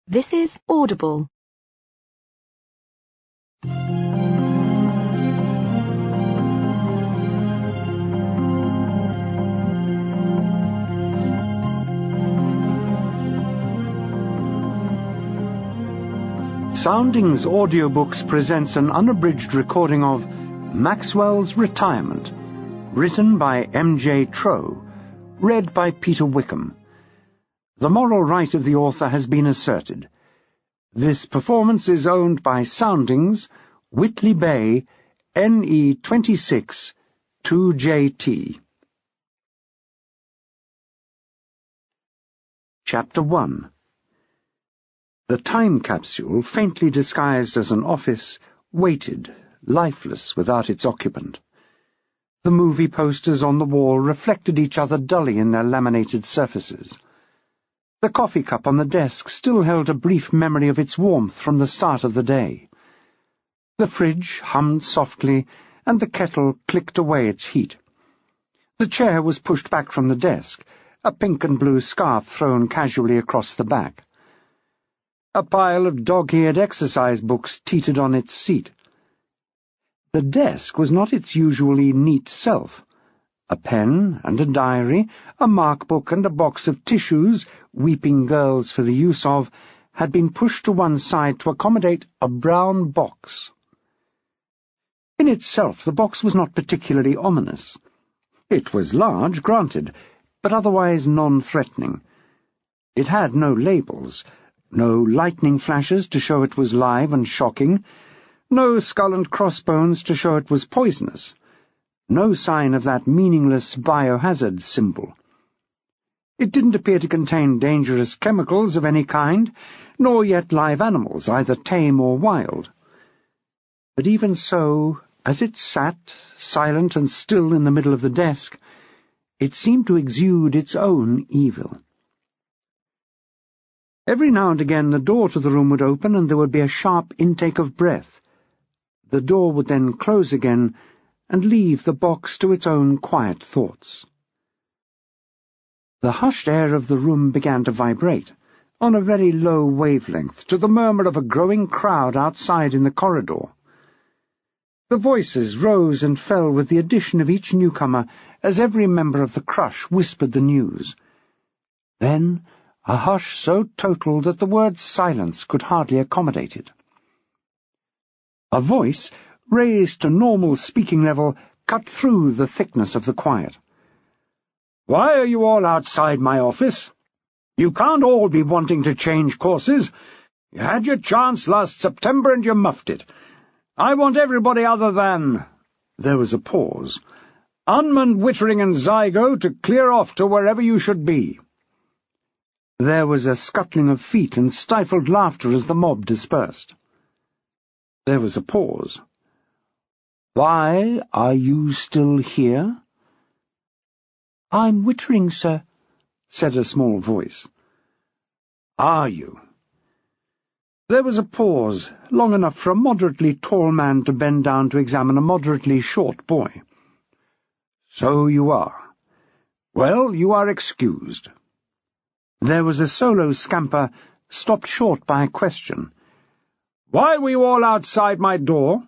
This is Audible. Soundings Audiobooks presents an unabridged recording of Maxwell's Retirement, written by M.J. Trow, read by Peter Wickham. The moral right of the author has been asserted. This performance is owned by Soundings, Whitley Bay, NE 26 2JT. Chapter 1. The time capsule, faintly disguised as an office, waited, lifeless without its occupant. The movie posters on the wall reflected each other dully in their laminated surfaces. The coffee cup on the desk still held a brief memory of its warmth from the start of the day. The fridge hummed softly, and the kettle clicked away its heat. The chair was pushed back from the desk, a pink and blue scarf thrown casually across the back. A pile of dog-eared exercise books teetered on its seat. The desk was not its usually neat self. A pen and a diary, a mark-book and a box of tissues, weeping girls for the use of, had been pushed to one side to accommodate a brown box. In itself, the box was not particularly ominous. It was large, granted, but otherwise non-threatening. It had no labels, no lightning flashes to show it was live and shocking, no skull and crossbones to show it was poisonous, no sign of that meaningless biohazard symbol. It didn't appear to contain dangerous chemicals of any kind, nor yet live animals, either tame or wild. But even so, as it sat, silent and still in the middle of the desk, it seemed to exude its own evil. Every now and again the door to the room would open and there would be a sharp intake of breath. The door would then close again and leave the box to its own quiet thoughts. The hushed air of the room began to vibrate, on a very low wavelength, to the murmur of a growing crowd outside in the corridor. The voices rose and fell with the addition of each newcomer as every member of the crush whispered the news. Then a hush so total that the word silence could hardly accommodate it. A voice, raised to normal speaking level, cut through the thickness of the quiet. "Why are you all outside my office? You can't all be wanting to change courses. You had your chance last September and you muffed it. I want everybody other than—" There was a pause. "Unman, Wittering and Zygo to clear off to wherever you should be." There was a scuttling of feet and stifled laughter as the mob dispersed. There was a pause. "Why are you still here?" "I'm Wittering, sir," said a small voice. "Are you?" There was a pause, long enough for a moderately tall man to bend down to examine a moderately short boy. "So you are. Well, you are excused." There was a solo scamper, stopped short by a question. "Why were you all outside my door?"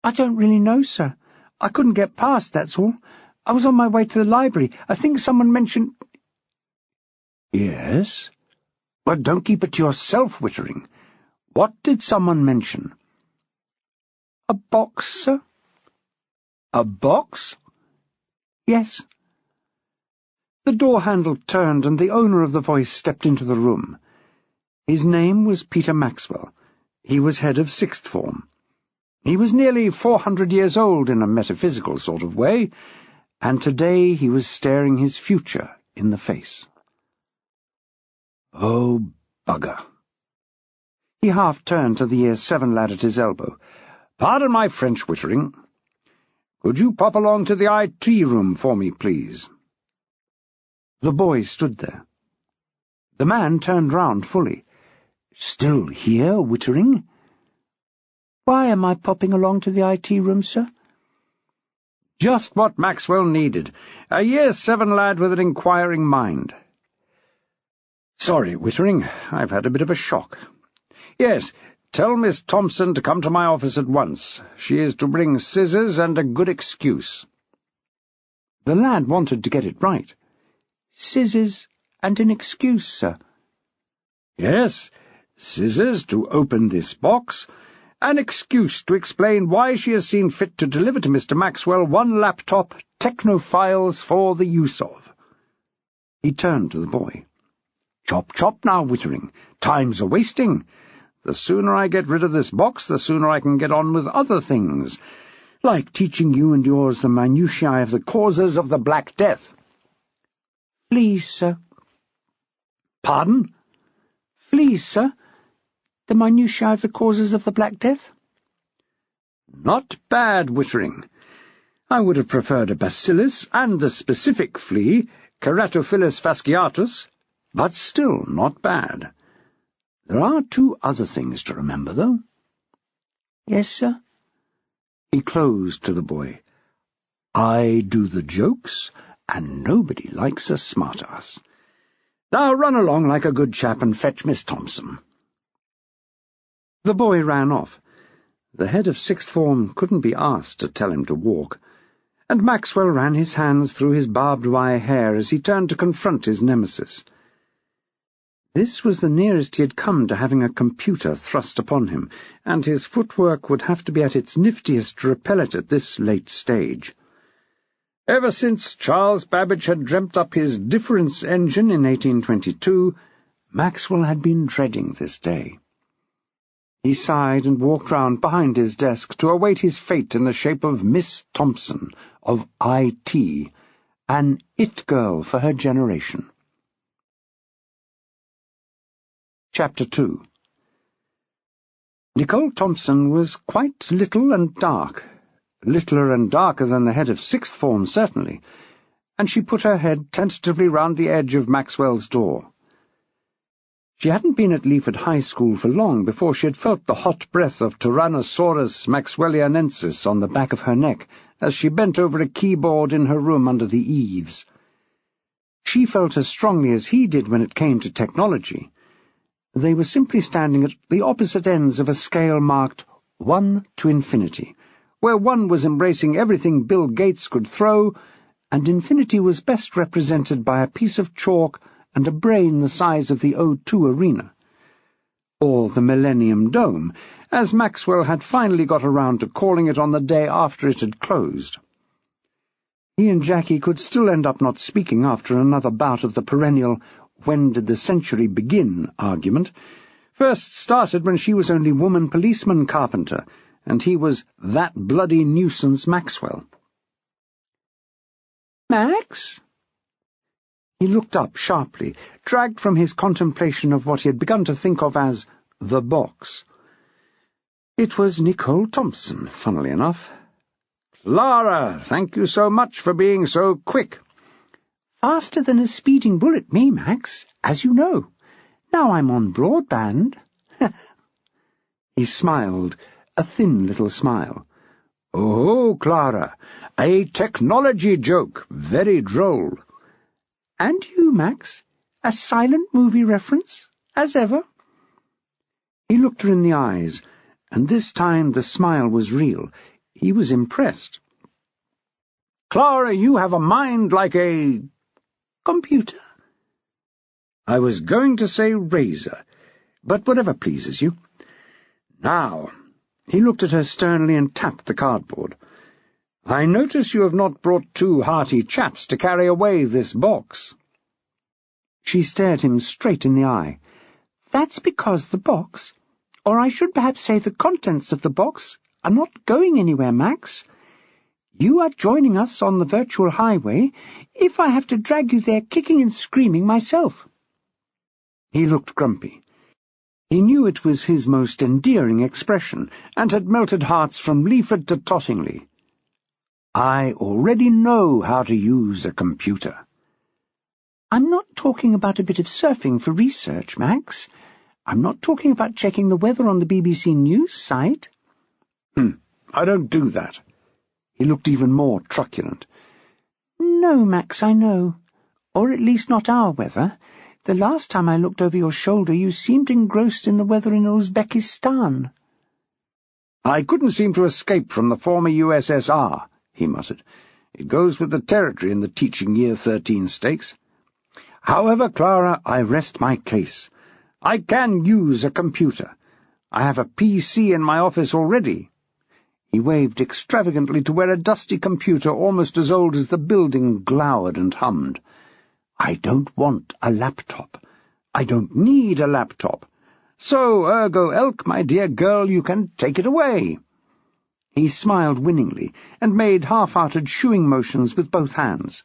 "I don't really know, sir. I couldn't get past, that's all. I was on my way to the library. I think someone mentioned—" "Yes? Well, don't keep it to yourself, Wittering. What did someone mention?" "A box, sir." "A box?" "Yes." The door handle turned, and the owner of the voice stepped into the room. His name was Peter Maxwell. He was head of sixth form. He was nearly 400 years old in a metaphysical sort of way, and today he was staring his future in the face. "Oh, bugger." He half-turned to the Year 7 lad at his elbow. "Pardon my French, Wittering. Could you pop along to the IT room for me, please?" The boy stood there. The man turned round fully. "Still here, Wittering?" "Why am I popping along to the IT room, sir?" "Just what Maxwell needed. A Year 7 lad with an inquiring mind." "Sorry, Wittering, I've had a bit of a shock. Yes, tell Miss Thompson to come to my office at once. She is to bring scissors and a good excuse." The lad wanted to get it right. "Scissors and an excuse, sir?" "Yes, scissors to open this box, an excuse to explain why she has seen fit to deliver to Mr. Maxwell one laptop, technophiles for the use of." He turned to the boy. "Chop, chop now, Wittering. Time's a-wasting. The sooner I get rid of this box, the sooner I can get on with other things, like teaching you and yours the minutiae of the causes of the Black Death." "Please, sir." "Pardon?" "Please, sir. The minutiae of the causes of the Black Death?" "Not bad, Wittering. I would have preferred a bacillus and the specific flea, Keratophilus fasciatus, but still not bad. There are 2 other things to remember, though." "Yes, sir." He closed to the boy. "I do the jokes, and nobody likes a smart-ass. Now run along like a good chap and fetch Miss Thompson." The boy ran off. The head of sixth form couldn't be asked to tell him to walk, and Maxwell ran his hands through his barbed wire hair as he turned to confront his nemesis. This was the nearest he had come to having a computer thrust upon him, and his footwork would have to be at its niftiest to repel it at this late stage. Ever since Charles Babbage had dreamt up his difference engine in 1822, Maxwell had been dreading this day. He sighed and walked round behind his desk to await his fate in the shape of Miss Thompson, of IT, an it-girl for her generation. Chapter 2. Nicole Thompson was quite little and dark, littler and darker than the head of sixth form, certainly, and she put her head tentatively round the edge of Maxwell's door. She hadn't been at Leaford High School for long before she had felt the hot breath of Tyrannosaurus maxwellianensis on the back of her neck as she bent over a keyboard in her room under the eaves. She felt as strongly as he did when it came to technology. They were simply standing at the opposite ends of a scale marked 1 to infinity, where 1 was embracing everything Bill Gates could throw, and infinity was best represented by a piece of chalk and a brain the size of the O2 Arena, or the Millennium Dome, as Maxwell had finally got around to calling it on the day after it had closed. He and Jackie could still end up not speaking after another bout of the perennial "when did the century begin" argument, first started when she was only woman policeman carpenter, and he was that bloody nuisance Maxwell. "Max?" He looked up sharply, dragged from his contemplation of what he had begun to think of as the box. It was Nicole Thompson, funnily enough. "Clara, thank you so much for being so quick." "Faster than a speeding bullet, me, Max, as you know. Now I'm on broadband." He smiled, a thin little smile. "Oh, Clara, a technology joke, very droll." "And you, Max? A silent movie reference, as ever?" He looked her in the eyes, and this time the smile was real. He was impressed. "Clara, you have a mind like a computer." "I was going to say razor, but whatever pleases you. Now," he looked at her sternly and tapped the cardboard, "I notice you have not brought 2 hearty chaps to carry away this box." She stared him straight in the eye. "That's because the box, or I should perhaps say the contents of the box, are not going anywhere, Max. You are joining us on the virtual highway if I have to drag you there kicking and screaming myself." He looked grumpy. He knew it was his most endearing expression, and had melted hearts from Leaford to Tottingley. "I already know how to use a computer." "I'm not talking about a bit of surfing for research, Max. I'm not talking about checking the weather on the BBC News site." "I don't do that." He looked even more truculent. "No, Max, I know. Or at least not our weather. The last time I looked over your shoulder, you seemed engrossed in the weather in Uzbekistan. I couldn't seem to escape from the former USSR, he muttered. It goes with the territory in the teaching Year 13 stakes. However, Clara, I rest my case. I can use a computer. I have a PC in my office already. He waved extravagantly to where a dusty computer almost as old as the building glowered and hummed. I don't want a laptop. I don't need a laptop. So, ergo elk, my dear girl, you can take it away. He smiled winningly and made half-hearted shooing motions with both hands.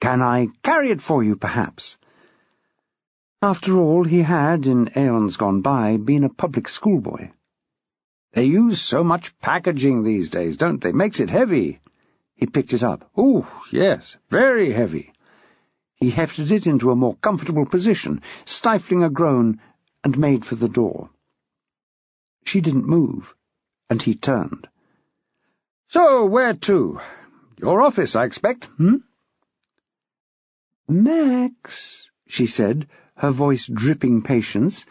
Can I carry it for you, perhaps? After all, he had, in aeons gone by, been a public schoolboy. They use so much packaging these days, don't they? Makes it heavy. He picked it up. Oh, yes, very heavy. He hefted it into a more comfortable position, stifling a groan, and made for the door. She didn't move, and he turned. So, where to? Your office, I expect, Max, she said, her voice dripping patience,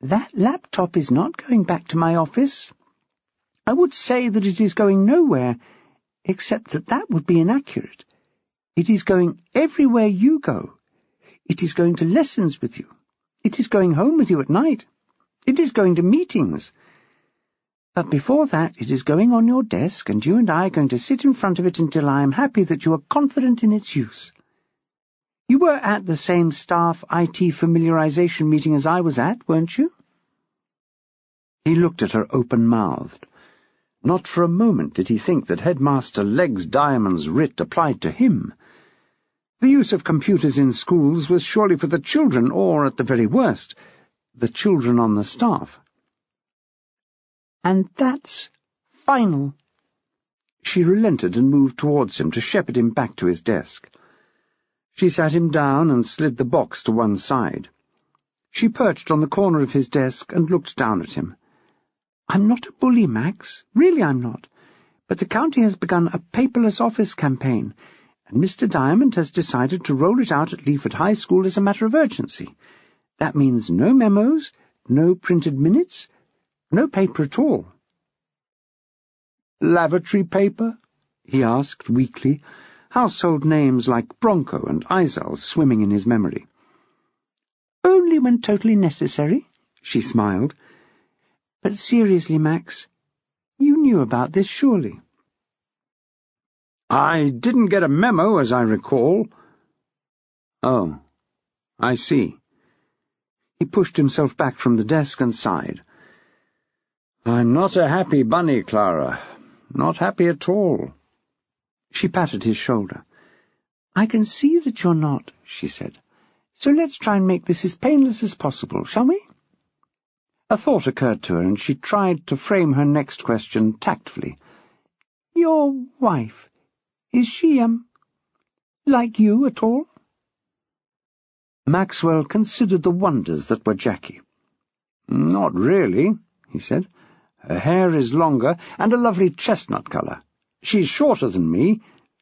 that laptop is not going back to my office. I would say that it is going nowhere, except that that would be inaccurate. It is going everywhere you go. It is going to lessons with you. It is going home with you at night. It is going to meetings. But before that, it is going on your desk, and you and I are going to sit in front of it until I am happy that you are confident in its use. You were at the same staff IT familiarization meeting as I was at, weren't you? He looked at her open-mouthed. Not for a moment did he think that Headmaster Legs Diamond's writ applied to him. The use of computers in schools was surely for the children, or, at the very worst, the children on the staff. And that's final. She relented and moved towards him to shepherd him back to his desk. She sat him down and slid the box to one side. She perched on the corner of his desk and looked down at him. I'm not a bully, Max. Really I'm not. But the county has begun a paperless office campaign, and Mr. Diamond has decided to roll it out at Leaford High School as a matter of urgency. That means no memos, no printed minutes, no paper at all. Lavatory paper? He asked weakly, household names like Bronco and Izal swimming in his memory. Only when totally necessary, she smiled. But seriously, Max, you knew about this, surely? I didn't get a memo, as I recall. Oh, I see. He pushed himself back from the desk and sighed. I'm not a happy bunny, Clara. Not happy at all. She patted his shoulder. I can see that you're not, she said. So let's try and make this as painless as possible, shall we? A thought occurred to her, and she tried to frame her next question tactfully. Your wife, is she, like you at all? Maxwell considered the wonders that were Jackie. Not really, he said. Her hair is longer and a lovely chestnut colour. She's shorter than me,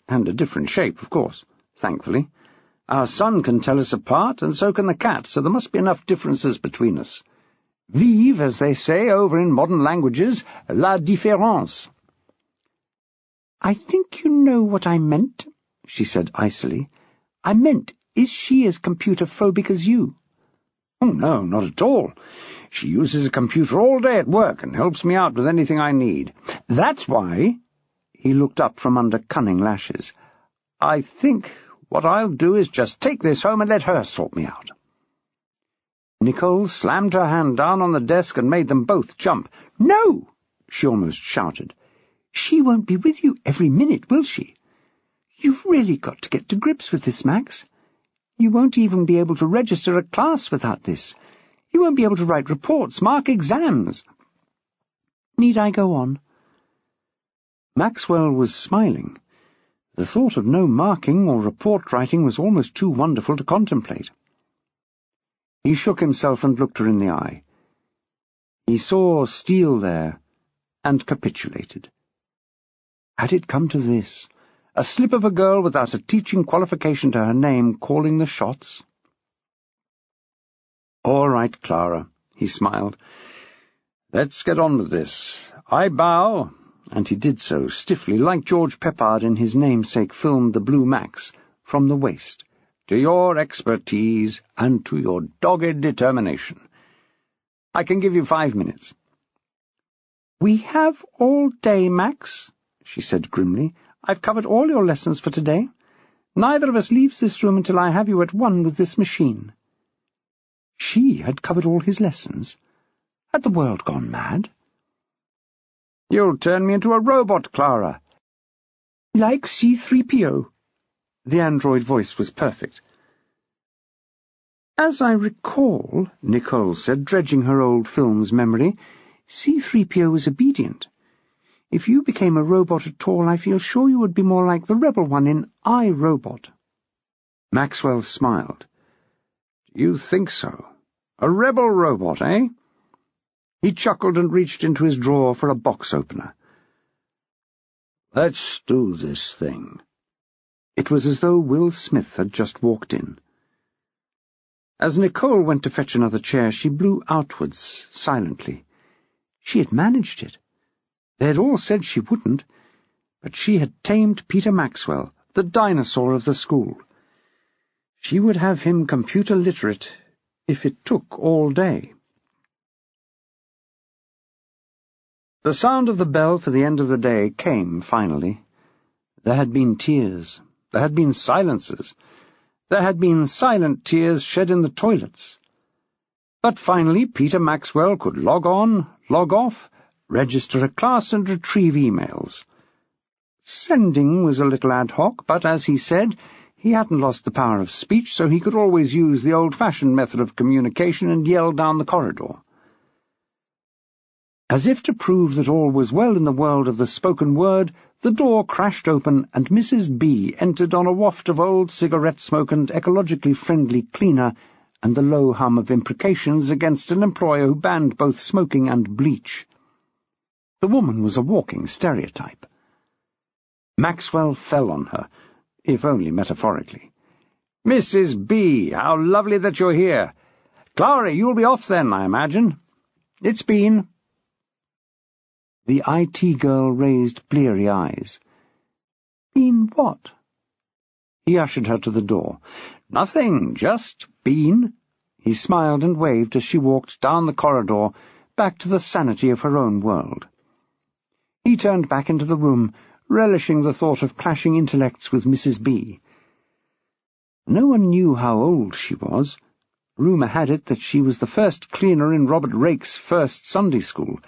and a different shape, of course, thankfully. Our son can tell us apart, and so can the cat, so there must be enough differences between us. Vive, as they say over in modern languages, la différence. I think you know what I meant, she said icily. I meant, is she as computer-phobic as you? Oh, no, not at all. She uses a computer all day at work and helps me out with anything I need. That's why, he looked up from under cunning lashes, I think what I'll do is just take this home and let her sort me out. Nicole slammed her hand down on the desk and made them both jump. No, she almost shouted. She won't be with you every minute, will she? You've really got to get to grips with this, Max. You won't even be able to register a class without this. You won't be able to write reports, mark exams. Need I go on? Maxwell was smiling. The thought of no marking or report writing was almost too wonderful to contemplate. He shook himself and looked her in the eye. He saw steel there, and capitulated. Had it come to this? A slip of a girl without a teaching qualification to her name calling the shots? "All right, Clara," he smiled. "Let's get on with this. I bow," and he did so, stiffly, like George Peppard in his namesake film The Blue Max, from the waist, "to your expertise and to your dogged determination. I can give you 5 minutes." "We have all day, Max," she said grimly. "I've covered all your lessons for today. Neither of us leaves this room until I have you at one with this machine." She had covered all his lessons. Had the world gone mad? "You'll turn me into a robot, Clara." "Like C-3PO." The android voice was perfect. "As I recall," Nicole said, dredging her old film's memory, "C-3PO was obedient. If you became a robot at all, I feel sure you would be more like the rebel one in I, Robot." Maxwell smiled. "Do you think so? A rebel robot, eh?" He chuckled and reached into his drawer for a box opener. "Let's do this thing." It was as though Will Smith had just walked in. As Nicole went to fetch another chair, she blew outwards, silently. She had managed it. They had all said she wouldn't, but she had tamed Peter Maxwell, the dinosaur of the school. She would have him computer literate if it took all day. The sound of the bell for the end of the day came finally. There had been tears. There had been silences. There had been silent tears shed in the toilets. But finally Peter Maxwell could log on, log off, register a class and retrieve emails. Sending was a little ad hoc, but as he said, he hadn't lost the power of speech, so he could always use the old-fashioned method of communication and yell down the corridor. As if to prove that all was well in the world of the spoken word, the door crashed open and Mrs. B entered on a waft of old cigarette smoke and ecologically friendly cleaner and the low hum of imprecations against an employer who banned both smoking and bleach. The woman was a walking stereotype. Maxwell fell on her, if only metaphorically. "Mrs. B, how lovely that you're here. Clara, you'll be off then, I imagine. It's been—" The IT girl raised bleary eyes. "Been what?" He ushered her to the door. "Nothing, just been." He smiled and waved as she walked down the corridor, back to the sanity of her own world. He turned back into the room, relishing the thought of clashing intellects with Mrs. B. No one knew how old she was. Rumour had it that she was the first cleaner in Robert Rake's first Sunday school,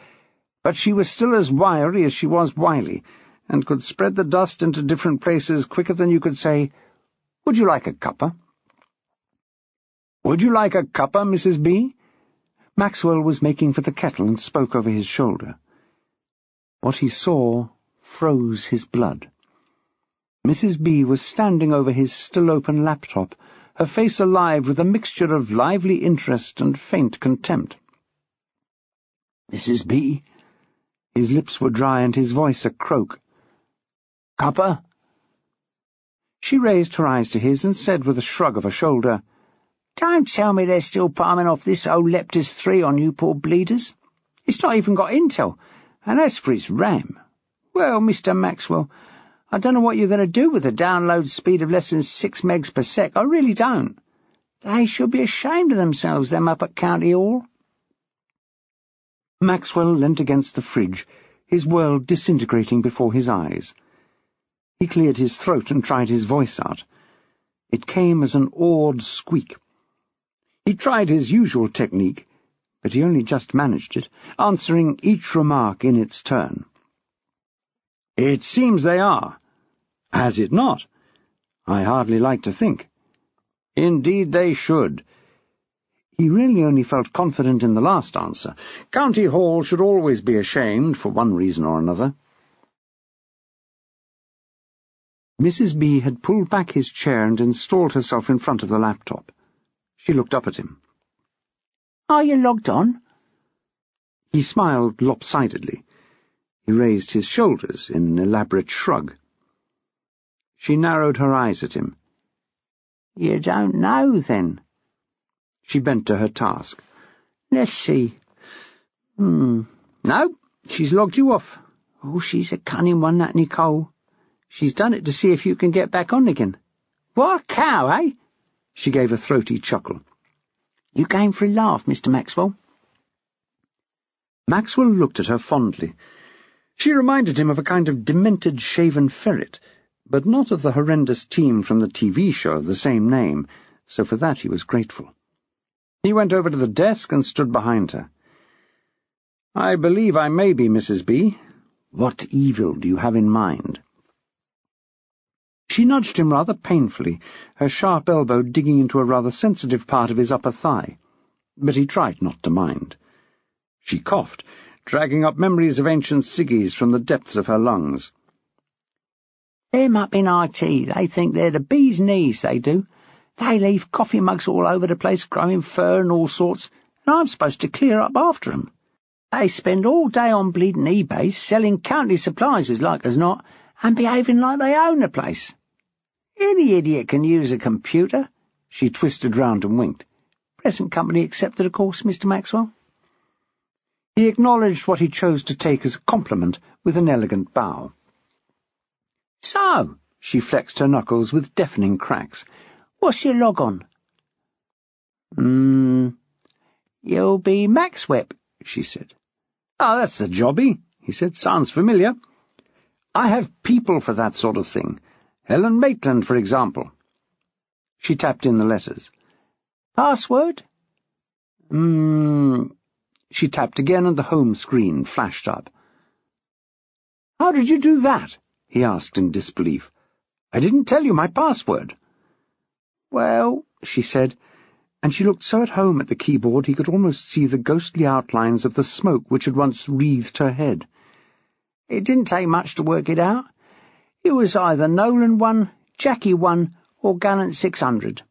but she was still as wiry as she was wily, and could spread the dust into different places quicker than you could say, "Would you like a cuppa?" "Would you like a cuppa, Mrs. B?" Maxwell was making for the kettle and spoke over his shoulder. What he saw froze his blood. Mrs. B was standing over his still-open laptop, her face alive with a mixture of lively interest and faint contempt. "Mrs. B?" His lips were dry and his voice a croak. "Cuppa?" She raised her eyes to his and said with a shrug of her shoulder, "Don't tell me they're still palming off this old Leptis 3 on you poor bleeders. It's not even got Intel, and as for its RAM, well, Mr. Maxwell, I don't know what you're going to do with a download speed of less than 6 megs per sec. I really don't. They should be ashamed of themselves, them up at County Hall." Maxwell leant against the fridge, his world disintegrating before his eyes. He cleared his throat and tried his voice out. It came as an awed squeak. He tried his usual technique, but he only just managed it, answering each remark in its turn. "It seems they are. Has it not? I hardly like to think. Indeed they should." He really only felt confident in the last answer. County Hall should always be ashamed, for one reason or another. Mrs. B had pulled back his chair and installed herself in front of the laptop. She looked up at him. "Are you logged on?" He smiled lopsidedly. He raised his shoulders in an elaborate shrug. She narrowed her eyes at him. "You don't know, then?" She bent to her task. "Let's see. No, she's logged you off. Oh, she's a cunning one, that Nicole. She's done it to see if you can get back on again. What a cow, eh?" She gave a throaty chuckle. "You game for a laugh, Mr. Maxwell?" Maxwell looked at her fondly. She reminded him of a kind of demented shaven ferret, but not of the horrendous team from the TV show of the same name, so for that he was grateful. He went over to the desk and stood behind her. "I believe I may be, Mrs. B. What evil do you have in mind?" She nudged him rather painfully, her sharp elbow digging into a rather sensitive part of his upper thigh, but he tried not to mind. She coughed, dragging up memories of ancient ciggies from the depths of her lungs. "Them up in IT, they think they're the bee's knees, they do. They leave coffee mugs all over the place, growing fur and all sorts, and I'm supposed to clear up after 'em. They spend all day on bleeding eBay, selling county supplies as like as not, and behaving like they own the place. Any idiot can use a computer." She twisted round and winked. "Present company accepted, of course, Mr. Maxwell?" He acknowledged what he chose to take as a compliment with an elegant bow. "So," she flexed her knuckles with deafening cracks, "what's your log on?" "You'll be Maxwell," she said. "Oh, that's the jobby," he said. "Sounds familiar. I have people for that sort of thing. Helen Maitland, for example." She tapped in the letters. "Password?" She tapped again, and the home screen flashed up. "How did you do that?" he asked in disbelief. "I didn't tell you my password." "Well," she said, and she looked so at home at the keyboard he could almost see the ghostly outlines of the smoke which had once wreathed her head. "It didn't take much to work it out. It was either Nolan 1, Jackie 1, or Gallant 600.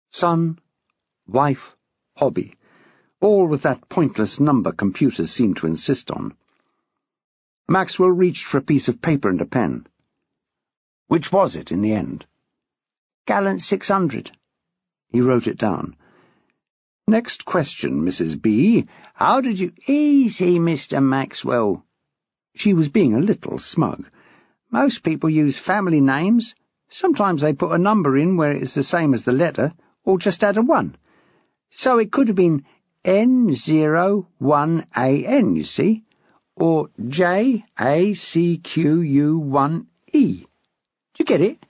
Son, wife, hobby, all with that pointless number computers seem to insist on. Maxwell reached for a piece of paper and a pen. "Which was it in the end?" "Gallant 600. He wrote it down. "Next question, Mrs. B. How did you—" "Easy, Mr. Maxwell." She was being a little smug. "Most people use family names. Sometimes they put a number in where it's the same as the letter, or just add a 1. So it could have been N01AN, you see, or JACQU1E. Do you get it?"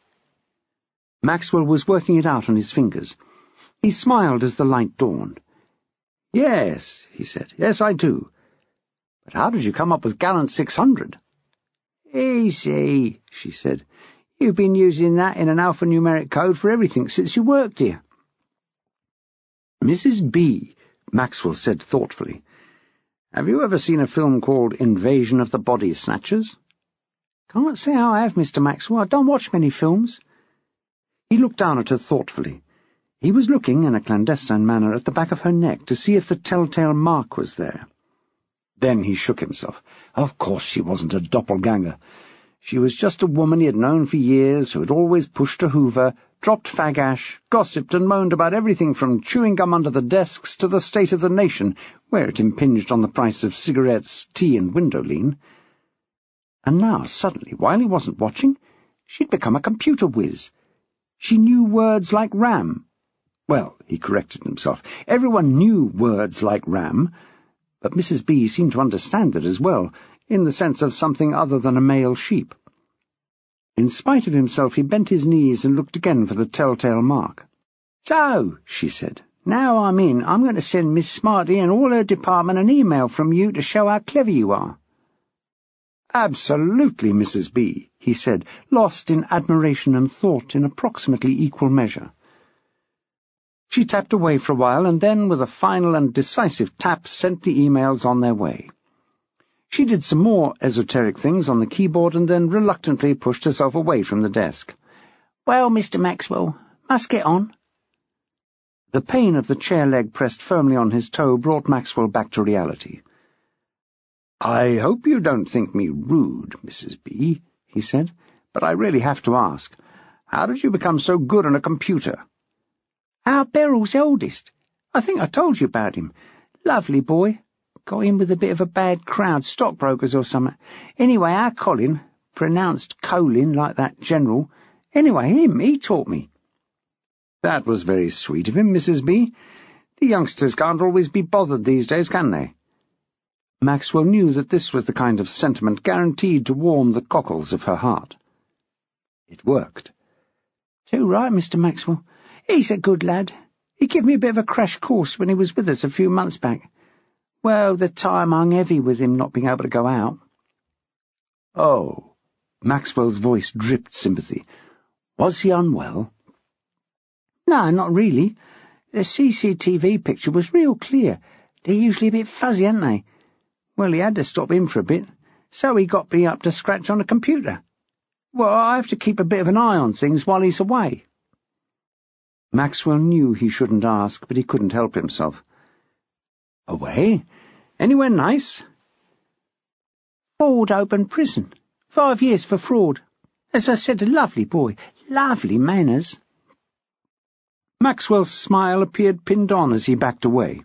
Maxwell was working it out on his fingers. He smiled as the light dawned. "Yes," he said. "Yes, I do. But how did you come up with Gallant 600? "Easy," she said. "You've been using that in an alphanumeric code for everything since you worked here." "Mrs. B," Maxwell said thoughtfully, "have you ever seen a film called Invasion of the Body Snatchers?" "Can't say I have, Mr. Maxwell. I don't watch many films." He looked down at her thoughtfully. He was looking, in a clandestine manner, at the back of her neck to see if the telltale mark was there. Then he shook himself. Of course she wasn't a doppelganger. She was just a woman he had known for years, who had always pushed a hoover, dropped fag ash, gossiped and moaned about everything from chewing gum under the desks to the state of the nation, where it impinged on the price of cigarettes, tea and window-lean. And now, suddenly, while he wasn't watching, she'd become a computer whiz. She knew words like RAM. Well, he corrected himself, everyone knew words like RAM, but Mrs. B seemed to understand it as well, in the sense of something other than a male sheep. In spite of himself, he bent his knees and looked again for the telltale mark. "So," she said, "now I'm in, I'm going to send Miss Smarty and all her department an email from you to show how clever you are." "Absolutely, Mrs. B," he said, lost in admiration and thought in approximately equal measure. She tapped away for a while, and then, with a final and decisive tap, sent the emails on their way. She did some more esoteric things on the keyboard and then reluctantly pushed herself away from the desk. "Well, Mr. Maxwell, must get on." The pain of the chair leg pressed firmly on his toe brought Maxwell back to reality. "I hope you don't think me rude, Mrs. B," he said, "but I really have to ask, how did you become so good on a computer?" Our Beryl's eldest. I think I told you about him. Lovely boy. Got in with a bit of a bad crowd, stockbrokers or something. Anyway, our Colin, pronounced Colin like that general. Anyway, he taught me. That was very sweet of him, Mrs. B. The youngsters can't always be bothered these days, can they? Maxwell knew that this was the kind of sentiment guaranteed to warm the cockles of her heart. It worked. Too right, Mr. Maxwell. He's a good lad. He gave me a bit of a crash course when he was with us a few months back. Well, the time hung heavy with him not being able to go out. Oh, Maxwell's voice dripped sympathy. Was he unwell? No, not really. The CCTV picture was real clear. They're usually a bit fuzzy, aren't they? Well, he had to stop in for a bit, so he got me up to scratch on a computer. Well, I have to keep a bit of an eye on things while he's away. Maxwell knew he shouldn't ask, but he couldn't help himself. Away? Anywhere nice? Ford Open Prison. 5 years for fraud. As I said, a lovely boy. Lovely manners. Maxwell's smile appeared pinned on as he backed away.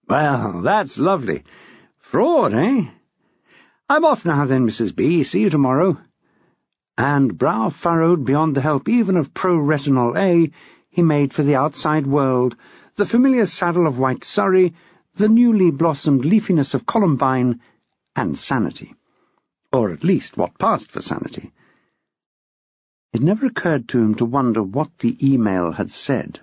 Well, that's lovely. Fraud, eh? I'm off now then, Mrs. B. See you tomorrow. And, brow furrowed beyond the help even of pro-retinol A, he made for the outside world, the familiar saddle of white Surrey, the newly blossomed leafiness of Columbine, and sanity. Or at least what passed for sanity. It never occurred to him to wonder what the email had said.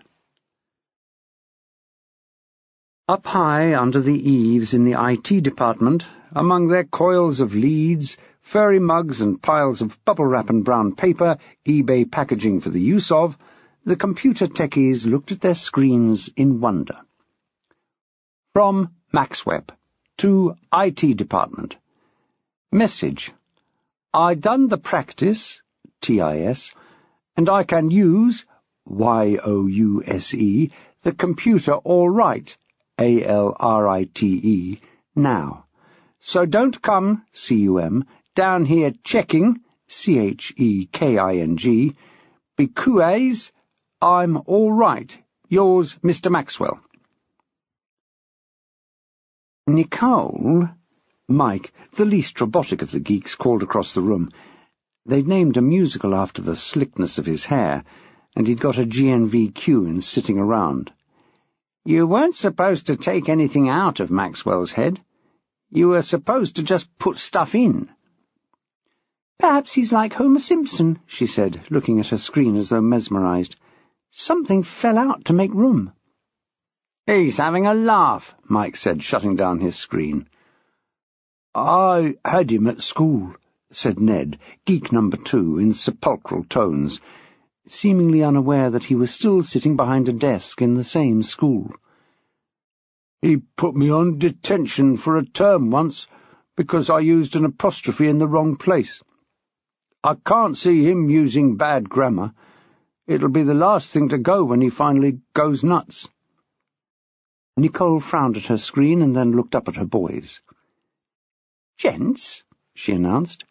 Up high under the eaves in the IT department, among their coils of leads, furry mugs and piles of bubble wrap and brown paper, eBay packaging for the use of, the computer techies looked at their screens in wonder. From Maxwell to IT department. Message. I done the practice, TIS, and I can use, YOUSE, the computer all right, ALRITE, now. So don't come, CUM, down here checking, CHEKING, because I'm all right. Yours, Mr. Maxwell. Nicole, Mike, the least robotic of the geeks, called across the room. They'd named a musical after the slickness of his hair, and he'd got a GNVQ in sitting around. You weren't supposed to take anything out of Maxwell's head. You were supposed to just put stuff in. Perhaps he's like Homer Simpson, she said, looking at her screen as though mesmerized. Something fell out to make room. He's having a laugh, Mike said, shutting down his screen. I had him at school, said Ned, geek number 2, in sepulchral tones, seemingly unaware that he was still sitting behind a desk in the same school. He put me on detention for a term once, because I used an apostrophe in the wrong place. I can't see him using bad grammar. It'll be the last thing to go when he finally goes nuts. Nicole frowned at her screen and then looked up at her boys. Gents, she announced,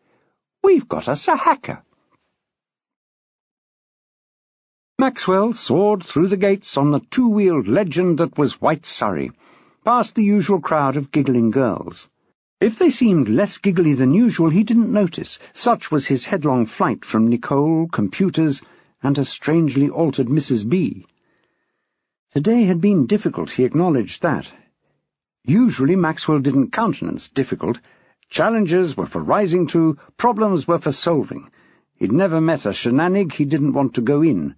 we've got us a hacker. Maxwell soared through the gates on the two-wheeled legend that was White Surrey, past the usual crowd of giggling girls. If they seemed less giggly than usual, he didn't notice. Such was his headlong flight from Nicole, computers, and a strangely altered Mrs. B. Today had been difficult, he acknowledged that. Usually Maxwell didn't countenance difficult. Challenges were for rising to, problems were for solving. He'd never met a shenanig he didn't want to go in.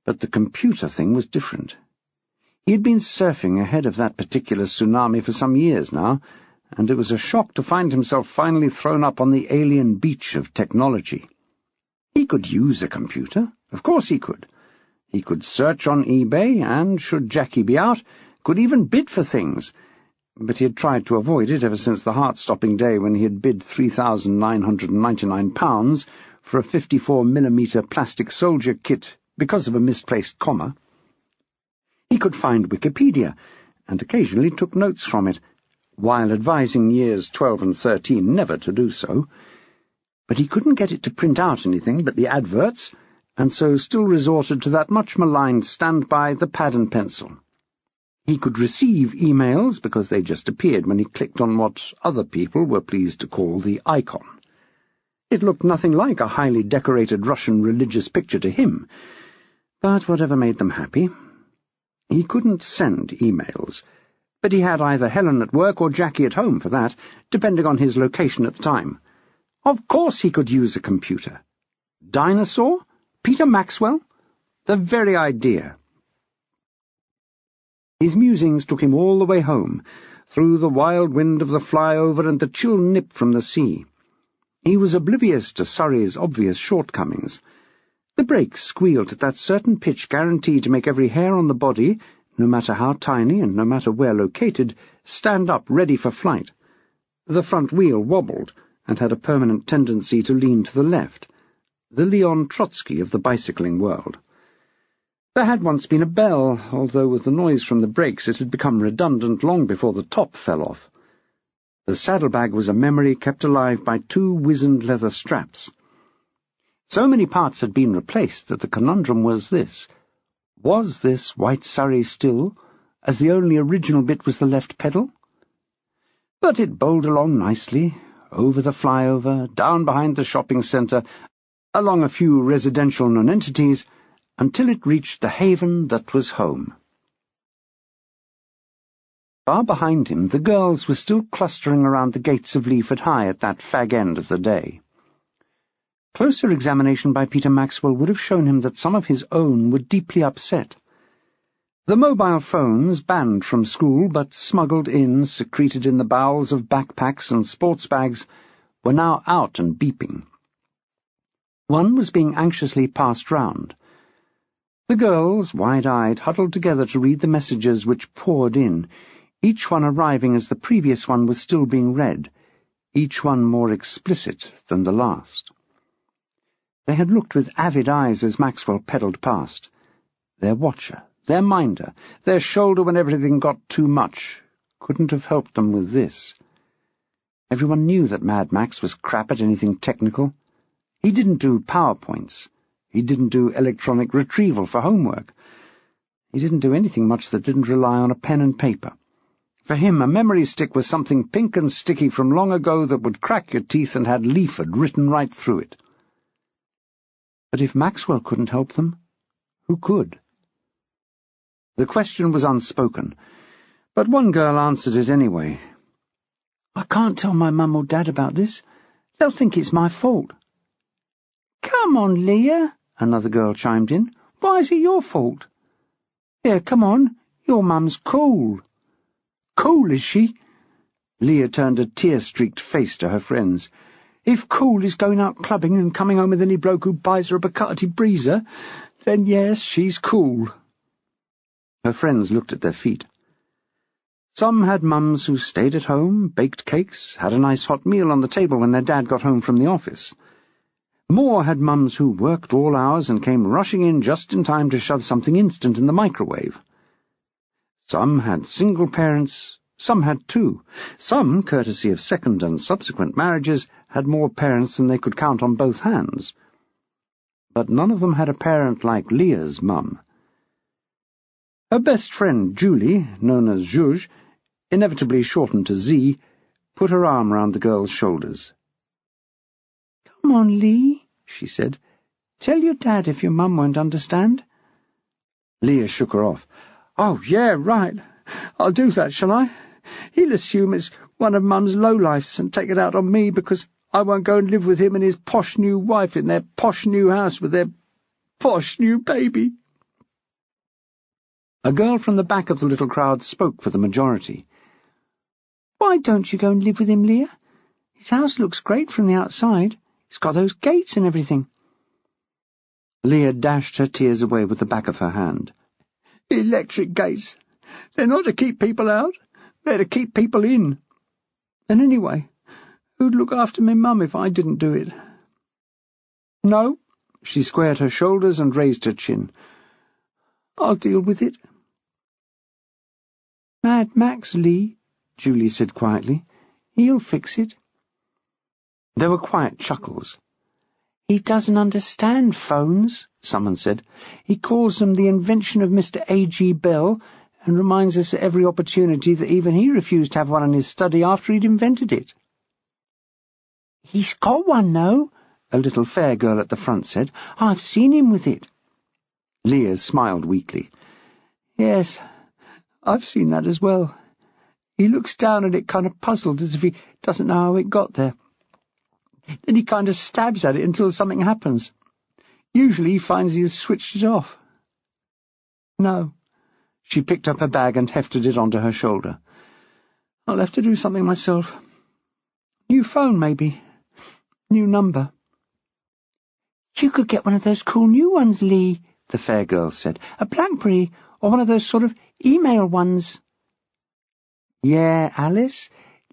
But the computer thing was different. He had been surfing ahead of that particular tsunami for some years now, and it was a shock to find himself finally thrown up on the alien beach of technology. He could use a computer. Of course he could. He could search on eBay, and, should Jackie be out, could even bid for things. But he had tried to avoid it ever since the heart-stopping day when he had bid £3,999 for a 54mm plastic soldier kit because of a misplaced comma. He could find Wikipedia, and occasionally took notes from it, while advising years 12 and 13 never to do so. But he couldn't get it to print out anything but the adverts, and so still resorted to that much-maligned standby, the pad and pencil. He could receive emails because they just appeared when he clicked on what other people were pleased to call the icon. It looked nothing like a highly decorated Russian religious picture to him, but whatever made them happy. He couldn't send emails, but he had either Helen at work or Jackie at home for that, depending on his location at the time. Of course he could use a computer. Dinosaur? Peter Maxwell? The very idea. His musings took him all the way home, through the wild wind of the flyover and the chill nip from the sea. He was oblivious to Surrey's obvious shortcomings. The brakes squealed at that certain pitch guaranteed to make every hair on the body, no matter how tiny and no matter where located, stand up ready for flight. The front wheel wobbled and had a permanent tendency to lean to the left, the Leon Trotsky of the bicycling world. There had once been a bell, although with the noise from the brakes it had become redundant long before the top fell off. The saddlebag was a memory kept alive by 2 wizened leather straps. So many parts had been replaced that the conundrum was this. Was this White Surrey still, as the only original bit was the left pedal? But it bowled along nicely, over the flyover, down behind the shopping centre, along a few residential nonentities, until it reached the haven that was home. Far behind him, the girls were still clustering around the gates of Leaford High at that fag end of the day. Closer examination by Peter Maxwell would have shown him that some of his own were deeply upset. The mobile phones, banned from school but smuggled in, secreted in the bowels of backpacks and sports bags, were now out and beeping. One was being anxiously passed round. The girls, wide-eyed, huddled together to read the messages which poured in, each one arriving as the previous one was still being read, each one more explicit than the last. They had looked with avid eyes as Maxwell pedalled past. Their watcher, their minder, their shoulder when everything got too much, couldn't have helped them with this. Everyone knew that Mad Max was crap at anything technical. He didn't do PowerPoints. He didn't do electronic retrieval for homework. He didn't do anything much that didn't rely on a pen and paper. For him, a memory stick was something pink and sticky from long ago that would crack your teeth and had Leaford written right through it. But if Maxwell couldn't help them, who could? The question was unspoken, but one girl answered it anyway. I can't tell my mum or dad about this. They'll think it's my fault. Come on, Leah, another girl chimed in. Why is it your fault? Here, come on. Your mum's cool. Cool, is she? Leah turned a tear-streaked face to her friends. If cool is going out clubbing and coming home with any bloke who buys her a Bacatti Breezer, then yes, she's cool. Her friends looked at their feet. Some had mums who stayed at home, baked cakes, had a nice hot meal on the table when their dad got home from the office. More had mums who worked all hours and came rushing in just in time to shove something instant in the microwave. Some had single parents, some had 2. Some, courtesy of second and subsequent marriages, had more parents than they could count on both hands. But none of them had a parent like Leah's mum. Her best friend, Julie, known as Zhuzh, inevitably shortened to Z, put her arm round the girl's shoulders. Come on, Lee, she said. Tell your dad if your mum won't understand. Leah shook her off. Oh, yeah, right. I'll do that, shall I? He'll assume it's one of Mum's lowlifes and take it out on me because I won't go and live with him and his posh new wife in their posh new house with their posh new baby. A girl from the back of the little crowd spoke for the majority. Why don't you go and live with him, Leah? His house looks great from the outside. It's got those gates and everything. Leah dashed her tears away with the back of her hand. Electric gates. They're not to keep people out. They're to keep people in. And anyway, who'd look after me mum if I didn't do it? No, she squared her shoulders and raised her chin. I'll deal with it. Mad Max, Lee, Julie said quietly. He'll fix it. There were quiet chuckles. "He doesn't understand phones," someone said. "He calls them the invention of Mr. A.G. Bell, and reminds us at every opportunity that even he refused to have one in his study after he'd invented it." "He's got one, though," a little fair girl at the front said. "I've seen him with it." Leah smiled weakly. "Yes, I've seen that as well. He looks down at it kind of puzzled, as if he doesn't know how it got there. Then he kind of stabs at it until something happens. Usually he finds he has switched it off." "No." She picked up her bag and hefted it onto her shoulder. "I'll have to do something myself. New phone, maybe. New number." "You could get one of those cool new ones, Lee," the fair girl said. "A BlackBerry, or one of those sort of email ones." "Yeah, Alice,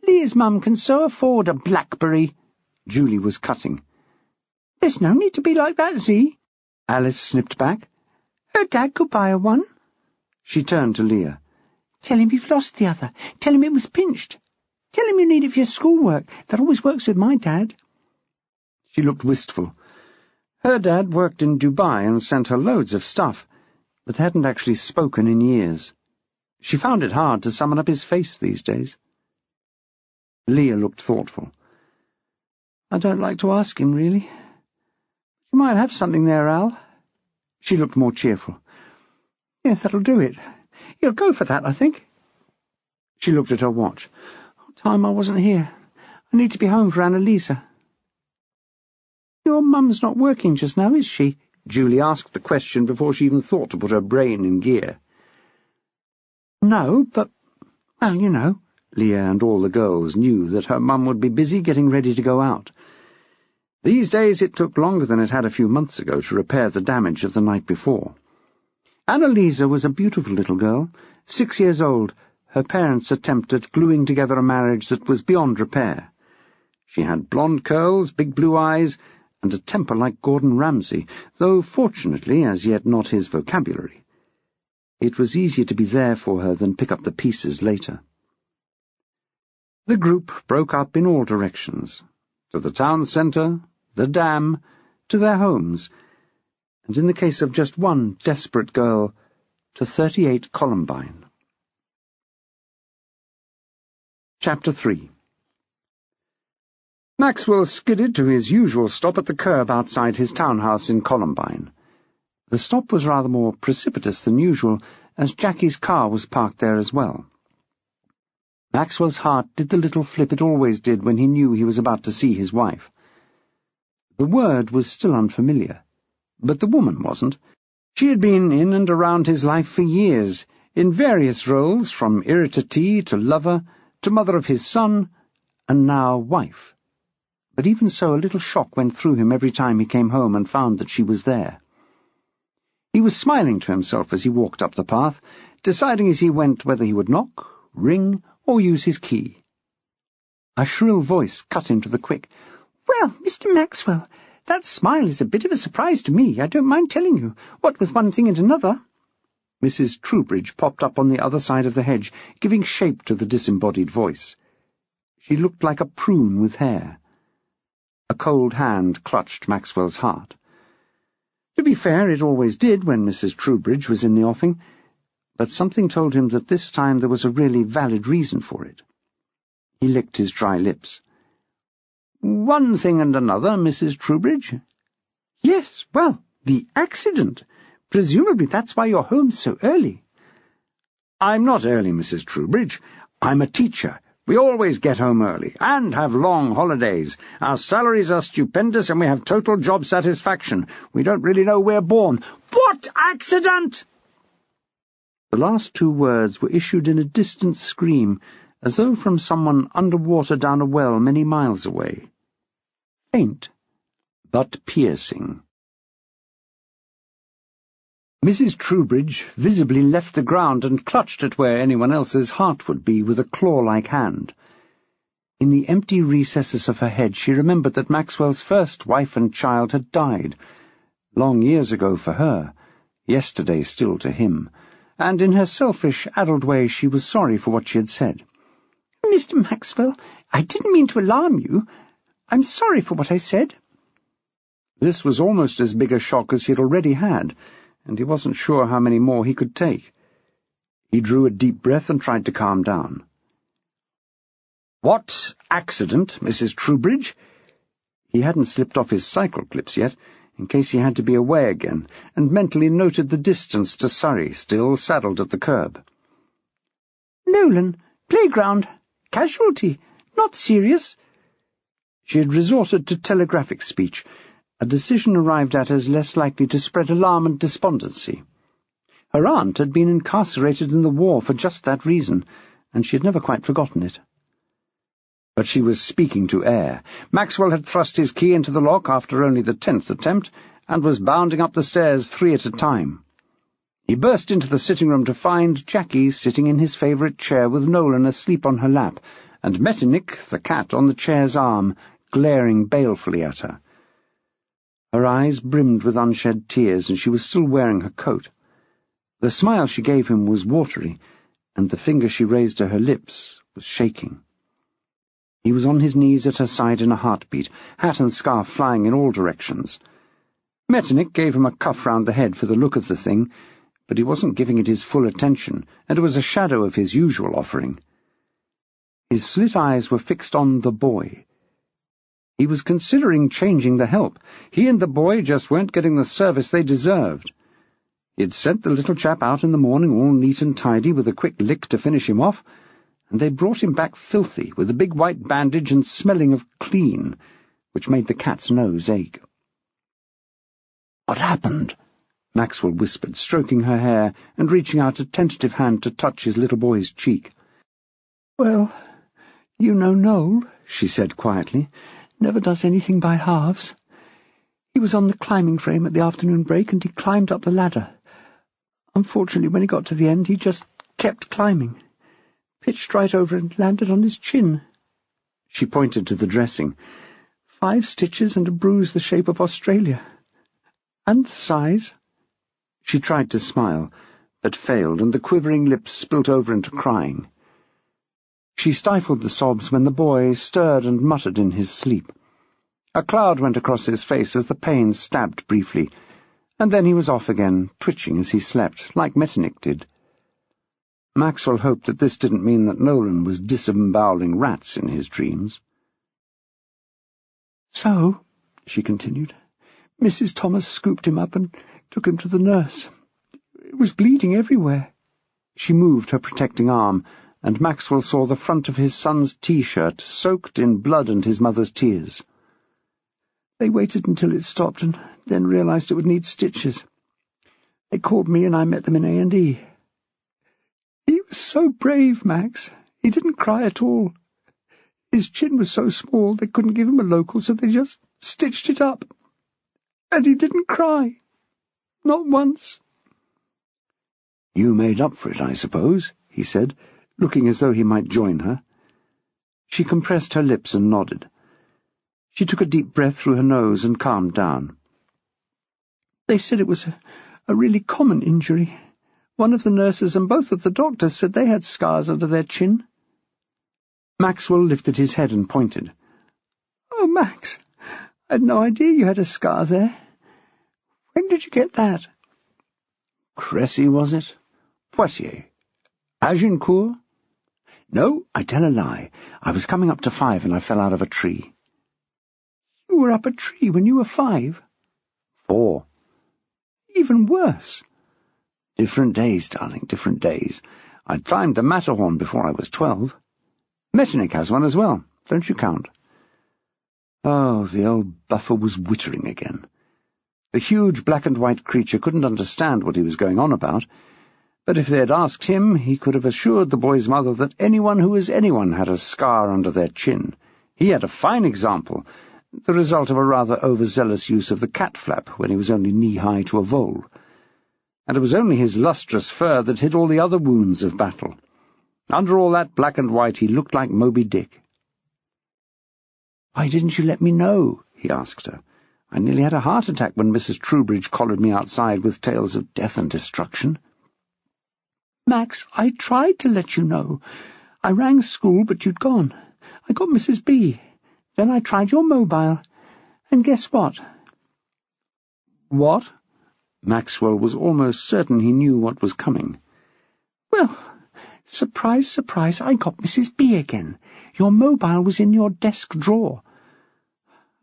Leah's mum can so afford a BlackBerry." Julie was cutting. "There's no need to be like that, Z." Alice snipped back. "Her dad could buy her one." She turned to Leah. "Tell him you've lost the other. Tell him it was pinched. Tell him you need it for your schoolwork. That always works with my dad." She looked wistful. Her dad worked in Dubai and sent her loads of stuff, but they hadn't actually spoken in years. She found it hard to summon up his face these days. Leah looked thoughtful. "I don't like to ask him, really. You might have something there, Al." She looked more cheerful. "Yes, that'll do it. He'll go for that, I think." She looked at her watch. "Time I wasn't here. I need to be home for Annalisa." "Your mum's not working just now, is she?" Julie asked the question before she even thought to put her brain in gear. "No, but, well, you know." Leah and all the girls knew that her mum would be busy getting ready to go out. These days it took longer than it had a few months ago to repair the damage of the night before. Annalisa was a beautiful little girl, 6 years old, her parents' attempt at gluing together a marriage that was beyond repair. She had blonde curls, big blue eyes, and a temper like Gordon Ramsay, though fortunately as yet not his vocabulary. It was easier to be there for her than pick up the pieces later. The group broke up in all directions, to the town centre, the dam, to their homes, and in the case of just one desperate girl, to 38 Columbine. Chapter 3. Maxwell skidded to his usual stop at the curb outside his townhouse in Columbine. The stop was rather more precipitous than usual, as Jackie's car was parked there as well. Maxwell's heart did the little flip it always did when he knew he was about to see his wife. The word was still unfamiliar, but the woman wasn't. She had been in and around his life for years, in various roles, from irritatee to lover, to mother of his son, and now wife. But even so, a little shock went through him every time he came home and found that she was there. He was smiling to himself as he walked up the path, deciding as he went whether he would knock, ring, or use his key. A shrill voice cut him to the quick. "Well, Mr. Maxwell, that smile is a bit of a surprise to me, I don't mind telling you, what with one thing and another." Mrs. Troubridge popped up on the other side of the hedge, giving shape to the disembodied voice. She looked like a prune with hair. A cold hand clutched Maxwell's heart. To be fair, it always did when Mrs. Troubridge was in the offing, but something told him that this time there was a really valid reason for it. He licked his dry lips. "One thing and another, Mrs. Troubridge?" "Yes, well, the accident. Presumably that's why you're home so early." "I'm not early, Mrs. Troubridge. I'm a teacher. We always get home early, and have long holidays. Our salaries are stupendous, and we have total job satisfaction. We don't really know we're born." "What accident?" The last two words were issued in a distant scream, as though from someone underwater down a well many miles away. Faint, but piercing. Mrs. Troubridge visibly left the ground and clutched at where anyone else's heart would be with a claw-like hand. In the empty recesses of her head she remembered that Maxwell's first wife and child had died, long years ago for her, yesterday still to him, and in her selfish, addled way she was sorry for what she had said. "Mr. Maxwell, I didn't mean to alarm you. I'm sorry for what I said." This was almost as big a shock as he had already had, and he wasn't sure how many more he could take. He drew a deep breath and tried to calm down. "What accident, Mrs. Troubridge?" He hadn't slipped off his cycle clips yet, in case he had to be away again, and mentally noted the distance to Surrey, still saddled at the curb. "Nolan, playground, casualty, not serious." She had resorted to telegraphic speech, a decision arrived at as less likely to spread alarm and despondency. Her aunt had been incarcerated in the war for just that reason, and she had never quite forgotten it. But she was speaking to air. Maxwell had thrust his key into the lock after only the 10th attempt, and was bounding up the stairs 3 at a time. He burst into the sitting-room to find Jackie sitting in his favourite chair with Nolan asleep on her lap, and Metternich, the cat, on the chair's arm, glaring balefully at her. Her eyes brimmed with unshed tears, and she was still wearing her coat. The smile she gave him was watery, and the finger she raised to her lips was shaking. He was on his knees at her side in a heartbeat, hat and scarf flying in all directions. Metternich gave him a cuff round the head for the look of the thing, but he wasn't giving it his full attention, and it was a shadow of his usual offering. His slit eyes were fixed on the boy. He was considering changing the help. He and the boy just weren't getting the service they deserved. He'd sent the little chap out in the morning all neat and tidy, with a quick lick to finish him off, and they brought him back filthy, with a big white bandage and smelling of clean, which made the cat's nose ache. "What happened?" Maxwell whispered, stroking her hair and reaching out a tentative hand to touch his little boy's cheek. "Well, you know Noel," she said quietly. "Never does anything by halves. He was on the climbing frame at the afternoon break, and he climbed up the ladder. Unfortunately, when he got to the end, he just kept climbing. Pitched right over and landed on his chin." She pointed to the dressing. 5 stitches and a bruise the shape of Australia. And the size. She tried to smile, but failed, and the quivering lips spilt over into crying. She stifled the sobs when the boy stirred and muttered in his sleep. A cloud went across his face as the pain stabbed briefly, and then he was off again, twitching as he slept, like Metternich did. Maxwell hoped that this didn't mean that Nolan was disemboweling rats in his dreams. "So," she continued, "Mrs. Thomas scooped him up and took him to the nurse. It was bleeding everywhere." She moved her protecting arm, and Maxwell saw the front of his son's T-shirt, soaked in blood and his mother's tears. "They waited until it stopped, and then realized it would need stitches. They called me, and I met them in A&E. He was so brave, Max. He didn't cry at all. His chin was so small they couldn't give him a local, so they just stitched it up. And he didn't cry. Not once." "You made up for it, I suppose," he said, looking as though he might join her. She compressed her lips and nodded. She took a deep breath through her nose and calmed down. "They said it was a really common injury. One of the nurses and both of the doctors said they had scars under their chin." Maxwell lifted his head and pointed. "Oh, Max, I'd no idea you had a scar there. When did you get that?" "Cressy, was it? Poitiers? Agincourt? No, I tell a lie. I was coming up to 5 and I fell out of a tree." "You were up a tree when you were 5? 4. Even worse." Different days, darling, different days. I'd climbed the Matterhorn before I was 12. Metternich has one as well, don't you count? Oh, the old buffer was wittering again. The huge black-and-white creature couldn't understand what he was going on about, but if they had asked him, he could have assured the boy's mother that anyone who was anyone had a scar under their chin. He had a fine example, the result of a rather overzealous use of the cat flap when he was only knee-high to a vole. And it was only his lustrous fur that hid all the other wounds of battle. Under all that black and white he looked like Moby Dick. "Why didn't you let me know?" he asked her. "I nearly had a heart attack when Mrs. Troubridge collared me outside with tales of death and destruction." "Max, I tried to let you know. I rang school, but you'd gone. I got Mrs. B. Then I tried your mobile. And guess what? What? Maxwell was almost certain he knew what was coming. Well, surprise, surprise, I got Mrs. B again. Your mobile was in your desk drawer.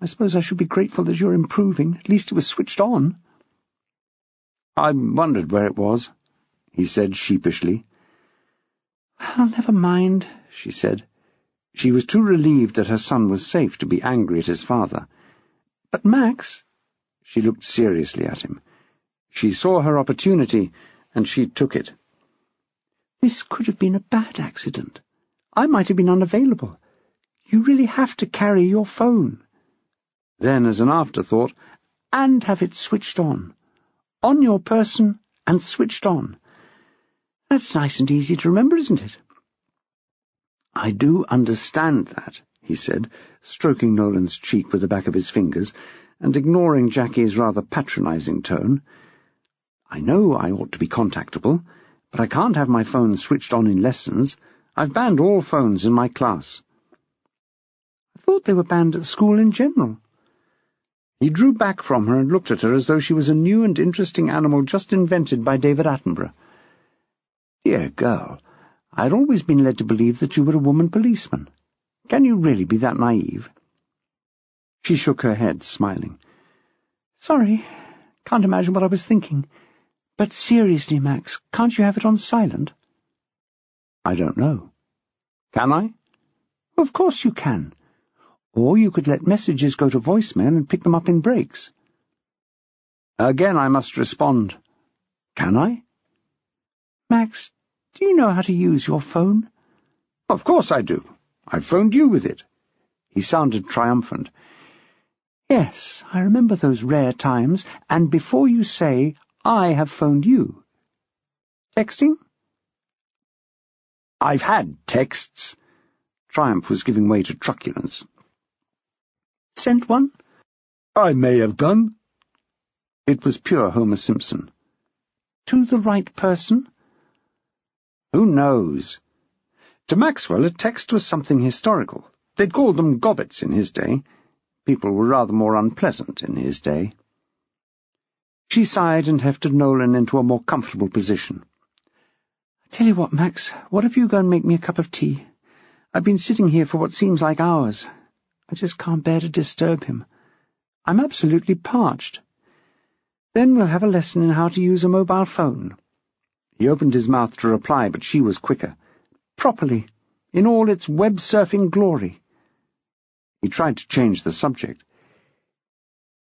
I suppose I should be grateful that you're improving. At least it was switched on. I wondered where it was, he said sheepishly. Well, never mind, she said. She was too relieved that her son was safe to be angry at his father. But Max... She looked seriously at him. She saw her opportunity, and she took it. This could have been a bad accident. I might have been unavailable. You really have to carry your phone. Then, as an afterthought, and have it switched on your person and switched on. That's nice and easy to remember, isn't it? I do understand that, he said, stroking Nolan's cheek with the back of his fingers, and ignoring Jackie's rather patronizing tone. I know I ought to be contactable, but I can't have my phone switched on in lessons. I've banned all phones in my class. I thought they were banned at school in general. He drew back from her and looked at her as though she was a new and interesting animal just invented by David Attenborough. Dear girl, I'd always been led to believe that you were a woman policeman. Can you really be that naive? She shook her head, smiling. Sorry, can't imagine what I was thinking. But seriously, Max, can't you have it on silent? I don't know. Can I? Of course you can. Or you could let messages go to voicemail and pick them up in breaks. Again I must respond. Can I? Max, do you know how to use your phone? Of course I do. I've phoned you with it. He sounded triumphant. Yes, I remember those rare times, and before you say, I have phoned you. Texting? I've had texts. Triumph was giving way to truculence. Sent one? I may have done. It was pure Homer Simpson. To the right person? Who knows? To Maxwell, a text was something historical. They'd called them gobbets in his day. People were rather more unpleasant in his day. She sighed and hefted Nolan into a more comfortable position. I tell you what, Max, what if you go and make me a cup of tea? I've been sitting here for what seems like hours. I just can't bear to disturb him. I'm absolutely parched. Then we'll have a lesson in how to use a mobile phone. He opened his mouth to reply, but she was quicker. Properly, in all its web-surfing glory. He tried to change the subject.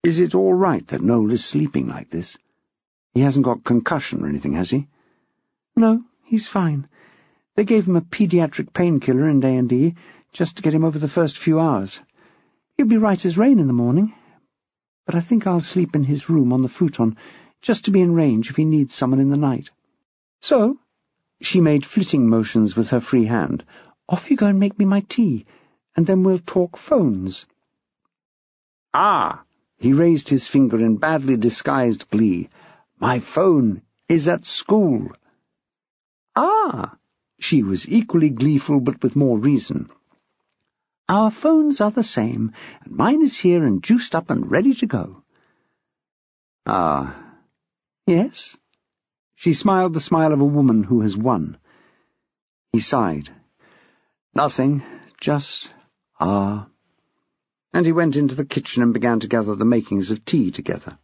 Is it all right that Noel is sleeping like this? He hasn't got concussion or anything, has he? No, he's fine. They gave him a pediatric painkiller in A&E just to get him over the first few hours. He'll be right as rain in the morning. But I think I'll sleep in his room on the futon, just to be in range if he needs someone in the night. So, she made flitting motions with her free hand. Off you go and make me my tea, and then we'll talk phones. Ah! He raised his finger in badly disguised glee. My phone is at school. Ah! She was equally gleeful, but with more reason. Our phones are the same, and mine is here and juiced up and ready to go. Ah. Yes? She smiled the smile of a woman who has won. He sighed. Nothing, just, ah. And he went into the kitchen and began to gather the makings of tea together.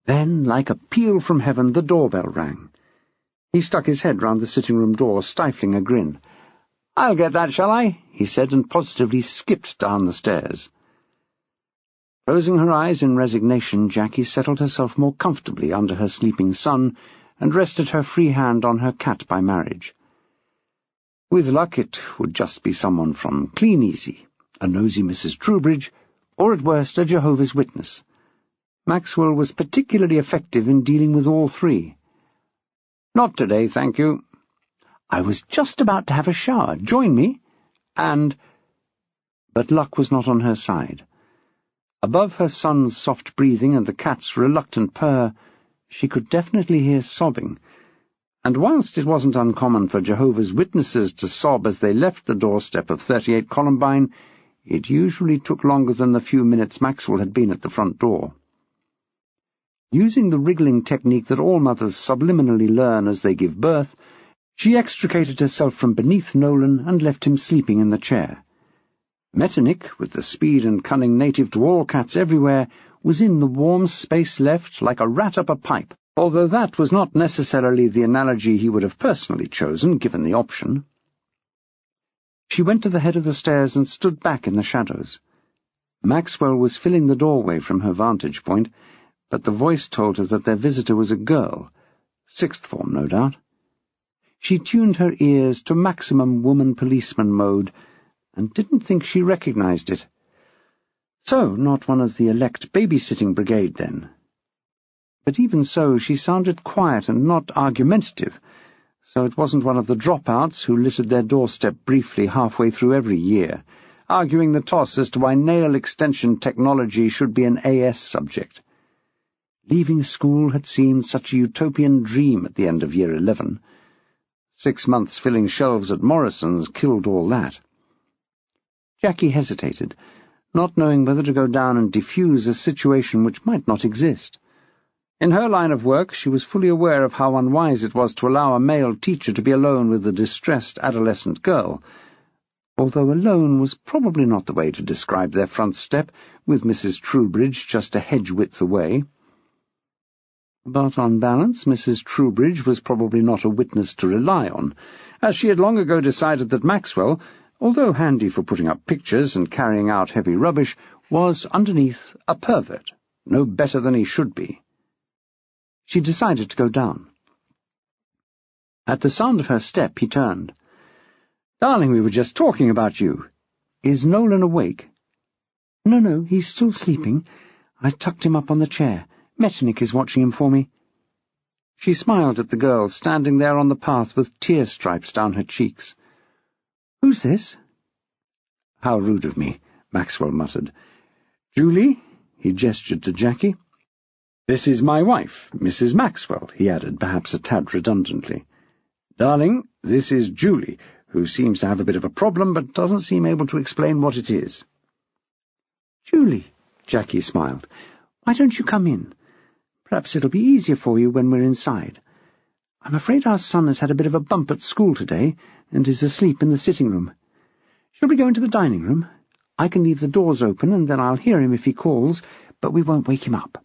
Then, like a peal from heaven, the doorbell rang. He stuck his head round the sitting-room door, stifling a grin. "I'll get that, shall I?" he said, and positively skipped down the stairs. Closing her eyes in resignation, Jackie settled herself more comfortably under her sleeping son and rested her free hand on her cat by marriage. With luck, it would just be someone from Clean Easy, a nosy Mrs. Trowbridge, or at worst a Jehovah's Witness. Maxwell was particularly effective in dealing with all three. "Not today, thank you." "I was just about to have a shower. Join me." But luck was not on her side. Above her son's soft breathing and the cat's reluctant purr, she could definitely hear sobbing, and whilst it wasn't uncommon for Jehovah's Witnesses to sob as they left the doorstep of 38 Columbine, it usually took longer than the few minutes Maxwell had been at the front door. Using the wriggling technique that all mothers subliminally learn as they give birth, she extricated herself from beneath Nolan and left him sleeping in the chair. Metternich, with the speed and cunning native to all cats everywhere, was in the warm space left like a rat up a pipe, although that was not necessarily the analogy he would have personally chosen, given the option. She went to the head of the stairs and stood back in the shadows. Maxwell was filling the doorway from her vantage point, but the voice told her that their visitor was a girl, sixth form, no doubt. She tuned her ears to maximum woman-policeman mode, and didn't think she recognized it. So, not one of the elect babysitting brigade, then. But even so, she sounded quiet and not argumentative, so it wasn't one of the dropouts who littered their doorstep briefly halfway through every year, arguing the toss as to why nail extension technology should be an AS subject. Leaving school had seemed such a utopian dream at the end of Year 11. 6 months filling shelves at Morrison's killed all that. Jackie hesitated, not knowing whether to go down and defuse a situation which might not exist. In her line of work, she was fully aware of how unwise it was to allow a male teacher to be alone with a distressed adolescent girl, although alone was probably not the way to describe their front step, with Mrs. Troubridge just a hedge-width away. But on balance, Mrs. Troubridge was probably not a witness to rely on, as she had long ago decided that Maxwell, although handy for putting up pictures and carrying out heavy rubbish, was, underneath, a pervert, no better than he should be. She decided to go down. At the sound of her step, he turned. "Darling, we were just talking about you. Is Nolan awake?" No, he's still sleeping. I tucked him up on the chair. Metternich is watching him for me." She smiled at the girl standing there on the path with tear stripes down her cheeks. "Who's this?" "How rude of me," Maxwell muttered. "Julie," he gestured to Jackie. "This is my wife, Mrs. Maxwell," he added, perhaps a tad redundantly. "Darling, this is Julie, who seems to have a bit of a problem but doesn't seem able to explain what it is." "Julie," Jackie smiled, "why don't you come in? Perhaps it'll be easier for you when we're inside. I'm afraid our son has had a bit of a bump at school today and is asleep in the sitting room. Shall we go into the dining room? I can leave the doors open and then I'll hear him if he calls, but we won't wake him up."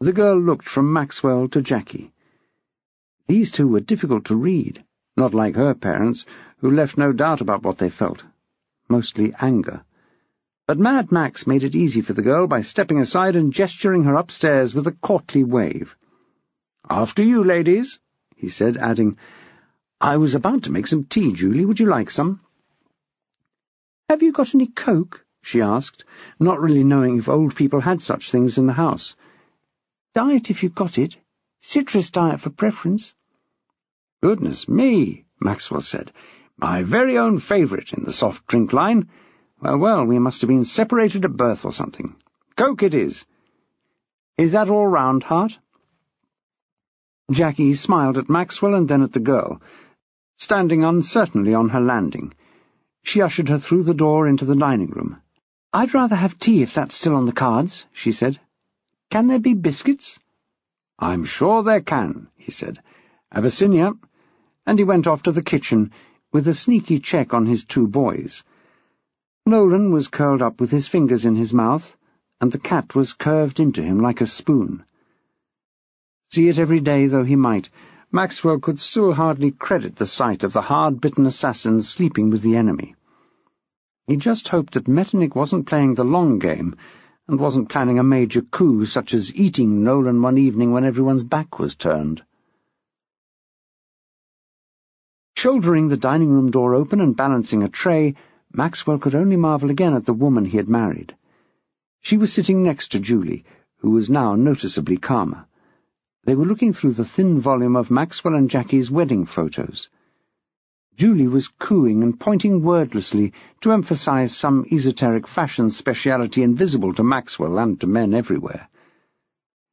The girl looked from Maxwell to Jackie. These two were difficult to read, not like her parents, who left no doubt about what they felt, mostly anger. But Mad Max made it easy for the girl by stepping aside and gesturing her upstairs with a courtly wave. "After you, ladies," he said, adding, "I was about to make some tea, Julie. Would you like some?" "Have you got any Coke?" she asked, not really knowing if old people had such things in the house. "Diet if you've got it. Citrus diet for preference." "Goodness me," Maxwell said. "My very own favourite in the soft drink line. Well, we must have been separated at birth or something. Coke it is. Is that all round, Hart?" Jackie smiled at Maxwell and then at the girl, standing uncertainly on her landing. She ushered her through the door into the dining room. "I'd rather have tea if that's still on the cards," she said. "Can there be biscuits?" "I'm sure there can," he said. "Abyssinia," and he went off to the kitchen, with a sneaky check on his 2 boys. Nolan was curled up with his fingers in his mouth, and the cat was curved into him like a spoon. See it every day though he might, Maxwell could still hardly credit the sight of the hard-bitten assassin sleeping with the enemy. He just hoped that Metternich wasn't playing the long game, and wasn't planning a major coup such as eating Nolan one evening when everyone's back was turned. Shouldering the dining-room door open and balancing a tray, Maxwell could only marvel again at the woman he had married. She was sitting next to Julie, who was now noticeably calmer. They were looking through the thin volume of Maxwell and Jackie's wedding photos. Julie was cooing and pointing wordlessly to emphasize some esoteric fashion speciality invisible to Maxwell and to men everywhere.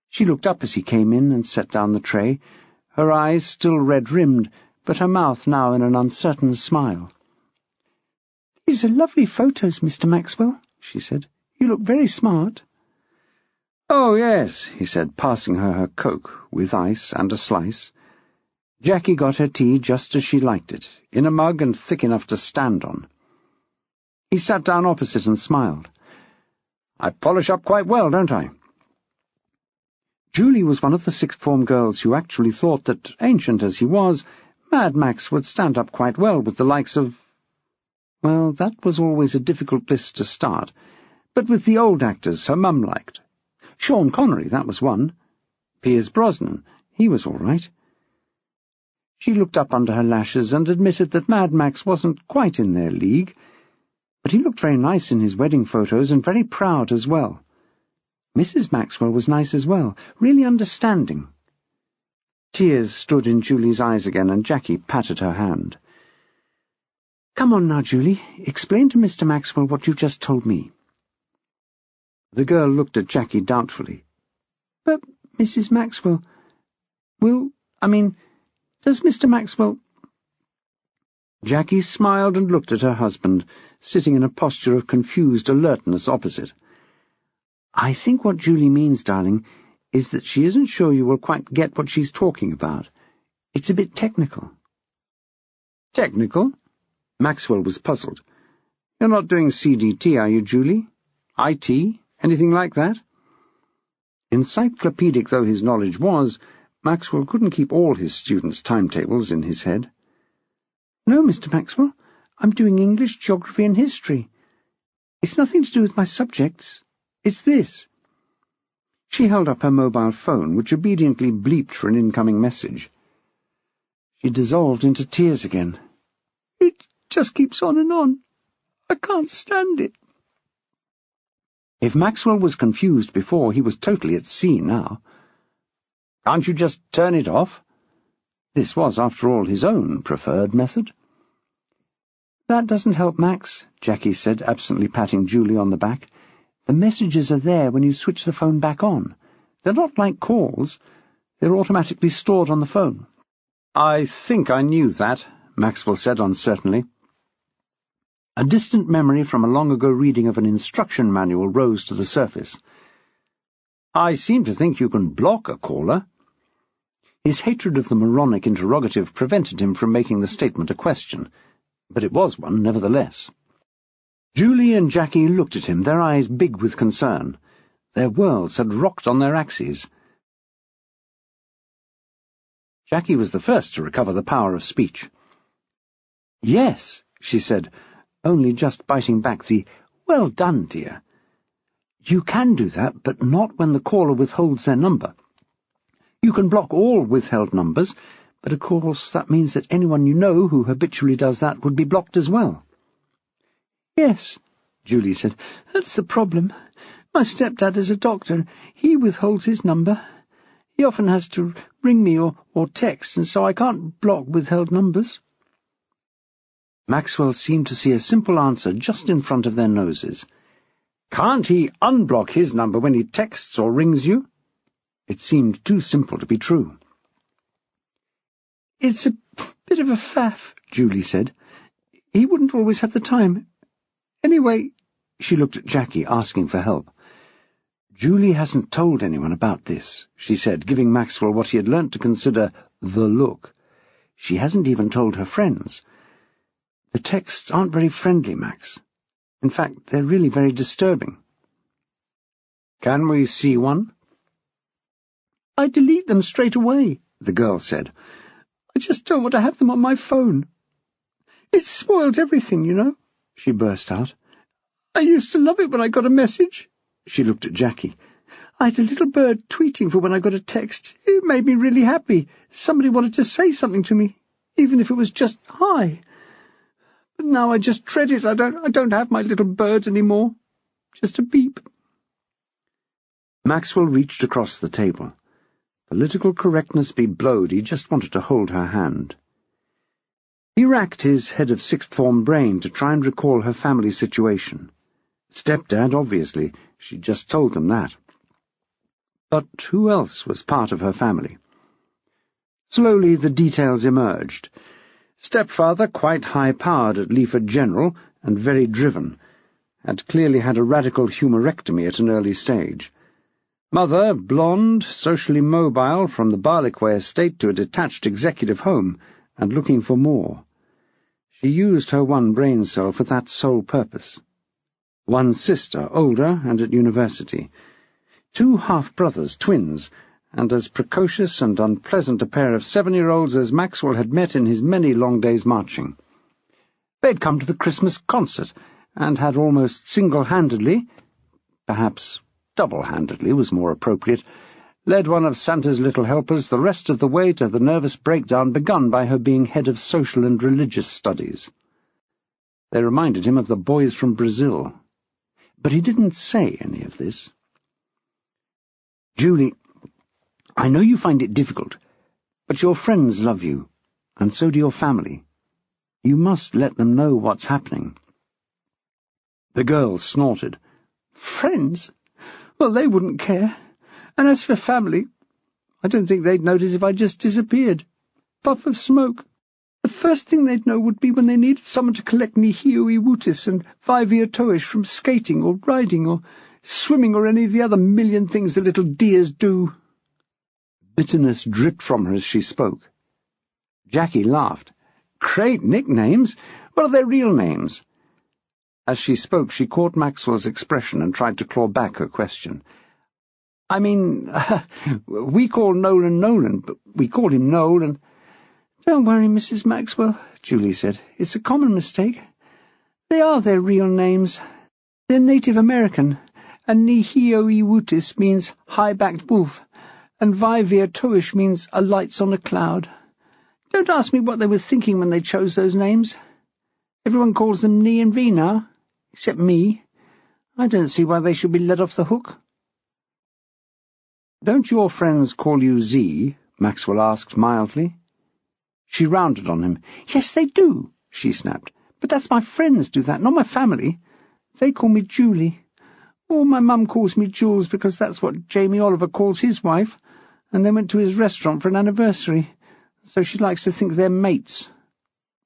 She looked up as he came in and set down the tray, her eyes still red-rimmed, but her mouth now in an uncertain smile. "These are lovely photos, Mr. Maxwell," she said. "You look very smart." "Oh, yes," he said, passing her Coke, with ice and a slice. Jackie got her tea just as she liked it, in a mug and thick enough to stand on. He sat down opposite and smiled. "I polish up quite well, don't I?" Julie was one of the sixth-form girls who actually thought that, ancient as he was, Mad Max would stand up quite well with the likes of— well, that was always a difficult place to start, but with the old actors her mum liked. Sean Connery, that was one. Pierce Brosnan, he was all right. She looked up under her lashes and admitted that Mad Max wasn't quite in their league, but he looked very nice in his wedding photos and very proud as well. Mrs. Maxwell was nice as well, really understanding. Tears stood in Julie's eyes again, and Jackie patted her hand. "Come on now, Julie, explain to Mr. Maxwell what you just told me." The girl looked at Jackie doubtfully. "But, Mrs. Maxwell, does Mr. Maxwell—" Jackie smiled and looked at her husband, sitting in a posture of confused alertness opposite. "I think what Julie means, darling, is that she isn't sure you will quite get what she's talking about. It's a bit technical." "Technical?" Maxwell was puzzled. "You're not doing CDT, are you, Julie? IT? Anything like that?" Encyclopedic though his knowledge was, Maxwell couldn't keep all his students' timetables in his head. "No, Mr. Maxwell, I'm doing English, geography, and history. It's nothing to do with my subjects. It's this." She held up her mobile phone, which obediently bleeped for an incoming message. She dissolved into tears again. "It just keeps on and on. I can't stand it." If Maxwell was confused before, he was totally at sea now. "Can't you just turn it off?" This was, after all, his own preferred method. "That doesn't help, Max," Jackie said, absently patting Julie on the back. "The messages are there when you switch the phone back on. They're not like calls. They're automatically stored on the phone." "I think I knew that," Maxwell said uncertainly. A distant memory from a long-ago reading of an instruction manual rose to the surface. "I seem to think you can block a caller." His hatred of the moronic interrogative prevented him from making the statement a question, but it was one nevertheless. Julie and Jackie looked at him, their eyes big with concern. Their worlds had rocked on their axes. Jackie was the first to recover the power of speech. "Yes," she said, only just biting back the "well done, dear." "You can do that, but not when the caller withholds their number. You can block all withheld numbers, but of course that means that anyone you know who habitually does that would be blocked as well." "Yes," Julie said, "that's the problem. My stepdad is a doctor. He withholds his number. He often has to ring me or text, and so I can't block withheld numbers." Maxwell seemed to see a simple answer just in front of their noses. "Can't he unblock his number when he texts or rings you?" It seemed too simple to be true. "It's a bit of a faff," Julie said. "He wouldn't always have the time. Anyway—" She looked at Jackie, asking for help. "Julie hasn't told anyone about this," she said, giving Maxwell what he had learnt to consider the look. "She hasn't even told her friends. The texts aren't very friendly, Max. In fact, they're really very disturbing." "Can we see one?" "I delete them straight away," the girl said. "I just don't want to have them on my phone. It's spoiled everything, you know," she burst out. "I used to love it when I got a message." She looked at Jackie. "I had a little bird tweeting for when I got a text. It made me really happy. Somebody wanted to say something to me, even if it was just hi. But now I just dread it. I don't have my little bird anymore. Just a beep." Maxwell reached across the table. Political correctness be blowed, he just wanted to hold her hand. He racked his head of sixth-form brain to try and recall her family situation. Stepdad, obviously. She'd just told them that. But who else was part of her family? Slowly the details emerged. Stepfather, quite high-powered at Leaford General, and very driven, had clearly had a radical humorectomy at an early stage. Mother, blonde, socially mobile from the Barleyquay estate to a detached executive home, and looking for more. She used her one brain cell for that sole purpose. One sister, older and at university. 2 half-brothers, twins, and as precocious and unpleasant a pair of 7-year-olds as Maxwell had met in his many long days marching. They'd come to the Christmas concert, and had almost single-handedly, perhaps double-handedly was more appropriate, led one of Santa's little helpers the rest of the way to the nervous breakdown begun by her being head of social and religious studies. They reminded him of the boys from Brazil. But he didn't say any of this. "Julie, I know you find it difficult, but your friends love you, and so do your family. You must let them know what's happening." The girl snorted. "Friends? Well, they wouldn't care. And as for family, I don't think they'd notice if I just disappeared. Puff of smoke. The first thing they'd know would be when they needed someone to collect Nihio Iwutis and Vivia Toish from skating or riding or swimming or any of the other million things the little dears do." Bitterness dripped from her as she spoke. Jackie laughed. "Great nicknames. What are their real names?" As she spoke, she caught Maxwell's expression and tried to claw back her question. "I mean, we call Nolan Nolan, but we call him Noel, and—" "Don't worry, Mrs. Maxwell," Julie said. "It's a common mistake. They are their real names. They're Native American, and Nihio Iwutis means high-backed wolf, and Vivia Toish means a lights on a cloud. Don't ask me what they were thinking when they chose those names. Everyone calls them Ni and V now, except me. I don't see why they should be let off the hook." "Don't your friends call you Z?" Maxwell asked mildly. She rounded on him. "Yes, they do," she snapped. "But that's my friends do that, not my family. They call me Julie. Or my mum calls me Jules because that's what Jamie Oliver calls his wife, and they went to his restaurant for an anniversary, so she likes to think they're mates."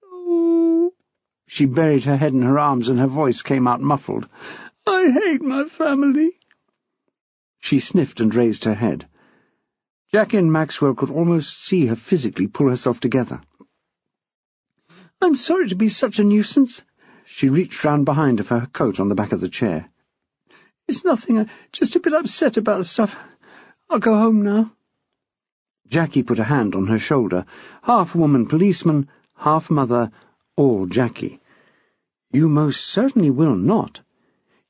"Oh." She buried her head in her arms and her voice came out muffled. "I hate my family." She sniffed and raised her head. Jackie and Maxwell could almost see her physically pull herself together. "I'm sorry to be such a nuisance." She reached round behind her for her coat on the back of the chair. "It's nothing. I'm just a bit upset about stuff. I'll go home now." Jackie put a hand on her shoulder, half woman policeman, half mother, all Jackie. "You most certainly will not.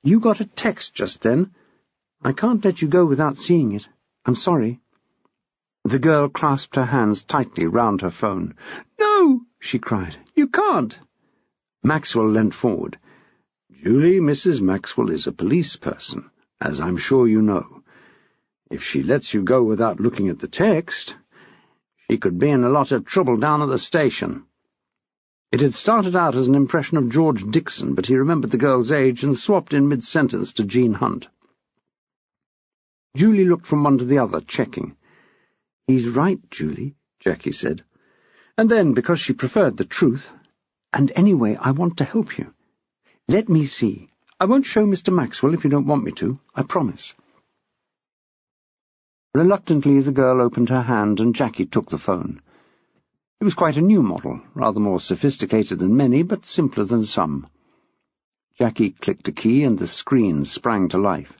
You got a text just then. I can't let you go without seeing it. I'm sorry." The girl clasped her hands tightly round her phone. "No!" she cried. "You can't!" Maxwell leant forward. "Julie, Mrs. Maxwell is a police person, as I'm sure you know. If she lets you go without looking at the text, she could be in a lot of trouble down at the station." It had started out as an impression of George Dixon, but he remembered the girl's age and swapped in mid-sentence to Jean Hunt. Julie looked from one to the other, checking. "He's right, Julie," Jackie said. And then, because she preferred the truth, "And anyway, I want to help you. Let me see. I won't show Mr. Maxwell if you don't want me to, I promise." Reluctantly, the girl opened her hand and Jackie took the phone. It was quite a new model, rather more sophisticated than many, but simpler than some. Jackie clicked a key and the screen sprang to life.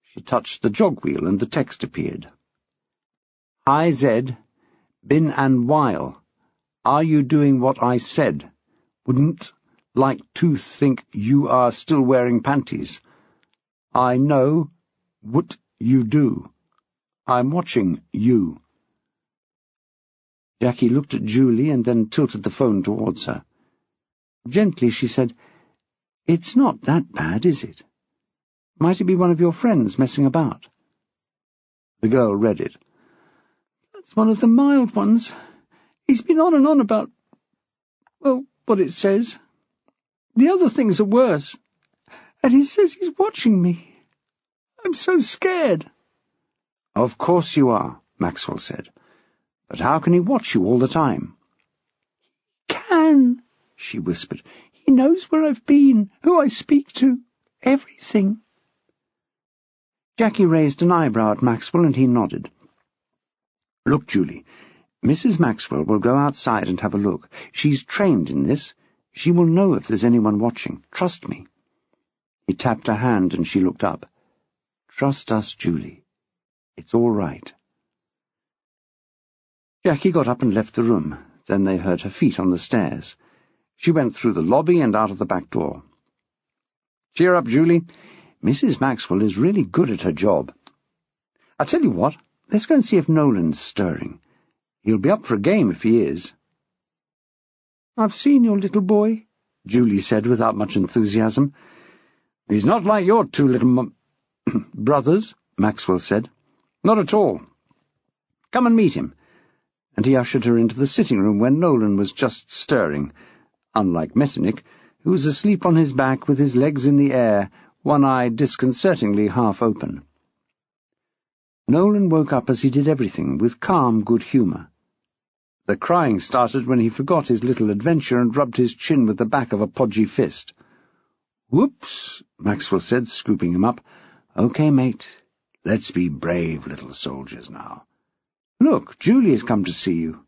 She touched the jog wheel and the text appeared. "Hi, Zed. Bin and while. Are you doing what I said? Wouldn't like to think you are still wearing panties. I know what you do. I'm watching you." Jackie looked at Julie and then tilted the phone towards her. Gently she said, "It's not that bad, is it? Might it be one of your friends messing about?" The girl read it. "That's one of the mild ones. He's been on and on about, well, what it says. The other things are worse. And he says he's watching me. I'm so scared." "Of course you are," Maxwell said. "But how can he watch you all the time?" "He can," she whispered. "He knows where I've been, who I speak to, everything." Jackie raised an eyebrow at Maxwell, and he nodded. "Look, Julie, Mrs. Maxwell will go outside and have a look. She's trained in this. She will know if there's anyone watching. Trust me." He tapped her hand, and she looked up. "Trust us, Julie. It's all right." Jackie got up and left the room. Then they heard her feet on the stairs. She went through the lobby and out of the back door. "Cheer up, Julie. Mrs. Maxwell is really good at her job. I tell you what, let's go and see if Nolan's stirring. He'll be up for a game if he is." "I've seen your little boy," Julie said without much enthusiasm. "He's not like your two little brothers," Maxwell said. "Not at all. Come and meet him." And he ushered her into the sitting room where Nolan was just stirring, unlike Metternich, who was asleep on his back with his legs in the air, one eye disconcertingly half open. Nolan woke up as he did everything, with calm good humour. The crying started when he forgot his little adventure and rubbed his chin with the back of a podgy fist. "Whoops," Maxwell said, scooping him up. "Okay, mate. Let's be brave little soldiers now. Look, Julie has come to see you."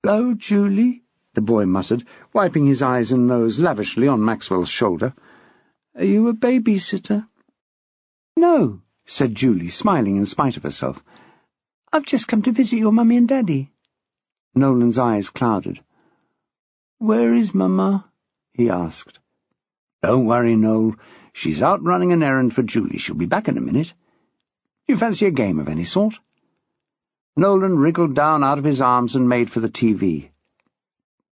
"Hello, Julie," the boy muttered, wiping his eyes and nose lavishly on Maxwell's shoulder. "Are you a babysitter?" "No," said Julie, smiling in spite of herself. "I've just come to visit your mummy and daddy." Nolan's eyes clouded. "Where is Mama?" he asked. "Don't worry, Noel. She's out running an errand for Julie. She'll be back in a minute. Do you fancy a game of any sort?" Nolan wriggled down out of his arms and made for the TV.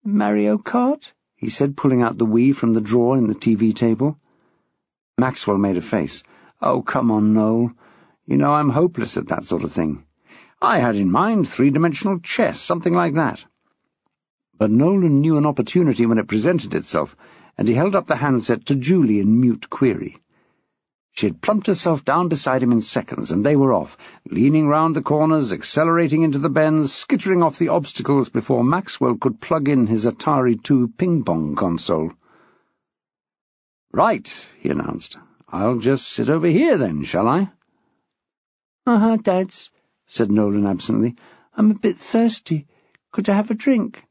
"Mario Kart?" he said, pulling out the Wii from the drawer in the TV table. Maxwell made a face. "Oh, come on, Noel. You know I'm hopeless at that sort of thing. I had in mind three-dimensional chess, something like that." But Nolan knew an opportunity when it presented itself, and he held up the handset to Julie in mute query. She had plumped herself down beside him in seconds, and they were off, leaning round the corners, accelerating into the bends, skittering off the obstacles before Maxwell could plug in his Atari II ping-pong console. "Right," he announced. "I'll just sit over here, then, shall I?" "Uh-huh, Dads," said Nolan absently. "I'm a bit thirsty. Could I have a drink?"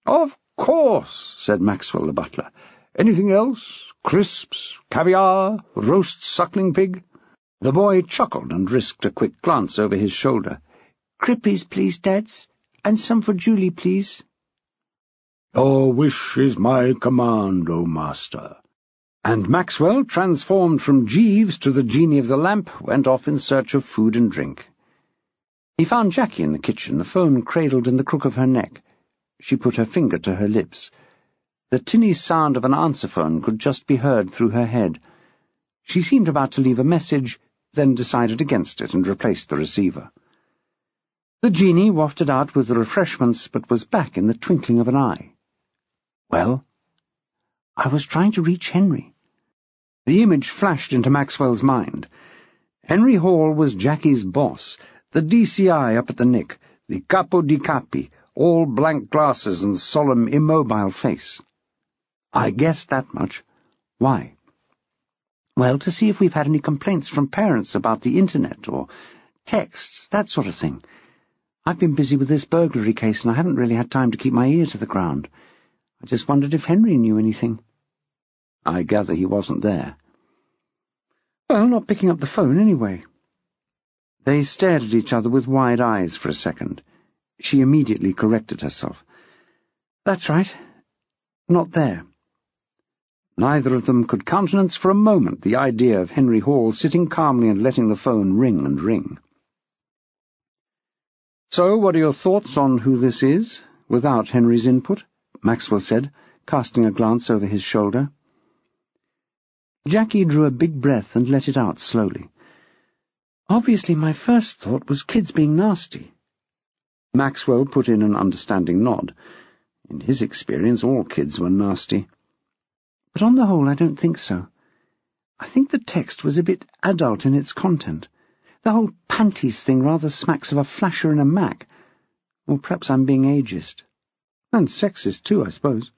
"Of course," said Maxwell the butler. "Anything else? Crisps, caviar, roast suckling pig?" The boy chuckled and risked a quick glance over his shoulder. "Crippies, please, Dads, and some for Julie, please." "Your wish is my command, O master." And Maxwell, transformed from Jeeves to the genie of the lamp, went off in search of food and drink. He found Jackie in the kitchen, the phone cradled in the crook of her neck. She put her finger to her lips. The tinny sound of an answer phone could just be heard through her head. She seemed about to leave a message, then decided against it and replaced the receiver. The genie wafted out with the refreshments, but was back in the twinkling of an eye. "Well?" "I was trying to reach Henry." The image flashed into Maxwell's mind. Henry Hall was Jackie's boss, the DCI up at the Nick, the capo di capi, all blank glasses and solemn, immobile face. "I guessed that much. Why?" "Well, to see if we've had any complaints from parents about the internet or texts, that sort of thing. I've been busy with this burglary case, and I haven't really had time to keep my ear to the ground. I just wondered if Henry knew anything." "I gather he wasn't there." "Well, not picking up the phone, anyway." They stared at each other with wide eyes for a second. She immediately corrected herself. "That's right. Not there." Neither of them could countenance for a moment the idea of Henry Hall sitting calmly and letting the phone ring and ring. "So, what are your thoughts on who this is, without Henry's input?" Maxwell said, casting a glance over his shoulder. Jackie drew a big breath and let it out slowly. "Obviously my first thought was kids being nasty." Maxwell put in an understanding nod. In his experience, all kids were nasty. "But on the whole, I don't think so. I think the text was a bit adult in its content. The whole panties thing rather smacks of a flasher in a Mac. Or perhaps I'm being ageist. And sexist, too, I suppose."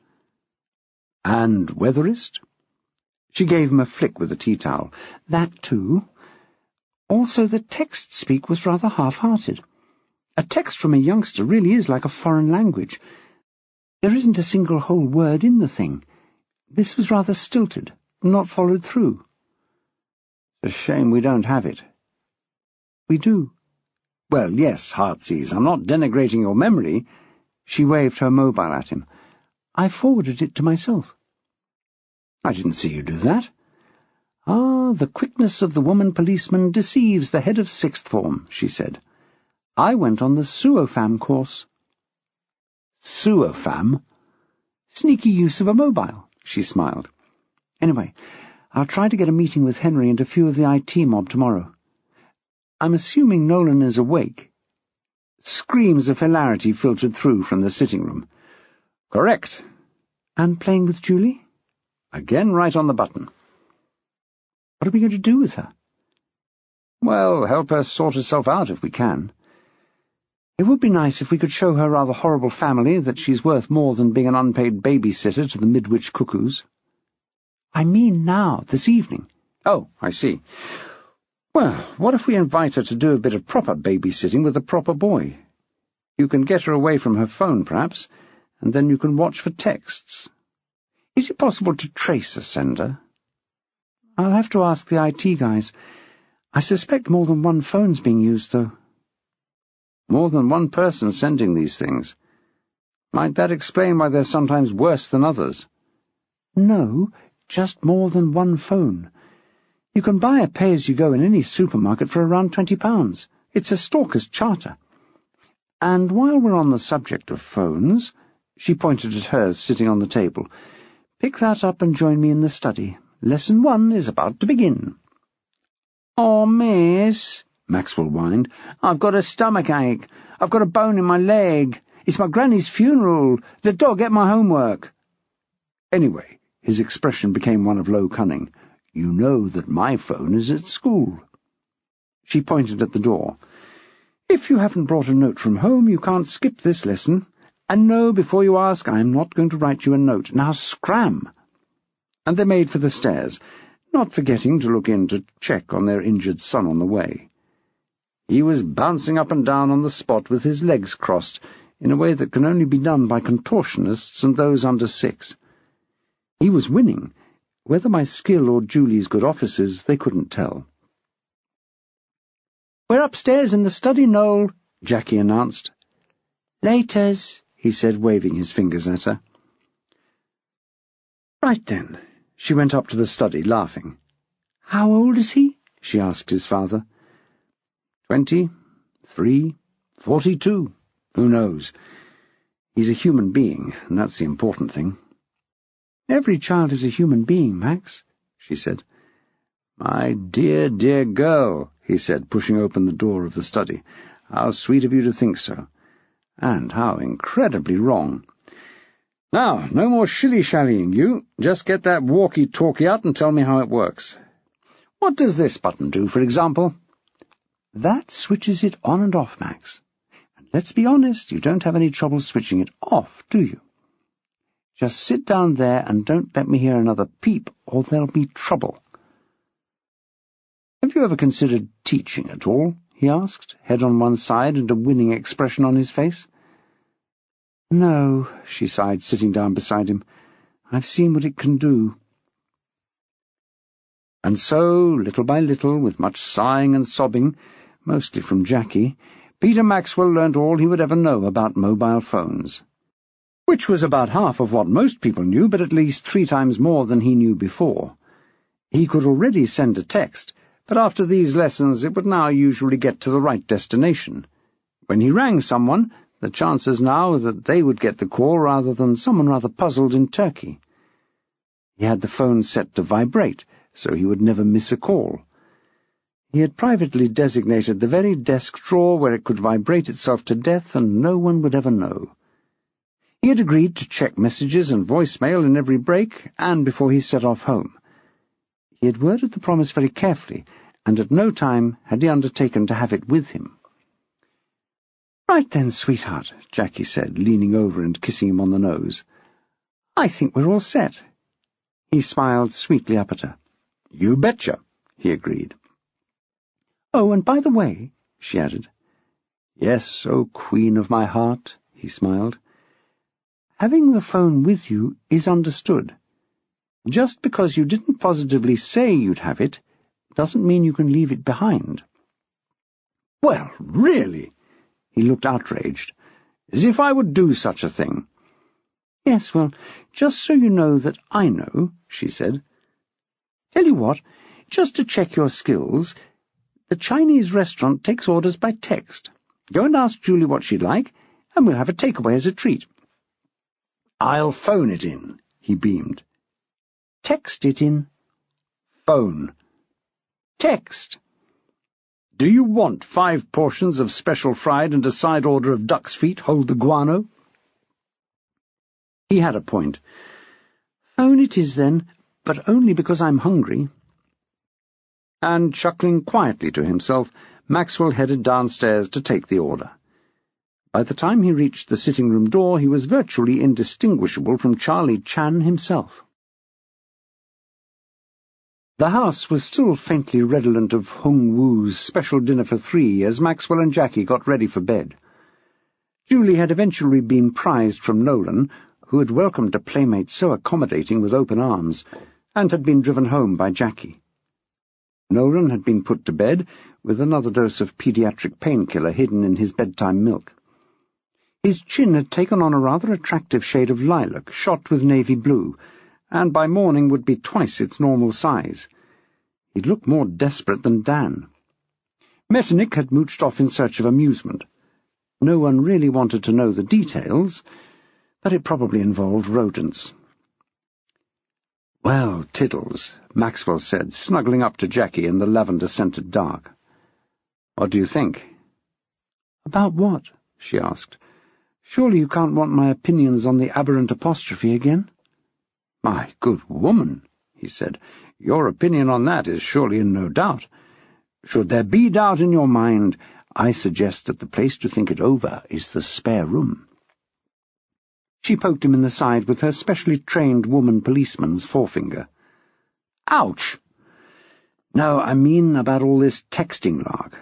"And weatherist?" She gave him a flick with the tea-towel. "That, too. Also, the text-speak was rather half-hearted. A text from a youngster really is like a foreign language. There isn't a single whole word in the thing. This was rather stilted, not followed through. It's a shame we don't have it. We do. Well, yes, Heartsease, I'm not denigrating your memory. She waved her mobile at him. I forwarded it to myself. I didn't see you do that. Ah, the quickness of the woman policeman deceives the head of sixth form, she said. I went on the suofam course. Suofam? Sneaky use of a mobile, she smiled. Anyway, I'll try to get a meeting with Henry and a few of the IT mob tomorrow. I'm assuming Nolan is awake. Screams of hilarity filtered through from the sitting room. Correct. And playing with Julie? Again right on the button. What are we going to do with her? Well, help her sort herself out if we can. It would be nice if we could show her rather horrible family that she's worth more than being an unpaid babysitter to the Midwich cuckoos. I mean now, this evening. Oh, I see. Well, what if we invite her to do a bit of proper babysitting with a proper boy? You can get her away from her phone, perhaps, and then you can watch for texts. Is it possible to trace a sender? I'll have to ask the IT guys. I suspect more than one phone's being used, though. More than one person sending these things. Might that explain why they're sometimes worse than others? No, just more than one phone. You can buy a pay-as-you-go in any supermarket for around £20. It's a stalker's charter. And while we're on the subject of phones, she pointed at hers sitting on the table, pick that up and join me in the study. Lesson 1 is about to begin. Oh, miss, Maxwell whined, I've got a stomachache. I've got a bone in my leg. It's my granny's funeral. The dog ate my homework. Anyway, his expression became one of low cunning. You know that my phone is at school. She pointed at the door. If you haven't brought a note from home, you can't skip this lesson. And no, before you ask, I'm not going to write you a note. Now scram! And they made for the stairs, not forgetting to look in to check on their injured son on the way. He was bouncing up and down on the spot with his legs crossed, in a way that can only be done by contortionists and those under 6. He was winning. Whether my skill or Julie's good offices, they couldn't tell. We're upstairs in the study, Noel, Jackie announced. Laters, he said, waving his fingers at her. Right then. She went up to the study, laughing. How old is he? She asked his father. 23, 42. Who knows? He's a human being, and that's the important thing. Every child is a human being, Max, she said. My dear, dear girl, he said, pushing open the door of the study. How sweet of you to think so. And how incredibly wrong. Now, no more shilly-shallying, you. Just get that walkie-talkie out and tell me how it works. What does this button do, for example? That switches it on and off, Max. And let's be honest, you don't have any trouble switching it off, do you? Just sit down there and don't let me hear another peep, or there'll be trouble. Have you ever considered teaching at all? He asked, head on one side and a winning expression on his face. No, she sighed, sitting down beside him. I've seen what it can do. And so, little by little, with much sighing and sobbing, mostly from Jackie, Peter Maxwell learnt all he would ever know about mobile phones. Which was about half of what most people knew, but at least 3 times more than he knew before. He could already send a text, but after these lessons it would now usually get to the right destination. When he rang someone, the chances now were that they would get the call rather than someone rather puzzled in Turkey. He had the phone set to vibrate, so he would never miss a call. He had privately designated the very desk drawer where it could vibrate itself to death, and no one would ever know. He had agreed to check messages and voicemail in every break, and before he set off home. He had worded the promise very carefully, and at no time had he undertaken to have it with him. "Right then, sweetheart," Jackie said, leaning over and kissing him on the nose. "I think we're all set." He smiled sweetly up at her. "You betcha," he agreed. "Oh, and by the way," she added. "Yes, oh queen of my heart," he smiled. "Having the phone with you is understood. Just because you didn't positively say you'd have it doesn't mean you can leave it behind." "Well, really!" He looked outraged. "As if I would do such a thing." "Yes, well, just so you know that I know," she said. "Tell you what, just to check your skills, the Chinese restaurant takes orders by text. Go and ask Julie what she'd like, and we'll have a takeaway as a treat." "I'll phone it in," he beamed. "Text it in." "Phone." "Text." "Do you want 5 portions of special fried and a side order of duck's feet, hold the guano?" He had a point. "Phone it is, then, but only because I'm hungry." And, chuckling quietly to himself, Maxwell headed downstairs to take the order. By the time he reached the sitting-room door, he was virtually indistinguishable from Charlie Chan himself. The house was still faintly redolent of Hung Woo's special dinner for 3 as Maxwell and Jackie got ready for bed. Julie had eventually been prized from Nolan, who had welcomed a playmate so accommodating with open arms, and had been driven home by Jackie. Nolan had been put to bed, with another dose of pediatric painkiller hidden in his bedtime milk. His chin had taken on a rather attractive shade of lilac, shot with navy blue, and by morning would be twice its normal size. He'd looked more desperate than Dan. Metternich had mooched off in search of amusement. No one really wanted to know the details, but it probably involved rodents. "Well, Tiddles," Maxwell said, snuggling up to Jackie in the lavender-scented dark. "What do you think?" "About what?" she asked. "Surely you can't want my opinions on the aberrant apostrophe again?" "My good woman," he said, "your opinion on that is surely in no doubt. Should there be doubt in your mind, I suggest that the place to think it over is the spare room." She poked him in the side with her specially trained woman policeman's forefinger. "Ouch! No, I mean about all this texting lark.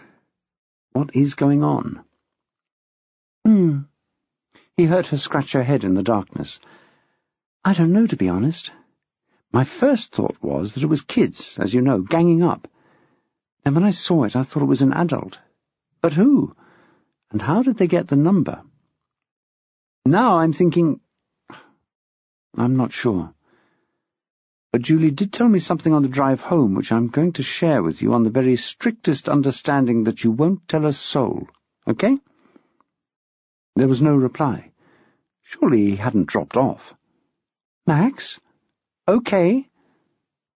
What is going on?" He heard her scratch her head in the darkness. "I don't know, to be honest. My first thought was that it was kids, as you know, ganging up. And when I saw it, I thought it was an adult. But who? And how did they get the number? Now I'm thinking... I'm not sure. But Julie did tell me something on the drive home which I'm going to share with you on the very strictest understanding that you won't tell a soul. Okay?" There was no reply. Surely he hadn't dropped off. "Max? Okay?"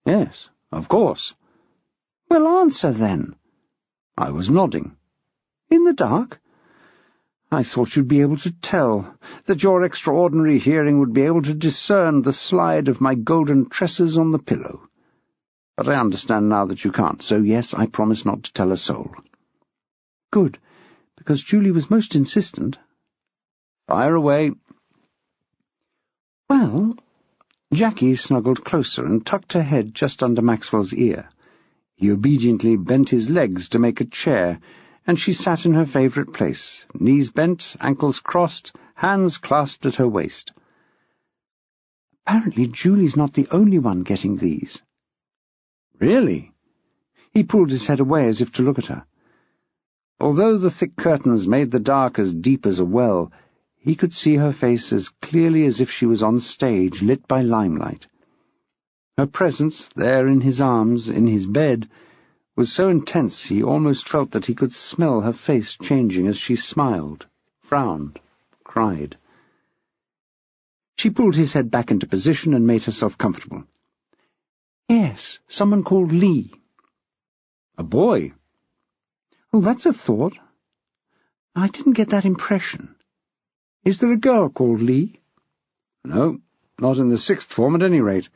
"Yes, of course." "Well, answer, then." I was nodding. "In the dark?" "I thought you'd be able to tell, that your extraordinary hearing would be able to discern the slide of my golden tresses on the pillow. But I understand now that you can't, so yes, I promise not to tell a soul." "Good, because Julie was most insistent." "Fire away." "Well..." Jackie snuggled closer and tucked her head just under Maxwell's ear. He obediently bent his legs to make a chair, and she sat in her favourite place, knees bent, ankles crossed, hands clasped at her waist. "Apparently Julie's not the only one getting these." "Really?" He pulled his head away as if to look at her. Although the thick curtains made the dark as deep as a well, he could see her face as clearly as if she was on stage, lit by limelight. Her presence, there in his arms, in his bed, was so intense he almost felt that he could smell her face changing as she smiled, frowned, cried. She pulled his head back into position and made herself comfortable. "Yes, someone called Lee." "A boy?" "Oh, that's a thought. I didn't get that impression. Is there a girl called Lee?" "No, not in the 6th form at any rate.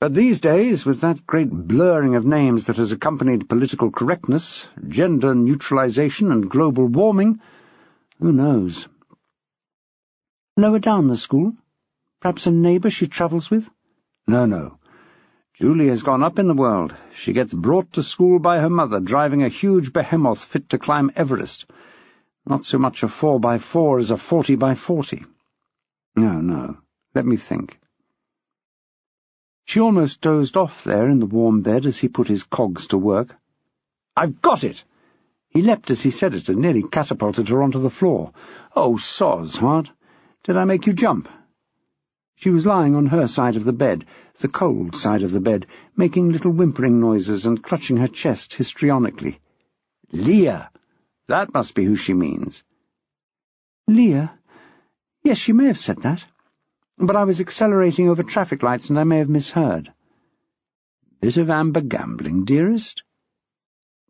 But these days, with that great blurring of names that has accompanied political correctness, gender neutralization, and global warming, who knows?" "Lower down the school? Perhaps a neighbour she travels with?" No. Julie has gone up in the world. She gets brought to school by her mother, driving a huge behemoth fit to climb Everest. Not so much a 4x4 as a 40x40. No, let me think. She almost dozed off there in the warm bed as he put his cogs to work. "I've got it!" He leapt as he said it and nearly catapulted her onto the floor. "Oh, soz, Hart, did I make you jump?" She was lying on her side of the bed, the cold side of the bed, making little whimpering noises and clutching her chest histrionically. "Leah! That must be who she means." "Leah? Yes, she may have said that. But I was accelerating over traffic lights and I may have misheard." "Bit of amber gambling, dearest?"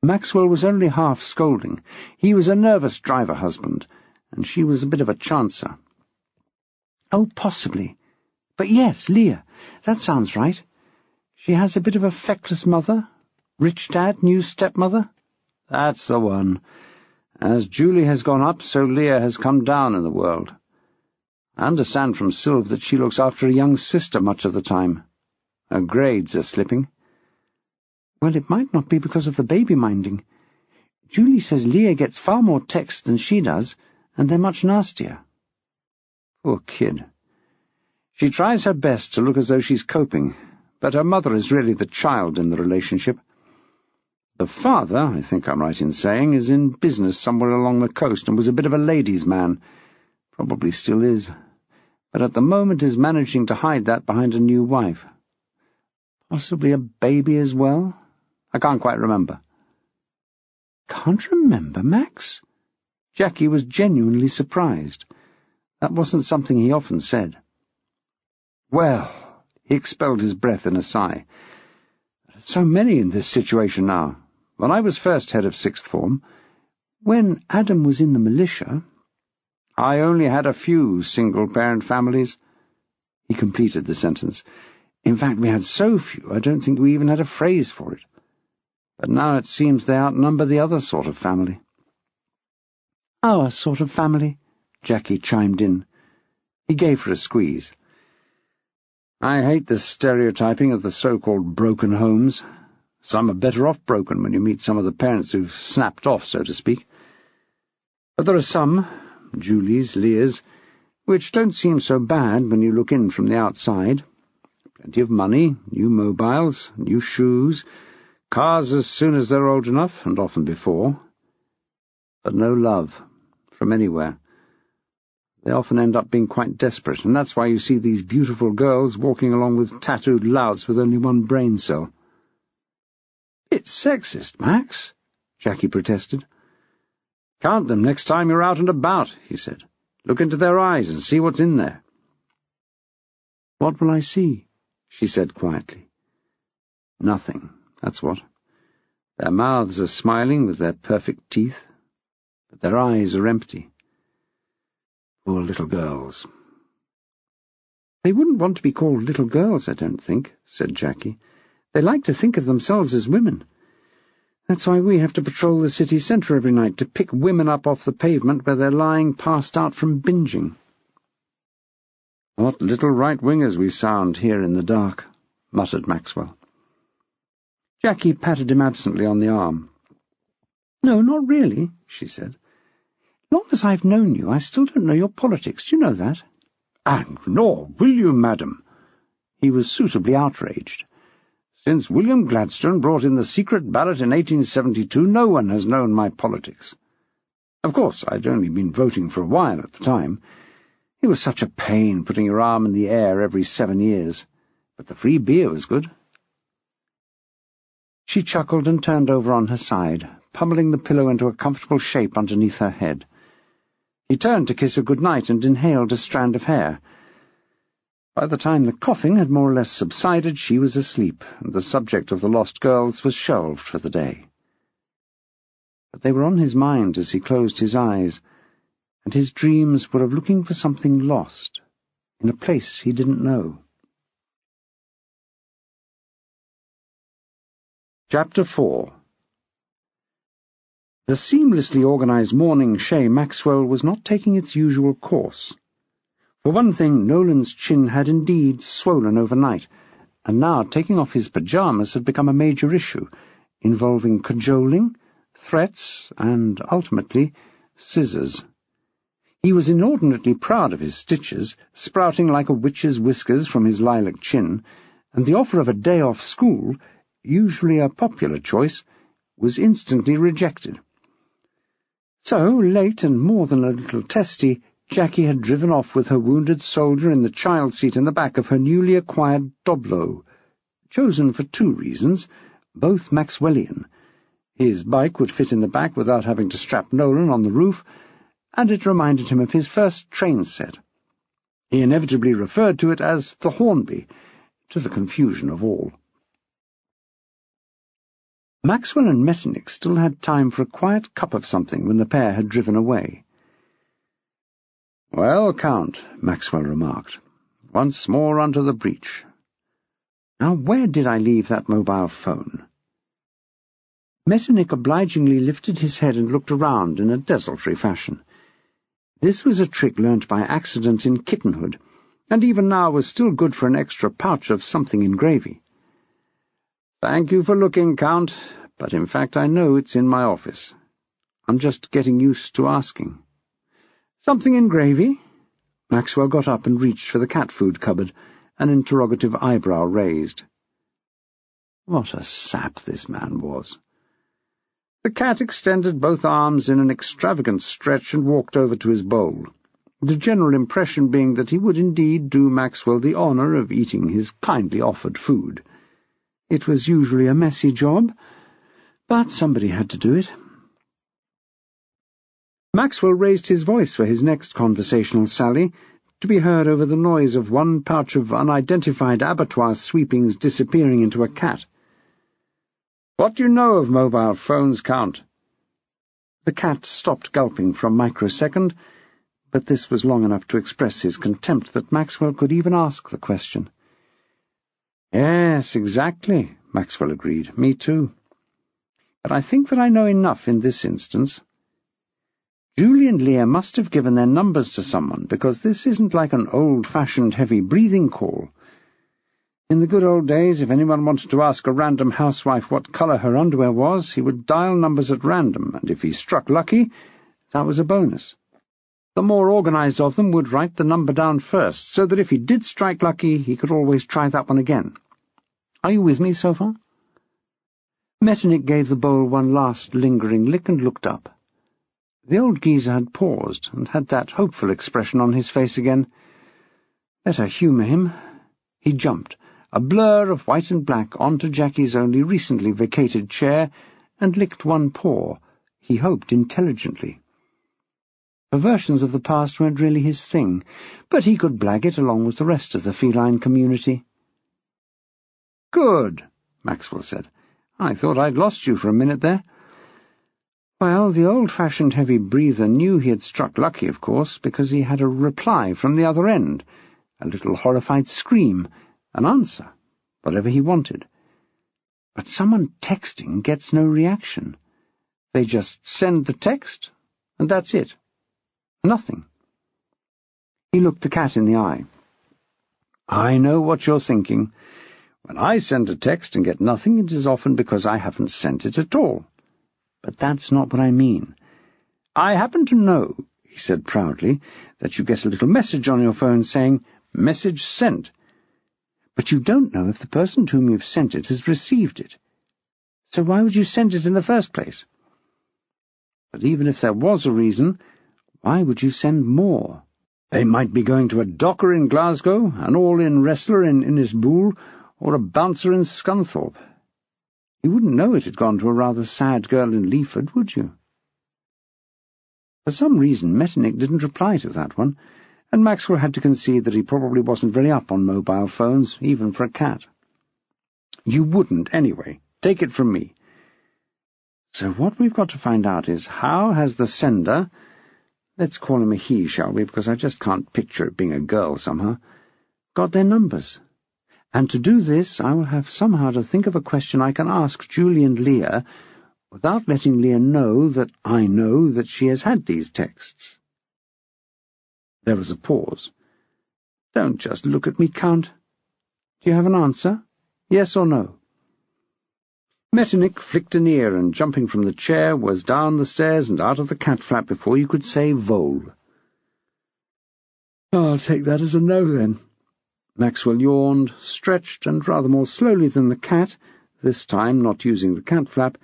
Maxwell was only half scolding. He was a nervous driver husband, and she was a bit of a chancer. "Oh, possibly. But yes, Leah, that sounds right. She has a bit of a feckless mother, rich dad, new stepmother." "That's the one. As Julie has gone up, so Leah has come down in the world. I understand from Sylv that she looks after a young sister much of the time. Her grades are slipping." "Well, it might not be because of the baby-minding. Julie says Leah gets far more texts than she does, and they're much nastier." "Poor kid. She tries her best to look as though she's coping, but her mother is really the child in the relationship. The father, I think I'm right in saying, is in business somewhere along the coast and was a bit of a ladies' man. Probably still is, but at the moment is managing to hide that behind a new wife. Possibly a baby as well? I can't quite remember." "Can't remember, Max?" Jackie was genuinely surprised. That wasn't something he often said. "Well," he expelled his breath in a sigh, "so many in this situation now. When I was first head of sixth form, when Adam was in the militia, I only had a few single-parent families." He completed the sentence. "In fact, we had so few, I don't think we even had a phrase for it. But now it seems they outnumber the other sort of family." "Our sort of family," Jackie chimed in. He gave her a squeeze. "I hate the stereotyping of the so-called broken homes. Some are better off broken when you meet some of the parents who've snapped off, so to speak. But there are some, Julie's, Leah's, which don't seem so bad when you look in from the outside. Plenty of money, new mobiles, new shoes, cars as soon as they're old enough, and often before. But no love, from anywhere. They often end up being quite desperate, and that's why you see these beautiful girls walking along with tattooed louts with only one brain cell." "It's sexist, Max," Jackie protested. "Count them next time you're out and about," he said. "Look into their eyes and see what's in there." "What will I see?" she said quietly. "Nothing, that's what. Their mouths are smiling with their perfect teeth, but their eyes are empty. Poor little girls." "They wouldn't want to be called little girls, I don't think," said Jackie. "They like to think of themselves as women. That's why we have to patrol the city centre every night, to pick women up off the pavement where they're lying passed out from binging." "What little right-wingers we sound here in the dark," muttered Maxwell. Jackie patted him absently on the arm. "No, not really," she said. "Long as I've known you, I still don't know your politics. Do you know that?" "And nor will you, madam." He was suitably outraged. "Since William Gladstone brought in the secret ballot in 1872, no one has known my politics. Of course, I'd only been voting for a while at the time. It was such a pain putting your arm in the air every 7 years. But the free beer was good." She chuckled and turned over on her side, pummeling the pillow into a comfortable shape underneath her head. He turned to kiss her good-night and inhaled a strand of hair. By the time the coughing had more or less subsided, she was asleep, and the subject of the lost girls was shelved for the day. But they were on his mind as he closed his eyes, and his dreams were of looking for something lost, in a place he didn't know. Chapter 4. The seamlessly organized morning Chez Maxwell was not taking its usual course. For one thing, Nolan's chin had indeed swollen overnight, and now taking off his pyjamas had become a major issue, involving cajoling, threats, and, ultimately, scissors. He was inordinately proud of his stitches, sprouting like a witch's whiskers from his lilac chin, and the offer of a day off school, usually a popular choice, was instantly rejected. So, late and more than a little testy, Jackie had driven off with her wounded soldier in the child seat in the back of her newly acquired Doblo, chosen for 2 reasons, both Maxwellian. His bike would fit in the back without having to strap Nolan on the roof, and it reminded him of his first train set. He inevitably referred to it as the Hornby, to the confusion of all. Maxwell and Metternich still had time for a quiet cup of something when the pair had driven away. "Well, Count," Maxwell remarked, "once more under the breach. Now, where did I leave that mobile phone?" Metternich obligingly lifted his head and looked around in a desultory fashion. This was a trick learnt by accident in kittenhood, and even now was still good for an extra pouch of something in gravy. "Thank you for looking, Count, but in fact I know it's in my office. I'm just getting used to asking." "Something in gravy?" Maxwell got up and reached for the cat food cupboard, an interrogative eyebrow raised. What a sap this man was. The cat extended both arms in an extravagant stretch and walked over to his bowl, the general impression being that he would indeed do Maxwell the honour of eating his kindly offered food. It was usually a messy job, but somebody had to do it. Maxwell raised his voice for his next conversational sally, to be heard over the noise of one pouch of unidentified abattoir sweepings disappearing into a cat. "What do you know of mobile phones, Count?" The cat stopped gulping for a microsecond, but this was long enough to express his contempt that Maxwell could even ask the question. "Yes, exactly," Maxwell agreed. "Me too. But I think that I know enough in this instance. Julie and Leah must have given their numbers to someone, because this isn't like an old-fashioned heavy-breathing call. In the good old days, if anyone wanted to ask a random housewife what colour her underwear was, he would dial numbers at random, and if he struck lucky, that was a bonus. The more organised of them would write the number down first, so that if he did strike lucky, he could always try that one again. Are you with me so far?" Metternich gave the bowl one last lingering lick and looked up. The old geezer had paused, and had that hopeful expression on his face again. Better humour him. He jumped, a blur of white and black, onto Jackie's only recently vacated chair, and licked one paw, he hoped intelligently. Perversions of the past weren't really his thing, but he could blag it along with the rest of the feline community. "Good," Maxwell said. "I thought I'd lost you for a minute there." Well, the old-fashioned heavy breather knew he had struck lucky, of course, because he had a reply from the other end, a little horrified scream, an answer, whatever he wanted. But someone texting gets no reaction. They just send the text, and that's it. Nothing. He looked the cat in the eye. "I know what you're thinking. When I send a text and get nothing, it is often because I haven't sent it at all. But that's not what I mean. I happen to know," he said proudly, "that you get a little message on your phone saying, 'Message sent.' But you don't know if the person to whom you've sent it has received it. So why would you send it in the first place? But even if there was a reason, why would you send more? They might be going to a docker in Glasgow, an all-in wrestler in Innisboul, or a bouncer in Scunthorpe. You wouldn't know it had gone to a rather sad girl in Leaford, would you?" For some reason, Metternich didn't reply to that one, and Maxwell had to concede that he probably wasn't very up on mobile phones, even for a cat. "You wouldn't, anyway. Take it from me. So what we've got to find out is, how has the sender— let's call him a he, shall we, because I just can't picture it being a girl somehow— got their numbers? And to do this, I will have somehow to think of a question I can ask Julie and Leah without letting Leah know that I know that she has had these texts." There was a pause. "Don't just look at me, Count. Do you have an answer?" Yes or no?" Metternich flicked an ear and, jumping from the chair, was down the stairs and out of the cat flap before you could say vole. "I'll take that as a no, then." Maxwell yawned, stretched, and rather more slowly than the cat, this time not using the cat flap,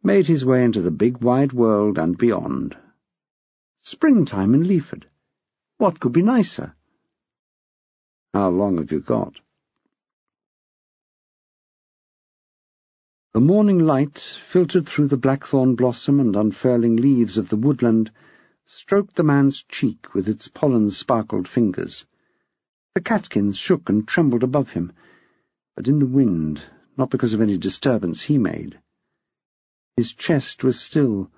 made his way into the big wide world and beyond. Springtime in Leaford. What could be nicer? How long have you got? The morning light, filtered through the blackthorn blossom and unfurling leaves of the woodland, stroked the man's cheek with its pollen-sparkled fingers. The catkins shook and trembled above him, but in the wind, not because of any disturbance he made. His chest was still.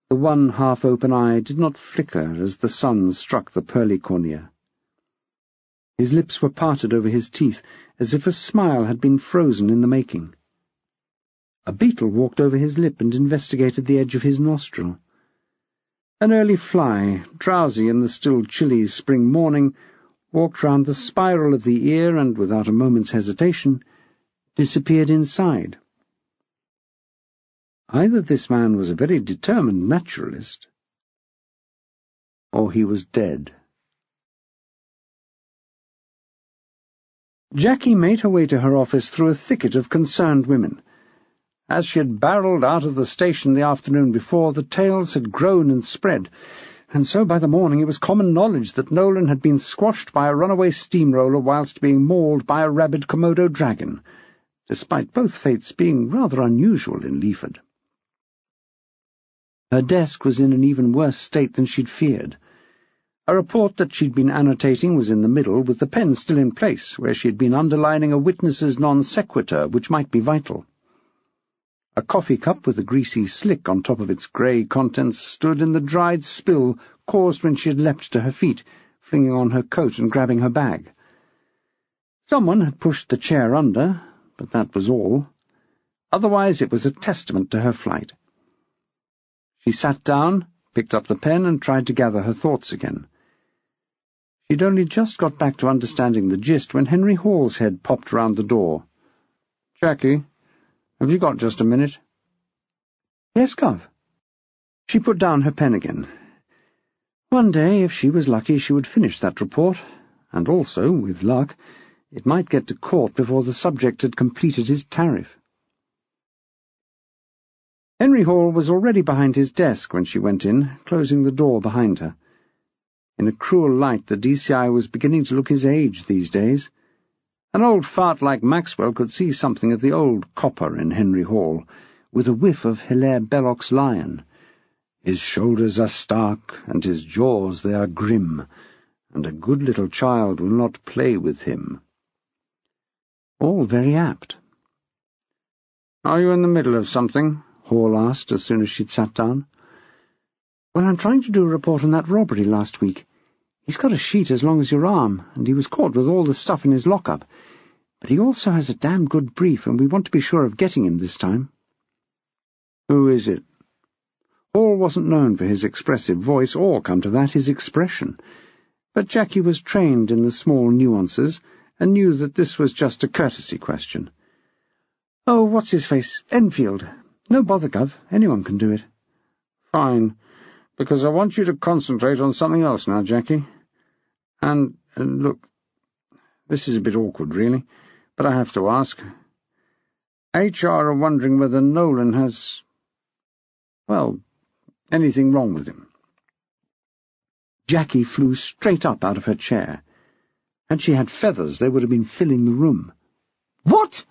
The one half-open eye did not flicker as the sun struck the pearly cornea. His lips were parted over his teeth, as if a smile had been frozen in the making. A beetle walked over his lip and investigated the edge of his nostril. An early fly, drowsy in the still chilly spring morning, walked round the spiral of the ear and, without a moment's hesitation, disappeared inside. Either this man was a very determined naturalist, or he was dead. Jackie made her way to her office through a thicket of concerned women. As she had barrelled out of the station the afternoon before, the tales had grown and spread, and so by the morning it was common knowledge that Nolan had been squashed by a runaway steamroller whilst being mauled by a rabid Komodo dragon, despite both fates being rather unusual in Leaford. Her desk was in an even worse state than she'd feared. A report that she'd been annotating was in the middle, with the pen still in place, where she'd been underlining a witness's non sequitur, which might be vital. A coffee cup with a greasy slick on top of its grey contents stood in the dried spill caused when she had leapt to her feet, flinging on her coat and grabbing her bag. Someone had pushed the chair under, but that was all. Otherwise it was a testament to her flight. She sat down, picked up the pen, and tried to gather her thoughts again. She'd only just got back to understanding the gist when Henry Hall's head popped round the door. "Jackie, have you got just a minute?" "Yes, Gov." She put down her pen again. One day, if she was lucky, she would finish that report, and also, with luck, it might get to court before the subject had completed his tariff. Henry Hall was already behind his desk when she went in, closing the door behind her. In a cruel light, the DCI was beginning to look his age these days. An old fart like Maxwell could see something of the old copper in Henry Hall, with a whiff of Hilaire Belloc's lion. His shoulders are stark, and his jaws they are grim, and a good little child will not play with him. All very apt. "Are you in the middle of something?" Hall asked as soon as she'd sat down. "Well, I'm trying to do a report on that robbery last week. He's got a sheet as long as your arm, and he was caught with all the stuff in his lockup. But he also has a damn good brief, and we want to be sure of getting him this time." "Who is it?" Hall wasn't known for his expressive voice, or, come to that, his expression. But Jackie was trained in the small nuances, and knew that this was just a courtesy question. "Oh, what's-his-face? Enfield. No bother, Gov. Anyone can do it." "Fine, because I want you to concentrate on something else now, Jackie. And look, this is a bit awkward, really, but I have to ask. HR are wondering whether Nolan has, well, anything wrong with him." Jackie flew straight up out of her chair. Had she had feathers, they would have been filling the room. "What?"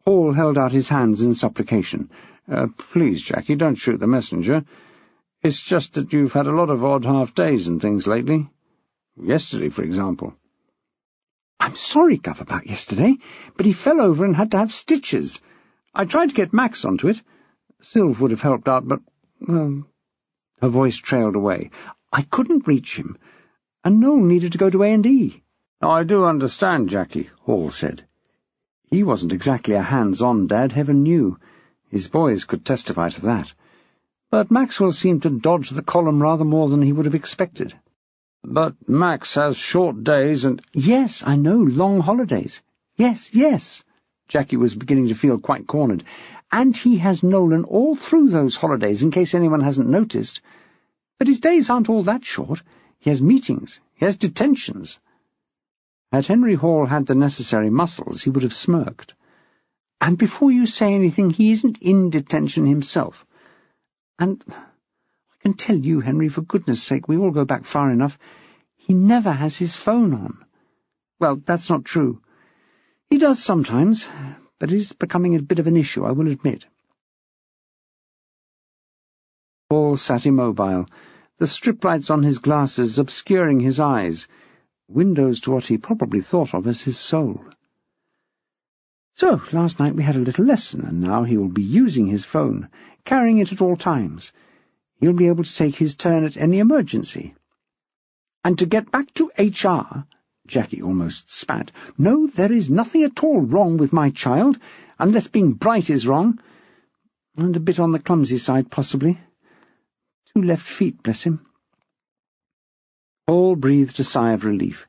Hall held out his hands in supplication. Please, Jackie, don't shoot the messenger. It's just that you've had a lot of odd half-days and things lately. Yesterday, for example." "I'm sorry, Gov, about yesterday, but he fell over and had to have stitches. I tried to get Max onto it. Sylv would have helped out, but, well—" Her voice trailed away. "I couldn't reach him, and Noel needed to go to A&E. "I do understand, Jackie," Hall said. He wasn't exactly a hands-on dad, heaven knew. His boys could testify to that. But Maxwell seemed to dodge the column rather more than he would have expected. "But Max has short days and—" "Yes, I know, long holidays. Yes. Jackie was beginning to feel quite cornered. "And he has Nolan all through those holidays, in case anyone hasn't noticed. But his days aren't all that short. He has meetings. He has detentions." Had Henry Hall had the necessary muscles, he would have smirked. "And before you say anything, he isn't in detention himself. And I can tell you, Henry, for goodness' sake, we all go back far enough, he never has his phone on. Well, that's not true. He does sometimes, but it is becoming a bit of an issue, I will admit." Hall sat immobile, the strip lights on his glasses obscuring his eyes, windows to what he probably thought of as his soul. "So, last night we had a little lesson, and now he will be using his phone, carrying it at all times. He'll be able to take his turn at any emergency. And to get back to HR," Jackie almost spat, "no, there is nothing at all wrong with my child, unless being bright is wrong, and a bit on the clumsy side, possibly. 2 left feet, bless him." Hall breathed a sigh of relief.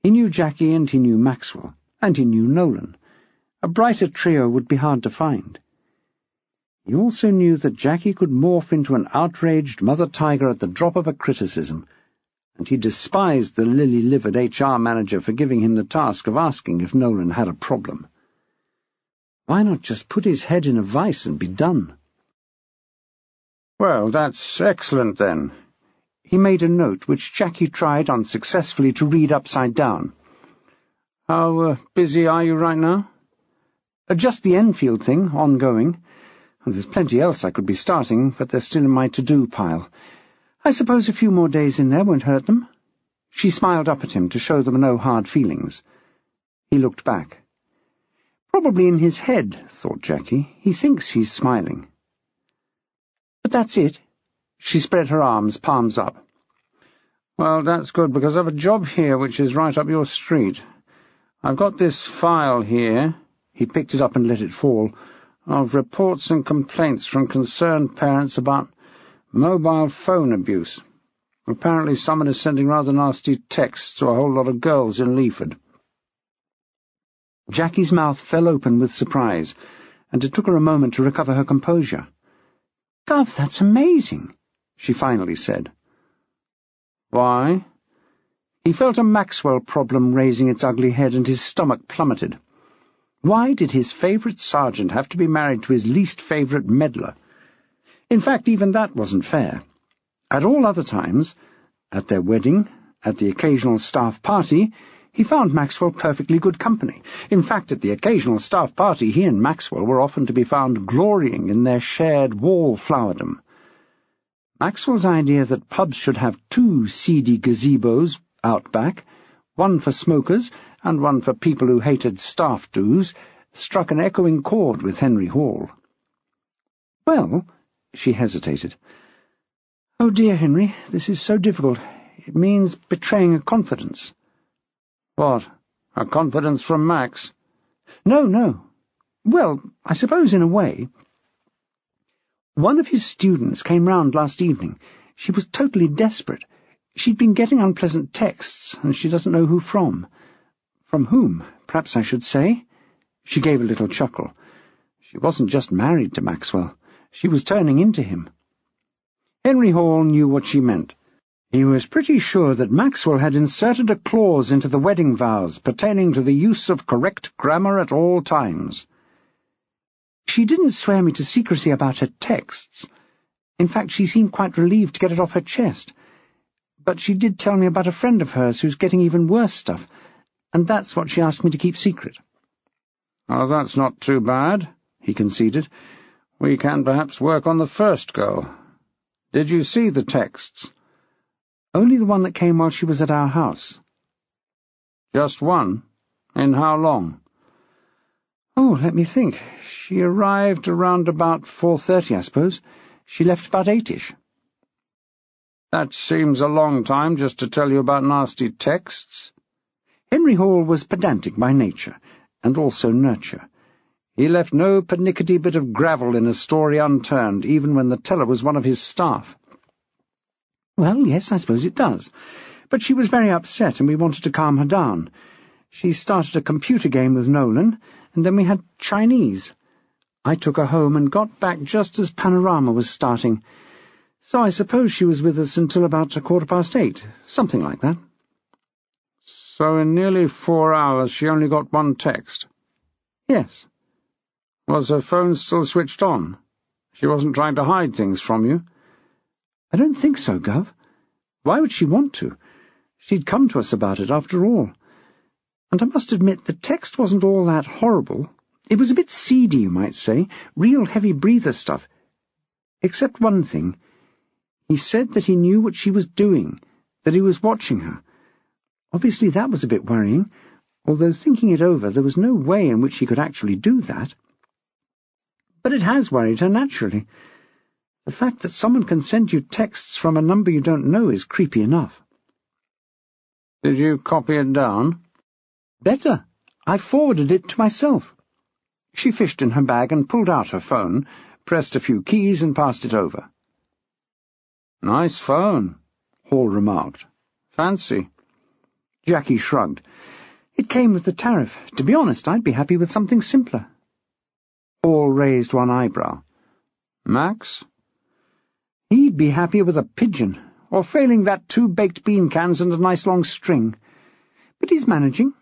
He knew Jackie, and he knew Maxwell, and he knew Nolan. A brighter trio would be hard to find. He also knew that Jackie could morph into an outraged mother tiger at the drop of a criticism, and he despised the lily-livered HR manager for giving him the task of asking if Nolan had a problem. Why not just put his head in a vice and be done? "Well, that's excellent, then." He made a note, which Jackie tried unsuccessfully to read upside down. "How busy are you right now?" "Just the Enfield thing, ongoing. There's plenty else I could be starting, but they're still in my to-do pile. I suppose a few more days in there won't hurt them." She smiled up at him to show there were no hard feelings. He looked back. Probably in his head, thought Jackie, he thinks he's smiling. "But that's it." She spread her arms, palms up. "Well, that's good, because I've a job here which is right up your street. I've got this file here," he picked it up and let it fall, "of reports and complaints from concerned parents about mobile phone abuse. Apparently someone is sending rather nasty texts to a whole lot of girls in Leaford." Jackie's mouth fell open with surprise, and it took her a moment to recover her composure. "Gov, that's amazing," she finally said. "Why?" He felt a Maxwell problem raising its ugly head, and his stomach plummeted. Why did his favourite sergeant have to be married to his least favourite meddler? In fact, even that wasn't fair. At all other times, at their wedding, at the occasional staff party, he found Maxwell perfectly good company. In fact, at the occasional staff party, he and Maxwell were often to be found glorying in their shared wallflowerdom. Maxwell's idea that pubs should have 2 seedy gazebos out back, one for smokers and one for people who hated staff dues, struck an echoing chord with Henry Hall. "Well," she hesitated. "Oh dear, Henry, this is so difficult. It means betraying a confidence." "What, a confidence from Max?" No. Well, I suppose in a way. One of his students came round last evening. She was totally desperate. She'd been getting unpleasant texts, and she doesn't know who from. From whom, perhaps I should say? She gave a little chuckle. She wasn't just married to Maxwell. She was turning into him. Henry Hall knew what she meant. He was pretty sure that Maxwell had inserted a clause into the wedding vows pertaining to the use of correct grammar at all times. She didn't swear me to secrecy about her texts. In fact, she seemed quite relieved to get it off her chest. But she did tell me about a friend of hers who's getting even worse stuff, and that's what she asked me to keep secret. "Oh, that's not too bad," he conceded. "We can perhaps work on the first girl. Did you see the texts?" "Only the one that came while she was at our house." "Just one? In how long?" "Oh, let me think. She arrived around about 4:30, I suppose. She left about 8-ish. "That seems a long time just to tell you about nasty texts." Henry Hall was pedantic by nature, and also nurture. He left no pernickety bit of gravel in a story unturned, even when the teller was one of his staff. "Well, yes, I suppose it does. But she was very upset, and we wanted to calm her down. She started a computer game with Nolan, and then we had Chinese. I took her home and got back just as Panorama was starting, so I suppose she was with us until about 8:15, something like that. So in nearly 4 hours she only got one text? Yes. Was her phone still switched on? She wasn't trying to hide things from you? I don't think so, Gov. Why would she want to? She'd come to us about it, after all. And I must admit, the text wasn't all that horrible. It was a bit seedy, you might say, real heavy-breather stuff. Except one thing. He said that he knew what she was doing, that he was watching her. Obviously that was a bit worrying, although thinking it over, there was no way in which he could actually do that. But it has worried her, naturally. The fact that someone can send you texts from a number you don't know is creepy enough. Did you copy it down? Better. I forwarded it to myself. She fished in her bag and pulled out her phone, pressed a few keys and passed it over. Nice phone, Hall remarked. Fancy. Jackie shrugged. It came with the tariff. To be honest, I'd be happy with something simpler. Hall raised one eyebrow. Max? He'd be happier with a pigeon, or failing that 2 baked bean cans and a nice long string. But he's managing.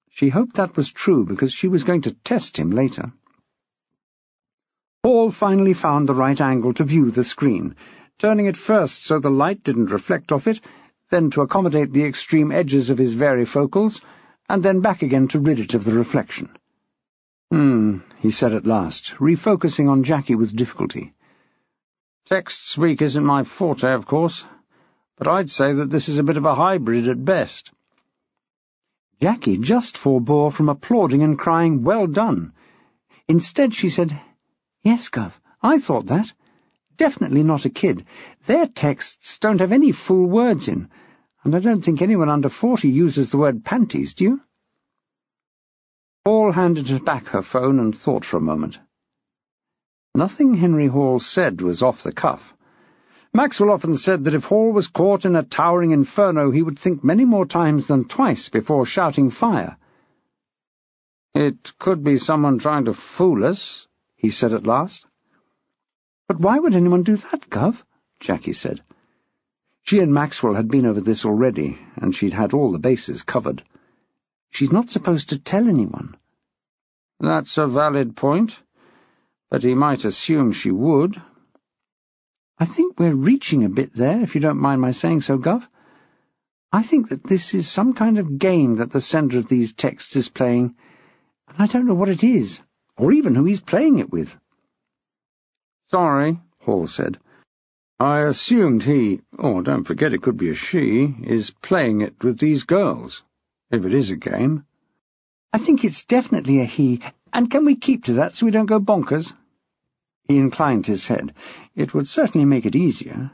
She hoped that was true, because she was going to test him later. Hall finally found the right angle to view the screen, turning it first so the light didn't reflect off it, then to accommodate the extreme edges of his varifocals, and then back again to rid it of the reflection. He said at last, refocusing on Jackie with difficulty. Text speak isn't my forte, of course, but I'd say that this is a bit of a hybrid at best. Jackie just forbore from applauding and crying, "Well done." Instead she said, "Yes, Gov, I thought that. Definitely not a kid. Their texts don't have any full words in, and I don't think anyone under 40 uses the word panties, do you?" Hall handed her back her phone and thought for a moment. Nothing Henry Hall said was off the cuff. Maxwell often said that if Hall was caught in a towering inferno, he would think many more times than twice before shouting fire. "It could be someone trying to fool us," he said at last. "But why would anyone do that, Gov?" Jackie said. She and Maxwell had been over this already, and she'd had all the bases covered. She's not supposed to tell anyone. That's a valid point, but he might assume she would. I think we're reaching a bit there, if you don't mind my saying so, Gov. I think that this is some kind of game that the sender of these texts is playing, and I don't know what it is, or even who he's playing it with." "Sorry," Hall said. "I assumed he, or don't forget it could be a she, is playing it with these girls, if it is a game." "I think it's definitely a he, and can we keep to that so we don't go bonkers?" He inclined his head. "It would certainly make it easier."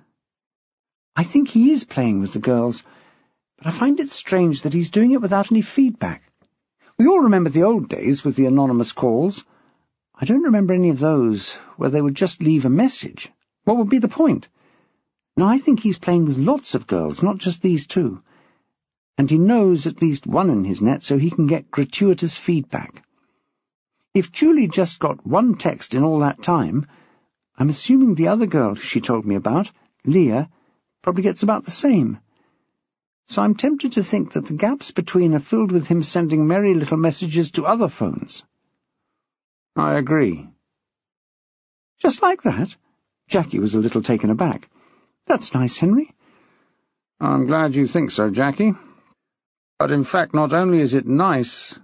"I think he is playing with the girls, but I find it strange that he's doing it without any feedback. We all remember the old days with the anonymous calls. I don't remember any of those where they would just leave a message. What would be the point? No, I think he's playing with lots of girls, not just these 2. And he knows at least one in his net so he can get gratuitous feedback. If Julie just got one text in all that time, I'm assuming the other girl she told me about, Leah, probably gets about the same. So I'm tempted to think that the gaps between are filled with him sending merry little messages to other phones." "I agree." "Just like that?" Jackie was a little taken aback. "That's nice, Henry." "I'm glad you think so, Jackie. But in fact, not only is it nice,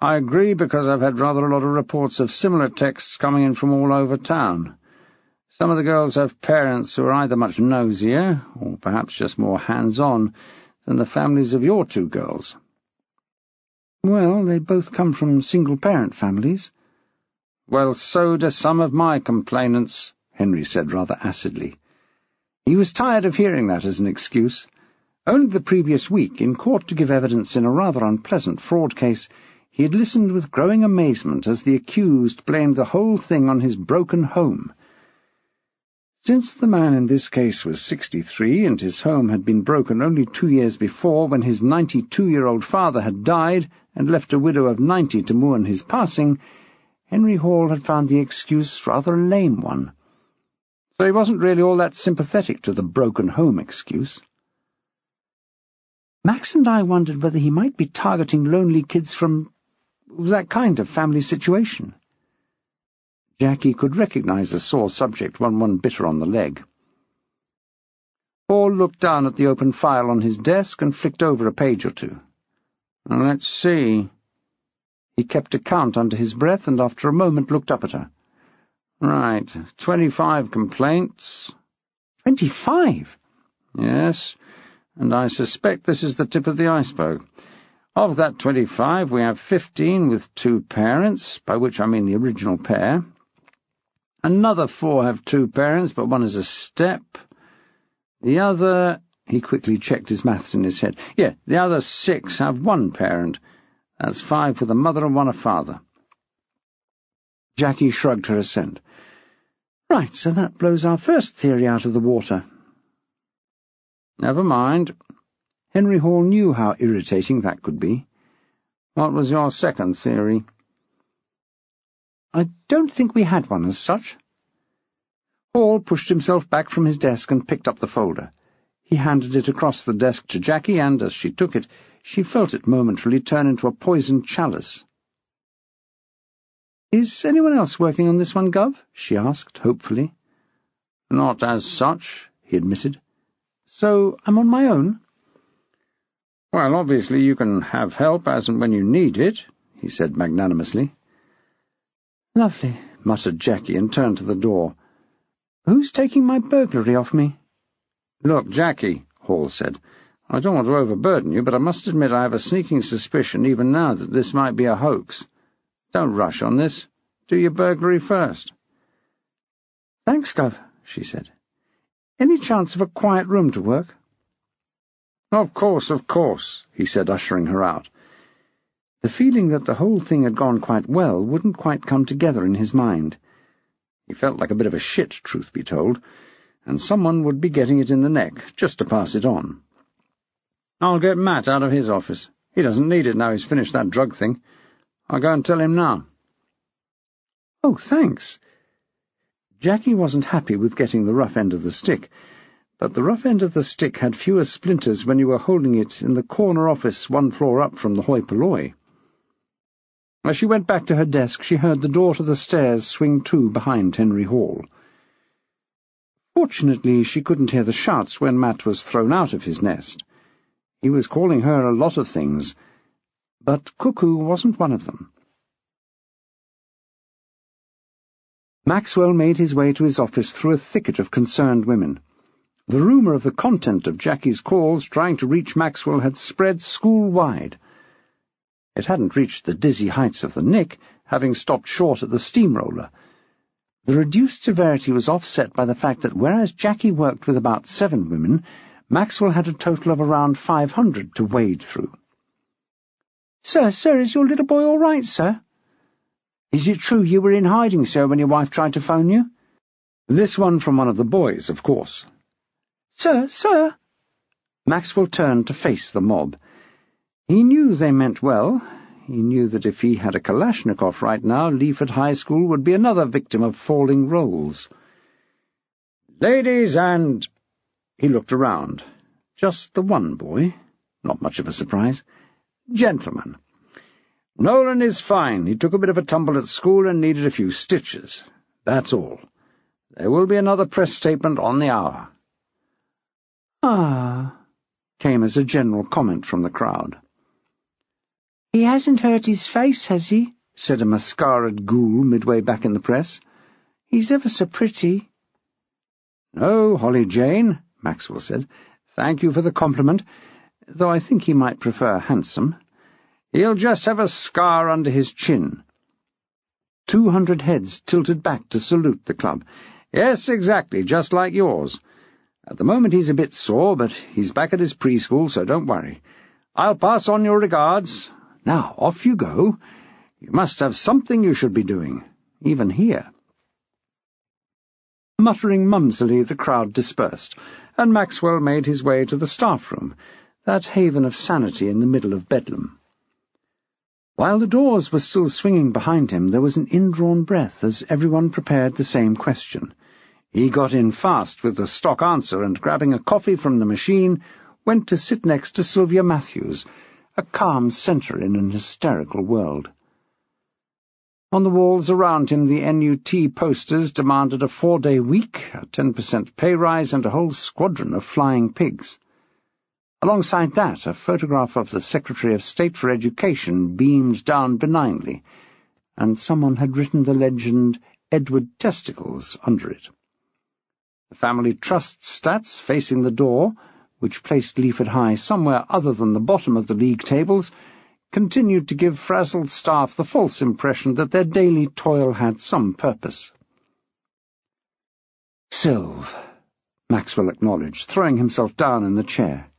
I agree because I've had rather a lot of reports of similar texts coming in from all over town. Some of the girls have parents who are either much nosier, or perhaps just more hands-on, than the families of your 2 girls." "Well, they both come from single-parent families." "Well, so do some of my complainants," Henry said rather acidly. He was tired of hearing that as an excuse. Only the previous week, in court to give evidence in a rather unpleasant fraud case, he had listened with growing amazement as the accused blamed the whole thing on his broken home. Since the man in this case was 63 and his home had been broken only 2 years before when his 92-year-old father had died and left a widow of 90 to mourn his passing, Henry Hall had found the excuse rather a lame one. So he wasn't really all that sympathetic to the broken home excuse. Max and I wondered whether he might be targeting lonely kids from that kind of family situation. Jackie could recognize a sore subject when one bit her on the leg. Hall looked down at the open file on his desk and flicked over a page or two. Let's see. He kept a count under his breath and after a moment looked up at her. Right, 25 complaints. 25? Yes, and I suspect this is the tip of the iceberg. Of that 25, we have 15 with 2 parents, by which I mean the original pair. Another 4 have 2 parents, but one is a step. The other— he quickly checked his maths in his head. The other 6 have 1 parent. That's 5 with a mother and 1 a father. Jackie shrugged her assent. Right, so that blows our first theory out of the water. Never mind. Henry Hall knew how irritating that could be. What was your second theory? I don't think we had one as such. Hall pushed himself back from his desk and picked up the folder. He handed it across the desk to Jackie, and as she took it, she felt it momentarily turn into a poisoned chalice. "Is anyone else working on this one, Gov?" she asked, hopefully. "Not as such," he admitted. "So I'm on my own?" "Well, obviously you can have help as and when you need it," he said magnanimously. "Lovely," muttered Jackie and turned to the door. "Who's taking my burglary off me?" "Look, Jackie," Hall said, "I don't want to overburden you, but I must admit I have a sneaking suspicion even now that this might be a hoax. Don't rush on this. Do your burglary first." "Thanks, Gov," she said. "Any chance of a quiet room to work?" Of course," he said, ushering her out. The feeling that the whole thing had gone quite well wouldn't quite come together in his mind. He felt like a bit of a shit, truth be told, and someone would be getting it in the neck, just to pass it on. "I'll get Matt out of his office. He doesn't need it now he's finished that drug thing. I'll go and tell him now." "Oh, thanks." Jackie wasn't happy with getting the rough end of the stick, but the rough end of the stick had fewer splinters when you were holding it in the corner office 1 floor up from the hoi polloi. As she went back to her desk, she heard the door to the stairs swing to behind Henry Hall. Fortunately, she couldn't hear the shouts when Matt was thrown out of his nest. He was calling her a lot of things, but cuckoo wasn't one of them. Maxwell made his way to his office through a thicket of concerned women. The rumour of the content of Jackie's calls trying to reach Maxwell had spread school-wide. It hadn't reached the dizzy heights of the Nick, having stopped short at the steamroller. The reduced severity was offset by the fact that whereas Jackie worked with about 7 women, Maxwell had a total of around 500 to wade through. Sir, is your little boy all right, sir?" "Is it true you were in hiding, sir, when your wife tried to phone you?" This one from one of the boys, of course. Sir! Maxwell turned to face the mob. He knew they meant well. He knew that if he had a Kalashnikov right now, Leaford High School would be another victim of falling roles. "Ladies and—" He looked around. Just the one boy. Not much of a surprise. "Gentlemen. Nolan is fine. He took a bit of a tumble at school and needed a few stitches. That's all. There will be another press statement on the hour." "Ah," came as a general comment from the crowd. "He hasn't hurt his face, has he?" said a mascaraed ghoul midway back in the press. "He's ever so pretty." "No, Holly Jane," Maxwell said. "Thank you for the compliment, though I think he might prefer handsome. He'll just have a scar under his chin." 200 heads tilted back to salute the club. "Yes, exactly, just like yours. At the moment he's a bit sore, but he's back at his preschool, so don't worry. I'll pass on your regards. Now, off you go. You must have something you should be doing, even here." A Muttering mumsily, the crowd dispersed, and Maxwell made his way to the staff room, that haven of sanity in the middle of Bedlam. While the doors were still swinging behind him, there was an indrawn breath as everyone prepared the same question. He got in fast with the stock answer, and grabbing a coffee from the machine, went to sit next to Sylvia Matthews, a calm centre in an hysterical world. On the walls around him, the NUT posters demanded a 4-day week, a 10% pay rise, and a whole squadron of flying pigs. Alongside that, a photograph of the Secretary of State for Education beamed down benignly, and someone had written the legend Edward Testicles under it. The family trust stats facing the door, which placed Leaford High somewhere other than the bottom of the league tables, continued to give frazzled staff the false impression that their daily toil had some purpose. "Sylv," Maxwell acknowledged, throwing himself down in the chair.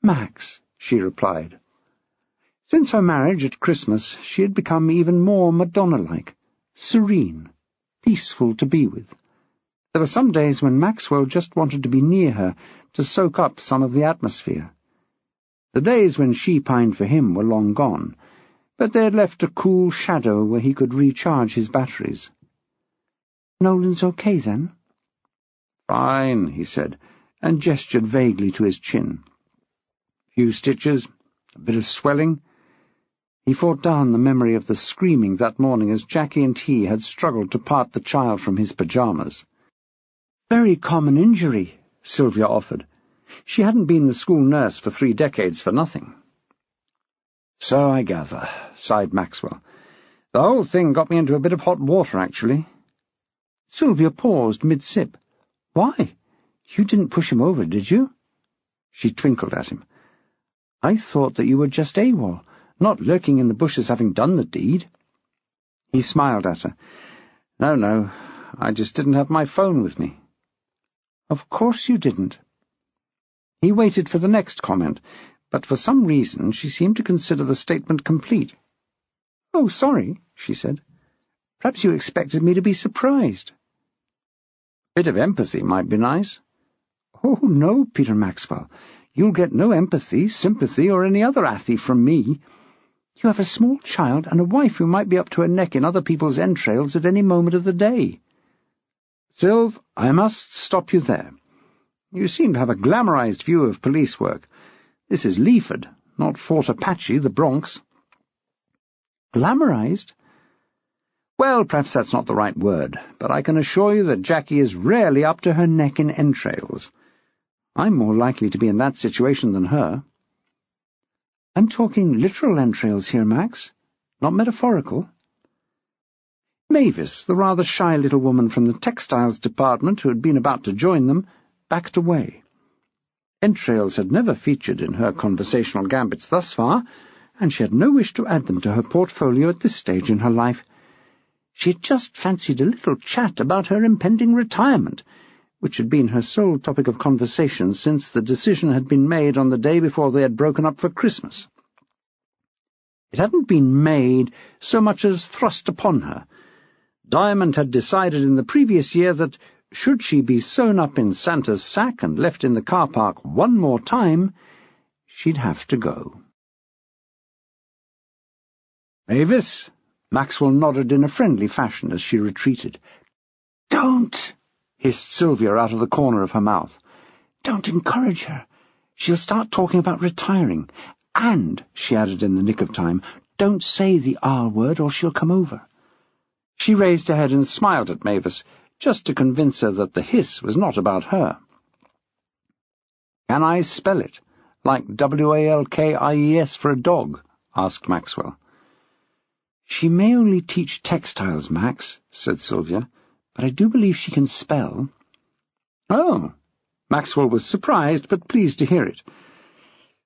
"Max," she replied. Since her marriage at Christmas, she had become even more Madonna-like, serene, peaceful to be with. There were some days when Maxwell just wanted to be near her, to soak up some of the atmosphere. The days when she pined for him were long gone, but they had left a cool shadow where he could recharge his batteries. "Nolan's okay, then?" "Fine," he said, and gestured vaguely to his chin. "Few stitches, a bit of swelling." He fought down the memory of the screaming that morning as Jackie and he had struggled to part the child from his pyjamas. "Very common injury," Sylvia offered. She hadn't been the school nurse for 3 decades for nothing. "So I gather," sighed Maxwell. "The whole thing got me into a bit of hot water, actually." Sylvia paused mid-sip. "Why? You didn't push him over, did you?" She twinkled at him. "I thought that you were just AWOL, not lurking in the bushes having done the deed." He smiled at her. No, I just didn't have my phone with me." "Of course you didn't." He waited for the next comment, but for some reason she seemed to consider the statement complete. "Oh, sorry," she said. "Perhaps you expected me to be surprised." "Bit of empathy might be nice." "Oh, no, Peter Maxwell. You'll get no empathy, sympathy, or any other athy from me. You have a small child and a wife who might be up to her neck in other people's entrails at any moment of the day." "Sylv, I must stop you there. You seem to have a glamorized view of police work. This is Leaford, not Fort Apache, the Bronx." "Glamorized?" "Well, perhaps that's not the right word, but I can assure you that Jackie is rarely up to her neck in entrails. I'm more likely to be in that situation than her." "I'm talking literal entrails here, Max, not metaphorical." Mavis, the rather shy little woman from the textiles department who had been about to join them, backed away. Entrails had never featured in her conversational gambits thus far, and she had no wish to add them to her portfolio at this stage in her life. She had just fancied a little chat about her impending retirement, which had been her sole topic of conversation since the decision had been made on the day before they had broken up for Christmas. It hadn't been made so much as thrust upon her. Diamond had decided in the previous year that, should she be sewn up in Santa's sack and left in the car park one more time, she'd have to go. "Mavis?" Maxwell nodded in a friendly fashion as she retreated. "Don't!" hissed Sylvia out of the corner of her mouth. "Don't encourage her. She'll start talking about retiring. And," she added in the nick of time, "don't say the R word or she'll come over." She raised her head and smiled at Mavis, just to convince her that the hiss was not about her. "Can I spell it, like WALKIES for a dog?" asked Maxwell. "She may only teach textiles, Max," said Sylvia, "but I do believe she can spell." "Oh." Maxwell was surprised, but pleased to hear it.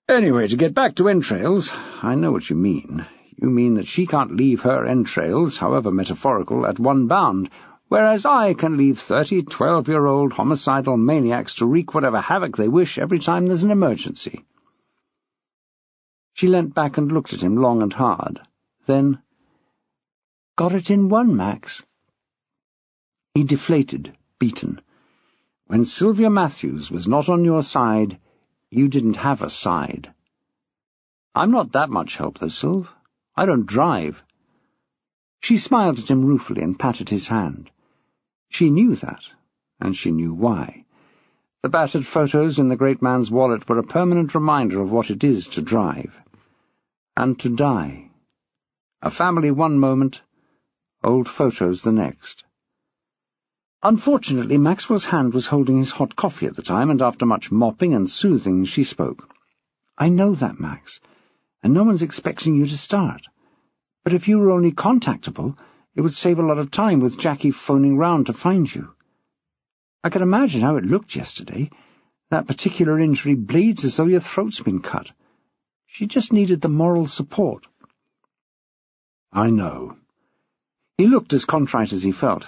"Anyway, to get back to entrails, I know what you mean. You mean that she can't leave her entrails, however metaphorical, at one bound, whereas I can leave 30 12-year-old homicidal maniacs to wreak whatever havoc they wish every time there's an emergency." She leant back and looked at him long and hard. Then, "Got it in one, Max." He deflated, beaten. When Sylvia Matthews was not on your side, you didn't have a side. I'm not that much help, though, Sylv. I don't drive. She smiled at him ruefully and patted his hand. She knew that, and she knew why. The battered photos in the great man's wallet were a permanent reminder of what it is to drive. And to die. A family one moment, old photos the next. Unfortunately, Maxwell's hand was holding his hot coffee at the time, and after much mopping and soothing, she spoke. "I know that, Max, and no one's expecting you to start. But if you were only contactable, it would save a lot of time with Jackie phoning round to find you. I can imagine how it looked yesterday. That particular injury bleeds as though your throat's been cut. She just needed the moral support." "I know." He looked as contrite as he felt.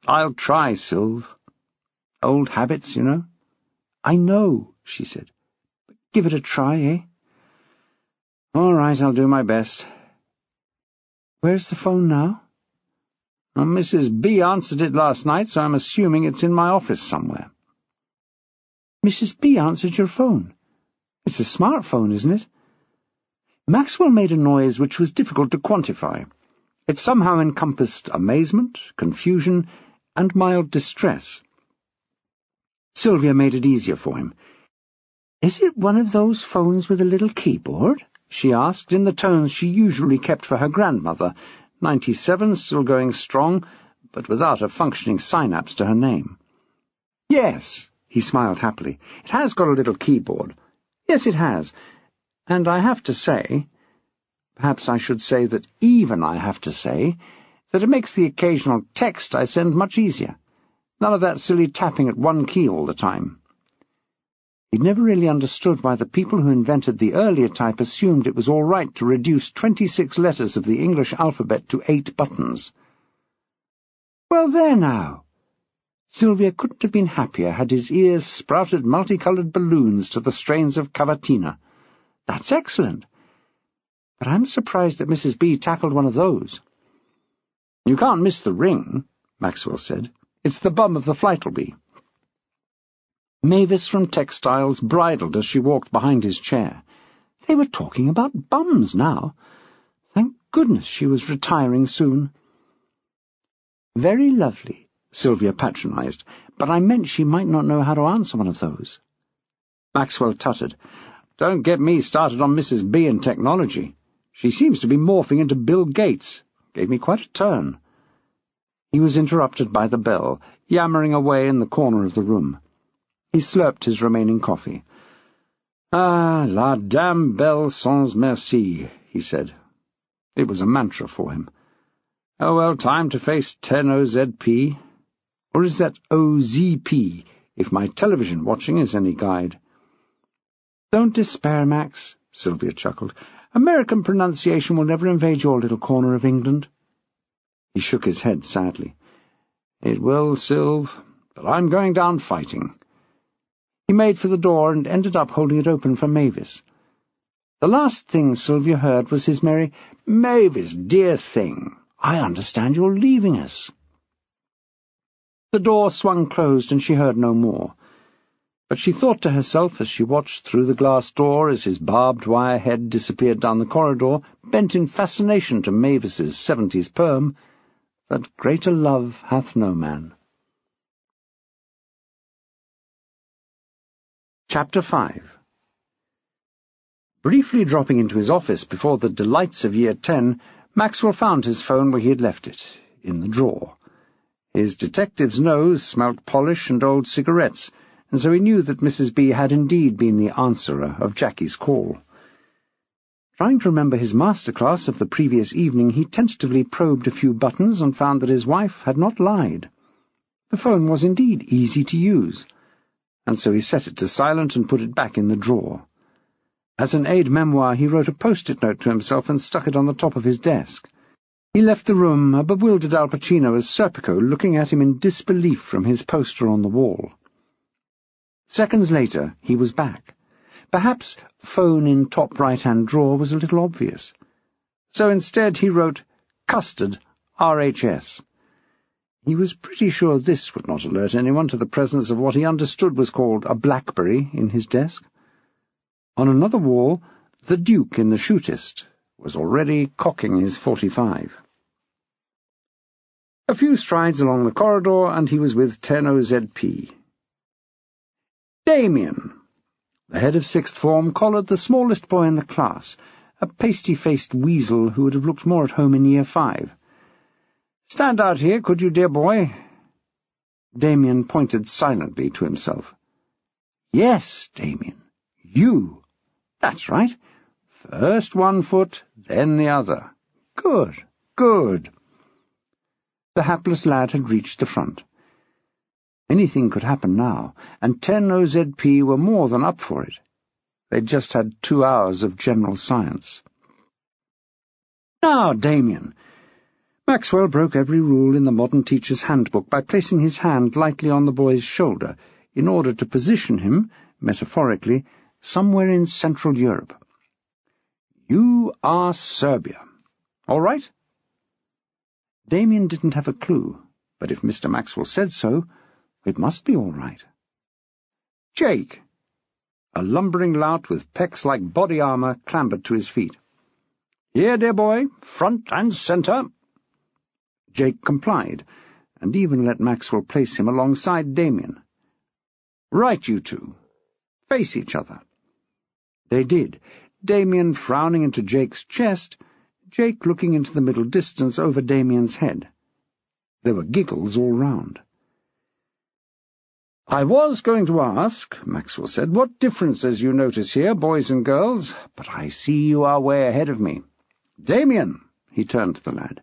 "I'll try, Sylv. Old habits, you know." "I know," she said. "But give it a try, eh?" "All right, I'll do my best." "Where's the phone now?" "Well, Mrs. B answered it last night, so I'm assuming it's in my office somewhere." "Mrs. B answered your phone? It's a smartphone, isn't it?" Maxwell made a noise which was difficult to quantify. It somehow encompassed amazement, confusion, and mild distress. Sylvia made it easier for him. "Is it one of those phones with a little keyboard?" she asked, in the tones she usually kept for her grandmother, 97, still going strong, but without a functioning synapse to her name. "Yes," he smiled happily. "It has got a little keyboard. Yes, it has. And I have to say, perhaps I should say that even I have to say, that it makes the occasional text I send much easier. None of that silly tapping at one key all the time." He'd never really understood why the people who invented the earlier type assumed it was all right to reduce 26 letters of the English alphabet to 8 buttons. "Well, there now." Sylvia couldn't have been happier had his ears sprouted multicoloured balloons to the strains of Cavatina. "That's excellent. But I'm surprised that Mrs. B tackled one of those." "You can't miss the ring," Maxwell said. "It's the bum of the Flytleby." Mavis from Textiles bridled as she walked behind his chair. They were talking about bums now. Thank goodness she was retiring soon. "Very lovely," Sylvia patronized, "but I meant she might not know how to answer one of those." Maxwell tutted. "Don't get me started on Mrs. B and technology. She seems to be morphing into Bill Gates. Gave me quite a turn." He was interrupted by the bell, yammering away in the corner of the room. He slurped his remaining coffee. "Ah, la dame belle sans merci," he said. It was a mantra for him. "Oh, well, time to face 10 OZP. Or is that OZP, if my television watching is any guide?" "Don't despair, Max," Sylvia chuckled. "American pronunciation will never invade your little corner of England." He shook his head sadly. "It will, Sylv, but I'm going down fighting." He made for the door and ended up holding it open for Mavis. The last thing Sylvia heard was his merry, "Mavis, dear thing, I understand you're leaving us." The door swung closed and she heard no more. But she thought to herself as she watched through the glass door as his barbed wire head disappeared down the corridor, bent in fascination to Mavis's 70s perm, that greater love hath no man. Chapter 5. Briefly dropping into his office before the delights of Year 10, Maxwell found his phone where he had left it, in the drawer. His detective's nose smelt polish and old cigarettes, and so he knew that Mrs. B had indeed been the answerer of Jackie's call. Trying to remember his masterclass of the previous evening, he tentatively probed a few buttons and found that his wife had not lied. The phone was indeed easy to use, and so he set it to silent and put it back in the drawer. As an aide-memoire, he wrote a post-it note to himself and stuck it on the top of his desk. He left the room, a bewildered Al Pacino as Serpico looking at him in disbelief from his poster on the wall. Seconds later, he was back. Perhaps phone in top right-hand drawer was a little obvious. So instead he wrote, "Custard, RHS." He was pretty sure this would not alert anyone to the presence of what he understood was called a blackberry in his desk. On another wall, the Duke in the shootist was already cocking his .45. A few strides along the corridor, and he was with 10OZP. Damien! The head of sixth form collared the smallest boy in the class, a pasty-faced weasel who would have looked more at home in Year 5. "Stand out here, could you, dear boy?" Damien pointed silently to himself. "Yes, Damien, you. That's right. First one foot, then the other. Good, good." The hapless lad had reached the front. Anything could happen now, and 10OZP were more than up for it. They'd just had 2 hours of general science. "Now, Damien." Maxwell broke every rule in the modern teacher's handbook by placing his hand lightly on the boy's shoulder in order to position him, metaphorically, somewhere in Central Europe. "You are Serbia. All right?" Damien didn't have a clue, but if Mr. Maxwell said so, it must be all right. "Jake!" A lumbering lout with pecs like body armour clambered to his feet. "Here, dear boy, front and centre." Jake complied, and even let Maxwell place him alongside Damien. "Right, you two. Face each other." They did, Damien frowning into Jake's chest, Jake looking into the middle distance over Damien's head. There were giggles all round. "I was going to ask," Maxwell said, "what differences you notice here, boys and girls, but I see you are way ahead of me. Damien," he turned to the lad,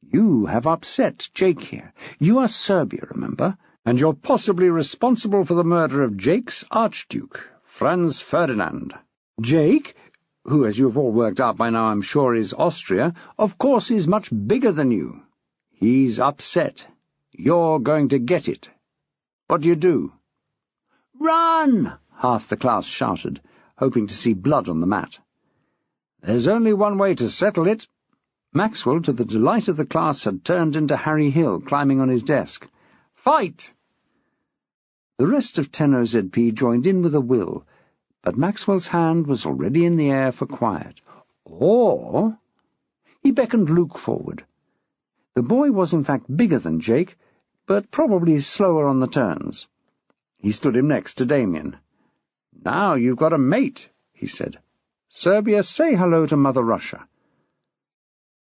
"you have upset Jake here. You are Serbia, remember, and you're possibly responsible for the murder of Jake's Archduke, Franz Ferdinand. Jake, who, as you have all worked out by now, I'm sure is Austria, of course is much bigger than you. He's upset. You're going to get it. What do you do?" "Run!" half the class shouted, hoping to see blood on the mat. "There's only one way to settle it." Maxwell, to the delight of the class, had turned into Harry Hill, climbing on his desk. "Fight!" The rest of 10OZP joined in with a will, but Maxwell's hand was already in the air for quiet. Or... He beckoned Luke forward. The boy was in fact bigger than Jake, but probably slower on the turns. He stood him next to Damien. "Now you've got a mate," he said. "Serbia, say hello to Mother Russia."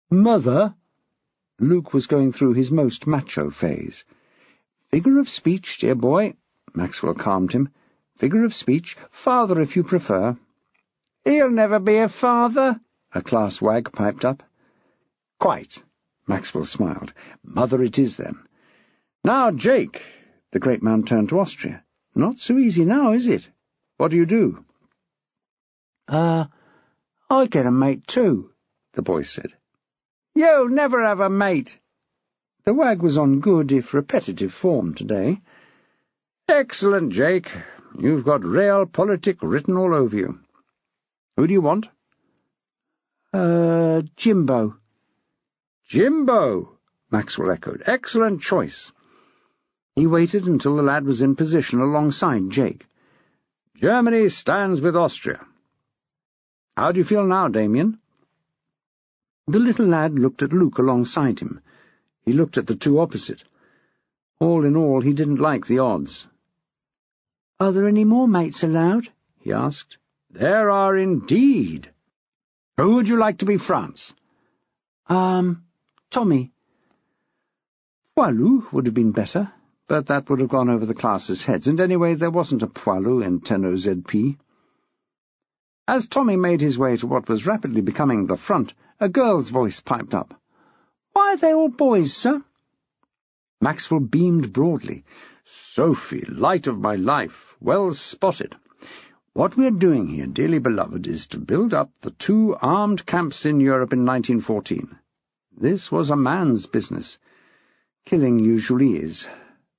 "Mother?" Luke was going through his most macho phase. "Figure of speech, dear boy," Maxwell calmed him. "Figure of speech. Father, if you prefer." "He'll never be a father," a class wag piped up. "Quite," Maxwell smiled. "Mother it is, then. Now, Jake," the great man turned to Austria. "Not so easy now, is it? What do you do?" I get a mate too," the boy said. "You'll never have a mate." The wag was on good, if repetitive, form today. "Excellent, Jake. You've got realpolitik written all over you. Who do you want?" Jimbo." "Jimbo," Maxwell echoed. "Excellent choice." He waited until the lad was in position alongside Jake. "Germany stands with Austria. How do you feel now, Damien?" The little lad looked at Luke alongside him. He looked at the two opposite. All in all, he didn't like the odds. "Are there any more mates allowed?" he asked. "There are indeed. Who would you like to be France?" Tommy." Poilu would have been better, but that would have gone over the class's heads, and anyway there wasn't a Poilu in 10OZP. As Tommy made his way to what was rapidly becoming the front, a girl's voice piped up. "Why are they all boys, sir?" Maxwell beamed broadly. "Sophie, light of my life, well spotted. What we are doing here, dearly beloved, is to build up the 2 armed camps in Europe in 1914. This was a man's business. Killing usually is.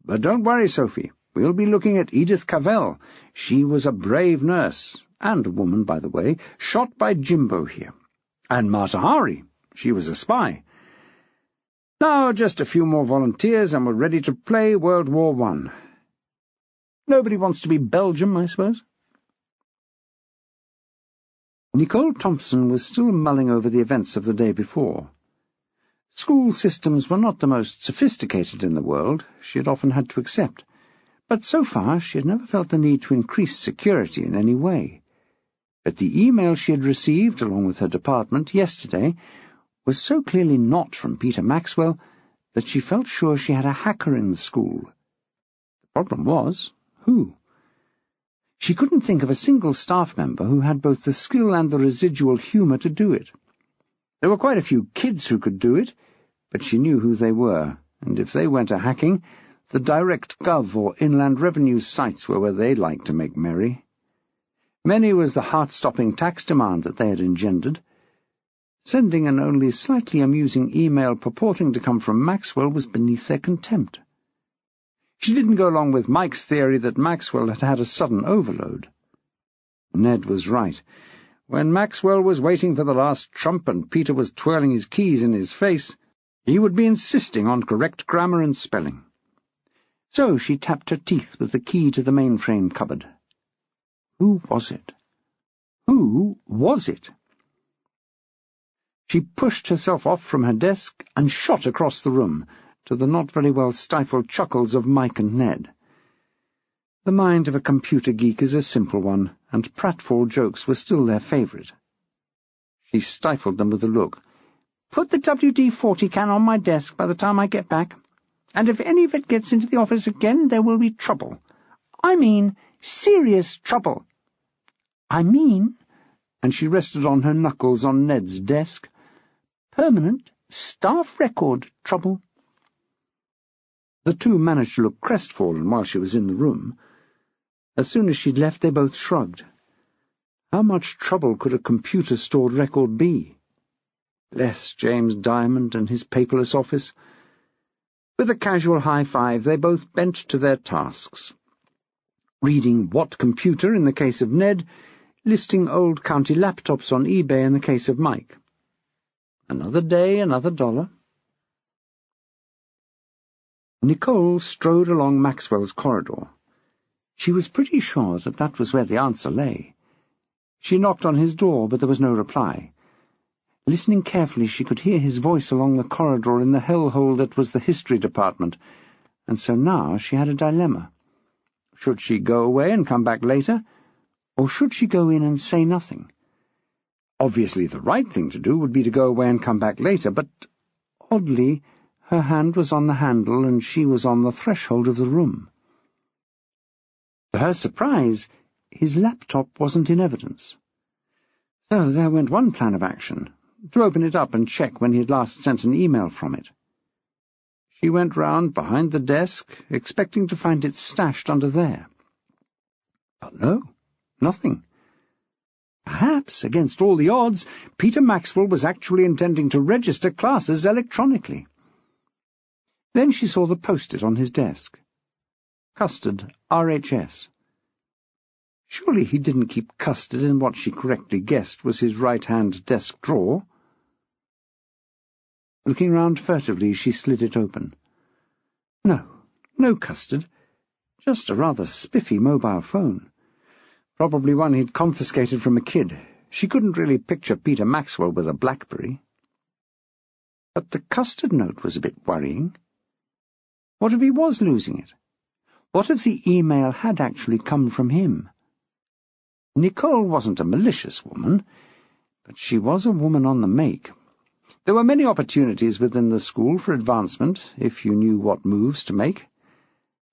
But don't worry, Sophie. We'll be looking at Edith Cavell. She was a brave nurse, and a woman, by the way, shot by Jimbo here. And Mata Hari. She was a spy. Now just a few more volunteers and we're ready to play World War I. Nobody wants to be Belgium, I suppose? Nicole Thompson was still mulling over the events of the day before. School systems were not the most sophisticated in the world, she had often had to accept, but so far she had never felt the need to increase security in any way. But the email she had received, along with her department, yesterday, was so clearly not from Peter Maxwell that she felt sure she had a hacker in the school. The problem was, who? She couldn't think of a single staff member who had both the skill and the residual humour to do it. There were quite a few kids who could do it, but she knew who they were, and if they went a-hacking, the DirectGov or Inland Revenue sites were where they liked to make merry. Many was the heart-stopping tax demand that they had engendered. Sending an only slightly amusing email purporting to come from Maxwell was beneath their contempt. She didn't go along with Mike's theory that Maxwell had had a sudden overload. Ned was right. When Maxwell was waiting for the last trump and Peter was twirling his keys in his face, he would be insisting on correct grammar and spelling. So she tapped her teeth with the key to the mainframe cupboard. Who was it? Who was it? She pushed herself off from her desk and shot across the room, to the not very well stifled chuckles of Mike and Ned. The mind of a computer geek is a simple one, and pratfall jokes were still their favourite. She stifled them with a look. "Put the WD-40 can on my desk by the time I get back, and if any of it gets into the office again, there will be trouble. I mean, serious trouble. I mean," and she rested on her knuckles on Ned's desk, "permanent staff record trouble." The two managed to look crestfallen while she was in the room. As soon as she'd left, they both shrugged. How much trouble could a computer-stored record be? Bless James Diamond and his paperless office. With a casual high-five, they both bent to their tasks. Reading What Computer in the case of Ned, listing old county laptops on eBay in the case of Mike. Another day, another dollar. Nicole strode along Maxwell's corridor. She was pretty sure that that was where the answer lay. She knocked on his door, but there was no reply. Listening carefully, she could hear his voice along the corridor in the hellhole that was the history department, and so now she had a dilemma. Should she go away and come back later, or should she go in and say nothing? Obviously the right thing to do would be to go away and come back later, but, oddly, her hand was on the handle and she was on the threshold of the room. To her surprise, his laptop wasn't in evidence. So there went one plan of action, to open it up and check when he had last sent an email from it. She went round behind the desk, expecting to find it stashed under there. But no, nothing. Perhaps, against all the odds, Peter Maxwell was actually intending to register classes electronically. Then she saw the post-it on his desk. Custard, RHS. Surely he didn't keep custard in what she correctly guessed was his right-hand desk drawer. Looking round furtively, she slid it open. No custard. Just a rather spiffy mobile phone. Probably one he'd confiscated from a kid. She couldn't really picture Peter Maxwell with a BlackBerry. But the custard note was a bit worrying. What if he was losing it? What if the email had actually come from him? Nicole wasn't a malicious woman, but she was a woman on the make. There were many opportunities within the school for advancement, if you knew what moves to make.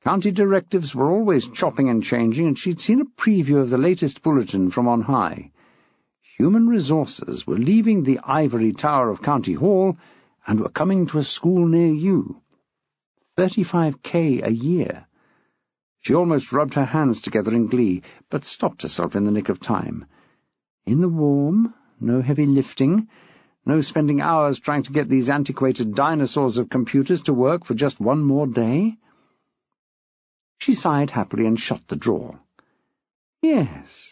County directives were always chopping and changing, and she'd seen a preview of the latest bulletin from on high. Human resources were leaving the ivory tower of County Hall and were coming to a school near you. 35K a year. She almost rubbed her hands together in glee, but stopped herself in the nick of time. In the warm, no heavy lifting, no spending hours trying to get these antiquated dinosaurs of computers to work for just one more day. She sighed happily and shut the drawer. Yes,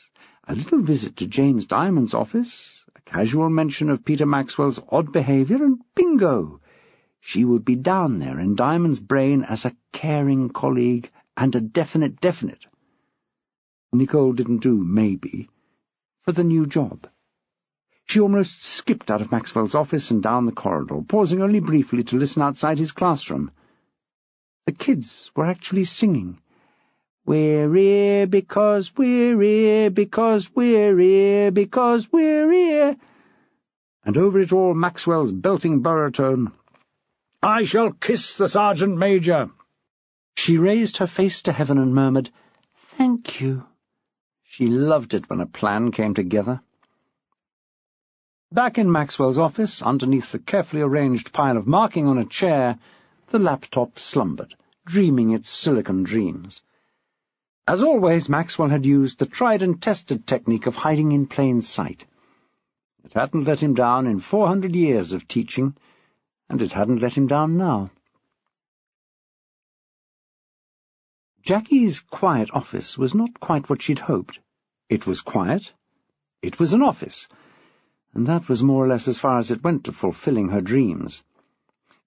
a little visit to James Diamond's office, a casual mention of Peter Maxwell's odd behaviour, and bingo! She would be down there in Diamond's brain as a caring colleague and a definite. Nicole didn't do maybe for the new job. She almost skipped out of Maxwell's office and down the corridor, pausing only briefly to listen outside his classroom. The kids were actually singing. "We're here because we're here, because we're here, because we're here." And over it all Maxwell's belting baritone, "I shall kiss the Sergeant Major." She raised her face to heaven and murmured, "Thank you." She loved it when a plan came together. Back in Maxwell's office, underneath the carefully arranged pile of marking on a chair, the laptop slumbered, dreaming its silicon dreams. As always, Maxwell had used the tried-and-tested technique of hiding in plain sight. It hadn't let him down in 400 years of teaching, and it hadn't let him down now. Jackie's quiet office was not quite what she'd hoped. It was quiet. It was an office, and that was more or less as far as it went to fulfilling her dreams.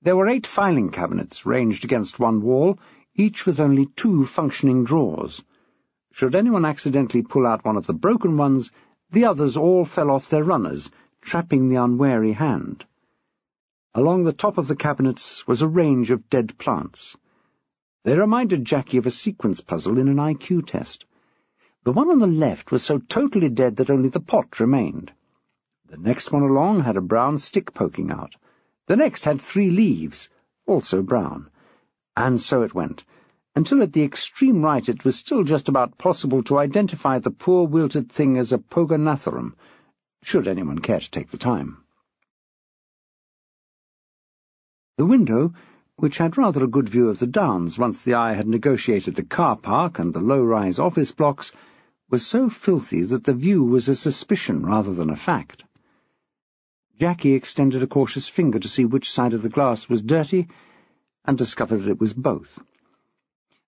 There were 8 filing cabinets ranged against one wall, each with only 2 functioning drawers. Should anyone accidentally pull out one of the broken ones, the others all fell off their runners, trapping the unwary hand. Along the top of the cabinets was a range of dead plants. They reminded Jackie of a sequence puzzle in an IQ test. The one on the left was so totally dead that only the pot remained. The next one along had a brown stick poking out. The next had 3 leaves, also brown. And so it went, until at the extreme right it was still just about possible to identify the poor wilted thing as a Pogonatherum, should anyone care to take the time. The window, which had rather a good view of the downs once the eye had negotiated the car park and the low-rise office blocks, was so filthy that the view was a suspicion rather than a fact. Jackie extended a cautious finger to see which side of the glass was dirty, and discovered that it was both.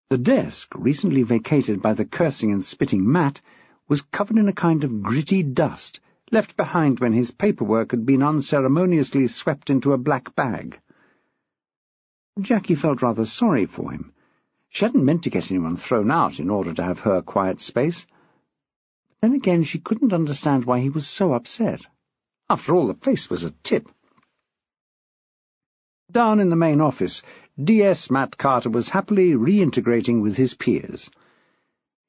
The desk, recently vacated by the cursing and spitting Matt, was covered in a kind of gritty dust, left behind when his paperwork had been unceremoniously swept into a black bag. Jackie felt rather sorry for him. She hadn't meant to get anyone thrown out in order to have her quiet space. But then again she couldn't understand why he was so upset. After all, the place was a tip. Down in the main office, DS Matt Carter was happily reintegrating with his peers.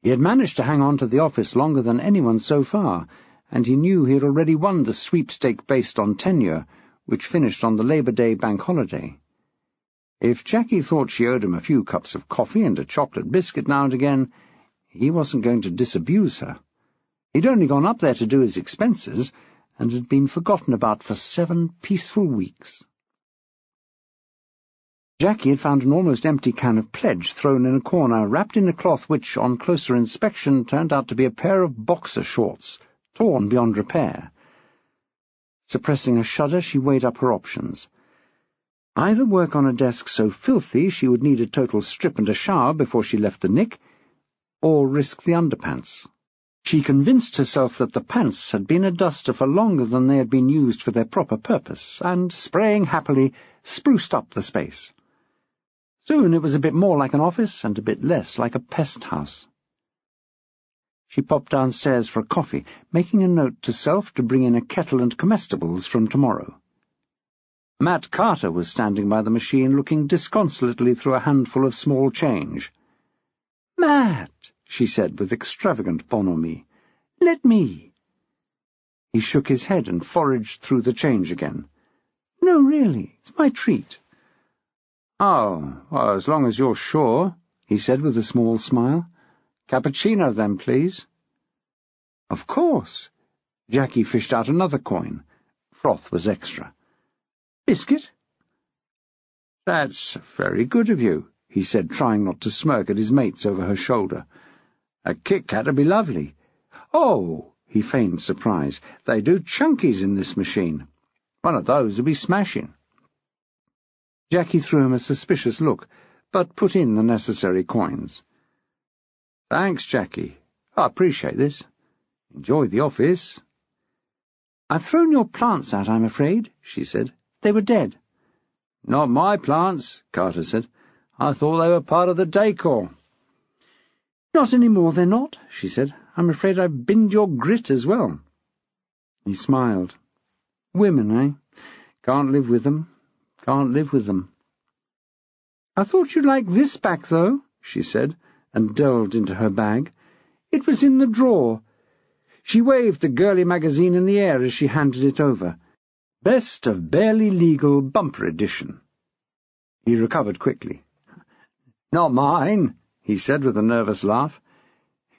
He had managed to hang on to the office longer than anyone so far, and he knew he had already won the sweepstake based on tenure, which finished on the Labor Day bank holiday. If Jackie thought she owed him a few cups of coffee and a chocolate biscuit now and again, he wasn't going to disabuse her. He'd only gone up there to do his expenses, and had been forgotten about for 7 peaceful weeks. Jackie had found an almost empty can of pledge thrown in a corner, wrapped in a cloth which, on closer inspection, turned out to be a pair of boxer shorts, torn beyond repair. Suppressing a shudder, she weighed up her options. Either work on a desk so filthy she would need a total strip and a shower before she left the nick, or risk the underpants. She convinced herself that the pants had been a duster for longer than they had been used for their proper purpose, and, spraying happily, spruced up the space. Soon it was a bit more like an office and a bit less like a pest house. She popped downstairs for a coffee, making a note to self to bring in a kettle and comestibles from tomorrow. Matt Carter was standing by the machine, looking disconsolately through a handful of small change. "Matt," she said with extravagant bonhomie, "let me." He shook his head and foraged through the change again. "No, really, it's my treat." "Oh, well, as long as you're sure," he said with a small smile. "Cappuccino, then, please." "Of course." Jackie fished out another coin. Froth was extra. "Biscuit?" "That's very good of you," he said, trying not to smirk at his mates over her shoulder. "A Kit-Kat'd be lovely." "Oh," he feigned surprise, "they do chunkies in this machine. One of those would be smashing." Jackie threw him a suspicious look, but put in the necessary coins. "Thanks, Jackie. I appreciate this. Enjoy the office." "I've thrown your plants out, I'm afraid," she said. "They were dead." Not my plants, Carter said. I thought they were part of the decor. Not any more, they're not, she said. I'm afraid I've binned your grit as well. He smiled. Women, eh? Can't live with them. Can't live with them. I thought you'd like this back, though, she said, and delved into her bag. It was in the drawer. She waved the girly magazine in the air as she handed it over. Best of Barely Legal Bumper Edition. He recovered quickly. Not mine, he said with a nervous laugh.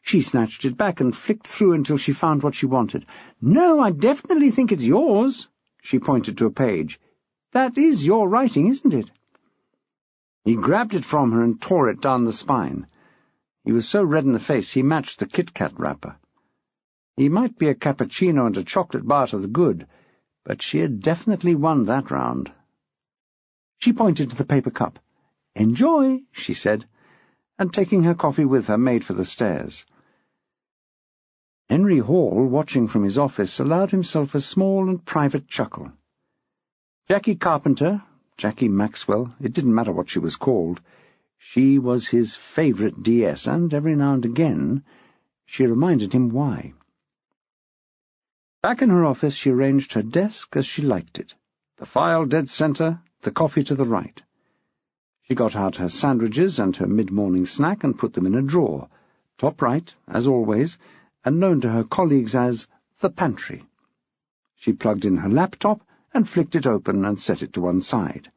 She snatched it back and flicked through until she found what she wanted. No, I definitely think it's yours. She pointed to a page. That is your writing, isn't it? He grabbed it from her and tore it down the spine. He was so red in the face he matched the Kit Kat wrapper. He might be a cappuccino and a chocolate bar to the good, but she had definitely won that round. She pointed to the paper cup. Enjoy, she said, and taking her coffee with her, made for the stairs. Henry Hall, watching from his office, allowed himself a small and private chuckle. Jackie Carpenter, Jackie Maxwell, it didn't matter what she was called, she was his favourite DS, and every now and again she reminded him why. Back in her office she arranged her desk as she liked it, the file dead centre, the coffee to the right. She got out her sandwiches and her mid-morning snack and put them in a drawer, top right, as always, and known to her colleagues as the pantry. She plugged in her laptop and flicked it open and set it to one side.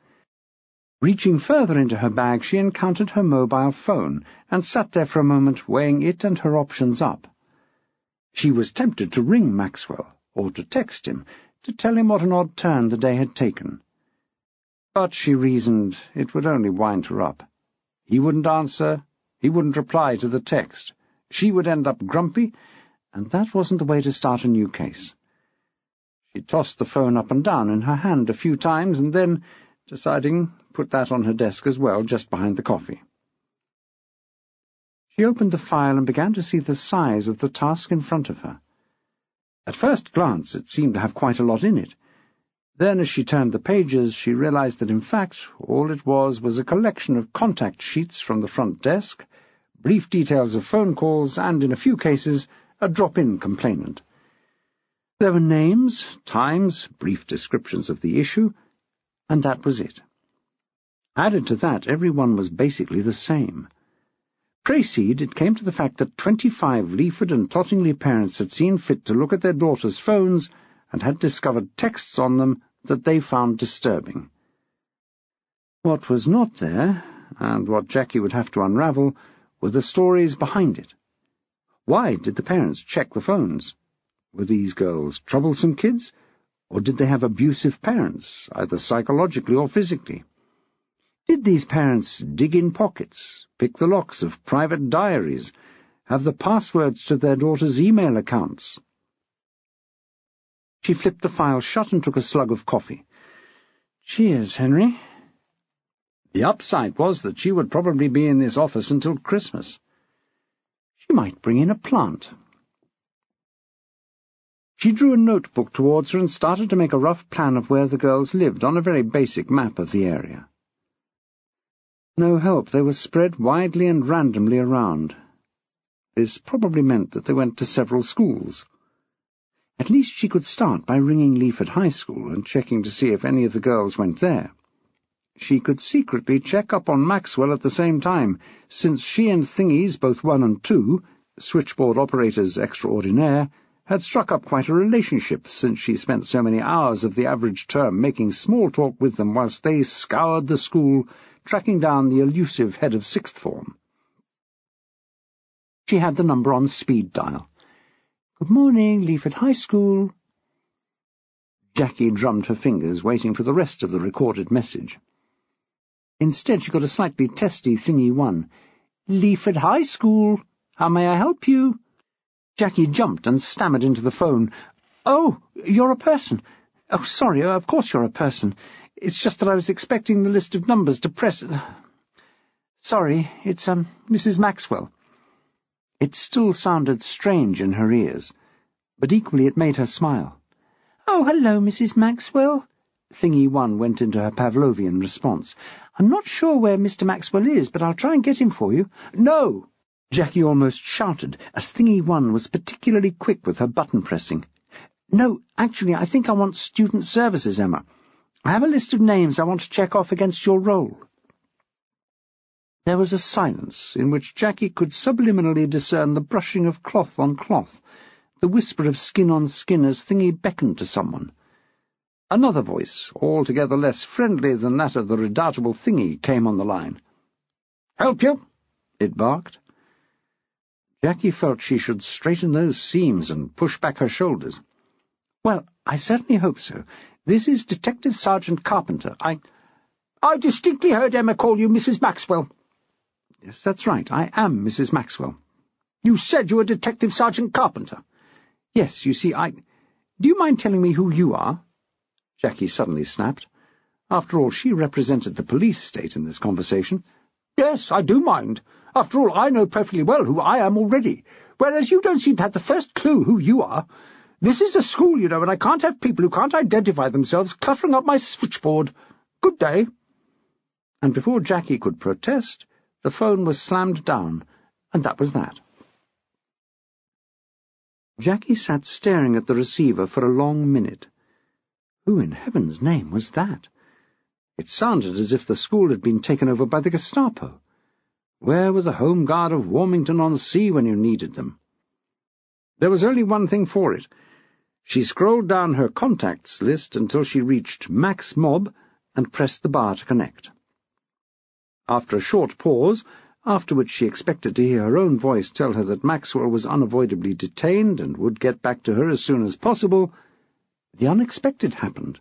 Reaching further into her bag, she encountered her mobile phone and sat there for a moment, weighing it and her options up. She was tempted to ring Maxwell, or to text him, to tell him what an odd turn the day had taken. But she reasoned it would only wind her up. He wouldn't answer, he wouldn't reply to the text. She would end up grumpy, and that wasn't the way to start a new case. She tossed the phone up and down in her hand a few times, and then, deciding, put that on her desk as well, just behind the coffee. She opened the file and began to see the size of the task in front of her. At first glance it seemed to have quite a lot in it. Then, as she turned the pages, she realized that, in fact, all it was a collection of contact sheets from the front desk, brief details of phone calls, and, in a few cases, a drop-in complainant. There were names, times, brief descriptions of the issue, and that was it. Added to that, everyone was basically the same. Precede, it came to the fact that 25 Leaford and Tottingley parents had seen fit to look at their daughters' phones and had discovered texts on them that they found disturbing. What was not there, and what Jackie would have to unravel, were the stories behind it. Why did the parents check the phones? Were these girls troublesome kids, or did they have abusive parents, either psychologically or physically? Did these parents dig in pockets, pick the locks of private diaries, have the passwords to their daughters' email accounts? She flipped the file shut and took a slug of coffee. Cheers, Henry. The upside was that she would probably be in this office until Christmas. She might bring in a plant. She drew a notebook towards her and started to make a rough plan of where the girls lived on a very basic map of the area. No help, they were spread widely and randomly around. This probably meant that they went to several schools. At least she could start by ringing Leaford High School and checking to see if any of the girls went there. She could secretly check up on Maxwell at the same time, since she and Thingies, both 1 and 2, switchboard operators extraordinaire, had struck up quite a relationship since she spent so many hours of the average term making small talk with them whilst they scoured the school, tracking down the elusive head of sixth form. She had the number on speed dial. "Good morning, Leaford High School." Jackie drummed her fingers, waiting for the rest of the recorded message. Instead she got a slightly testy Thingy 1. "Leaford High School. How may I help you?" Jackie jumped and stammered into the phone. "Oh, you're a person. Oh, sorry, of course you're a person. It's just that I was expecting the list of numbers to press... Sorry, it's, Mrs. Maxwell." It still sounded strange in her ears, but equally it made her smile. "Oh, hello, Mrs. Maxwell. Thingy 1 went into her Pavlovian response. "I'm not sure where Mr. Maxwell is, but I'll try and get him for you." "No!" Jackie almost shouted, as Thingy 1 was particularly quick with her button-pressing. "No, actually, I think I want student services, Emma. I have a list of names I want to check off against your roll." There was a silence in which Jackie could subliminally discern the brushing of cloth on cloth, the whisper of skin on skin as Thingy beckoned to someone. Another voice, altogether less friendly than that of the redoubtable Thingy, came on the line. "Help you?" it barked. Jackie felt she should straighten those seams and push back her shoulders. "Well, I certainly hope so. This is Detective Sergeant Carpenter. I distinctly heard Emma call you Mrs. Maxwell." "Yes, that's right. I am Mrs. Maxwell." "You said you were Detective Sergeant Carpenter." "Yes, you see, Do you mind telling me who you are?" Jackie suddenly snapped. After all, she represented the police state in this conversation. "Yes, I do mind. After all, I know perfectly well who I am already, whereas you don't seem to have the first clue who you are. This is a school, you know, and I can't have people who can't identify themselves cluttering up my switchboard. Good day." And before Jackie could protest, the phone was slammed down, and that was that. Jackie sat staring at the receiver for a long minute. Who in heaven's name was that? It sounded as if the school had been taken over by the Gestapo. Where were the Home Guard of Warmington-on-Sea when you needed them? There was only one thing for it. She scrolled down her contacts list until she reached Max Mob and pressed the bar to connect. After a short pause, after which she expected to hear her own voice tell her that Maxwell was unavoidably detained and would get back to her as soon as possible, the unexpected happened.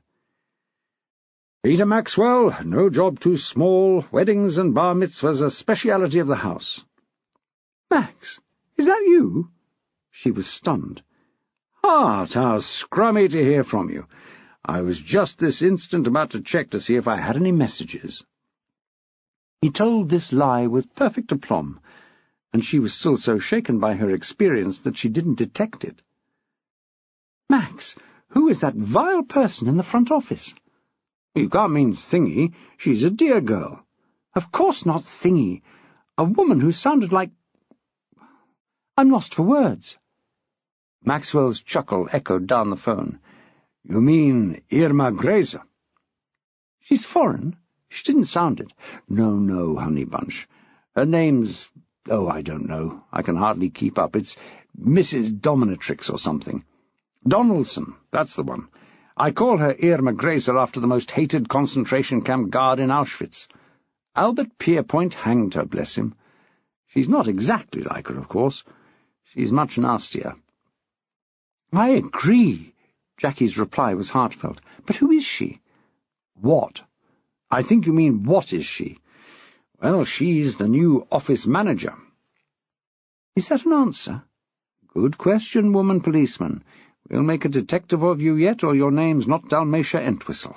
"Peter Maxwell, no job too small, weddings and bar mitzvahs a speciality of the house." "Max, is that you?" She was stunned. "How scrummy to hear from you. I was just this instant about to check to see if I had any messages." He told this lie with perfect aplomb, and she was still so shaken by her experience that she didn't detect it. "Max, who is that vile person in the front office?" "You can't mean Thingy. She's a dear girl." "Of course not Thingy. A woman who sounded like— I'm lost for words." Maxwell's chuckle echoed down the phone. "You mean Irma Grazer?" "She's foreign. She didn't sound it." No, honey bunch. Her name's— I don't know. I can hardly keep up. It's Mrs. Dominatrix or something. Donaldson, that's the one. I call her Irma Grazer after the most hated concentration camp guard in Auschwitz. Albert Pierpoint hanged her, bless him. She's not exactly like her, of course. She's much nastier." "I agree." Jackie's reply was heartfelt. "But who is she?" "What? I think you mean what is she? Well, she's the new office manager." "Is that an answer?" "Good question, woman policeman. We'll make a detective of you yet, or your name's not Dalmatia Entwistle.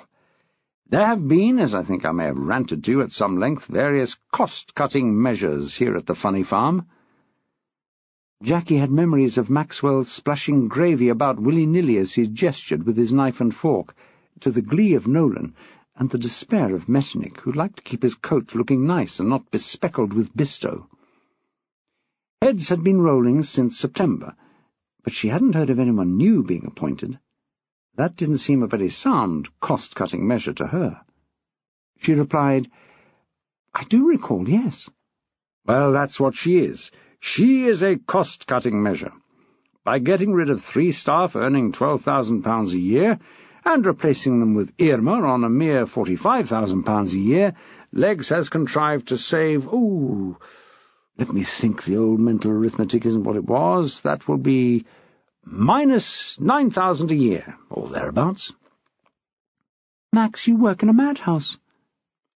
There have been, as I think I may have ranted to you at some length, various cost-cutting measures here at the Funny Farm." Jackie had memories of Maxwell splashing gravy about willy-nilly as he gestured with his knife and fork, to the glee of Nolan, and the despair of Metternich, who liked to keep his coat looking nice and not bespeckled with Bisto. Heads had been rolling since September, but she hadn't heard of anyone new being appointed. That didn't seem a very sound cost-cutting measure to her. She replied, "I do recall, yes." "Well, that's what she is. She is a cost-cutting measure. By getting rid of 3 staff earning £12,000 a year, and replacing them with Irma on a mere £45,000 a year, Leggs has contrived to save— let me think, the old mental arithmetic isn't what it was. That will be minus 9,000 a year, or thereabouts." "Max, you work in a madhouse."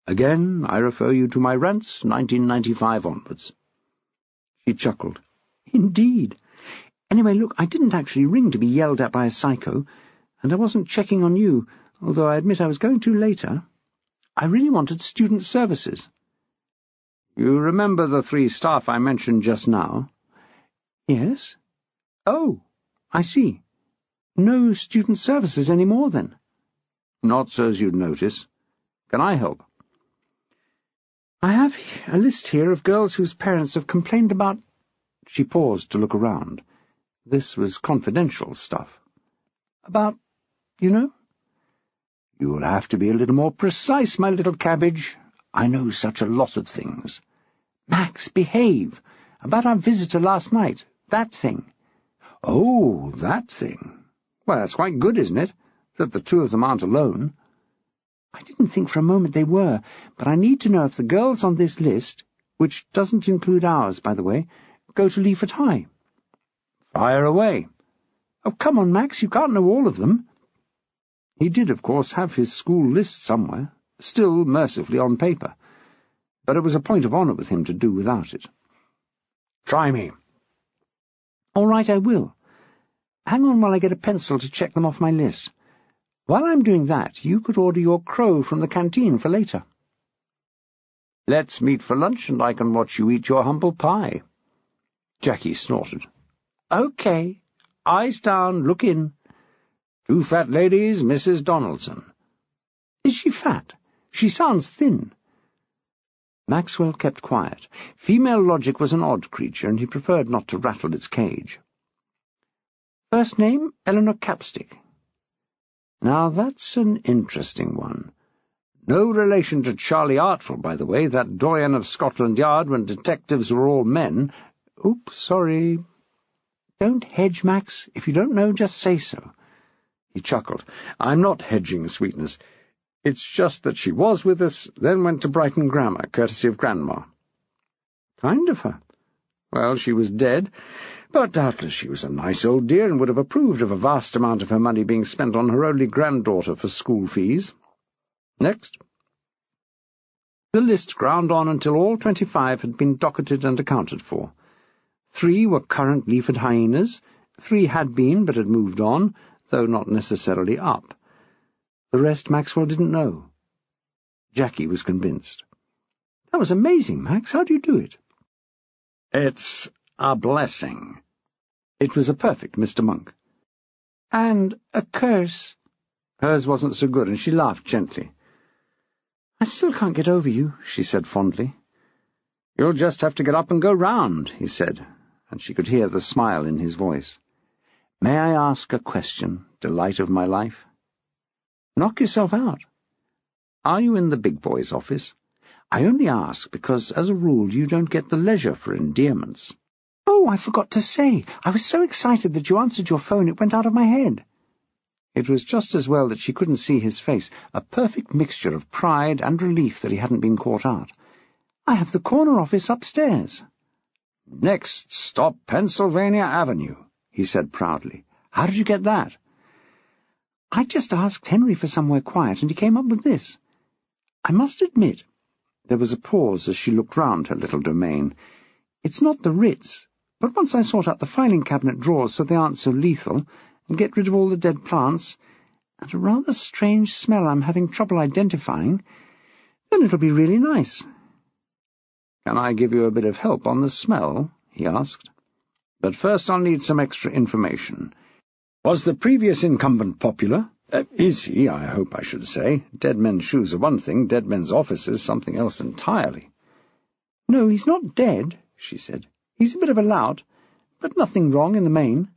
"Again, I refer you to my rants, 1995 onwards." She chuckled. "Indeed. Anyway, look, I didn't actually ring to be yelled at by a psycho, and I wasn't checking on you, although I admit I was going to later. I really wanted student services." "You remember the 3 staff I mentioned just now?" "Yes." "Oh, I see. No student services any more, then?" Not so's you'd notice. Can I help? I have a list here of girls whose parents have complained about— She paused to look around. This was confidential stuff. About, you know? You'll have to be a little more precise, my little cabbage. I know such a lot of things. Max, behave. About our visitor last night. That thing. Oh, that thing. Well, that's quite good, isn't it? That the two of them aren't alone. I didn't think for a moment they were, but I need to know if the girls on this list, which doesn't include ours, by the way, go to Leaford High. Fire away. Oh, come on, Max, you can't know all of them. He did, of course, have his school list somewhere, still mercifully on paper, but it was a point of honour with him to do without it. Try me. All right, I will. Hang on while I get a pencil to check them off my list. While I'm doing that, you could order your crow from the canteen for later. Let's meet for lunch, and I can watch you eat your humble pie. Jackie snorted. Okay. Eyes down, look in. 2 fat ladies, Mrs. Donaldson. Is she fat? She sounds thin. Maxwell kept quiet. Female logic was an odd creature, and he preferred not to rattle its cage. First name, Eleanor Capstick. Now that's an interesting one. No relation to Charlie Artful, by the way, that doyen of Scotland Yard when detectives were all men. Oops, sorry. Don't hedge, Max. If you don't know, just say so. He chuckled. I'm not hedging, sweetness. It's just that she was with us, then went to Brighton Grammar, courtesy of Grandma. Kind of her. Well, she was dead, but doubtless she was a nice old dear and would have approved of a vast amount of her money being spent on her only granddaughter for school fees. Next. The list ground on until all 25 had been docketed and accounted for. 3 were current Leaford hyenas, 3 had been but had moved on, though not necessarily up. The rest Maxwell didn't know. Jackie was convinced. That was amazing, Max. How do you do it? It's a blessing. It was a perfect Mr. Monk. And a curse. Hers wasn't so good, and she laughed gently. I still can't get over you, she said fondly. You'll just have to get up and go round, he said, and she could hear the smile in his voice. May I ask a question, delight of my life? Knock yourself out. Are you in the big boy's office? I only ask because, as a rule, you don't get the leisure for endearments. Oh, I forgot to say. I was so excited that you answered your phone it went out of my head. It was just as well that she couldn't see his face, a perfect mixture of pride and relief that he hadn't been caught out. I have the corner office upstairs. Next stop, Pennsylvania Avenue, he said proudly. How did you get that? I just asked Henry for somewhere quiet, and he came up with this. I must admit— There was a pause as she looked round her little domain. It's not the Ritz, but once I sort out the filing cabinet drawers so they aren't so lethal, and get rid of all the dead plants, and a rather strange smell I'm having trouble identifying, then it'll be really nice. Can I give you a bit of help on the smell? He asked. But first I'll need some extra information. Was the previous incumbent popular? Is he, I hope I should say. Dead men's shoes are one thing, dead men's offices something else entirely. No, he's not dead, she said. He's a bit of a lout, but nothing wrong in the main.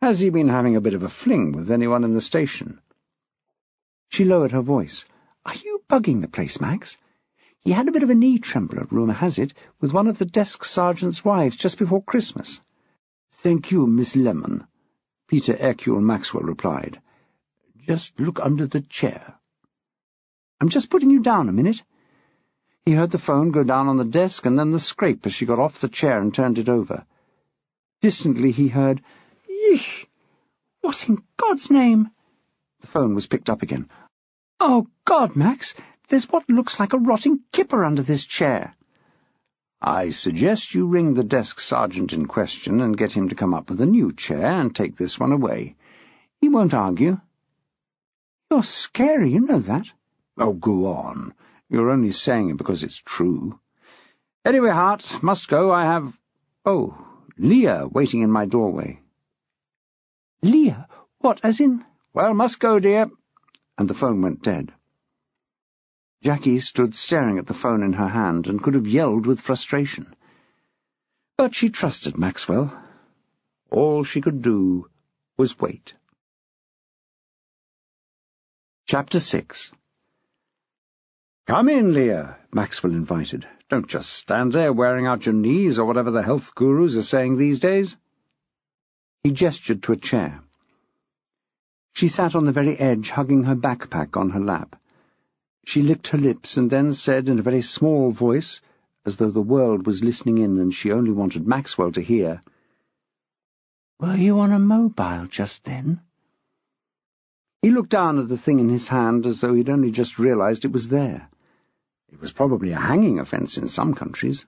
Has he been having a bit of a fling with anyone in the station? She lowered her voice. Are you bugging the place, Max? He had a bit of a knee trembler, rumour has it, with one of the desk sergeant's wives just before Christmas. Thank you, Miss Lemon, Peter Hercule Maxwell replied. Just look under the chair. I'm just putting you down a minute. He heard the phone go down on the desk and then the scrape as she got off the chair and turned it over. Distantly he heard, Yeesh! What in God's name? The phone was picked up again. Oh, God, Max, there's what looks like a rotting kipper under this chair. I suggest you ring the desk sergeant in question and get him to come up with a new chair and take this one away. He won't argue. You're scary, you know that. Oh, go on. You're only saying it because it's true. Anyway, Hart, must go. I have— Oh, Leah waiting in my doorway. Leah? What, as in— Well, must go, dear. and the phone went dead. Jackie stood staring at the phone in her hand and could have yelled with frustration. But she trusted Maxwell. All she could do was wait. Chapter 6. "Come in, Leah," Maxwell invited. "Don't just stand there wearing out your knees or whatever the health gurus are saying these days." He gestured to a chair. She sat on the very edge, hugging her backpack on her lap. She licked her lips and then said in a very small voice, as though the world was listening in and she only wanted Maxwell to hear, "Were you on a mobile just then?" He looked down at the thing in his hand as though he'd only just realized it was there. It was probably a hanging offence in some countries.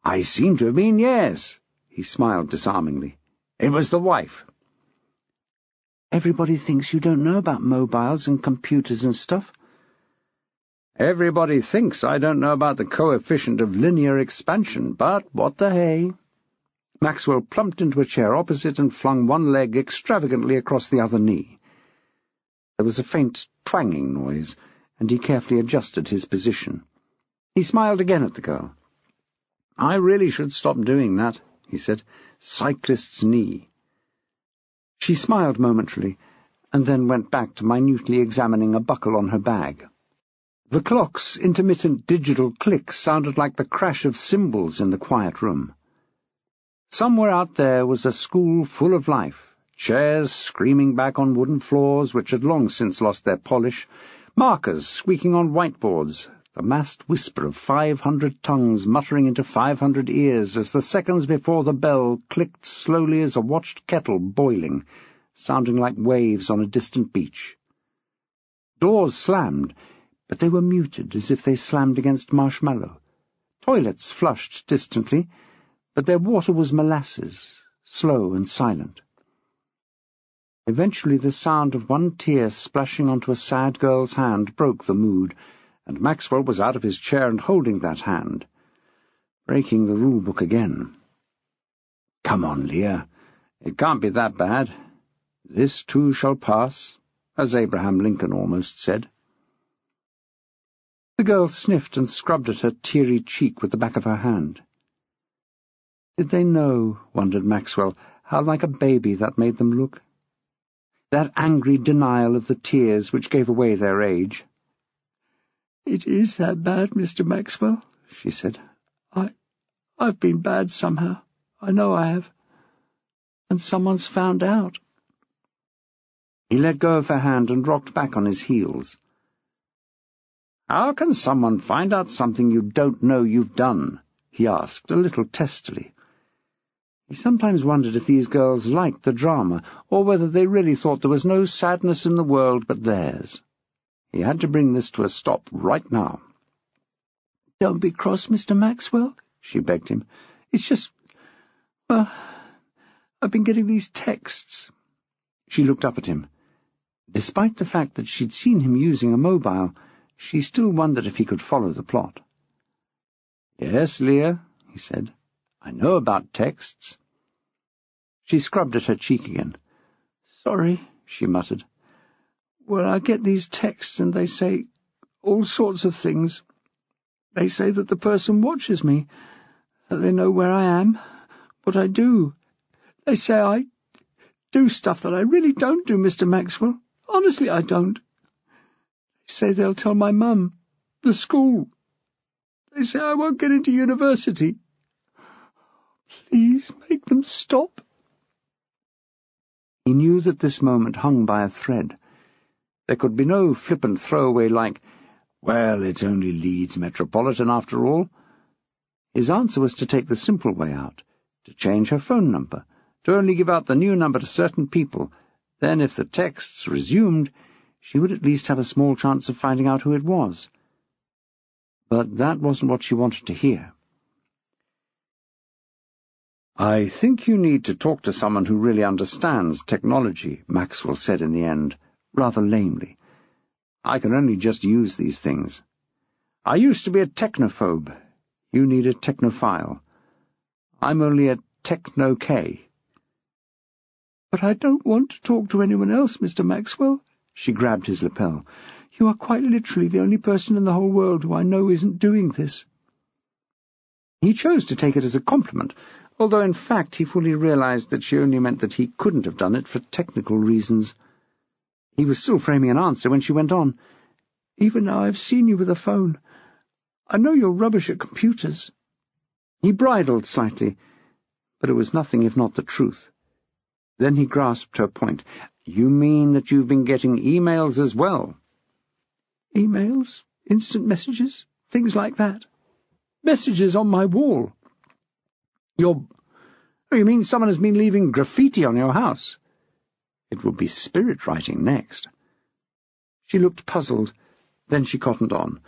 "I seem to have been, yes." He smiled disarmingly. "It was the wife." "Everybody thinks you don't know about mobiles and computers and stuff." "Everybody thinks I don't know about the coefficient of linear expansion, but what the hey?" Maxwell plumped into a chair opposite and flung one leg extravagantly across the other knee. There was a faint twanging noise, and he carefully adjusted his position. He smiled again at the girl. "I really should stop doing that," he said. "Cyclist's knee." She smiled momentarily, and then went back to minutely examining a buckle on her bag. The clock's intermittent digital click sounded like the crash of cymbals in the quiet room. Somewhere out there was a school full of life, chairs screaming back on wooden floors which had long since lost their polish, markers squeaking on whiteboards, the massed whisper of 500 tongues muttering into 500 ears as the seconds before the bell clicked slowly as a watched kettle boiling, sounding like waves on a distant beach. Doors slammed, but they were muted as if they slammed against marshmallow. Toilets flushed distantly, but their water was molasses, slow and silent. Eventually the sound of one tear splashing onto a sad girl's hand broke the mood, and Maxwell was out of his chair and holding that hand, breaking the rule-book again. "Come on, Leah. It can't be that bad. This too shall pass," as Abraham Lincoln almost said. The girl sniffed and scrubbed at her teary cheek with the back of her hand. Did they know, wondered Maxwell, how like a baby that made them look? That angry denial of the tears which gave away their age. "It is that bad, Mr. Maxwell," she said. I've been bad somehow. I know I have. And someone's found out." He let go of her hand and rocked back on his heels. "How can someone find out something you don't know you've done?" he asked, a little testily. He sometimes wondered if these girls liked the drama, or whether they really thought there was no sadness in the world but theirs. He had to bring this to a stop right now. "Don't be cross, Mr. Maxwell," she begged him. "It's just, well, I've been getting these texts." She looked up at him. Despite the fact that she'd seen him using a mobile, she still wondered if he could follow the plot. "Yes, Leah," he said. "I know about texts." She scrubbed at her cheek again. "Sorry," she muttered. "Well, I get these texts and they say all sorts of things. They say that the person watches me, that they know where I am, what I do. They say I do stuff that I really don't do, Mr. Maxwell. Honestly, I don't. They say they'll tell my mum, the school. They say I won't get into university. Please make them stop." He knew that this moment hung by a thread. There could be no flippant throwaway like, "Well, it's only Leeds Metropolitan after all." His answer was to take the simple way out, to change her phone number, to only give out the new number to certain people. Then, if the texts resumed, she would at least have a small chance of finding out who it was. But that wasn't what she wanted to hear. "I think you need to talk to someone who really understands technology," Maxwell said in the end, rather lamely. "I can only just use these things. I used to be a technophobe. You need a technophile. I'm only a techno-K." "But I don't want to talk to anyone else, Mr. Maxwell," She grabbed his lapel. "You are quite literally the only person in the whole world who I know isn't doing this." He chose to take it as a compliment, although in fact he fully realized that she only meant that he couldn't have done it for technical reasons. He was still framing an answer when she went on. "Even now I've seen you with a phone. I know you're rubbish at computers." He bridled slightly, but it was nothing if not the truth. Then he grasped her point. "You mean that you've been getting emails as well?" "Emails? Instant messages? Things like that? Messages on my wall." You mean someone has been leaving graffiti on your house?" It would be spirit writing next. She looked puzzled. Then she cottoned on.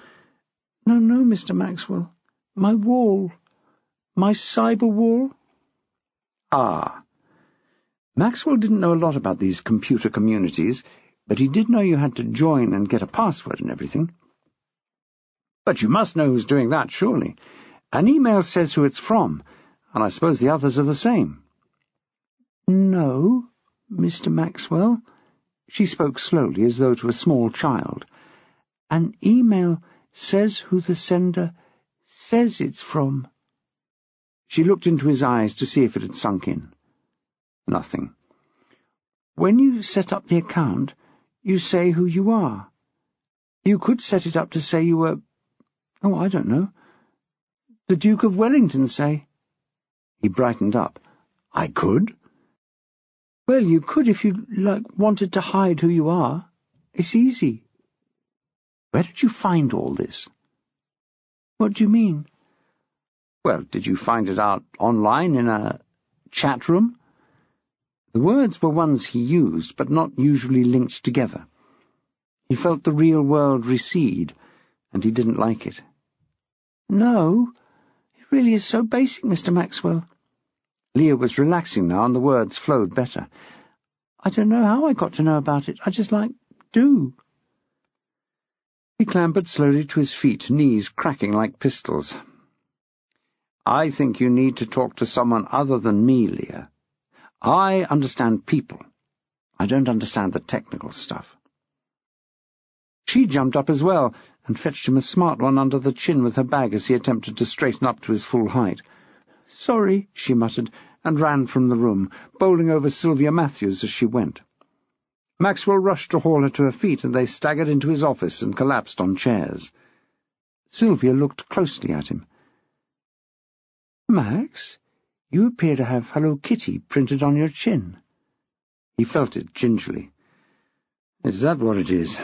No, Mr. Maxwell. My wall. My cyber wall." Ah. Maxwell didn't know a lot about these computer communities, but he did know you had to join and get a password and everything. "But you must know who's doing that, surely. An email says who it's from, and I suppose the others are the same." "No, Mr. Maxwell." She spoke slowly, as though to a small child. "An email says who the sender says it's from." She looked into his eyes to see if it had sunk in. Nothing. "When you set up the account, you say who you are. You could set it up to say you were, I don't know, the Duke of Wellington, say." He brightened up. "I could?" "Well, you could if you, wanted to hide who you are. It's easy." "Where did you find all this?" "What do you mean?" "Well, did you find it out online in a chat room?" The words were ones he used, but not usually linked together. He felt the real world recede, and he didn't like it. "No, it really is so basic, Mr. Maxwell." Leah was relaxing now, and the words flowed better. "I don't know how I got to know about it. I just do." He clambered slowly to his feet, knees cracking like pistols. "I think you need to talk to someone other than me, Leah. I understand people. I don't understand the technical stuff." She jumped up as well, and fetched him a smart one under the chin with her bag as he attempted to straighten up to his full height. "Sorry," she muttered, and ran from the room, bowling over Sylvia Matthews as she went. Maxwell rushed to haul her to her feet, and they staggered into his office and collapsed on chairs. Sylvia looked closely at him. "Max, you appear to have Hello Kitty printed on your chin." He felt it gingerly. "Is that what it is?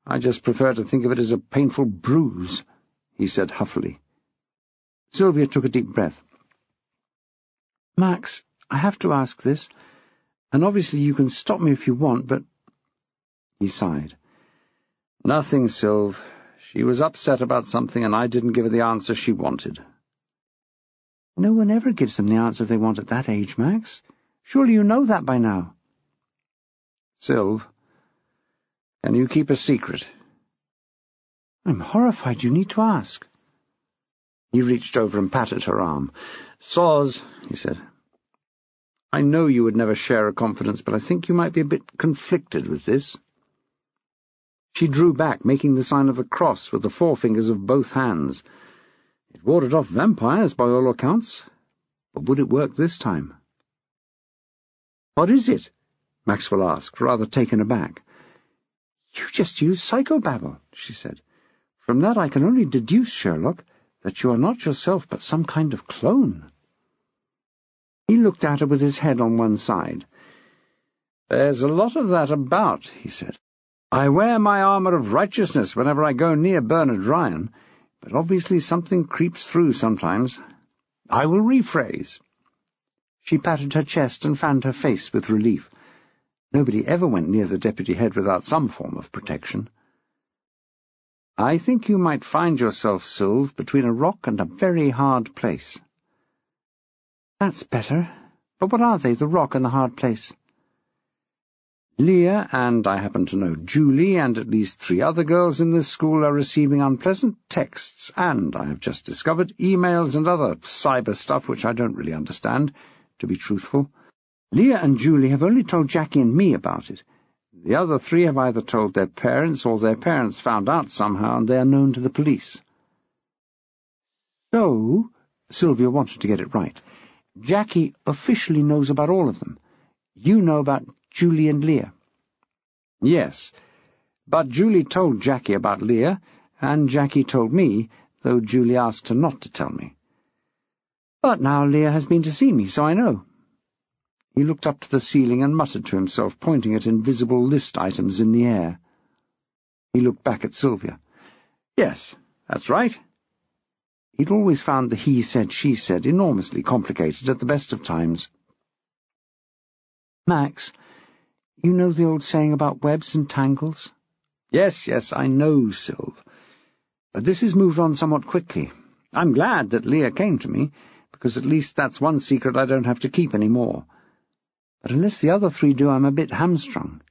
I just prefer to think of it as a painful bruise," he said huffily. Sylvia took a deep breath. "Max, I have to ask this, and obviously you can stop me if you want, but—" He sighed. "Nothing, Sylv. She was upset about something, and I didn't give her the answer she wanted." "No one ever gives them the answer they want at that age, Max. Surely you know that by now." "Sylv, can you keep a secret?" "I'm horrified you need to ask." He reached over and patted her arm. "Soz," he said. "I know you would never share a confidence, but I think you might be a bit conflicted with this." She drew back, making the sign of the cross with the forefingers of both hands. It warded off vampires, by all accounts. But would it work this time? "What is it?" Maxwell asked, rather taken aback. "You just use psychobabble," she said. "From that I can only deduce, Sherlock, that you are not yourself but some kind of clone." He looked at her with his head on one side. "There's a lot of that about," he said. "I wear my armour of righteousness whenever I go near Bernard Ryan, but obviously something creeps through sometimes. I will rephrase." She patted her chest and fanned her face with relief. Nobody ever went near the deputy head without some form of protection. "I think you might find yourself, Sylv, between a rock and a very hard place." "That's better. But what are they, the rock and the hard place?" "Leah, and I happen to know Julie, and at least 3 other girls in this school are receiving unpleasant texts, and, I have just discovered, emails and other cyber stuff which I don't really understand, to be truthful. Leah and Julie have only told Jackie and me about it. The other three have either told their parents or their parents found out somehow and they are known to the police. So, Sylvia wanted to get it right, Jackie officially knows about all of them. You know about Julie and Leah. Yes, but Julie told Jackie about Leah, and Jackie told me, though Julie asked her not to tell me. But now Leah has been to see me, so I know. He looked up to the ceiling and muttered to himself, pointing at invisible list items in the air. He looked back at Sylvia. Yes, that's right. He'd always found the he said, she said enormously complicated at the best of times. Max, you know the old saying about webs and tangles? Yes, I know, Sylv. But this has moved on somewhat quickly. I'm glad that Leah came to me, because at least that's one secret I don't have to keep any more. But unless the other three do, I'm a bit hamstrung.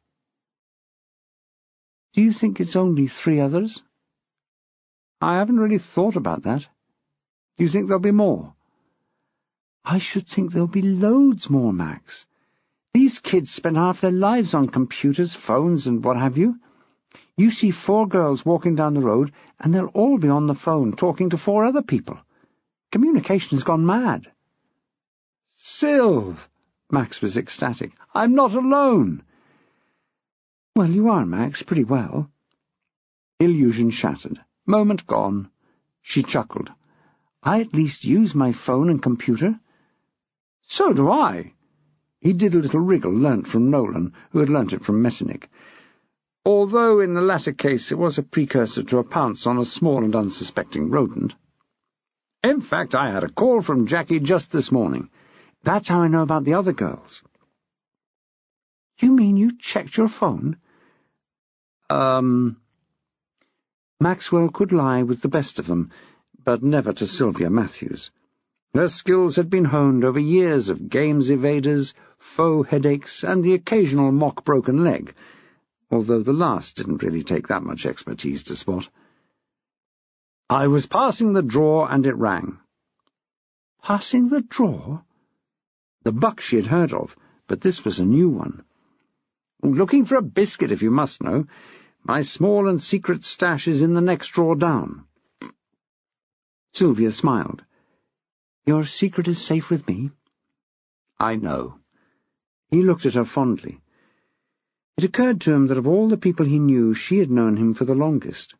Do you think it's only 3 others? I haven't really thought about that. Do you think there'll be more? I should think there'll be loads more, Max. These kids spend half their lives on computers, phones, and what have you. You see 4 girls walking down the road, and they'll all be on the phone talking to 4 other people. Communication has gone mad. Sylv! Max was ecstatic. I'm not alone. Well, you are, Max, pretty well. Illusion shattered. Moment gone. She chuckled. I at least use my phone and computer. So do I. He did a little wriggle learnt from Nolan, who had learnt it from Metternich. Although in the latter case it was a precursor to a pounce on a small and unsuspecting rodent. In fact, I had a call from Jackie just this morning. That's how I know about the other girls. You mean you checked your phone? Maxwell could lie with the best of them, but never to Sylvia Matthews. Her skills had been honed over years of games evaders, faux headaches, and the occasional mock broken leg, although the last didn't really take that much expertise to spot. I was passing the drawer, and it rang. Passing the drawer? The buck she had heard of, but this was a new one. Looking for a biscuit, if you must know. My small and secret stash is in the next drawer down. Sylvia smiled. Your secret is safe with me? I know. He looked at her fondly. It occurred to him that of all the people he knew, she had known him for the longest.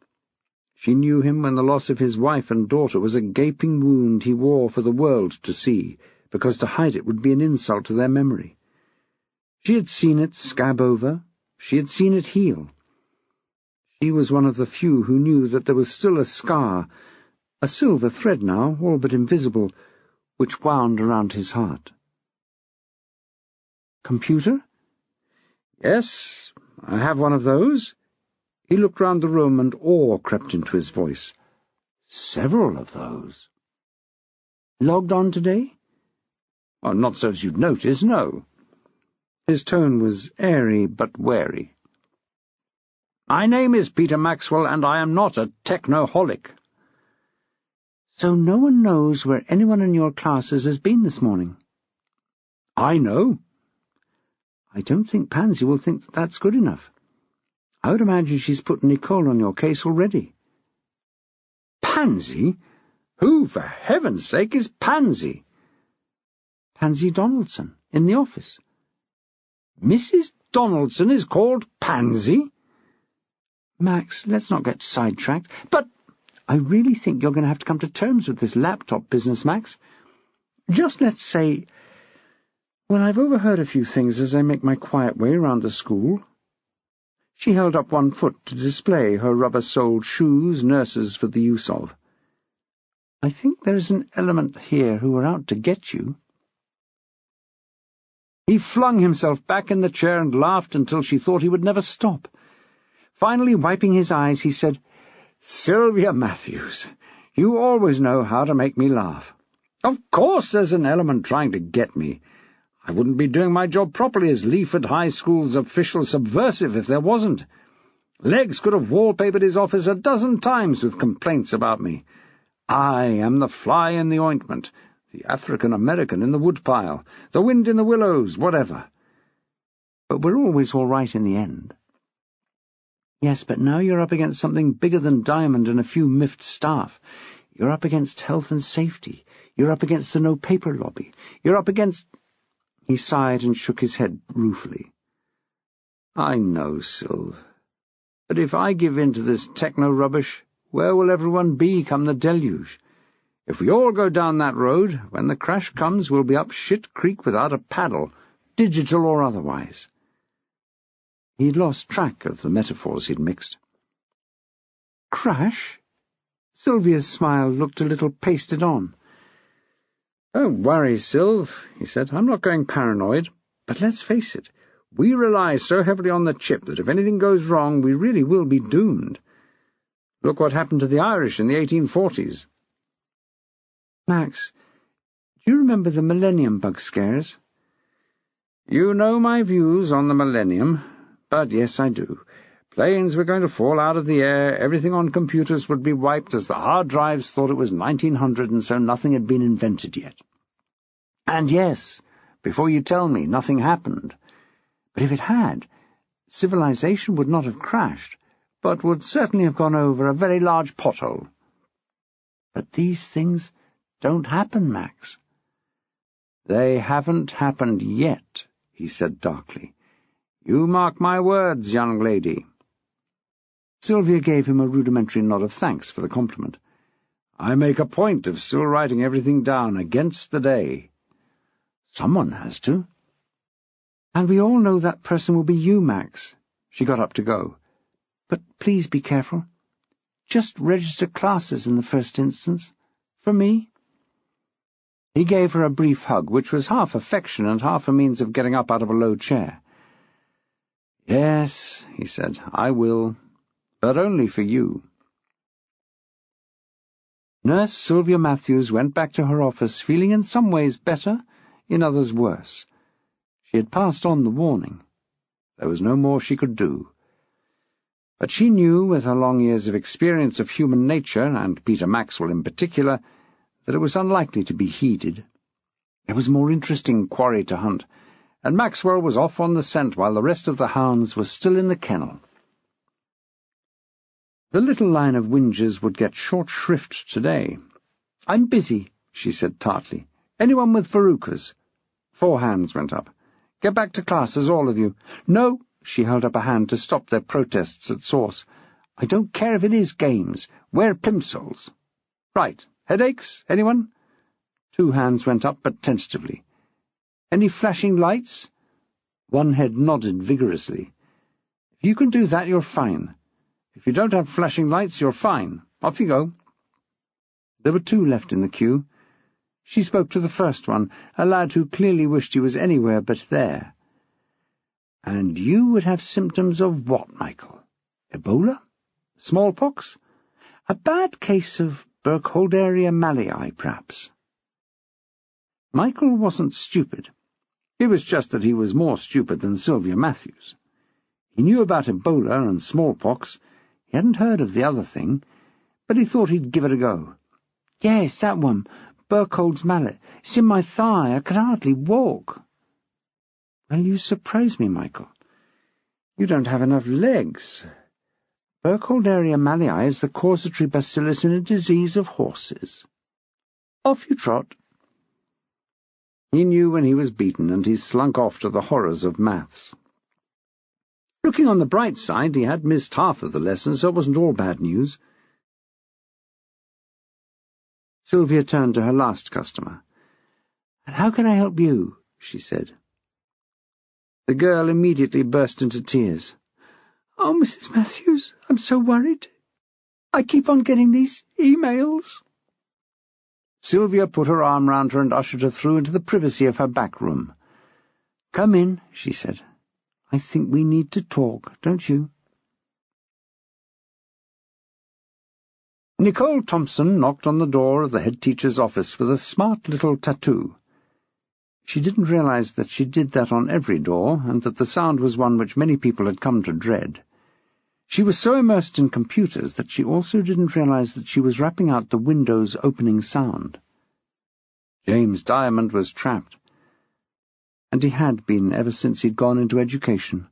She knew him when the loss of his wife and daughter was a gaping wound he wore for the world to see, because to hide it would be an insult to their memory. She had seen it scab over. She had seen it heal. She was one of the few who knew that there was still a scar, a silver thread now, all but invisible, which wound around his heart. Computer? Yes, I have one of those. He looked round the room, and awe crept into his voice. Several of those. Logged on today? Oh, not so as you'd notice, no. His tone was airy but wary. My name is Peter Maxwell, and I am not a technoholic. So no one knows where anyone in your classes has been this morning? I know. I don't think Pansy will think that that's good enough. I would imagine she's put Nicole on your case already. Pansy? Who, for heaven's sake, is Pansy? Pansy Donaldson, in the office. Mrs. Donaldson is called Pansy? Max, let's not get sidetracked. But I really think you're going to have to come to terms with this laptop business, Max. Just let's say, well, I've overheard a few things as I make my quiet way around the school. She held up one foot to display her rubber-soled shoes nurses for the use of. I think there is an element here who are out to get you. He flung himself back in the chair and laughed until she thought he would never stop. Finally, wiping his eyes, he said, Sylvia Matthews, you always know how to make me laugh. Of course there's an element trying to get me. I wouldn't be doing my job properly as Leaford High School's official subversive if there wasn't. Leggs could have wallpapered his office a dozen times with complaints about me. I am the fly in the ointment, the African-American in the woodpile, the wind in the willows, whatever. but we're always all right in the end. Yes, but now you're up against something bigger than Diamond and a few miffed staff. You're up against health and safety. You're up against the no-paper lobby. You're up against—" He sighed and shook his head ruefully. "I know, Sylv. But if I give in to this techno-rubbish, where will everyone be come the deluge? If we all go down that road, when the crash comes, we'll be up shit creek without a paddle, digital or otherwise." He'd lost track of the metaphors he'd mixed. "Crash?" Sylvia's smile looked a little pasted on. "Don't worry, Sylv," he said. "I'm not going paranoid. But let's face it, we rely so heavily on the chip that if anything goes wrong, we really will be doomed. Look what happened to the Irish in the 1840s. "Max, do you remember the Millennium Bug scares?" "You know my views on the Millennium, but yes, I do. Planes were going to fall out of the air, everything on computers would be wiped as the hard drives thought it was 1900 and so nothing had been invented yet. And yes, before you tell me, nothing happened. But if it had, civilization would not have crashed, but would certainly have gone over a very large pothole. But these things don't happen, Max." "They haven't happened yet," he said darkly. "You mark my words, young lady." Sylvia gave him a rudimentary nod of thanks for the compliment. "I make a point of still writing everything down against the day." "Someone has to." "And we all know that person will be you, Max." She got up to go. "But please be careful. Just register classes in the first instance. For me." He gave her a brief hug, which was half affection and half a means of getting up out of a low chair. "Yes," he said, "I will, but only for you." Nurse Sylvia Matthews went back to her office feeling in some ways better, in others worse. She had passed on the warning. There was no more she could do. But she knew, with her long years of experience of human nature, and Peter Maxwell in particular, that it was unlikely to be heeded. There was more interesting quarry to hunt, and Maxwell was off on the scent while the rest of the hounds were still in the kennel. The little line of whinges would get short shrift today. "I'm busy," she said tartly. "Anyone with verrucas?" 4 hands went up. "Get back to classes, all of you." "No," she held up a hand to stop their protests at source. "I don't care if it is games. Wear plimsolls." "Right. Headaches? Anyone?" 2 hands went up, but tentatively. "Any flashing lights?" 1 head nodded vigorously. "If you can do that, you're fine. If you don't have flashing lights, you're fine. Off you go." There were 2 left in the queue. She spoke to the first one, a lad who clearly wished he was anywhere but there. "And you would have symptoms of what, Michael? Ebola? Smallpox? A bad case of Burkholderia malleyi, perhaps?" Michael wasn't stupid. It was just that he was more stupid than Sylvia Matthews. He knew about Ebola and smallpox. He hadn't heard of the other thing, but he thought he'd give it a go. "Yes, that one. Burkhold's mallet. It's in my thigh. I can hardly walk." "Well, you surprise me, Michael. You don't have enough legs. Burkholderia malleyi is the causatory bacillus in a disease of horses. Off you trot." He knew when he was beaten, and he slunk off to the horrors of maths. Looking on the bright side, he had missed half of the lesson, so it wasn't all bad news. Sylvia turned to her last customer. "And how can I help you?" she said. The girl immediately burst into tears. "Oh, Mrs. Matthews, I'm so worried. I keep on getting these emails." Sylvia put her arm round her and ushered her through into the privacy of her back room. "Come in," she said. "I think we need to talk, don't you?" Nicole Thompson knocked on the door of the head teacher's office with a smart little tattoo. She didn't realize that she did that on every door, and that the sound was one which many people had come to dread. She was so immersed in computers that she also didn't realize that she was rapping out the Windows opening sound. James Diamond was trapped. and he had been ever since he'd gone into education.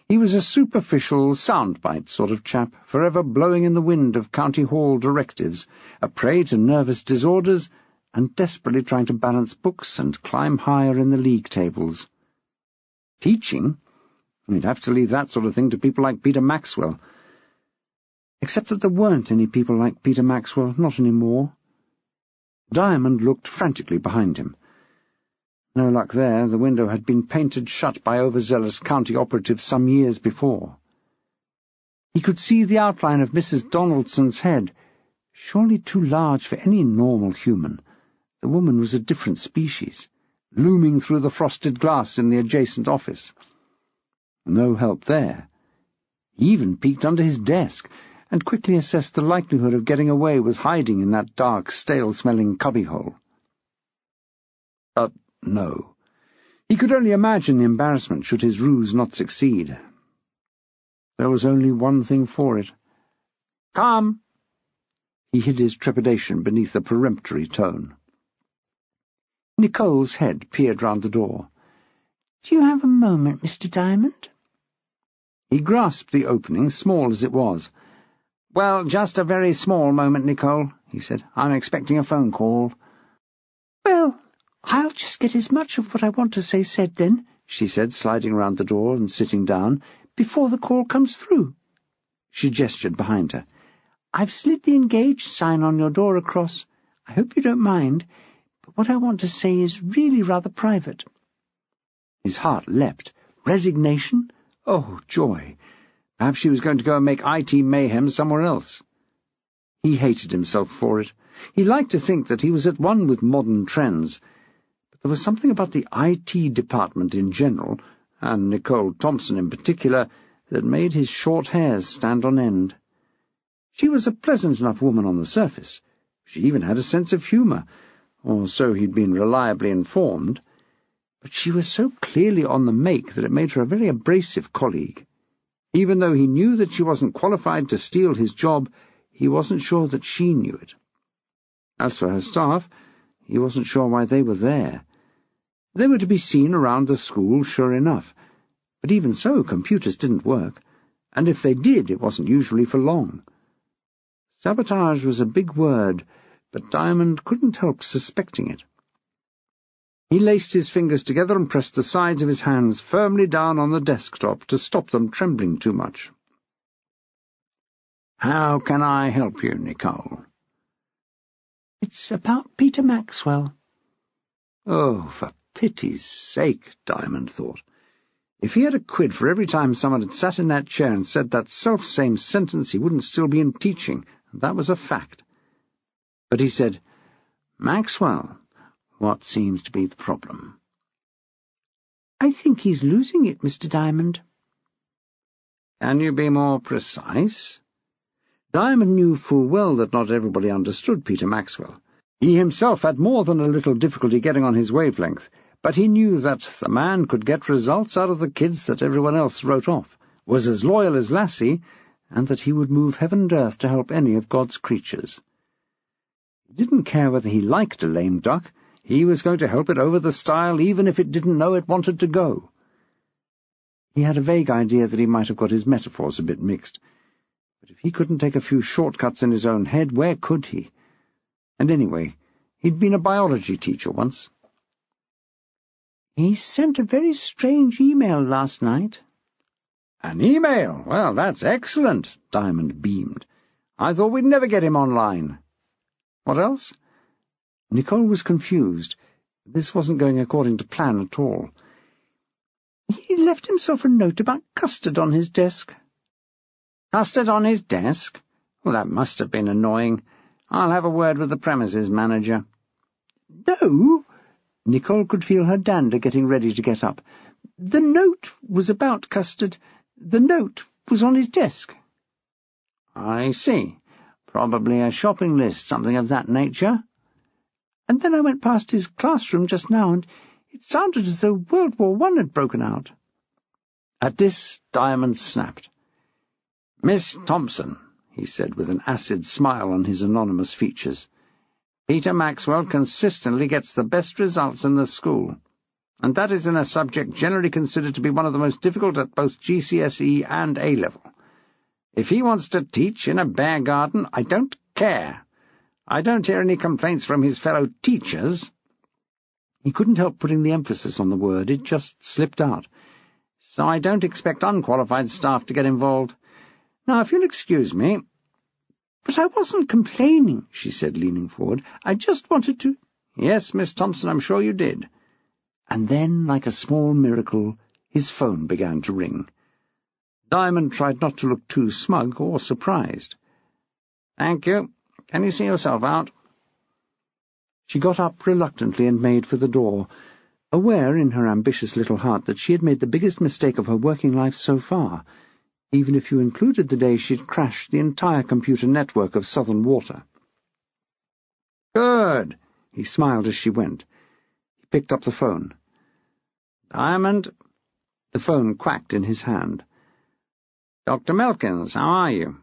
He was a superficial, soundbite sort of chap, forever blowing in the wind of county hall directives, a prey to nervous disorders, and desperately trying to balance books and climb higher in the league tables. Teaching? He'd have to leave that sort of thing to people like Peter Maxwell. Except that there weren't any people like Peter Maxwell, not any more. Diamond looked frantically behind him. No luck there. The window had been painted shut by overzealous county operatives some years before. He could see the outline of Mrs. Donaldson's head, surely too large for any normal human. The woman was a different species, looming through the frosted glass in the adjacent office. No help there. He even peeked under his desk, and quickly assessed the likelihood of getting away with hiding in that dark, stale-smelling cubbyhole. But no. He could only imagine the embarrassment should his ruse not succeed. There was only one thing for it. "Come!" He hid his trepidation beneath a peremptory tone. Nicole's head peered round the door. "Do you have a moment, Mr. Diamond?" He grasped the opening, small as it was. "Well, just a very small moment, Nicole," he said. "I'm expecting a phone call." "Well, I'll just get as much of what I want to say said then," she said, sliding round the door and sitting down, "before the call comes through." She gestured behind her. "I've slid the engaged sign on your door across. I hope you don't mind, but what I want to say is really rather private." His heart leapt. Resignation? Oh, joy! Perhaps she was going to go and make IT mayhem somewhere else. He hated himself for it. He liked to think that he was at one with modern trends, but there was something about the IT department in general, and Nicole Thompson in particular, that made his short hairs stand on end. She was a pleasant enough woman on the surface. She even had a sense of humour, or so he'd been reliably informed, but she was so clearly on the make that it made her a very abrasive colleague. Even though he knew that she wasn't qualified to steal his job, he wasn't sure that she knew it. As for her staff, he wasn't sure why they were there. They were to be seen around the school, sure enough, but even so, computers didn't work, and if they did, it wasn't usually for long. Sabotage was a big word, but Diamond couldn't help suspecting it. He laced his fingers together and pressed the sides of his hands firmly down on the desktop to stop them trembling too much. "How can I help you, Nicole?" "It's about Peter Maxwell." Oh, for pity's sake, Diamond thought. If he had a quid for every time someone had sat in that chair and said that self-same sentence, he wouldn't still be in teaching, and that was a fact. But he said, "Maxwell, what seems to be the problem?" "I think he's losing it, Mr. Diamond." "Can you be more precise?" Diamond knew full well that not everybody understood Peter Maxwell. He himself had more than a little difficulty getting on his wavelength, but he knew that the man could get results out of the kids that everyone else wrote off, was as loyal as Lassie, and that he would move heaven and earth to help any of God's creatures. He didn't care whether he liked a lame duck. He was going to help it over the stile even if it didn't know it wanted to go. He had a vague idea that he might have got his metaphors a bit mixed, but if he couldn't take a few shortcuts in his own head, where could he? And anyway, he'd been a biology teacher once. "He sent a very strange email last night." "An email? Well, that's excellent," Diamond beamed. "I thought we'd never get him online. What else?" Nicole was confused. This wasn't going according to plan at all. "He left himself a note about custard on his desk." "Custard on his desk? Well, that must have been annoying. I'll have a word with the premises manager." "No." Nicole could feel her dander getting ready to get up. "The note was about custard. The note was on his desk." "I see. Probably a shopping list, something of that nature." "And then I went past his classroom just now, and it sounded as though World War I had broken out." At this, Diamond snapped. "Miss Thompson," he said with an acid smile on his anonymous features, "Peter Maxwell consistently gets the best results in the school. and that is in a subject generally considered to be one of the most difficult at both GCSE and A-level. If he wants to teach in a bear garden, I don't care. I don't hear any complaints from his fellow teachers." He couldn't help putting the emphasis on the word. It just slipped out. "So I don't expect unqualified staff to get involved. Now, if you'll excuse me—" "But I wasn't complaining," she said, leaning forward. "I just wanted to—" "Yes, Miss Thompson, I'm sure you did." And then, like a small miracle, his phone began to ring. Diamond tried not to look too smug or surprised. "Thank you. Can you see yourself out?" She got up reluctantly and made for the door, aware in her ambitious little heart that she had made the biggest mistake of her working life so far, even if you included the day she'd crashed the entire computer network of Southern Water. "Good," he smiled as she went. He picked up the phone. "Diamond?" The phone quacked in his hand. "Dr. Melkins, how are you?"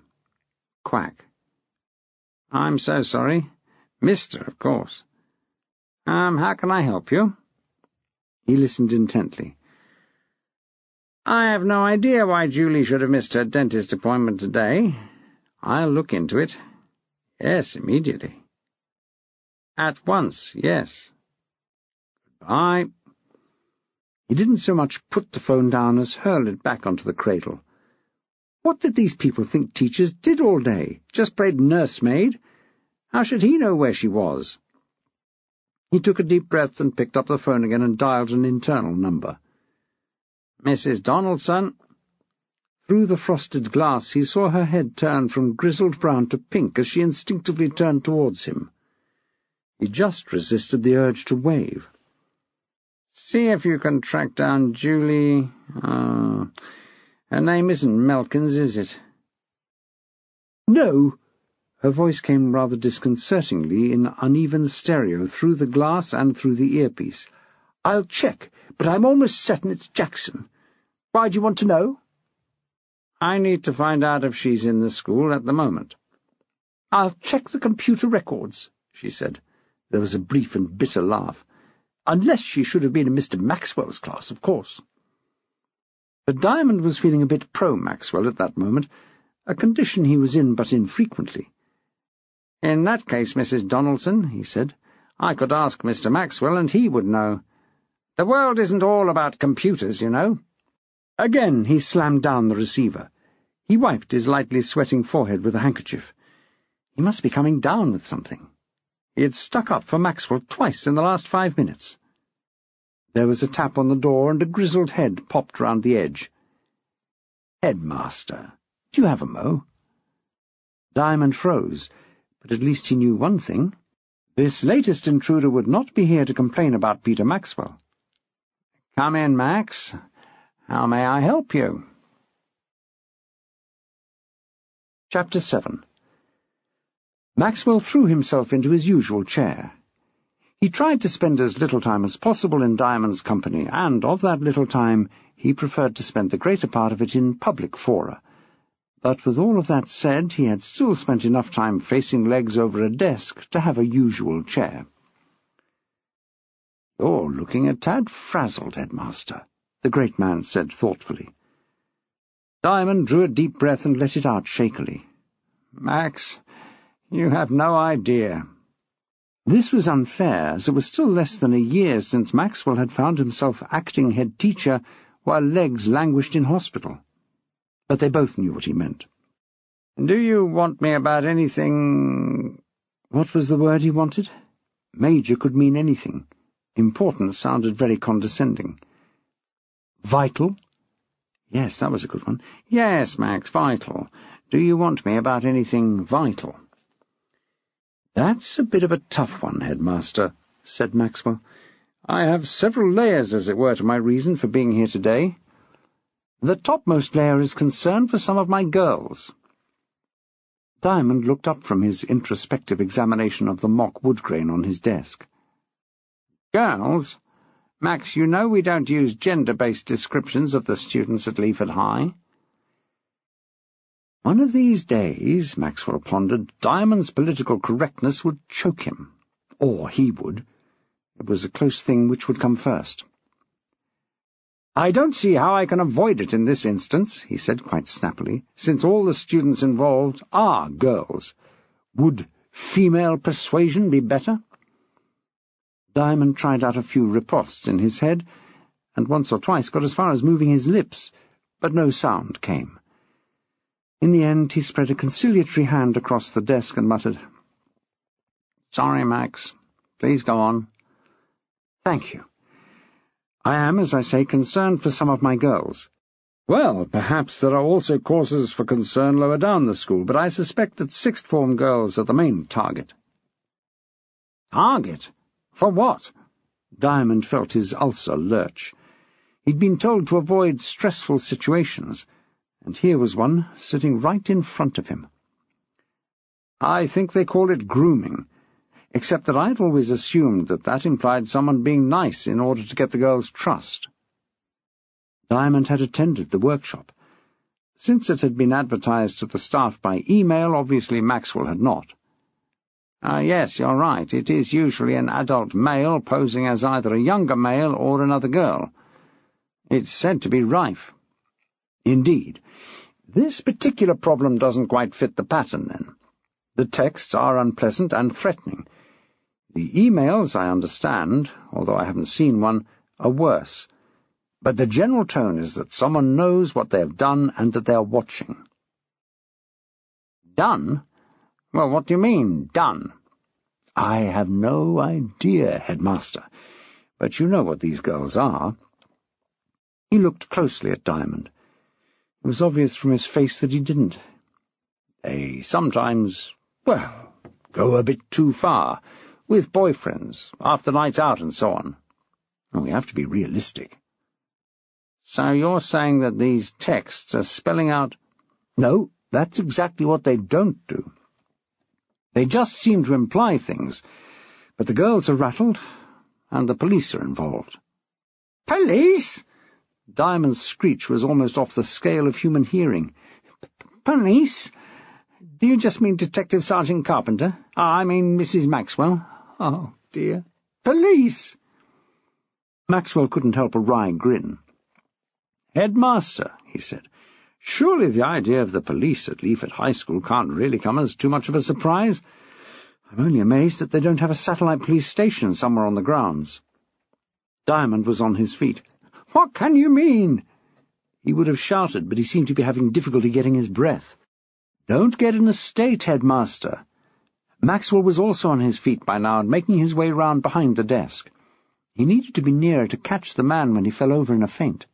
Quack. "I'm so sorry. Mister, of course. How can I help you?" He listened intently. "I have no idea why Julie should have missed her dentist appointment today. I'll look into it. Yes, immediately." "At once, yes. Goodbye." He didn't so much put the phone down as hurl it back onto the cradle. What did these people think teachers did all day? Just played nursemaid? How should he know where she was? He took a deep breath and picked up the phone again and dialed an internal number. "Mrs. Donaldson." Through the frosted glass he saw her head turn from grizzled brown to pink as she instinctively turned towards him. He just resisted the urge to wave. "See if you can track down Julie. Her name isn't Melkins, is it?" "No." Her voice came rather disconcertingly in uneven stereo through the glass and through the earpiece. "I'll check, but I'm almost certain it's Jackson. Why do you want to know?" "I need to find out if she's in the school at the moment." "I'll check the computer records," she said. There was a brief and bitter laugh. "Unless she should have been in Mr. Maxwell's class, of course." But Diamond was feeling a bit pro-Maxwell at that moment, a condition he was in but infrequently. "In that case, Mrs. Donaldson," he said, "I could ask Mr. Maxwell, and he would know. The world isn't all about computers, you know." Again he slammed down the receiver. He wiped his lightly sweating forehead with a handkerchief. He must be coming down with something. He had stuck up for Maxwell twice in the last 5 minutes. There was a tap on the door, and a grizzled head popped round the edge. "Headmaster, do you have a mo?" Diamond froze, but at least he knew one thing. This latest intruder would not be here to complain about Peter Maxwell. "Come in, Max. How may I help you?" Chapter 7. Maxwell threw himself into his usual chair. He tried to spend as little time as possible in Diamond's company, and of that little time he preferred to spend the greater part of it in public fora. But with all of that said, he had still spent enough time facing legs over a desk to have a usual chair. "You're looking a tad frazzled, Headmaster," the great man said thoughtfully. Diamond drew a deep breath and let it out shakily. "Max, you have no idea." This was unfair, as it was still less than a year since Maxwell had found himself acting head teacher while legs languished in hospital. But they both knew what he meant. "Do you want me about anything—" What was the word he wanted? Major could mean anything. Important sounded very condescending. "Vital?" Yes, that was a good one. "Yes, Max, vital. Do you want me about anything vital?" "That's a bit of a tough one, Headmaster," said Maxwell. "I have several layers, as it were, to my reason for being here today. The topmost layer is concern for some of my girls." Diamond looked up from his introspective examination of the mock wood grain on his desk. "Girls? Max, you know we don't use gender-based descriptions of the students at Leaford High." One of these days, Maxwell pondered, Diamond's political correctness would choke him. Or he would. It was a close thing which would come first. "I don't see how I can avoid it in this instance," he said quite snappily, "since all the students involved are girls. Would female persuasion be better?" Diamond tried out a few ripostes in his head, and once or twice got as far as moving his lips, but no sound came. In the end he spread a conciliatory hand across the desk and muttered, "Sorry, Max. Please go on." "Thank you. I am, as I say, concerned for some of my girls." "Well, perhaps there are also causes for concern lower down the school, but I suspect that sixth-form girls are the main target." "Target? For what?" Diamond felt his ulcer lurch. He'd been told to avoid stressful situations, and here was one sitting right in front of him. "I think they call it grooming, except that I'd always assumed that implied someone being nice in order to get the girl's trust." Diamond had attended the workshop. Since it had been advertised to the staff by email, obviously Maxwell had not. "Yes, you're right. It is usually an adult male posing as either a younger male or another girl. It's said to be rife." "Indeed. This particular problem doesn't quite fit the pattern, then. The texts are unpleasant and threatening. The emails, I understand, although I haven't seen one, are worse. But the general tone is that someone knows what they have done and that they are watching." "Done? Well, what do you mean, done?" "I have no idea, Headmaster, but you know what these girls are." He looked closely at Diamond. It was obvious from his face that he didn't. "They sometimes, well, go a bit too far, with boyfriends, after nights out and so on. We have to be realistic." "So you're saying that these texts are spelling out—" "No, that's exactly what they don't do. They just seem to imply things, but the girls are rattled, and the police are involved." "Police?" Diamond's screech was almost off the scale of human hearing. "Police? Do you just mean Detective Sergeant Carpenter? I mean Mrs. Maxwell? Oh, dear. Police!" Maxwell couldn't help a wry grin. "Headmaster," he said, "surely the idea of the police at Leaford High School can't really come as too much of a surprise. I'm only amazed that they don't have a satellite police station somewhere on the grounds." Diamond was on his feet. "What can you mean?" He would have shouted, but he seemed to be having difficulty getting his breath. "Don't get in a state, Headmaster." Maxwell was also on his feet by now and making his way round behind the desk. He needed to be nearer to catch the man when he fell over in a faint.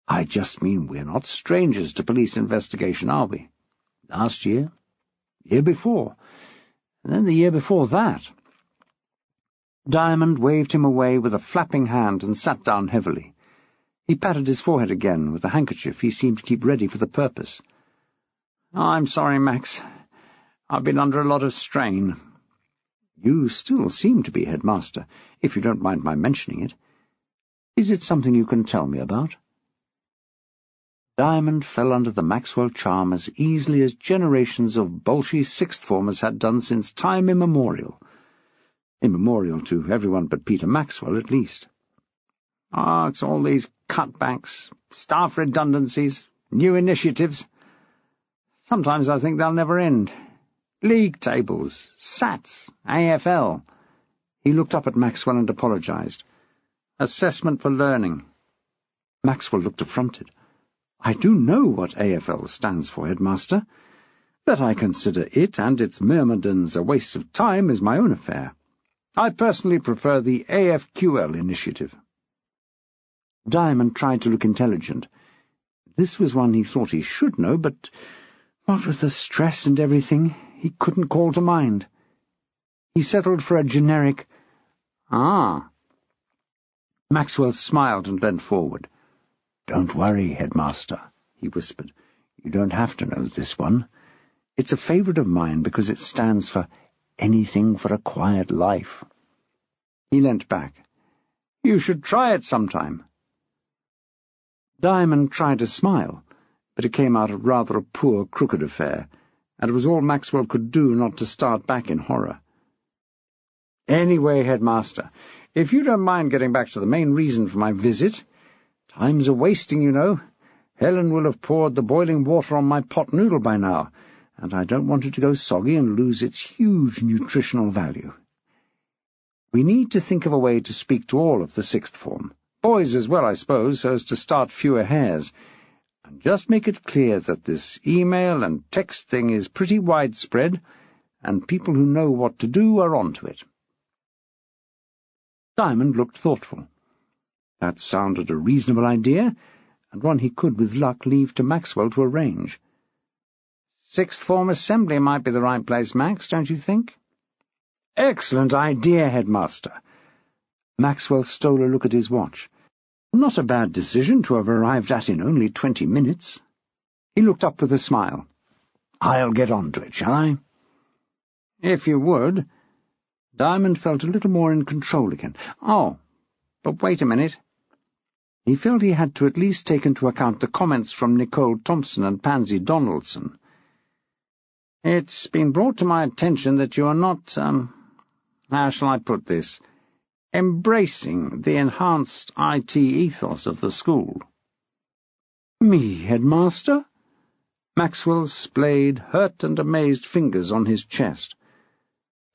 "I just mean we're not strangers to police investigation, are we? Last year, year before, and then the year before that." Diamond waved him away with a flapping hand and sat down heavily. He patted his forehead again with a handkerchief he seemed to keep ready for the purpose. "I'm sorry, Max. I've been under a lot of strain." "You still seem to be, Headmaster, if you don't mind my mentioning it. Is it something you can tell me about?" Diamond fell under the Maxwell charm as easily as generations of bolshy sixth-formers had done since time immemorial. Immemorial to everyone but Peter Maxwell, at least. It's all these cutbacks, staff redundancies, new initiatives. Sometimes I think they'll never end. League tables, SATs, AFL." He looked up at Maxwell and apologized. "Assessment for learning." Maxwell looked affronted. "I do know what AFL stands for, Headmaster. That I consider it and its myrmidons a waste of time is my own affair. I personally prefer the AFQL initiative." Diamond tried to look intelligent. This was one he thought he should know, but what with the stress and everything, he couldn't call to mind. He settled for a generic, "Ah." Maxwell smiled and leant forward. "Don't worry, Headmaster," he whispered. "You don't have to know this one. It's a favourite of mine because it stands for anything for a quiet life." He leant back. "You should try it sometime." Diamond tried to smile, but it came out rather a poor, crooked affair, and it was all Maxwell could do not to start back in horror. "Anyway, Headmaster, if you don't mind getting back to the main reason for my visit, Time's a-wasting, you know. Helen will have poured the boiling water on my pot noodle by now, and I don't want it to go soggy and lose its huge nutritional value. We need to think of a way to speak to all of the sixth form, boys as well, I suppose, so as to start fewer hairs, and just make it clear that this email and text thing is pretty widespread, and people who know what to do are onto it. Diamond looked thoughtful. That sounded a reasonable idea, and one he could, with luck, leave to Maxwell to arrange. Sixth form assembly might be the right place, Max, don't you think? Excellent idea, Headmaster. Maxwell stole a look at his watch. Not a bad decision to have arrived at in only 20 minutes. He looked up with a smile. I'll get on to it, shall I? If you would. Diamond felt a little more in control again. Oh, but wait a minute. He felt he had to at least take into account the comments from Nicole Thompson and Pansy Donaldson. It's been brought to my attention that you are not, how shall I put this, embracing the enhanced IT ethos of the school. Me, Headmaster? Maxwell splayed hurt and amazed fingers on his chest.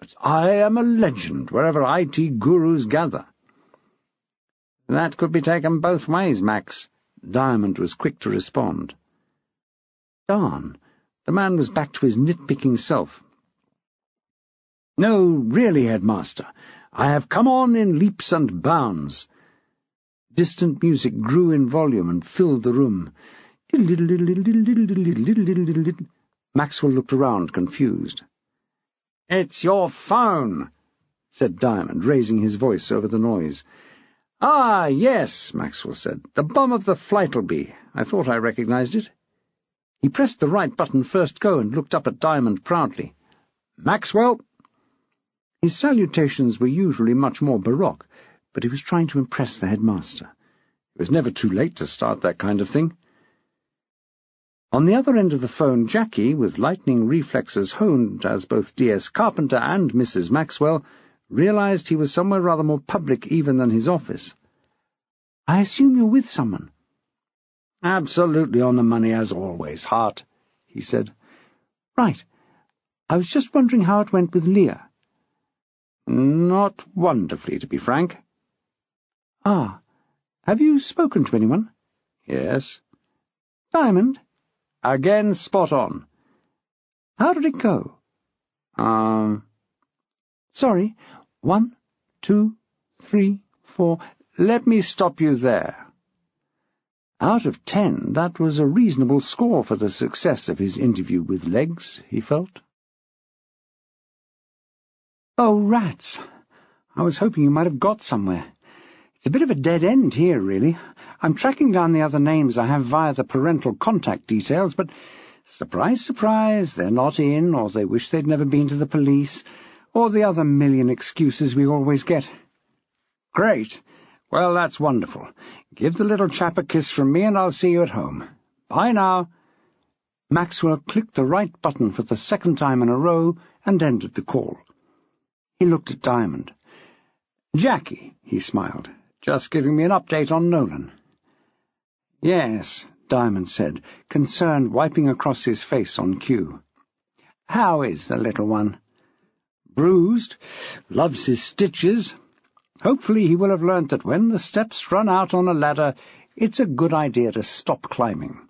But I am a legend wherever IT gurus gather. That could be taken both ways, Max. Diamond was quick to respond. Darn, the man was back to his nitpicking self. No, really, Headmaster, I have come on in leaps and bounds. Distant music grew in volume and filled the room. Maxwell looked around, confused. It's your phone, said Diamond, raising his voice over the noise. Ah, yes, Maxwell said. The bum of the Flightleby. I thought I recognized it. He pressed the right button first go and looked up at Diamond proudly. Maxwell! His salutations were usually much more baroque, but he was trying to impress the headmaster. It was never too late to start that kind of thing. On the other end of the phone, Jackie, with lightning reflexes honed as both D.S. Carpenter and Mrs. Maxwell, realized he was somewhere rather more public even than his office. I assume you're with someone. Absolutely on the money as always, Hart, he said. Right. I was just wondering how it went with Leah. Not wonderfully, to be frank. Ah. Have you spoken to anyone? Yes. Diamond? Again spot on. How did it go? Sorry. 1, 2, 3, 4. Let me stop you there. Out of 10, that was a reasonable score for the success of his interview with Legs, he felt. Oh, rats! I was hoping you might have got somewhere. It's a bit of a dead end here, really. I'm tracking down the other names I have via the parental contact details, but surprise, surprise, they're not in, or they wish they'd never been to the police, or the other million excuses we always get. Great. Well, that's wonderful. Give the little chap a kiss from me, and I'll see you at home. Bye now. Maxwell clicked the right button for the second time in a row and ended the call. He looked at Diamond. Jackie, he smiled, just giving me an update on Nolan. Yes, Diamond said, concern wiping across his face on cue. How is the little one? Bruised, loves his stitches. Hopefully he will have learnt that when the steps run out on a ladder, it's a good idea to stop climbing.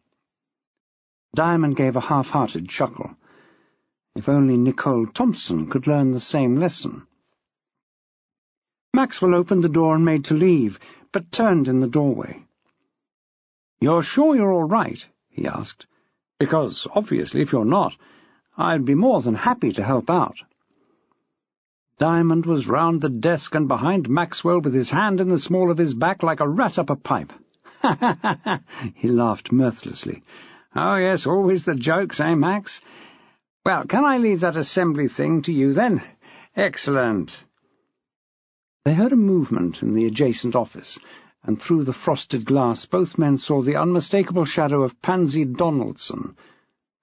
Diamond gave a half-hearted chuckle. If only Nicole Thompson could learn the same lesson. Maxwell opened the door and made to leave, but turned in the doorway. "You're sure you're all right?" he asked. "Because, obviously, if you're not, I'd be more than happy to help out." Diamond was round the desk and behind Maxwell with his hand in the small of his back like a rat up a pipe. "Ha, ha, ha, ha!" He laughed mirthlessly. "Oh, yes, always the jokes, eh, Max? Well, can I leave that assembly thing to you, then? Excellent." They heard a movement in the adjacent office, and through the frosted glass both men saw the unmistakable shadow of Pansy Donaldson,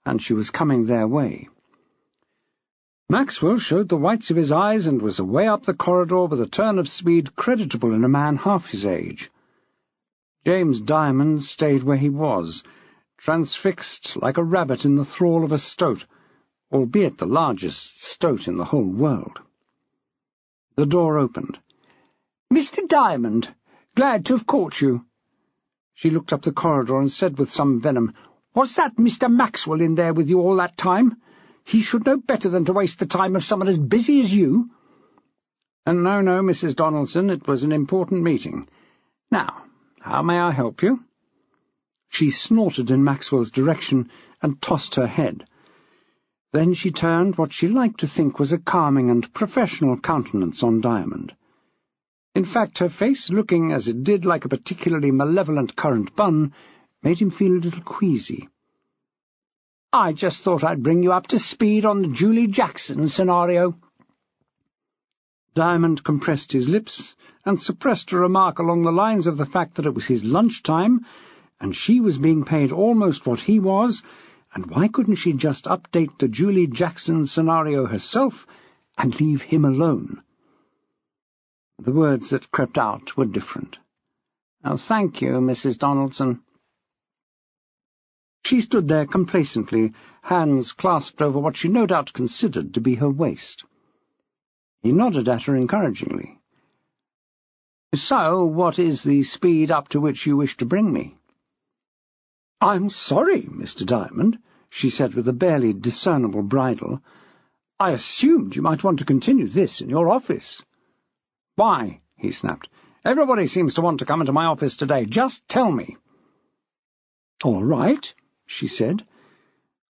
and she was coming their way. Maxwell showed the whites of his eyes and was away up the corridor with a turn of speed creditable in a man half his age. James Diamond stayed where he was, transfixed like a rabbit in the thrall of a stoat, albeit the largest stoat in the whole world. The door opened. "Mr. Diamond, glad to have caught you." She looked up the corridor and said with some venom, "Was that Mr. Maxwell in there with you all that time? He should know better than to waste the time of someone as busy as you." "And no, Mrs. Donaldson, it was an important meeting. Now, how may I help you?" She snorted in Maxwell's direction and tossed her head. Then she turned what she liked to think was a calming and professional countenance on Diamond. In fact, her face, looking as it did like a particularly malevolent currant bun, made him feel a little queasy. "I just thought I'd bring you up to speed on the Julie Jackson scenario." Diamond compressed his lips and suppressed a remark along the lines of the fact that it was his lunchtime, and she was being paid almost what he was, and why couldn't she just update the Julie Jackson scenario herself and leave him alone? The words that crept out were different. "Oh, thank you, Mrs. Donaldson." She stood there complacently, hands clasped over what she no doubt considered to be her waist. He nodded at her encouragingly. "So, what is the speed up to which you wish to bring me?" "I'm sorry, Mr. Diamond," she said with a barely discernible bridle. "I assumed you might want to continue this in your office." "Why?" he snapped. "Everybody seems to want to come into my office today. Just tell me." "All right," she said.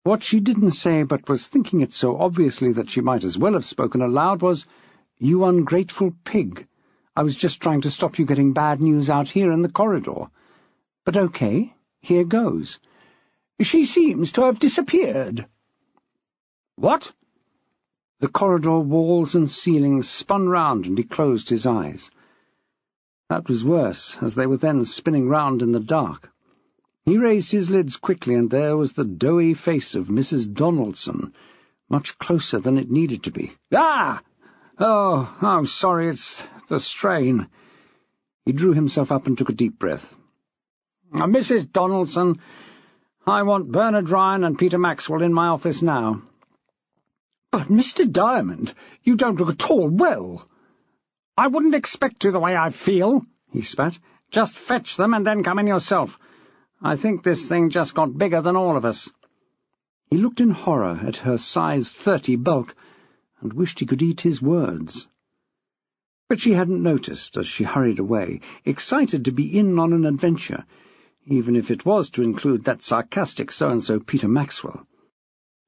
What she didn't say, but was thinking it so obviously that she might as well have spoken aloud, was, "You ungrateful pig. I was just trying to stop you getting bad news out here in the corridor. But okay, here goes. She seems to have disappeared." "What?" The corridor walls and ceilings spun round, and he closed his eyes. That was worse, as they were then spinning round in the dark. He raised his lids quickly, and there was the doughy face of Mrs. Donaldson, much closer than it needed to be. "Ah! Oh, I'm sorry, it's the strain." He drew himself up and took a deep breath. "Mrs. Donaldson, I want Bernard Ryan and Peter Maxwell in my office now." "But, Mr. Diamond, you don't look at all well." "I wouldn't expect to the way I feel," he spat. "Just fetch them and then come in yourself. I think this thing just got bigger than all of us." He looked in horror at her size 30 bulk and wished he could eat his words. But she hadn't noticed as she hurried away, excited to be in on an adventure, even if it was to include that sarcastic so-and-so Peter Maxwell.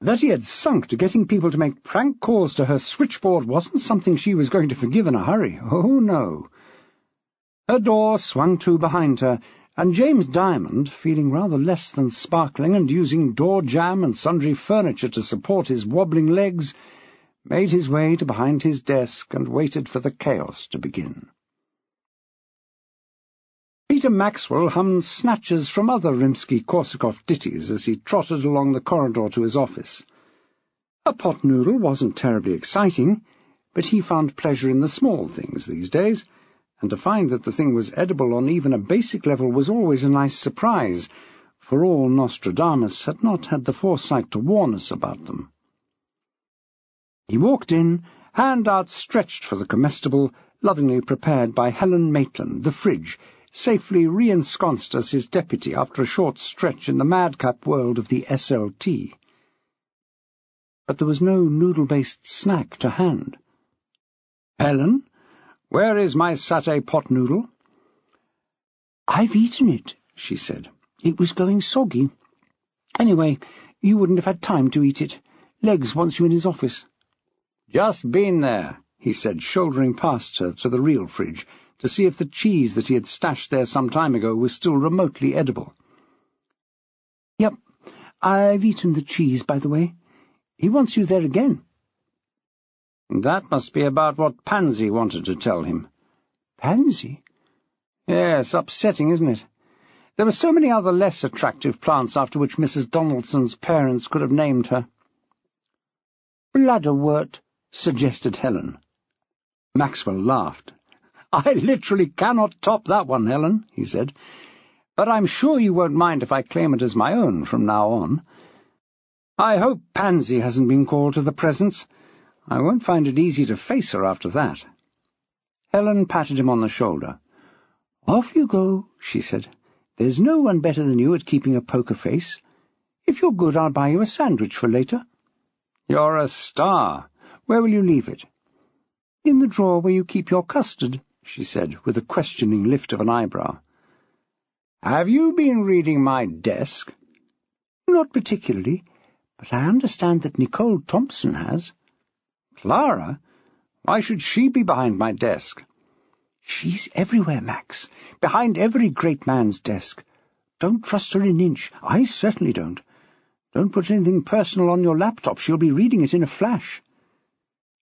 That he had sunk to getting people to make prank calls to her switchboard wasn't something she was going to forgive in a hurry. Oh, no. Her door swung to behind her, and James Diamond, feeling rather less than sparkling and using door jam and sundry furniture to support his wobbling legs, made his way to behind his desk and waited for the chaos to begin. Peter Maxwell hummed snatches from other Rimsky-Korsakov ditties as he trotted along the corridor to his office. A pot noodle wasn't terribly exciting, but he found pleasure in the small things these days, and to find that the thing was edible on even a basic level was always a nice surprise, for all Nostradamus had not had the foresight to warn us about them. He walked in, hand outstretched for the comestible, lovingly prepared by Helen Maitland, the fridge, safely re-ensconced as his deputy after a short stretch in the madcap world of the SLT. But there was no noodle-based snack to hand. "Helen, where is my satay pot noodle?" "I've eaten it," she said. "It was going soggy. Anyway, you wouldn't have had time to eat it. Legs wants you in his office." "Just been there," he said, shouldering past her to the real fridge, to see if the cheese that he had stashed there some time ago was still remotely edible. "Yep, I've eaten the cheese, by the way. He wants you there again." "That must be about what Pansy wanted to tell him." "Pansy?" "Yes, upsetting, isn't it? There were so many other less attractive plants after which Mrs. Donaldson's parents could have named her." "Bladderwort," suggested Helen. Maxwell laughed. "I literally cannot top that one, Helen," he said. but I'm sure you won't mind if I claim it as my own from now on. I hope Pansy hasn't been called to the presence. I won't find it easy to face her after that." Helen patted him on the shoulder. "Off you go," she said. "There's no one better than you at keeping a poker face. If you're good, I'll buy you a sandwich for later." "You're a star. Where will you leave it?" "In the drawer where you keep your custard," she said, with a questioning lift of an eyebrow. "Have you been reading my desk?" "Not particularly, but I understand that Nicole Thompson has." "Clara? Why should she be behind my desk?" "She's everywhere, Max, behind every great man's desk. Don't trust her an inch. I certainly don't. Don't put anything personal on your laptop. She'll be reading it in a flash."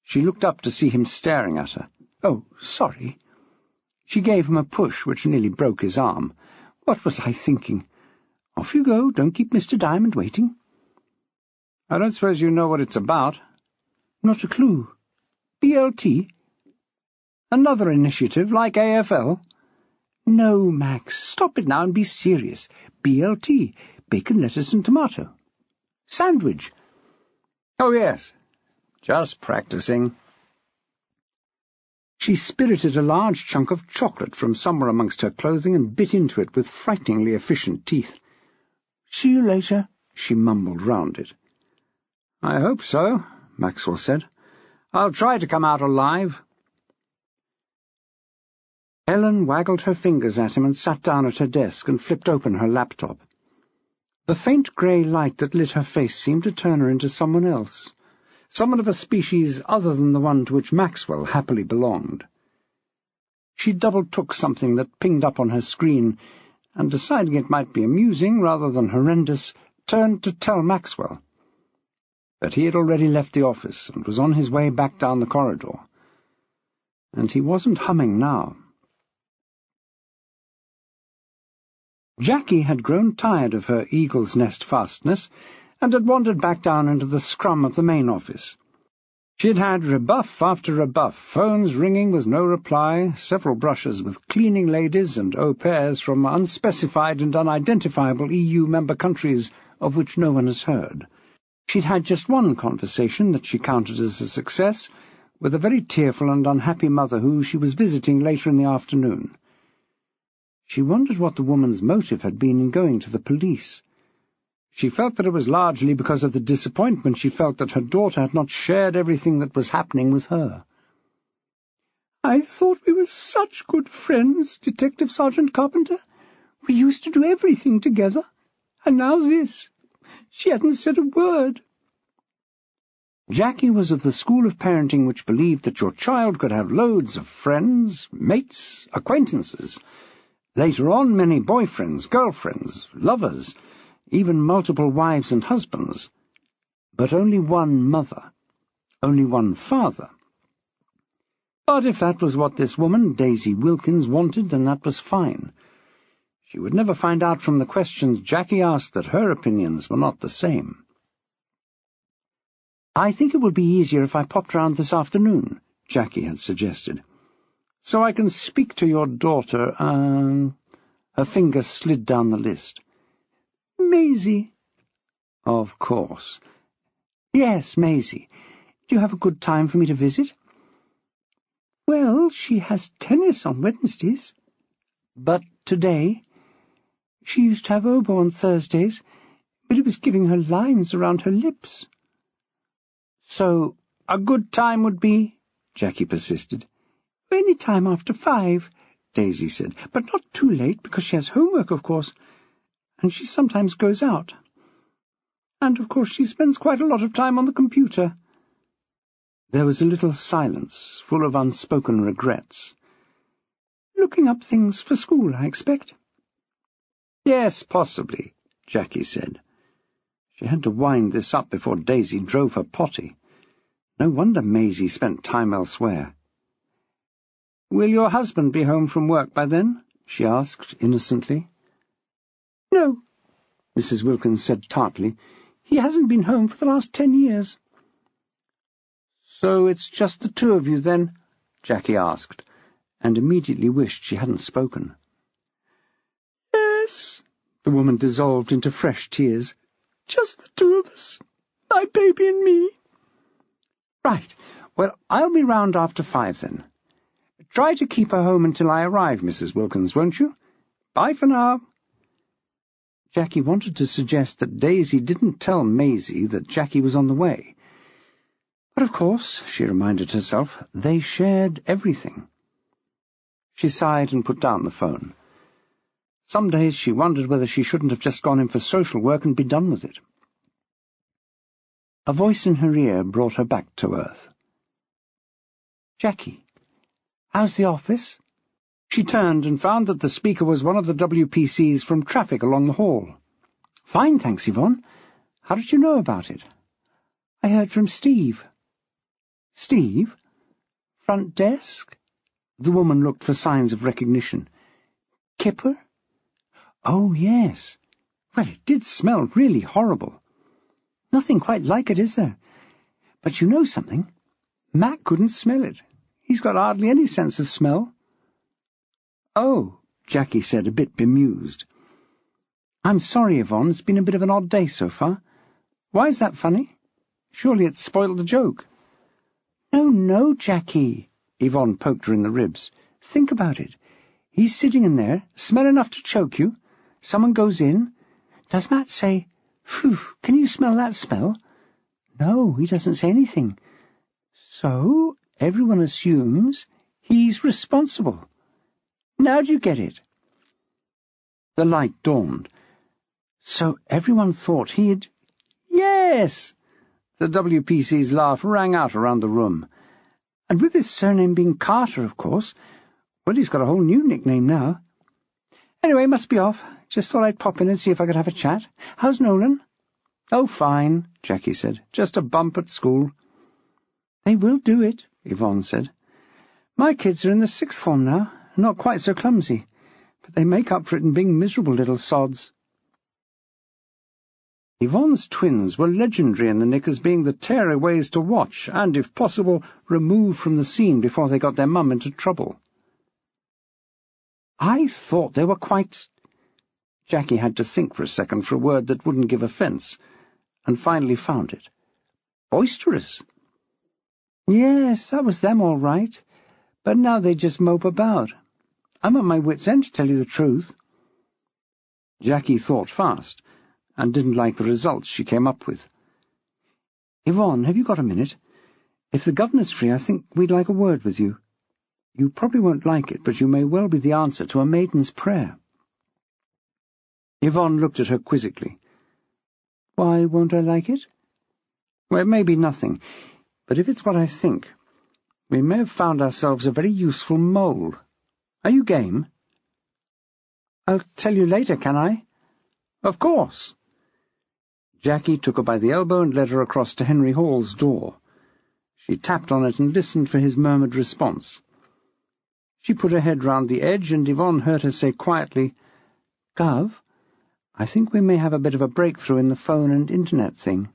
She looked up to see him staring at her. "Oh, sorry." She gave him a push which nearly broke his arm. "What was I thinking? Off you go. Don't keep Mr. Diamond waiting." "I don't suppose you know what it's about?" "Not a clue. BLT? Another initiative like AFL?" "No, Max. Stop it now and be serious. BLT. Bacon, lettuce and tomato. Sandwich." "Oh, yes. Just practicing." She spirited a large chunk of chocolate from somewhere amongst her clothing and bit into it with frighteningly efficient teeth. "See you later," she mumbled round it. "I hope so," Maxwell said. "I'll try to come out alive." Helen waggled her fingers at him and sat down at her desk and flipped open her laptop. The faint grey light that lit her face seemed to turn her into someone else, someone of a species other than the one to which Maxwell happily belonged. She double-took something that pinged up on her screen, and deciding it might be amusing rather than horrendous, turned to tell Maxwell. But he had already left the office and was on his way back down the corridor. And he wasn't humming now. Jackie had grown tired of her eagle's nest fastness and had wandered back down into the scrum of the main office. She had had rebuff after rebuff, phones ringing with no reply, several brushes with cleaning ladies and au pairs from unspecified and unidentifiable EU member countries of which no one has heard. She'd had just one conversation that she counted as a success, with a very tearful and unhappy mother who she was visiting later in the afternoon. She wondered what the woman's motive had been in going to the police. She felt that it was largely because of the disappointment she felt that her daughter had not shared everything that was happening with her. "I thought we were such good friends, Detective Sergeant Carpenter. We used to do everything together. And now this. She hadn't said a word." Jackie was of the school of parenting which believed that your child could have loads of friends, mates, acquaintances. Later on, many boyfriends, girlfriends, lovers, even multiple wives and husbands. But only one mother, only one father. But if that was what this woman, Daisy Wilkins, wanted, then that was fine. She would never find out from the questions Jackie asked that her opinions were not the same. "I think it would be easier if I popped round this afternoon," Jackie had suggested. "So I can speak to your daughter, Her finger slid down the list. "Maisie." "Of course." "Yes, Maisie. Do you have a good time for me to visit?" "Well, she has tennis on Wednesdays." "But today?" "She used to have oboe on Thursdays, but it was giving her lines around her lips." "So a good time would be?" Jackie persisted. "Any time after 5, Daisy said, "but not too late, because she has homework, of course, and she sometimes goes out. And, of course, she spends quite a lot of time on the computer." There was a little silence, full of unspoken regrets. "Looking up things for school, I expect." "Yes, possibly," Jackie said. She had to wind this up before Daisy drove her potty. No wonder Maisie spent time elsewhere. "Will your husband be home from work by then?" she asked innocently. "No," Mrs. Wilkins said tartly. "He hasn't been home for the last 10 years." "So it's just the two of you, then?" Jackie asked, and immediately wished she hadn't spoken. Yes, the woman dissolved into fresh tears. Just the two of us, my baby and me. Right, well, I'll be round after 5 then. Try to keep her home until I arrive, Mrs. Wilkins, won't you? Bye for now. Jackie wanted to suggest that Daisy didn't tell Maisie that Jackie was on the way. But of course, she reminded herself, they shared everything. She sighed and put down the phone. Some days she wondered whether she shouldn't have just gone in for social work and be done with it. A voice in her ear brought her back to earth. Jackie, how's the office? She turned and found that the speaker was one of the WPCs from traffic along the hall. Fine, thanks, Yvonne. How did you know about it? I heard from Steve. Steve? Front desk? The woman looked for signs of recognition. Kipper? Oh, yes. Well, it did smell really horrible. Nothing quite like it, is there? But you know something? Mac couldn't smell it. He's got hardly any sense of smell. Oh, Jackie said, a bit bemused. I'm sorry, Yvonne, it's been a bit of an odd day so far. Why is that funny? Surely it's spoiled the joke. No, Jackie, Yvonne poked her in the ribs. Think about it. He's sitting in there, smell enough to choke you. Someone goes in. Does Matt say, Phew, can you smell that smell? No, he doesn't say anything. So everyone assumes he's responsible. Now do you get it? The light dawned. So everyone thought he'd... Yes! The WPC's laugh rang out around the room. And with his surname being Carter, of course, well, he's got a whole new nickname now. Anyway, must be off. Just thought I'd pop in and see if I could have a chat. How's Nolan? Oh, fine, Jackie said. Just a bump at school. They will do it, Yvonne said. My kids are in the 6th form now, not quite so clumsy, but they make up for it in being miserable little sods. Yvonne's twins were legendary in the nick as being the tearaways to watch and, if possible, remove from the scene before they got their mum into trouble. I thought they were quite... Jackie had to think for a second for a word that wouldn't give offence, and finally found it. Boisterous. Yes, that was them all right, but now they just mope about. I'm at my wit's end, to tell you the truth. Jackie thought fast, and didn't like the results she came up with. Yvonne, have you got a minute? If the governor's free, I think we'd like a word with you. You probably won't like it, but you may well be the answer to a maiden's prayer. Yvonne looked at her quizzically. Why won't I like it? Well, it may be nothing, but if it's what I think, we may have found ourselves a very useful mole. Are you game? I'll tell you later, can I? Of course. Jackie took her by the elbow and led her across to Henry Hall's door. She tapped on it and listened for his murmured response. She put her head round the edge, and Yvonne heard her say quietly, Gov, I think we may have a bit of a breakthrough in the phone and internet thing.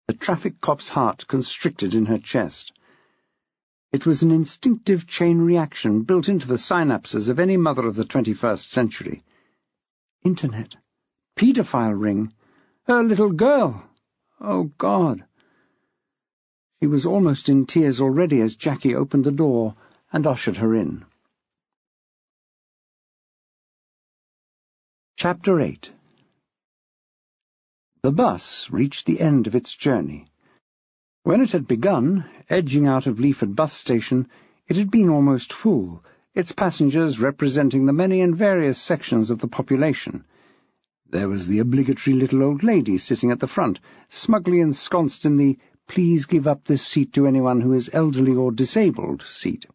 The traffic cop's heart constricted in her chest. It was an instinctive chain reaction built into the synapses of any mother of the 21st century. Internet. Paedophile ring. Her little girl. Oh, God. She was almost in tears already as Jackie opened the door and ushered her in. Chapter 8. The bus reached the end of its journey. When it had begun, edging out of Leaford bus station, it had been almost full, its passengers representing the many and various sections of the population. There was the obligatory little old lady sitting at the front, smugly ensconced in the "please give up this seat to anyone who is elderly or disabled" seat.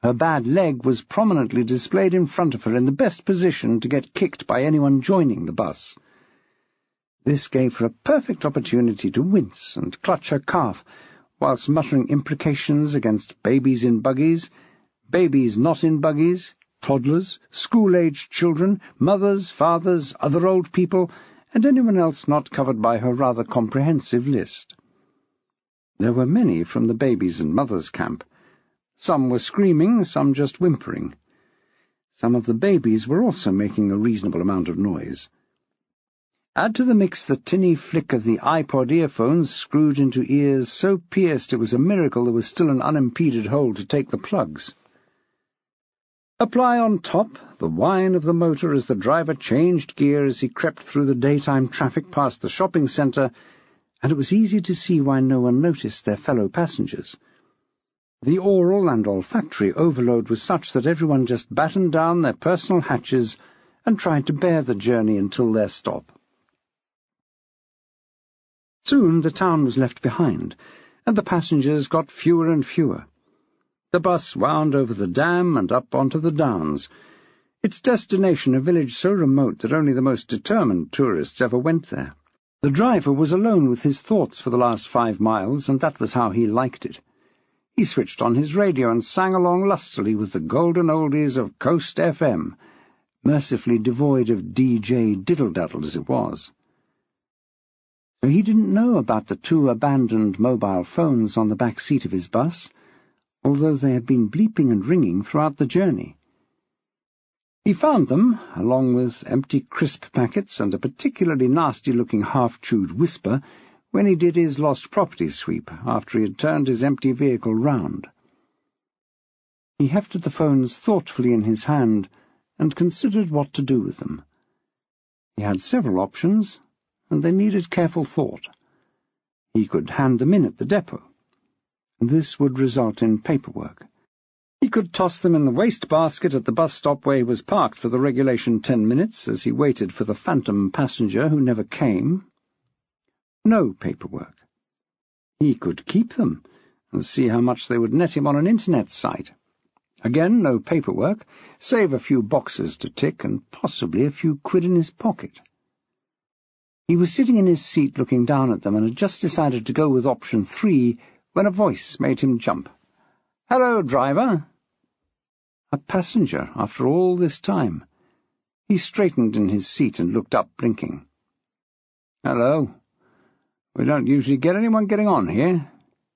Her bad leg was prominently displayed in front of her in the best position to get kicked by anyone joining the bus. This gave her a perfect opportunity to wince and clutch her calf, whilst muttering imprecations against babies in buggies, babies not in buggies, toddlers, school-aged children, mothers, fathers, other old people, and anyone else not covered by her rather comprehensive list. There were many from the babies and mothers' camp. Some were screaming, some just whimpering. Some of the babies were also making a reasonable amount of noise. Add to the mix the tinny flick of the iPod earphones screwed into ears so pierced it was a miracle there was still an unimpeded hole to take the plugs. Apply on top the whine of the motor as the driver changed gear as he crept through the daytime traffic past the shopping centre, and it was easy to see why no one noticed their fellow passengers. The oral and olfactory overload was such that everyone just battened down their personal hatches and tried to bear the journey until their stop. Soon the town was left behind, and the passengers got fewer and fewer. The bus wound over the dam and up onto the downs, its destination a village so remote that only the most determined tourists ever went there. The driver was alone with his thoughts for the last 5 miles, and that was how he liked it. He switched on his radio and sang along lustily with the golden oldies of Coast FM, mercifully devoid of DJ diddle-daddle as it was. So he didn't know about the 2 abandoned mobile phones on the back seat of his bus, although they had been bleeping and ringing throughout the journey. He found them, along with empty crisp packets and a particularly nasty-looking half-chewed whisper, when he did his lost property sweep after he had turned his empty vehicle round. He hefted the phones thoughtfully in his hand and considered what to do with them. He had several options, and they needed careful thought. He could hand them in at the depot. This would result in paperwork. He could toss them in the waste-basket at the bus stop where he was parked for the regulation 10 minutes as he waited for the phantom passenger who never came. No paperwork. He could keep them and see how much they would net him on an internet site. Again, no paperwork, save a few boxes to tick and possibly a few quid in his pocket. He was sitting in his seat looking down at them and had just decided to go with option 3 when a voice made him jump. "Hello, driver." A passenger, after all this time. He straightened in his seat and looked up, blinking. "Hello. We don't usually get anyone getting on here.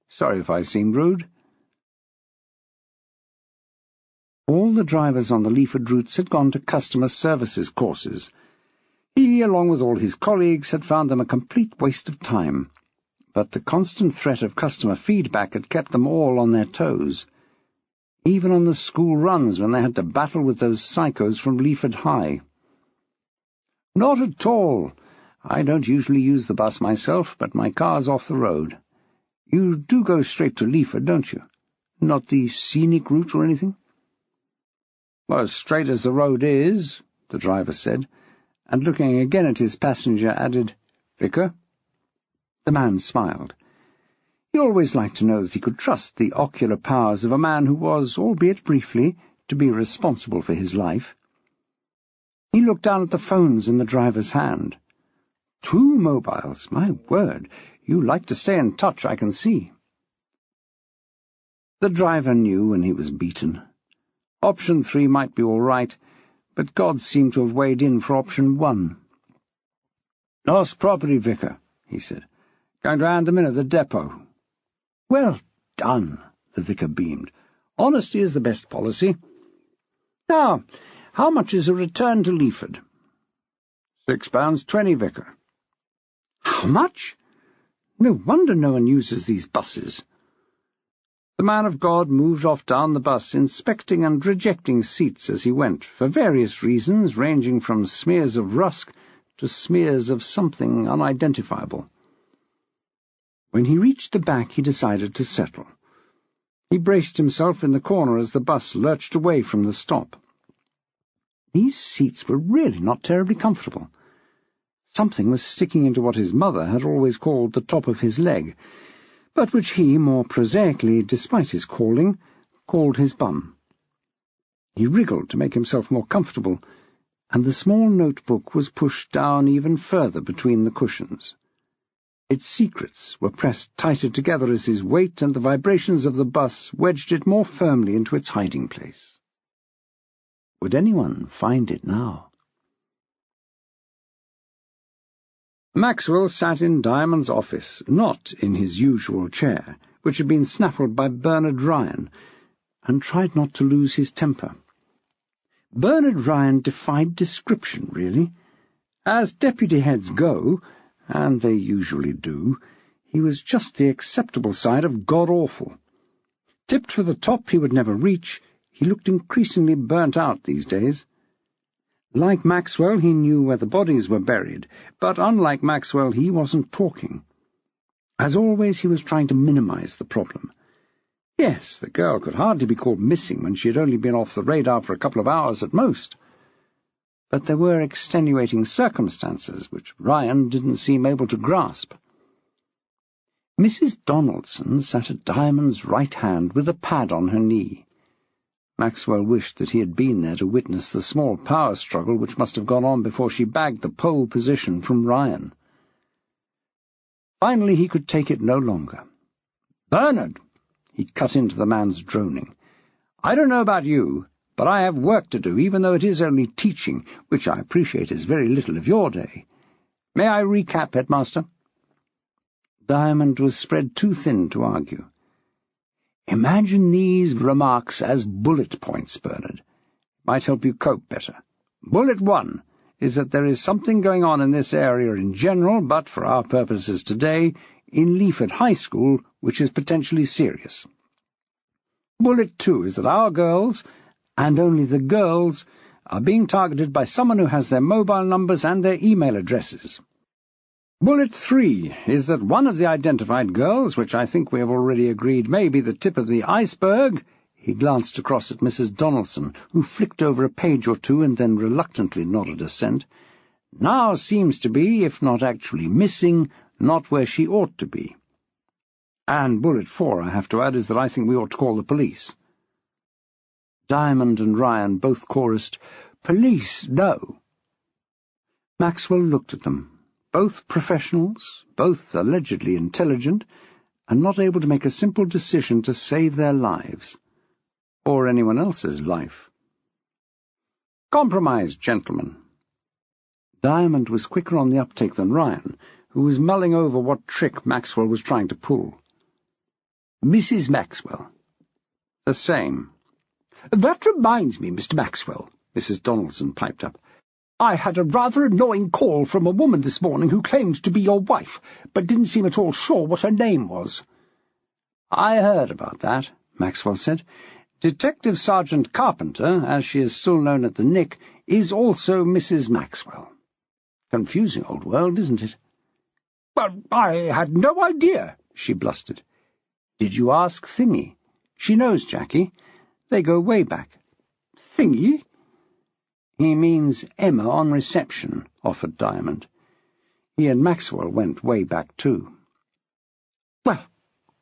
Sorry if I seemed rude." All the drivers on the Leaford routes had gone to customer services courses. He, along with all his colleagues, had found them a complete waste of time, but the constant threat of customer feedback had kept them all on their toes, even on the school runs when they had to battle with those psychos from Leaford High. "Not at all. I don't usually use the bus myself, but my car's off the road. You do go straight to Leaford, don't you? Not the scenic route or anything?" "Well, as straight as the road is," the driver said, and looking again at his passenger added, "Vicar?" The man smiled. He always liked to know that he could trust the ocular powers of a man who was, albeit briefly, to be responsible for his life. He looked down at the phones in the driver's hand. 2 mobiles, my word! You like to stay in touch, I can see. The driver knew when he was beaten. Option 3 might be all right, but God seemed to have weighed in for option 1. "Lost property, Vicar," he said. "Going to hand them in at the depot." "Well done," the vicar beamed. "Honesty is the best policy. Now, how much is a return to Leaford?" £6.20, Vicar." "How much? No wonder no one uses these buses." The man of God moved off down the bus, inspecting and rejecting seats as he went, for various reasons ranging from smears of rusk to smears of something unidentifiable. When he reached the back, he decided to settle. He braced himself in the corner as the bus lurched away from the stop. These seats were really not terribly comfortable. Something was sticking into what his mother had always called the top of his leg, but which he, more prosaically, despite his calling, called his bum. He wriggled to make himself more comfortable, and the small notebook was pushed down even further between the cushions. Its secrets were pressed tighter together as his weight and the vibrations of the bus wedged it more firmly into its hiding place. Would anyone find it now? Maxwell sat in Diamond's office, not in his usual chair, which had been snaffled by Bernard Ryan, and tried not to lose his temper. Bernard Ryan defied description, really. As deputy heads go, and they usually do, he was just the acceptable side of god-awful. Tipped for the top he would never reach, he looked increasingly burnt out these days. Like Maxwell, he knew where the bodies were buried, but unlike Maxwell, he wasn't talking. As always, he was trying to minimize the problem. Yes, the girl could hardly be called missing when she had only been off the radar for a couple of hours at most. But there were extenuating circumstances which Ryan didn't seem able to grasp. Mrs. Donaldson sat at Diamond's right hand with a pad on her knee. Maxwell wished that he had been there to witness the small power struggle which must have gone on before she bagged the pole position from Ryan. Finally he could take it no longer. "Bernard!" He cut into the man's droning. "I don't know about you, but I have work to do, even though it is only teaching, which I appreciate is very little of your day. May I recap, Headmaster?" Diamond was spread too thin to argue. "Imagine these remarks as bullet points, Bernard. Might help you cope better. Bullet 1 is that there is something going on in this area in general, but for our purposes today, in Leaford High School, which is potentially serious. Bullet 2 is that our girls, and only the girls, are being targeted by someone who has their mobile numbers and their email addresses. Bullet 3 is that one of the identified girls, which I think we have already agreed may be the tip of the iceberg—" He glanced across at Mrs. Donaldson, who flicked over a page or two and then reluctantly nodded assent—"now seems to be, if not actually missing, not where she ought to be. And bullet 4, I have to add, is that I think we ought to call the police." Diamond and Ryan both chorused, "Police, no." Maxwell looked at them, both professionals, both allegedly intelligent, and not able to make a simple decision to save their lives, or anyone else's life. "Compromise, gentlemen." Diamond was quicker on the uptake than Ryan, who was mulling over what trick Maxwell was trying to pull. "Mrs. Maxwell." "The same." "That reminds me, Mr. Maxwell," Mrs. Donaldson piped up. "I had a rather annoying call from a woman this morning who claimed to be your wife, but didn't seem at all sure what her name was." "I heard about that," Maxwell said. "Detective Sergeant Carpenter, as she is still known at the Nick, is also Mrs. Maxwell. Confusing old world, isn't it?" "But I had no idea," she blustered. "Did you ask Thingy? She knows Jackie. They go way back." "Thingy?" "He means Emma on reception," offered Diamond. He and Maxwell went way back too. "Well,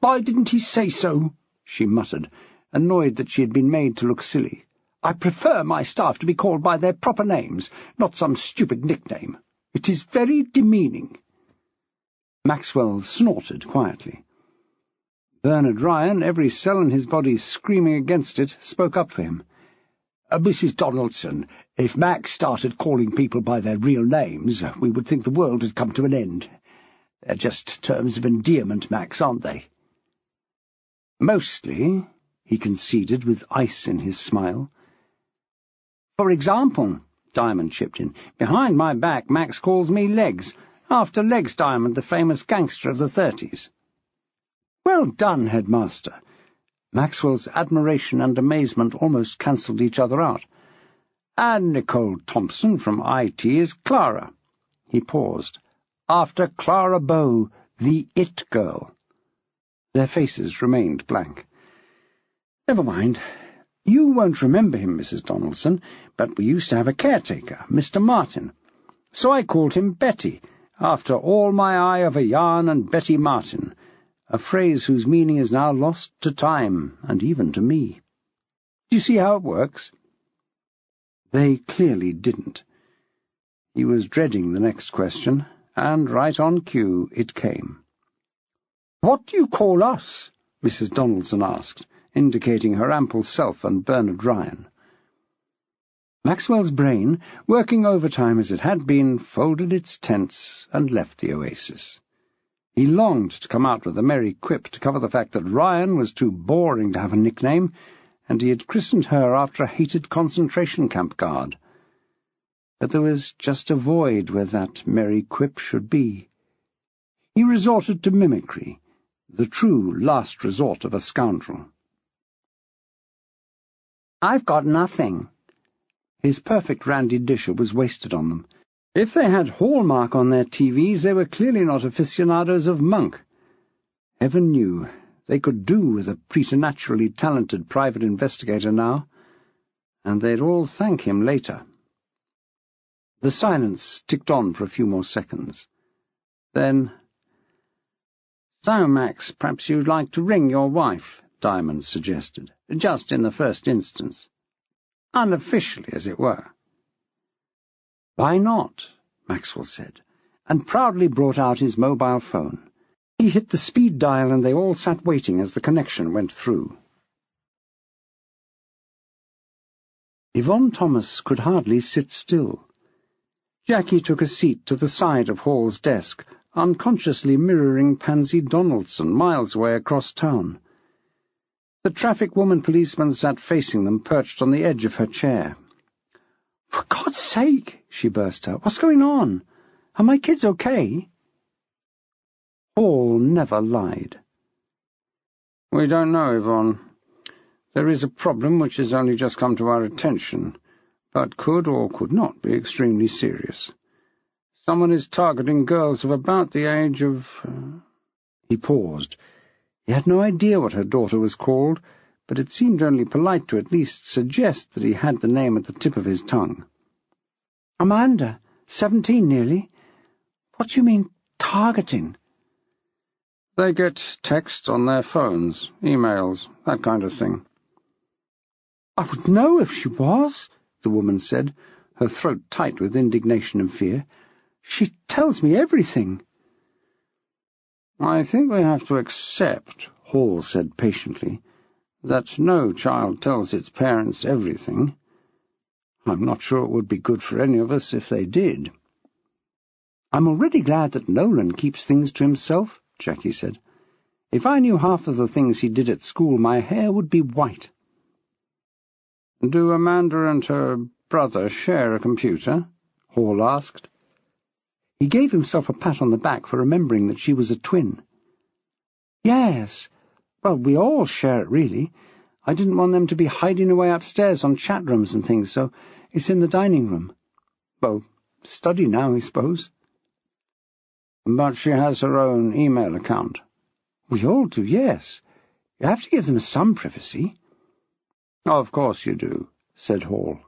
why didn't he say so?" she muttered, annoyed that she had been made to look silly. "I prefer my staff to be called by their proper names, not some stupid nickname. It is very demeaning." Maxwell snorted quietly. Bernard Ryan, every cell in his body screaming against it, spoke up for him. "Mrs. Donaldson, if Max started calling people by their real names, we would think the world had come to an end. They're just terms of endearment, Max, aren't they?" "Mostly," he conceded with ice in his smile. "For example," Diamond chipped in, "behind my back Max calls me Legs, after Legs Diamond, the famous gangster of the 30s. "Well done, Headmaster." Maxwell's admiration and amazement almost cancelled each other out. "And Nicole Thompson from IT is Clara." He paused. "After Clara Bow, the It Girl." Their faces remained blank. "Never mind. You won't remember him, Mrs. Donaldson, but we used to have a caretaker, Mr. Martin. So I called him Betty, after All My Eye of a Yarn and Betty Martin, a phrase whose meaning is now lost to time, and even to me. Do you see how it works?" They clearly didn't. He was dreading the next question, and right on cue it came. "What do you call us?" Mrs. Donaldson asked, indicating her ample self and Bernard Ryan. Maxwell's brain, working overtime as it had been, folded its tents and left the oasis. He longed to come out with a merry quip to cover the fact that Ryan was too boring to have a nickname, and he had christened her after a hated concentration camp guard. But there was just a void where that merry quip should be. He resorted to mimicry, the true last resort of a scoundrel. "I've got nothing." His perfect Randy Disher was wasted on them. If they had Hallmark on their TVs, they were clearly not aficionados of Monk. Heaven knew they could do with a preternaturally talented private investigator now, and they'd all thank him later. The silence ticked on for a few more seconds. Then, "So, Max, perhaps you'd like to ring your wife," Diamond suggested, "just in the first instance. Unofficially, as it were." "Why not?" Maxwell said, and proudly brought out his mobile phone. He hit the speed dial, and they all sat waiting as the connection went through. Yvonne Thomas could hardly sit still. Jackie took a seat to the side of Hall's desk, unconsciously mirroring Pansy Donaldson miles away across town. The traffic woman policeman sat facing them, perched on the edge of her chair. "For God's sake," she burst out, "what's going on? Are my kids okay?" Hall never lied. "We don't know, Yvonne. There is a problem which has only just come to our attention, but could or could not be extremely serious. Someone is targeting girls of about the age of—" He paused. He had no idea what her daughter was called, but it seemed only polite to at least suggest that he had the name at the tip of his tongue. "Amanda, 17 nearly. What do you mean, targeting?" "They get texts on their phones, emails, that kind of thing." "I would know if she was," the woman said, her throat tight with indignation and fear. "She tells me everything." "I think we have to accept," Hall said patiently, "that no child tells its parents everything. I'm not sure it would be good for any of us if they did." "I'm already glad that Nolan keeps things to himself," Jackie said. "If I knew half of the things he did at school, my hair would be white." "Do Amanda and her brother share a computer?" Hall asked. He gave himself a pat on the back for remembering that she was a twin. "Yes. Well, we all share it, really. I didn't want them to be hiding away upstairs on chat rooms and things, so it's in the dining room. Well, study now, I suppose." "But she has her own email account." "We all do, yes. You have to give them some privacy." "Of course you do," said Hall.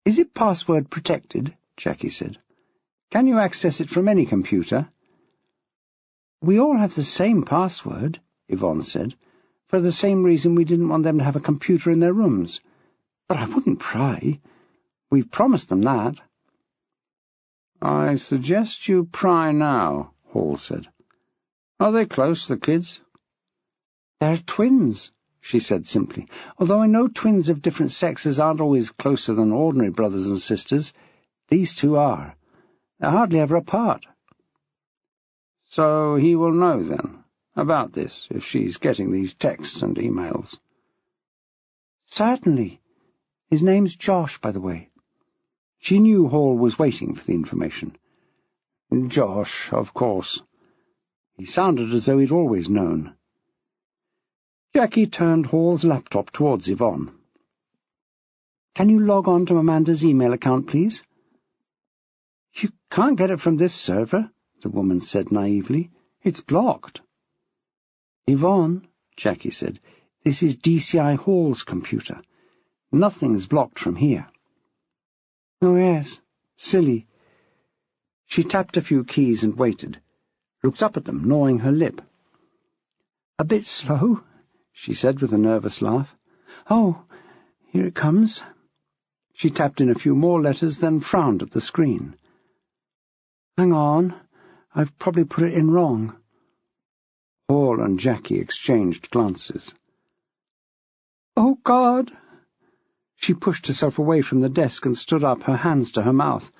"Is it password protected?" Jackie said. "Can you access it from any computer?" "We all have the same password," Yvonne said, "for the same reason we didn't want them to have a computer in their rooms. But I wouldn't pry. We've promised them that." "I suggest you pry now," Hall said. "Are they close, the kids?" "They're twins," she said simply, "although I know twins of different sexes aren't always closer than ordinary brothers and sisters. These two are. They're hardly ever apart." "So he will know, then, about this, if she's getting these texts and emails?" "Certainly. His name's Josh, by the way." She knew Hall was waiting for the information. "Josh, of course." He sounded as though he'd always known. Jackie turned Hall's laptop towards Yvonne. "Can you log on to Amanda's email account, please?" "You can't get it from this server," the woman said naively. "It's blocked." "Yvonne," Jackie said, "this is DCI Hall's computer. Nothing's blocked from here." "Oh, yes. Silly." She tapped a few keys and waited, looked up at them, gnawing her lip. "A bit slow," she said with a nervous laugh. "Oh, here it comes." She tapped in a few more letters, then frowned at the screen. "Hang on, I've probably put it in wrong." Hall and Jackie exchanged glances. "Oh, God!" She pushed herself away from the desk and stood up, her hands to her mouth.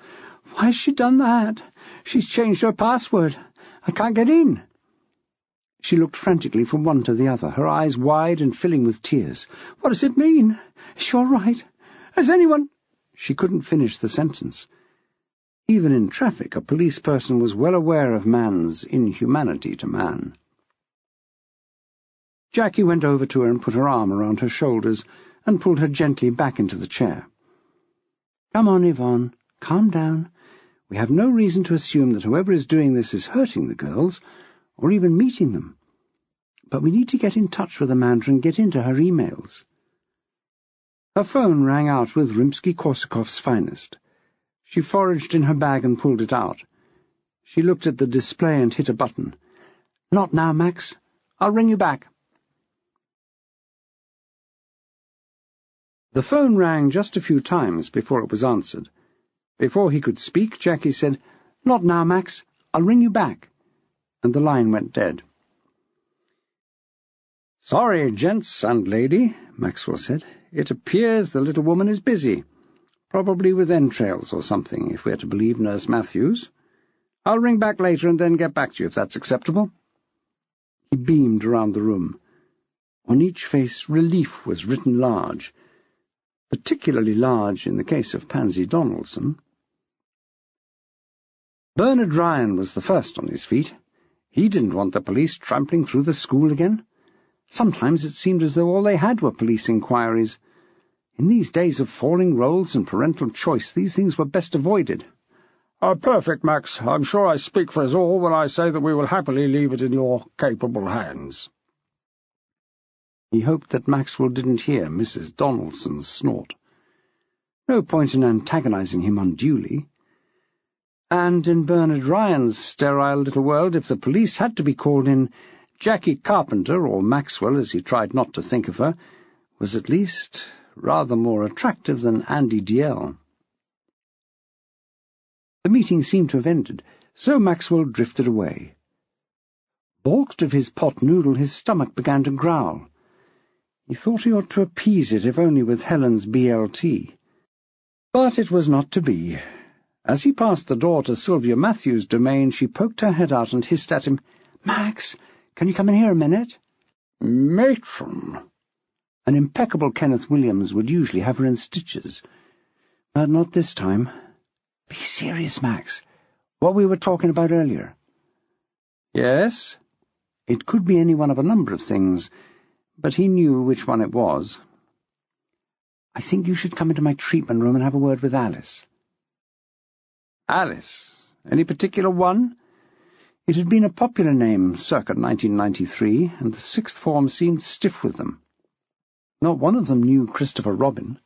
"Why's she done that? She's changed her password. I can't get in." She looked frantically from one to the other, her eyes wide and filling with tears. "What does it mean? Is she all right? Has anyone—" She couldn't finish the sentence. Even in traffic, a police person was well aware of man's inhumanity to man. Jackie went over to her and put her arm around her shoulders and pulled her gently back into the chair. "Come on, Yvonne. Calm down. We have no reason to assume that whoever is doing this is hurting the girls, or even meeting them. But we need to get in touch with Amanda and get into her emails." Her phone rang out with Rimsky-Korsakov's finest. She foraged in her bag and pulled it out. She looked at the display and hit a button. "Not now, Max. I'll ring you back." The phone rang just a few times before it was answered. Before he could speak, Jackie said, "Not now, Max. I'll ring you back." And the line went dead. "Sorry, gents and lady," Maxwell said. "It appears the little woman is busy. Probably with entrails or something, if we're to believe Nurse Matthews. I'll ring back later and then get back to you, if that's acceptable." He beamed around the room. On each face relief was written large, particularly large in the case of Pansy Donaldson. Bernard Ryan was the first on his feet. He didn't want the police trampling through the school again. Sometimes it seemed as though all they had were police inquiries. In these days of falling roles and parental choice, these things were best avoided. Perfect, Max. I'm sure I speak for us all when I say that we will happily leave it in your capable hands." He hoped that Maxwell didn't hear Mrs. Donaldson's snort. No point in antagonizing him unduly. And in Bernard Ryan's sterile little world, if the police had to be called in, Jackie Carpenter, or Maxwell as he tried not to think of her, was at least rather more attractive than Andy DL. The meeting seemed to have ended, so Maxwell drifted away. Balked of his pot noodle, his stomach began to growl. He thought he ought to appease it, if only with Helen's BLT. But it was not to be. As he passed the door to Sylvia Matthews' domain, she poked her head out and hissed at him, "Max, can you come in here a minute?" "Matron." An impeccable Kenneth Williams would usually have her in stitches, but not this time. "Be serious, Max. What we were talking about earlier." "Yes?" It could be any one of a number of things, but he knew which one it was. "I think you should come into my treatment room and have a word with Alice." "Alice? Any particular one?" It had been a popular name circa 1993, and the sixth form seemed stiff with them. Not one of them knew Christopher Robin.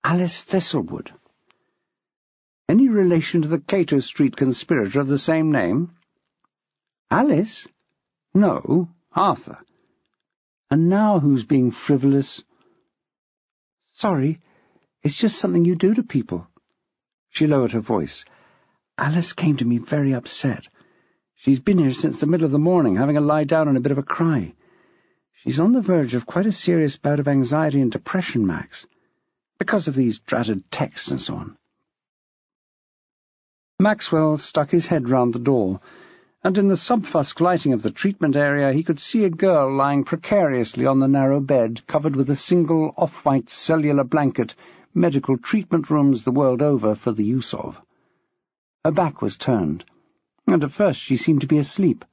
Alice Thistlewood. Any relation to the Cato Street conspirator of the same name? Alice? No, Arthur. And now who's being frivolous? "Sorry, it's just something you do to people." She lowered her voice. "Alice came to me very upset. She's been here since the middle of the morning, having a lie down and a bit of a cry. She's on the verge of quite a serious bout of anxiety and depression, Max, because of these dratted texts and so on." Maxwell stuck his head round the door, and in the subfusk lighting of the treatment area he could see a girl lying precariously on the narrow bed, covered with a single off-white cellular blanket medical treatment rooms the world over for the use of. Her back was turned, and at first she seemed to be asleep.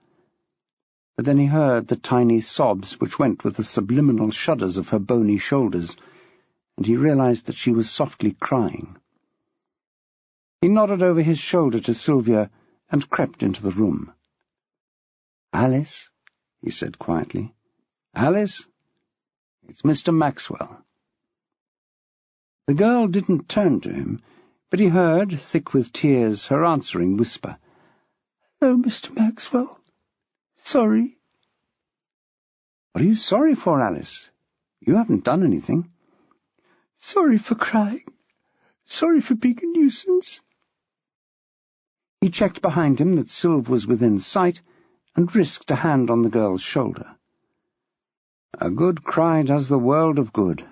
But then he heard the tiny sobs which went with the subliminal shudders of her bony shoulders, and he realized that she was softly crying. He nodded over his shoulder to Sylvia and crept into the room. "Alice," he said quietly. "Alice, it's Mr. Maxwell." The girl didn't turn to him, but he heard, thick with tears, her answering whisper, "Hello, Mr. Maxwell. Sorry." "What are you sorry for, Alice? You haven't done anything." "Sorry for crying. Sorry for being a nuisance." He checked behind him that Sylv was within sight, and risked a hand on the girl's shoulder. "A good cry does the world of good.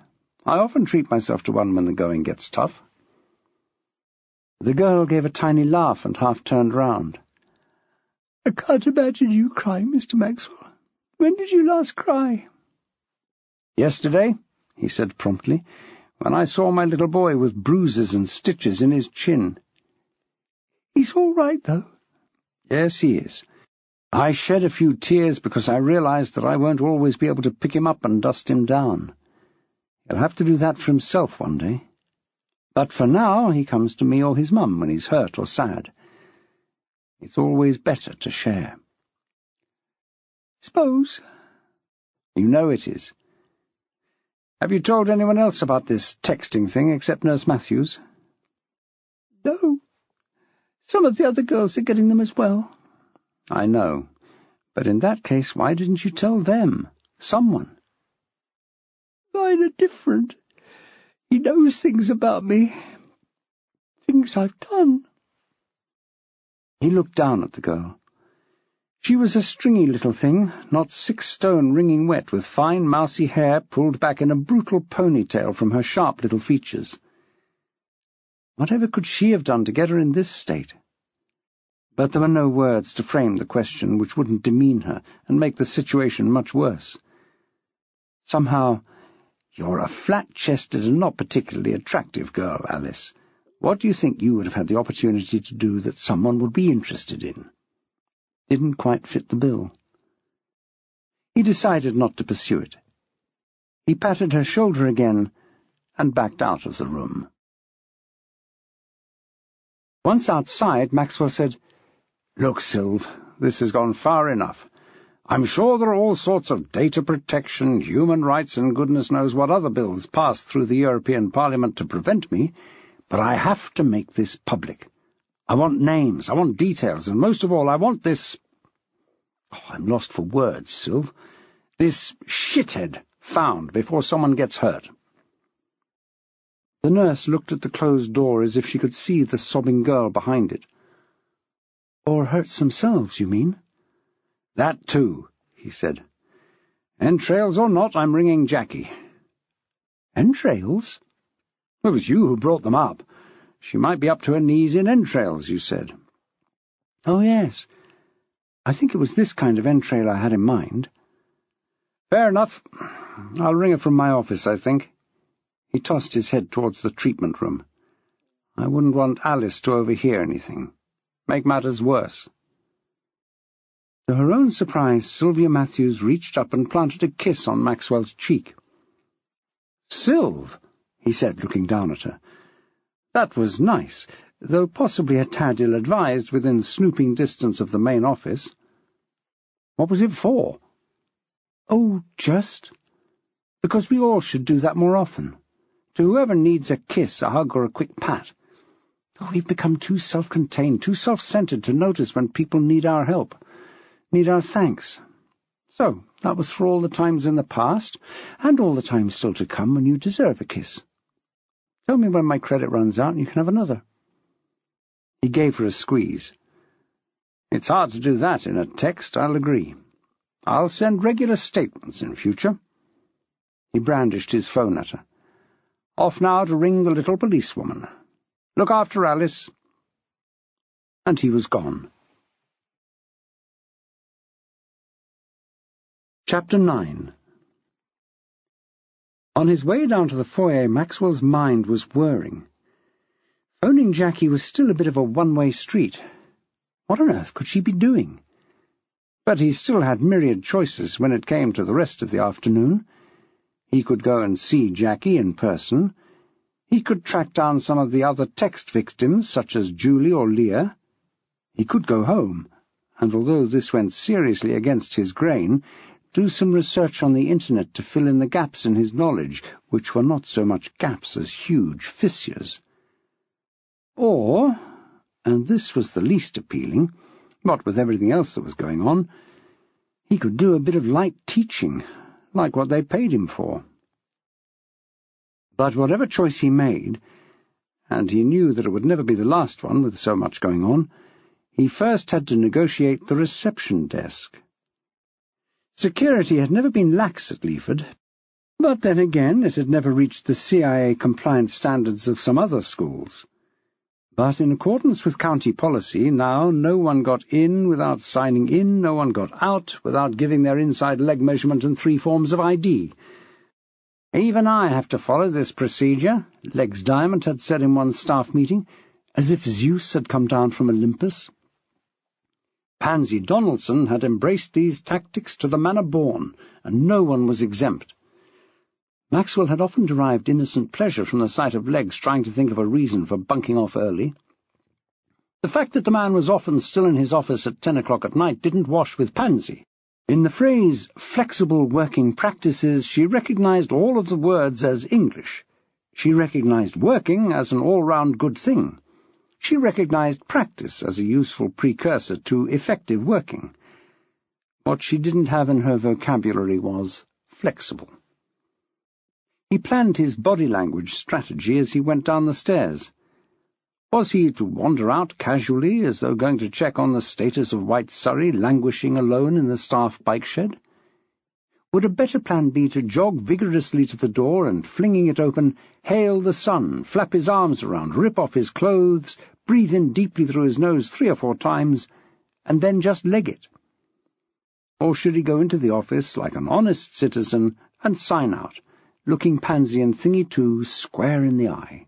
I often treat myself to one when the going gets tough." The girl gave a tiny laugh and half turned round. I can't imagine you crying, Mr. Maxwell. When did you last cry?" "Yesterday," he said promptly, "when I saw my little boy with bruises and stitches in his chin." "He's all right, though?" "Yes, he is. I shed a few tears because I realized that I won't always be able to pick him up and dust him down. He'll have to do that for himself one day. But for now he comes to me or his mum when he's hurt or sad. It's always better to share." "Suppose." "You know it is. Have you told anyone else about this texting thing except Nurse Matthews?" "No. Some of the other girls are getting them as well." "I know. But in that case, why didn't you tell them? Someone." "Mine are different. He knows things about me. Things I've done." He looked down at the girl. She was a stringy little thing, not 6 stone, wringing wet, with fine mousy hair pulled back in a brutal ponytail from her sharp little features. Whatever could she have done to get her in this state? But there were no words to frame the question which wouldn't demean her and make the situation much worse. Somehow, "You're a flat-chested and not particularly attractive girl, Alice. What do you think you would have had the opportunity to do that someone would be interested in?" Didn't quite fit the bill. He decided not to pursue it. He patted her shoulder again and backed out of the room. Once outside, Maxwell said, "Look, Sylve, this has gone far enough. I'm sure there are all sorts of data protection, human rights, and goodness knows what other bills passed through the European Parliament to prevent me, but I have to make this public. I want names, I want details, and most of all I want this— I'm lost for words, Sylve. This shithead found before someone gets hurt." The nurse looked at the closed door as if she could see the sobbing girl behind it. "Or hurts themselves, you mean?" "That too," he said. "Entrails or not, I'm ringing Jackie." "Entrails?" "It was you who brought them up. She might be up to her knees in entrails, you said." "Oh, yes. I think it was this kind of entrail I had in mind." "Fair enough. I'll ring her from my office, I think." He tossed his head towards the treatment room. "I wouldn't want Alice to overhear anything. Make matters worse." To her own surprise, Sylvia Matthews reached up and planted a kiss on Maxwell's cheek. "Sylve," he said, looking down at her. "That was nice, though possibly a tad ill-advised within snooping distance of the main office. What was it for?" "Oh, just because we all should do that more often. To whoever needs a kiss, a hug, or a quick pat. We've become too self-contained, too self-centered to notice when people need our help, need our thanks. So that was for all the times in the past, and all the times still to come when you deserve a kiss. Tell me when my credit runs out and you can have another." He gave her a squeeze. "It's hard to do that in a text, I'll agree. I'll send regular statements in future." He brandished his phone at her. "Off now to ring the little policewoman. Look after Alice." And he was gone. Chapter 9. On his way down to the foyer, Maxwell's mind was whirring. Phoning Jackie was still a bit of a one-way street. What on earth could she be doing? But he still had myriad choices when it came to the rest of the afternoon. He could go and see Jackie in person. He could track down some of the other text victims, such as Julie or Leah. He could go home, and although this went seriously against his grain, do some research on the internet to fill in the gaps in his knowledge, which were not so much gaps as huge fissures. Or, and this was the least appealing, what with everything else that was going on, he could do a bit of light teaching, like what they paid him for. But whatever choice he made, and he knew that it would never be the last one with so much going on, he first had to negotiate the reception desk. Security had never been lax at Leaford, but then again it had never reached the CIA-compliant standards of some other schools. But in accordance with county policy, now no one got in without signing in, no one got out without giving their inside leg measurement and 3 forms of ID. "Even I have to follow this procedure," Legs Diamond had said in one staff meeting, as if Zeus had come down from Olympus. Pansy Donaldson had embraced these tactics to the manner born, and no one was exempt. Maxwell had often derived innocent pleasure from the sight of Legs trying to think of a reason for bunking off early. The fact that the man was often still in his office at 10 o'clock at night didn't wash with Pansy. In the phrase flexible working practices, she recognized all of the words as English. She recognized working as an all-round good thing. She recognized practice as a useful precursor to effective working. What she didn't have in her vocabulary was flexible. He planned his body language strategy as he went down the stairs. Was he to wander out casually, as though going to check on the status of White Surrey languishing alone in the staff bike shed? Would a better plan be to jog vigorously to the door and, flinging it open, hail the sun, flap his arms around, rip off his clothes, breathe in deeply through his nose 3 or 4 times, and then just leg it? Or should he go into the office like an honest citizen and sign out, looking Pansy and Thingy 2 square in the eye?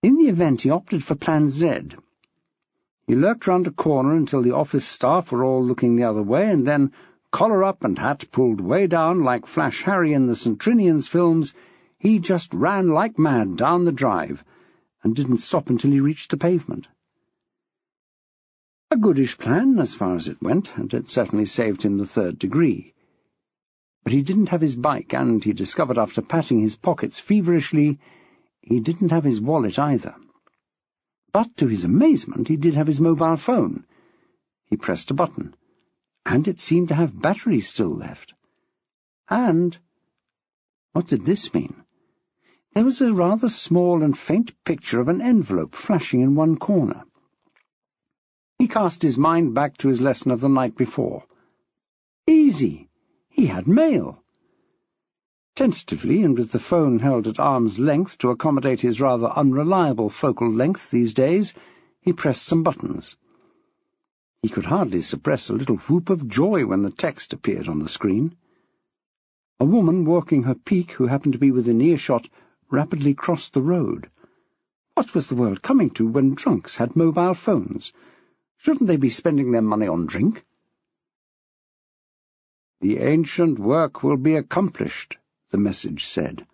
In the event, he opted for Plan Z. He lurked round a corner until the office staff were all looking the other way, and then, collar up and hat pulled way down like Flash Harry in the St. Trinian's films, he just ran like mad down the drive, and didn't stop until he reached the pavement. A goodish plan, as far as it went, and it certainly saved him the 3rd degree. But he didn't have his bike, and he discovered after patting his pockets feverishly, he didn't have his wallet either. But to his amazement, he did have his mobile phone. He pressed a button, and it seemed to have battery still left. And what did this mean? There was a rather small and faint picture of an envelope flashing in one corner. He cast his mind back to his lesson of the night before. Easy! He had mail. Tentatively, and with the phone held at arm's length to accommodate his rather unreliable focal length these days, he pressed some buttons. He could hardly suppress a little whoop of joy when the text appeared on the screen. A woman walking her peak, who happened to be within earshot, rapidly crossed the road. What was the world coming to when drunks had mobile phones? Shouldn't they be spending their money on drink? "The ancient work will be accomplished," the message said,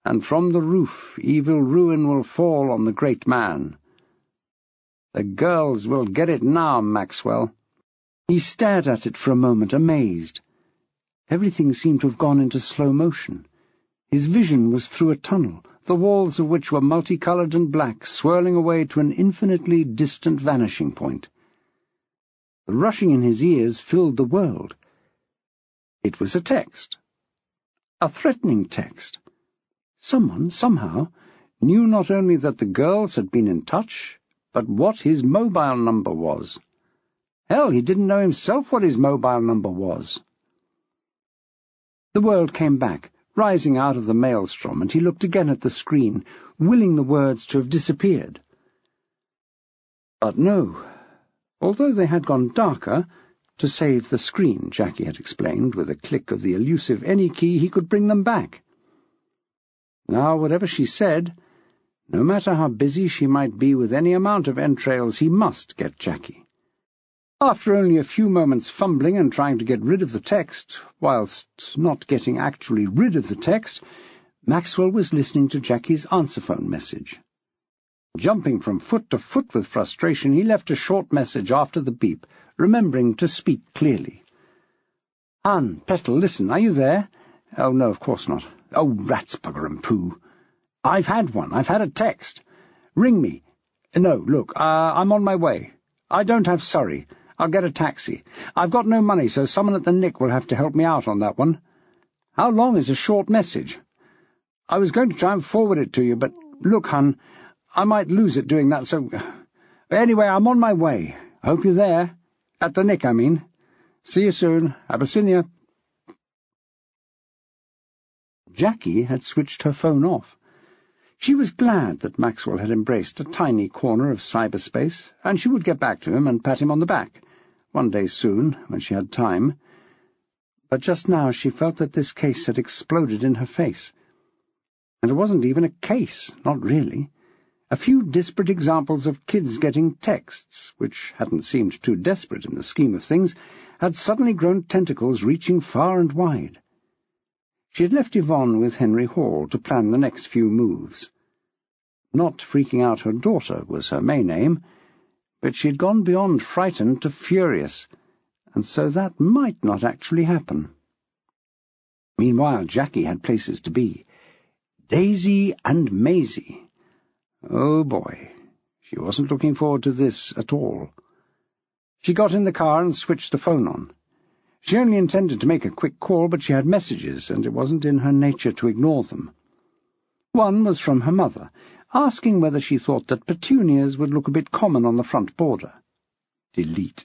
"and from the roof evil ruin will fall on the great man. The girls will get it now, Maxwell." He stared at it for a moment, amazed. Everything seemed to have gone into slow motion. His vision was through a tunnel, the walls of which were multicoloured and black, swirling away to an infinitely distant vanishing point. The rushing in his ears filled the world. It was a text. A threatening text. Someone, somehow, knew not only that the girls had been in touch, but what his mobile number was. Hell, he didn't know himself what his mobile number was. The world came back, rising out of the maelstrom, and he looked again at the screen, willing the words to have disappeared. But no. Although they had gone darker, to save the screen, Jackie had explained, with a click of the elusive any key he could bring them back. Now, whatever she said, no matter how busy she might be with any amount of entrails, he must get Jackie. After only a few moments fumbling and trying to get rid of the text, whilst not getting actually rid of the text, Maxwell was listening to Jackie's answer-phone message. Jumping from foot to foot with frustration, he left a short message after the beep, remembering to speak clearly. "Hun, Petal, listen, are you there?" "Oh, no, of course not." "Oh, rats, bugger and poo. I've had one. I've had a text. Ring me. No, look, I'm on my way. I don't have Surrey. I'll get a taxi. I've got no money, so someone at the Nick will have to help me out on that one. How long is a short message? I was going to try and forward it to you, but look, hun, I might lose it doing that, so... Anyway, I'm on my way. Hope you're there. At the Nick, I mean. See you soon. Abyssinia." Jackie had switched her phone off. She was glad that Maxwell had embraced a tiny corner of cyberspace, and she would get back to him and pat him on the back, one day soon, when she had time. But just now she felt that this case had exploded in her face. And it wasn't even a case, not really. A few disparate examples of kids getting texts, which hadn't seemed too desperate in the scheme of things, had suddenly grown tentacles reaching far and wide. She had left Yvonne with Henry Hall to plan the next few moves. Not freaking out her daughter was her main aim, but she had gone beyond frightened to furious, and so that might not actually happen. Meanwhile, Jackie had places to be. Daisy and Maisie. Oh, boy. She wasn't looking forward to this at all. She got in the car and switched the phone on. She only intended to make a quick call, but she had messages, and it wasn't in her nature to ignore them. One was from her mother, asking whether she thought that petunias would look a bit common on the front border. Delete.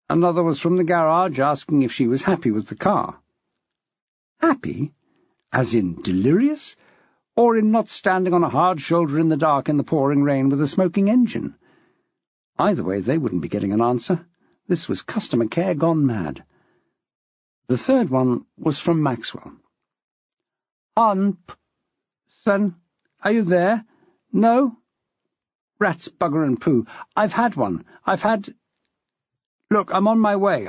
Another was from the garage, asking if she was happy with the car. Happy? As in delirious? Or in not standing on a hard shoulder in the dark in the pouring rain with a smoking engine? Either way, they wouldn't be getting an answer. This was customer care gone mad. The third one was from Maxwell. Son, are you there? No? Rats, bugger and poo. I've had one. Look, I'm on my way.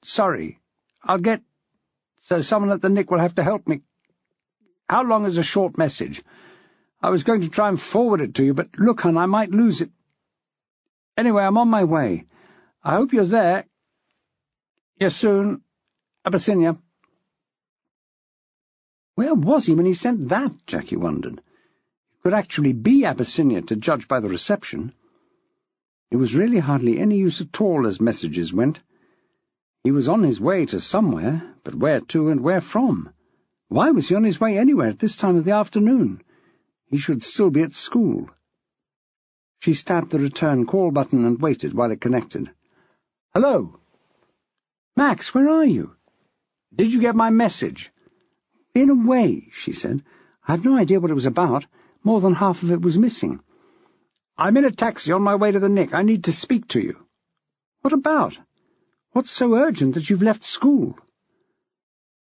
Sorry. I'll get... So someone at the Nick will have to help me. How long is a short message? I was going to try and forward it to you, but look, hon, I might lose it. Anyway, I'm on my way. I hope you're there. Yes, soon. Abyssinia. Where was he when he sent that, Jackie wondered. It could actually be Abyssinia, to judge by the reception. It was really hardly any use at all as messages went. He was on his way to somewhere, but where to and where from? Why was he on his way anywhere at this time of the afternoon? He should still be at school. She stabbed the return call button and waited while it connected. Hello? Max, where are you? Did you get my message? In a way, she said. I have no idea what it was about. More than half of it was missing. I'm in a taxi on my way to the Nick. I need to speak to you. What about? What's so urgent that you've left school?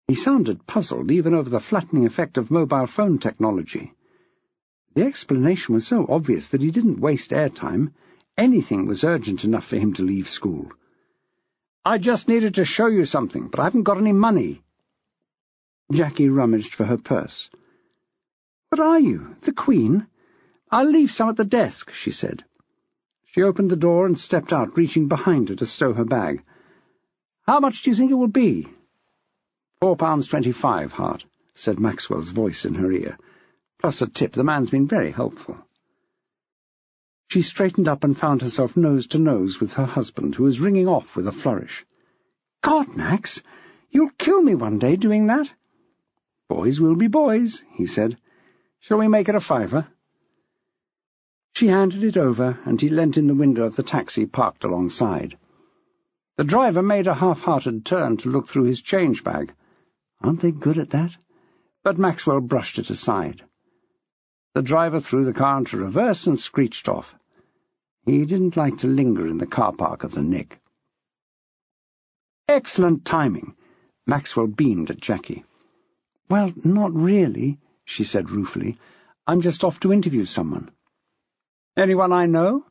He sounded puzzled, even over the flattening effect of mobile phone technology. The explanation was so obvious that he didn't waste airtime. Anything was urgent enough for him to leave school. I just needed to show you something, but I haven't got any money. Jackie rummaged for her purse. What are you, the Queen? I'll leave some at the desk, she said. She opened the door and stepped out, reaching behind her to stow her bag. How much do you think it will be? £4.25, Hart, said Maxwell's voice in her ear. Plus a tip. The man's been very helpful. She straightened up and found herself nose to nose with her husband, who was ringing off with a flourish. God, Max, you'll kill me one day doing that. Boys will be boys, he said. Shall we make it a £5? She handed it over, and he leant in the window of the taxi parked alongside. The driver made a half-hearted turn to look through his change bag. Aren't they good at that? But Maxwell brushed it aside. The driver threw the car into reverse and screeched off. He didn't like to linger in the car park of the Nick. Excellent timing. Maxwell beamed at Jackie. Well, not really, she said ruefully. I'm just off to interview someone. Anyone I know?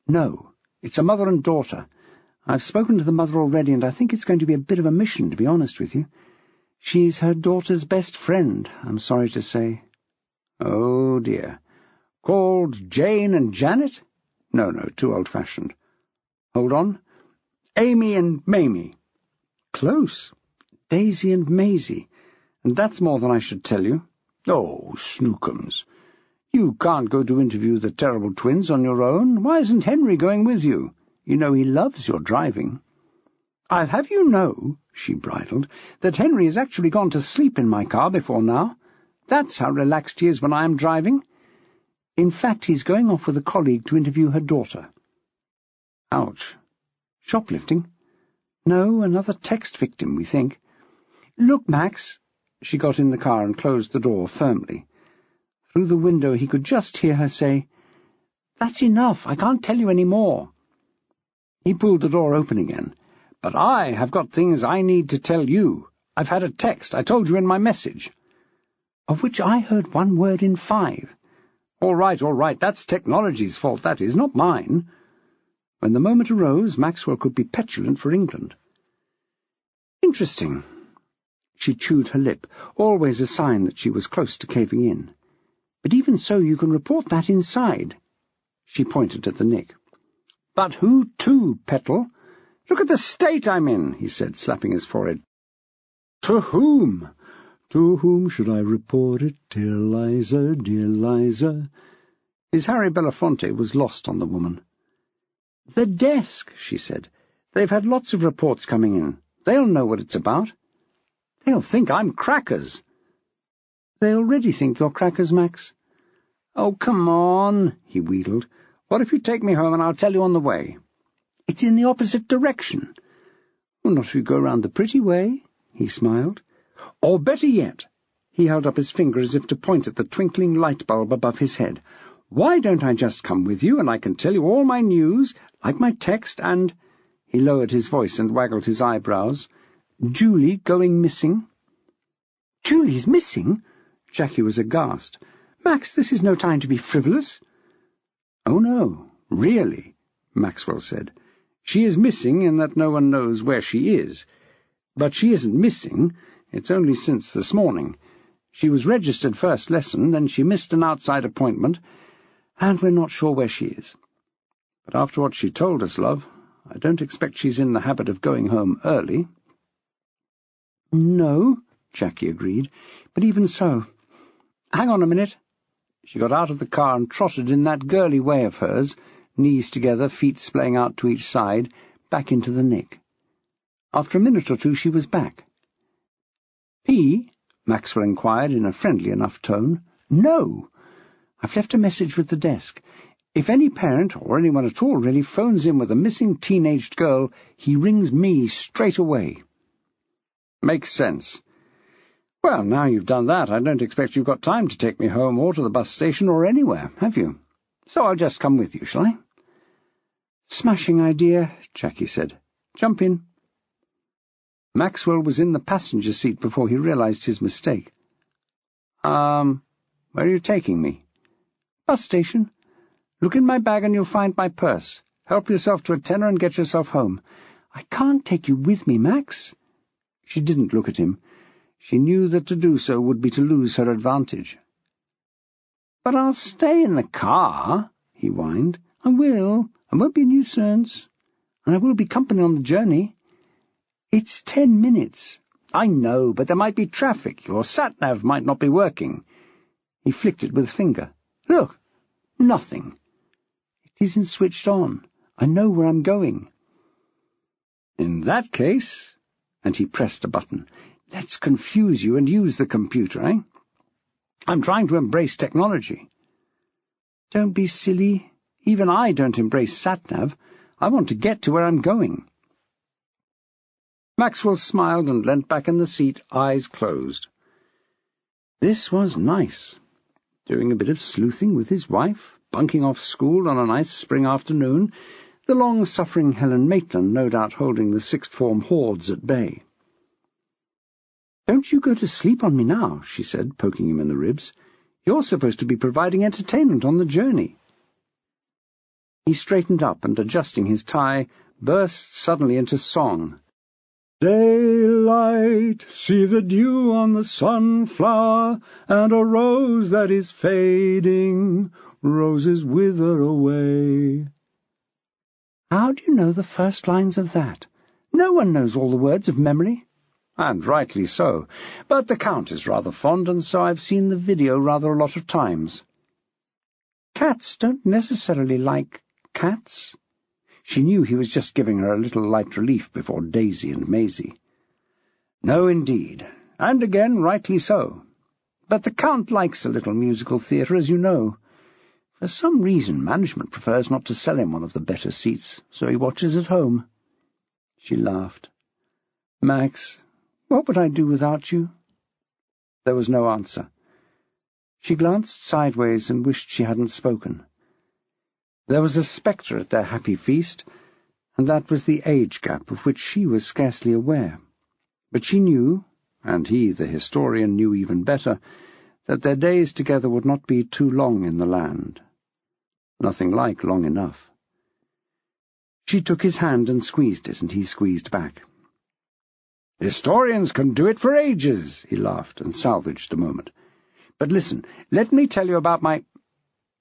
No, it's a mother and daughter. I've spoken to the mother already, and I think it's going to be a bit of a mission, to be honest with you. She's her daughter's best friend, I'm sorry to say. Oh, dear. Called Jane and Janet? No, too old-fashioned. Hold on. Amy and Mamie. Close. Daisy and Maisie. And that's more than I should tell you. Oh, snookums. You can't go to interview the terrible twins on your own. Why isn't Henry going with you? You know he loves your driving. I'll have you know, she bridled, that Henry has actually gone to sleep in my car before now. That's how relaxed he is when I am driving. In fact, he's going off with a colleague to interview her daughter. Ouch. Shoplifting? No, another text victim, we think. Look, Max. She got in the car and closed the door firmly. Through the window he could just hear her say, "That's enough, I can't tell you any more." He pulled the door open again. "But I have got things I need to tell you. I've had a text, I told you in my message." "Of which I heard one word in 5. All right, that's technology's fault, that is, not mine." When the moment arose, Maxwell could be petulant for England. "Interesting." She chewed her lip, always a sign that she was close to caving in. "But even so, you can report that inside." She pointed at the nick. "But who to, Petal? Look at the state I'm in," he said, slapping his forehead. "To whom? To whom should I report it, dear Liza, dear Liza?" His Harry Belafonte was lost on the woman. "The desk," she said. "They've had lots of reports coming in. They'll know what it's about." "They'll think I'm crackers." "They already think you're crackers, Max." "Oh, come on," he wheedled. "What if you take me home and I'll tell you on the way?" "It's in the opposite direction." "Well, not if you go round the pretty way," he smiled. "Or better yet," he held up his finger as if to point at the twinkling light bulb above his head, "why don't I just come with you and I can tell you all my news, like my text, and—" he lowered his voice and waggled his eyebrows, "Julie going missing." "Julie's missing?" Jackie was aghast. "Max, this is no time to be frivolous." "Oh, no, really," Maxwell said. "She is missing in that no one knows where she is. But she isn't missing. It's only since this morning. She was registered first lesson, then she missed an outside appointment, and we're not sure where she is. But after what she told us, love, I don't expect she's in the habit of going home early." "No," Jackie agreed, "but even so. Hang on a minute." She got out of the car and trotted in that girly way of hers, knees together, feet splaying out to each side, back into the nick. After a minute or two she was back. "P?" Maxwell inquired in a friendly enough tone. "No. I've left a message with the desk. If any parent, or anyone at all really, phones in with a missing teenaged girl, he rings me straight away." "Makes sense. Well, now you've done that, I don't expect you've got time to take me home or to the bus station or anywhere, have you? So I'll just come with you, shall I?" "Smashing idea," Jackie said. "Jump in." Maxwell was in the passenger seat before he realized his mistake. Where are you taking me?" "Bus station. Look in my bag and you'll find my purse. Help yourself to a tenner and get yourself home." "I can't take you with me, Max." She didn't look at him. She knew that to do so would be to lose her advantage. "But I'll stay in the car," he whined. "I will. I won't be a nuisance. And I will be company on the journey." "It's 10 minutes. "I know, but there might be traffic. Your sat-nav might not be working." He flicked it with a finger. "Look, nothing." "It isn't switched on. I know where I'm going." "In that case," and he pressed a button, "let's confuse you and use the computer, eh? I'm trying to embrace technology." "Don't be silly. Even I don't embrace sat-nav. I want to get to where I'm going." Maxwell smiled and leant back in the seat, eyes closed. This was nice. Doing a bit of sleuthing with his wife, bunking off school on a nice spring afternoon, the long-suffering Helen Maitland no doubt holding the sixth-form hordes at bay. "Don't you go to sleep on me now," she said, poking him in the ribs. "You're supposed to be providing entertainment on the journey." He straightened up and, adjusting his tie, burst suddenly into song. "Daylight, see the dew on the sunflower, and a rose that is fading, roses wither away." "How do you know the first lines of that? No one knows all the words of memory." "And rightly so. But the Count is rather fond, and so I've seen the video rather a lot of times." "Cats don't necessarily like cats." She knew he was just giving her a little light relief before Daisy and Maisie. "No, indeed. And again, rightly so. But the Count likes a little musical theatre, as you know. For some reason, management prefers not to sell him one of the better seats, so he watches at home." She laughed. "Max, what would I do without you?" There was no answer. She glanced sideways and wished she hadn't spoken. There was a spectre at their happy feast, and that was the age gap of which she was scarcely aware. But she knew, and he, the historian, knew even better, that their days together would not be too long in the land. Nothing like long enough. She took his hand and squeezed it, and he squeezed back. "Historians can do it for ages," he laughed, and salvaged the moment. "But listen, let me tell you about my—"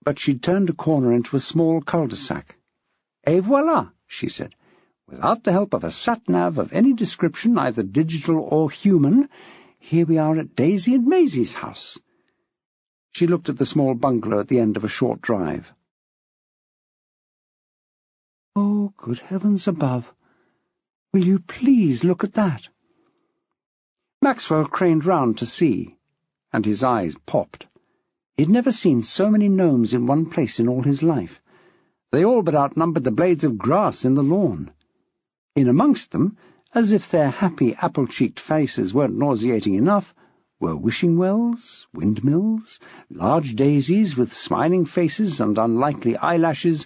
But she'd turned a corner into a small cul-de-sac. "Et voilà," she said. "Without the help of a sat-nav of any description, either digital or human, here we are at Daisy and Maisie's house." She looked at the small bungalow at the end of a short drive. "Oh, good heavens above! Will you please look at that?" Maxwell craned round to see, and his eyes popped. He'd never seen so many gnomes in one place in all his life. They all but outnumbered the blades of grass in the lawn. In amongst them, as if their happy apple-cheeked faces weren't nauseating enough, were wishing-wells, windmills, large daisies with smiling faces and unlikely eyelashes,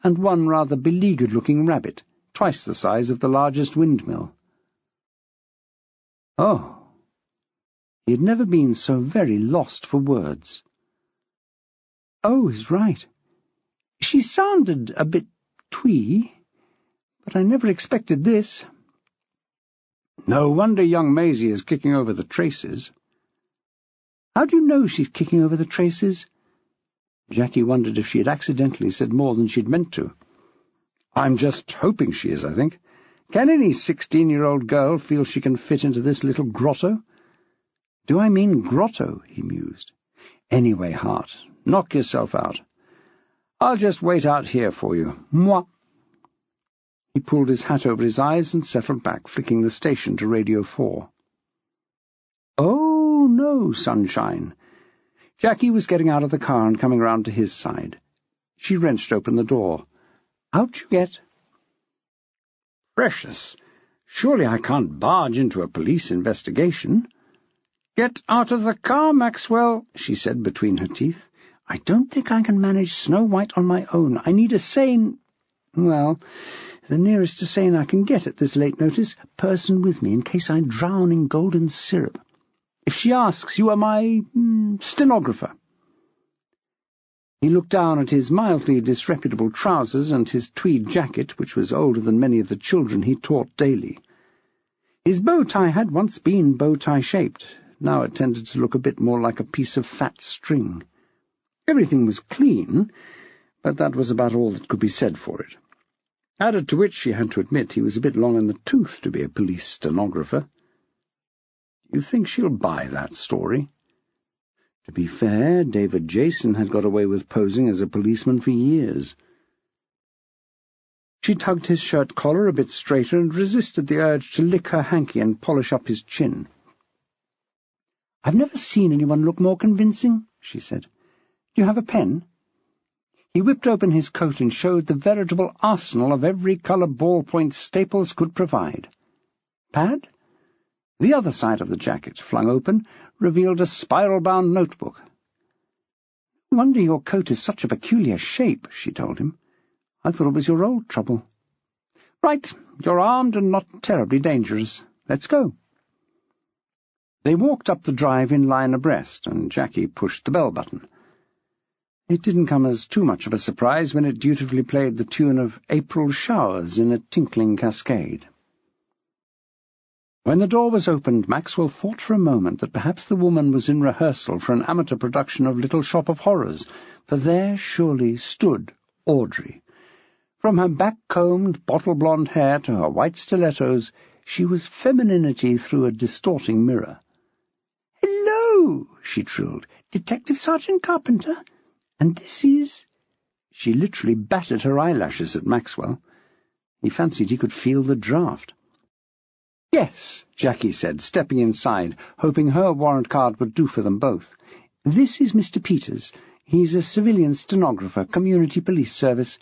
and one rather beleaguered-looking rabbit, twice the size of the largest windmill. Oh, he had never been so very lost for words. Oh, he's right. She sounded a bit twee, but I never expected this. No wonder young Maisie is kicking over the traces. How do you know she's kicking over the traces? Jackie wondered if she had accidentally said more than she'd meant to. I'm just hoping she is, I think. Can any 16-year-old girl feel she can fit into this little grotto? Do I mean grotto? He mused. Anyway, Hart, knock yourself out. I'll just wait out here for you. Moi. He pulled his hat over his eyes and settled back, flicking the station to Radio 4. Oh, no, sunshine. Jackie was getting out of the car and coming round to his side. She wrenched open the door. Out you get. Precious. Surely I can't barge into a police investigation. Get out of the car, Maxwell, she said between her teeth. I don't think I can manage Snow White on my own. I need a sane... well, the nearest to sane I can get at this late notice, person with me in case I drown in golden syrup. If she asks, you are my stenographer. He looked down at his mildly disreputable trousers and his tweed jacket, which was older than many of the children he taught daily. His bow-tie had once been bow-tie-shaped. Now it tended to look a bit more like a piece of fat string. Everything was clean, but that was about all that could be said for it. Added to which, she had to admit, he was a bit long in the tooth to be a police stenographer. You think she'll buy that story? To be fair, David Jason had got away with posing as a policeman for years. She tugged his shirt collar a bit straighter and resisted the urge to lick her hanky and polish up his chin. I've never seen anyone look more convincing, she said. Do you have a pen? He whipped open his coat and showed the veritable arsenal of every colour ballpoint Staples could provide. Pad? The other side of the jacket, flung open, revealed a spiral-bound notebook. No wonder your coat is such a peculiar shape, she told him. I thought it was your old trouble. Right, you're armed and not terribly dangerous. Let's go. They walked up the drive in line abreast, and Jackie pushed the bell button. It didn't come as too much of a surprise when it dutifully played the tune of April Showers in a tinkling cascade. When the door was opened, Maxwell thought for a moment that perhaps the woman was in rehearsal for an amateur production of Little Shop of Horrors, for there surely stood Audrey. From her back-combed, bottle-blonde hair to her white stilettos, she was femininity through a distorting mirror. "Hello," she trilled. "Detective Sergeant Carpenter? And this is—" She literally battered her eyelashes at Maxwell. He fancied he could feel the draught. "Yes," Jackie said, stepping inside, hoping her warrant card would do for them both. "This is Mr. Peters. He's a civilian stenographer, Community Police Service.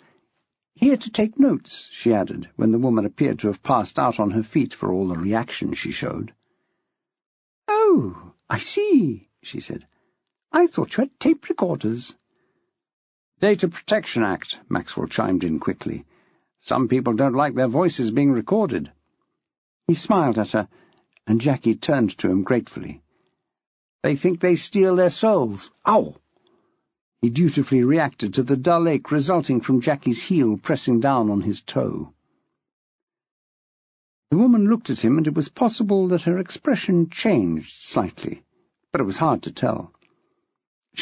Here to take notes," she added, when the woman appeared to have passed out on her feet for all the reaction she showed. "Oh, I see," she said. I thought you had tape recorders." "Data Protection Act," Maxwell chimed in quickly. "Some people don't like their voices being recorded." He smiled at her, and Jackie turned to him gratefully. "They think they steal their souls. Ow!" He dutifully reacted to the dull ache resulting from Jackie's heel pressing down on his toe. The woman looked at him, and it was possible that her expression changed slightly, but it was hard to tell.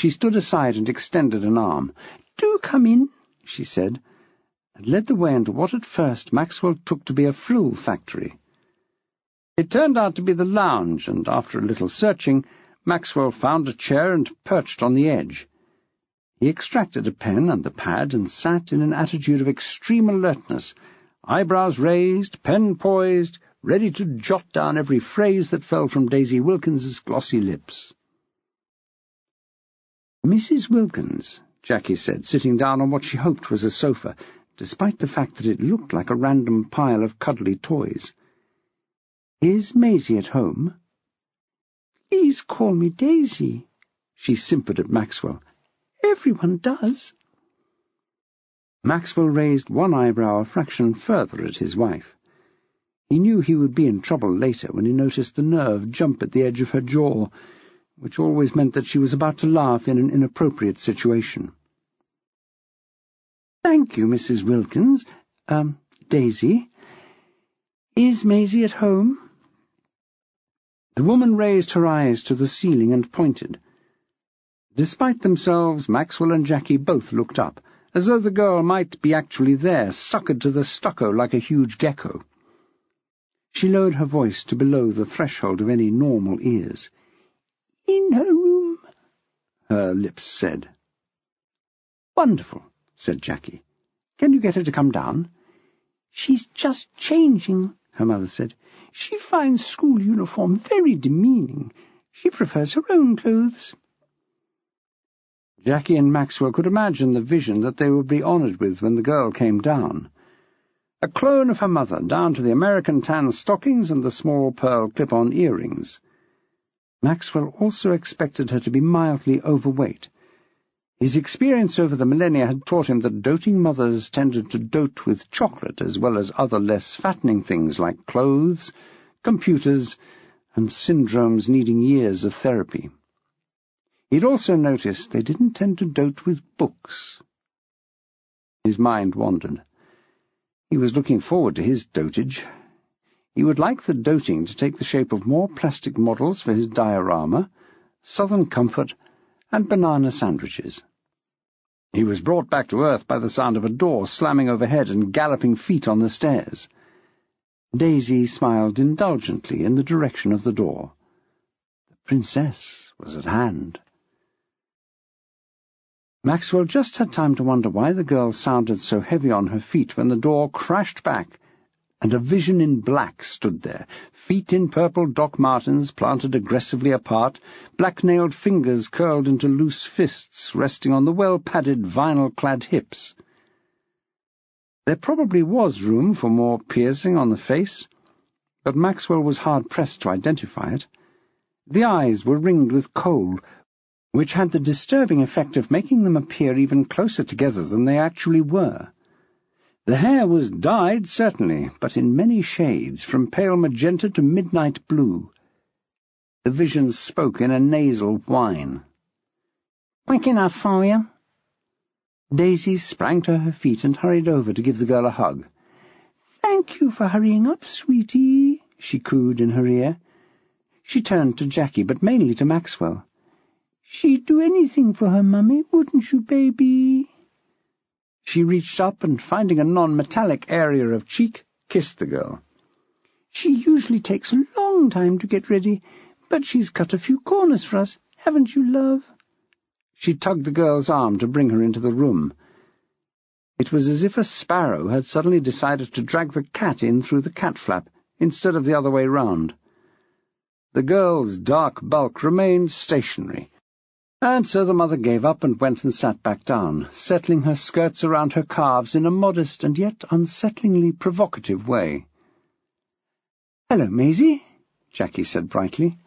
She stood aside and extended an arm. "Do come in," she said, and led the way into what at first Maxwell took to be a frill factory. It turned out to be the lounge, and after a little searching, Maxwell found a chair and perched on the edge. He extracted a pen and the pad and sat in an attitude of extreme alertness, eyebrows raised, pen poised, ready to jot down every phrase that fell from Daisy Wilkins's glossy lips. "Mrs. Wilkins," Jackie said, sitting down on what she hoped was a sofa, despite the fact that it looked like a random pile of cuddly toys. "Is Maisie at home?" "Please call me Daisy," she simpered at Maxwell. "Everyone does." Maxwell raised one eyebrow a fraction further at his wife. He knew he would be in trouble later when he noticed the nerve jump at the edge of her jaw, which always meant that she was about to laugh in an inappropriate situation. "Thank you, Mrs. Wilkins. Daisy. Is Maisie at home?" The woman raised her eyes to the ceiling and pointed. Despite themselves, Maxwell and Jackie both looked up, as though the girl might be actually there, suckered to the stucco like a huge gecko. She lowered her voice to below the threshold of any normal ears. "In her room," her lips said. "Wonderful," said Jackie. "Can you get her to come down?" "She's just changing," her mother said. "She finds school uniform very demeaning. She prefers her own clothes." Jackie and Maxwell could imagine the vision that they would be honoured with when the girl came down. A clone of her mother, down to the American tan stockings and the small pearl clip-on earrings. Maxwell also expected her to be mildly overweight. His experience over the millennia had taught him that doting mothers tended to dote with chocolate as well as other less fattening things like clothes, computers, and syndromes needing years of therapy. He'd also noticed they didn't tend to dote with books. His mind wandered. He was looking forward to his dotage. He would like the doting to take the shape of more plastic models for his diorama, Southern Comfort, and banana sandwiches. He was brought back to earth by the sound of a door slamming overhead and galloping feet on the stairs. Daisy smiled indulgently in the direction of the door. The princess was at hand. Maxwell just had time to wonder why the girl sounded so heavy on her feet when the door crashed back, and a vision in black stood there, feet in purple Doc Martens planted aggressively apart, black-nailed fingers curled into loose fists resting on the well-padded vinyl-clad hips. There probably was room for more piercing on the face, but Maxwell was hard-pressed to identify it. The eyes were ringed with kohl, which had the disturbing effect of making them appear even closer together than they actually were. The hair was dyed, certainly, but in many shades, from pale magenta to midnight blue. The vision spoke in a nasal whine. "Quick enough for you." Daisy sprang to her feet and hurried over to give the girl a hug. "Thank you for hurrying up, sweetie," she cooed in her ear. She turned to Jackie, but mainly to Maxwell. "She'd do anything for her mummy, wouldn't you, baby?" She reached up and, finding a non-metallic area of cheek, kissed the girl. "She usually takes a long time to get ready, but she's cut a few corners for us, haven't you, love?" She tugged the girl's arm to bring her into the room. It was as if a sparrow had suddenly decided to drag the cat in through the cat flap, instead of the other way round. The girl's dark bulk remained stationary, and so the mother gave up and went and sat back down, settling her skirts around her calves in a modest and yet unsettlingly provocative way. "Hello, Maisie," Jackie said brightly.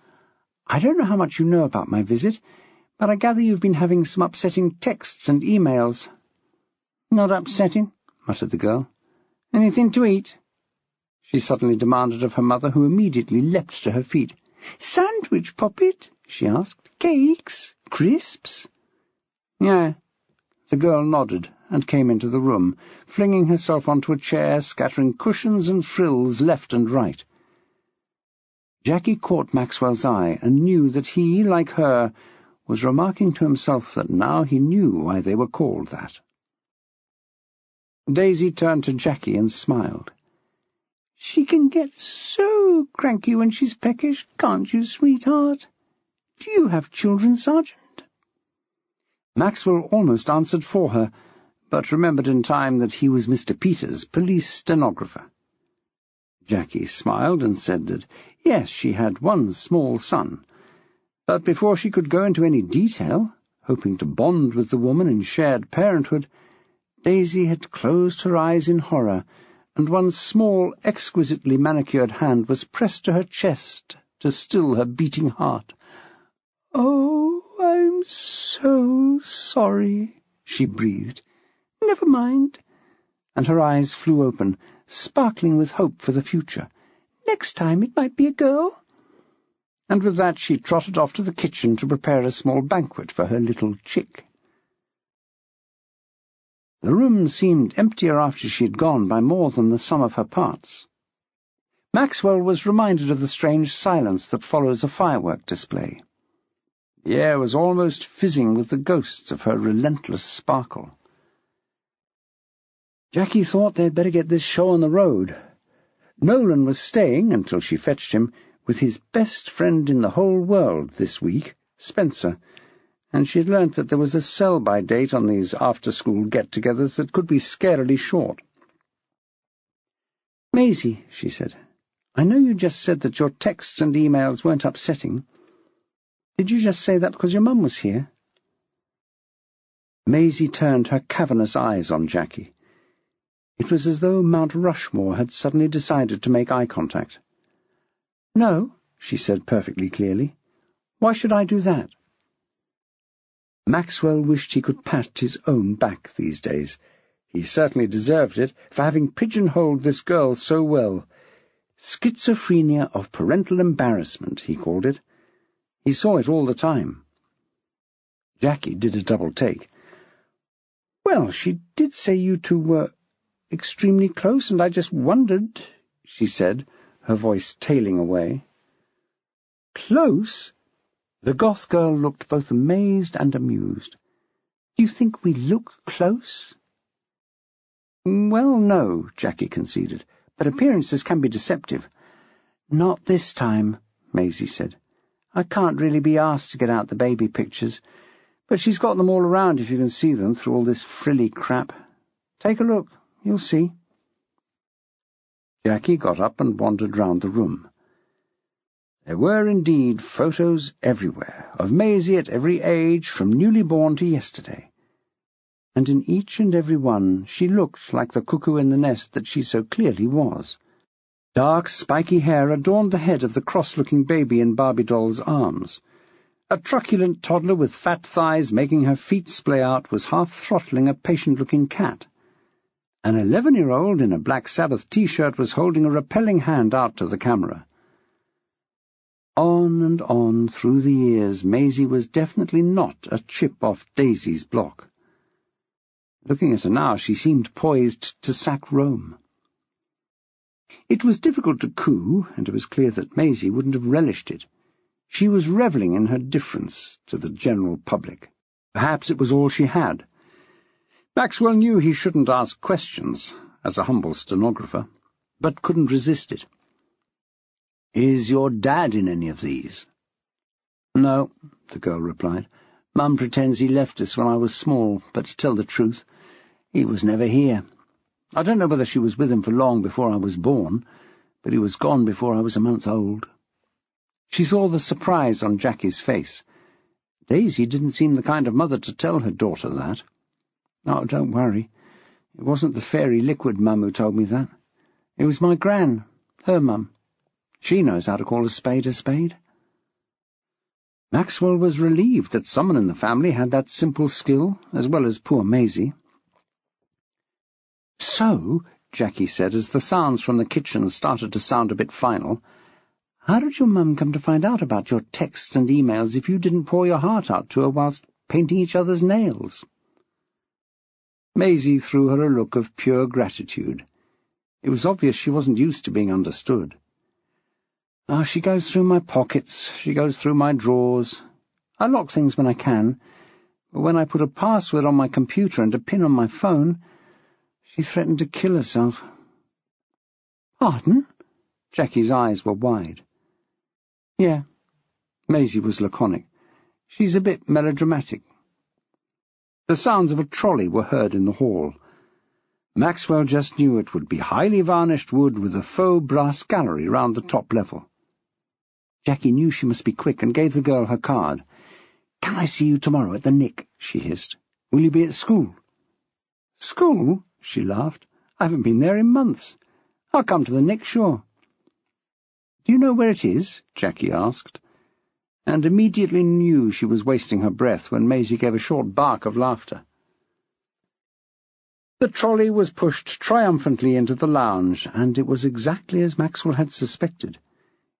"I don't know how much you know about my visit, But I gather you've been having some upsetting texts and emails." "Not upsetting," muttered the girl. "Anything to eat?" she suddenly demanded of her mother, who immediately leapt to her feet. "Sandwich, Poppet?" she asked. "Cakes? Crisps?" "Yeah." The girl nodded and came into the room, flinging herself onto a chair, scattering cushions and frills left and right. Jackie caught Maxwell's eye and knew that he, like her, was remarking to himself that now he knew why they were called that. Daisy turned to Jackie and smiled. "She can get so cranky when she's peckish, can't you, sweetheart? Do you have children, Sergeant?" Maxwell almost answered for her, but remembered in time that he was Mr. Peters, police stenographer. Jackie smiled and said that, yes, she had one small son, but before she could go into any detail, hoping to bond with the woman in shared parenthood, Daisy had closed her eyes in horror, and one small, exquisitely manicured hand was pressed to her chest to still her beating heart. "Oh, I'm so sorry," she breathed. "Never mind." And her eyes flew open, sparkling with hope for the future. "Next time it might be a girl." And with that she trotted off to the kitchen to prepare a small banquet for her little chick. The room seemed emptier after she had gone by more than the sum of her parts. Maxwell was reminded of the strange silence that follows a firework display. The air was almost fizzing with the ghosts of her relentless sparkle. Jackie thought they'd better get this show on the road. Nolan was staying, until she fetched him, with his best friend in the whole world this week, Spencer, and she had learnt that there was a sell-by date on these after-school get-togethers that could be scarily short. "Maisie," she said, "I know you just said that your texts and emails weren't upsetting. Did you just say that because your mum was here?" Maisie turned her cavernous eyes on Jackie. It was as though Mount Rushmore had suddenly decided to make eye contact. "No," she said perfectly clearly. "Why should I do that?" Maxwell wished he could pat his own back these days. He certainly deserved it for having pigeonholed this girl so well. Schizophrenia of parental embarrassment, he called it. He saw it all the time. Jackie did a double take. "Well, she did say you two were extremely close, and I just wondered," she said, her voice tailing away. "Close?" The goth girl looked both amazed and amused. "Do you think we look close?" "Well, no," Jackie conceded, "but appearances can be deceptive." "Not this time," Maisie said. "I can't really be asked to get out the baby pictures, but she's got them all around if you can see them through all this frilly crap. Take a look. You'll see." Jackie got up and wandered round the room. There were indeed photos everywhere, of Maisie at every age, from newly born to yesterday. And in each and every one she looked like the cuckoo in the nest that she so clearly was. Dark, spiky hair adorned the head of the cross-looking baby in Barbie doll's arms. A truculent toddler with fat thighs making her feet splay out was half-throttling a patient-looking cat. An 11-year-old in a Black Sabbath T-shirt was holding a repelling hand out to the camera. On and on through the years, Maisie was definitely not a chip off Daisy's block. Looking at her now, she seemed poised to sack Rome. It was difficult to coo, and it was clear that Maisie wouldn't have relished it. She was revelling in her difference to the general public. Perhaps it was all she had. Maxwell knew he shouldn't ask questions, as a humble stenographer, but couldn't resist it. "Is your dad in any of these?" "No," the girl replied. "Mum pretends he left us when I was small, but to tell the truth, he was never here. I don't know whether she was with him for long before I was born, but he was gone before I was a month old." She saw the surprise on Jackie's face. Daisy didn't seem the kind of mother to tell her daughter that. "Oh, don't worry. It wasn't the fairy liquid mum who told me that. It was my gran, her mum. She knows how to call a spade a spade." Maxwell was relieved that someone in the family had that simple skill, as well as poor Maisie. "So," Jackie said, as the sounds from the kitchen started to sound a bit final, "how did your mum come to find out about your texts and emails if you didn't pour your heart out to her whilst painting each other's nails?" Maisie threw her a look of pure gratitude. It was obvious she wasn't used to being understood. She goes through my pockets, she goes through my drawers. I lock things when I can, but when I put a password on my computer and a pin on my phone, she threatened to kill herself." "Pardon?" Jackie's eyes were wide. "Yeah," Maisie was laconic. "She's a bit melodramatic." The sounds of a trolley were heard in the hall. Maxwell just knew it would be highly varnished wood with a faux brass gallery round the top level. Jackie knew she must be quick and gave the girl her card. "Can I see you tomorrow at the Nick?" she hissed. "Will you be at school?" "School?" she laughed. "I haven't been there in months. I'll come to the Nick, sure." "Do you know where it is?" Jackie asked, and immediately knew she was wasting her breath when Maisie gave a short bark of laughter. The trolley was pushed triumphantly into the lounge, and it was exactly as Maxwell had suspected.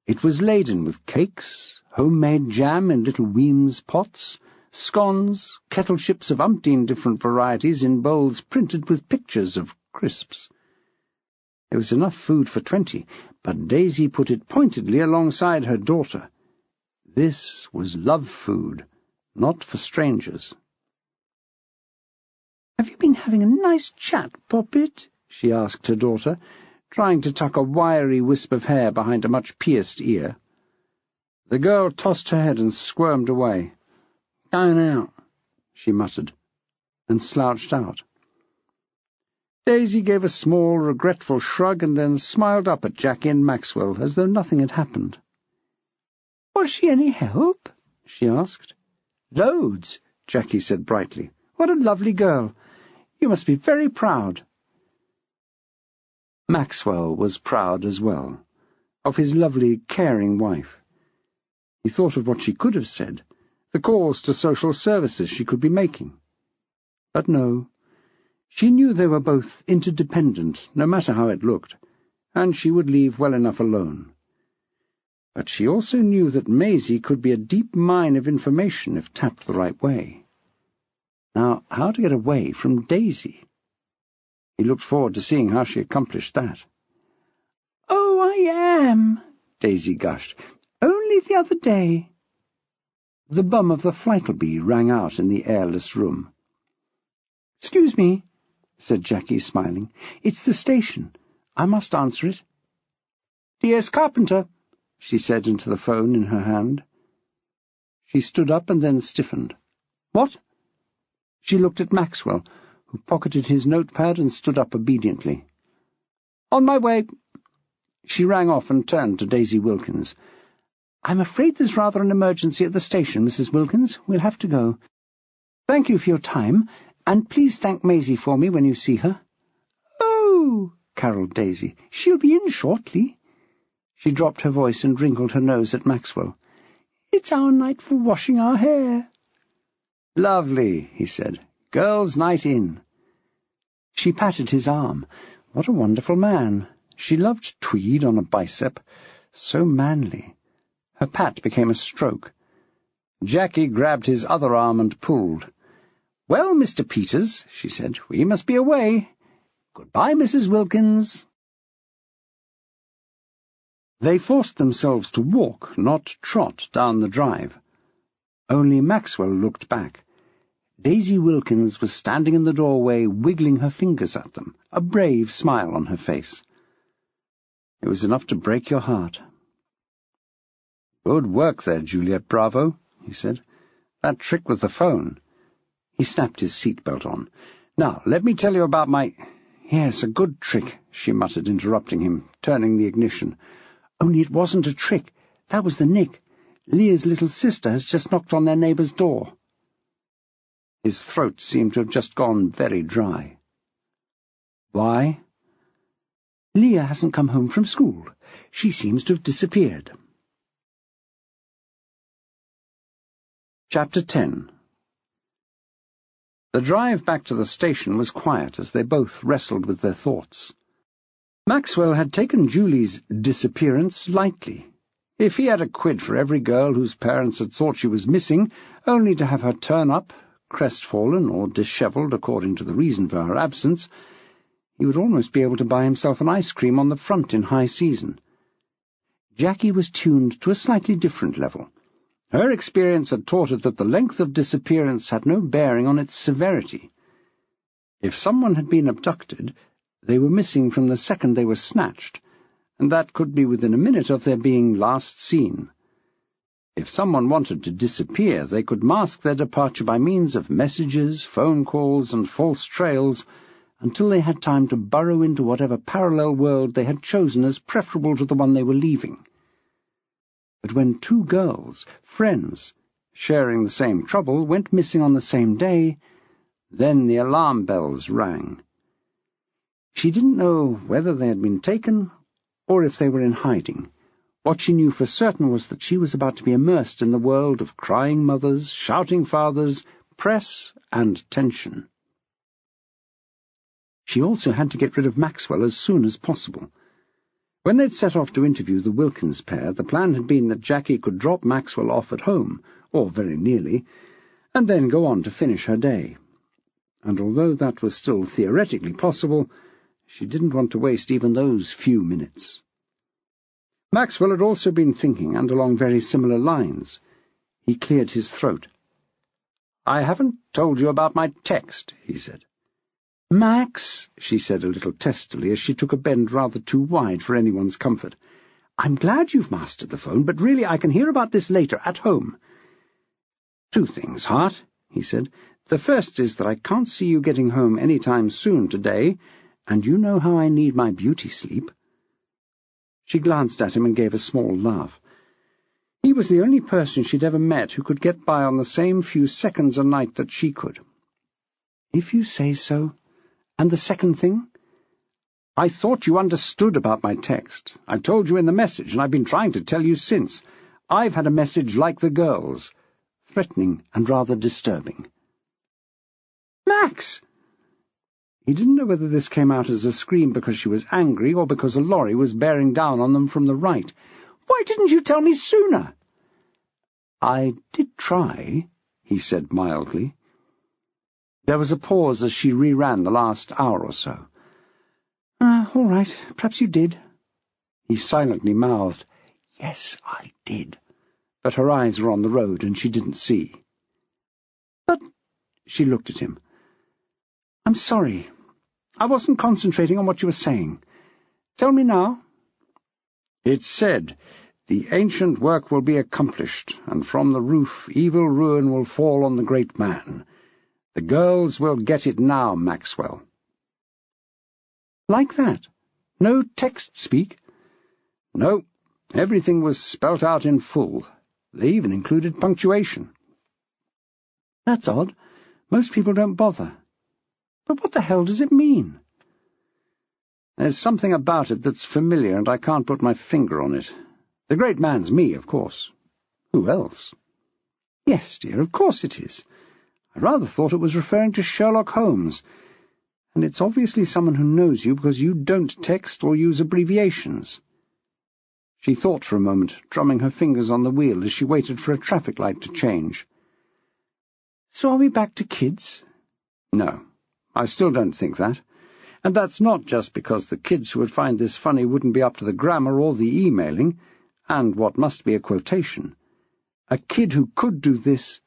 It was laden with cakes, homemade jam in little Weems pots, scones, kettle chips of umpteen different varieties in bowls printed with pictures of crisps. There was enough food for 20, but Daisy put it pointedly alongside her daughter. This was love food, not for strangers. "Have you been having a nice chat, Poppet?" she asked her daughter, trying to tuck a wiry wisp of hair behind a much-pierced ear. The girl tossed her head and squirmed away. "Going out," she muttered, and slouched out. Daisy gave a small, regretful shrug and then smiled up at Jackie and Maxwell as though nothing had happened. "Was she any help?" she asked. "Loads," Jackie said brightly. "What a lovely girl. You must be very proud." Maxwell was proud as well, of his lovely, caring wife. He thought of what she could have said, the calls to social services she could be making. But no, she knew they were both interdependent, no matter how it looked, and she would leave well enough alone. But she also knew that Maisie could be a deep mine of information if tapped the right way. Now, how to get away from Daisy? He looked forward to seeing how she accomplished that. "Oh, I am," Daisy gushed. "Only the other day." The bum of the Flytleby rang out in the airless room. "Excuse me," said Jackie, smiling. "It's the station. I must answer it." "D.S. Carpenter," she said into the phone in her hand. She stood up and then stiffened. "What?" She looked at Maxwell, who pocketed his notepad and stood up obediently. "On my way." She rang off and turned to Daisy Wilkins. "I'm afraid there's rather an emergency at the station, Mrs. Wilkins. We'll have to go. Thank you for your time, and please thank Maisie for me when you see her." "Oh," caroled Daisy, "she'll be in shortly." She dropped her voice and wrinkled her nose at Maxwell. "It's our night for washing our hair." "Lovely," he said. "Girls' night in." She patted his arm. What a wonderful man. She loved tweed on a bicep. So manly. Her pat became a stroke. Jackie grabbed his other arm and pulled. "Well, Mr. Peters," she said, "we must be away. Goodbye, Mrs. Wilkins." They forced themselves to walk, not trot, down the drive. Only Maxwell looked back. Daisy Wilkins was standing in the doorway, wiggling her fingers at them, a brave smile on her face. It was enough to break your heart. "Good work there, Juliet Bravo," he said. "That trick with the phone." He snapped his seat-belt on. "Now, let me tell you about my—" "Yes, a good trick," she muttered, interrupting him, turning the ignition. "Only it wasn't a trick. That was the Nick. Leah's little sister has just knocked on their neighbour's door." His throat seemed to have just gone very dry. "Why?" "Leah hasn't come home from school. She seems to have disappeared." Chapter 10. The drive back to the station was quiet as they both wrestled with their thoughts. Maxwell had taken Julie's disappearance lightly. If he had a quid for every girl whose parents had thought she was missing, only to have her turn up, crestfallen or dishevelled according to the reason for her absence, he would almost be able to buy himself an ice cream on the front in high season. Jackie was tuned to a slightly different level. Her experience had taught her that the length of disappearance had no bearing on its severity. If someone had been abducted, they were missing from the second they were snatched, and that could be within a minute of their being last seen. If someone wanted to disappear, they could mask their departure by means of messages, phone calls, and false trails, until they had time to burrow into whatever parallel world they had chosen as preferable to the one they were leaving. But when two girls, friends, sharing the same trouble, went missing on the same day, then the alarm bells rang. She didn't know whether they had been taken or if they were in hiding. What she knew for certain was that she was about to be immersed in the world of crying mothers, shouting fathers, press, and tension. She also had to get rid of Maxwell as soon as possible. When they'd set off to interview the Wilkins pair, the plan had been that Jackie could drop Maxwell off at home, or very nearly, and then go on to finish her day. And although that was still theoretically possible, she didn't want to waste even those few minutes. Maxwell had also been thinking, and along very similar lines. He cleared his throat. "I haven't told you about my text," he said. "Max," she said a little testily as she took a bend rather too wide for anyone's comfort, "I'm glad you've mastered the phone, but really I can hear about this later, at home." "Two things, Hart," he said. "The first is that I can't see you getting home any time soon today, and you know how I need my beauty sleep." She glanced at him and gave a small laugh. He was the only person she'd ever met who could get by on the same few seconds a night that she could. "If you say so. And the second thing?" "I thought you understood about my text. I told you in the message, and I've been trying to tell you since. I've had a message like the girls, threatening and rather disturbing." "Max!" He didn't know whether this came out as a scream because she was angry or because a lorry was bearing down on them from the right. "Why didn't you tell me sooner?" "I did try," he said mildly. There was a pause as she reran the last hour or so. "All right, perhaps you did." He silently mouthed, "Yes, I did." But her eyes were on the road, and she didn't see. "But—" She looked at him. "I'm sorry. I wasn't concentrating on what you were saying. Tell me now." "It's said, the ancient work will be accomplished, and from the roof evil ruin will fall on the great man. The girls will get it now, Maxwell." "Like that? No text-speak?" "No, everything was spelt out in full. They even included punctuation." "That's odd. Most people don't bother. But what the hell does it mean?" "There's something about it that's familiar, and I can't put my finger on it. The great man's me, of course. Who else?" "Yes, dear, of course it is. I rather thought it was referring to Sherlock Holmes, and it's obviously someone who knows you because you don't text or use abbreviations." She thought for a moment, drumming her fingers on the wheel as she waited for a traffic light to change. "So are we back to kids?" "No, I still don't think that. And that's not just because the kids who would find this funny wouldn't be up to the grammar or the emailing, and what must be a quotation. A kid who could do this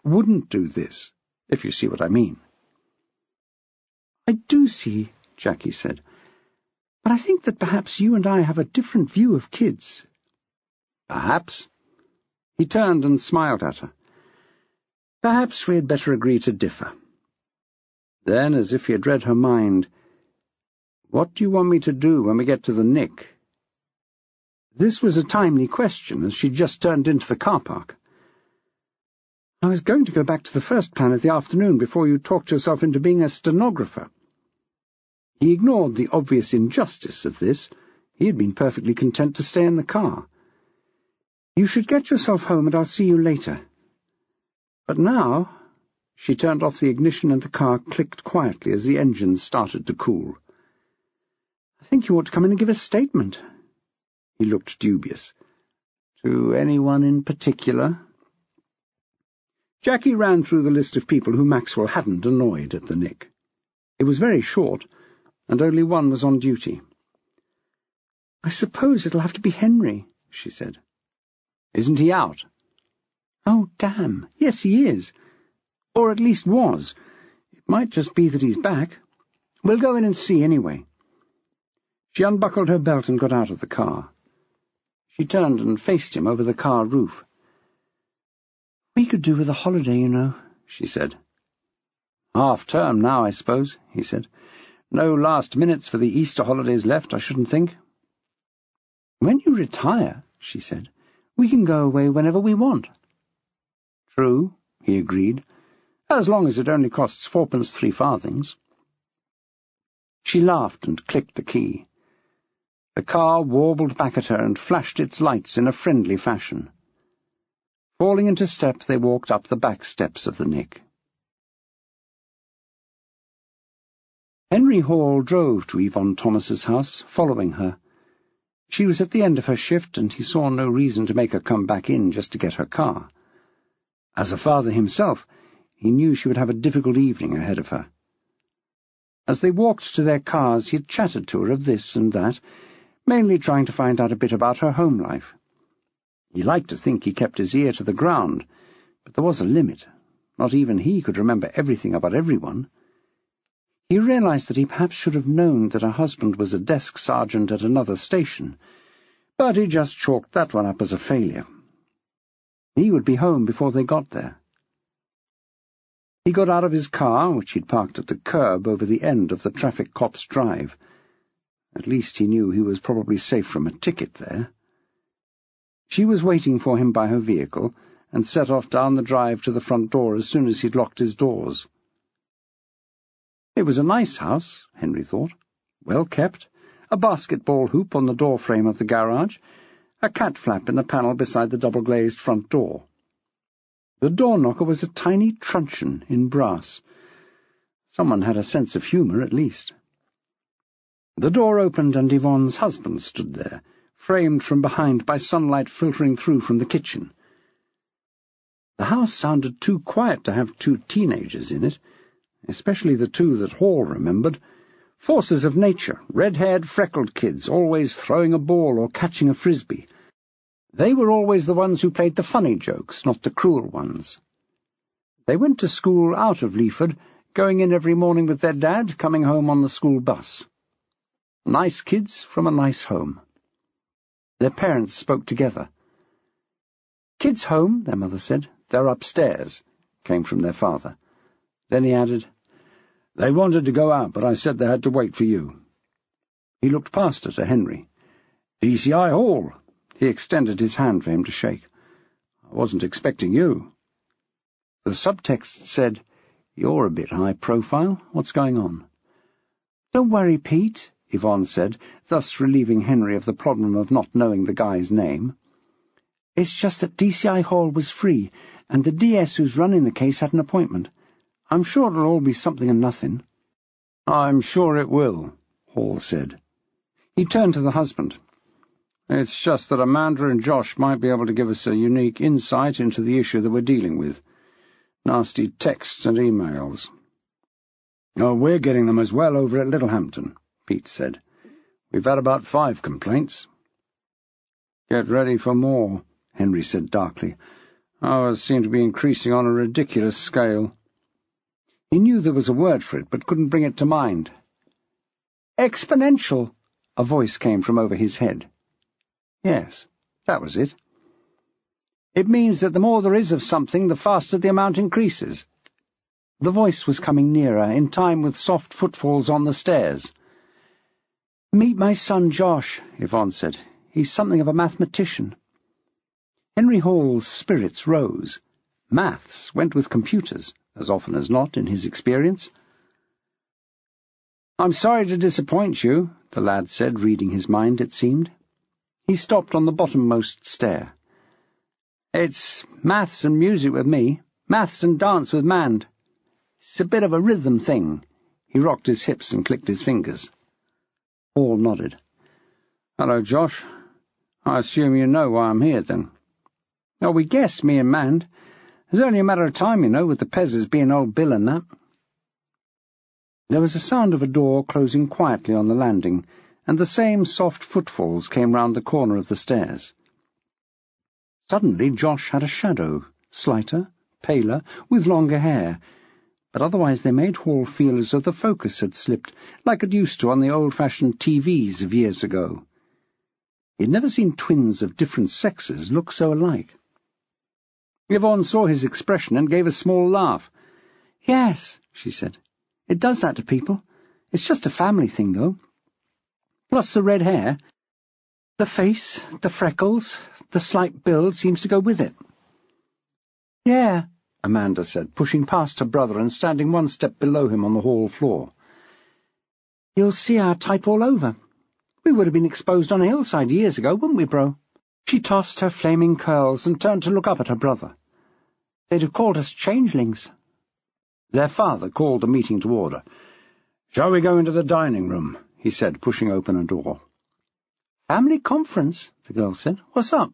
wouldn't do this, if you see what I mean." "I do see," Jackie said. "But I think that perhaps you and I have a different view of kids." "Perhaps." He turned and smiled at her. "Perhaps we had better agree to differ." Then, as if he had read her mind, "What do you want me to do when we get to the Nick?" This was a timely question, as she'd just turned into the car park. "I was going to go back to the first plan of the afternoon before you talked yourself into being a stenographer." He ignored the obvious injustice of this. He had been perfectly content to stay in the car. "You should get yourself home, and I'll see you later." But now she turned off the ignition and the car clicked quietly as the engines started to cool. "I think you ought to come in and give a statement." He looked dubious. "To anyone in particular?" Jackie ran through the list of people who Maxwell hadn't annoyed at the Nick. It was very short, and only one was on duty. "I suppose it'll have to be Henry," she said. "Isn't he out?" "Oh, damn. Yes, he is. Or at least was. It might just be that he's back. We'll go in and see anyway." She unbuckled her belt and got out of the car. She turned and faced him over the car roof. "We could do with a holiday, you know," she said. "Half-term now, I suppose," he said. "No last minutes for the Easter holidays left, I shouldn't think." "When you retire," she said, "we can go away whenever we want." "True," he agreed, "as long as it only costs 4 3 farthings. She laughed and clicked the key. The car warbled back at her and flashed its lights in a friendly fashion. Falling into step, they walked up the back steps of the Nick. Henry Hall drove to Yvonne Thomas's house, following her. She was at the end of her shift, and he saw no reason to make her come back in just to get her car. As a father himself, he knew she would have a difficult evening ahead of her. As they walked to their cars, he had chatted to her of this and that, mainly trying to find out a bit about her home life. He liked to think he kept his ear to the ground, but there was a limit. Not even he could remember everything about everyone. He realized that he perhaps should have known that her husband was a desk sergeant at another station, but he just chalked that one up as a failure. He would be home before they got there. He got out of his car, which he'd parked at the curb over the end of the traffic cop's drive. At least he knew he was probably safe from a ticket there. She was waiting for him by her vehicle, and set off down the drive to the front door as soon as he'd locked his doors. It was a nice house, Henry thought. Well kept, a basketball hoop on the door frame of the garage, a cat flap in the panel beside the double-glazed front door. The door-knocker was a tiny truncheon in brass. Someone had a sense of humour, at least. The door opened, and Yvonne's husband stood there, framed from behind by sunlight filtering through from the kitchen. The house sounded too quiet to have 2 teenagers in it, especially the 2 that Hall remembered, forces of nature, red-haired, freckled kids, always throwing a ball or catching a frisbee. They were always the ones who played the funny jokes, not the cruel ones. They went to school out of Leaford, going in every morning with their dad, coming home on the school bus. Nice kids from a nice home. Their parents spoke together. "Kids home," their mother said. "They're upstairs," came from their father. Then he added, "They wanted to go out, but I said they had to wait for you." He looked past her to Henry. "DCI Hall." He extended his hand for him to shake. "I wasn't expecting you." The subtext said, "You're a bit high profile. What's going on?" "Don't worry, Pete," Yvonne said, thus relieving Henry of the problem of not knowing the guy's name. "It's just that DCI Hall was free, and the DS who's running the case had an appointment. I'm sure it'll all be something and nothing." "I'm sure it will," Hall said. He turned to the husband. "It's just that Amanda and Josh might be able to give us a unique insight into the issue that we're dealing with. Nasty texts and emails." "Oh, we're getting them as well over at Littlehampton," Pete said. "We've had about 5 complaints." "Get ready for more," Henry said darkly. "Ours seem to be increasing on a ridiculous scale." He knew there was a word for it, but couldn't bring it to mind. "Exponential," a voice came from over his head. Yes, that was it. "It means that the more there is of something, the faster the amount increases." The voice was coming nearer, in time with soft footfalls on the stairs. "Meet my son Josh," Yvonne said. "He's something of a mathematician." Henry Hall's spirits rose. Maths went with computers, as often as not, in his experience. "I'm sorry to disappoint you," the lad said, reading his mind, it seemed. He stopped on the bottommost stair. "It's maths and music with me," Maths and dance with Mand. It's a bit of a rhythm thing." He rocked his hips and clicked his fingers. Hall nodded. "Hello, Josh. I assume you know why I'm here, then." "Oh, we guess, me and Mand. It's only a matter of time, you know, with the Pezzers being old Bill and that." There was a sound of a door closing quietly on the landing, and the same soft footfalls came round the corner of the stairs. Suddenly Josh had a shadow, slighter, paler, with longer hair, but otherwise they made Hall feel as though the focus had slipped, like it used to on the old-fashioned TVs of years ago. He'd never seen twins of different sexes look so alike. Yvonne saw his expression and gave a small laugh. "Yes," she said. "It does that to people. It's just a family thing, though. Plus the red hair. The face, the freckles, the slight build seems to go with it." "Yeah," Amanda said, pushing past her brother and standing one step below him on the hall floor. "You'll see our type all over. We would have been exposed on a hillside years ago, wouldn't we, bro?" She tossed her flaming curls and turned to look up at her brother. "They'd have called us changelings." Their father called the meeting to order. "Shall we go into the dining room?" he said, pushing open a door. "Family conference," the girl said. "What's up?"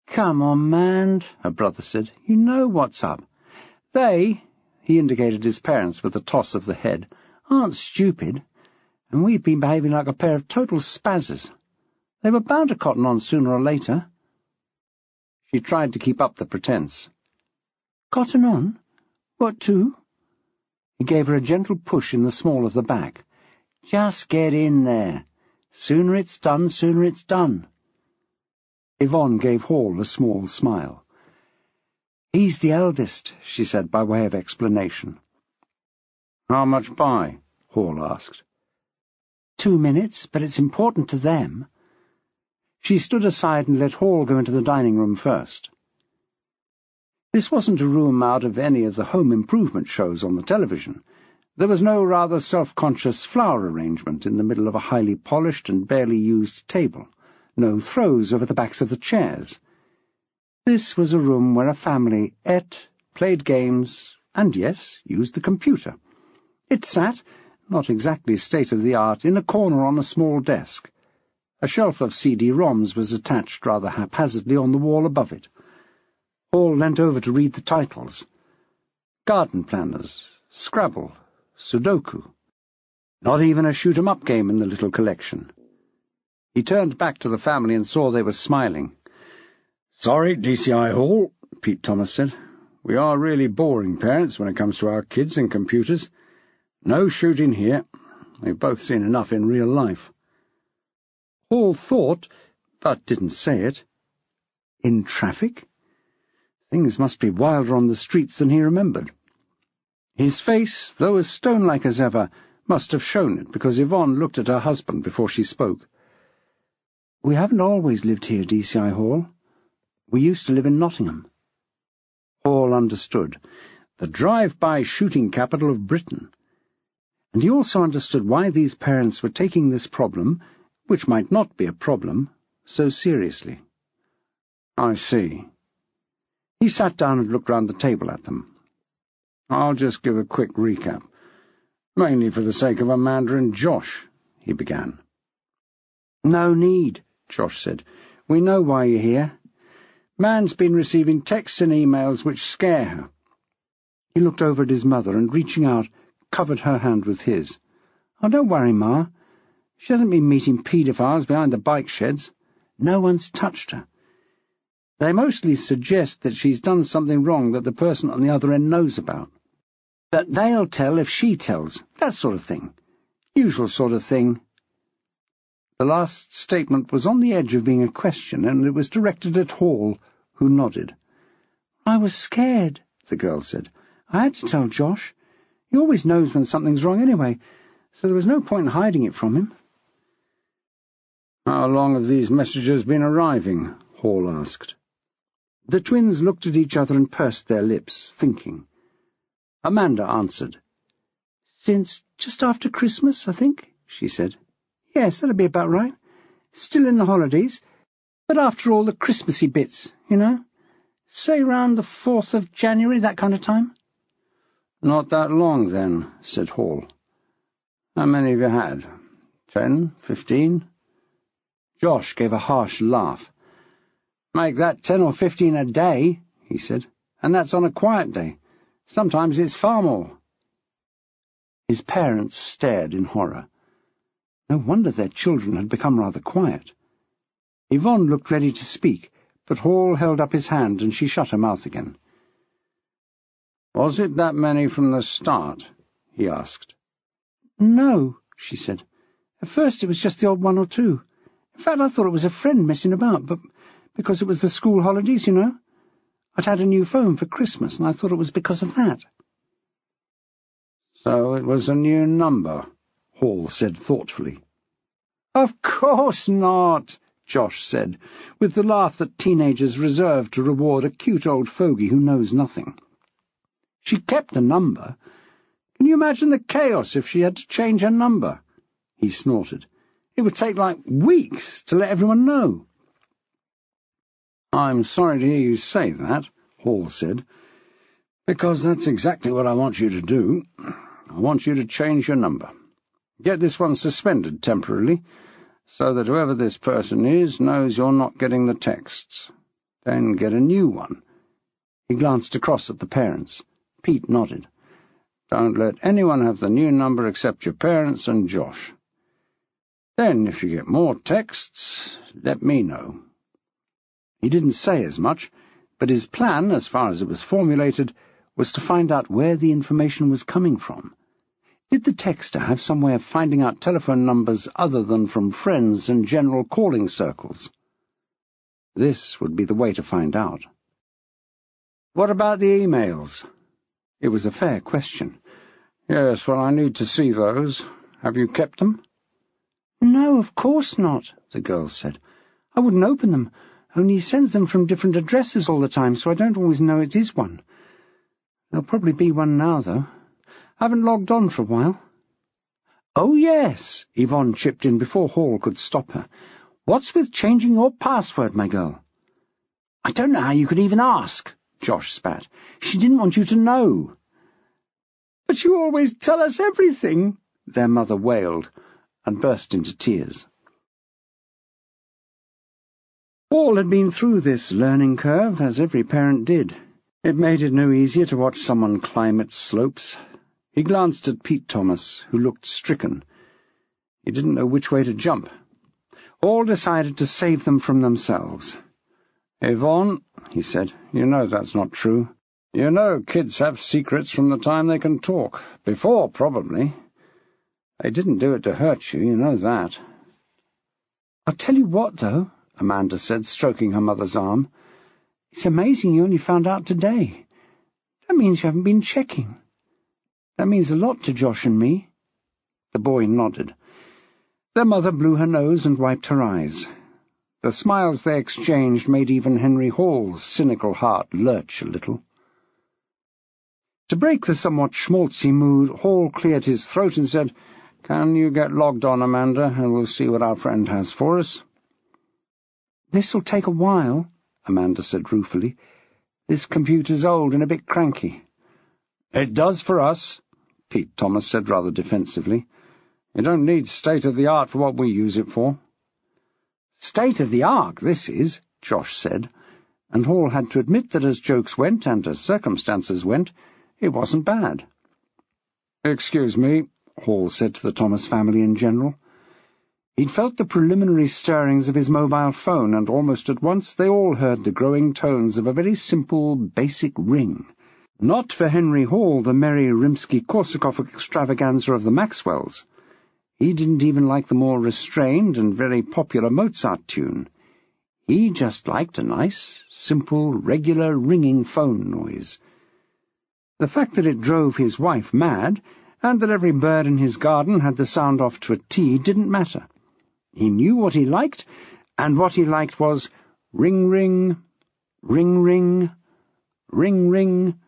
"Come on, Mand," her brother said. "You know what's up. He indicated his parents with a toss of the head, "aren't stupid, and we've been behaving like a pair of total spazzers. They were bound to cotton on sooner or later." She tried to keep up the pretense. "Cotton on? What to?" He gave her a gentle push in the small of the back. "Just get in there. Sooner it's done, sooner it's done." Yvonne gave Hall a small smile. "He's the eldest," she said by way of explanation. "How much by?" Hall asked. 2 minutes, but it's important to them." She stood aside and let Hall go into the dining room first. This wasn't a room out of any of the home improvement shows on the television. There was no rather self-conscious flower arrangement in the middle of a highly polished and barely used table, no throws over the backs of the chairs. This was a room where a family ate, played games, and, yes, used the computer. It sat, not exactly state-of-the-art, in a corner on a small desk. A shelf of CD-ROMs was attached rather haphazardly on the wall above it. Hall leant over to read the titles. Garden Planners, Scrabble, Sudoku. Not even a shoot-'em-up game in the little collection. He turned back to the family and saw they were smiling. "Sorry, DCI Hall," Pete Thomas said. "We are really boring parents when it comes to our kids and computers. No shooting here. We've both seen enough in real life." Hall thought, but didn't say it. In traffic? Things must be wilder on the streets than he remembered. His face, though as stone-like as ever, must have shown it, because Yvonne looked at her husband before she spoke. "We haven't always lived here, DCI Hall. We used to live in Nottingham." Hall understood. The drive-by shooting capital of Britain. And he also understood why these parents were taking this problem, which might not be a problem, so seriously. "I see." He sat down and looked round the table at them. "I'll just give a quick recap. Mainly for the sake of Amanda and Josh," he began. "No need," Josh said. "We know why you're here. Man's been receiving texts and emails which scare her." He looked over at his mother and, reaching out, covered her hand with his. "Oh, don't worry, Ma. She hasn't been meeting paedophiles behind the bike sheds. No one's touched her. They mostly suggest that she's done something wrong that the person on the other end knows about. That they'll tell if she tells, that sort of thing. Usual sort of thing." The last statement was on the edge of being a question, and it was directed at Hall, who nodded. "I was scared," the girl said. "I had to tell Josh. He always knows when something's wrong anyway, so there was no point in hiding it from him." "How long have these messages been arriving?" Hall asked. The twins looked at each other and pursed their lips, thinking. Amanda answered. "Since just after Christmas, I think," she said. "Yes, that'll be about right. Still in the holidays, but after all the Christmassy bits, you know. Say round the 4th of January, that kind of time? Not that long, then, said Hall. How many have you had? 10, 15? Josh gave a harsh laugh. Make that 10 or 15 a day, he said, and that's on a quiet day. Sometimes it's far more. His parents stared in horror. No wonder their children had become rather quiet. Yvonne looked ready to speak, but Hall held up his hand and she shut her mouth again. Was it that many from the start? He asked. No, she said. At first it was just the odd 1 or 2. In fact, I thought it was a friend messing about, but because it was the school holidays, you know. I'd had a new phone for Christmas, and I thought it was because of that. So it was a new number, Hall said thoughtfully. Of course not, Josh said, with the laugh that teenagers reserve to reward a cute old fogey who knows nothing. She kept the number. Can you imagine the chaos if she had to change her number? He snorted. It would take like weeks to let everyone know. I'm sorry to hear you say that, Hall said, because that's exactly what I want you to do. I want you to change your number. Get this one suspended temporarily, so that whoever this person is knows you're not getting the texts. Then get a new one. He glanced across at the parents. Pete nodded. Don't let anyone have the new number except your parents and Josh. Then, if you get more texts, let me know. He didn't say as much, but his plan, as far as it was formulated, was to find out where the information was coming from. Did the texter have some way of finding out telephone numbers other than from friends and general calling circles? This would be the way to find out. What about the emails? It was a fair question. Yes, well, I need to see those. Have you kept them? No, of course not, the girl said. I wouldn't open them, only he sends them from different addresses all the time, so I don't always know it is one. There'll probably be one now, though. I haven't logged on for a while. Oh, yes, Yvonne chipped in before Hall could stop her. What's with changing your password, my girl? I don't know how you could even ask, Josh spat. She didn't want you to know. But you always tell us everything, their mother wailed, and burst into tears. Hall had been through this learning curve, as every parent did. It made it no easier to watch someone climb its slopes. He glanced at Pete Thomas, who looked stricken. He didn't know which way to jump. Hall decided to save them from themselves. Yvonne, he said, you know that's not true. You know kids have secrets from the time they can talk. Before, probably. They didn't do it to hurt you, you know that. I'll tell you what, though, Amanda said, stroking her mother's arm. It's amazing you only found out today. That means you haven't been checking. That means a lot to Josh and me. The boy nodded. Their mother blew her nose and wiped her eyes. The smiles they exchanged made even Henry Hall's cynical heart lurch a little. To break the somewhat schmaltzy mood, Hall cleared his throat and said, Can you get logged on, Amanda, and we'll see what our friend has for us? This'll take a while, Amanda said ruefully. This computer's old and a bit cranky. It does for us, Pete Thomas said rather defensively. You don't need state-of-the-art for what we use it for. State-of-the-art, this is, Josh said, and Hall had to admit that as jokes went and as circumstances went, it wasn't bad. Excuse me, Hall said to the Thomas family in general. He'd felt the preliminary stirrings of his mobile phone, and almost at once they all heard the growing tones of a very simple, basic ring. Not for Henry Hall, the merry Rimsky-Korsakov extravaganza of the Maxwells. He didn't even like the more restrained and very popular Mozart tune. He just liked a nice, simple, regular ringing phone noise. The fact that it drove his wife mad, and that every bird in his garden had the sound off to a T, didn't matter. He knew what he liked, and what he liked was ring, ring, ring, ring, ring, ring.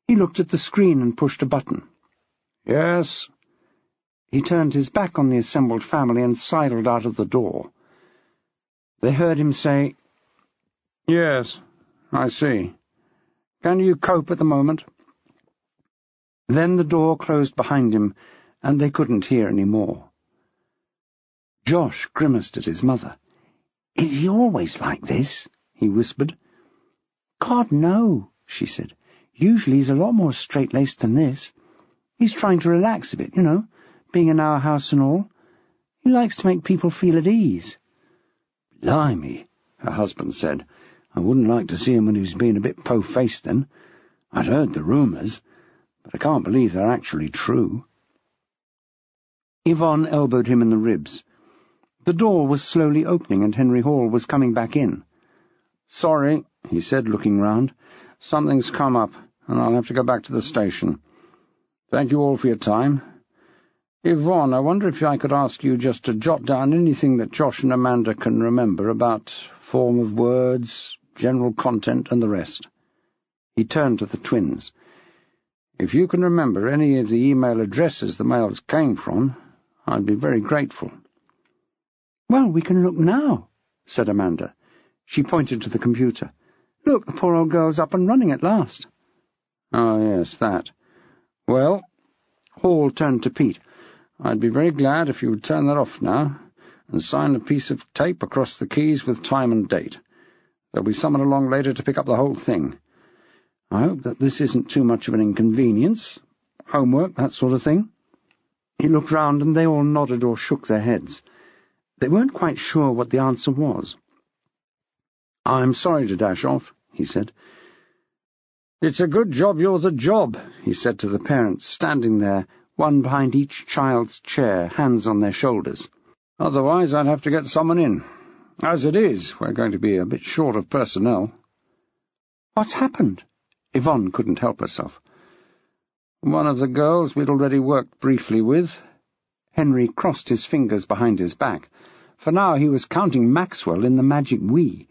He looked at the screen and pushed a button. Yes. He turned his back on the assembled family and sidled out of the door. They heard him say, Yes, I see. Can you cope at the moment?" Then the door closed behind him, and they couldn't hear any more. Josh grimaced at his mother. "Is he always like this?" he whispered. "God, no," she said. "Usually he's a lot more straight-laced than this. He's trying to relax a bit, being in our house and all. He likes to make people feel at ease." "Blimey," her husband said. "I wouldn't like to see him when he was being a bit po-faced then. I'd heard the rumours, but I can't believe they're actually true." Yvonne elbowed him in the ribs. The door was slowly opening and Henry Hall was coming back in. "Sorry," he said, looking round. "Something's come up, and I'll have to go back to the station. Thank you all for your time. Yvonne, I wonder if I could ask you just to jot down anything that Josh and Amanda can remember about form of words, general content, and the rest." He turned to the twins. "If you can remember any of the email addresses the mails came from, I'd be very grateful." "Well, we can look now," said Amanda. She pointed to the computer. "Look, the poor old girl's up and running at last." "Oh, yes, that. Well," Hall turned to Pete, "I'd be very glad if you would turn that off now, and sign a piece of tape across the keys with time and date. There'll be someone along later to pick up the whole thing. I hope that this isn't too much of an inconvenience. Homework, that sort of thing." He looked round and they all nodded or shook their heads. They weren't quite sure what the answer was. "I'm sorry to dash off," he said. "It's a good job you're the job," he said to the parents, standing there, one behind each child's chair, hands on their shoulders. "Otherwise I'd have to get someone in. As it is, we're going to be a bit short of personnel." "What's happened?" Yvonne couldn't help herself. "One of the girls we'd already worked briefly with." Henry crossed his fingers behind his back, for now he was counting Maxwell in the magic we.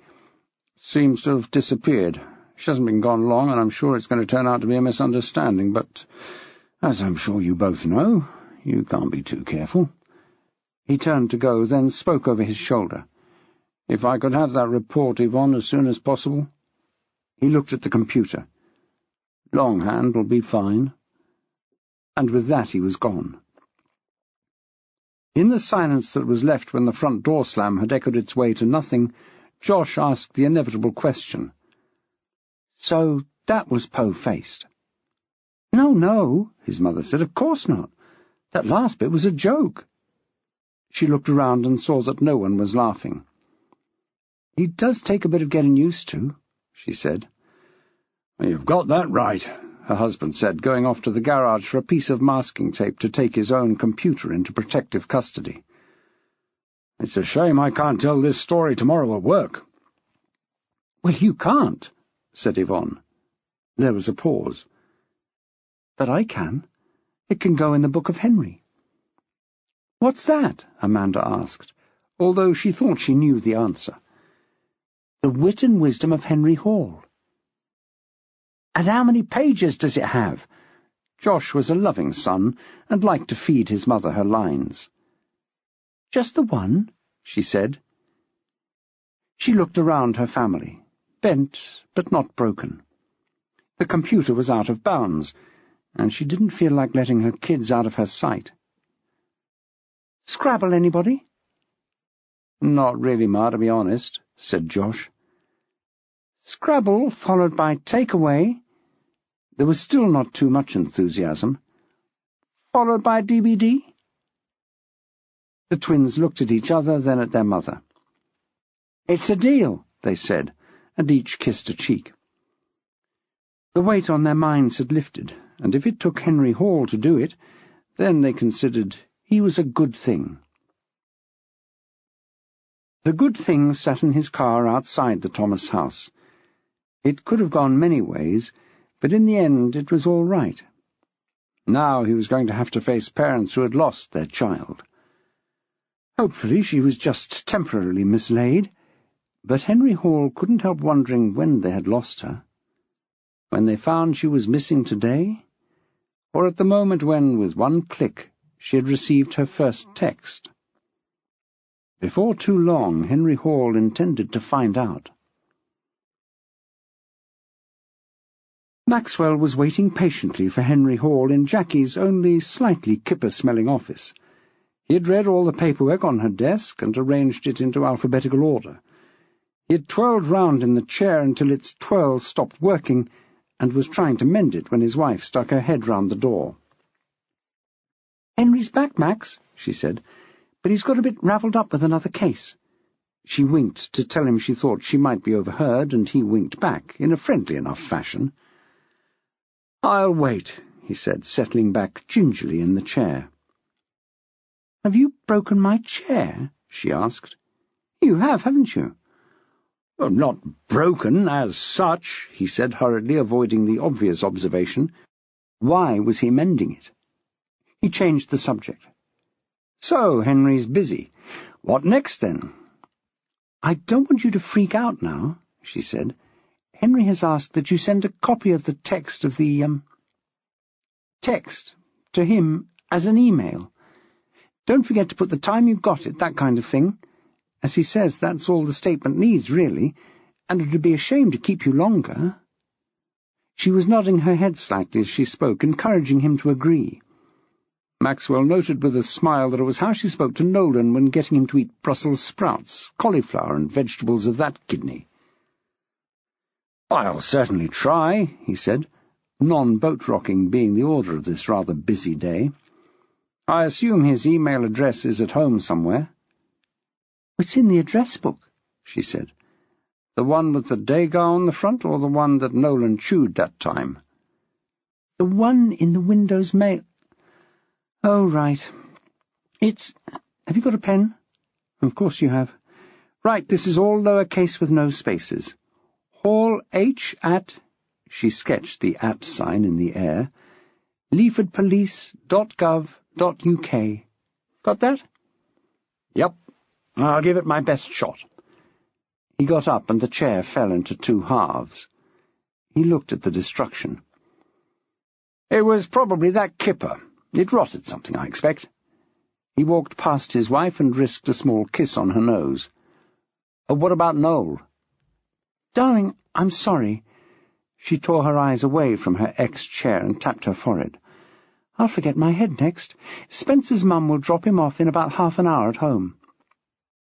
"Seems to have disappeared. She hasn't been gone long, and I'm sure it's going to turn out to be a misunderstanding, but, as I'm sure you both know, you can't be too careful." He turned to go, then spoke over his shoulder. "If I could have that report, Yvonne, as soon as possible." He looked at the computer. "Longhand will be fine." And with that he was gone. In the silence that was left when the front door slam had echoed its way to nothing, Josh asked the inevitable question. "So that was po-faced?" No, his mother said. "Of course not. That last bit was a joke." She looked around and saw that no one was laughing. "He does take a bit of getting used to," she said. "You've got that right," her husband said, going off to the garage for a piece of masking tape to take his own computer into protective custody. "It's a shame I can't tell this story tomorrow at work." "Well, you can't," said Yvonne. There was a pause. "But I can. It can go in the Book of Henry." "What's that?" Amanda asked, although she thought she knew the answer. "The Wit and Wisdom of Henry Hall." "And how many pages does it have?" Josh was a loving son, and liked to feed his mother her lines. "Just the one," she said. She looked around her family, bent but not broken. The computer was out of bounds, and she didn't feel like letting her kids out of her sight. "Scrabble, anybody?" "Not really, Ma, to be honest," said Josh. "Scrabble, followed by takeaway." There was still not too much enthusiasm. "Followed by DVD." The twins looked at each other, then at their mother. "It's a deal," they said, and each kissed a cheek. The weight on their minds had lifted, and if it took Henry Hall to do it, then they considered he was a good thing. The good thing sat in his car outside the Thomas house. It could have gone many ways, but in the end it was all right. Now he was going to have to face parents who had lost their child. Hopefully she was just temporarily mislaid, but Henry Hall couldn't help wondering when they had lost her. When they found she was missing today, or at the moment when, with one click, she had received her first text. Before too long, Henry Hall intended to find out. Maxwell was waiting patiently for Henry Hall in Jackie's only slightly kipper-smelling office. He had read all the paperwork on her desk and arranged it into alphabetical order. He had twirled round in the chair until its twirl stopped working, and was trying to mend it when his wife stuck her head round the door. "Henry's back, Max," she said, "but he's got a bit ravelled up with another case." She winked to tell him she thought she might be overheard, and he winked back in a friendly enough fashion. "I'll wait," he said, settling back gingerly in the chair. "Have you broken my chair?" she asked. "You have, haven't you?" "Well, not broken as such," he said hurriedly, avoiding the obvious observation. Why was he mending it? He changed the subject. "So, Henry's busy. What next, then?" "I don't want you to freak out now," she said. "Henry has asked that you send a copy of the text of the, text to him as an email. Don't forget to put the time you got it, that kind of thing. As he says, that's all the statement needs, really, and it would be a shame to keep you longer." She was nodding her head slightly as she spoke, encouraging him to agree. Maxwell noted with a smile that it was how she spoke to Nolan when getting him to eat Brussels sprouts, cauliflower, and vegetables of that kidney. "I'll certainly try," he said, non-boat-rocking being the order of this rather busy day. "I assume his email address is at home somewhere." "It's in the address book," she said. "The one with the Degas on the front, or the one that Nolan chewed that time?" "The one in the Windows mail." "Oh, right. Have you got a pen?" "Of course you have. Right, this is all lowercase with no spaces. Hall H at," she sketched the at sign in the air, "leafordpolice.gov.uk. Got that?" "Yep. I'll give it my best shot." He got up, and the chair fell into two halves. He looked at the destruction. "It was probably that kipper. It rotted something, I expect." He walked past his wife and risked a small kiss on her nose. "What about Noel?" "Darling, I'm sorry." She tore her eyes away from her ex-chair and tapped her forehead. "I'll forget my head next. Spencer's mum will drop him off in about half an hour at home."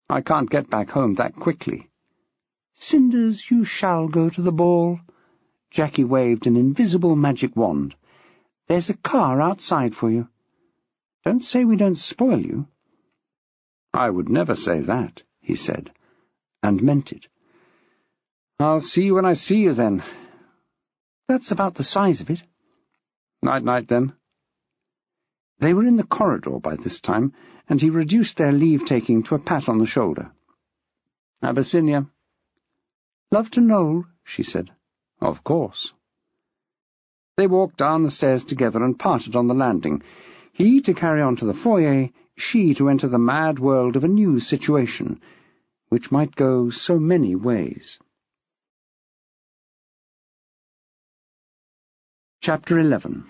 "I can't get back home that quickly." "Cinders, you shall go to the ball." Jackie waved an invisible magic wand. "There's a car outside for you. Don't say we don't spoil you." "I would never say that," he said, and meant it. "I'll see you when I see you, then." "That's about the size of it." "Night-night, then." They were in the corridor by this time, and he reduced their leave-taking to a pat on the shoulder. "Abyssinia." "Love to Noel," she said. "Of course." They walked down the stairs together and parted on the landing, he to carry on to the foyer, she to enter the mad world of a new situation, which might go so many ways. Chapter 11.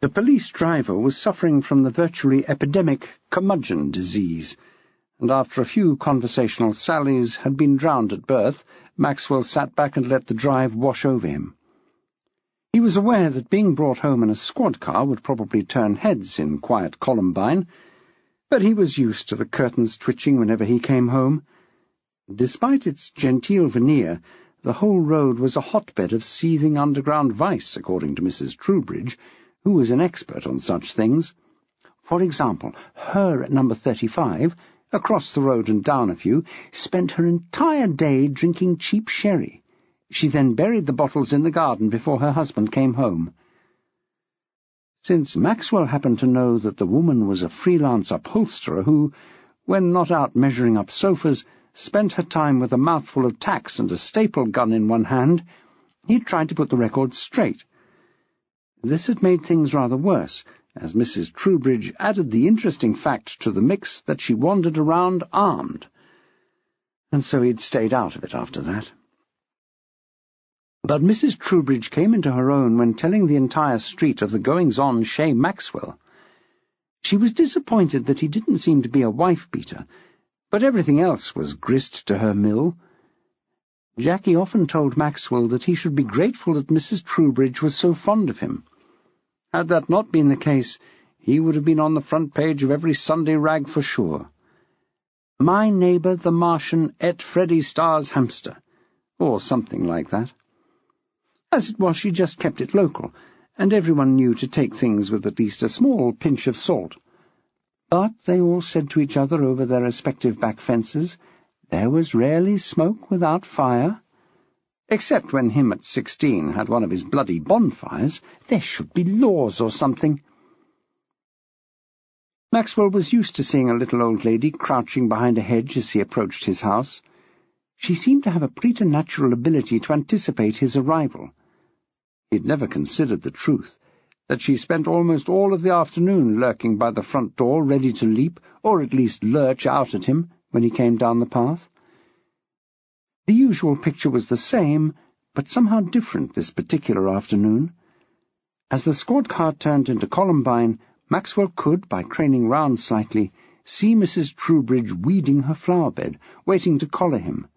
The police driver was suffering from the virtually epidemic curmudgeon disease, and after a few conversational sallies had been drowned at birth, Maxwell sat back and let the drive wash over him. He was aware that being brought home in a squad car would probably turn heads in quiet Columbine, but he was used to the curtains twitching whenever he came home. Despite its genteel veneer, the whole road was a hotbed of seething underground vice, according to Mrs. Troubridge, who was an expert on such things. For example, her at number 35, across the road and down a few, spent her entire day drinking cheap sherry. She then buried the bottles in the garden before her husband came home. Since Maxwell happened to know that the woman was a freelance upholsterer who, when not out measuring up sofas, spent her time with a mouthful of tacks and a staple gun in one hand, he tried to put the record straight. This had made things rather worse, as Mrs. Troubridge added the interesting fact to the mix that she wandered around armed, and so he'd stayed out of it after that. But Mrs. Troubridge came into her own when telling the entire street of the goings-on chez Maxwell. She was disappointed that he didn't seem to be a wife-beater, but everything else was grist to her mill. Jackie often told Maxwell that he should be grateful that Mrs. Troubridge was so fond of him. Had that not been the case, he would have been on the front page of every Sunday rag for sure. My neighbour the Martian ate Freddie Starr's hamster, or something like that. As it was, she just kept it local, and everyone knew to take things with at least a small pinch of salt. But they all said to each other over their respective back fences, there was rarely smoke without fire. Except when him at 16 had one of his bloody bonfires, there should be laws or something. Maxwell was used to seeing a little old lady crouching behind a hedge as he approached his house. She seemed to have a preternatural ability to anticipate his arrival. He had never considered the truth, that she spent almost all of the afternoon lurking by the front door, ready to leap, or at least lurch out at him when he came down the path. The usual picture was the same, but somehow different this particular afternoon. As the squad car turned into Columbine, Maxwell could, by craning round slightly, see Mrs. Troubridge weeding her flower-bed, waiting to collar him.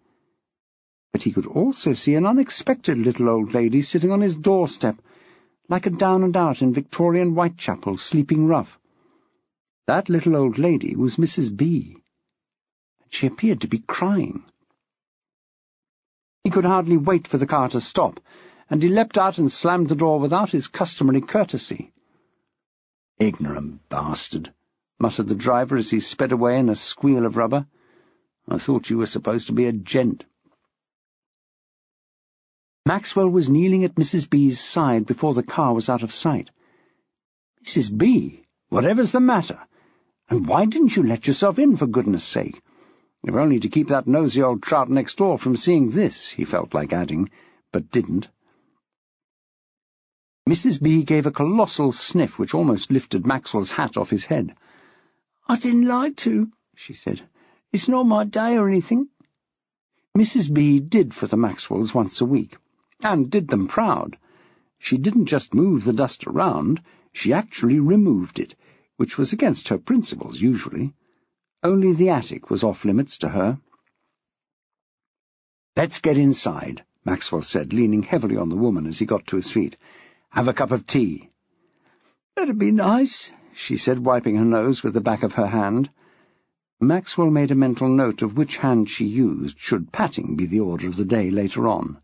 But he could also see an unexpected little old lady sitting on his doorstep, like a down-and-out in Victorian Whitechapel, sleeping rough. That little old lady was Mrs. B. She appeared to be crying. He could hardly wait for the car to stop, and he leapt out and slammed the door without his customary courtesy. "Ignorant bastard," muttered the driver as he sped away in a squeal of rubber. "I thought you were supposed to be a gent." Maxwell was kneeling at Mrs. B's side before the car was out of sight. "Mrs. B, whatever's the matter? And why didn't you let yourself in, for goodness' sake? If only to keep that nosy old trout next door from seeing this," he felt like adding, but didn't. Mrs. B gave a colossal sniff which almost lifted Maxwell's hat off his head. "I didn't like to," she said. "It's not my day or anything." Mrs. B did for the Maxwells once a week, and did them proud. She didn't just move the dust around, she actually removed it, which was against her principles usually. Only the attic was off-limits to her. "Let's get inside," Maxwell said, leaning heavily on the woman as he got to his feet. "Have a cup of tea." "That'd be nice," she said, wiping her nose with the back of her hand. Maxwell made a mental note of which hand she used, should patting be the order of the day later on.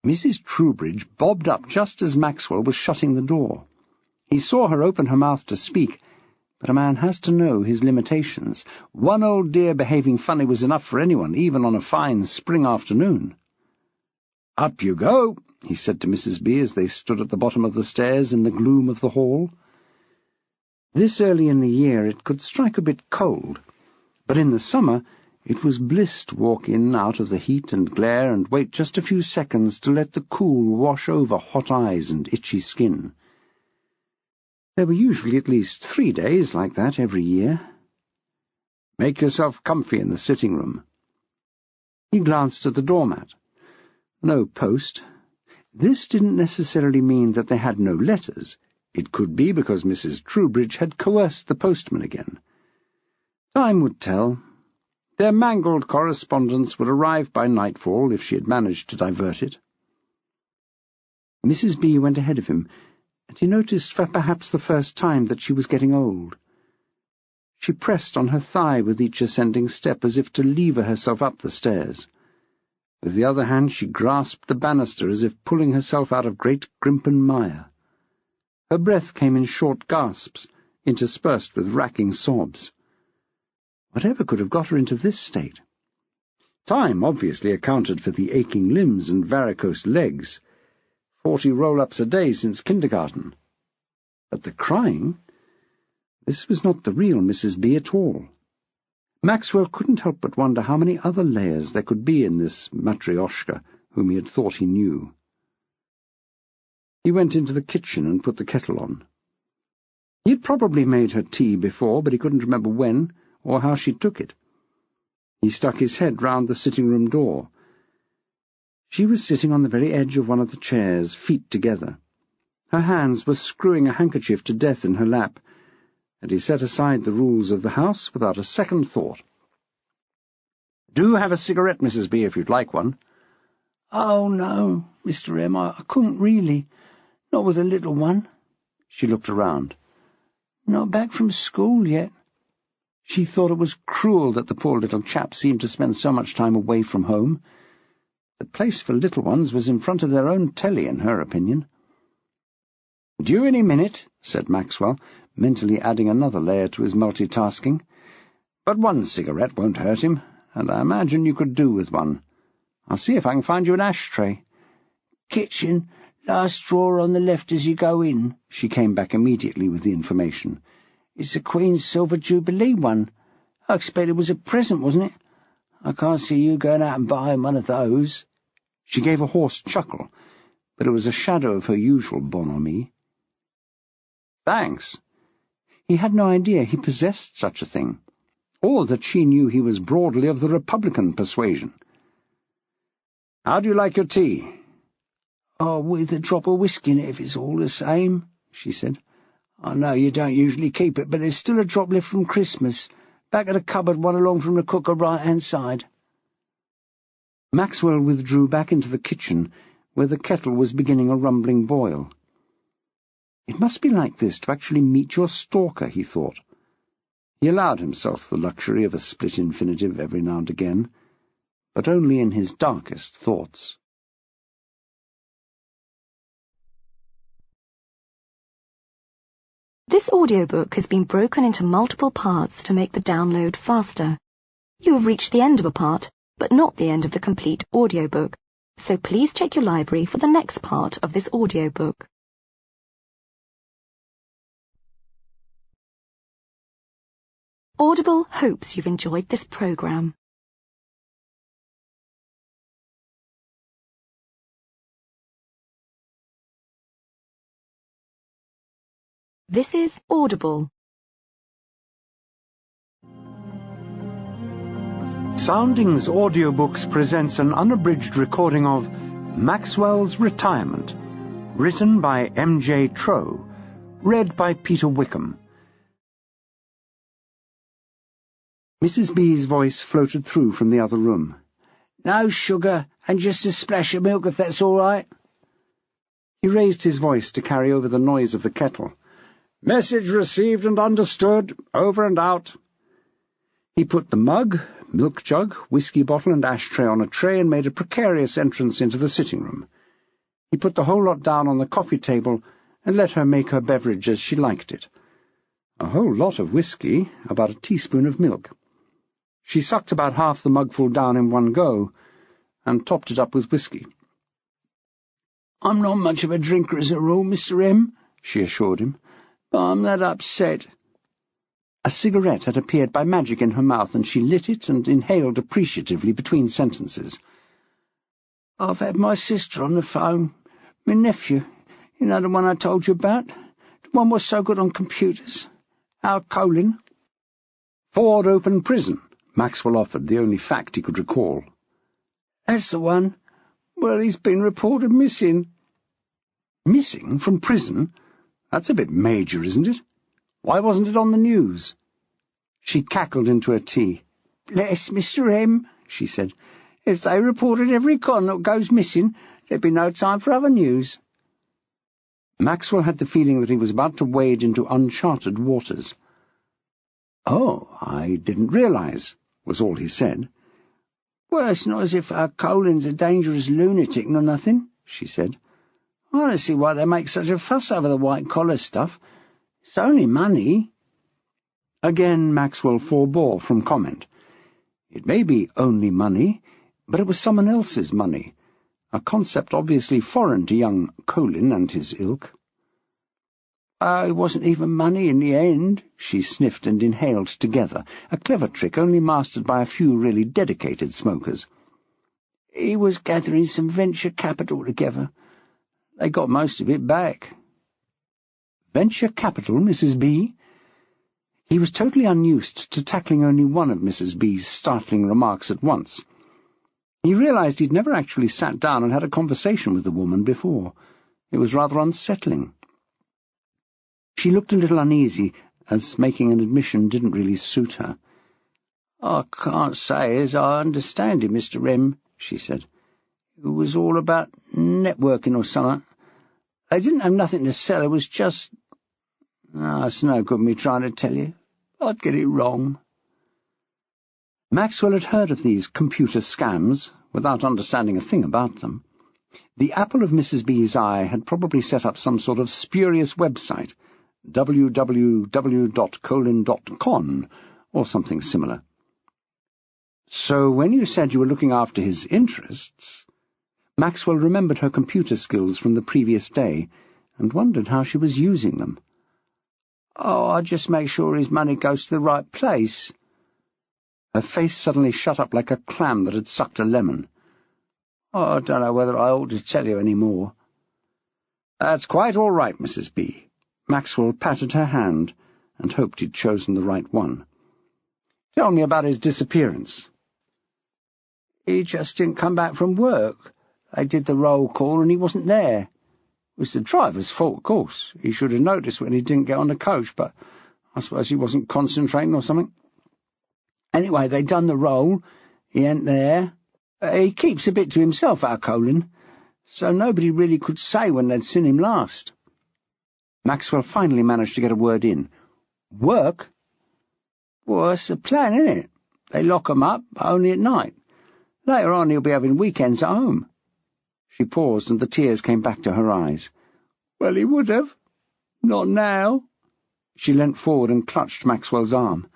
Mrs. Troubridge bobbed up just as Maxwell was shutting the door. He saw her open her mouth to speak, but a man has to know his limitations. One old dear behaving funny was enough for anyone, even on a fine spring afternoon. "Up you go," he said to Mrs. B as they stood at the bottom of the stairs in the gloom of the hall. This early in the year it could strike a bit cold, but in the summer it was bliss to walk in out of the heat and glare and wait just a few seconds to let the cool wash over hot eyes and itchy skin. There were usually at least 3 days like that every year. "Make yourself comfy in the sitting-room." He glanced at the doormat. No post. This didn't necessarily mean that they had no letters. It could be because Mrs. Troubridge had coerced the postman again. Time would tell. Their mangled correspondence would arrive by nightfall if she had managed to divert it. Mrs. B went ahead of him, and he noticed for perhaps the first time that she was getting old. She pressed on her thigh with each ascending step as if to lever herself up the stairs. With the other hand she grasped the banister as if pulling herself out of Great Grimpen Mire. Her breath came in short gasps, interspersed with racking sobs. Whatever could have got her into this state? Time obviously accounted for the aching limbs and varicose legs. 40 roll-ups a day since kindergarten. But the crying? This was not the real Mrs. B at all. Maxwell couldn't help but wonder how many other layers there could be in this Matryoshka whom he had thought he knew. He went into the kitchen and put the kettle on. He had probably made her tea before, but he couldn't remember when or how she took it. He stuck his head round the sitting-room door. She was sitting on the very edge of one of the chairs, feet together. Her hands were screwing a handkerchief to death in her lap, and he set aside the rules of the house without a second thought. Do have a cigarette, Mrs. B, if you'd like one. Oh, no, Mr. M, I couldn't really. Not with a little one. She looked around. Not back from school yet. She thought it was cruel that the poor little chap seemed to spend so much time away from home. The place for little ones was in front of their own telly, in her opinion. "Due any minute," said Maxwell, mentally adding another layer to his multitasking. "But one cigarette won't hurt him, and I imagine you could do with one. I'll see if I can find you an ashtray." "Kitchen, last drawer on the left as you go in." She came back immediately with the information. "It's the Queen's Silver Jubilee one. I expect it was a present, wasn't it? I can't see you going out and buying one of those." She gave a hoarse chuckle, but it was a shadow of her usual bonhomie. "Thanks." He had no idea he possessed such a thing, or that she knew he was broadly of the Republican persuasion. "How do you like your tea?" "Oh, with a drop of whiskey in it, if it's all the same," she said. "I know you don't usually keep it, but there's still a drop left from Christmas. Back of the cupboard, one along from the cooker right-hand side." Maxwell withdrew back into the kitchen, where the kettle was beginning a rumbling boil. It must be like this to actually meet your stalker, he thought. He allowed himself the luxury of a split infinitive every now and again, but only in his darkest thoughts. This audiobook has been broken into multiple parts to make the download faster. You have reached the end of a part, but not the end of the complete audiobook, so please check your library for the next part of this audiobook. Audible hopes you've enjoyed this program. This is Audible. Soundings Audiobooks presents an unabridged recording of Maxwell's Retirement, written by M.J. Trow, read by Peter Wickham. Mrs. B's voice floated through from the other room. "No sugar, and just a splash of milk, if that's all right." He raised his voice to carry over the noise of the kettle. "Message received and understood. Over and out." He put the mug, milk jug, whiskey bottle and ashtray on a tray and made a precarious entrance into the sitting room. He put the whole lot down on the coffee table and let her make her beverage as she liked it. A whole lot of whiskey, about a teaspoon of milk. She sucked about half the mugful down in one go, and topped it up with whiskey. "I'm not much of a drinker as a rule, Mr. M," she assured him, "but I'm that upset." A cigarette had appeared by magic in her mouth, and she lit it and inhaled appreciatively between sentences. "I've had my sister on the phone. My nephew, you know, the one I told you about? The one was so good on computers. Our Colin." "Ford Open Prison," Maxwell offered, the only fact he could recall. "That's the one. Well, he's been reported missing." "Missing from prison? That's a bit major, isn't it? Why wasn't it on the news?" She cackled into her tea. "Bless Mr. M," she said. "If they reported every con that goes missing, there'd be no time for other news." Maxwell had the feeling that he was about to wade into uncharted waters. "Oh, I didn't realize," was all he said. "Well, it's not as if our Colin's a dangerous lunatic nor nothing," she said. "I don't see why they make such a fuss over the white-collar stuff. It's only money." Again Maxwell forbore from comment. It may be only money, but it was someone else's money, a concept obviously foreign to young Colin and his ilk. "It wasn't even money in the end," she sniffed and inhaled together, a clever trick only mastered by a few really dedicated smokers. "He was gathering some venture capital together. They got most of it back." "Venture capital, Mrs. B?" He was totally unused to tackling only one of Mrs. B's startling remarks at once. He realized he'd never actually sat down and had a conversation with the woman before. It was rather unsettling. She looked a little uneasy, as making an admission didn't really suit her. "I can't say as I understand it, Mr. M," she said. "It was all about networking or something. They didn't have nothing to sell, it was just— it's no good me trying to tell you. I'd get it wrong." Maxwell had heard of these computer scams without understanding a thing about them. The apple of Mrs. B's eye had probably set up some sort of spurious website, www.colin.con, or something similar. So when you said you were looking after his interests, Maxwell remembered her computer skills from the previous day and wondered how she was using them. "Oh, I just make sure his money goes to the right place." Her face suddenly shut up like a clam that had sucked a lemon. "Oh, I don't know whether I ought to tell you any more." "That's quite all right, Mrs. B." Maxwell patted her hand and hoped he'd chosen the right one. "Tell me about his disappearance." "He just didn't come back from work. They did the roll call and he wasn't there. It was the driver's fault, of course. He should have noticed when he didn't get on the coach, but I suppose he wasn't concentrating or something. Anyway, they done the roll. He ain't there. He keeps a bit to himself, our Colin, so nobody really could say when they'd seen him last." Maxwell finally managed to get a word in. "Work?" "Well, it's the plan, isn't it? They lock 'em up, but only at night. Later on he'll be having weekends at home." She paused, and the tears came back to her eyes. "Well, he would have. Not now." She leant forward and clutched Maxwell's arm.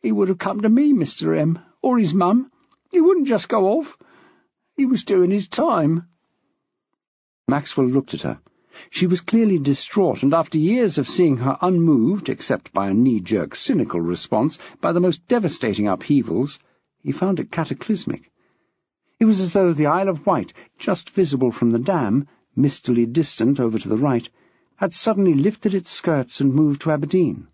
"He would have come to me, Mr. M, or his mum. He wouldn't just go off. He was doing his time." Maxwell looked at her. She was clearly distraught, and after years of seeing her unmoved, except by a knee-jerk cynical response, by the most devastating upheavals, he found it cataclysmic. It was as though the Isle of Wight, just visible from the dam, mistily distant over to the right, had suddenly lifted its skirts and moved to Aberdeen.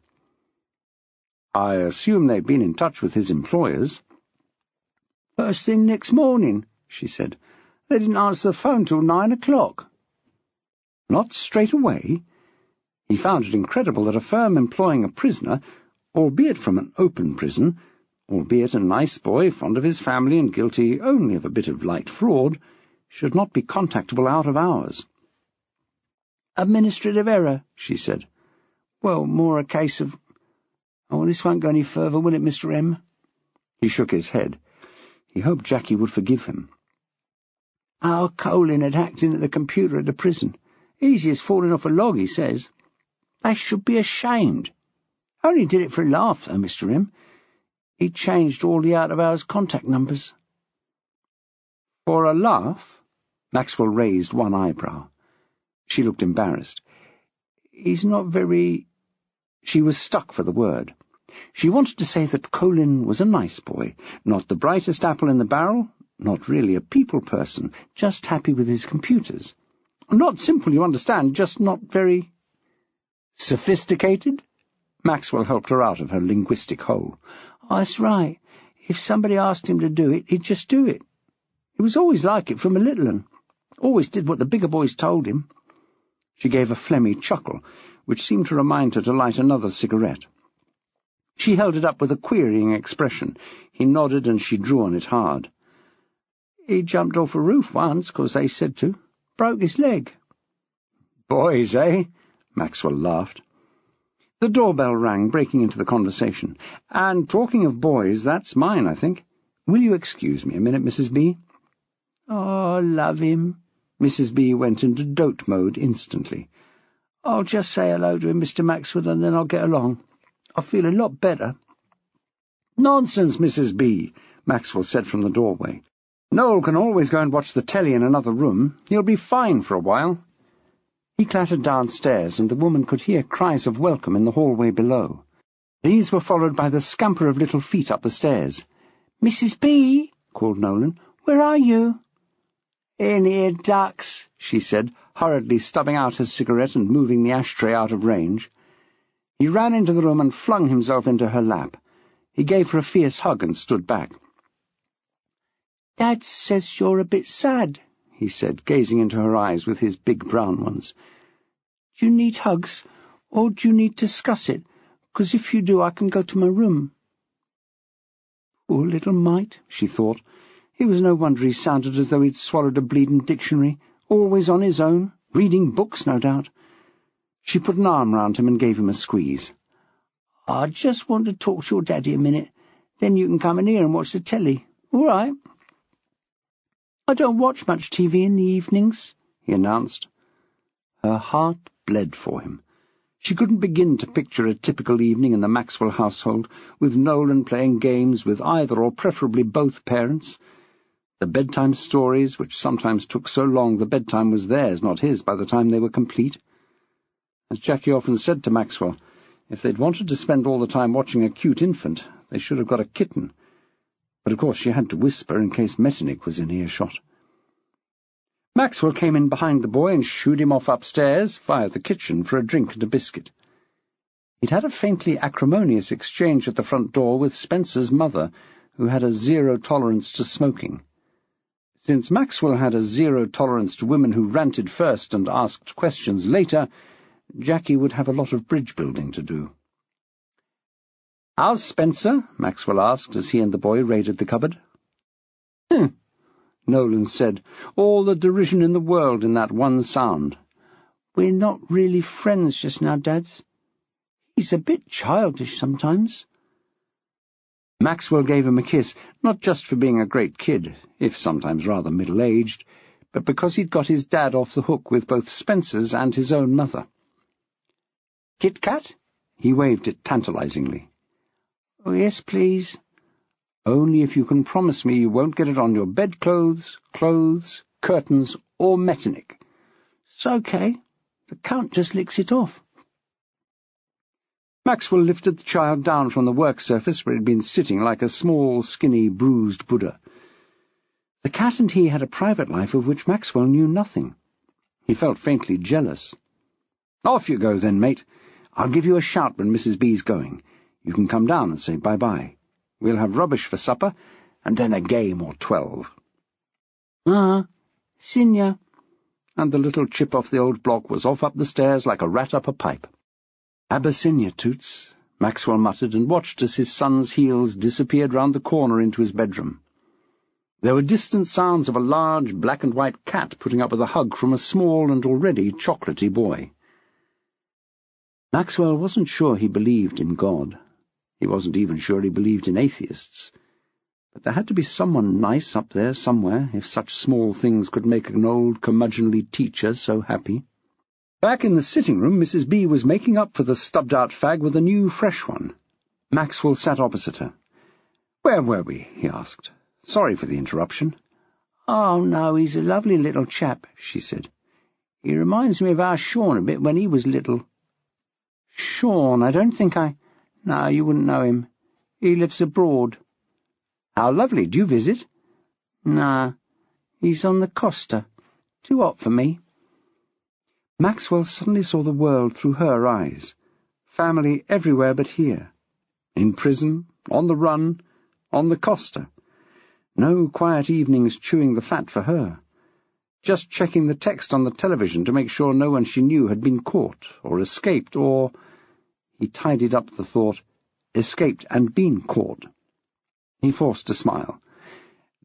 "I assume they've been in touch with his employers." "First thing next morning," she said. "They didn't answer the phone till 9 o'clock. "Not straight away?" He found it incredible that a firm employing a prisoner, albeit from an open prison, albeit a nice boy, fond of his family and guilty only of a bit of light fraud, should not be contactable out of hours. "Administrative error," she said. "Well, more a case of— Oh, this won't go any further, will it, Mr. M?" He shook his head. He hoped Jackie would forgive him. "Our Colin had hacked into the computer at the prison. Easy as falling off a log, he says. They should be ashamed. Only did it for a laugh, though, Mr. M. He changed all the out-of-hours contact numbers." "For a laugh?" Maxwell raised one eyebrow. She looked embarrassed. "He's not very—" She was stuck for the word. She wanted to say that Colin was a nice boy, not the brightest apple in the barrel, not really a people person, just happy with his computers. Not simple, you understand, just not very— "Sophisticated?" Maxwell helped her out of her linguistic hole. "Oh, that's right. If somebody asked him to do it, he'd just do it. He was always like it from a little un. Always did what the bigger boys told him." She gave a phlegmy chuckle, which seemed to remind her to light another cigarette. She held it up with a querying expression. He nodded, and she drew on it hard. "He jumped off a roof once, 'cause they said to. Broke his leg." "Boys, eh?" Maxwell laughed. The doorbell rang, breaking into the conversation. "And talking of boys, that's mine, I think. Will you excuse me a minute, Mrs. B?" "Oh, love him." Mrs. B went into dote mode instantly. "I'll just say hello to him, Mr. Maxwell, and then I'll get along. I feel a lot better." "Nonsense, Mrs. B," Maxwell said from the doorway. "Noel can always go and watch the telly in another room. He'll be fine for a while." He clattered downstairs, and the woman could hear cries of welcome in the hallway below. These were followed by the scamper of little feet up the stairs. "Mrs. B," called Nolan, "where are you?" "In here, ducks," she said, hurriedly stubbing out her cigarette and moving the ashtray out of range. He ran into the room and flung himself into her lap. He gave her a fierce hug and stood back. "Dad says you're a bit sad," he said, gazing into her eyes with his big brown ones. "Do you need hugs, or do you need to discuss it? 'Cause if you do, I can go to my room." Poor little mite, she thought. It was no wonder he sounded as though he'd swallowed a bleeding dictionary, always on his own, reading books, no doubt. She put an arm round him and gave him a squeeze. "I just want to talk to your daddy a minute. Then you can come in here and watch the telly. All right?" "I don't watch much TV in the evenings," he announced. Her heart bled for him. She couldn't begin to picture a typical evening in the Maxwell household, with Nolan playing games with either or preferably both parents. The bedtime stories, which sometimes took so long the bedtime was theirs, not his, by the time they were complete. As Jackie often said to Maxwell, if they'd wanted to spend all the time watching a cute infant, they should have got a kitten. But of course she had to whisper in case Metternich was in earshot. Maxwell came in behind the boy and shooed him off upstairs, via the kitchen, for a drink and a biscuit. He'd had a faintly acrimonious exchange at the front door with Spencer's mother, who had a zero tolerance to smoking. Since Maxwell had a zero tolerance to women who ranted first and asked questions later, Jackie would have a lot of bridge-building to do. "How's Spencer?" Maxwell asked as he and the boy raided the cupboard. Nolan said, all the derision in the world in that one sound. "We're not really friends just now, Dads. He's a bit childish sometimes." Maxwell gave him a kiss, not just for being a great kid, if sometimes rather middle-aged, but because he'd got his dad off the hook with both Spencer's and his own mother. "Kit Kat?" He waved it tantalizingly. "Oh, yes, please. Only if you can promise me you won't get it on your bedclothes, clothes, curtains, or Metternich." "It's okay. The Count just licks it off." Maxwell lifted the child down from the work surface where it had been sitting like a small, skinny, bruised Buddha. The cat and he had a private life of which Maxwell knew nothing. He felt faintly jealous. "Off you go, then, mate. I'll give you a shout when Mrs. B's going. You can come down and say bye-bye. We'll have rubbish for supper, and then a game or 12. Sinya." And the little chip off the old block was off up the stairs like a rat up a pipe. "Abyssinia, Toots," Maxwell muttered, and watched as his son's heels disappeared round the corner into his bedroom. There were distant sounds of a large black-and-white cat putting up with a hug from a small and already chocolatey boy. Maxwell wasn't sure he believed in God. He wasn't even sure he believed in atheists. But there had to be someone nice up there somewhere, if such small things could make an old curmudgeonly teacher so happy. Back in the sitting-room, Mrs. B was making up for the stubbed-out fag with a new, fresh one. Maxwell sat opposite her. "Where were we?" he asked. "Sorry for the interruption." "Oh, no, he's a lovely little chap," she said. "He reminds me of our Sean a bit when he was little." "Sean, I don't think I—" "No, you wouldn't know him. He lives abroad." "How lovely. Do you visit?" "Nah, he's on the Costa. Too hot for me." Maxwell suddenly saw the world through her eyes. Family everywhere but here. In prison, on the run, on the Costa. No quiet evenings chewing the fat for her. Just checking the text on the television to make sure no one she knew had been caught, or escaped, or— he tidied up the thought— escaped and been caught. He forced a smile.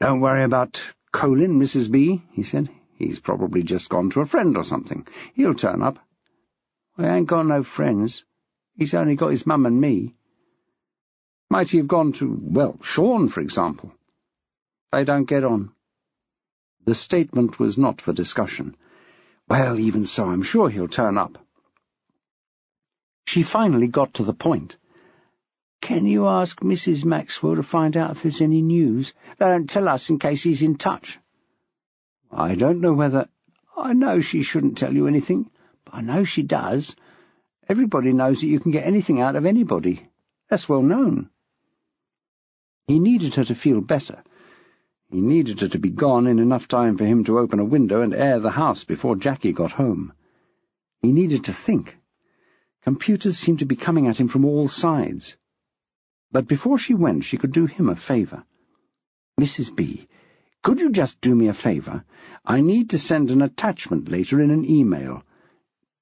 "Don't worry about Colin, Mrs. B," he said. "He's probably just gone to a friend or something. He'll turn up." "We ain't got no friends. He's only got his mum and me." "Might he have gone to, well, Sean, for example?" "They don't get on." The statement was not for discussion. "Well, even so, I'm sure he'll turn up." She finally got to the point. "Can you ask Mrs. Maxwell to find out if there's any news? They don't tell us in case he's in touch." "I don't know whether—" "I know she shouldn't tell you anything, but I know she does. Everybody knows that you can get anything out of anybody. That's well known." He needed her to feel better. He needed her to be gone in enough time for him to open a window and air the house before Jackie got home. He needed to think. Computers seemed to be coming at him from all sides. But before she went, she could do him a favour. "Mrs. B, could you just do me a favour? I need to send an attachment later in an email.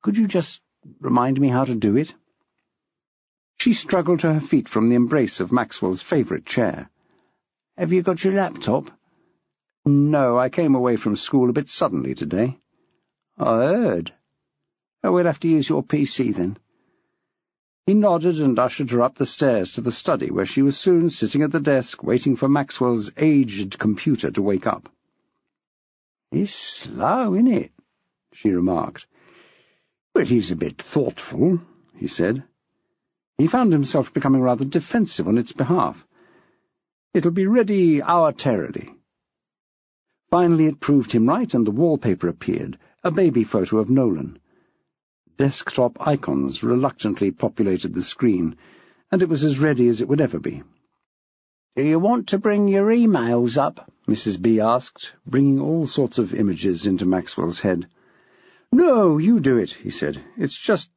Could you just remind me how to do it?" She struggled to her feet from the embrace of Maxwell's favourite chair. Have you got your laptop? No, I came away from school a bit suddenly today. I heard. Oh, we'll have to use your PC then. He nodded and ushered her up the stairs to the study, where she was soon sitting at the desk waiting for Maxwell's aged computer to wake up. "It's slow, isn't it?" she remarked. "Well, he's a bit thoughtful," he said. He found himself becoming rather defensive on its behalf. "It'll be ready hour-terrily." Finally it proved him right, and the wallpaper appeared, a baby photo of Nolan. Desktop icons reluctantly populated the screen, and it was as ready as it would ever be. "Do you want to bring your emails up?" Mrs. B asked, bringing all sorts of images into Maxwell's head. "No, you do it," he said. "It's just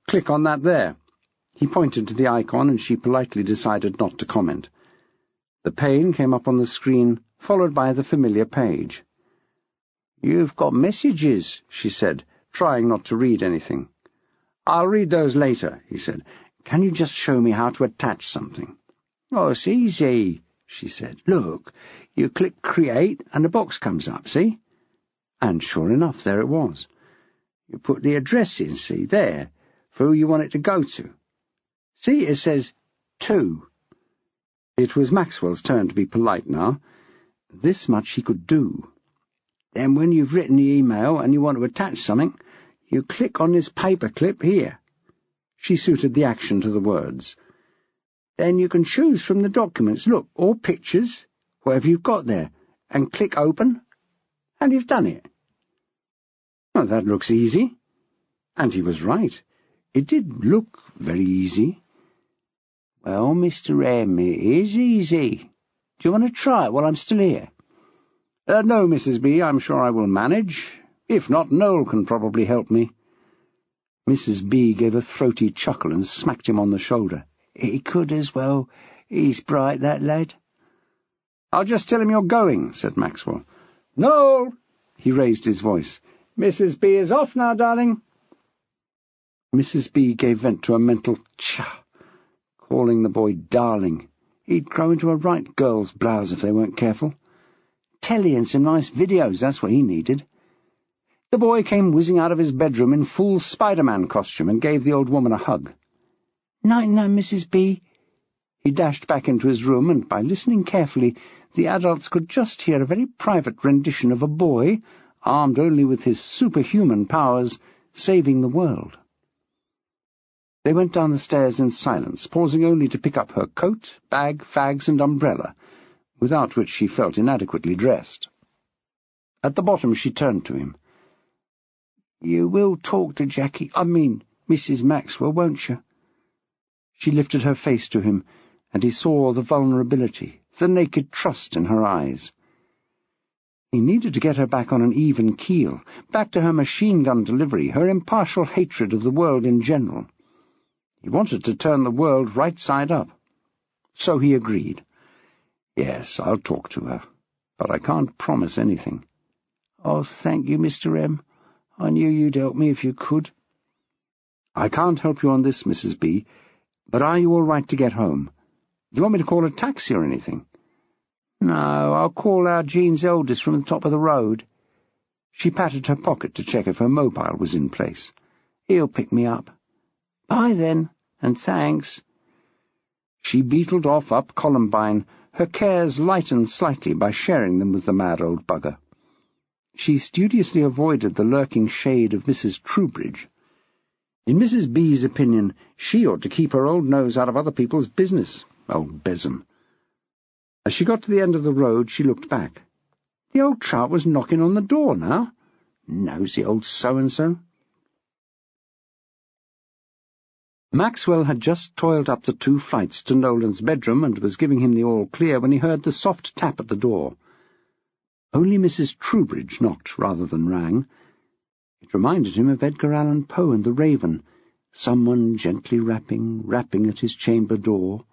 click on that there." He pointed to the icon, and she politely decided not to comment. The pane came up on the screen, followed by the familiar page. "You've got messages," she said, trying not to read anything. "I'll read those later," he said. "Can you just show me how to attach something?" "Oh, it's easy," she said. "Look, you click Create, and a box comes up, see?" And sure enough, there it was. You put the address in, see, there, for who you want it to go to. See, it says 2. It was Maxwell's turn to be polite now. This much he could do. Then when you've written the email and you want to attach something, you click on this paperclip here. She suited the action to the words. Then you can choose from the documents, look, or pictures, whatever you've got there, and click Open, and you've done it. Well, that looks easy. And he was right. It did look very easy. Well, Mr. M, it is easy. Do you want to try it while I'm still here? No, Mrs. B, I'm sure I will manage. If not, Noel can probably help me. Mrs. B gave a throaty chuckle and smacked him on the shoulder. He could as well. He's bright, that lad. "I'll just tell him you're going," said Maxwell. "Noel!" He raised his voice. "Mrs. B is off now, darling." Mrs. B gave vent to a mental "Tcha," calling the boy darling. He'd grow into a right girl's blouse if they weren't careful. Telly and some nice videos, that's what he needed. The boy came whizzing out of his bedroom in full Spider-Man costume and gave the old woman a hug. "Night-night, Mrs. B." He dashed back into his room, and by listening carefully, the adults could just hear a very private rendition of a boy, armed only with his superhuman powers, saving the world. They went down the stairs in silence, pausing only to pick up her coat, bag, fags, and umbrella, without which she felt inadequately dressed. At the bottom she turned to him. "You will talk to Mrs. Maxwell, won't you?" She lifted her face to him, and he saw the vulnerability, the naked trust in her eyes. He needed to get her back on an even keel, back to her machine-gun delivery, her impartial hatred of the world in general. He wanted to turn the world right side up. So he agreed. "Yes, I'll talk to her, but I can't promise anything." "Oh, thank you, Mr. M. I knew you'd help me if you could." "I can't help you on this, Mrs. B, but are you all right to get home? Do you want me to call a taxi or anything?" "No, I'll call our Jean's eldest from the top of the road." She patted her pocket to check if her mobile was in place. "He'll pick me up. Bye, then, and thanks." She beetled off up Columbine, her cares lightened slightly by sharing them with the mad old bugger. She studiously avoided the lurking shade of Mrs. Troubridge. In Mrs. B.'s opinion, she ought to keep her old nose out of other people's business, old besom. As she got to the end of the road, she looked back. The old trout was knocking on the door now. Nosy old so-and-so. Maxwell had just toiled up the 2 flights to Nolan's bedroom and was giving him the all-clear when he heard the soft tap at the door. Only Mrs. Troubridge knocked rather than rang. It reminded him of Edgar Allan Poe and the Raven, someone gently rapping at his chamber door.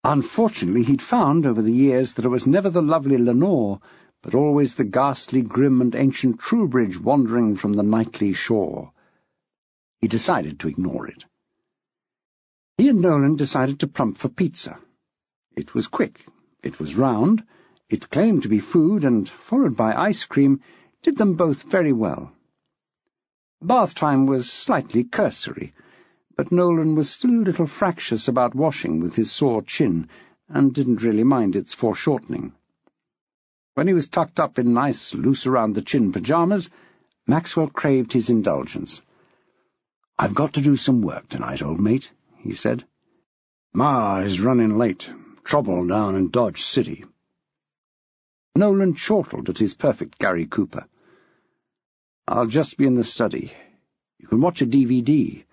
Unfortunately, he'd found over the years that it was never the lovely Lenore, but always the ghastly, grim, and ancient Troubridge wandering from the nightly shore. He decided to ignore it. He and Nolan decided to plump for pizza. It was quick, It was round, it claimed to be food, and, followed by ice cream, did them both very well. Bath time was slightly cursory, but Nolan was still a little fractious about washing with his sore chin, and didn't really mind its foreshortening. When he was tucked up in nice, loose-around-the-chin pyjamas, Maxwell craved his indulgence. "I've got to do some work tonight, old mate," he said. "Ma is running late. Trouble down in Dodge City." Nolan chortled at his perfect Gary Cooper. "I'll just be in the study. You can watch a DVD.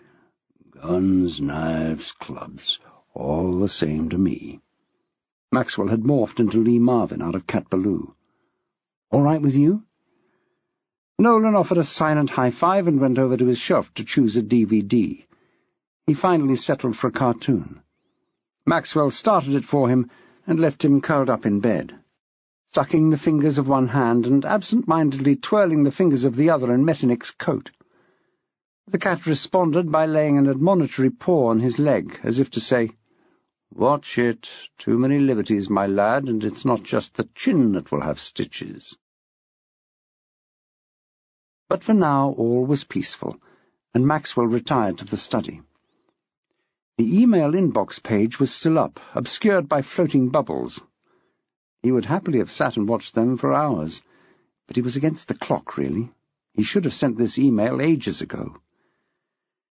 Guns, knives, clubs, all the same to me." Maxwell had morphed into Lee Marvin out of Cat Ballou. "All right with you?" Nolan offered a silent high-five and went over to his shelf to choose a DVD. He finally settled for a cartoon. Maxwell started it for him and left him curled up in bed, sucking the fingers of one hand and absent-mindedly twirling the fingers of the other in Metternich's coat. The cat responded by laying an admonitory paw on his leg, as if to say, "Watch it. Too many liberties, my lad, and it's not just the chin that will have stitches." But for now all was peaceful, and Maxwell retired to the study. The email inbox page was still up, obscured by floating bubbles. He would happily have sat and watched them for hours, but he was against the clock, really. He should have sent this email ages ago.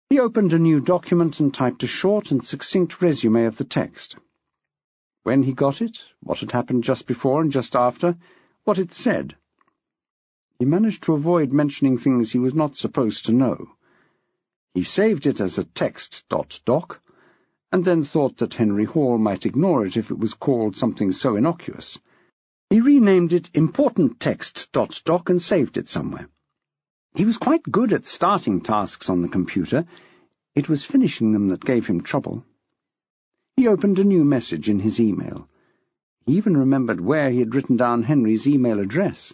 He opened a new document and typed a short and succinct resume of the text. When he got it, what had happened just before and just after, what it said. He managed to avoid mentioning things he was not supposed to know. He saved it as a text.doc, and then thought that Henry Hall might ignore it if it was called something so innocuous. He renamed it Important Text.doc and saved it somewhere. He was quite good at starting tasks on the computer. It was finishing them that gave him trouble. He opened a new message in his email. He even remembered where he had written down Henry's email address.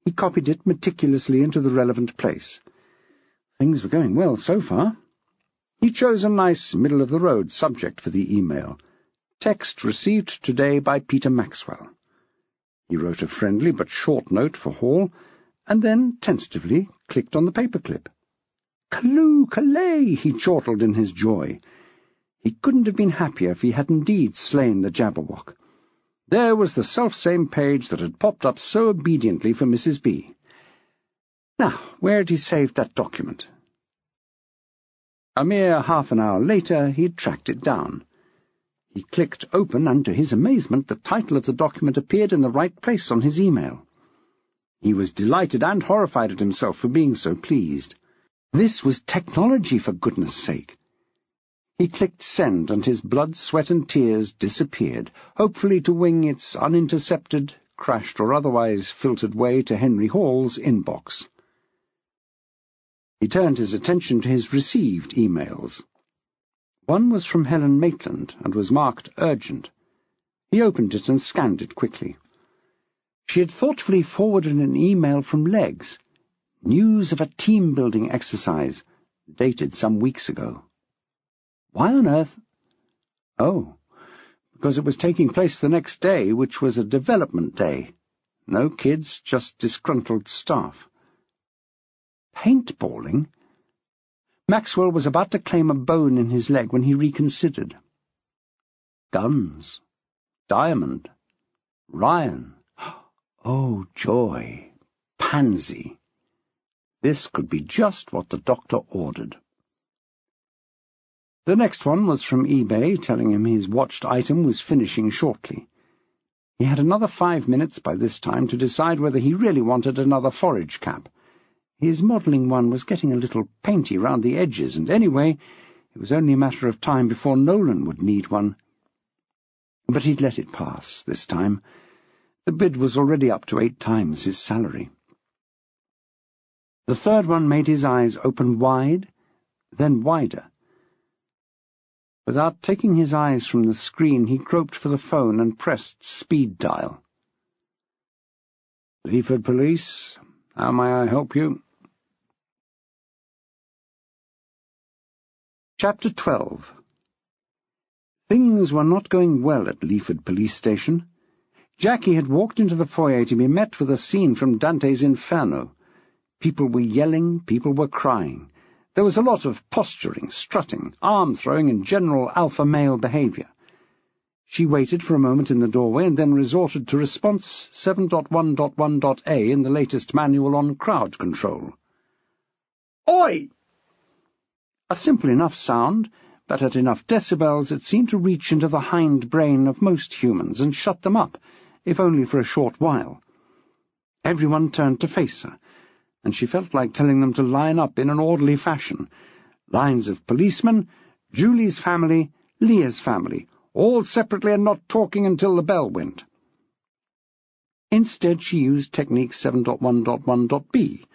He copied it meticulously into the relevant place. Things were going well so far. He chose a nice, middle-of-the-road subject for the email. Text received today by Peter Maxwell. He wrote a friendly but short note for Hall, and then, tentatively, clicked on the paperclip. "Callooh, Calais!" he chortled in his joy. He couldn't have been happier if he had indeed slain the Jabberwock. There was the self-same page that had popped up so obediently for Mrs. B. Now, where had he saved that document? A mere half an hour later, he had tracked it down. He clicked open, and to his amazement, the title of the document appeared in the right place on his email. He was delighted and horrified at himself for being so pleased. This was technology, for goodness sake. He clicked send, and his blood, sweat, and tears disappeared, hopefully to wing its unintercepted, crashed or otherwise filtered way to Henry Hall's inbox. He turned his attention to his received emails. One was from Helen Maitland, and was marked urgent. He opened it and scanned it quickly. She had thoughtfully forwarded an email from Legs. News of a team-building exercise, dated some weeks ago. Why on earth? Oh, because it was taking place the next day, which was a development day. No kids, just disgruntled staff. Paintballing? Maxwell was about to claim a bone in his leg when he reconsidered. Guns. Diamond. Ryan. Oh, joy. Pansy. This could be just what the doctor ordered. The next one was from eBay, telling him his watched item was finishing shortly. He had another 5 minutes by this time to decide whether he really wanted another forage cap. His modelling one was getting a little painty round the edges, and anyway, it was only a matter of time before Nolan would need one. But he'd let it pass this time. The bid was already up to 8 times his salary. The third one made his eyes open wide, then wider. Without taking his eyes from the screen, he groped for the phone and pressed speed dial. Leaford Police, how may I help you? Chapter 12. Things were not going well at Leaford Police Station. Jackie had walked into the foyer to be met with a scene from Dante's Inferno. People were yelling, people were crying. There was a lot of posturing, strutting, arm-throwing, and general alpha male behaviour. She waited for a moment in the doorway and then resorted to response 7.1.1.a in the latest manual on crowd control. "Oi!" A simple enough sound, but at enough decibels it seemed to reach into the hind brain of most humans and shut them up, if only for a short while. Everyone turned to face her, and she felt like telling them to line up in an orderly fashion. Lines of policemen, Julie's family, Leah's family, all separately and not talking until the bell went. Instead she used technique 7.1.1.b,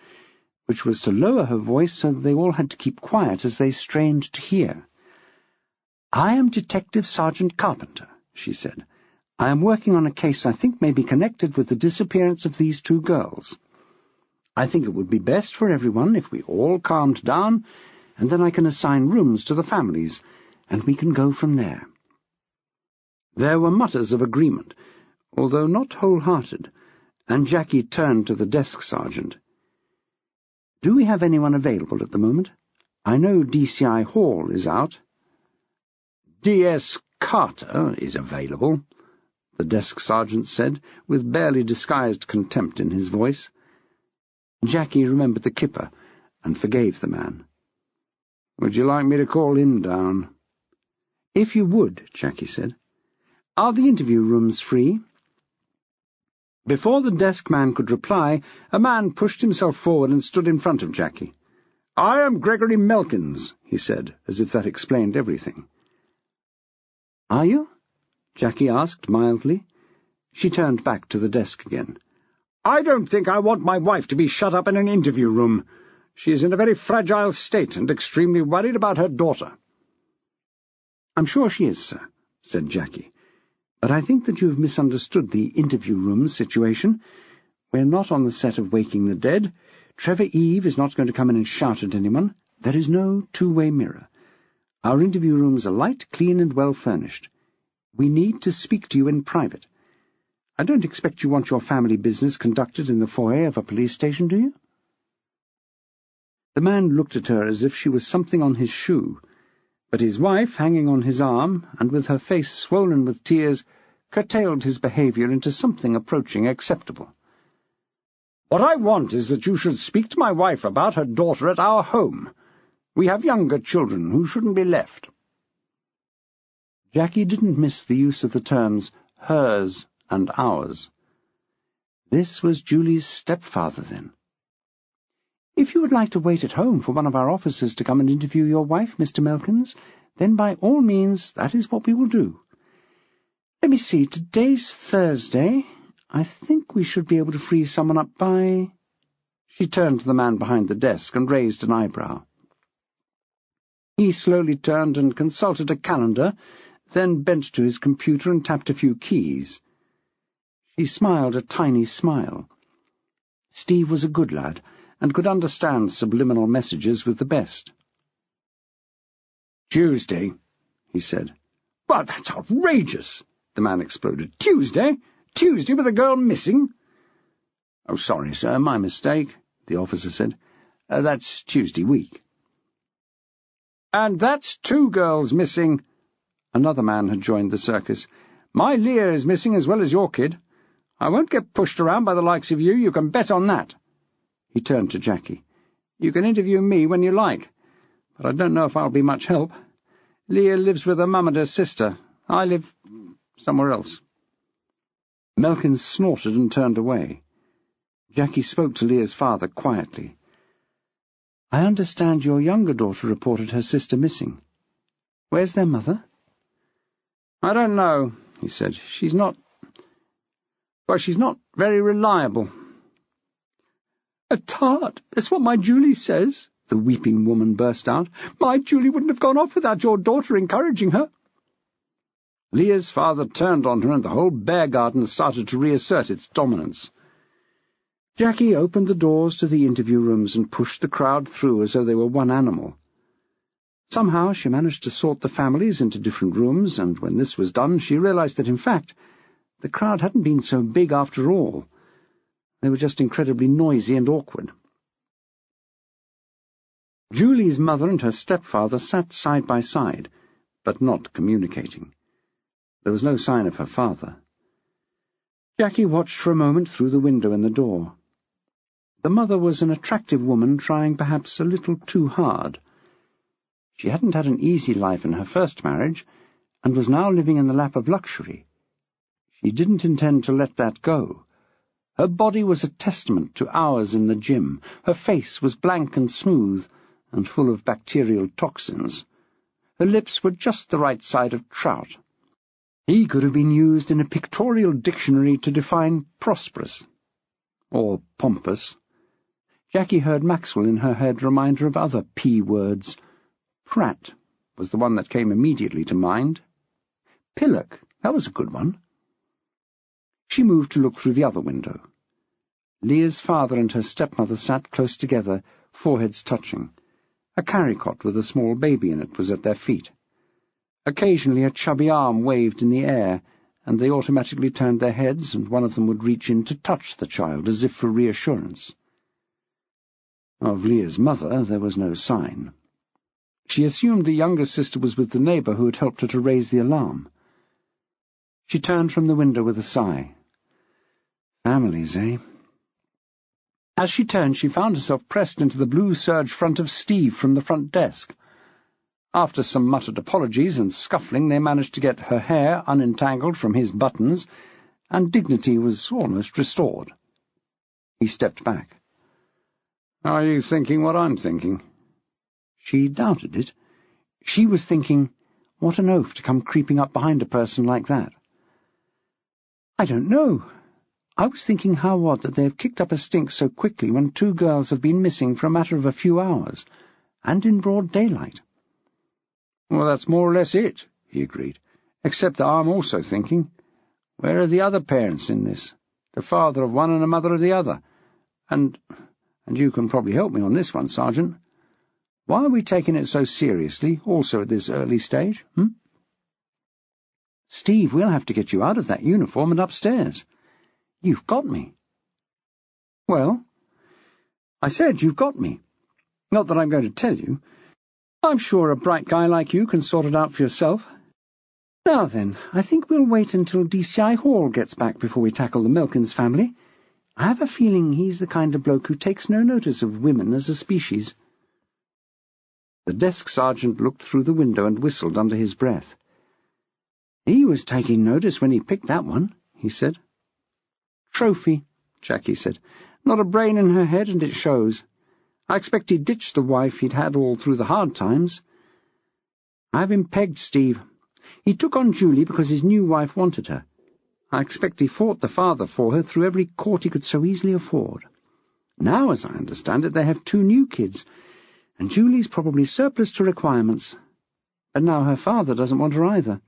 which was to lower her voice so that they all had to keep quiet as they strained to hear. "I am Detective Sergeant Carpenter," she said. "I am working on a case I think may be connected with the disappearance of these 2 girls. I think it would be best for everyone if we all calmed down, and then I can assign rooms to the families, and we can go from there." There were mutters of agreement, although not wholehearted, and Jackie turned to the desk sergeant. "Do we have anyone available at the moment? I know DCI Hall is out." "D.S. Carter is available," the desk sergeant said, with barely disguised contempt in his voice. Jackie remembered the kipper and forgave the man. "Would you like me to call him down?" "If you would," Jackie said. "Are the interview rooms free?" Before the desk man could reply, a man pushed himself forward and stood in front of Jackie. "I am Gregory Melkins," he said, as if that explained everything. "Are you?" Jackie asked mildly. She turned back to the desk again. "I don't think I want my wife to be shut up in an interview room. She is in a very fragile state and extremely worried about her daughter." "I'm sure she is, sir," said Jackie. "But I think that you have misunderstood the interview room situation. We're not on the set of Waking the Dead. Trevor Eve is not going to come in and shout at anyone. There is no two-way mirror. Our interview rooms are light, clean, and well-furnished. We need to speak to you in private. I don't expect you want your family business conducted in the foyer of a police station, do you?" The man looked at her as if she was something on his shoe, but his wife, hanging on his arm, and with her face swollen with tears, curtailed his behaviour into something approaching acceptable. "What I want is that you should speak to my wife about her daughter at our home. We have younger children who shouldn't be left." Jackie didn't miss the use of the terms hers and ours. This was Julie's stepfather, then. "If you would like to wait at home for one of our officers to come and interview your wife, Mr. Melkins, then by all means that is what we will do. Let me see, today's Thursday. I think we should be able to free someone up by—" She turned to the man behind the desk and raised an eyebrow. He slowly turned and consulted a calendar, then bent to his computer and tapped a few keys. She smiled a tiny smile. Steve was a good lad, and could understand subliminal messages with the best. "Tuesday," he said. "Well, that's outrageous!" the man exploded. "Tuesday? Tuesday with a girl missing?" "Oh, sorry, sir, my mistake," the officer said. "That's Tuesday week." "And that's 2 girls missing." Another man had joined the circus. "My Leah is missing as well as your kid. I won't get pushed around by the likes of you, you can bet on that." He turned to Jackie. "You can interview me when you like, but I don't know if I'll be much help. Leah lives with her mum and her sister. I live somewhere else." Melkins snorted and turned away. Jackie spoke to Leah's father quietly. "I understand your younger daughter reported her sister missing. Where's their mother?" "I don't know," he said. She's not very reliable." "A tart, that's what my Julie says," the weeping woman burst out. "My Julie wouldn't have gone off without your daughter encouraging her." Leah's father turned on her, and the whole bear garden started to reassert its dominance. Jackie opened the doors to the interview rooms and pushed the crowd through as though they were one animal. Somehow she managed to sort the families into different rooms, and when this was done she realized that, in fact, the crowd hadn't been so big after all. They were just incredibly noisy and awkward. Julie's mother and her stepfather sat side by side, but not communicating. There was no sign of her father. Jackie watched for a moment through the window in the door. The mother was an attractive woman trying perhaps a little too hard. She hadn't had an easy life in her first marriage, and was now living in the lap of luxury. She didn't intend to let that go. Her body was a testament to hours in the gym. Her face was blank and smooth, and full of bacterial toxins. Her lips were just the right side of trout. He could have been used in a pictorial dictionary to define prosperous, or pompous. Jackie heard Maxwell in her head remind her of other P words. Pratt was the one that came immediately to mind. Pillock, that was a good one. She moved to look through the other window. Leah's father and her stepmother sat close together, foreheads touching. A carry-cot with a small baby in it was at their feet. Occasionally a chubby arm waved in the air, and they automatically turned their heads, and one of them would reach in to touch the child, as if for reassurance. Of Leah's mother there was no sign. She assumed the younger sister was with the neighbour who had helped her to raise the alarm. She turned from the window with a sigh. Families, eh? As she turned, she found herself pressed into the blue serge front of Steve from the front desk. After some muttered apologies and scuffling, they managed to get her hair unentangled from his buttons, and dignity was almost restored. He stepped back. "Are you thinking what I'm thinking?" She doubted it. She was thinking, what an oaf to come creeping up behind a person like that. "I don't know. I was thinking how odd that they have kicked up a stink so quickly when 2 girls have been missing for a matter of a few hours, and in broad daylight." "Well, that's more or less it," he agreed, "except that I'm also thinking, where are the other parents in this? The father of one and the mother of the other. And you can probably help me on this one, Sergeant. Why are we taking it so seriously, also at this early stage, Steve, we'll have to get you out of that uniform and upstairs. You've got me." "Well, I said you've got me. Not that I'm going to tell you. I'm sure a bright guy like you can sort it out for yourself. Now then, I think we'll wait until DCI Hall gets back before we tackle the Milkins family. I have a feeling he's the kind of bloke who takes no notice of women as a species." The desk sergeant looked through the window and whistled under his breath. "He was taking notice when he picked that one," he said. "Trophy," Jackie said. "Not a brain in her head, and it shows. I expect he ditched the wife he'd had all through the hard times. I have him pegged, Steve. He took on Julie because his new wife wanted her. I expect he fought the father for her through every court he could so easily afford. Now, as I understand it, they have 2 new kids, and Julie's probably surplus to requirements. But now her father doesn't want her either,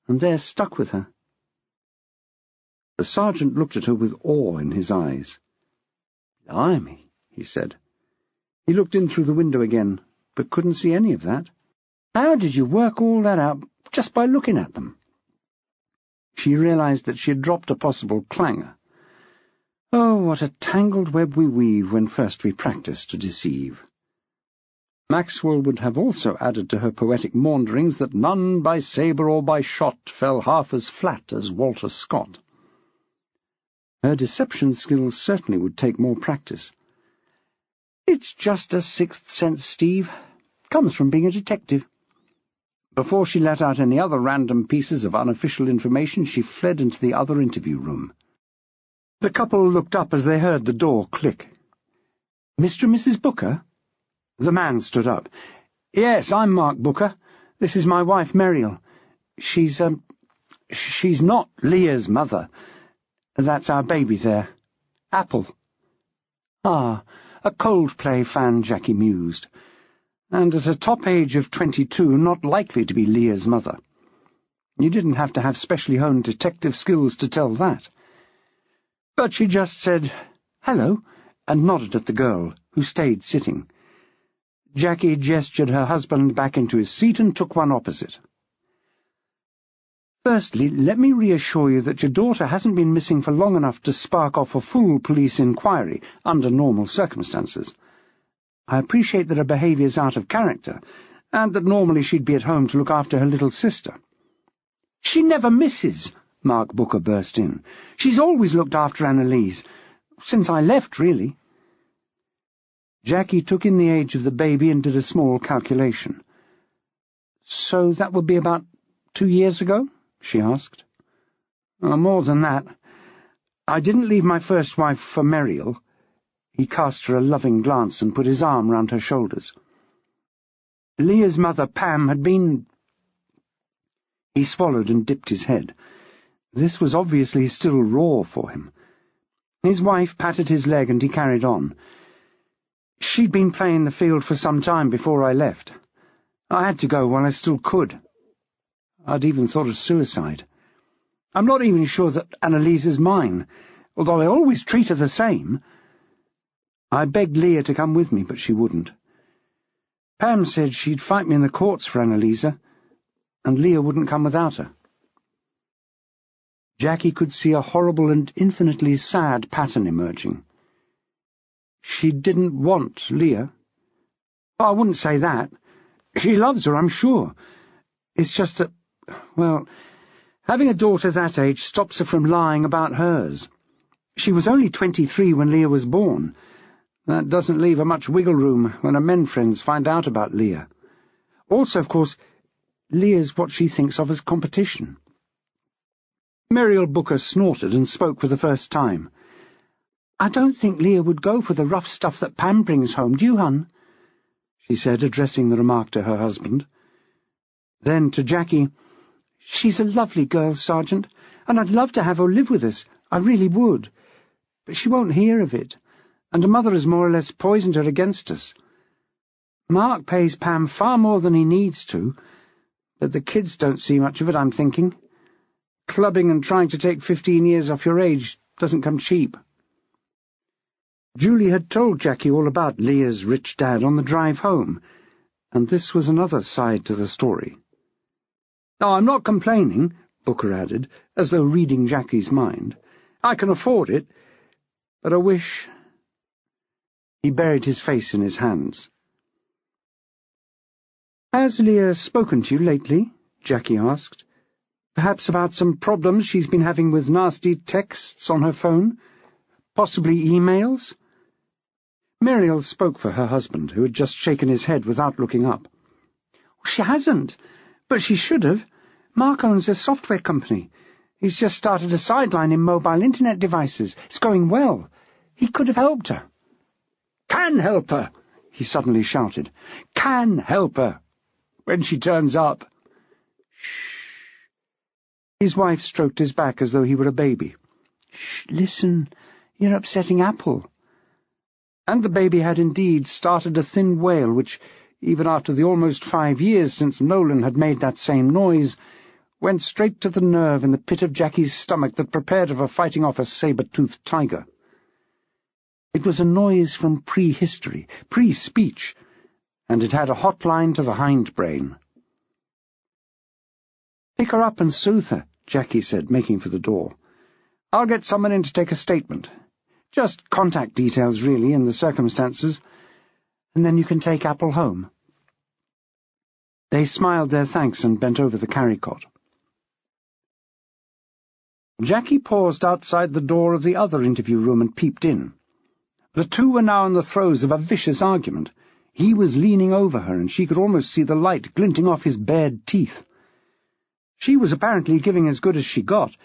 and they're stuck with her." The sergeant looked at her with awe in his eyes. "Blimey," he said. He looked in through the window again, but couldn't see any of that. "How did you work all that out just by looking at them?" She realized that she had dropped a possible clangor. Oh, what a tangled web we weave when first we practice to deceive. Maxwell would have also added to her poetic maunderings that none by sabre or by shot fell half as flat as Walter Scott. Her deception skills certainly would take more practice. "It's just a sixth sense, Steve. Comes from being a detective." Before she let out any other random pieces of unofficial information, she fled into the other interview room. The couple looked up as they heard the door click. "Mr. and Mrs. Booker?" The man stood up. "Yes, I'm Mark Booker. This is my wife, Muriel. She's not Leah's mother. That's our baby there. Apple." "Ah, a Coldplay fan," Jackie mused. "And at a top age of 22, not likely to be Leah's mother. You didn't have to have specially honed detective skills to tell that." But she just said, "Hello," and nodded at the girl, who stayed sitting. Jackie gestured her husband back into his seat and took one opposite. "Firstly, let me reassure you that your daughter hasn't been missing for long enough to spark off a full police inquiry under normal circumstances. I appreciate that her behaviour's out of character, and that normally she'd be at home to look after her little sister." "She never misses," Mark Booker burst in. "She's always looked after Annalise. Since I left, really." Jackie took in the age of the baby and did a small calculation. "So that would be about 2 years ago?" she asked. "More than that. I didn't leave my first wife for Muriel." He cast her a loving glance and put his arm round her shoulders. "Leah's mother, Pam, had been—" He swallowed and dipped his head. This was obviously still raw for him. His wife patted his leg and he carried on. "She'd been playing the field for some time before I left. I had to go while I still could. I'd even thought of suicide. I'm not even sure that Annalise is mine, although I always treat her the same. I begged Leah to come with me, but she wouldn't. Pam said she'd fight me in the courts for Annalisa, and Leah wouldn't come without her." Jackie could see a horrible and infinitely sad pattern emerging. "She didn't want Leah?" "I wouldn't say that. She loves her, I'm sure. It's just that, well, having a daughter that age stops her from lying about hers. She was only 23 when Leah was born. That doesn't leave her much wiggle room when her men friends find out about Leah. Also, of course, Leah's what she thinks of as competition." Muriel Booker snorted and spoke for the first time. "I don't think Leah would go for the rough stuff that Pam brings home, do you, hun?" she said, addressing the remark to her husband. Then to Jackie, "She's a lovely girl, Sergeant, and I'd love to have her live with us. I really would. But she won't hear of it, and her mother has more or less poisoned her against us. Mark pays Pam far more than he needs to, but the kids don't see much of it, I'm thinking. Clubbing and trying to take 15 years off your age doesn't come cheap." Julie had told Jackie all about Leah's rich dad on the drive home, and this was another side to the story. "Oh, I'm not complaining," Booker added, as though reading Jackie's mind. "I can afford it, but I wish—" He buried his face in his hands. "Has Leah spoken to you lately?" Jackie asked. "Perhaps about some problems she's been having with nasty texts on her phone? Possibly emails?" Muriel spoke for her husband, who had just shaken his head without looking up. "She hasn't, but she should have. Mark owns a software company. He's just started a sideline in mobile internet devices. It's going well. He could have helped her." "Can help her!" he suddenly shouted. "Can help her! When she turns up." "Shh." His wife stroked his back as though he were a baby. "Shh, listen. You're upsetting Apple." And the baby had indeed started a thin wail which, even after the almost 5 years since Nolan had made that same noise, went straight to the nerve in the pit of Jackie's stomach that prepared her for fighting off a saber-toothed tiger. It was a noise from prehistory, pre-speech, and it had a hotline to the hindbrain. "Pick her up and soothe her," Jackie said, making for the door. "I'll get someone in to take a statement. Just contact details, really, in the circumstances, and then you can take Apple home." They smiled their thanks and bent over the carry-cot. Jackie paused outside the door of the other interview room and peeped in. The two were now in the throes of a vicious argument. He was leaning over her, and she could almost see the light glinting off his bared teeth. She was apparently giving as good as she got,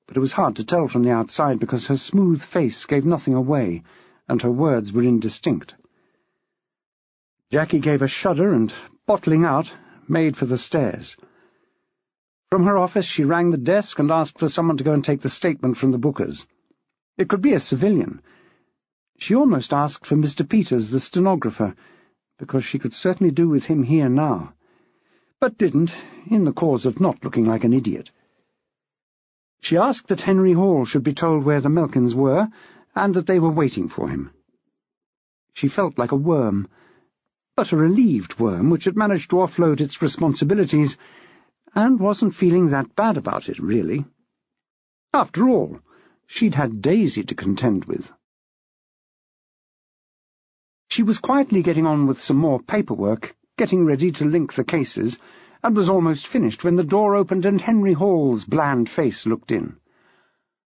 but it was hard to tell from the outside because her smooth face gave nothing away, and her words were indistinct. Jackie gave a shudder and, bottling out, made for the stairs. From her office she rang the desk and asked for someone to go and take the statement from the Bookers. It could be a civilian. She almost asked for Mr. Peters, the stenographer, because she could certainly do with him here now, but didn't, in the cause of not looking like an idiot. She asked that Henry Hall should be told where the Melkins were, and that they were waiting for him. She felt like a worm, but a relieved Worm which had managed to offload its responsibilities and wasn't feeling that bad about it, really. After all, she'd had Daisy to contend with. She was quietly getting on with some more paperwork, getting ready to link the cases, and was almost finished when the door opened and Henry Hall's bland face looked in.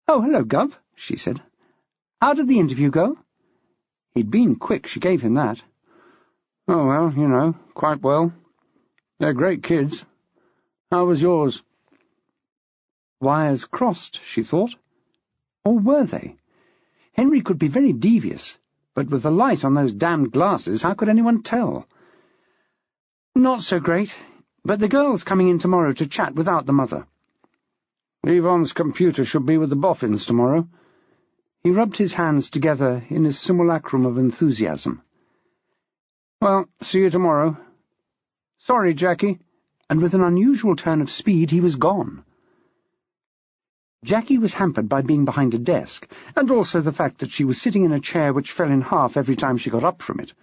"Oh, hello, Gov," she said. "How did the interview go?" He'd been quick, she gave him that. "Oh, well, you know, quite well. They're great kids. How was yours?" Wires crossed, she thought. Or were they? Henry could be very devious, but with the light on those damned glasses, how could anyone tell? "Not so great, but the girl's coming in tomorrow to chat without the mother." "Yvonne's computer should be with the boffins tomorrow." He rubbed his hands together in a simulacrum of enthusiasm. "Well, see you tomorrow." "Sorry, Jackie," and with an unusual turn of speed he was gone. Jackie was hampered by being behind a desk, and also the fact that she was sitting in a chair which fell in half every time she got up from it.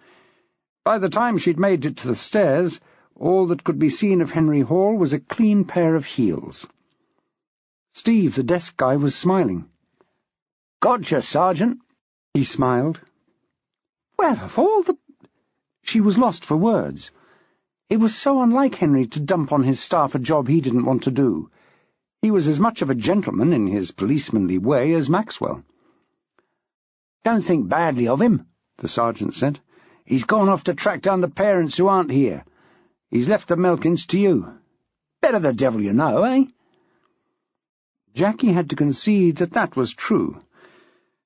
By the time she'd made it to the stairs, all that could be seen of Henry Hall was a clean pair of heels. Steve, the desk guy, was smiling. "Gotcha, Sergeant," he smiled. Well, of all the... She was lost for words. It was so unlike Henry to dump on his staff a job he didn't want to do. He was as much of a gentleman in his policemanly way as Maxwell. "Don't think badly of him," the sergeant said. "He's gone off to track down the parents who aren't here. He's left the Melkins to you. Better the devil you know, eh?" Jackie had to concede that that was true.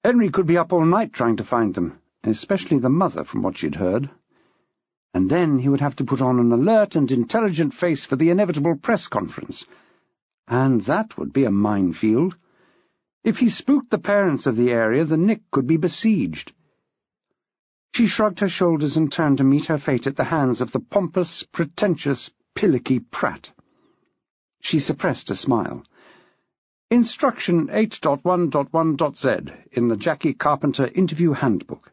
Henry could be up all night trying to find them, especially the mother, from what she'd heard. And then he would have to put on an alert and intelligent face for the inevitable press conference. And that would be a minefield. If he spooked the parents of the area, the Nick could be besieged. She shrugged her shoulders and turned to meet her fate at the hands of the pompous, pretentious, pillocky Pratt. She suppressed a smile. Instruction 8.1.1.z in the Jackie Carpenter Interview Handbook.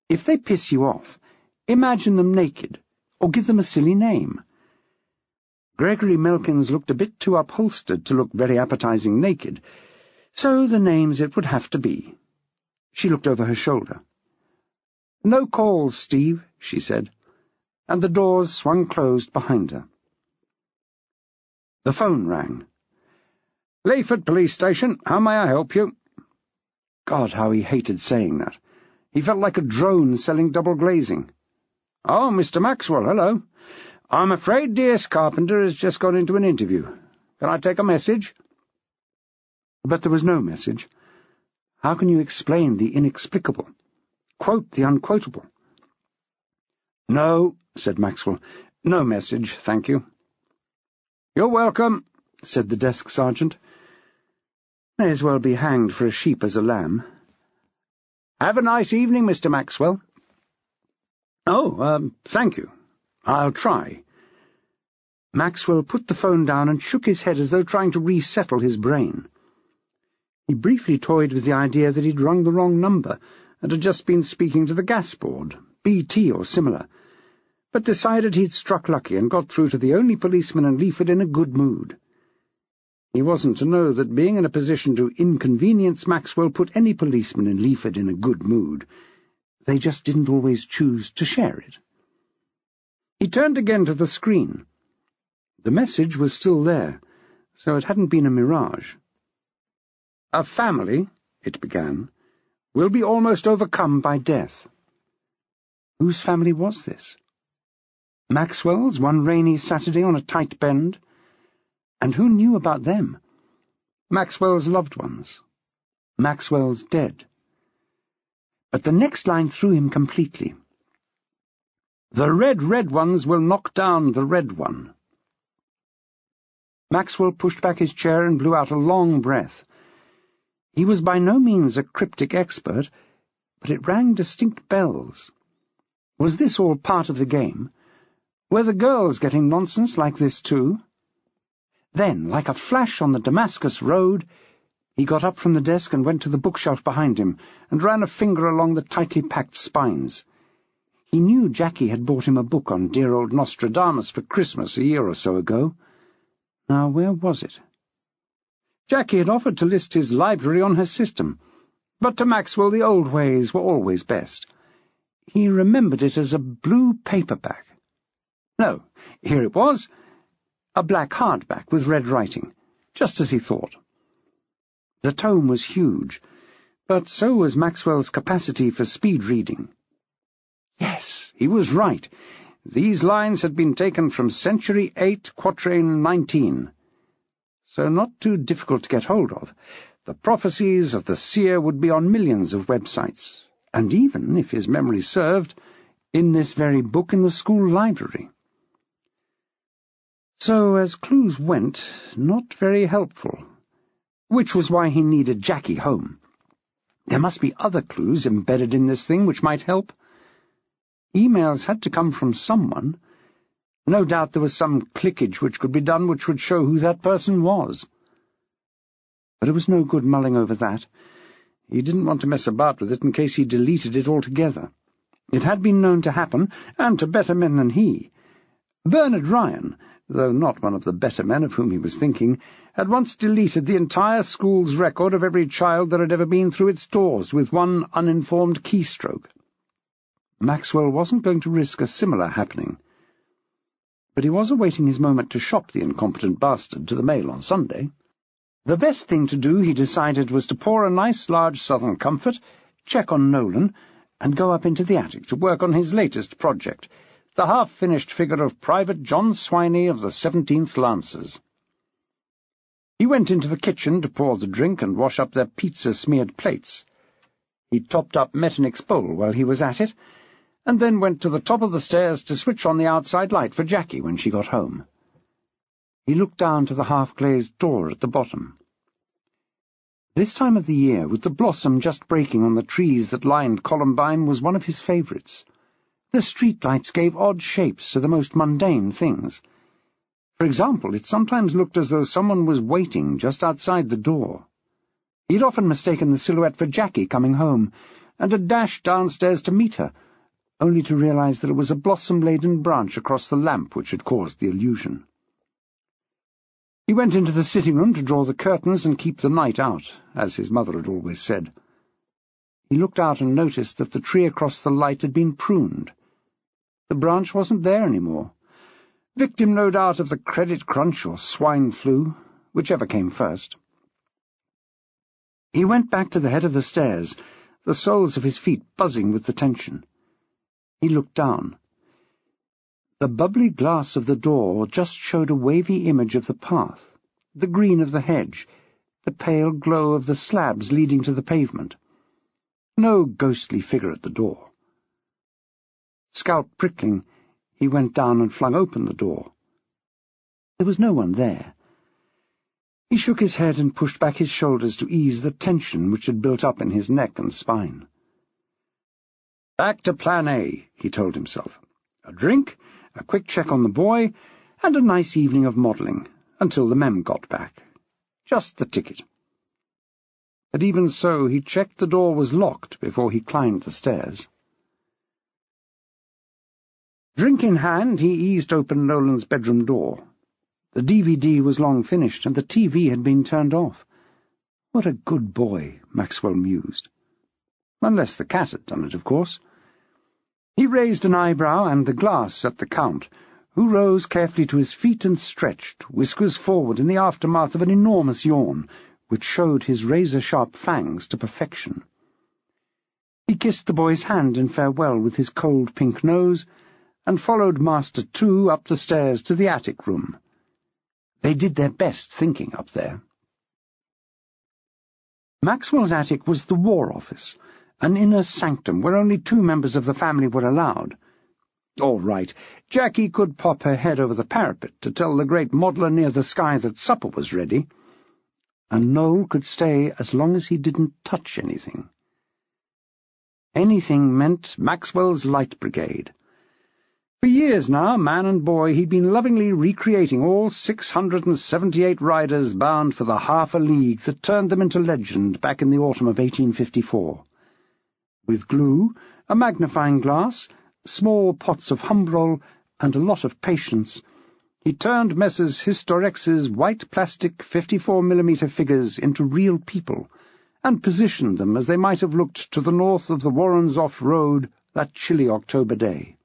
If they piss you off, imagine them naked, or give them a silly name. Gregory Melkins looked a bit too upholstered to look very appetizing naked, so the names it would have to be. She looked over her shoulder. "No calls, Steve," she said, and the doors swung closed behind her. The phone rang. "Leaford Police Station, how may I help you?" God, how he hated saying that. He felt like a drone selling double glazing. "Oh, Mr. Maxwell, hello. I'm afraid D.S. Carpenter has just gone into an interview. Can I take a message?" But there was no message. How can you explain the inexplicable? Quote the unquotable? "No," said Maxwell. "No message, thank you." "You're welcome," said the desk sergeant. May as well be hanged for a sheep as a lamb. "Have a nice evening, Mr. Maxwell." "Oh, thank you. I'll try." Maxwell put the phone down and shook his head as though trying to resettle his brain. He briefly toyed with the idea that he'd rung the wrong number and had just been speaking to the gas board, BT or similar, but decided he'd struck lucky and got through to the only policeman in Leaford in a good mood. He wasn't to know that being in a position to inconvenience Maxwell put any policeman in Leaford in a good mood. They just didn't always choose to share it. He turned again to the screen. The message was still there, so it hadn't been a mirage. "A family," it began, "will be almost overcome by death." Whose family was this? Maxwell's, one rainy Saturday on a tight bend? And who knew about them? Maxwell's loved ones. Maxwell's dead. But the next line threw him completely. "The red ones will knock down the red one." Maxwell pushed back his chair and blew out a long breath. He was by no means a cryptic expert, but it rang distinct bells. Was this all part of the game? Were the girls getting nonsense like this too? Then, like a flash on the Damascus road, he got up from the desk and went to the bookshelf behind him and ran a finger along the tightly packed spines. He knew Jackie had bought him a book on dear old Nostradamus for Christmas a year or so ago. Now, where was it? Jackie had offered to list his library on her system, but to Maxwell the old ways were always best. He remembered it as a blue paperback. No, here it was, a black hardback with red writing, just as he thought. The tome was huge, but so was Maxwell's capacity for speed reading. Yes, he was right. These lines had been taken from Century 8, Quatrain 19. So not too difficult to get hold of. The prophecies of the seer would be on millions of websites, and even, if his memory served, in this very book in the school library. So, as clues went, not very helpful, which was why he needed Jackie home. There must be other clues embedded in this thing which might help. Emails had to come from someone. No doubt there was some clickage which could be done which would show who that person was. But it was no good mulling over that. He didn't want to mess about with it in case he deleted it altogether. It had been known to happen, and to better men than he. Bernard Ryan, though not one of the better men of whom he was thinking, had once deleted the entire school's record of every child that had ever been through its doors with one uninformed keystroke. Maxwell wasn't going to risk a similar happening. But he was awaiting his moment to shop the incompetent bastard to the Mail on Sunday. The best thing to do, he decided, was to pour a nice large Southern Comfort, check on Nolan, and go up into the attic to work on his latest project, the half-finished figure of Private John Swiney of the 17th Lancers. He went into the kitchen to pour the drink and wash up their pizza-smeared plates. He topped up Metternich's bowl while he was at it, and then went to the top of the stairs to switch on the outside light for Jackie when she got home. He looked down to the half-glazed door at the bottom. This time of the year, with the blossom just breaking on the trees that lined Columbine, was one of his favourites. The streetlights gave odd shapes to the most mundane things. For example, it sometimes looked as though someone was waiting just outside the door. He'd often mistaken the silhouette for Jackie coming home, and had dashed downstairs to meet her, only to realize that it was a blossom-laden branch across the lamp which had caused the illusion. He went into the sitting-room to draw the curtains and keep the night out, as his mother had always said. He looked out and noticed that the tree across the light had been pruned. The branch wasn't there any more, victim no doubt of the credit crunch or swine flu, whichever came first. He went back to the head of the stairs, the soles of his feet buzzing with the tension. He looked down. The bubbly glass of the door just showed a wavy image of the path, the green of the hedge, the pale glow of the slabs leading to the pavement. No ghostly figure at the door. Scalp prickling, he went down and flung open the door. There was no one there. He shook his head and pushed back his shoulders to ease the tension which had built up in his neck and spine. Back to Plan A, he told himself. A drink, a quick check on the boy, and a nice evening of modelling, until the mem got back. Just the ticket. But even so, he checked the door was locked before he climbed the stairs. Drink in hand, he eased open Nolan's bedroom door. The DVD was long finished, and the TV had been turned off. What a good boy, Maxwell mused. Unless the cat had done it, of course. He raised an eyebrow and the glass at the Count, who rose carefully to his feet and stretched, whiskers forward in the aftermath of an enormous yawn, which showed his razor-sharp fangs to perfection. He kissed the boy's hand in farewell with his cold pink nose, and followed Master 2 up the stairs to the attic room. They did their best thinking up there. Maxwell's attic was the War Office, an inner sanctum where only 2 members of the family were allowed. All right, Jackie could pop her head over the parapet to tell the great modeller near the sky that supper was ready, and Noel could stay as long as he didn't touch anything. Anything meant Maxwell's Light Brigade. For years now, man and boy, he'd been lovingly recreating all 678 riders bound for the half a league that turned them into legend back in the autumn of 1854. With glue, a magnifying glass, small pots of humbrol, and a lot of patience, he turned Messrs. Historex's white plastic 54mm figures into real people, and positioned them as they might have looked to the north of the Warrens-Off Road that chilly October day.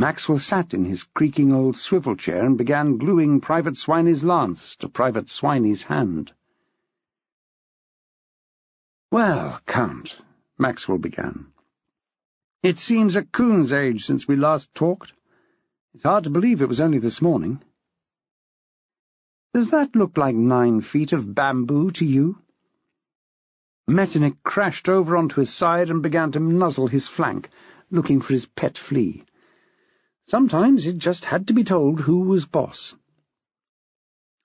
Maxwell sat in his creaking old swivel chair and began gluing Private Swiney's lance to Private Swiney's hand. "Well, Count," Maxwell began, "it seems a coon's age since we last talked. It's hard to believe it was only this morning. Does that look like 9 feet of bamboo to you?" Metternich crashed over onto his side and began to nuzzle his flank, looking for his pet flea. Sometimes it just had to be told who was boss.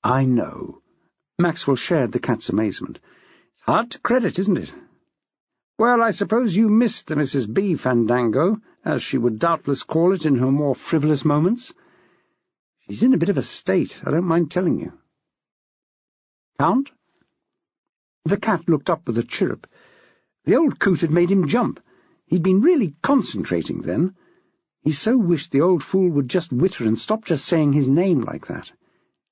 "I know." Maxwell shared the cat's amazement. "It's hard to credit, isn't it? Well, I suppose you missed the Mrs. B. fandango, as she would doubtless call it in her more frivolous moments. She's in a bit of a state, I don't mind telling you." "Count?" The cat looked up with a chirrup. The old coot had made him jump. He'd been really concentrating then. He so wished the old fool would just witter and stop just saying his name like that.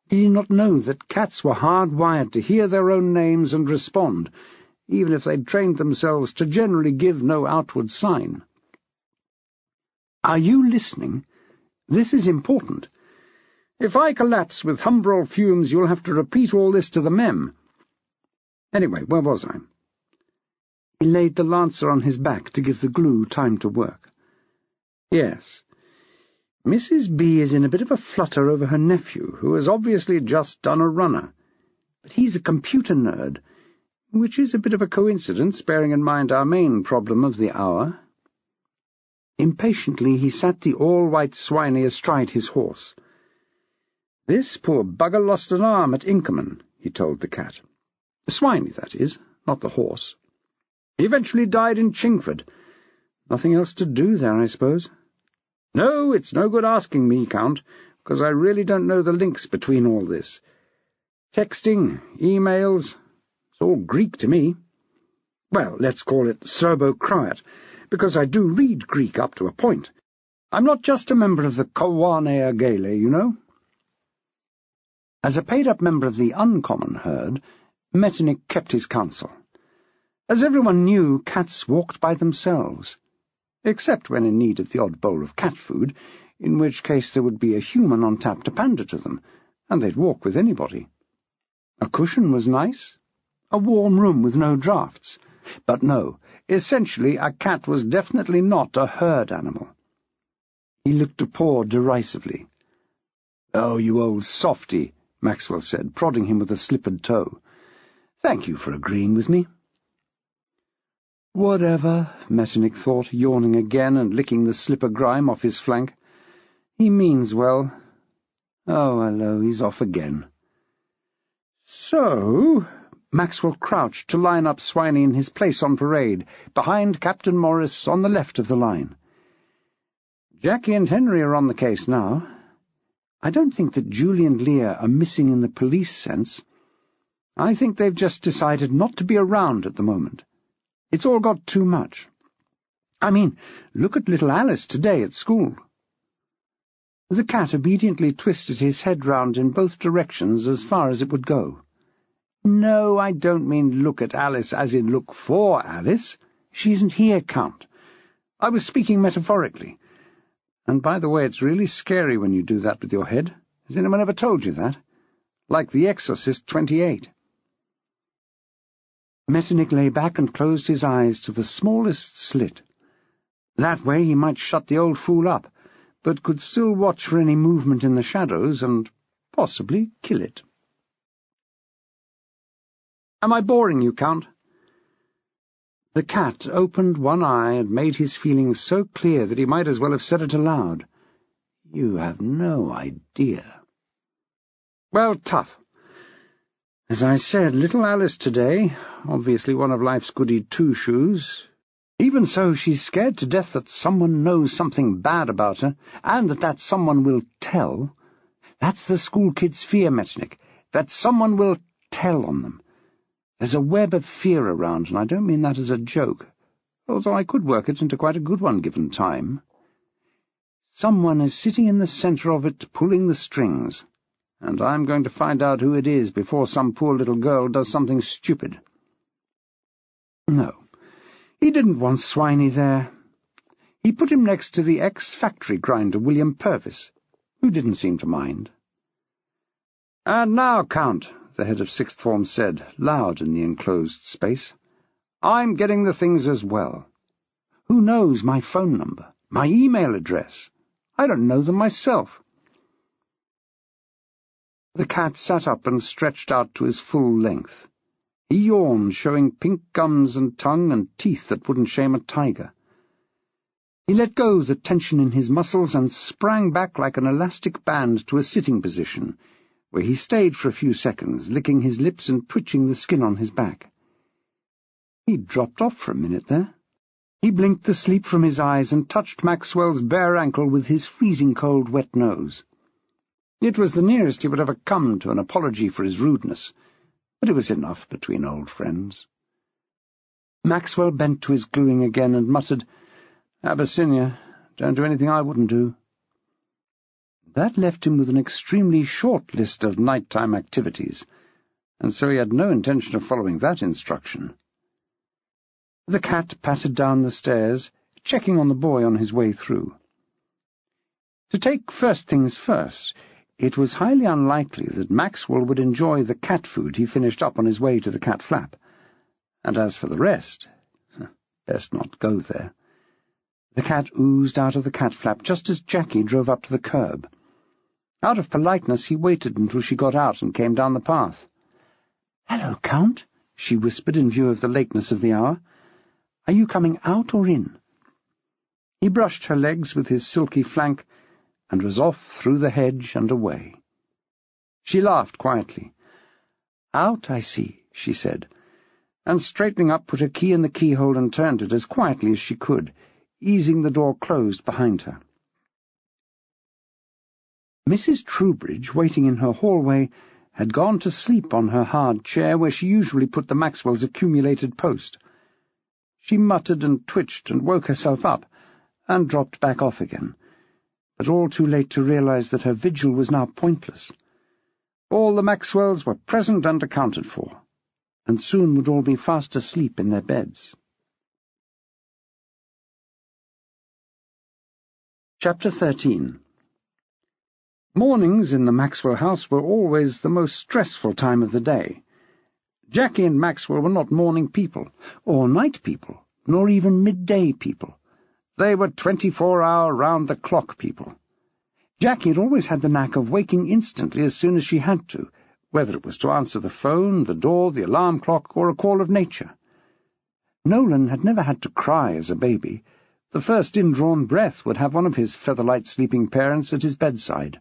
Did he not know that cats were hardwired to hear their own names and respond, even if they'd trained themselves to generally give no outward sign? "Are you listening? This is important. If I collapse with humbrol fumes, you'll have to repeat all this to the mem. Anyway, where was I?" He laid the lancer on his back to give the glue time to work. "Yes. Mrs. B. is in a bit of a flutter over her nephew, who has obviously just done a runner. But he's a computer nerd, which is a bit of a coincidence, bearing in mind our main problem of the hour." Impatiently he sat the all-white Swiney astride his horse. "This poor bugger lost an arm at Inkerman," he told the cat. The Swiney, that is, not the horse. "He eventually died in Chingford. Nothing else to do there, I suppose. No, it's no good asking me, Count, because I really don't know the links between all this. Texting, emails, it's all Greek to me. Well, let's call it Serbo-Croat, because I do read Greek up to a point. I'm not just a member of the Kowane Agele, you know." As a paid-up member of the uncommon herd, Metternich kept his counsel. As everyone knew, cats walked by themselves, except when in need of the odd bowl of cat food, in which case there would be a human on tap to pander to them, and they'd walk with anybody. A cushion was nice, a warm room with no draughts, but no, essentially a cat was definitely not a herd animal. He looked at Paw derisively. "Oh, you old softy," Maxwell said, prodding him with a slippered toe. "Thank you for agreeing with me." "Whatever," Metternich thought, yawning again and licking the slipper grime off his flank. "He means well. Oh, hello, he's off again." "So—" Maxwell crouched to line up Swiney in his place on parade, behind Captain Morris on the left of the line. "Jackie and Henry are on the case now. I don't think that Julie and Leah are missing in the police sense. I think they've just decided not to be around at the moment. It's all got too much. I mean, look at little Alice today at school." The cat obediently twisted his head round in both directions as far as it would go. "No, I don't mean look at Alice as in look for Alice. She isn't here, Count. I was speaking metaphorically. And by the way, it's really scary when you do that with your head. Has anyone ever told you that? Like The Exorcist 28. Metternich lay back and closed his eyes to the smallest slit. That way he might shut the old fool up, but could still watch for any movement in the shadows and possibly kill it. "Am I boring you, Count?" The cat opened one eye and made his feelings so clear that he might as well have said it aloud. "You have no idea." "Well, tough. As I said, little Alice today, obviously one of life's goody two-shoes. Even so, she's scared to death that someone knows something bad about her, and that someone will tell. That's the school kid's fear, Metternich, that someone will tell on them. There's a web of fear around, and I don't mean that as a joke. although I could work it into quite a good one given time. Someone is sitting in the centre of it, pulling the strings, and I'm going to find out who it is before some poor little girl does something stupid. No, he didn't want Swiney there. He put him next to the ex-factory grinder, William Purvis, who didn't seem to mind. "And now, Count," the head of sixth form said, loud in the enclosed space, "I'm getting the things as well. Who knows my phone number, my email address? I don't know them myself." The cat sat up and stretched out to his full length. He yawned, showing pink gums and tongue and teeth that wouldn't shame a tiger. He let go the tension in his muscles and sprang back like an elastic band to a sitting position, where he stayed for a few seconds, licking his lips and twitching the skin on his back. He'd dropped off for a minute there. He blinked the sleep from his eyes and touched Maxwell's bare ankle with his freezing-cold wet nose. It was the nearest he would ever come to an apology for his rudeness, but it was enough between old friends. Maxwell bent to his gluing again and muttered, "Abyssinia, don't do anything I wouldn't do." That left him with an extremely short list of night-time activities, and so he had no intention of following that instruction. The cat pattered down the stairs, checking on the boy on his way through. To take first things first, it was highly unlikely that Maxwell would enjoy the cat food he finished up on his way to the cat flap, and as for the rest, best not go there. The cat oozed out of the cat flap just as Jackie drove up to the curb. Out of politeness, he waited until she got out and came down the path. "Hello, Count," she whispered in view of the lateness of the hour. "Are you coming out or in?" He brushed her legs with his silky flank and was off through the hedge and away. She laughed quietly. "Out, I see," she said, and straightening up put her key in the keyhole and turned it as quietly as she could, easing the door closed behind her. Mrs. Troubridge, waiting in her hallway, had gone to sleep on her hard chair where she usually put the Maxwells' accumulated post. She muttered and twitched and woke herself up, and dropped back off again, but all too late to realize that her vigil was now pointless. All the Maxwells were present and accounted for, and soon would all be fast asleep in their beds. Chapter 13. Mornings in the Maxwell house were always the most stressful time of the day. Jackie and Maxwell were not morning people, or night people, nor even midday people. They were 24-hour round-the-clock people. Jackie had always had the knack of waking instantly as soon as she had to, whether it was to answer the phone, the door, the alarm clock, or a call of nature. Nolan had never had to cry as a baby. The first indrawn breath would have one of his featherlight sleeping parents at his bedside.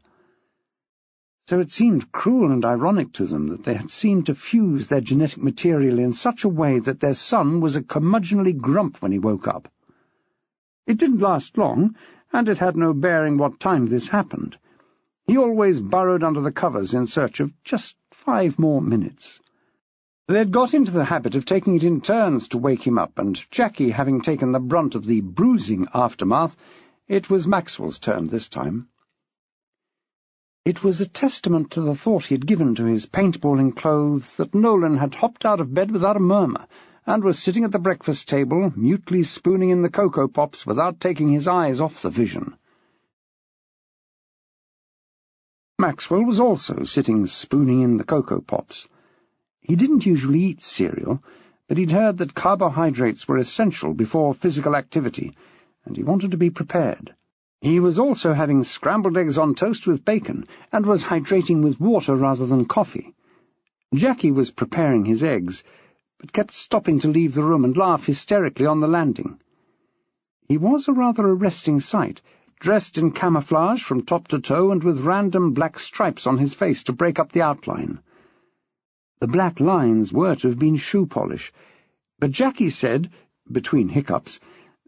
So it seemed cruel and ironic to them that they had seemed to fuse their genetic material in such a way that their son was a curmudgeonly grump when he woke up. It didn't last long, and it had no bearing what time this happened. He always burrowed under the covers in search of just 5 more minutes. They had got into the habit of taking it in turns to wake him up, and Jackie having taken the brunt of the bruising aftermath, it was Maxwell's turn this time. It was a testament to the thought he had given to his paintballing clothes that Nolan had hopped out of bed without a murmur, and was sitting at the breakfast table, mutely spooning in the Cocoa Pops without taking his eyes off the vision. Maxwell was also sitting spooning in the Cocoa Pops. He didn't usually eat cereal, but he'd heard that carbohydrates were essential before physical activity, and he wanted to be prepared. He was also having scrambled eggs on toast with bacon, and was hydrating with water rather than coffee. Jackie was preparing his eggs, but kept stopping to leave the room and laugh hysterically on the landing. He was a rather arresting sight, dressed in camouflage from top to toe and with random black stripes on his face to break up the outline. The black lines were to have been shoe polish, but Jackie said, between hiccups,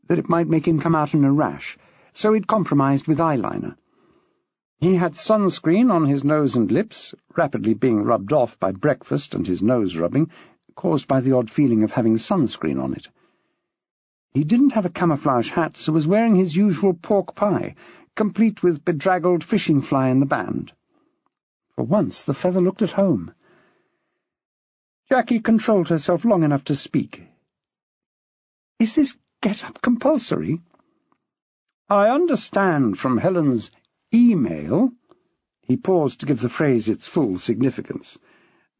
that it might make him come out in a rash, so he'd compromised with eyeliner. He had sunscreen on his nose and lips, rapidly being rubbed off by breakfast and his nose rubbing, caused by the odd feeling of having sunscreen on it. He didn't have a camouflage hat, so was wearing his usual pork pie, complete with bedraggled fishing fly in the band. For once the feather looked at home. Jackie controlled herself long enough to speak. "Is this get-up compulsory?" "I understand from Helen's email," he paused to give the phrase its full significance,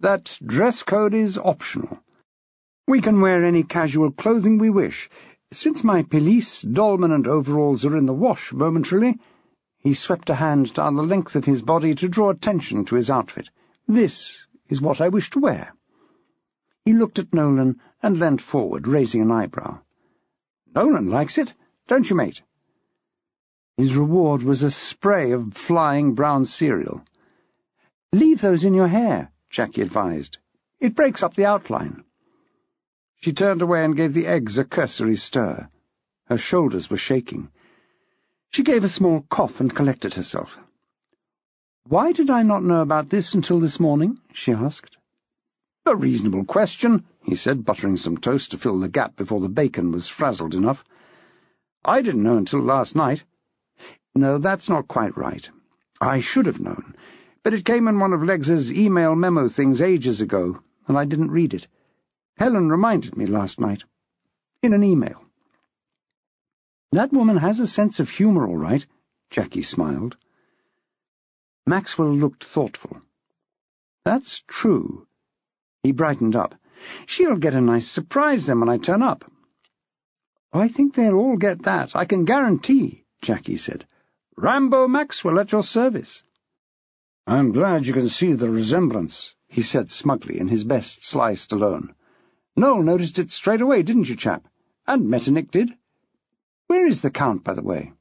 "that dress code is optional. We can wear any casual clothing we wish. Since my pelisse, dolman, and overalls are in the wash momentarily—" He swept a hand down the length of his body to draw attention to his outfit. "This is what I wish to wear." He looked at Nolan and leant forward, raising an eyebrow. "Nolan likes it, don't you, mate?" His reward was a spray of flying brown cereal. "Leave those in your hair," Jackie advised. "It breaks up the outline." She turned away and gave the eggs a cursory stir. Her shoulders were shaking. She gave a small cough and collected herself. "Why did I not know about this until this morning?" she asked. "A reasonable question," he said, buttering some toast to fill the gap before the bacon was frazzled enough. "I didn't know until last night." "No, that's not quite right. I should have known, but it came in one of Legs's email memo things ages ago, and I didn't read it. Helen reminded me last night. In an email." "That woman has a sense of humour, all right," Jackie smiled. Maxwell looked thoughtful. "That's true." He brightened up. "She'll get a nice surprise then when I turn up." "I think they'll all get that, I can guarantee," Jackie said. "Rambo Maxwell at your service." "I'm glad you can see the resemblance," he said smugly in his best Sly Stallone. "Noel noticed it straight away, didn't you, chap? And Metternich did. Where is the Count, by the way?"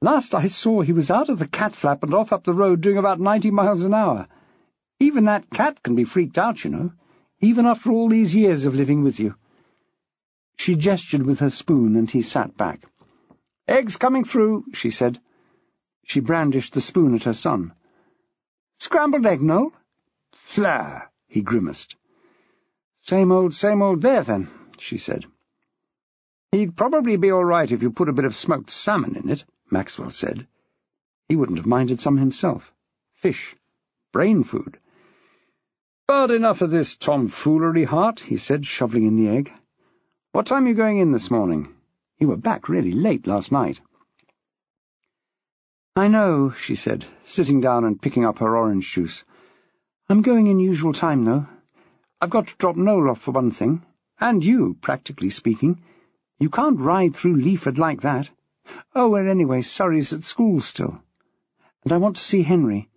"Last I saw he was out of the cat flap and off up the road doing about 90 miles an hour. Even that cat can be freaked out, you know, even after all these years of living with you." She gestured with her spoon, and he sat back. "Eggs coming through," she said. She brandished the spoon at her son. "Scrambled egg, Noel?" "Flair," he grimaced. Same old there, then," she said. "He'd probably be all right if you put a bit of smoked salmon in it," Maxwell said. He wouldn't have minded some himself. Fish. Brain food. "But enough of this tomfoolery, Hart," he said, shoveling in the egg. "What time are you going in this morning? You were back really late last night." "I know," she said, sitting down and picking up her orange juice. "I'm going in usual time, though. I've got to drop Noel off for one thing. And you, practically speaking. You can't ride through Leaford like that. Oh, well, anyway, Surrey's at school still. And I want to see Henry.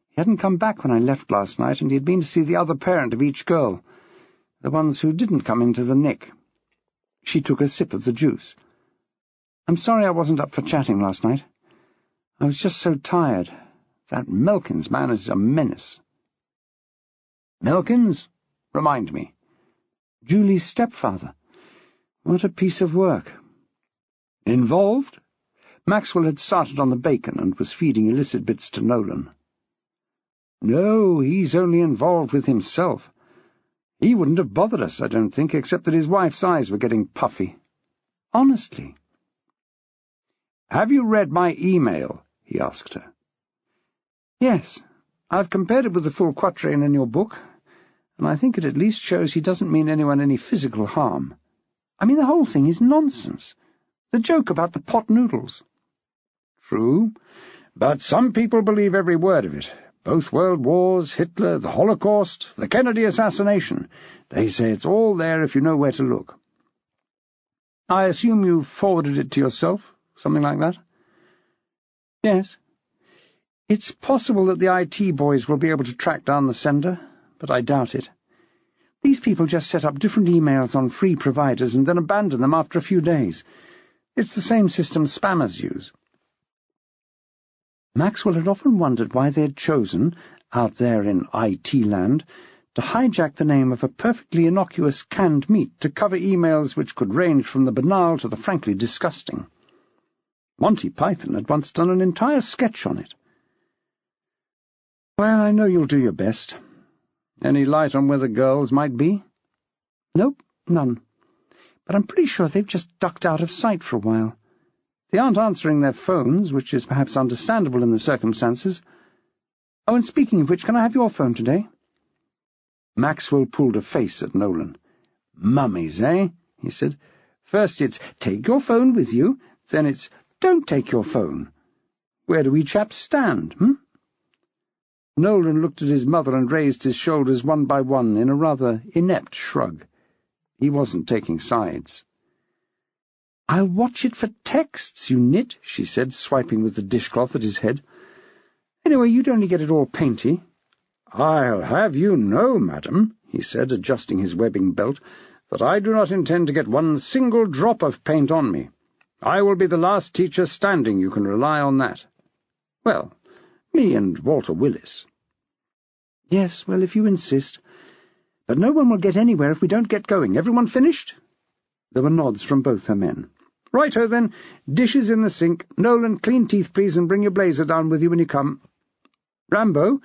He hadn't come back when I left last night, and he had been to see the other parent of each girl, the ones who didn't come into the nick." She took a sip of the juice. "I'm sorry I wasn't up for chatting last night. I was just so tired. That Melkins man is a menace." "Melkins? Remind me." "Julie's stepfather. What a piece of work." "Involved?" Maxwell had started on the bacon and was feeding illicit bits to Nolan. "No, he's only involved with himself. He wouldn't have bothered us, I don't think, except that his wife's eyes were getting puffy." "Honestly?" "Have you read my email?" he asked her. "Yes. I've compared it with the full quatrain in your book, and I think it at least shows he doesn't mean anyone any physical harm. I mean, the whole thing is nonsense. The joke about the pot noodles." "True, but some people believe every word of it. Both World Wars, Hitler, the Holocaust, the Kennedy assassination. They say it's all there if you know where to look." "I assume you forwarded it to yourself, something like that?" "Yes. It's possible that the IT boys will be able to track down the sender, but I doubt it. These people just set up different emails on free providers and then abandon them after a few days. It's the same system spammers use." Maxwell had often wondered why they had chosen, out there in IT land, to hijack the name of a perfectly innocuous canned meat to cover emails which could range from the banal to the frankly disgusting. Monty Python had once done an entire sketch on it. "Well, I know you'll do your best. Any light on where the girls might be?" "Nope, none. but I'm pretty sure they've just ducked out of sight for a while. They aren't answering their phones, which is perhaps understandable in the circumstances. Oh, and speaking of which, can I have your phone today?" Maxwell pulled a face at Nolan. "Mummies, eh?" he said. "First it's, take your phone with you, then it's, don't take your phone. Where do we chaps stand, Nolan looked at his mother and raised his shoulders one by one in a rather inept shrug. He wasn't taking sides. "I'll watch it for texts, you nit," she said, swiping with the dishcloth at his head. "Anyway, you'd only get it all painty." "I'll have you know, madam," he said, adjusting his webbing belt, "that I do not intend to get one single drop of paint on me. I will be the last teacher standing, you can rely on that. Well, me and Walter Willis." "Yes, well, if you insist. But no one will get anywhere if we don't get going. Everyone finished?" There were nods from both her men. "Righto, then. Dishes in the sink. Nolan, clean teeth, please, and bring your blazer down with you when you come. Rambo?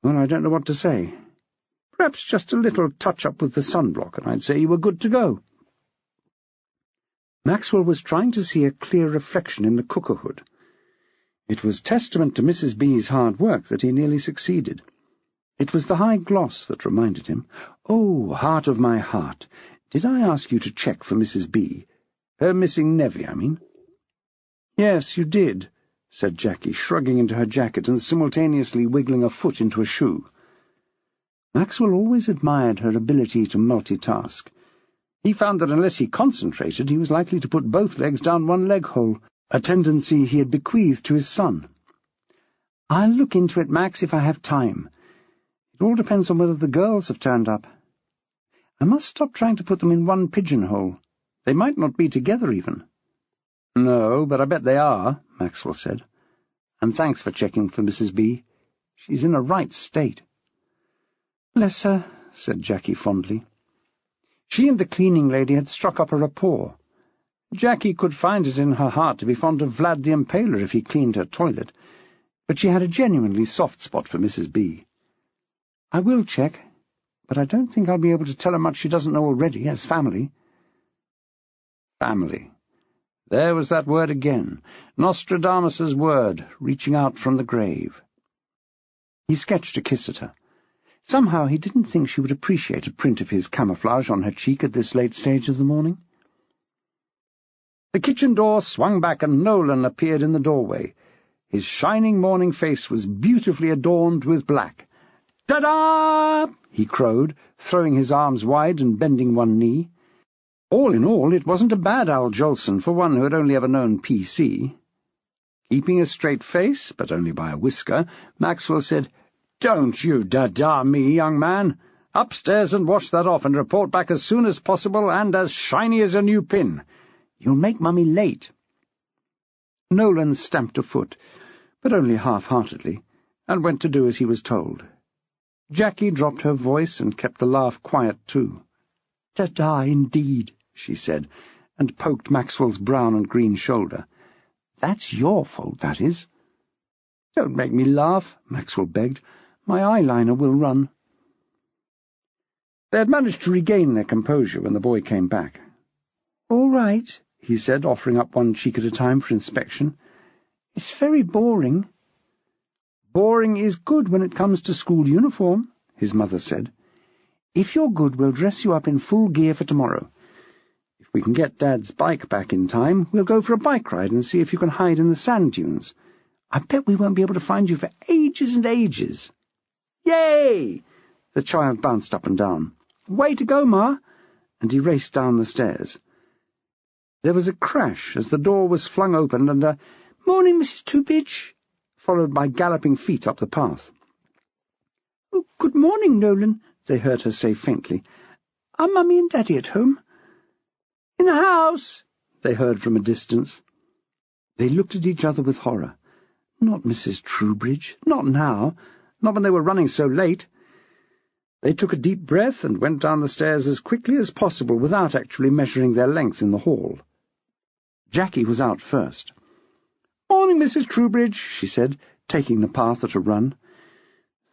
Well, I don't know what to say. Perhaps just a little touch-up with the sunblock, and I'd say you were good to go." Maxwell was trying to see a clear reflection in the cooker hood. It was testament to Mrs. B.'s hard work that he nearly succeeded. It was the high gloss that reminded him. "Oh, heart of my heart, did I ask you to check for Mrs. B? Her missing nevy, I mean?" "Yes, you did," said Jackie, shrugging into her jacket and simultaneously wiggling a foot into a shoe. Maxwell always admired her ability to multitask. He found that unless he concentrated, he was likely to put both legs down one leg hole, a tendency he had bequeathed to his son. "I'll look into it, Max, if I have time. It all depends on whether the girls have turned up. I must stop trying to put them in one pigeonhole. They might not be together, even." "No, but I bet they are," Maxwell said. "And thanks for checking for Mrs. B. She's in a right state." "Bless her," said Jackie fondly. She and the cleaning lady had struck up a rapport. Jackie could find it in her heart to be fond of Vlad the Impaler if he cleaned her toilet, but she had a genuinely soft spot for Mrs. B. "I will check, but I don't think I'll be able to tell her much she doesn't know already, as family." Family. There was that word again, Nostradamus's word, reaching out from the grave. He sketched a kiss at her. Somehow he didn't think she would appreciate a print of his camouflage on her cheek at this late stage of the morning. The kitchen door swung back and Nolan appeared in the doorway. His shining morning face was beautifully adorned with black. "Ta-da!" he crowed, throwing his arms wide and bending one knee. All in all, it wasn't a bad Al Jolson for one who had only ever known PC. Keeping a straight face, but only by a whisker, Maxwell said, "Don't you da-da me, young man. Upstairs and wash that off and report back as soon as possible and as shiny as a new pin. You'll make Mummy late." Nolan stamped a foot, but only half-heartedly, and went to do as he was told. Jackie dropped her voice and kept the laugh quiet too. "Ta-da, indeed," she said, and poked Maxwell's brown and green shoulder. "That's your fault, that is." "Don't make me laugh," Maxwell begged. "My eyeliner will run." They had managed to regain their composure when the boy came back. "All right," he said, offering up one cheek at a time for inspection. "It's very boring." "Boring is good when it comes to school uniform," his mother said. "If you're good, we'll dress you up in full gear for tomorrow. If we can get Dad's bike back in time, we'll go for a bike ride and see if you can hide in the sand dunes. I bet we won't be able to find you for ages and ages." "Yay!" The child bounced up and down. "Way to go, Ma!" And he raced down the stairs. There was a crash as the door was flung open and a "Morning, Mrs. Two-Bitch," followed by galloping feet up the path. "Oh, good morning, Nolan," they heard her say faintly. "Are Mummy and Daddy at home?" "In the house," they heard from a distance. They looked at each other with horror. Not Mrs. Troubridge, not now, not when they were running so late. They took a deep breath and went down the stairs as quickly as possible without actually measuring their length in the hall. Jackie was out first. "Morning, Mrs. Troubridge," she said, taking the path at a run.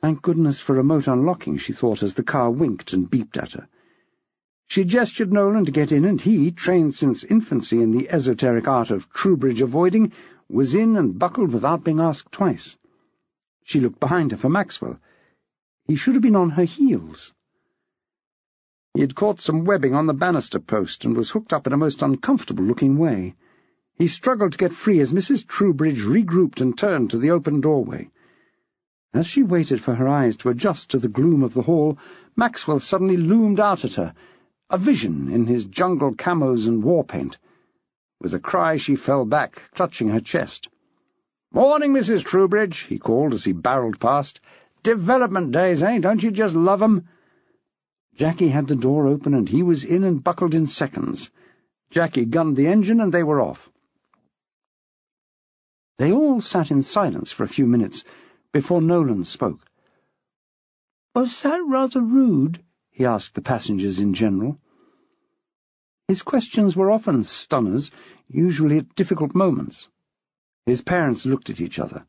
Thank goodness for remote unlocking, she thought as the car winked and beeped at her. She gestured Nolan to get in, and he, trained since infancy in the esoteric art of Trowbridge avoiding, was in and buckled without being asked twice. She looked behind her for Maxwell. He should have been on her heels. He had caught some webbing on the banister post and was hooked up in a most uncomfortable-looking way. He struggled to get free as Mrs. Trowbridge regrouped and turned to the open doorway. As she waited for her eyes to adjust to the gloom of the hall, Maxwell suddenly loomed out at her, a vision in his jungle camos and war paint. With a cry she fell back, clutching her chest. "Morning, Mrs. Trowbridge," he called as he barreled past. "Development days, eh? Don't you just love 'em?" Jackie had the door open, and he was in and buckled in seconds. Jackie gunned the engine, and they were off. They all sat in silence for a few minutes before Nolan spoke. "Was that rather rude?" he asked the passengers in general. His questions were often stunners, usually at difficult moments. His parents looked at each other.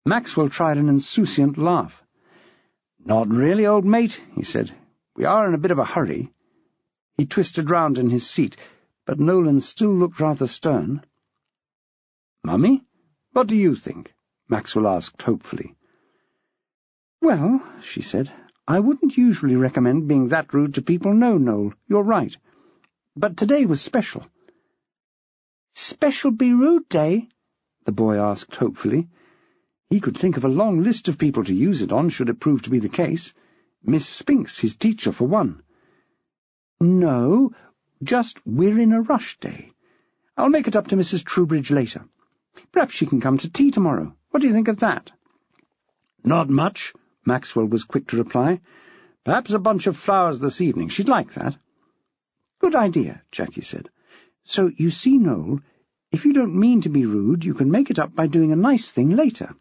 Maxwell tried an insouciant laugh. "Not really, old mate," he said. "We are in a bit of a hurry." He twisted round in his seat, but Nolan still looked rather stern. "Mummy, what do you think?" Maxwell asked hopefully. "Well," she said, "I wouldn't usually recommend being that rude to people. No, Noel, you're right. But today was special." "Special be rude day?" the boy asked hopefully. He could think of a long list of people to use it on, should it prove to be the case. Miss Spinks, his teacher, for one. "No, just we're in a rush day. I'll make it up to Mrs. Trowbridge later. Perhaps she can come to tea tomorrow. What do you think of that?" "Not much," Maxwell was quick to reply. "Perhaps a bunch of flowers this evening. She'd like that." "Good idea," Jackie said. "So, you see, Noel, if you don't mean to be rude, you can make it up by doing a nice thing later."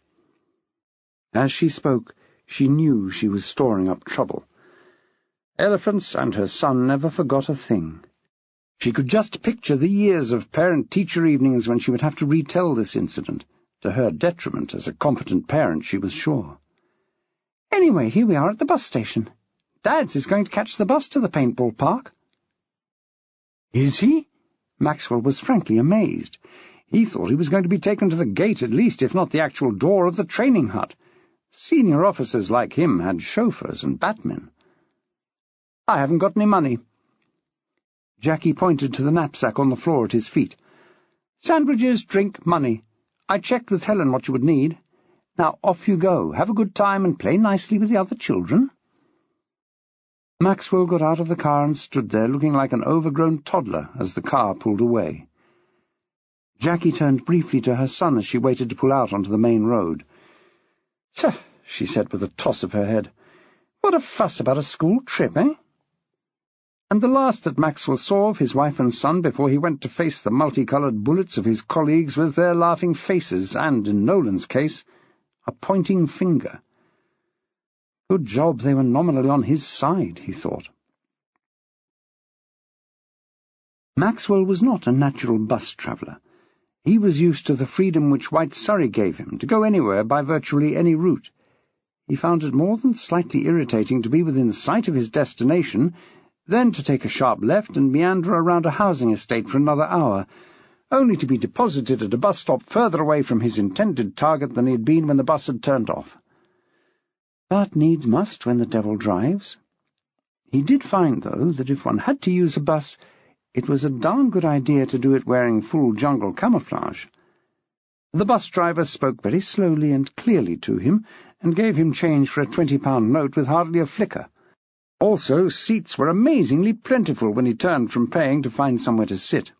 As she spoke, she knew she was storing up trouble. Elephants and her son never forgot a thing. She could just picture the years of parent-teacher evenings when she would have to retell this incident, to her detriment as a competent parent, she was sure. "Anyway, here we are at the bus station. Dad's is going to catch the bus to the paintball park." "Is he?" Maxwell was frankly amazed. He thought he was going to be taken to the gate at least, if not the actual door of the training hut. Senior officers like him had chauffeurs and batmen. "I haven't got any money." Jackie pointed to the knapsack on the floor at his feet. "Sandwiches, drink, money. I checked with Helen what you would need. Now off you go. Have a good time and play nicely with the other children." Maxwell got out of the car and stood there looking like an overgrown toddler as the car pulled away. Jackie turned briefly to her son as she waited to pull out onto the main road. "Tch," she said with a toss of her head. "What a fuss about a school trip, eh?" And the last that Maxwell saw of his wife and son before he went to face the multicoloured bullets of his colleagues was their laughing faces and, in Nolan's case, a pointing finger. Good job they were nominally on his side, he thought. Maxwell was not a natural bus traveller. He was used to the freedom which White Surrey gave him, to go anywhere by virtually any route. He found it more than slightly irritating to be within sight of his destination, then to take a sharp left and meander around a housing estate for another hour, only to be deposited at a bus stop further away from his intended target than he had been when the bus had turned off. But needs must when the devil drives. He did find, though, that if one had to use a bus, it was a darn good idea to do it wearing full jungle camouflage. The bus driver spoke very slowly and clearly to him, and gave him change for a 20-pound note with hardly a flicker. Also, seats were amazingly plentiful when he turned from paying to find somewhere to sit.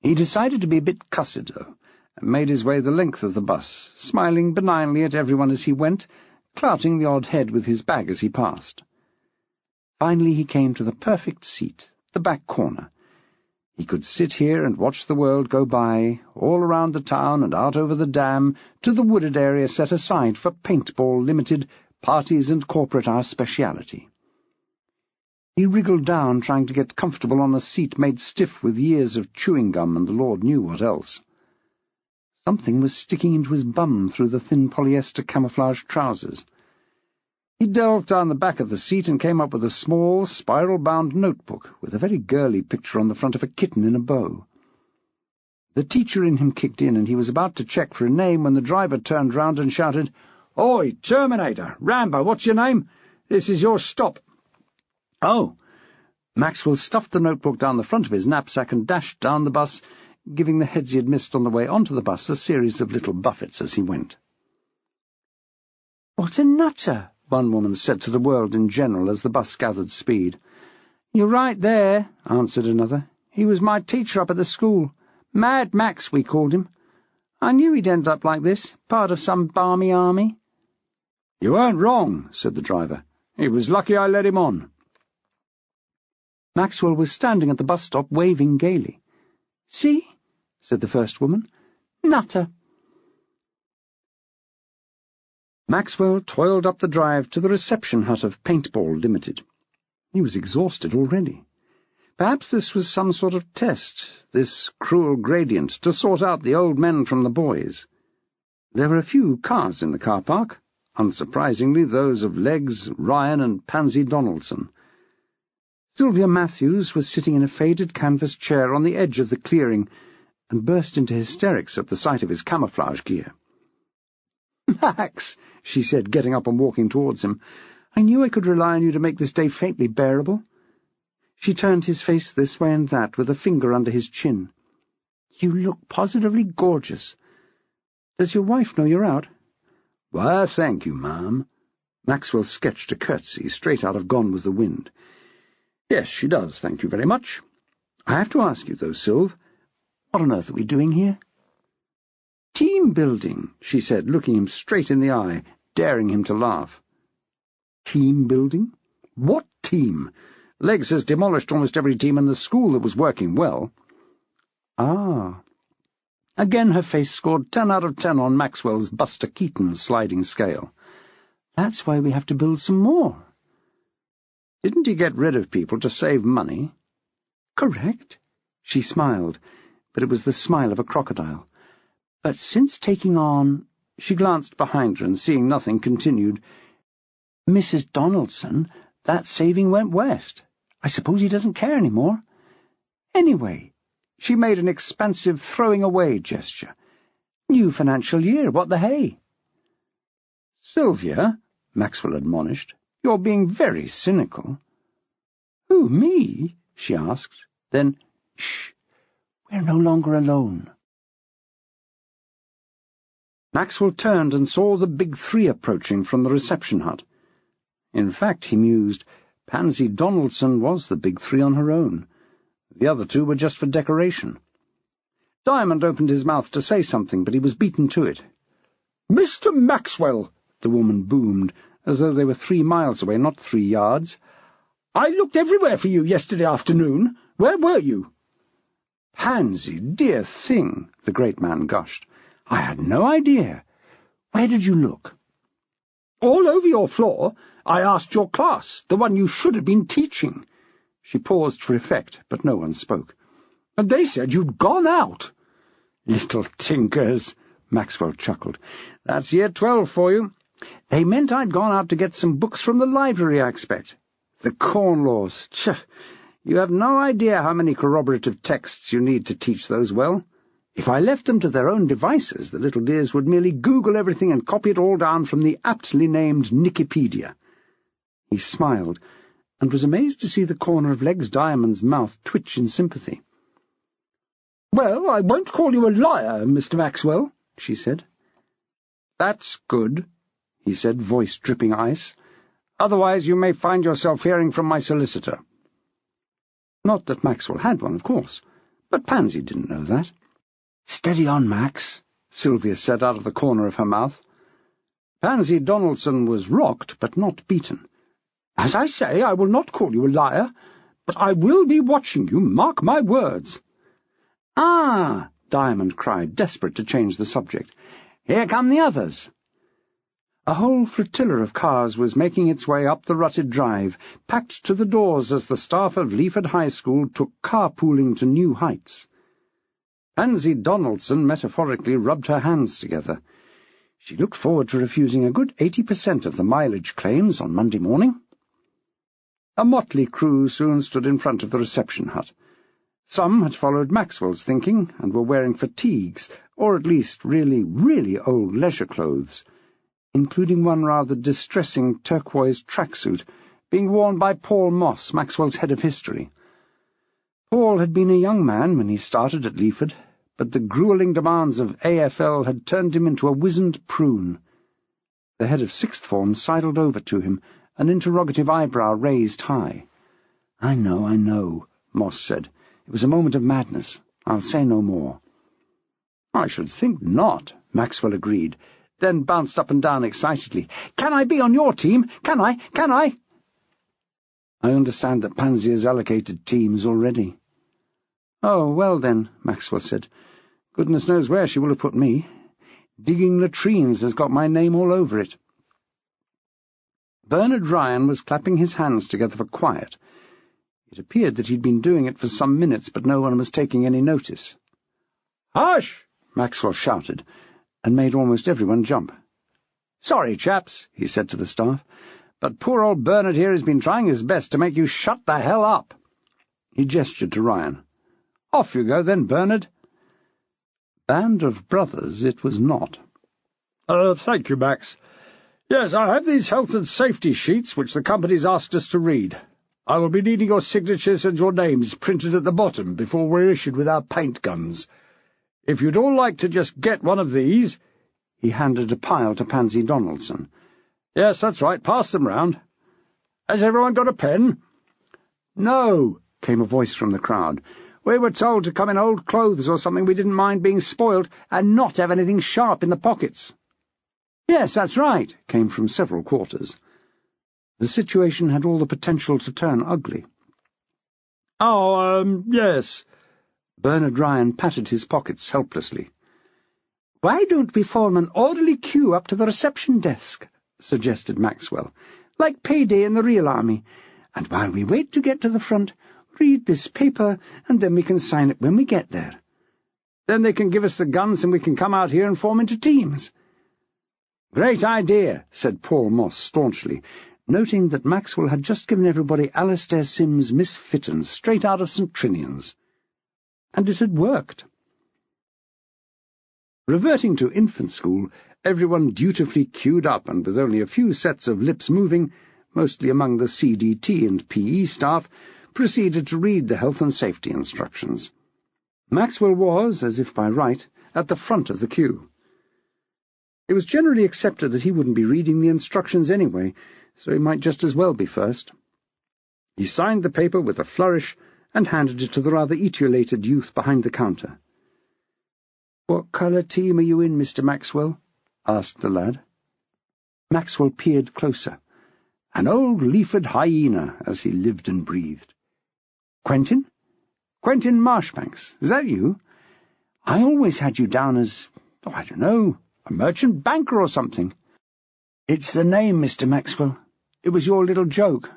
He decided to be a bit cussed, though, and made his way the length of the bus, smiling benignly at everyone as he went, clouting the odd head with his bag as he passed. Finally he came to the perfect seat, the back corner. He could sit here and watch the world go by, all around the town and out over the dam, to the wooded area set aside for paintball limited, parties and corporate our speciality. He wriggled down, trying to get comfortable on a seat made stiff with years of chewing gum and the Lord knew what else. Something was sticking into his bum through the thin polyester camouflage trousers. He delved down the back of the seat and came up with a small, spiral-bound notebook with a very girly picture on the front of a kitten in a bow. The teacher in him kicked in, and he was about to check for a name when the driver turned round and shouted, "Oi, Terminator! Rambo, what's your name? This is your stop." "Oh." Maxwell stuffed the notebook down the front of his knapsack and dashed down the bus, giving the heads he had missed on the way onto the bus a series of little buffets as he went. "What a nutter," one woman said to the world in general as the bus gathered speed. "You're right there," answered another. "He was my teacher up at the school. Mad Max, we called him. I knew he'd end up like this, part of some balmy army." "You weren't wrong," said the driver. "He was lucky I led him on." Maxwell was standing at the bus stop waving gaily. "See?" said the first woman. "Nutter." Maxwell toiled up the drive to the reception hut of Paintball Limited. He was exhausted already. Perhaps this was some sort of test, this cruel gradient, to sort out the old men from the boys. There were a few cars in the car park, unsurprisingly those of Legs, Ryan, and Pansy Donaldson. Sylvia Matthews was sitting in a faded canvas chair on the edge of the clearing and burst into hysterics at the sight of his camouflage gear. "Max," she said, getting up and walking towards him, "I knew I could rely on you to make this day faintly bearable." She turned his face this way and that, with a finger under his chin. "You look positively gorgeous. Does your wife know you're out?" "Why, thank you, ma'am." Maxwell sketched a curtsy, straight out of Gone with the Wind. "Yes, she does, thank you very much. I have to ask you, though, Sylv, what on earth are we doing here?" "Team building," she said, looking him straight in the eye, daring him to laugh. "Team building? What team? Legs has demolished almost every team in the school that was working well." "Ah." Again her face scored 10 out of 10 on Maxwell's Buster Keaton sliding scale. "That's why we have to build some more." "Didn't he get rid of people to save money?" "Correct." She smiled, but it was the smile of a crocodile. "But since taking on—" She glanced behind her and, seeing nothing, continued, "Mrs. Donaldson, that saving went west. I suppose he doesn't care any more. Anyway," she made an expansive throwing-away gesture, "new financial year, what the hey?" "Sylvia," Maxwell admonished, "you're being very cynical." "Who, me?" she asked. Then, "Shh, we're no longer alone." Maxwell turned and saw the big three approaching from the reception hut. In fact, he mused, Pansy Donaldson was the big three on her own. The other two were just for decoration. Diamond opened his mouth to say something, but he was beaten to it. "Mr. Maxwell," the woman boomed, as though they were 3 miles away, not 3 yards. "I looked everywhere for you yesterday afternoon. Where were you?" "Pansy, dear thing," the great man gushed. "I had no idea. Where did you look?" "All over your floor. I asked your class, the one you should have been teaching." She paused for effect, but no one spoke. "And they said you'd gone out." "Little tinkers," Maxwell chuckled. "That's year 12 for you. They meant I'd gone out to get some books from the library, I expect. The Corn Laws. Tch, you have no idea how many corroborative texts you need to teach those well. If I left them to their own devices, the little dears would merely Google everything and copy it all down from the aptly named Wikipedia." He smiled, and was amazed to see the corner of Legs Diamond's mouth twitch in sympathy. "Well, I won't call you a liar, Mr. Maxwell," she said. "That's good," he said, voice dripping ice. "Otherwise you may find yourself hearing from my solicitor." Not that Maxwell had one, of course, but Pansy didn't know that. "Steady on, Max," Sylvia said out of the corner of her mouth. Pansy Donaldson was rocked, but not beaten. "As I say, I will not call you a liar, but I will be watching you, mark my words." "Ah!" Diamond cried, desperate to change the subject. "Here come the others." A whole flotilla of cars was making its way up the rutted drive, packed to the doors as the staff of Leaford High School took carpooling to new heights. Pansy Donaldson metaphorically rubbed her hands together. She looked forward to refusing a good 80% of the mileage claims on Monday morning. A motley crew soon stood in front of the reception hut. Some had followed Maxwell's thinking and were wearing fatigues, or at least really, really old leisure clothes, including one rather distressing turquoise tracksuit being worn by Paul Moss, Maxwell's head of history. Paul had been a young man when he started at Leaford, but the gruelling demands of AFL had turned him into a wizened prune. The head of sixth form sidled over to him, an interrogative eyebrow raised high. I know, Moss said. It was a moment of madness. I'll say no more. I should think not, Maxwell agreed, then bounced up and down excitedly. Can I be on your team? Can I? I understand that Pansy has allocated teams already. Oh, well then, Maxwell said. Goodness knows where she will have put me. Digging latrines has got my name all over it. Bernard Ryan was clapping his hands together for quiet. It appeared that he'd been doing it for some minutes, but no one was taking any notice. Hush! Maxwell shouted, and made almost everyone jump. Sorry, chaps, he said to the staff, but poor old Bernard here has been trying his best to make you shut the hell up. He gestured to Ryan. Off you go then, Bernard. Band of brothers it was not. Thank you, Max. Yes, I have these health and safety sheets which the company's asked us to read. I will be needing your signatures and your names printed at the bottom before we're issued with our paint guns. If you'd all like to just get one of these—" He handed a pile to Pansy Donaldson. "Yes, that's right, pass them round. Has everyone got a pen?" "No," came a voice from the crowd. "We were told to come in old clothes or something we didn't mind being spoiled, and not have anything sharp in the pockets." "Yes, that's right," came from several quarters. The situation had all the potential to turn ugly. Yes." Bernard Ryan patted his pockets helplessly. "Why don't we form an orderly queue up to the reception desk?" suggested Maxwell. "Like payday in the real army. And while we wait to get to the front, read this paper, and then we can sign it when we get there. Then they can give us the guns and we can come out here and form into teams." "Great idea," said Paul Moss staunchly, noting that Maxwell had just given everybody Alastair Sim's Miss Fitton straight out of St. Trinian's. And it had worked. Reverting to infant school, everyone dutifully queued up, and with only a few sets of lips moving, mostly among the CDT and PE staff, proceeded to read the health and safety instructions. Maxwell was, as if by right, at the front of the queue. It was generally accepted that he wouldn't be reading the instructions anyway, so he might just as well be first. He signed the paper with a flourish and handed it to the rather etiolated youth behind the counter. "What colour team are you in, Mr. Maxwell?" asked the lad. Maxwell peered closer. An old Leaford hyena, as he lived and breathed. "Quentin? Quentin Marshbanks, is that you? I always had you down as, I don't know, a merchant banker or something." "It's the name, Mr. Maxwell. It was your little joke.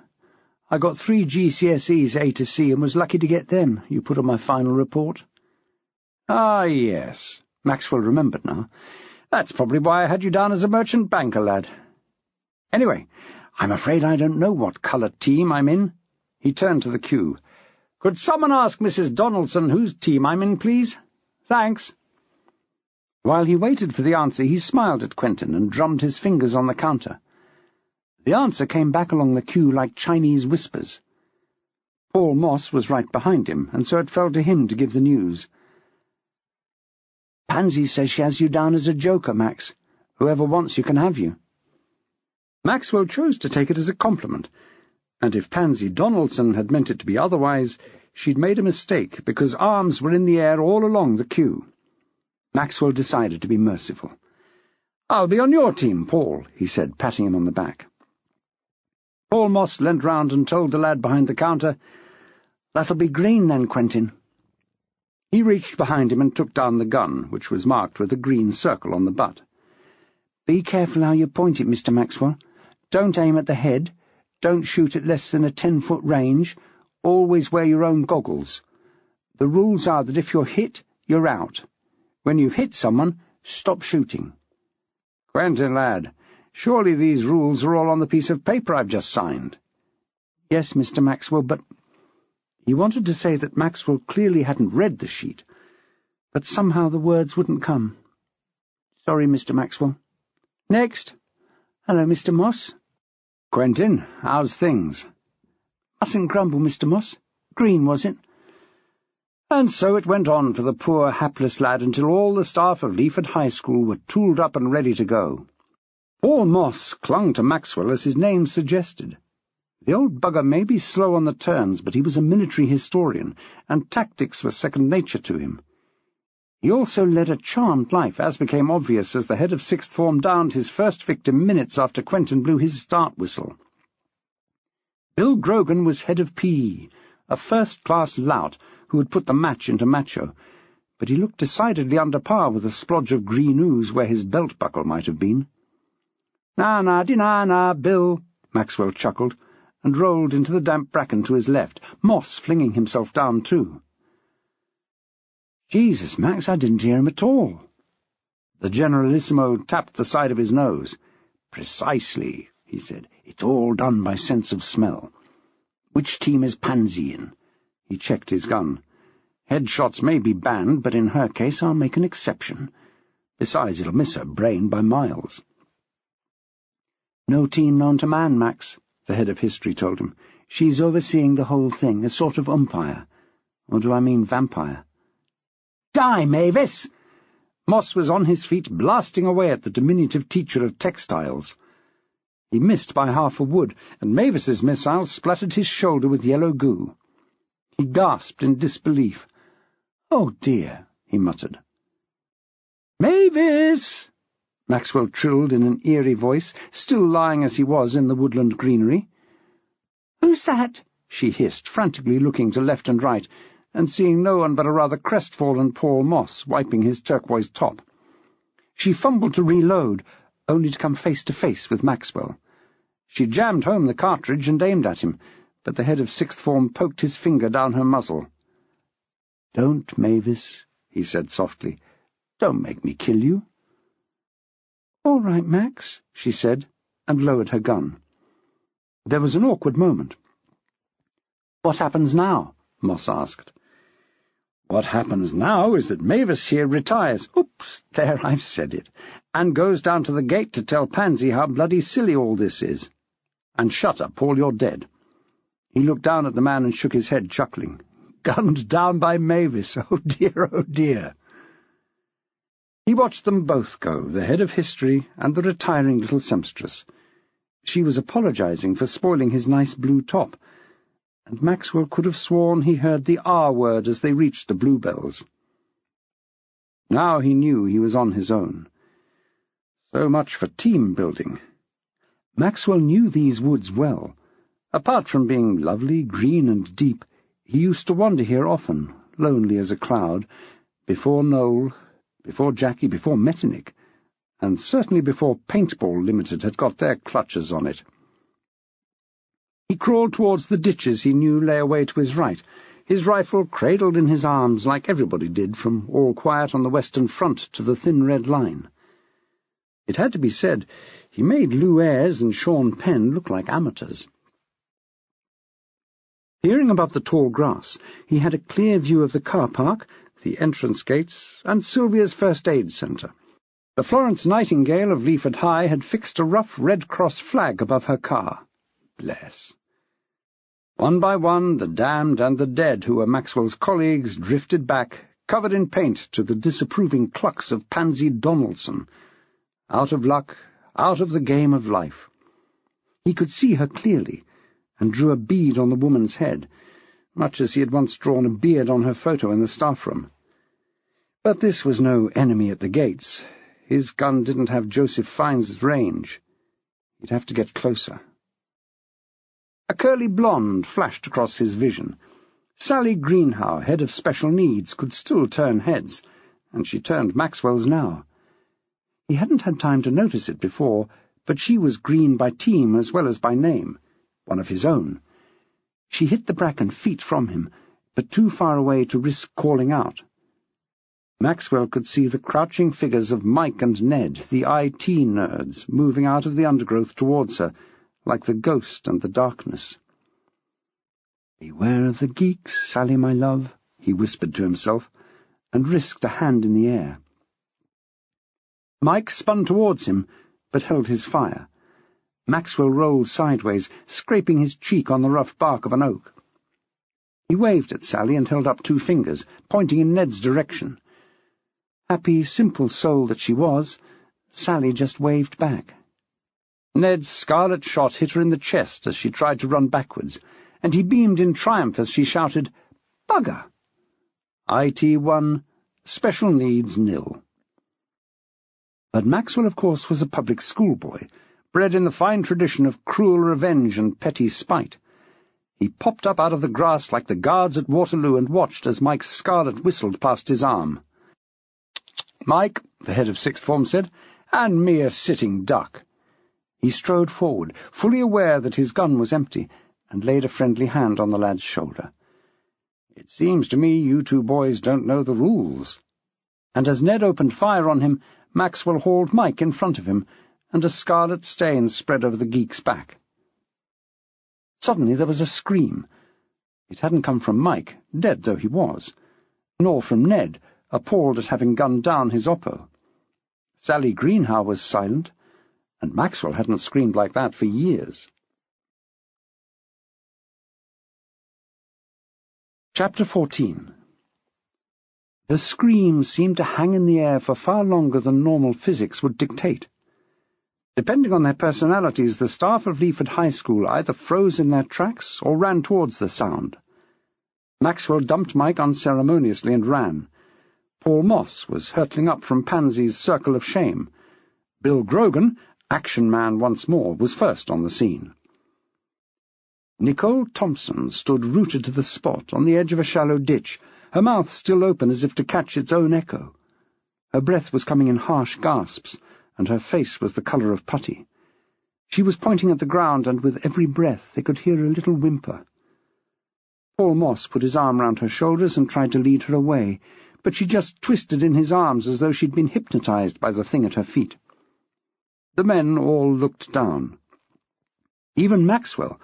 I got 3 GCSEs A to C and was lucky to get them, you put on my final report." "Ah, yes," Maxwell remembered now. "That's probably why I had you down as a merchant banker, lad. Anyway, I'm afraid I don't know what colour team I'm in." He turned to the queue. "Could someone ask Mrs. Donaldson whose team I'm in, please? Thanks." While he waited for the answer, he smiled at Quentin and drummed his fingers on the counter. The answer came back along the queue like Chinese whispers. Paul Moss was right behind him, and so it fell to him to give the news. "Pansy says she has you down as a joker, Max. Whoever wants you can have you." Maxwell chose to take it as a compliment, and if Pansy Donaldson had meant it to be otherwise, she'd made a mistake, because arms were in the air all along the queue. Maxwell decided to be merciful. "I'll be on your team, Paul," he said, patting him on the back. Paul Moss leant round and told the lad behind the counter, "That'll be green then, Quentin." He reached behind him and took down the gun, which was marked with a green circle on the butt. "Be careful how you point it, Mr. Maxwell. Don't aim at the head. Don't shoot at less than a 10-foot range. Always wear your own goggles. The rules are that if you're hit, you're out. When you've hit someone, stop shooting." "Quentin, lad, surely these rules are all on the piece of paper I've just signed." "Yes, Mr. Maxwell, but—" He wanted to say that Maxwell clearly hadn't read the sheet, but somehow the words wouldn't come. "Sorry, Mr. Maxwell." "Next." "Hello, Mr. Moss." "Quentin, how's things?" "Mustn't grumble, Mr. Moss. Green, was it?" And so it went on for the poor, hapless lad until all the staff of Leaford High School were tooled up and ready to go. Paul Moss clung to Maxwell as his name suggested. The old bugger may be slow on the turns, but he was a military historian, and tactics were second nature to him. He also led a charmed life, as became obvious as the head of sixth form downed his first victim minutes after Quentin blew his start whistle. Bill Grogan was head of PE, a first-class lout who had put the match into macho, but he looked decidedly under par with a splodge of green ooze where his belt-buckle might have been. "Na-na-di-na-na, Bill," Maxwell chuckled, and rolled into the damp bracken to his left, Moss flinging himself down too. "Jesus, Max, I didn't hear him at all." The Generalissimo tapped the side of his nose. "Precisely," he said. "It's all done by sense of smell. Which team is Pansy in?" He checked his gun. "Headshots may be banned, but in her case I'll make an exception. Besides, it'll miss her brain by miles." "No team known to man, Max," the head of history told him. "She's overseeing the whole thing, a sort of umpire. Or do I mean vampire?" "Die, Mavis!" Moss was on his feet, blasting away at the diminutive teacher of textiles. He missed by half a wood, and Mavis's missile splattered his shoulder with yellow goo. He gasped in disbelief. "Oh, dear," he muttered. "Mavis!" Maxwell trilled in an eerie voice, still lying as he was in the woodland greenery. "Who's that?" she hissed, frantically looking to left and right, and seeing no one but a rather crestfallen Paul Moss wiping his turquoise top. She fumbled to reload, only to come face to face with Maxwell. She jammed home the cartridge and aimed at him, but the head of sixth form poked his finger down her muzzle. "Don't, Mavis," he said softly. "Don't make me kill you." "All right, Max," she said, and lowered her gun. There was an awkward moment. "What happens now?" Moss asked. "What happens now is that Mavis here retires— oops, there, I've said it— and goes down to the gate to tell Pansy how bloody silly all this is. And shut up, Paul, you're dead." He looked down at the man and shook his head, chuckling. "Gunned down by Mavis, oh dear, oh dear." He watched them both go, the head of history and the retiring little sempstress. She was apologizing for spoiling his nice blue top, and Maxwell could have sworn he heard the R-word as they reached the bluebells. Now he knew he was on his own. So much for team building. Maxwell knew these woods well. Apart from being lovely, green, and deep, he used to wander here often, lonely as a cloud, before Noel, before Jackie, before Metternich, and certainly before Paintball Limited had got their clutches on it. He crawled towards the ditches he knew lay away to his right, his rifle cradled in his arms like everybody did from All Quiet on the Western Front to the Thin Red Line. It had to be said, he made Lou Ayres and Sean Penn look like amateurs. Peering above the tall grass, he had a clear view of the car park, the entrance gates, and Sylvia's first aid centre. The Florence Nightingale of Leaford High had fixed a rough Red Cross flag above her car. Bless. One by one, the damned and the dead who were Maxwell's colleagues drifted back, covered in paint, to the disapproving clucks of Pansy Donaldson. Out of luck, out of the game of life. He could see her clearly, and drew a bead on the woman's head, much as he had once drawn a beard on her photo in the staff room. But this was no enemy at the gates. His gun didn't have Joseph Fiennes' range. He'd have to get closer. A curly blonde flashed across his vision. Sally Greenhow, head of special needs, could still turn heads, and she turned Maxwell's now. He hadn't had time to notice it before, but she was green by team as well as by name, one of his own. She hit the bracken feet from him, but too far away to risk calling out. Maxwell could see the crouching figures of Mike and Ned, the IT nerds, moving out of the undergrowth towards her, like the ghost and the darkness. "Beware of the geeks, Sally, my love," he whispered to himself, and risked a hand in the air. Mike spun towards him, but held his fire. Maxwell rolled sideways, scraping his cheek on the rough bark of an oak. He waved at Sally and held up 2 fingers, pointing in Ned's direction. Happy, simple soul that she was, Sally just waved back. Ned's scarlet shot hit her in the chest as she tried to run backwards, and he beamed in triumph as she shouted, "Bugger!" IT 1, Special Needs 0. But Maxwell, of course, was a public schoolboy, bred in the fine tradition of cruel revenge and petty spite. He popped up out of the grass like the guards at Waterloo and watched as Mike's scarlet whistled past his arm. "Mike," the head of sixth form said, "and me a sitting duck." He strode forward, fully aware that his gun was empty, and laid a friendly hand on the lad's shoulder. "It seems to me you 2 boys don't know the rules." And as Ned opened fire on him, Maxwell hauled Mike in front of him, and a scarlet stain spread over the geek's back. Suddenly there was a scream. It hadn't come from Mike, dead though he was, nor from Ned, appalled at having gunned down his oppo. Sally Greenhow was silent, and Maxwell hadn't screamed like that for years. Chapter 14. The scream seemed to hang in the air for far longer than normal physics would dictate. Depending on their personalities, the staff of Leaford High School either froze in their tracks or ran towards the sound. Maxwell dumped Mike unceremoniously and ran. Paul Moss was hurtling up from Pansy's circle of shame. Bill Grogan, action man once more, was first on the scene. Nicole Thompson stood rooted to the spot on the edge of a shallow ditch, her mouth still open as if to catch its own echo. Her breath was coming in harsh gasps, and her face was the colour of putty. She was pointing at the ground, and with every breath they could hear a little whimper. Paul Moss put his arm round her shoulders and tried to lead her away, but she just twisted in his arms as though she'd been hypnotized by the thing at her feet. The men all looked down. Even Maxwell,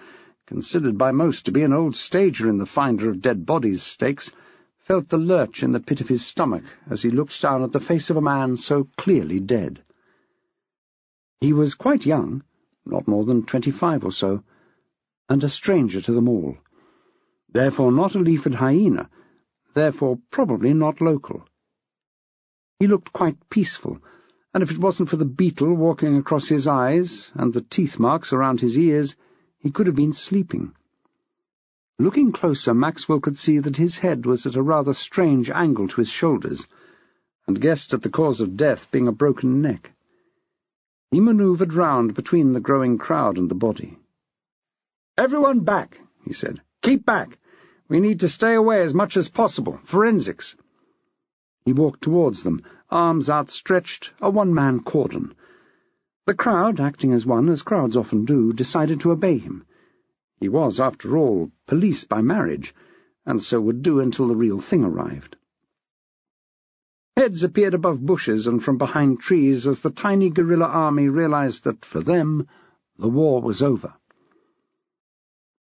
considered by most to be an old stager in the finder of dead bodies stakes, felt the lurch in the pit of his stomach as he looked down at the face of a man so clearly dead. He was quite young, not more than 25 or so, and a stranger to them all. Therefore not a Leaford hyena, therefore probably not local. He looked quite peaceful, and if it wasn't for the beetle walking across his eyes and the teeth marks around his ears, he could have been sleeping. Looking closer, Maxwell could see that his head was at a rather strange angle to his shoulders, and guessed at the cause of death being a broken neck. He manoeuvred round between the growing crowd and the body. "Everyone back," he said. "Keep back. We need to stay away as much as possible. Forensics." He walked towards them, arms outstretched, a one-man cordon. The crowd, acting as one, as crowds often do, decided to obey him. He was, after all, police by marriage, and so would do until the real thing arrived. Heads appeared above bushes and from behind trees as the tiny guerrilla army realized that, for them, the war was over.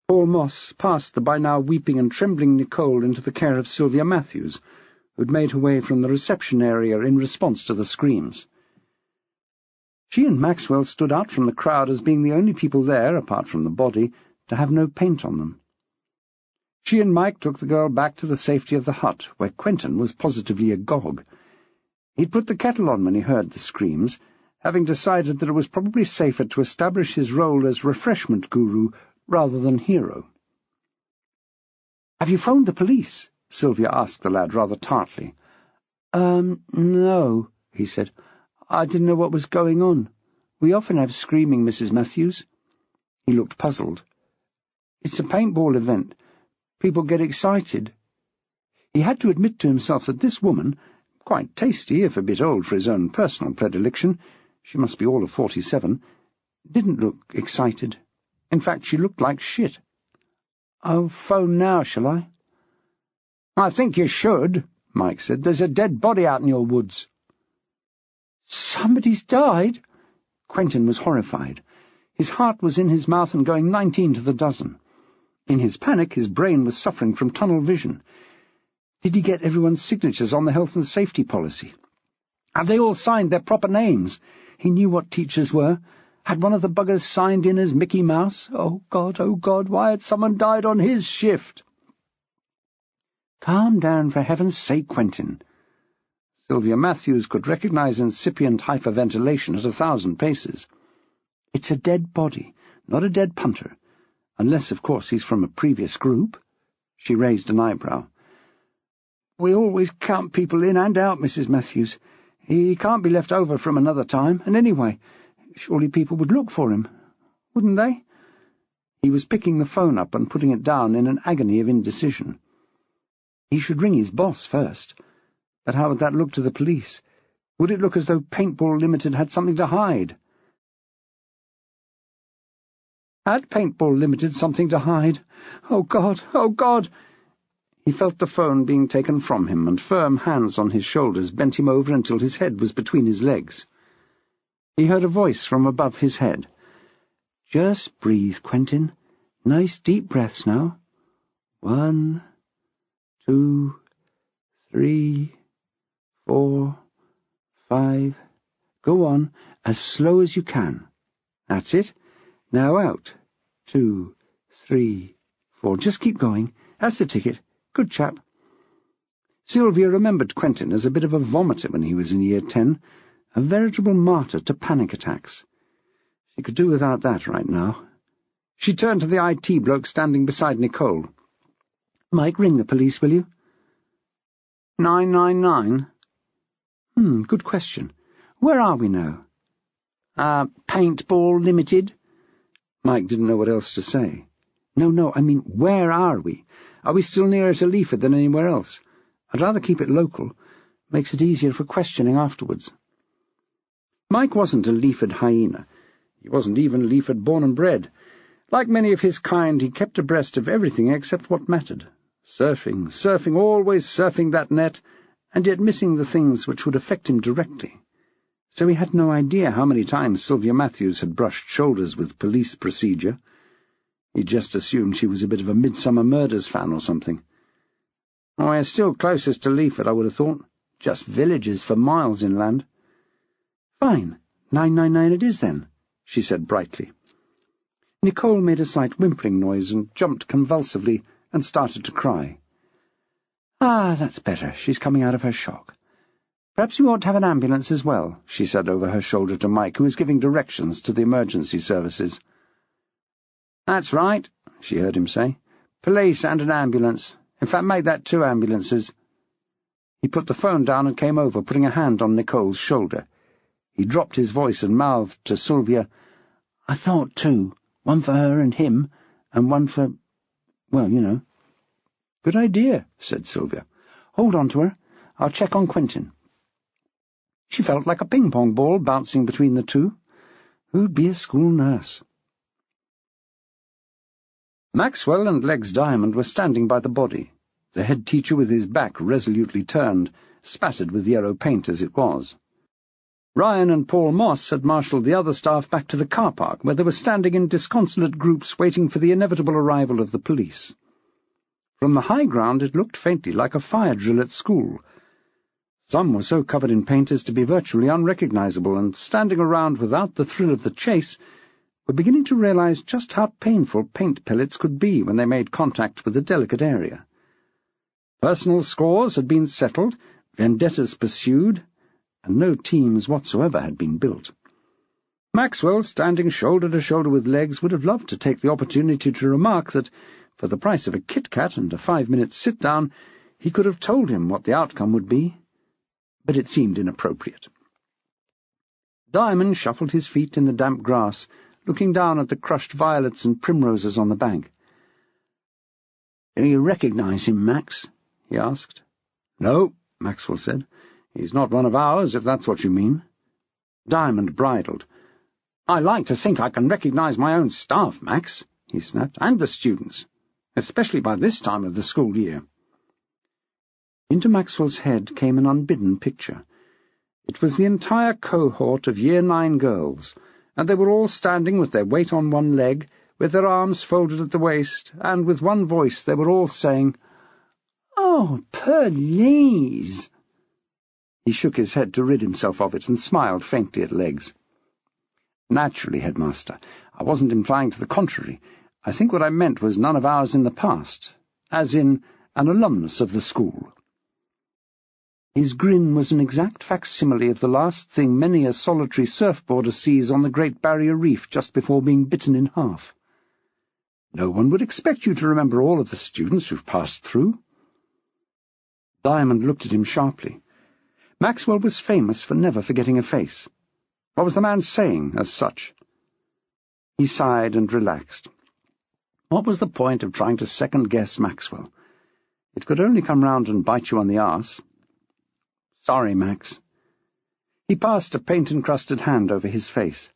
Paul Moss passed the by now weeping and trembling Nicole into the care of Sylvia Matthews, who'd made her way from the reception area in response to the screams. She and Maxwell stood out from the crowd as being the only people there, apart from the body, to have no paint on them. She and Mike took the girl back to the safety of the hut, where Quentin was positively agog. He'd put the kettle on when he heard the screams, having decided that it was probably safer to establish his role as refreshment guru rather than hero. "Have you phoned the police?" Sylvia asked the lad rather tartly. No," he said. "I didn't know what was going on. We often have screaming, Mrs. Matthews." He looked puzzled. "It's a paintball event. People get excited." He had to admit to himself that this woman, quite tasty if a bit old for his own personal predilection, she must be all of 47, didn't look excited. In fact, she looked like shit. "I'll phone now, shall I?" "I think you should," Mike said. "There's a dead body out in your woods." "Somebody's died?" Quentin was horrified. His heart was in his mouth and going 19 to the dozen. In his panic, his brain was suffering from tunnel vision. Did he get everyone's signatures on the health and safety policy? Had they all signed their proper names? He knew what teachers were. Had one of the buggers signed in as Mickey Mouse? Oh, God, why had someone died on his shift? "Calm down, for heaven's sake, Quentin." Sylvia Matthews could recognize incipient hyperventilation at 1,000 paces. "It's a dead body, not a dead punter. Unless, of course, he's from a previous group." She raised an eyebrow. "We always count people in and out, Mrs. Matthews. He can't be left over from another time, and anyway, surely people would look for him, wouldn't they?" He was picking the phone up and putting it down in an agony of indecision. He should ring his boss first. But how would that look to the police? Would it look as though Paintball Limited had something to hide? Had Paintball Limited something to hide? Oh, God! Oh, God! He felt the phone being taken from him, and firm hands on his shoulders bent him over until his head was between his legs. He heard a voice from above his head. "Just breathe, Quentin. Nice deep breaths now. 1, 2, 3, 4, 5. Go on, as slow as you can. That's it. Now out. 2, 3, 4. Just keep going. That's the ticket. Good chap." Sylvia remembered Quentin as a bit of a vomiter when he was in Year 10, a veritable martyr to panic attacks. She could do without that right now. She turned to the IT bloke standing beside Nicole. "Mike, ring the police, will you?" 999? Good question. Where are we now? Paintball Limited? Mike didn't know what else to say. No, I mean, where are we? Are we still nearer to Leaford than anywhere else? I'd rather keep it local. Makes it easier for questioning afterwards. Mike wasn't a Leaford hyena. He wasn't even Leaford born and bred. Like many of his kind, he kept abreast of everything except what mattered. Surfing, always surfing that net, and yet missing the things which would affect him directly. So he had no idea how many times Sylvia Matthews had brushed shoulders with police procedure. He just assumed she was a bit of a Midsummer Murders fan or something. "Oh, we're still closest to Leaford, I would have thought. Just villages for miles inland." "Fine, 999 it is then," she said brightly. Nicole made a slight whimpering noise and jumped convulsively and started to cry. "Ah, that's better. She's coming out of her shock. Perhaps you ought to have an ambulance as well," she said over her shoulder to Mike, who was giving directions to the emergency services. "That's right," she heard him say. "Police and an ambulance. In fact, make that 2 ambulances." He put the phone down and came over, putting a hand on Nicole's shoulder. He dropped his voice and mouthed to Sylvia, "I thought 2. One for her and him, and one for, well, you know." "Good idea," said Sylvia. "Hold on to her. I'll check on Quentin." She felt like a ping-pong ball bouncing between the two. Who'd be a school nurse? Maxwell and Legs Diamond were standing by the body, the head teacher with his back resolutely turned, spattered with yellow paint as it was. Ryan and Paul Moss had marshalled the other staff back to the car park, where they were standing in disconsolate groups waiting for the inevitable arrival of the police. From the high ground it looked faintly like a fire drill at school. Some were so covered in paint as to be virtually unrecognizable, and standing around without the thrill of the chase, were beginning to realize just how painful paint pellets could be when they made contact with a delicate area. Personal scores had been settled, vendettas pursued, and no teams whatsoever had been built. Maxwell, standing shoulder to shoulder with Legs, would have loved to take the opportunity to remark that, for the price of a Kit-Kat and a 5-minute sit-down, he could have told him what the outcome would be, but it seemed inappropriate. Diamond shuffled his feet in the damp grass, looking down at the crushed violets and primroses on the bank. "Do you recognize him, Max?" he asked. "No," Maxwell said. "He's not one of ours, if that's what you mean." Diamond bridled. "I like to think I can recognize my own staff, Max," he snapped, "and the students, especially by this time of the school year." Into Maxwell's head came an unbidden picture. It was the entire cohort of Year 9 girls, and they were all standing with their weight on one leg, with their arms folded at the waist, and with one voice they were all saying, "Oh, please!" He shook his head to rid himself of it and smiled faintly at Legs. "Naturally, Headmaster. I wasn't implying to the contrary. I think what I meant was none of ours in the past, as in an alumnus of the school." His grin was an exact facsimile of the last thing many a solitary surfboarder sees on the Great Barrier Reef just before being bitten in half. "No one would expect you to remember all of the students who've passed through." Diamond looked at him sharply. Maxwell was famous for never forgetting a face. What was the man saying, as such? He sighed and relaxed. What was the point of trying to second-guess Maxwell? It could only come round and bite you on the arse. "Sorry, Max." He passed a paint-encrusted hand over his face.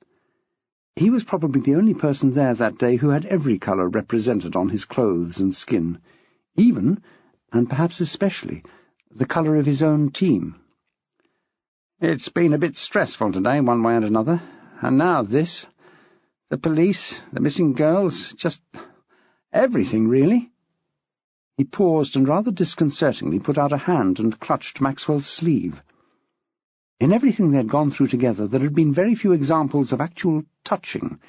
He was probably the only person there that day who had every colour represented on his clothes and skin, even, and perhaps especially, the colour of his own team. "It's been a bit stressful today, one way and another, and now this. The police, the missing girls, just everything, really." He paused and rather disconcertingly put out a hand and clutched Maxwell's sleeve. In everything they had gone through together there had been very few examples of actual touching,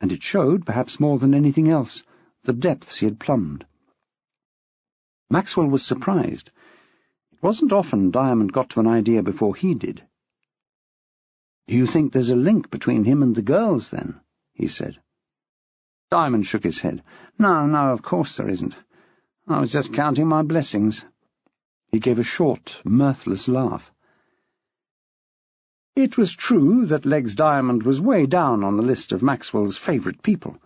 and it showed, perhaps more than anything else, the depths he had plumbed. Maxwell was surprised. It wasn't often Diamond got to an idea before he did. "Do you think there's a link between him and the girls, then?" he said. Diamond shook his head. No, of course there isn't. I was just counting my blessings." He gave a short, mirthless laugh. It was true that Legs Diamond was way down on the list of Maxwell's favourite people.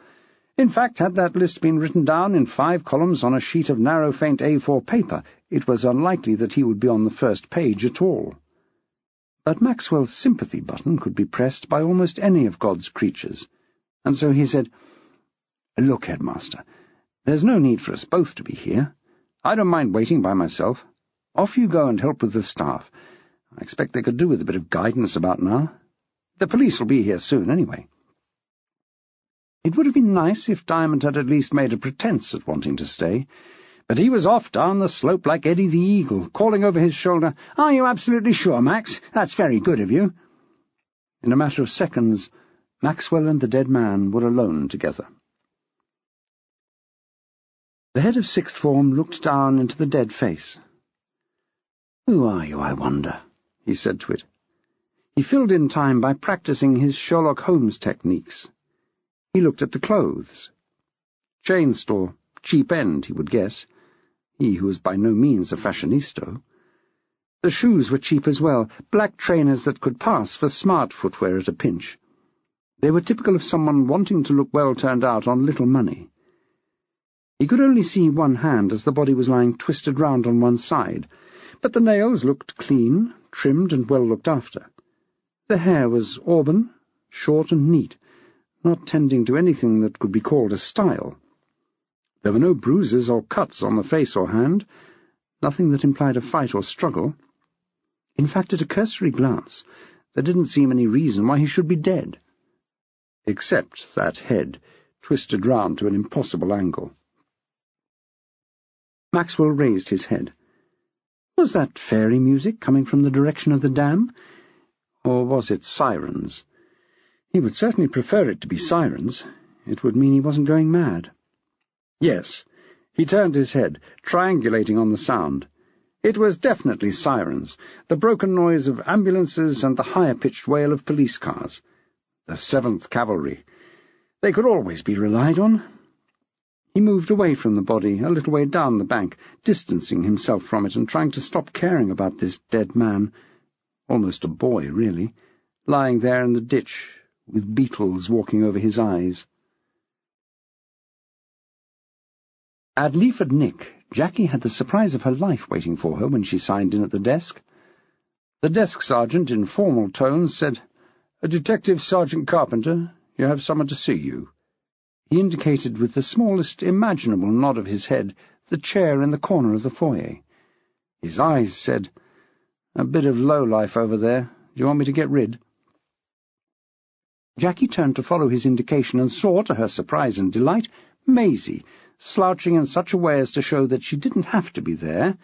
In fact, had that list been written down in 5 columns on a sheet of narrow, faint A4 paper, it was unlikely that he would be on the first page at all. But Maxwell's sympathy button could be pressed by almost any of God's creatures, and so he said, "Look, Headmaster, there's no need for us both to be here. I don't mind waiting by myself. Off you go and help with the staff. I expect they could do with a bit of guidance about now. The police will be here soon, anyway." It would have been nice if Diamond had at least made a pretence at wanting to stay, but he was off down the slope like Eddie the Eagle, calling over his shoulder, "Are you absolutely sure, Max? That's very good of you." In a matter of seconds, Maxwell and the dead man were alone together. The head of sixth form looked down into the dead face. "Who are you, I wonder?" he said to it. He filled in time by practising his Sherlock Holmes techniques. He looked at the clothes. Chain store, cheap end, he would guess. He who was by no means a fashionista. The shoes were cheap as well, black trainers that could pass for smart footwear at a pinch. They were typical of someone wanting to look well turned out on little money. He could only see one hand as the body was lying twisted round on one side, but the nails looked clean, trimmed and well looked after. The hair was auburn, short and neat, not tending to anything that could be called a style. There were no bruises or cuts on the face or hand, nothing that implied a fight or struggle. In fact, at a cursory glance, there didn't seem any reason why he should be dead. Except that head, twisted round to an impossible angle. Maxwell raised his head. Was that fairy music coming from the direction of the dam? Or was it sirens? He would certainly prefer it to be sirens. It would mean he wasn't going mad. Yes, he turned his head, triangulating on the sound. It was definitely sirens, the broken noise of ambulances and the higher-pitched wail of police cars. The 7th Cavalry. They could always be relied on. He moved away from the body, a little way down the bank, distancing himself from it and trying to stop caring about this dead man, almost a boy, really, lying there in the ditch, with beetles walking over his eyes. At Leaford Nick, Jackie had the surprise of her life waiting for her when she signed in at the desk. The desk sergeant, in formal tones, said, "Detective Sergeant Carpenter, you have someone to see you." He indicated with the smallest imaginable nod of his head the chair in the corner of the foyer. His eyes said, "A bit of lowlife over there. Do you want me to get rid?" Jackie turned to follow his indication and saw, to her surprise and delight, Maisie, slouching in such a way as to show that she didn't have to be there.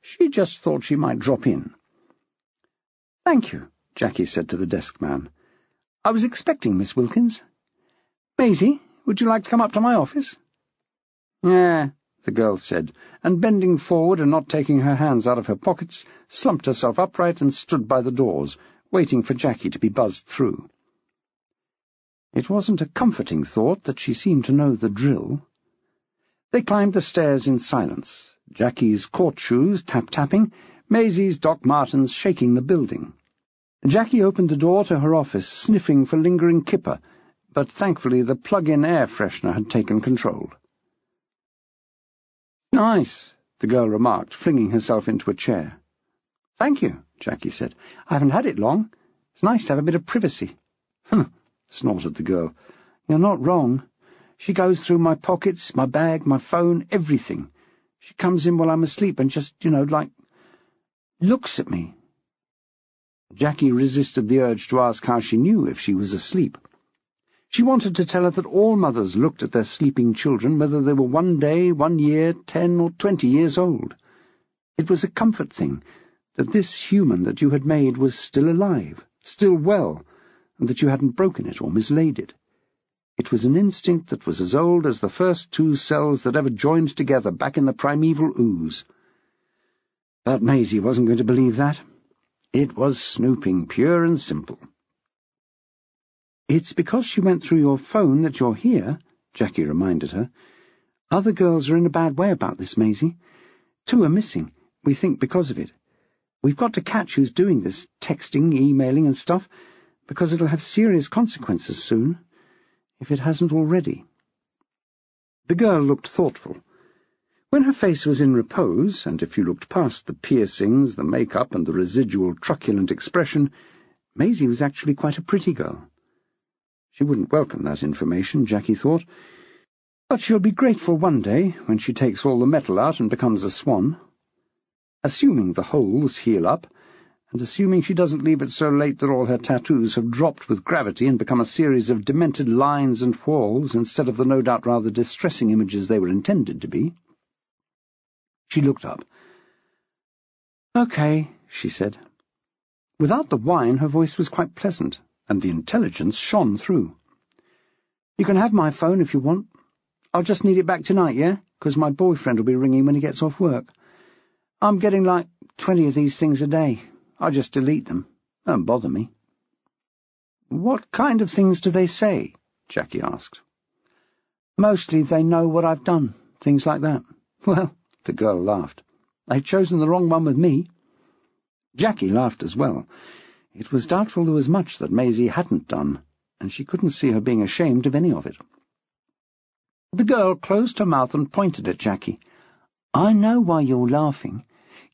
She just thought she might drop in. "Thank you," Jackie said to the desk man. "I was expecting Miss Wilkins. Maisie, would you like to come up to my office?" "Yeah," the girl said, and bending forward and not taking her hands out of her pockets, slumped herself upright and stood by the doors, waiting for Jackie to be buzzed through. It wasn't a comforting thought that she seemed to know the drill. They climbed the stairs in silence, Jackie's court shoes tap-tapping, Maisie's Doc Martens shaking the building. Jackie opened the door to her office, sniffing for lingering kipper, but thankfully the plug-in air freshener had taken control. "Nice," the girl remarked, flinging herself into a chair. "Thank you," Jackie said. "I haven't had it long. It's nice to have a bit of privacy." "Humph," snorted the girl. "You're not wrong. She goes through my pockets, my bag, my phone, everything. She comes in while I'm asleep and just, like, looks at me." Jackie resisted the urge to ask how she knew if she was asleep. She wanted to tell her that all mothers looked at their sleeping children, whether they were 1 day, 1 year, 10 or 20 years old. It was a comfort thing that this human that you had made was still alive, still well, and that you hadn't broken it or mislaid it. It was an instinct that was as old as the first 2 cells that ever joined together back in the primeval ooze. But Maisie wasn't going to believe that. It was snooping, pure and simple. "It's because she went through your phone that you're here," Jackie reminded her. "Other girls are in a bad way about this, Maisie. 2 are missing, we think, because of it. We've got to catch who's doing this texting, emailing and stuff, because it'll have serious consequences soon, if it hasn't already." The girl looked thoughtful. When her face was in repose, and if you looked past the piercings, the make-up, and the residual truculent expression, Maisie was actually quite a pretty girl. She wouldn't welcome that information, Jackie thought, but she'll be grateful one day when she takes all the metal out and becomes a swan. Assuming the holes heal up, and assuming she doesn't leave it so late that all her tattoos have dropped with gravity and become a series of demented lines and whorls instead of the no doubt rather distressing images they were intended to be. She looked up. "Okay," she said. Without the whine, her voice was quite pleasant, and the intelligence shone through. "You can have my phone if you want. I'll just need it back tonight, yeah? 'Cause my boyfriend will be ringing when he gets off work. I'm getting like 20 of these things a day. I just delete them. They don't bother me." "What kind of things do they say?" Jackie asked. "Mostly they know what I've done, things like that." "Well," the girl laughed, "they've chosen the wrong one with me." Jackie laughed as well. It was doubtful there was much that Maisie hadn't done, and she couldn't see her being ashamed of any of it. The girl closed her mouth and pointed at Jackie. "I know why you're laughing.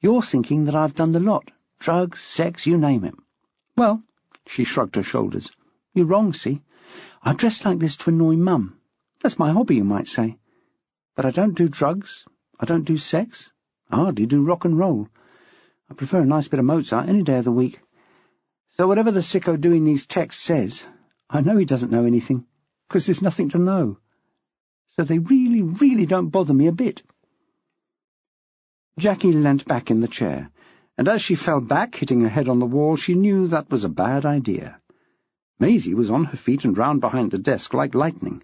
You're thinking that I've done the lot. Drugs, sex, you name it." "Well," she shrugged her shoulders, "you're wrong, see? I dress like this to annoy Mum. That's my hobby, you might say. But I don't do drugs. I don't do sex. I hardly do rock and roll. I prefer a nice bit of Mozart any day of the week. So whatever the sicko doing these texts says, I know he doesn't know anything, 'cause there's nothing to know. So they really, really don't bother me a bit." Jackie leant back in the chair, and as she fell back, hitting her head on the wall, she knew that was a bad idea. Maisie was on her feet and round behind the desk like lightning.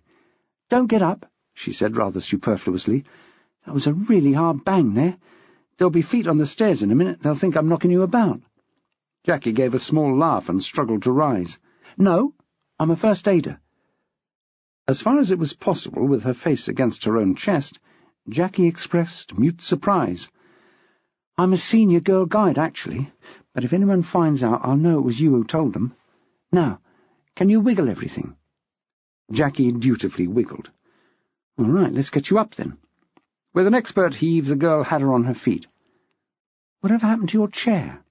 "Don't get up," she said rather superfluously. "That was a really hard bang there. There'll be feet on the stairs in a minute. They'll think I'm knocking you about." Jackie gave a small laugh and struggled to rise. "No, I'm a first aider." As far as it was possible, with her face against her own chest, Jackie expressed mute surprise. "I'm a senior girl guide, actually, but if anyone finds out, I'll know it was you who told them. Now, can you wiggle everything?" Jackie dutifully wiggled. "All right, let's get you up, then." With an expert heave, the girl had her on her feet. "Whatever happened to your chair?"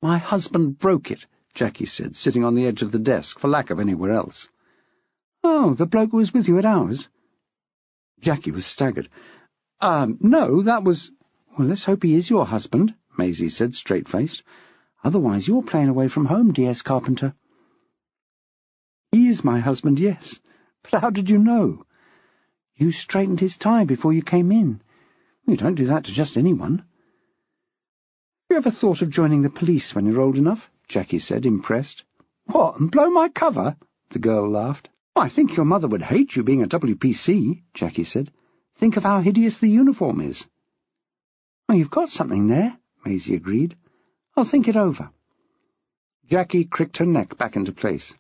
"My husband broke it," Jackie said, sitting on the edge of the desk, for lack of anywhere else. "Oh, the bloke who was with you at ours?" Jackie was staggered. No, that was—" Well, let's hope he is your husband, Maisie said, straight-faced. Otherwise you're playing away from home, D.S. Carpenter. He is my husband, yes. But how did you know? You straightened his tie before you came in. You don't do that to just anyone. You ever thought of joining the police when you're old enough? Jackie said, impressed. What, and blow my cover? The girl laughed. I think your mother would hate you being a WPC, Jackie said. Think of how hideous the uniform is. Oh, you've got something there, Maisie agreed. I'll think it over. Jackie cricked her neck back into place.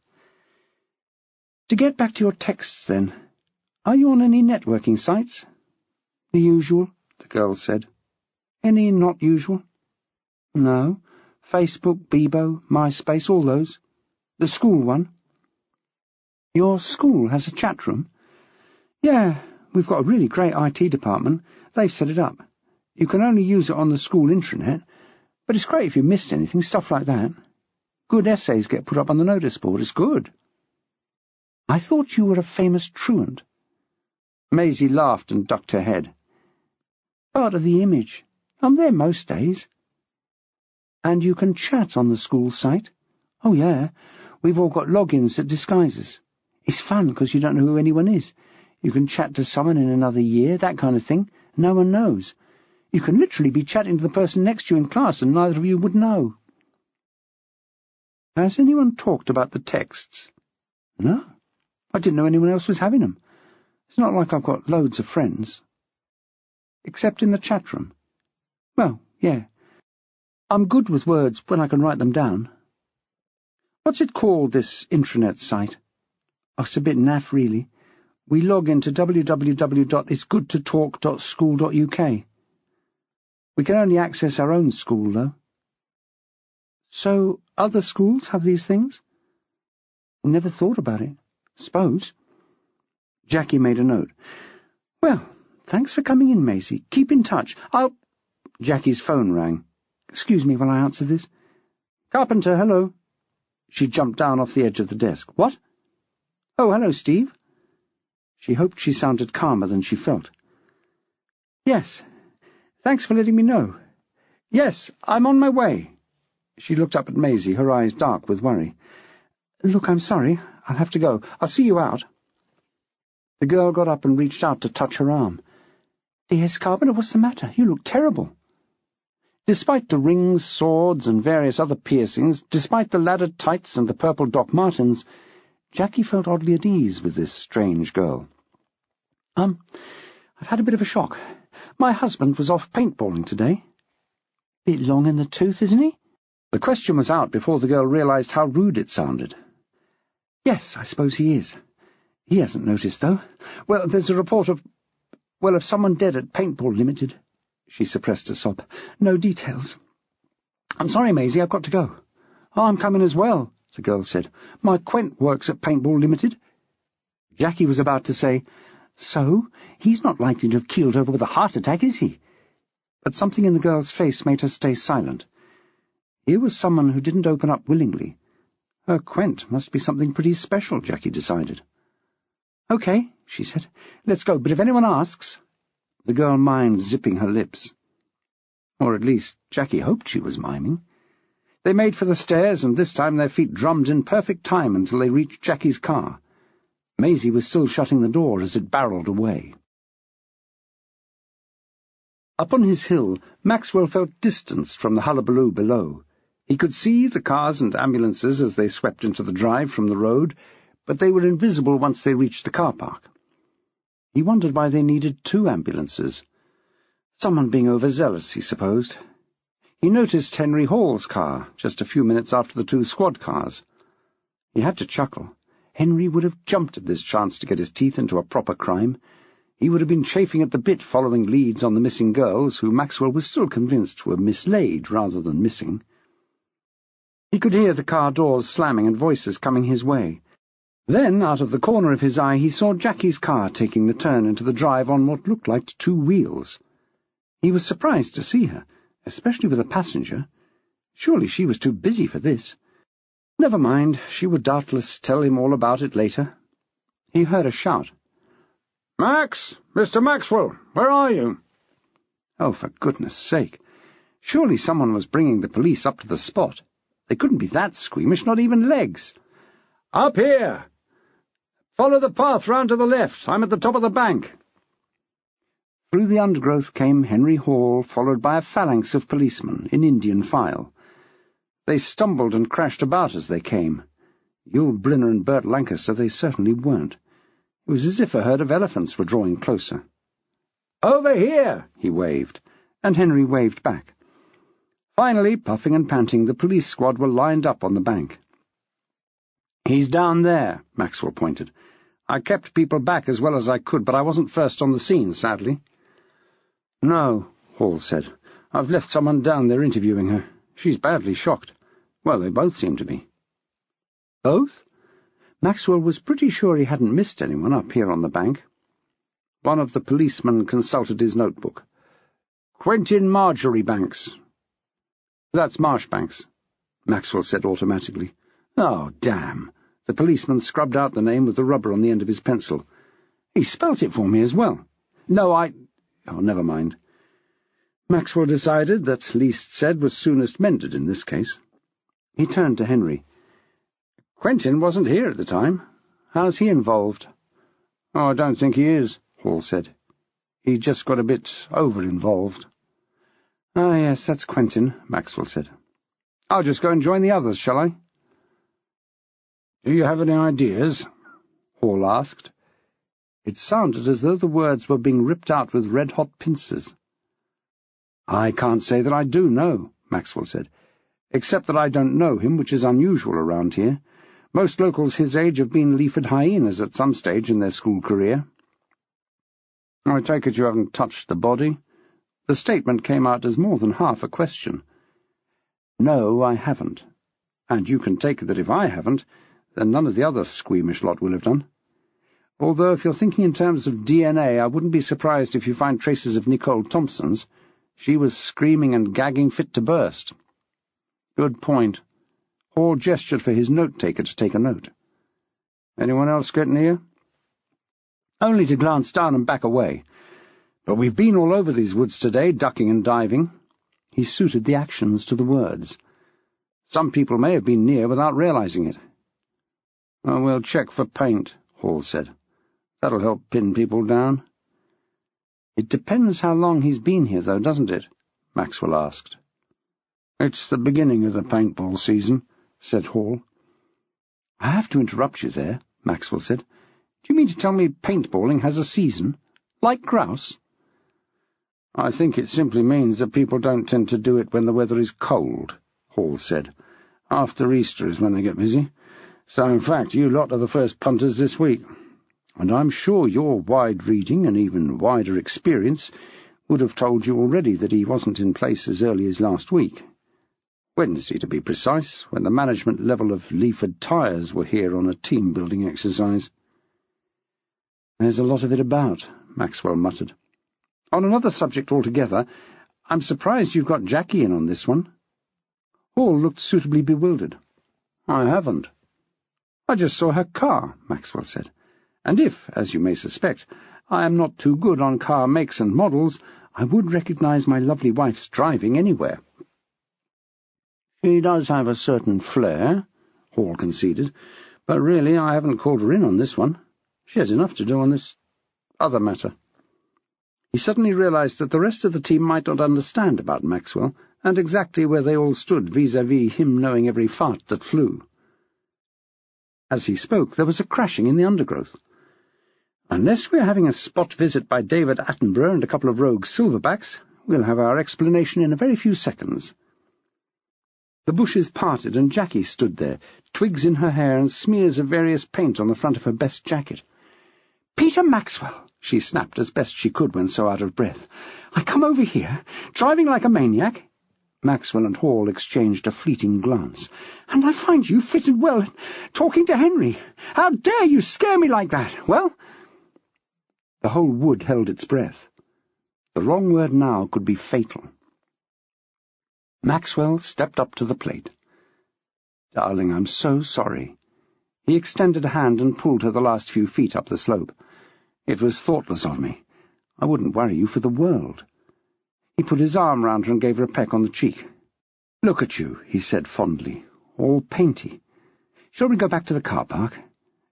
To get back to your texts, then, are you on any networking sites? The usual, the girl said. Any not usual? No. Facebook, Bebo, MySpace, all those. The school one. Your school has a chat room? Yeah, we've got a really great IT department. They've set it up. You can only use it on the school intranet, but it's great if you missed anything, stuff like that. Good essays get put up on the notice board. It's good. I thought you were a famous truant. Maisie laughed and ducked her head. Part of the image. I'm there most days. And you can chat on the school site? Oh, yeah. We've all got logins that disguise us. It's fun because you don't know who anyone is. You can chat to someone in another year, that kind of thing. No one knows. You can literally be chatting to the person next to you in class and neither of you would know. Has anyone talked about the texts? No. I didn't know anyone else was having them. It's not like I've got loads of friends. Except in the chat room. Well, yeah. I'm good with words when I can write them down. What's it called, this intranet site? Oh, it's a bit naff, really. We log into www.itsgoodtotalk.school.uk. We can only access our own school, though. So other schools have these things? Never thought about it. Suppose. Jackie made a note. Well, thanks for coming in, Maisie. Keep in touch. Jackie's phone rang. Excuse me while I answer this. Carpenter, hello. She jumped down off the edge of the desk. What? Oh, hello, Steve. She hoped she sounded calmer than she felt. Yes. Thanks for letting me know. Yes, I'm on my way. She looked up at Maisie, her eyes dark with worry. Look, I'm sorry. I'll have to go. I'll see you out. The girl got up and reached out to touch her arm. D.S. Carpenter, what's the matter? You look terrible. Despite the rings, swords, and various other piercings, despite the laddered tights and the purple Doc Martens, Jackie felt oddly at ease with this strange girl. I've had a bit of a shock. My husband was off paintballing today. Bit long in the tooth, isn't he? The question was out before the girl realized how rude it sounded. Yes, I suppose he is. He hasn't noticed, though. Well, there's a report of someone dead at Paintball Limited. She suppressed a sob. No details. I'm sorry, Maisie, I've got to go. Oh, I'm coming as well, the girl said. My Quent works at Paintball Limited. Jackie was about to say, so, he's not likely to have keeled over with a heart attack, is he? But something in the girl's face made her stay silent. Here was someone who didn't open up willingly. Her Quent must be something pretty special, Jackie decided. Okay, she said. Let's go, but if anyone asks... The girl mimed zipping her lips. Or at least Jackie hoped she was miming. They made for the stairs, and this time their feet drummed in perfect time until they reached Jackie's car. Maisie was still shutting the door as it barreled away. Up on his hill, Maxwell felt distanced from the hullabaloo below. He could see the cars and ambulances as they swept into the drive from the road, but they were invisible once they reached the car park. He wondered why they needed 2 ambulances. Someone being overzealous, he supposed. He noticed Henry Hall's car just a few minutes after the 2 squad cars. He had to chuckle. Henry would have jumped at this chance to get his teeth into a proper crime. He would have been chafing at the bit following leads on the missing girls, who Maxwell was still convinced were mislaid rather than missing. He could hear the car doors slamming and voices coming his way. Then, out of the corner of his eye, he saw Jackie's car taking the turn into the drive on what looked like 2 wheels. He was surprised to see her, especially with a passenger. Surely she was too busy for this. Never mind, she would doubtless tell him all about it later. He heard a shout. "Max! Mr. Maxwell! Where are you?" Oh, for goodness sake. Surely someone was bringing the police up to the spot. They couldn't be that squeamish, not even Legs. "Up here! Follow the path round to the left. I'm at the top of the bank." Through the undergrowth came Henry Hall, followed by a phalanx of policemen in Indian file. They stumbled and crashed about as they came. Yul Brynner and Bert Lancaster they certainly weren't. It was as if a herd of elephants were drawing closer. "Over here!" he waved, and Henry waved back. Finally, puffing and panting, the police squad were lined up on the bank. "He's down there," Maxwell pointed. "I kept people back as well as I could, but I wasn't first on the scene, sadly." "No," Hall said. "I've left someone down there interviewing her. She's badly shocked. Well, they both seem to be." "Both?" Maxwell was pretty sure he hadn't missed anyone up here on the bank. One of the policemen consulted his notebook. "Quentin Marjoribanks." "That's Marshbanks," Maxwell said automatically. "Oh, damn." The policeman scrubbed out the name with the rubber on the end of his pencil. "He spelt it for me as well." "No, Oh, never mind." Maxwell decided that least said was soonest mended in this case. He turned to Henry. "Quentin wasn't here at the time. How's he involved?" "Oh, I don't think he is," Hall said. "He just got a bit over-involved." "Ah, yes, that's Quentin," Maxwell said. "I'll just go and join the others, shall I?" "Do you have any ideas?" Hall asked. It sounded as though the words were being ripped out with red-hot pincers. "I can't say that I do, no," Maxwell said, "except that I don't know him, which is unusual around here. Most locals his age have been leaford hyenas at some stage in their school career." "I take it you haven't touched the body?" The statement came out as more than half a question. "No, I haven't. And you can take it that if I haven't, then none of the other squeamish lot will have done. Although if you're thinking in terms of DNA, I wouldn't be surprised if you find traces of Nicole Thompson's. She was screaming and gagging fit to burst." "Good point." Hall gestured for his note-taker to take a note. "Anyone else get near?" "Only to glance down and back away. But we've been all over these woods today, ducking and diving." He suited the actions to the words. "Some people may have been near without realizing it." "Well, we'll check for paint," Hall said. "That'll help pin people down." "It depends how long he's been here, though, doesn't it?" Maxwell asked. "It's the beginning of the paintball season," said Hall. "I have to interrupt you there," Maxwell said. "Do you mean to tell me paintballing has a season? Like grouse?" "I think it simply means that people don't tend to do it when the weather is cold," Hall said. "After Easter is when they get busy. So, in fact, you lot are the first punters this week. And I'm sure your wide reading and even wider experience would have told you already that he wasn't in place as early as last week. Wednesday, to be precise, when the management level of Leaford Tyres were here on a team-building exercise." "There's a lot of it about," Maxwell muttered. "On another subject altogether, I'm surprised you've got Jackie in on this one." Hall looked suitably bewildered. "I haven't." "I just saw her car," Maxwell said. "And if, as you may suspect, I am not too good on car makes and models, I would recognize my lovely wife's driving anywhere." "She does have a certain flair," Hall conceded, "but really I haven't called her in on this one. She has enough to do on this other matter." He suddenly realized that the rest of the team might not understand about Maxwell, and exactly where they all stood vis-à-vis him knowing every fart that flew. As he spoke, there was a crashing in the undergrowth. "Unless we're having a spot visit by David Attenborough and a couple of rogue silverbacks, we'll have our explanation in a very few seconds." The bushes parted, and Jackie stood there, twigs in her hair and smears of various paint on the front of her best jacket. "Peter Maxwell," she snapped as best she could when so out of breath. "I come over here, driving like a maniac." Maxwell and Hall exchanged a fleeting glance. "And I find you fitted well talking to Henry. How dare you scare me like that? Well—" The whole wood held its breath. The wrong word now could be fatal. Maxwell stepped up to the plate. "Darling, I'm so sorry." He extended a hand and pulled her the last few feet up the slope. "It was thoughtless of me. I wouldn't worry you for the world." He put his arm round her and gave her a peck on the cheek. "Look at you," he said fondly, "all painty. Shall we go back to the car park?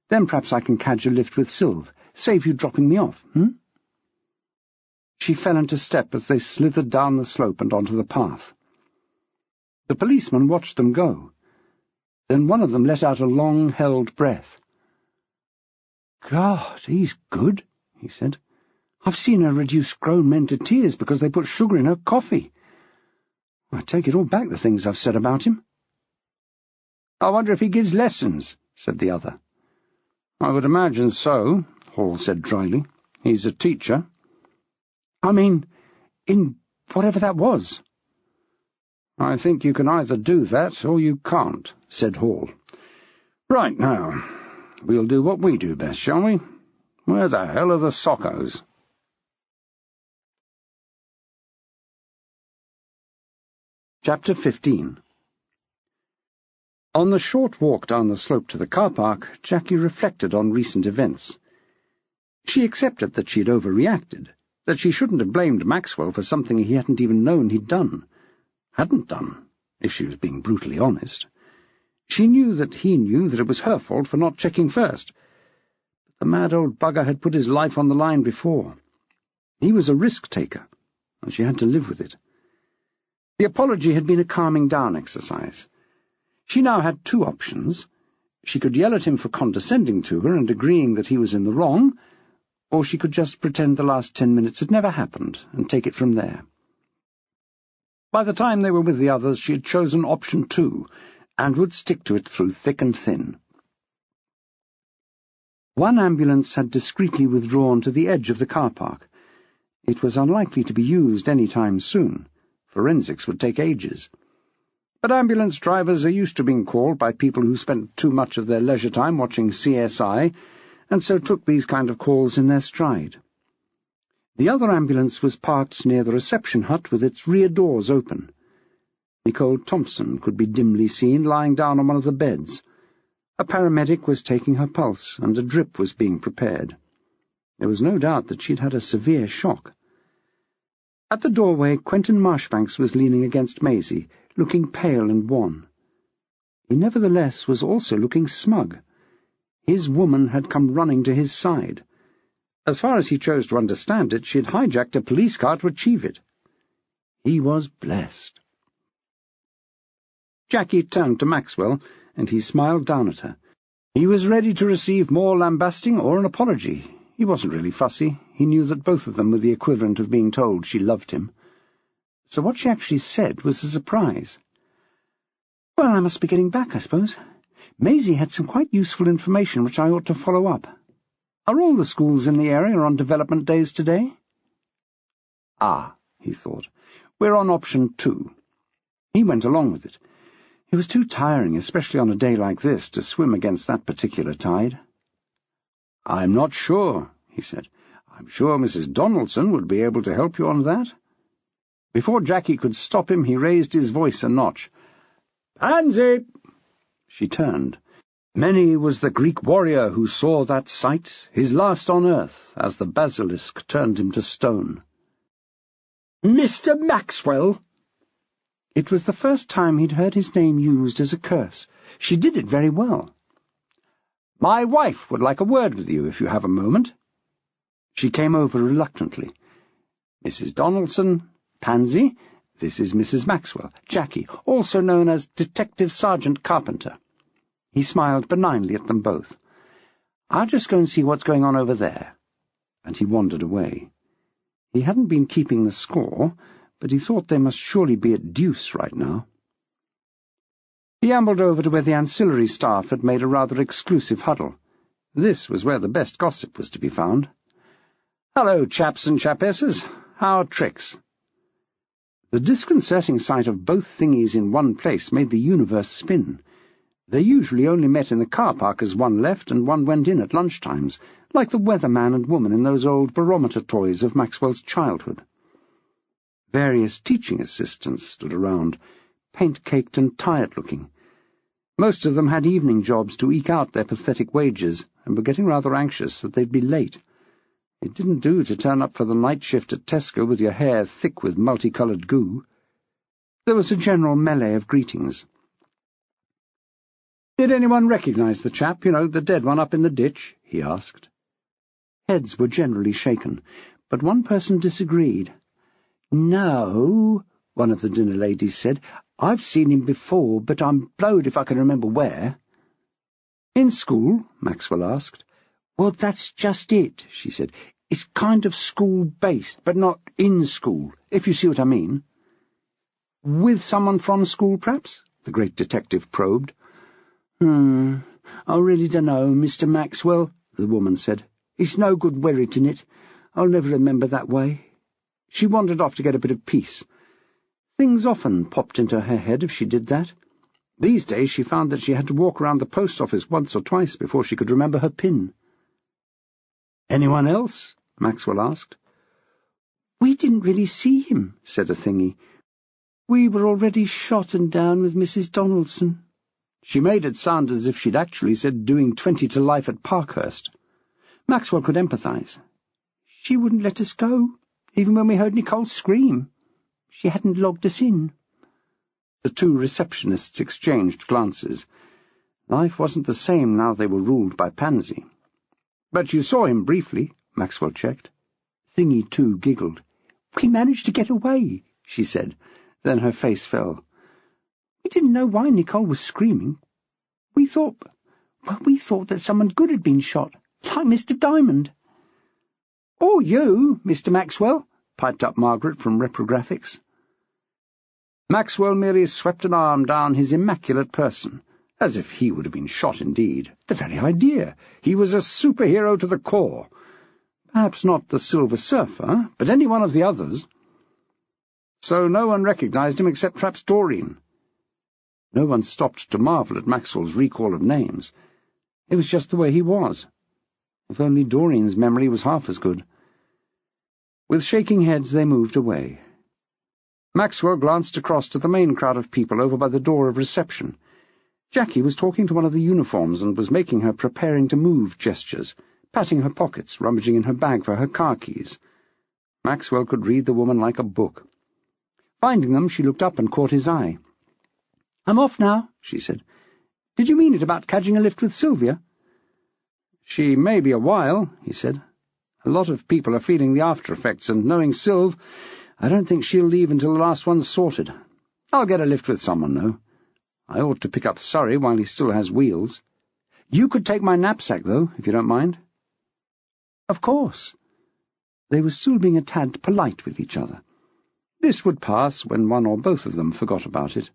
Then perhaps I can cadge a lift with Sylve, save you dropping me off, She fell into step as they slithered down the slope and onto the path. The policeman watched them go. Then one of them let out a long-held breath. "God, he's good," he said. "I've seen her reduce grown men to tears because they put sugar in her coffee. I take it all back, the things I've said about him." "I wonder if he gives lessons," said the other. "I would imagine so," Hall said dryly. "He's a teacher." "I mean, in whatever that was." "I think you can either do that or you can't," said Hall. "Right now, we'll do what we do best, shall we? Where the hell are the sockos?" Chapter 15. On the short walk down the slope to the car park, Jackie reflected on recent events. She accepted that she'd overreacted, that she shouldn't have blamed Maxwell for something he hadn't even known he'd done. Hadn't done, if she was being brutally honest. She knew that he knew that it was her fault for not checking first. But the mad old bugger had put his life on the line before. He was a risk-taker, and she had to live with it. The apology had been a calming-down exercise. She now had two options. She could yell at him for condescending to her and agreeing that he was in the wrong, or she could just pretend the last 10 minutes had never happened and take it from there. By the time they were with the others, she had chosen option 2, and would stick to it through thick and thin. One ambulance had discreetly withdrawn to the edge of the car park. It was unlikely to be used any time soon. Forensics would take ages. But ambulance drivers are used to being called by people who spent too much of their leisure time watching CSI, and so took these kind of calls in their stride. The other ambulance was parked near the reception hut with its rear doors open. Nicole Thompson could be dimly seen lying down on one of the beds. A paramedic was taking her pulse, and a drip was being prepared. There was no doubt that she'd had a severe shock. At the doorway, Quentin Marshbanks was leaning against Maisie, looking pale and wan. He nevertheless was also looking smug. His woman had come running to his side. As far as he chose to understand it, she had hijacked a police car to achieve it. He was blessed. Jackie turned to Maxwell, and he smiled down at her. He was ready to receive more lambasting or an apology. He wasn't really fussy. He knew that both of them were the equivalent of being told she loved him. So what she actually said was a surprise. "Well, I must be getting back, I suppose. Maisie had some quite useful information which I ought to follow up. Are all the schools in the area on development days today?" "Ah," he thought, "we're on option 2. He went along with it. It was too tiring, especially on a day like this, to swim against that particular tide. "I'm not sure," he said. "I'm sure Mrs. Donaldson would be able to help you on that." Before Jackie could stop him, he raised his voice a notch. "Pansy!" She turned. Many was the Greek warrior who saw that sight, his last on earth, as the basilisk turned him to stone. "Mr. Maxwell!" It was the first time he'd heard his name used as a curse. She did it very well. "My wife would like a word with you, if you have a moment." She came over reluctantly. "Mrs. Donaldson, Pansy, this is Mrs. Maxwell, Jackie, also known as Detective Sergeant Carpenter." He smiled benignly at them both. "I'll just go and see what's going on over there." And he wandered away. He hadn't been keeping the score, but he thought they must surely be at deuce right now. He ambled over to where the ancillary staff had made a rather exclusive huddle. This was where the best gossip was to be found. "Hello, chaps and chapesses. How are tricks?" The disconcerting sight of both thingies in one place made the universe spin. They usually only met in the car park as one left and one went in at lunchtimes, like the weatherman and woman in those old barometer toys of Maxwell's childhood. Various teaching assistants stood around, paint-caked and tired-looking. Most of them had evening jobs to eke out their pathetic wages, and were getting rather anxious that they'd be late. It didn't do to turn up for the night shift at Tesco with your hair thick with multicoloured goo. There was a general melee of greetings. "Did anyone recognise the chap, the dead one up in the ditch?" he asked. Heads were generally shaken, but one person disagreed. "No," one of the dinner ladies said. "I've seen him before, but I'm blowed if I can remember where." "In school?" Maxwell asked. "Well, that's just it," she said. "It's kind of school-based, but not in school, if you see what I mean." "With someone from school, perhaps?" the great detective probed. "I really dunno, Mr. Maxwell," the woman said. "It's no good worriting it. I'll never remember that way." She wandered off to get a bit of peace. Things often popped into her head if she did that. These days she found that she had to walk around the post office once or twice before she could remember her PIN. "Anyone else?" Maxwell asked. "We didn't really see him," said a thingy. "We were already shot and down with Mrs. Donaldson." She made it sound as if she'd actually said doing 20 to life at Parkhurst. Maxwell could empathise. "She wouldn't let us go, even when we heard Nicole scream. She hadn't logged us in." The two receptionists exchanged glances. Life wasn't the same now they were ruled by Pansy. "But you saw him briefly," Maxwell checked. Thingy, too, giggled. "We managed to get away," she said. Then her face fell. "We didn't know why Nicole was screaming. We thought that someone good had been shot, like Mr. Diamond." "Or you, Mr. Maxwell," piped up Margaret from Reprographics. Maxwell merely swept an arm down his immaculate person, as if he would have been shot indeed. The very idea! He was a superhero to the core. Perhaps not the Silver Surfer, but any one of the others. So no one recognised him except perhaps Doreen. No one stopped to marvel at Maxwell's recall of names. It was just the way he was. If only Doreen's memory was half as good. With shaking heads they moved away. Maxwell glanced across to the main crowd of people over by the door of reception. Jackie was talking to one of the uniforms and was making her preparing to move gestures, patting her pockets, rummaging in her bag for her car keys. Maxwell could read the woman like a book. Finding them, she looked up and caught his eye. "I'm off now," she said. "Did you mean it about catching a lift with Sylvia?" "She may be a while," he said. "A lot of people are feeling the after-effects, and knowing Sylv, I don't think she'll leave until the last one's sorted. I'll get a lift with someone, though. I ought to pick up Surrey while he still has wheels. You could take my knapsack, though, if you don't mind." "Of course." They were still being a tad polite with each other. This would pass when one or both of them forgot about it.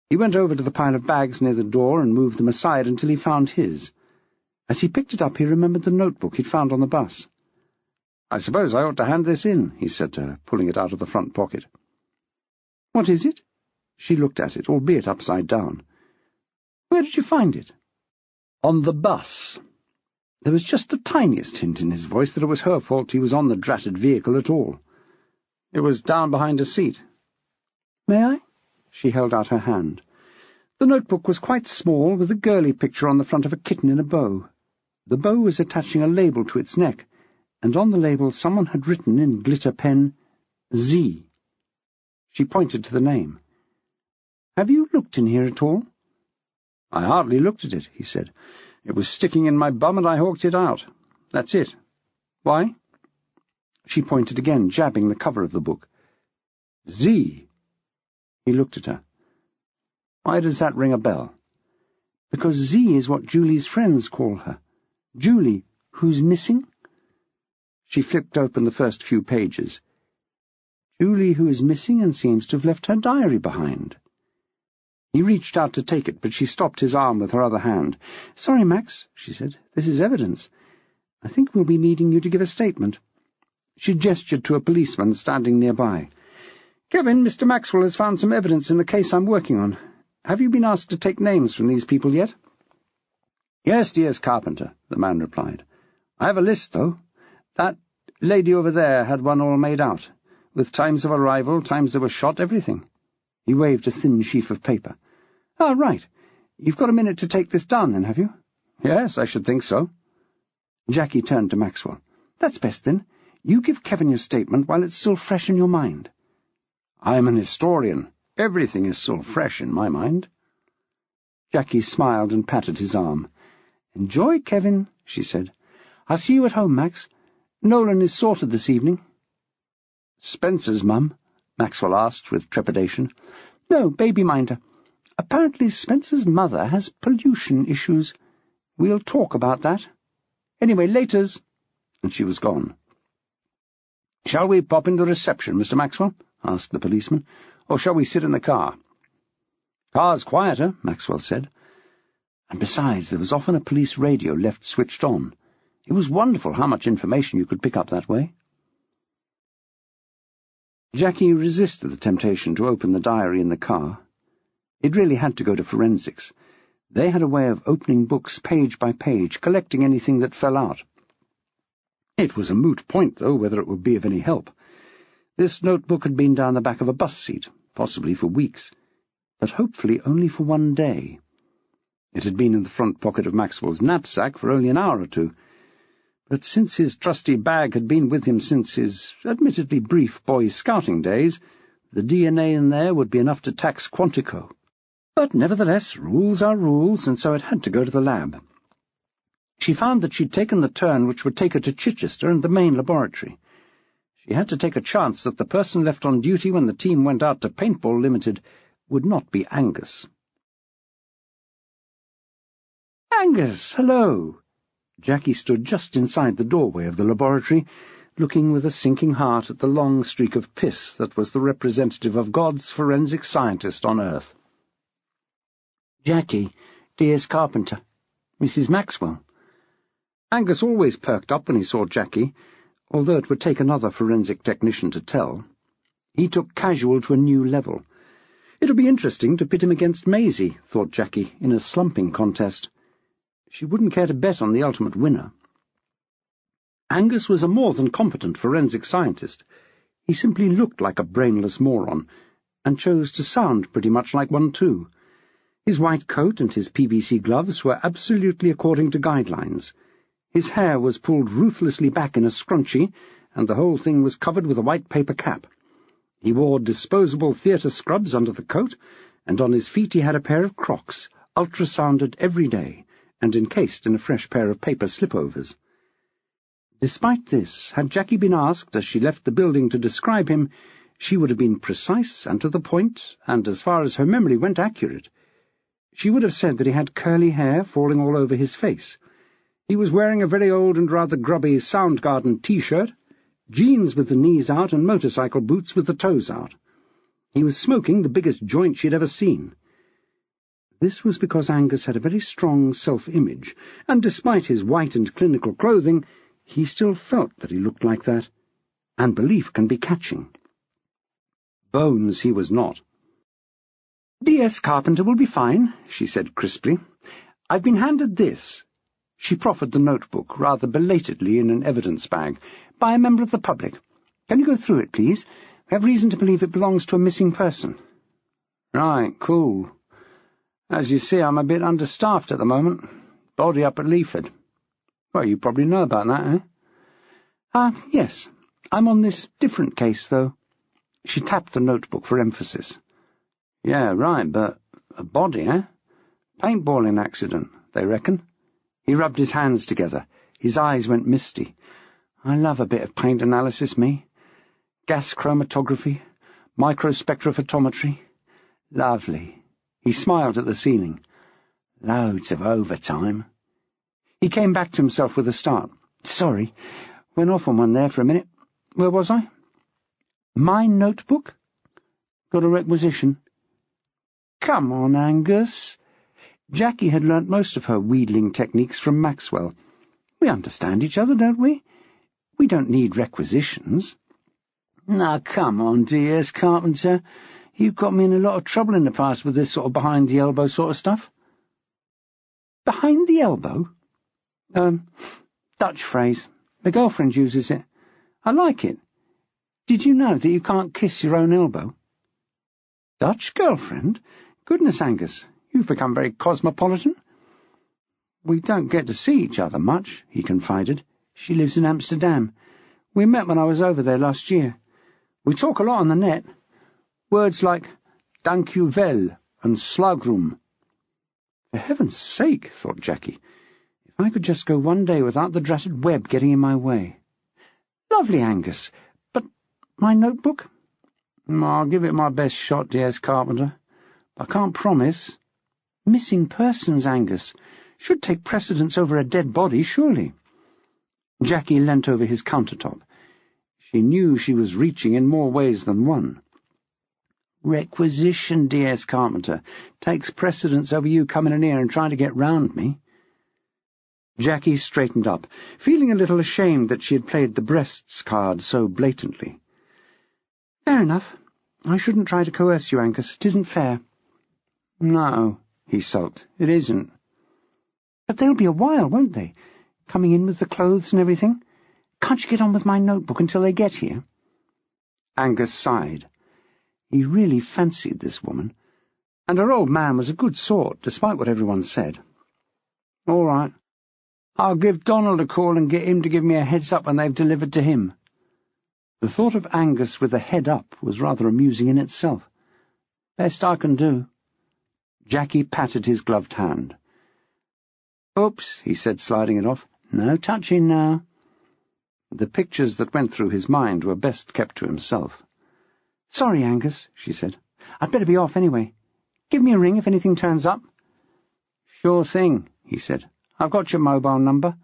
He went over to the pile of bags near the door and moved them aside until he found his. As he picked it up, he remembered the notebook he'd found on the bus. "I suppose I ought to hand this in," he said to her, pulling it out of the front pocket. "What is it?" She looked at it, albeit upside down. "Where did you find it?" "On the bus." There was just the tiniest hint in his voice that it was her fault he was on the dratted vehicle at all. "It was down behind a seat." "May I?" She held out her hand. The notebook was quite small, with a girly picture on the front of a kitten in a bow. The bow was attaching a label to its neck, and on the label someone had written in glitter pen, Z. She pointed to the name. "Have you looked in here at all?" "I hardly looked at it," he said. "It was sticking in my bum and I hawked it out. That's it. Why?" She pointed again, jabbing the cover of the book. "Z." He looked at her. "Why does that ring a bell?" "Because Z is what Julie's friends call her. Julie, who's missing?" She flipped open the first few pages. "Julie, who is missing and seems to have left her diary behind." He reached out to take it, but she stopped his arm with her other hand. "Sorry, Max," she said. "This is evidence. I think we'll be needing you to give a statement." She gestured to a policeman standing nearby. "Kevin, Mr. Maxwell has found some evidence in the case I'm working on. Have you been asked to take names from these people yet?" "Yes, dear Carpenter," the man replied. "I have a list, though. That lady over there had one all made out, with times of arrival, times they were shot, everything." He waved a thin sheaf of paper. "Ah, right. You've got a minute to take this down, then, have you?" "Yes, I should think so." Jackie turned to Maxwell. "That's best, then. You give Kevin your statement while it's still fresh in your mind." "I'm an historian. Everything is still fresh in my mind." Jackie smiled and patted his arm. "Enjoy, Kevin," she said. "I'll see you at home, Max. Nolan is sorted this evening." "Spencer's mum?" Maxwell asked with trepidation. "No, baby minder. Apparently Spencer's mother has pollution issues. We'll talk about that. Anyway, laters." And she was gone. "Shall we pop into reception, Mr. Maxwell?" asked the policeman. "Or shall we sit in the car?" "Car's quieter," Maxwell said. And besides, there was often a police radio left switched on. It was wonderful how much information you could pick up that way. Jackie resisted the temptation to open the diary in the car. It really had to go to forensics. They had a way of opening books page by page, collecting anything that fell out. It was a moot point, though, whether it would be of any help. This notebook had been down the back of a bus seat, possibly for weeks, but hopefully only for one day. It had been in the front pocket of Maxwell's knapsack for only an hour or two, but since his trusty bag had been with him since his admittedly brief boys' scouting days, the DNA in there would be enough to tax Quantico. But nevertheless, rules are rules, and so it had to go to the lab. She found that she'd taken the turn which would take her to Chichester and the main laboratory. She had to take a chance that the person left on duty when the team went out to Paintball Limited would not be Angus. "Angus, hello!" Jackie stood just inside the doorway of the laboratory, looking with a sinking heart at the long streak of piss that was the representative of God's forensic scientist on Earth. "Jackie, D.S. Carpenter, Mrs. Maxwell." Angus always perked up when he saw Jackie, although it would take another forensic technician to tell. He took casual to a new level. It would be interesting to pit him against Maisie, thought Jackie, in a slumping contest. She wouldn't care to bet on the ultimate winner. Angus was a more than competent forensic scientist. He simply looked like a brainless moron, and chose to sound pretty much like one too. His white coat and his PVC gloves were absolutely according to guidelines. His hair was pulled ruthlessly back in a scrunchie, and the whole thing was covered with a white paper cap. He wore disposable theatre scrubs under the coat, and on his feet he had a pair of Crocs, ultrasounded every day, and encased in a fresh pair of paper slipovers. Despite this, had Jackie been asked as she left the building to describe him, she would have been precise and to the point, and as far as her memory went, accurate. She would have said that he had curly hair falling all over his face. He was wearing a very old and rather grubby Soundgarden T-shirt, jeans with the knees out and motorcycle boots with the toes out. He was smoking the biggest joint she'd ever seen. This was because Angus had a very strong self-image, and despite his white and clinical clothing, he still felt that he looked like that, and belief can be catching. Bones he was not. "D.S. Carpenter will be fine," she said crisply. "I've been handed this." She proffered the notebook, rather belatedly in an evidence bag, by a member of the public. "Can you go through it, please? We have reason to believe it belongs to a missing person." "Right, cool. As you see, I'm a bit understaffed at the moment. Body up at Leaford. Well, you probably know about that, eh?" Yes. I'm on this different case, though." She tapped the notebook for emphasis. "Yeah, right, but a body, eh? Paintballing accident, they reckon?" He rubbed his hands together. His eyes went misty. "I love a bit of paint analysis, me. Gas chromatography, microspectrophotometry. Lovely." He smiled at the ceiling. "Loads of overtime." He came back to himself with a start. "Sorry, went off on one there for a minute. Where was I?" "My notebook? Got a requisition?" "Come on, Angus." Jackie had learnt most of her wheedling techniques from Maxwell. "We understand each other, don't we? We don't need requisitions." "Now, come on, D.S. Carpenter. You've got me in a lot of trouble in the past with this sort of behind-the-elbow sort of stuff." "Behind the elbow?" Dutch phrase. My girlfriend uses it. I like it. Did you know that you can't kiss your own elbow?" "Dutch girlfriend? Goodness, Angus, you've become very cosmopolitan." "We don't get to see each other much," he confided. "She lives in Amsterdam. We met when I was over there last year. We talk a lot on the net. Words like dank u wel and slagrum." For heaven's sake, thought Jackie, if I could just go one day without the dratted web getting in my way. "Lovely, Angus, but my notebook?" "I'll give it my best shot, D.S. Carpenter. I can't promise." "Missing persons, Angus, should take precedence over a dead body, surely." Jackie leant over his countertop. She knew she was reaching in more ways than one. "Requisition, D.S. Carpenter, takes precedence over you coming in here and trying to get round me." Jackie straightened up, feeling a little ashamed that she had played the breasts card so blatantly. "Fair enough. I shouldn't try to coerce you, Angus. It isn't fair." "No," he sulked, "it isn't." "But they'll be a while, won't they? Coming in with the clothes and everything? Can't you get on with my notebook until they get here?" Angus sighed. He really fancied this woman, and her old man was a good sort, despite what everyone said. "All right. I'll give Donald a call and get him to give me a heads-up when they've delivered to him." The thought of Angus with a head-up was rather amusing in itself. "Best I can do." Jackie patted his gloved hand. "Oops," he said, sliding it off. "No touching now." The pictures that went through his mind were best kept to himself. "Sorry, Angus," she said. "I'd better be off anyway. Give me a ring if anything turns up." "Sure thing," he said. "I've got your mobile number."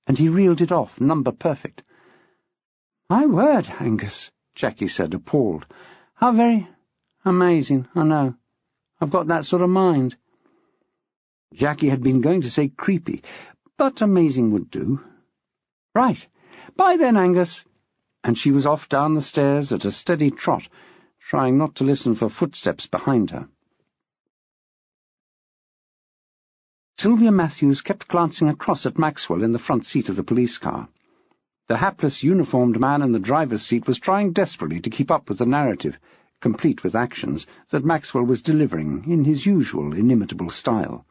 And he reeled it off, number perfect. "My word, Angus," Jackie said, appalled. "How very amazing, I know. I've got that sort of mind." Jackie had been going to say creepy, but amazing would do. "Right. Bye then, Angus." And she was off down the stairs at a steady trot, trying not to listen for footsteps behind her. Sylvia Matthews kept glancing across at Maxwell in the front seat of the police car. The hapless uniformed man in the driver's seat was trying desperately to keep up with the narrative, complete with actions, that Maxwell was delivering in his usual inimitable style.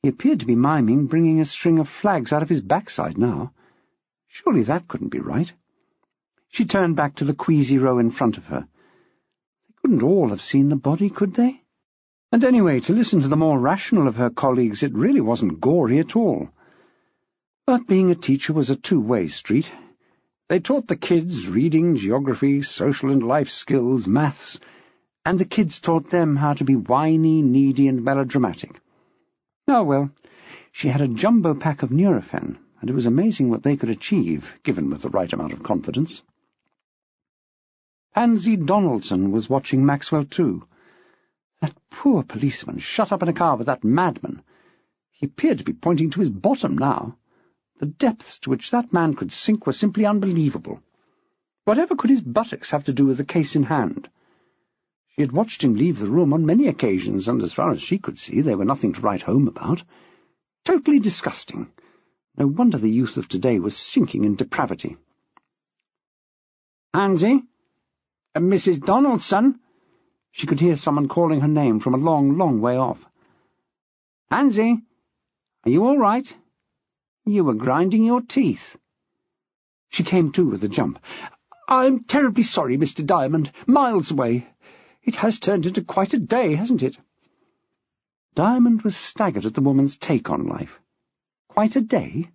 He appeared to be miming bringing a string of flags out of his backside now. Surely that couldn't be right. She turned back to the queasy row in front of her. They couldn't all have seen the body, could they? And anyway, to listen to the more rational of her colleagues, it really wasn't gory at all. But being a teacher was a two-way street. They taught the kids reading, geography, social and life skills, maths, and the kids taught them how to be whiny, needy, and melodramatic. Oh, well, she had a jumbo pack of Nurofen, and it was amazing what they could achieve, given with the right amount of confidence. Pansy Donaldson was watching Maxwell too. That poor policeman, shut up in a car with that madman. He appeared to be pointing to his bottom now. The depths to which that man could sink were simply unbelievable. Whatever could his buttocks have to do with the case in hand? She had watched him leave the room on many occasions, and as far as she could see, they were nothing to write home about. Totally disgusting. No wonder the youth of today was sinking in depravity. "Pansy? Mrs. Donaldson?" She could hear someone calling her name from a long, long way off. "Pansy, are you all right? You were grinding your teeth." She came to with a jump. "I'm terribly sorry, Mr. Diamond. Miles away. It has turned into quite a day, hasn't it?" Diamond was staggered at the woman's take on life. Quite a day?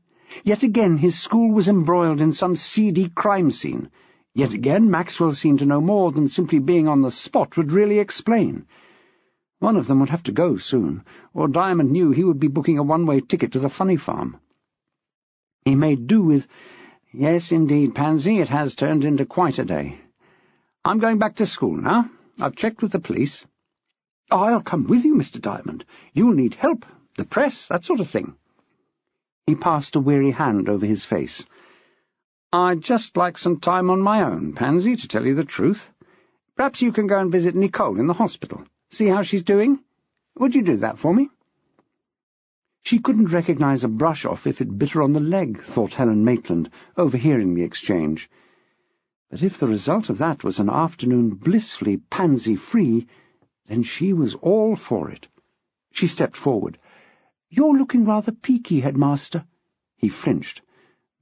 Yet again his school was embroiled in some seedy crime scene. Yet again Maxwell seemed to know more than simply being on the spot would really explain. One of them would have to go soon, or Diamond knew he would be booking a one-way ticket to the funny farm. He made do with, "Yes, indeed, Pansy, it has turned into quite a day. I'm going back to school now. I've checked with the police." "I'll come with you, Mr. Diamond. You'll need help, the press, that sort of thing." He passed a weary hand over his face. "I'd just like some time on my own, Pansy, to tell you the truth. Perhaps you can go and visit Nicole in the hospital. See how she's doing? Would you do that for me?" She couldn't recognize a brush-off if it bit her on the leg, thought Helen Maitland, overhearing the exchange. But if the result of that was an afternoon blissfully pansy-free, then she was all for it. She stepped forward. "You're looking rather peaky, headmaster." He flinched.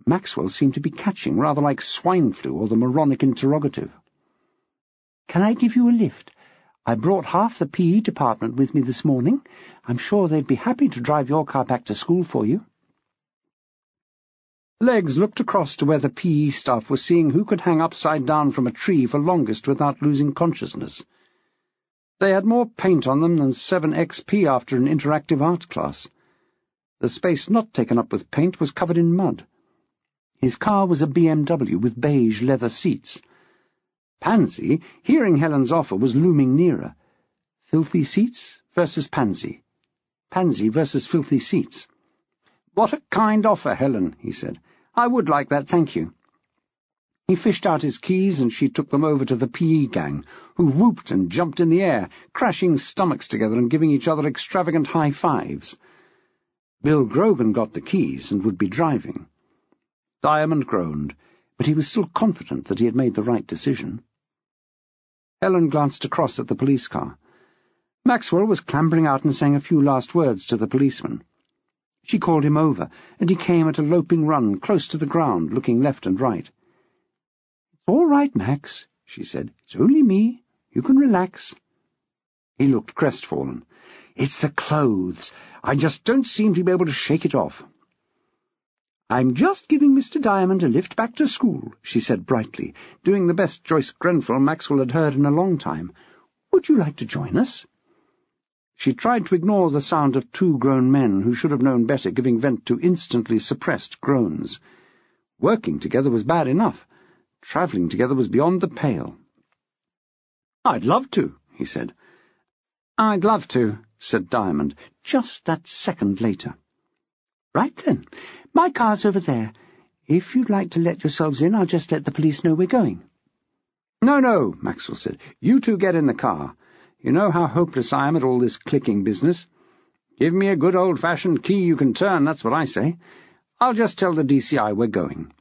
Maxwell seemed to be catching, rather like swine flu or the moronic interrogative. "Can I give you a lift? I brought half the PE department with me this morning. I'm sure they'd be happy to drive your car back to school for you." Legs looked across to where the PE staff were seeing who could hang upside down from a tree for longest without losing consciousness. They had more paint on them than 7XP after an interactive art class. The space not taken up with paint was covered in mud. His car was a BMW with beige leather seats. Pansy, hearing Helen's offer, was looming nearer. Filthy seats versus Pansy. Pansy versus filthy seats. "What a kind offer, Helen," he said. "I would like that, thank you." He fished out his keys, and she took them over to the PE gang, who whooped and jumped in the air, crashing stomachs together and giving each other extravagant high fives. Bill Grogan got the keys and would be driving. Diamond groaned, but he was still confident that he had made the right decision. Helen glanced across at the police car. Maxwell was clambering out and saying a few last words to the policeman. She called him over, and he came at a loping run, close to the ground, looking left and right. "It's all right, Max," she said. "It's only me. You can relax." He looked crestfallen. "It's the clothes. I just don't seem to be able to shake it off." "I'm just giving Mr. Diamond a lift back to school," she said brightly, doing the best Joyce Grenfell Maxwell had heard in a long time. "Would you like to join us?" She tried to ignore the sound of two grown men who should have known better giving vent to instantly suppressed groans. Working together was bad enough. Travelling together was beyond the pale. "I'd love to," he said. "I'd love to," said Diamond, just that second later. "Right then. My car's over there. If you'd like to let yourselves in, I'll just let the police know we're going." "No," Maxwell said. "You two get in the car. You know how hopeless I am at all this clicking business. Give me a good old-fashioned key you can turn, that's what I say. I'll just tell the DCI we're going."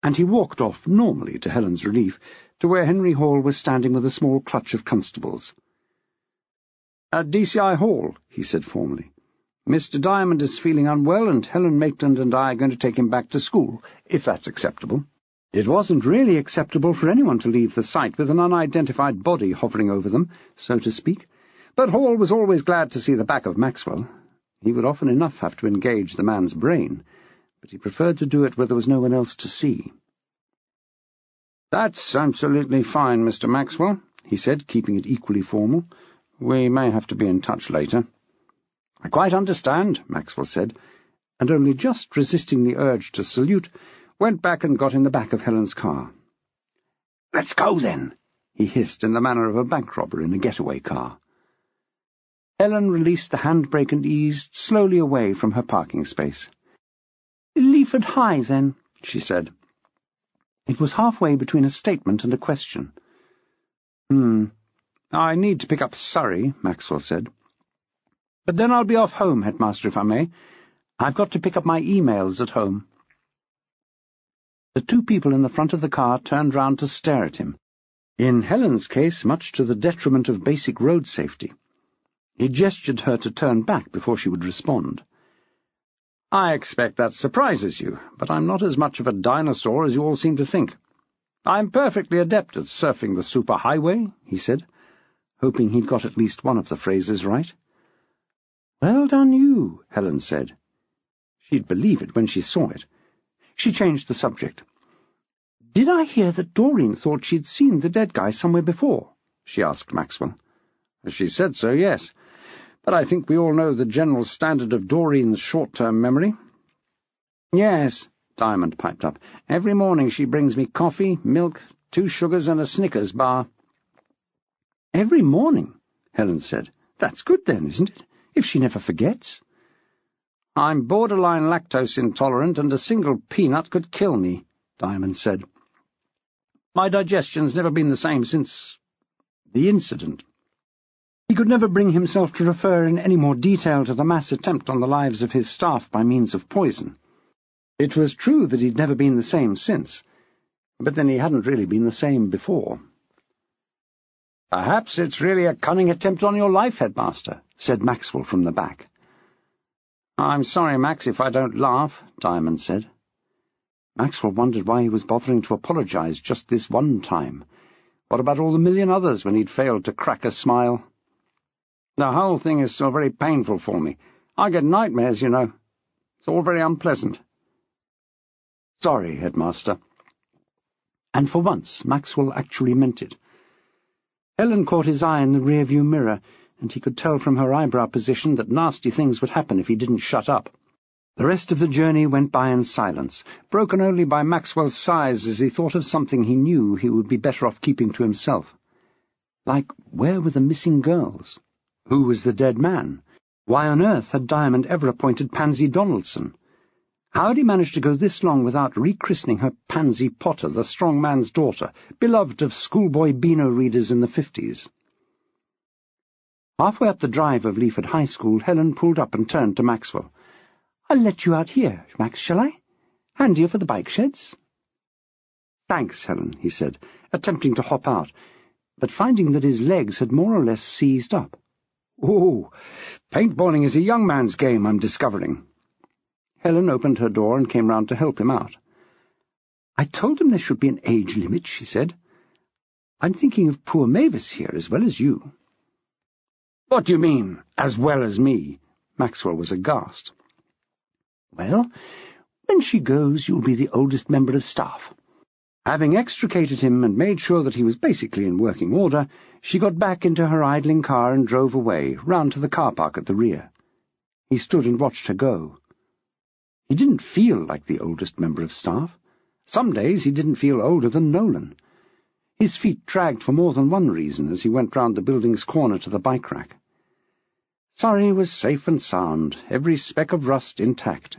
And he walked off normally, to Helen's relief, to where Henry Hall was standing with a small clutch of constables. "At DCI Hall," he said formally. "Mr. Diamond is feeling unwell, and Helen Maitland and I are going to take him back to school, if that's acceptable." It wasn't really acceptable for anyone to leave the site with an unidentified body hovering over them, so to speak, but Hall was always glad to see the back of Maxwell. He would often enough have to engage the man's brain, but he preferred to do it where there was no one else to see. "That's absolutely fine, Mr. Maxwell," he said, keeping it equally formal. "We may have to be in touch later." "I quite understand," Maxwell said, and only just resisting the urge to salute, went back and got in the back of Helen's car. "Let's go, then," he hissed in the manner of a bank robber in a getaway car. Helen released the handbrake and eased slowly away from her parking space. "Leaford High, then," she said. It was halfway between a statement and a question. "I need to pick up Surrey," Maxwell said. "But then I'll be off home, Headmaster, if I may. I've got to pick up my emails at home." The two people in the front of the car turned round to stare at him, in Helen's case much to the detriment of basic road safety. He gestured her to turn back before she would respond. "I expect that surprises you, but I'm not as much of a dinosaur as you all seem to think. I'm perfectly adept at surfing the superhighway," he said, hoping he'd got at least one of the phrases right. "Well done you," Helen said. She'd believe it when she saw it. She changed the subject. "Did I hear that Doreen thought she'd seen the dead guy somewhere before?" she asked Maxwell. "She said so, yes. But I think we all know the general standard of Doreen's short-term memory." "Yes," Diamond piped up. "Every morning she brings me coffee, milk, 2 sugars and a Snickers bar." "Every morning?" Helen said. "That's good then, isn't it? If she never forgets." "I'm borderline lactose intolerant, and a single peanut could kill me," Diamond said. "My digestion's never been the same since the incident." He could never bring himself to refer in any more detail to the mass attempt on the lives of his staff by means of poison. It was true that he'd never been the same since, but then he hadn't really been the same before. "Perhaps it's really a cunning attempt on your life, Headmaster," said Maxwell from the back. "I'm sorry, Max, if I don't laugh," Diamond said. Maxwell wondered why he was bothering to apologize just this one time. What about all the million others when he'd failed to crack a smile? "The whole thing is still very painful for me. I get nightmares, you know. It's all very unpleasant." "Sorry, Headmaster." And for once Maxwell actually meant it. Helen caught his eye in the rear-view mirror, and he could tell from her eyebrow position that nasty things would happen if he didn't shut up. The rest of the journey went by in silence, broken only by Maxwell's sighs as he thought of something he knew he would be better off keeping to himself. Like, where were the missing girls? Who was the dead man? Why on earth had Diamond ever appointed Pansy Donaldson? How had he managed to go this long without rechristening her Pansy Potter, the strong man's daughter, beloved of schoolboy Beano readers in the 50s? Halfway up the drive of Leaford High School, Helen pulled up and turned to Maxwell. "I'll let you out here, Max, shall I? Handier for the bike sheds?" "Thanks, Helen," he said, attempting to hop out, but finding that his legs had more or less seized up. "Oh, paintballing is a young man's game, I'm discovering." Helen opened her door and came round to help him out. "I told him there should be an age limit," she said. "I'm thinking of poor Mavis here as well as you." "What do you mean, as well as me?" Maxwell was aghast. "Well, when she goes, you'll be the oldest member of staff." Having extricated him and made sure that he was basically in working order, she got back into her idling car and drove away, round to the car park at the rear. He stood and watched her go. He didn't feel like the oldest member of staff. Some days he didn't feel older than Nolan. His feet dragged for more than one reason as he went round the building's corner to the bike rack. Surrey was safe and sound, every speck of rust intact.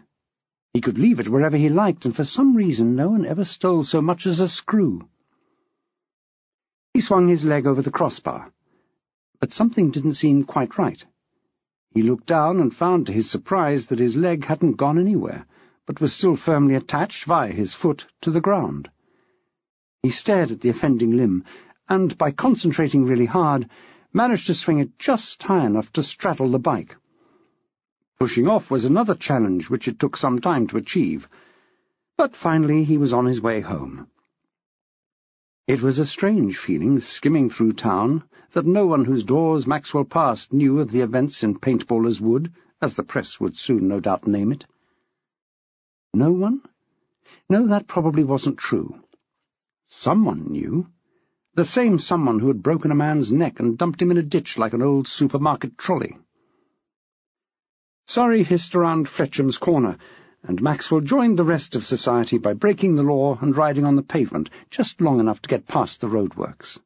He could leave it wherever he liked, and for some reason no one ever stole so much as a screw. He swung his leg over the crossbar, but something didn't seem quite right. He looked down and found to his surprise that his leg hadn't gone anywhere, but was still firmly attached via his foot to the ground. He stared at the offending limb, and, by concentrating really hard, managed to swing it just high enough to straddle the bike. Pushing off was another challenge which it took some time to achieve, but finally he was on his way home. It was a strange feeling, skimming through town, that no one whose doors Maxwell passed knew of the events in Paintballer's Wood, as the press would soon no doubt name it. No one? No, that probably wasn't true. Someone knew. The same someone who had broken a man's neck and dumped him in a ditch like an old supermarket trolley. Surrey hissed around Fletcham's corner, and Maxwell joined the rest of society by breaking the law and riding on the pavement just long enough to get past the roadworks.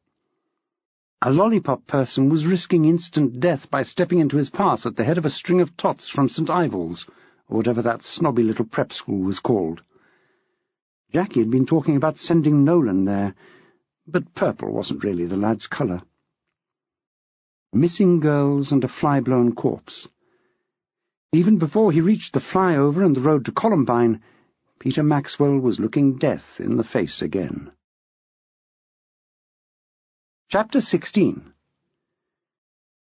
A lollipop person was risking instant death by stepping into his path at the head of a string of tots from St. Ivol's, or whatever that snobby little prep school was called. Jackie had been talking about sending Nolan there, but purple wasn't really the lad's colour. Missing girls and a fly-blown corpse. Even before he reached the flyover and the road to Columbine, Peter Maxwell was looking death in the face again. Chapter 16.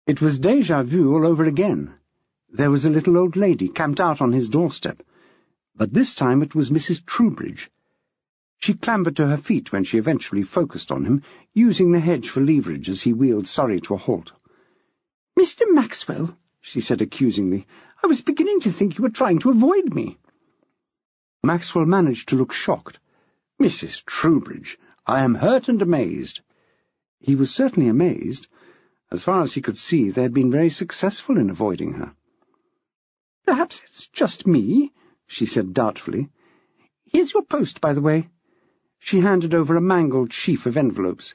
It was déjà vu all over again. There was a little old lady camped out on his doorstep, but this time it was Mrs. Troubridge. She clambered to her feet when she eventually focused on him, using the hedge for leverage as he wheeled Surrey to a halt. "Mr. Maxwell," she said accusingly, "I was beginning to think you were trying to avoid me." Maxwell managed to look shocked. "Mrs. Troubridge, I am hurt and amazed." He was certainly amazed. As far as he could see, they had been very successful in avoiding her. "Perhaps it's just me," she said doubtfully. "Here's your post, by the way." She handed over a mangled sheaf of envelopes.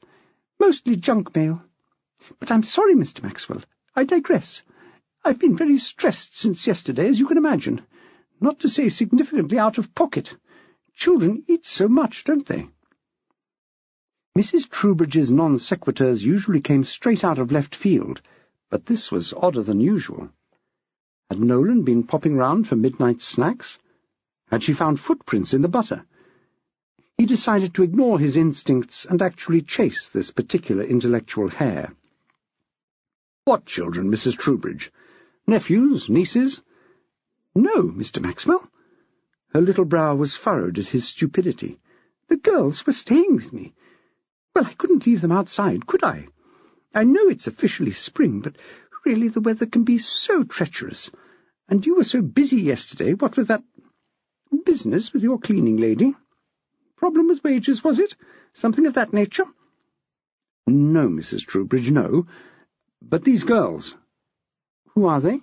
"Mostly junk mail. But I'm sorry, Mr. Maxwell. I digress. I've been very stressed since yesterday, as you can imagine. Not to say significantly out of pocket. Children eat so much, don't they?" Mrs. Troubridge's non-sequiturs usually came straight out of left field, but this was odder than usual. Had Nolan been popping round for midnight snacks? Had she found footprints in the butter? He decided to ignore his instincts and actually chase this particular intellectual hare. "What children, Mrs. Troubridge? Nephews? Nieces?" "No, Mr. Maxwell." Her little brow was furrowed at his stupidity. "The girls were staying with me. Well, I couldn't leave them outside, could I? I know it's officially spring, but really the weather can be so treacherous. And you were so busy yesterday, what with that business with your cleaning lady. Problem with wages, was it? Something of that nature?" "No, Mrs. Troubridge, no. But these girls—" "Who are they?"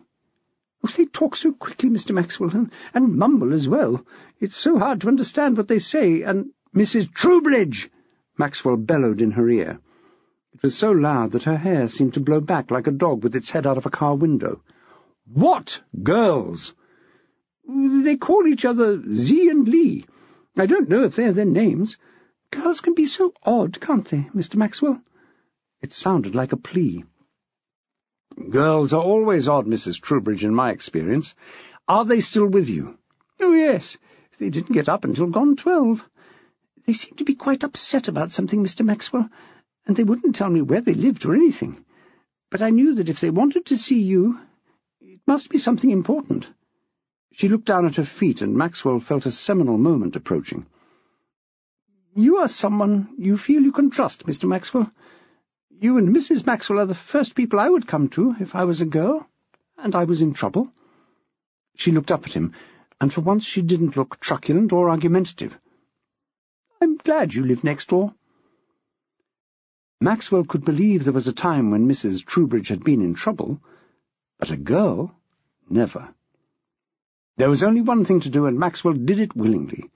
"Oh, they talk so quickly, Mr. Maxwell, and mumble as well. It's so hard to understand what they say, and—" "Mrs. Troubridge!" Maxwell bellowed in her ear. It was so loud that her hair seemed to blow back like a dog with its head out of a car window. "What girls?" "They call each other Z and Lee. I don't know if they're their names. Girls can be so odd, can't they, Mr. Maxwell?" It sounded like a plea. "Girls are always odd, Mrs. Troubridge, in my experience. Are they still with you?" "Oh, yes. They didn't get up until gone 12. They seem to be quite upset about something, Mr. Maxwell, and they wouldn't tell me where they lived or anything. But I knew that if they wanted to see you, it must be something important." She looked down at her feet, and Maxwell felt a seminal moment approaching. "You are someone you feel you can trust, Mr. Maxwell. You and Mrs. Maxwell are the first people I would come to if I was a girl, and I was in trouble." She looked up at him, and for once she didn't look truculent or argumentative. "I'm glad you live next door." Maxwell could believe there was a time when Mrs. Troubridge had been in trouble, but a girl, never. There was only one thing to do, and Maxwell did it willingly.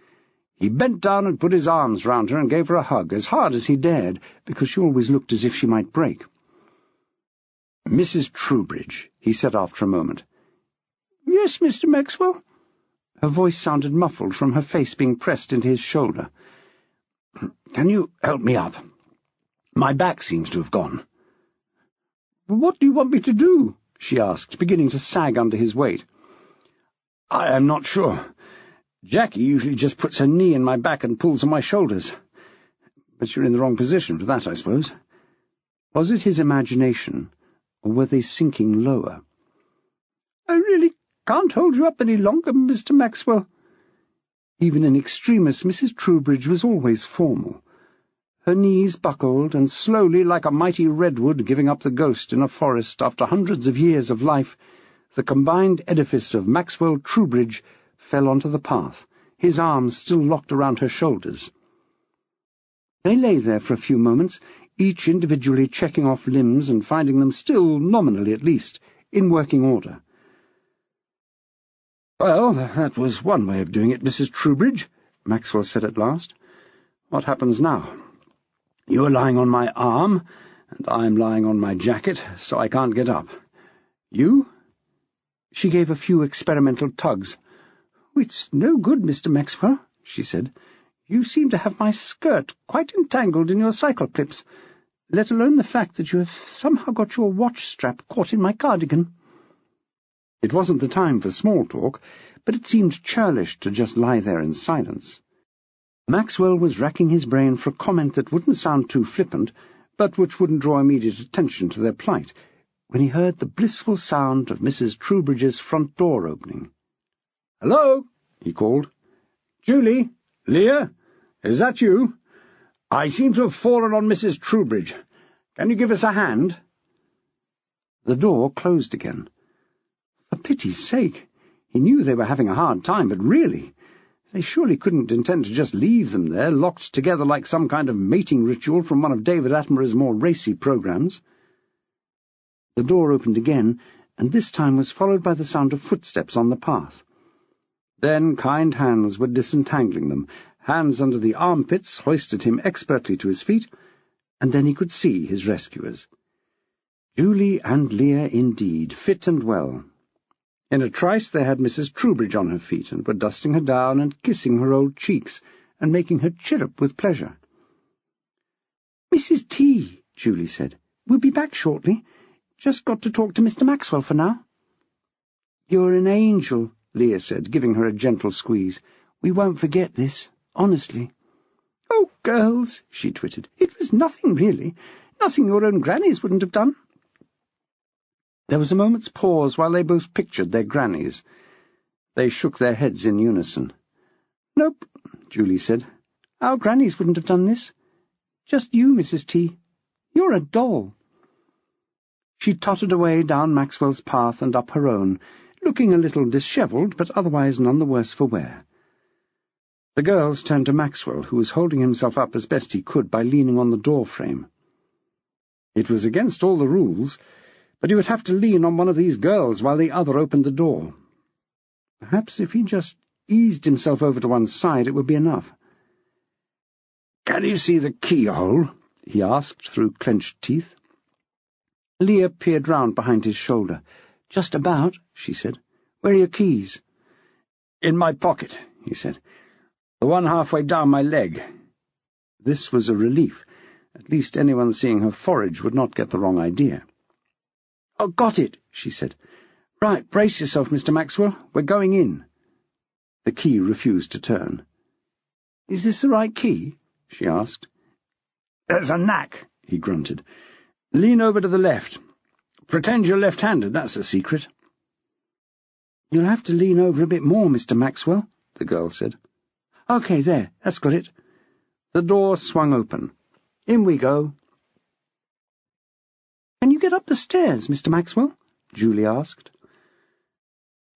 He bent down and put his arms round her and gave her a hug, as hard as he dared, because she always looked as if she might break. "Mrs. Troubridge," he said after a moment. "Yes, Mr. Maxwell?" Her voice sounded muffled from her face being pressed into his shoulder. "Can you help me up? My back seems to have gone." "What do you want me to do?" she asked, beginning to sag under his weight. "I am not sure. Jackie usually just puts her knee in my back and pulls on my shoulders. But you're in the wrong position for that, I suppose." Was it his imagination, or were they sinking lower? "I really can't hold you up any longer, Mr. Maxwell." Even in extremis, Mrs. Troubridge was always formal. Her knees buckled, and slowly, like a mighty redwood giving up the ghost in a forest after hundreds of years of life, the combined edifice of Maxwell Troubridge fell onto the path, his arms still locked around her shoulders. They lay there for a few moments, each individually checking off limbs and finding them still, nominally at least, in working order. "Well, that was one way of doing it, Mrs. Troubridge," Maxwell said at last. "What happens now? You are lying on my arm, and I'm lying on my jacket, so I can't get up. You?" She gave a few experimental tugs. "It's no good, Mr. Maxwell," she said. "You seem to have my skirt quite entangled in your cycle clips, let alone the fact that you have somehow got your watch strap caught in my cardigan." It wasn't the time for small talk, but it seemed churlish to just lie there in silence. Maxwell was racking his brain for a comment that wouldn't sound too flippant, but which wouldn't draw immediate attention to their plight, when he heard the blissful sound of Mrs. Troubridge's front door opening. "Hello?" he called. "Julie? Leah? Is that you? I seem to have fallen on Mrs. Troubridge. Can you give us a hand?" The door closed again. For pity's sake! He knew they were having a hard time, but really, they surely couldn't intend to just leave them there, locked together like some kind of mating ritual from one of David Attenborough's more racy programs. The door opened again, and this time was followed by the sound of footsteps on the path. Then kind hands were disentangling them, hands under the armpits hoisted him expertly to his feet, and then he could see his rescuers. Julie and Leah indeed, fit and well. In a trice they had Mrs. Troubridge on her feet, and were dusting her down and kissing her old cheeks, and making her chirrup with pleasure. "Mrs. T," Julie said, "we'll be back shortly. Just got to talk to Mr. Maxwell for now." "You're an angel," Leah said, giving her a gentle squeeze. "We won't forget this, honestly." "Oh, girls," she twittered, "it was nothing, really. Nothing your own grannies wouldn't have done." There was a moment's pause while they both pictured their grannies. They shook their heads in unison. "Nope," Julie said. "Our grannies wouldn't have done this. Just you, Mrs. T. You're a doll." She tottered away down Maxwell's path and up her own, looking a little dishevelled, but otherwise none the worse for wear. The girls turned to Maxwell, who was holding himself up as best he could by leaning on the door frame. It was against all the rules, but he would have to lean on one of these girls while the other opened the door. Perhaps if he just eased himself over to one side, it would be enough. "Can you see the keyhole?" he asked through clenched teeth. Leah peered round behind his shoulder. "Just about," she said. "Where are your keys?" "In my pocket," he said. "The one halfway down my leg." This was a relief. At least anyone seeing her forage would not get the wrong idea. "Oh, got it," she said. "Right, brace yourself, Mr. Maxwell. We're going in." The key refused to turn. "Is this the right key?" she asked. "There's a knack," he grunted. "Lean over to the left. Pretend you're left-handed, that's the secret." "You'll have to lean over a bit more, Mr. Maxwell," the girl said. "OK, there, that's got it." The door swung open. "In we go." "Can you get up the stairs, Mr. Maxwell?" Julie asked.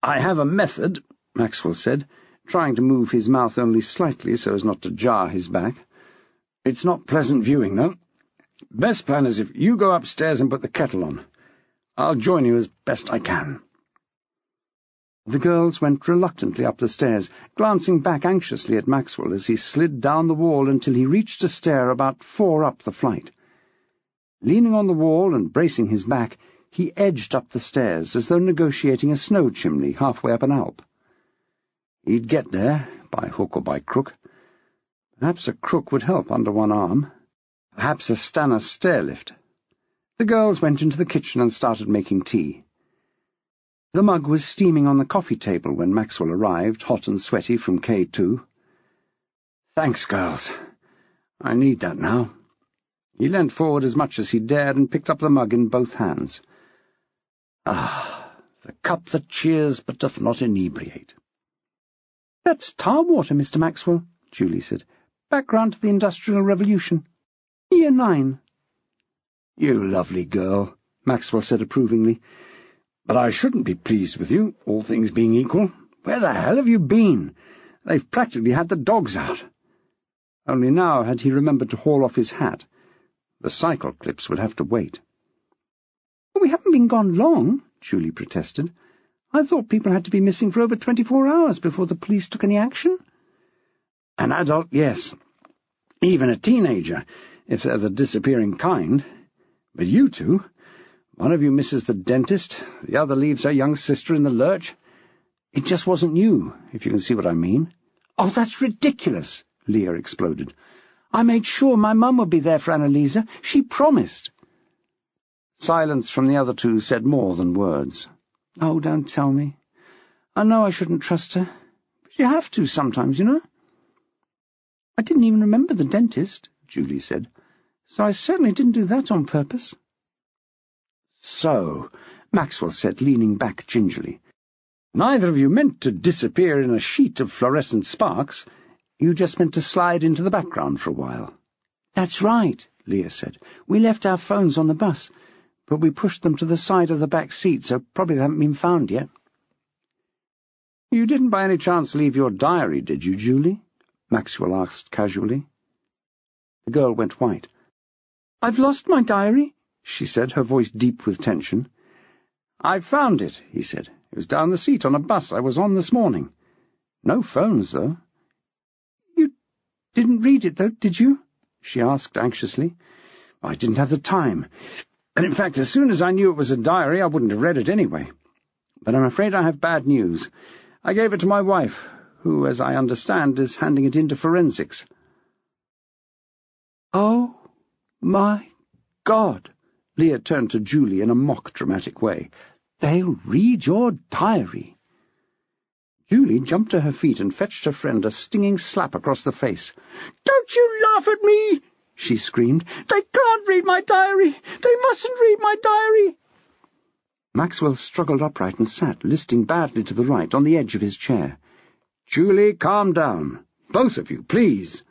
"I have a method," Maxwell said, trying to move his mouth only slightly so as not to jar his back. "It's not pleasant viewing, though. Best plan is if you go upstairs and put the kettle on. I'll join you as best I can." The girls went reluctantly up the stairs, glancing back anxiously at Maxwell as he slid down the wall until he reached a stair about 4 up the flight. Leaning on the wall and bracing his back, he edged up the stairs as though negotiating a snow chimney halfway up an alp. He'd get there, by hook or by crook. Perhaps a crook would help under one arm. Perhaps a Stanner stairlift. The girls went into the kitchen and started making tea. The mug was steaming on the coffee table when Maxwell arrived, hot and sweaty from K2. "Thanks, girls. I need that now." He leant forward as much as he dared and picked up the mug in both hands. "Ah, the cup that cheers but doth not inebriate." "That's tar water, Mr. Maxwell," Julie said. "Background to the Industrial Revolution. Year 9. "You lovely girl," Maxwell said approvingly. "But I shouldn't be pleased with you, all things being equal. Where the hell have you been? They've practically had the dogs out." Only now had he remembered to haul off his hat. The cycle clips would have to wait. "But we haven't been gone long," Julie protested. "I thought people had to be missing for over 24 hours before the police took any action." "An adult, yes. Even a teenager, if they're the disappearing kind. But you two, one of you misses the dentist, the other leaves her young sister in the lurch. It just wasn't you, if you can see what I mean." "Oh, that's ridiculous," Leah exploded. "I made sure my mum would be there for Annalisa. She promised." Silence from the other two said more than words. "Oh, don't tell me. I know I shouldn't trust her, but you have to sometimes, you know." "I didn't even remember the dentist," Julie said, "so I certainly didn't do that on purpose." "So," Maxwell said, leaning back gingerly, "neither of you meant to disappear in a sheet of fluorescent sparks. You just meant to slide into the background for a while." "That's right," Leah said. "We left our phones on the bus, but we pushed them to the side of the back seat, so probably they haven't been found yet." "You didn't by any chance leave your diary, did you, Julie?" Maxwell asked casually. The girl went white. "I've lost my diary," she said, her voice deep with tension. "I found it," he said. "It was down the seat on a bus I was on this morning. No phones, though." "You didn't read it, though, did you?" she asked anxiously. "I didn't have the time. And in fact, as soon as I knew it was a diary, I wouldn't have read it anyway. But I'm afraid I have bad news. I gave it to my wife, who, as I understand, is handing it in to forensics." "Oh, my God!" Leah turned to Julie in a mock-dramatic way. "They'll read your diary." Julie jumped to her feet and fetched her friend a stinging slap across the face. "Don't you laugh at me!" she screamed. "They can't read my diary! They mustn't read my diary!" Maxwell struggled upright and sat, listing badly to the right, on the edge of his chair. "Julie, calm down. Both of you, please."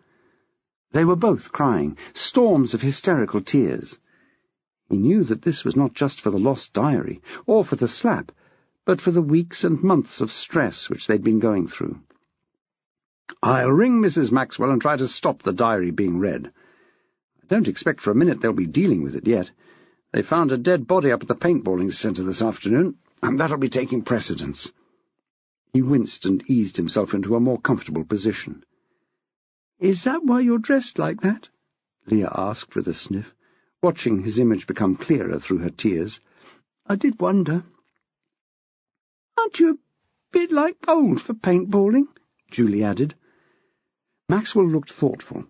They were both crying, storms of hysterical tears. He knew that this was not just for the lost diary, or for the slap, but for the weeks and months of stress which they'd been going through. "I'll ring Mrs. Maxwell and try to stop the diary being read. I don't expect for a minute they'll be dealing with it yet. They found a dead body up at the paintballing centre this afternoon, and that'll be taking precedence." He winced and eased himself into a more comfortable position. "Is that why you're dressed like that?" Leah asked with a sniff, watching his image become clearer through her tears. "I did wonder." "Aren't you a bit like old for paintballing?" Julie added. Maxwell looked thoughtful.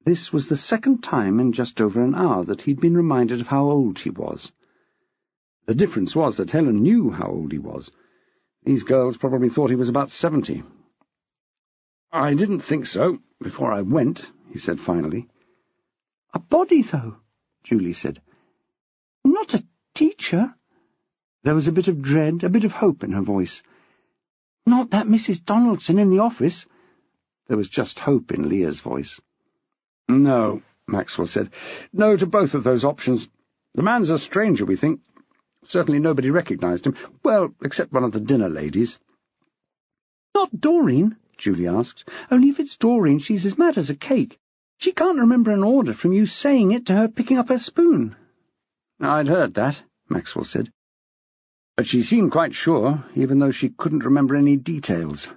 This was the second time in just over an hour that he'd been reminded of how old he was. The difference was that Helen knew how old he was. These girls probably thought he was about 70. "I didn't think so before I went," he said finally. "A body, though," Julie said. "Not a teacher." There was a bit of dread, a bit of hope in her voice. "Not that Mrs. Donaldson in the office." There was just hope in Leah's voice. "No," Maxwell said. "No to both of those options. The man's a stranger, we think. Certainly nobody recognized him. Well, except one of the dinner ladies." "Not Doreen?" Julie asked. "Only if it's Doreen, she's as mad as a cake. She can't remember an order from you saying it to her picking up her spoon." "I'd heard that," Maxwell said. "But she seemed quite sure, even though she couldn't remember any details."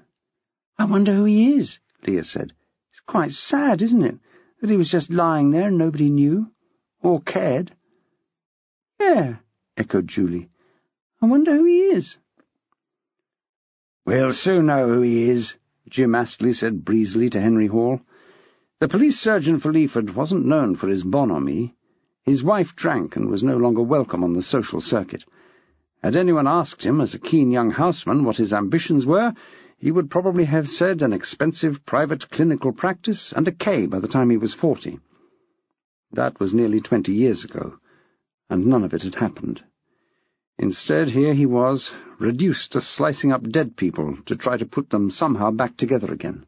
"I wonder who he is," Leah said. "It's quite sad, isn't it, that he was just lying there and nobody knew, or cared." "Yeah," echoed Julie. "I wonder who he is." "We'll soon know who he is," Jim Astley said breezily to Henry Hall. The police surgeon for Leaford wasn't known for his bonhomie. His wife drank and was no longer welcome on the social circuit. Had anyone asked him, as a keen young houseman, what his ambitions were, he would probably have said an expensive private clinical practice and a K by the time he was 40. That was nearly 20 years ago, and none of it had happened. Instead, here he was, reduced to slicing up dead people to try to put them somehow back together again.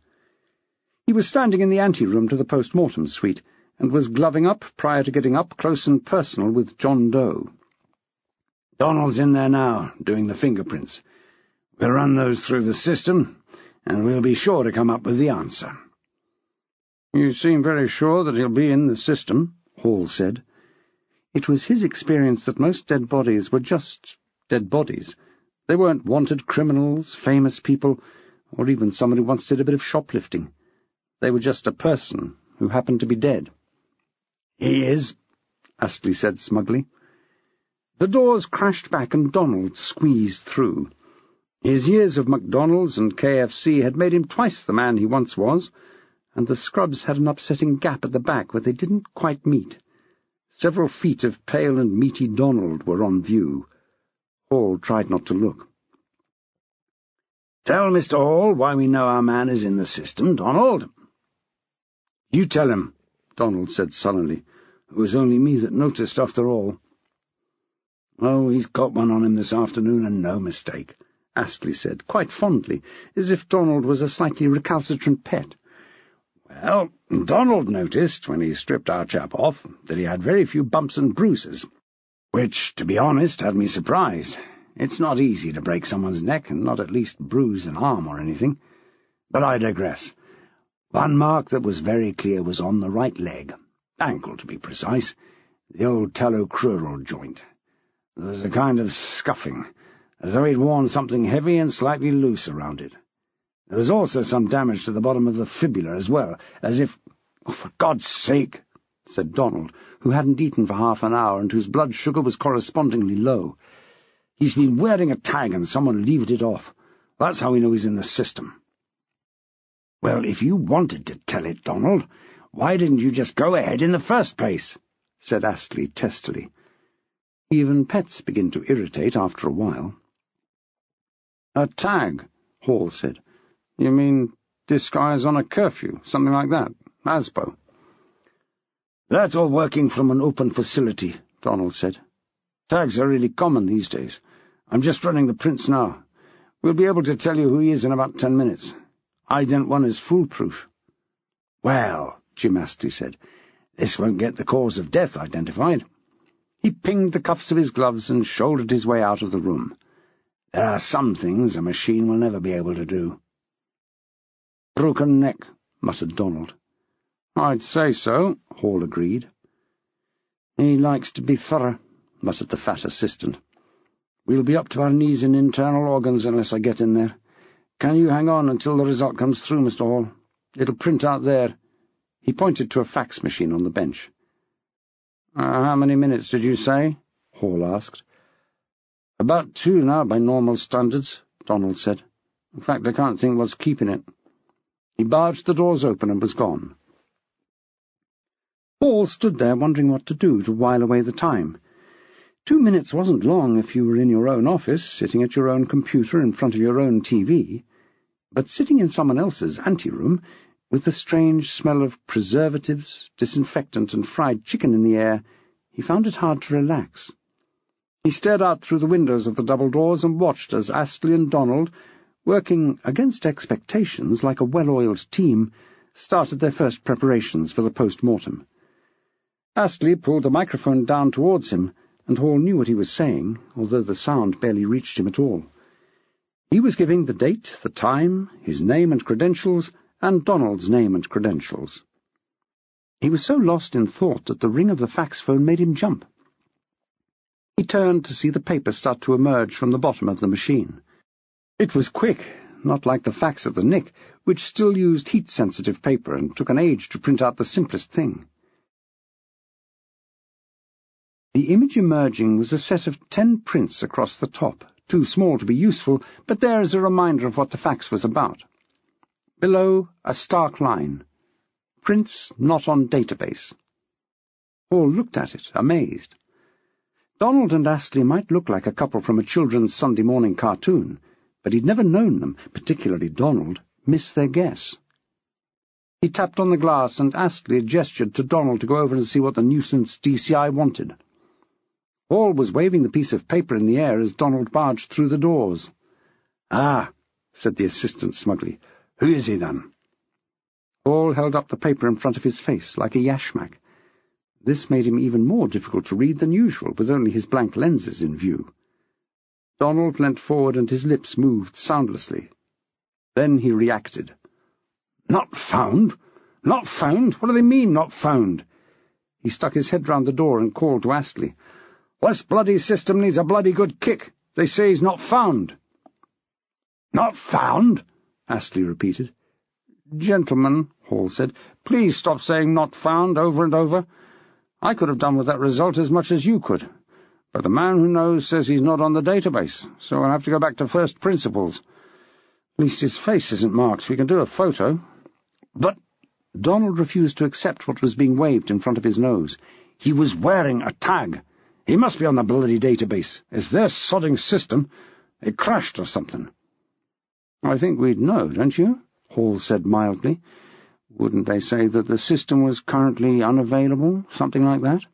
He was standing in the anteroom to the post-mortem suite, and was gloving up prior to getting up close and personal with John Doe. "Donald's in there now, doing the fingerprints. We'll run those through the system, and we'll be sure to come up with the answer." "You seem very sure that he'll be in the system," Hall said. It was his experience that most dead bodies were just dead bodies. They weren't wanted criminals, famous people, or even someone who once did a bit of shoplifting. They were just a person who happened to be dead. "He is," Astley said smugly. The doors crashed back and Donald squeezed through. His years of McDonald's and KFC had made him twice the man he once was, and the scrubs had an upsetting gap at the back where they didn't quite meet. Several feet of pale and meaty Donald were on view. Hall tried not to look. "Tell Mr. Hall why we know our man is in the system, Donald." "You tell him," Donald said sullenly. "It was only me that noticed after all." "Oh, he's got one on him this afternoon, and no mistake," Astley said, quite fondly, as if Donald was a slightly recalcitrant pet. "Well, Donald noticed, when he stripped our chap off, that he had very few bumps and bruises, which, to be honest, had me surprised. It's not easy to break someone's neck and not at least bruise an arm or anything. But I digress. One mark that was very clear was on the right leg, ankle to be precise, the old talocrural joint. There was a kind of scuffing, as though he'd worn something heavy and slightly loose around it. There was also some damage to the bottom of the fibula as well, as if— "Oh, for God's sake," said Donald, who hadn't eaten for half an hour and whose blood sugar was correspondingly low. "He's been wearing a tag and someone leaved it off. That's how we know he's in the system." "Well, if you wanted to tell it, Donald, why didn't you just go ahead in the first place?" said Astley testily. Even pets begin to irritate after a while. "A tag," Hall said. "You mean disguise on a curfew, something like that, ASPO." "That's all working from an open facility," Donald said. Tags are really common these days. I'm just running the prints now. We'll be able to tell you who he is in about 10 minutes. Ident 1 is foolproof. Well, Jim Astley said, this won't get the cause of death identified. He pinged the cuffs of his gloves and shouldered his way out of the room. There are some things a machine will never be able to do. Broken neck, muttered Donald. I'd say so, Hall agreed. He likes to be thorough, muttered the fat assistant. We'll be up to our knees in internal organs unless I get in there. Can you hang on until the result comes through, Mr. Hall? It'll print out there. He pointed to a fax machine on the bench. How many minutes did you say? Hall asked. About 2 now by normal standards, Donald said. In fact, I can't think what's keeping it. He barged the doors open and was gone. Hall stood there wondering what to do to while away the time. 2 minutes wasn't long if you were in your own office, sitting at your own computer in front of your own TV, but sitting in someone else's anteroom, with the strange smell of preservatives, disinfectant, and fried chicken in the air, he found it hard to relax. He stared out through the windows of the double doors and watched as Astley and Donald, working against expectations like a well-oiled team, started their first preparations for the post-mortem. Astley pulled the microphone down towards him, and Hall knew what he was saying, although the sound barely reached him at all. He was giving the date, the time, his name and credentials, and Donald's name and credentials. He was so lost in thought that the ring of the fax phone made him jump. He turned to see the paper start to emerge from the bottom of the machine. It was quick, not like the fax at the Nick, which still used heat-sensitive paper and took an age to print out the simplest thing. The image emerging was a set of 10 prints across the top, too small to be useful, but there is a reminder of what the fax was about. Below, a stark line. Prints not on database. Hall looked at it, amazed. Donald and Astley might look like a couple from a children's Sunday morning cartoon, but he'd never known them, particularly Donald, miss their guess. He tapped on the glass, and Astley gestured to Donald to go over and see what the nuisance DCI wanted. Hall was waving the piece of paper in the air as Donald barged through the doors. "Ah," said the assistant smugly. "Who is he, then?" Hall held up the paper in front of his face, like a yashmak. This made him even more difficult to read than usual, with only his blank lenses in view. Donald leant forward and his lips moved soundlessly. Then he reacted. "Not found? Not found? What do they mean, not found?" He stuck his head round the door and called to Astley. "This bloody system needs a bloody good kick. They say he's not found." "Not found?" Astley repeated. "Gentlemen," Hall said, "please stop saying not found over and over. I could have done with that result as much as you could, but the man who knows says he's not on the database, so I'll have to go back to first principles. At least his face isn't marked, so we can do a photo." "But—" Donald refused to accept what was being waved in front of his nose. "He was wearing a tag. He must be on the bloody database. It's their sodding system. It crashed or something." "I think we'd know, don't you?" Hall said mildly. "Wouldn't they say that the system was currently unavailable, something like that?"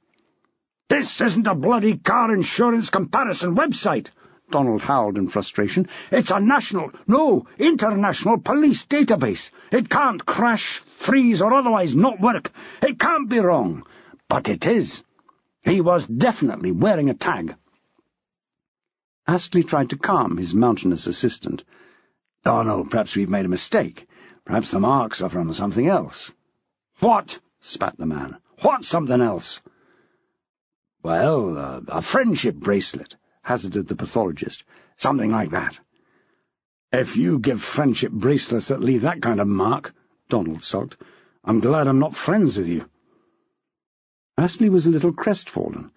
"This isn't a bloody car insurance comparison website," Donald howled in frustration. "It's a national, no, international police database. It can't crash, freeze, or otherwise not work. It can't be wrong. But it is. He was definitely wearing a tag." Astley tried to calm his mountainous assistant. "Donald, perhaps we've made a mistake. Perhaps the marks are from something else." "What?" spat the man. "What's something else?" "Well, a friendship bracelet," hazarded the pathologist. "Something like that." "If you give friendship bracelets that leave that kind of mark," Donald sulked, "I'm glad I'm not friends with you." Astley was a little crestfallen.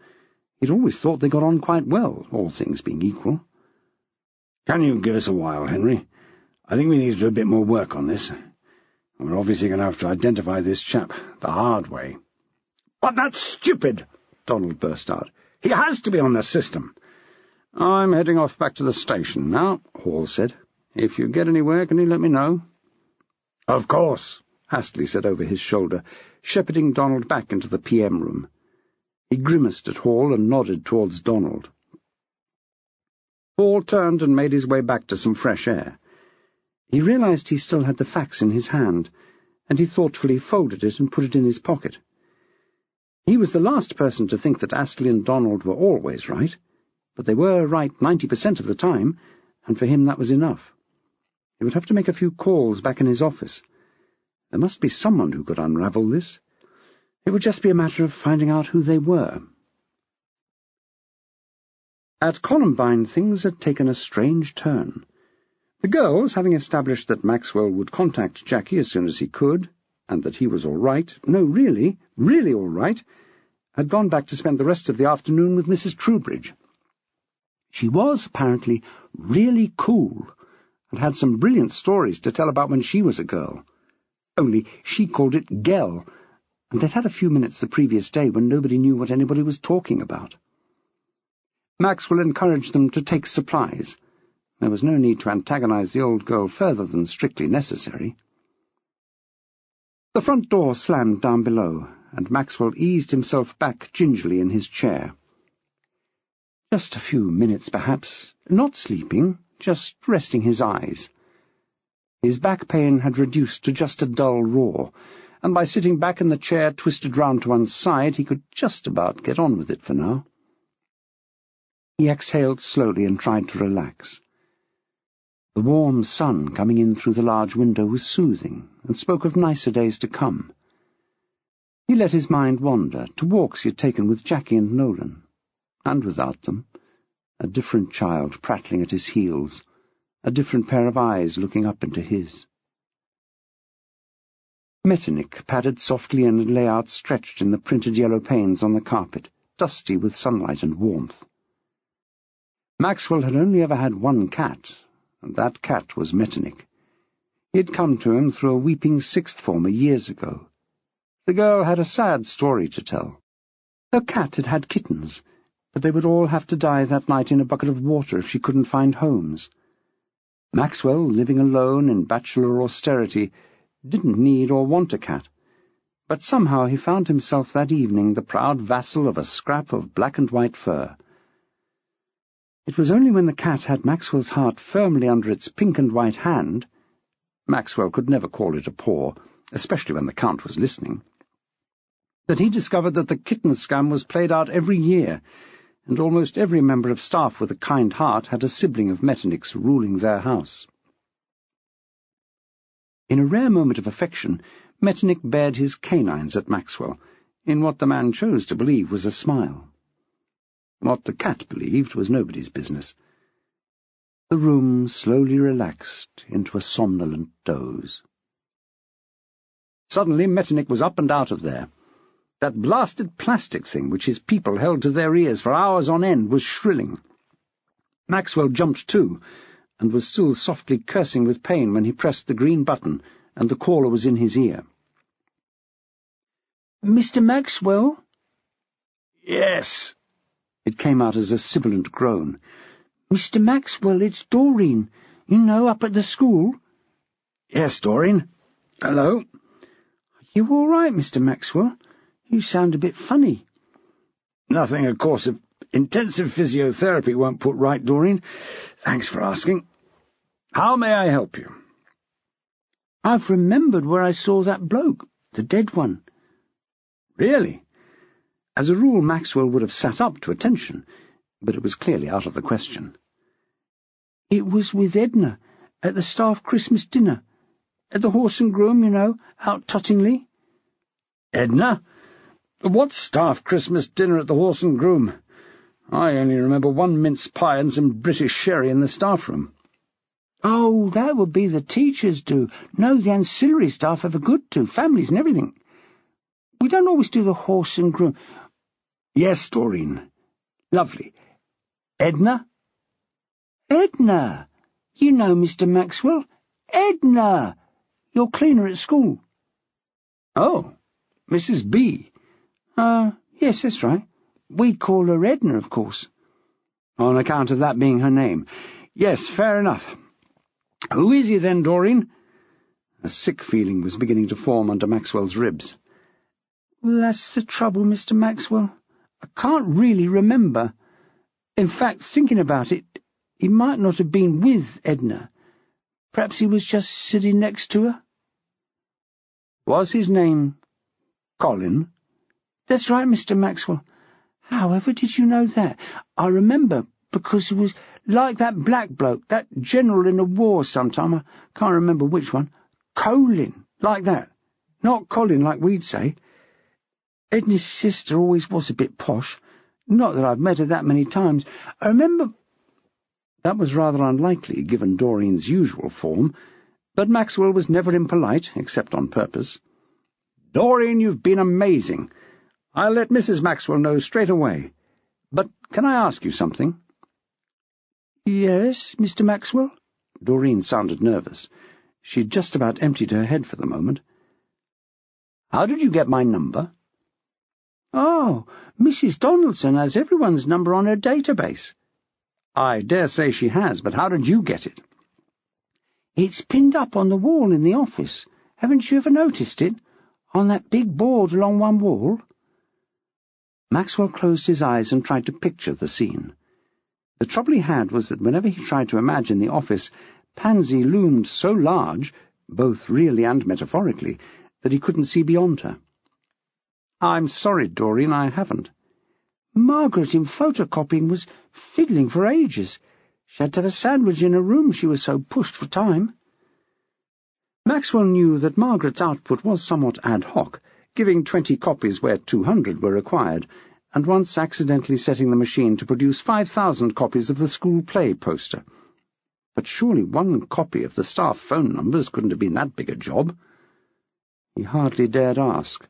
He'd always thought they got on quite well, all things being equal. "Can you give us a while, Henry? I think we need to do a bit more work on this. We're obviously going to have to identify this chap the hard way." "But that's stupid!" Donald burst out. "He has to be on the system." "I'm heading off back to the station now," Hall said. "If you get anywhere, can you let me know?" "Of course," Astley said over his shoulder, shepherding Donald back into the PM room. He grimaced at Hall and nodded towards Donald. Hall turned and made his way back to some fresh air. He realized he still had the fax in his hand, and he thoughtfully folded it and put it in his pocket. He was the last person to think that Astley and Donald were always right, but they were right 90% of the time, and for him that was enough. He would have to make a few calls back in his office. There must be someone who could unravel this. It would just be a matter of finding out who they were. At Columbine, things had taken a strange turn. The girls, having established that Maxwell would contact Jackie as soon as he could, and that he was all right, no, really all right, had gone back to spend the rest of the afternoon with Mrs. Troubridge. She was, apparently, really cool, and had some brilliant stories to tell about when she was a girl. Only she called it Gel, and they'd had a few minutes the previous day when nobody knew what anybody was talking about. Maxwell encouraged them to take supplies. There was no need to antagonize the old girl further than strictly necessary. The front door slammed down below, and Maxwell eased himself back gingerly in his chair. Just a few minutes, perhaps, not sleeping, just resting his eyes. His back pain had reduced to just a dull raw, and by sitting back in the chair twisted round to one side, he could just about get on with it for now. He exhaled slowly and tried to relax. The warm sun coming in through the large window was soothing, and spoke of nicer days to come. He let his mind wander to walks he had taken with Jackie and Nolan, and without them, a different child prattling at his heels, a different pair of eyes looking up into his. Metternich padded softly in and lay outstretched in the printed yellow panes on the carpet, dusty with sunlight and warmth. Maxwell had only ever had one cat, and that cat was Metternich. He had come to him through a weeping sixth former years ago. The girl had a sad story to tell. Her cat had had kittens, but they would all have to die that night in a bucket of water if she couldn't find homes. Maxwell, living alone in bachelor austerity, didn't need or want a cat, but somehow he found himself that evening the proud vassal of a scrap of black and white fur. It was only when the cat had Maxwell's heart firmly under its pink and white hand — Maxwell could never call it a paw, especially when the Count was listening — that he discovered that the kitten scam was played out every year, and almost every member of staff with a kind heart had a sibling of Metternich's ruling their house. In a rare moment of affection, Metternich bared his canines at Maxwell, in what the man chose to believe was a smile. What the cat believed was nobody's business. The room slowly relaxed into a somnolent doze. Suddenly Metternich was up and out of there. That blasted plastic thing which his people held to their ears for hours on end was shrilling. Maxwell jumped too, and was still softly cursing with pain when he pressed the green button, and the caller was in his ear. "Mr. Maxwell?" "Yes." It came out as a sibilant groan. "Mr. Maxwell, it's Doreen. You know, up at the school." "Yes, Doreen. Hello." "Are you all right, Mr. Maxwell? You sound a bit funny." "Nothing a course of intensive physiotherapy won't put right, Doreen. Thanks for asking. How may I help you?" "I've remembered where I saw that bloke, the dead one." "Really?" As a rule, Maxwell would have sat up to attention, but it was clearly out of the question. "It was with Edna, at the staff Christmas dinner. At the Horse and Groom, you know, out Tottingley." "Edna? What staff Christmas dinner at the Horse and Groom? I only remember one mince pie and some British sherry in the staff room." "Oh, that would be the teachers do. No, the ancillary staff have a good do, families and everything. We don't always do the Horse and Groom." "Yes, Doreen. Lovely. Edna?" "Edna! You know, Mr. Maxwell. Edna! Your cleaner at school." "Oh, Mrs. B." Yes, that's right. We call her Edna, of course." "On account of that being her name. Yes, fair enough. Who is he then, Doreen?" A sick feeling was beginning to form under Maxwell's ribs. "Well, that's the trouble, Mr. Maxwell. I can't really remember. In fact, thinking about it, he might not have been with Edna. Perhaps he was just sitting next to her. Was his name Colin? That's right, Mr. Maxwell. However did you know that? I remember, because it was like that black bloke, that general in the war sometime. I can't remember which one. Colin, like that. Not Colin, like we'd say. Edna's sister always was a bit posh. Not that I've met her that many times. I remember... That was rather unlikely, given Doreen's usual form, but Maxwell was never impolite, except on purpose. "Doreen, you've been amazing. I'll let Mrs. Maxwell know straight away. But can I ask you something?" "Yes, Mr. Maxwell?" Doreen sounded nervous. She'd just about emptied her head for the moment. "How did you get my number?" "Oh, Mrs. Donaldson has everyone's number on her database." "I dare say she has, but how did you get it?" "It's pinned up on the wall in the office. Haven't you ever noticed it? On that big board along one wall?" Maxwell closed his eyes and tried to picture the scene. The trouble he had was that whenever he tried to imagine the office, Pansy loomed so large, both really and metaphorically, that he couldn't see beyond her. "I'm sorry, Doreen, I haven't." "Margaret in photocopying was fiddling for ages. She had to have a sandwich in her room, she was so pushed for time." Maxwell knew that Margaret's output was somewhat ad hoc, giving 20 copies where 200 were required, and once accidentally setting the machine to produce 5,000 copies of the school play poster. But surely one copy of the staff phone numbers couldn't have been that big a job. He hardly dared ask.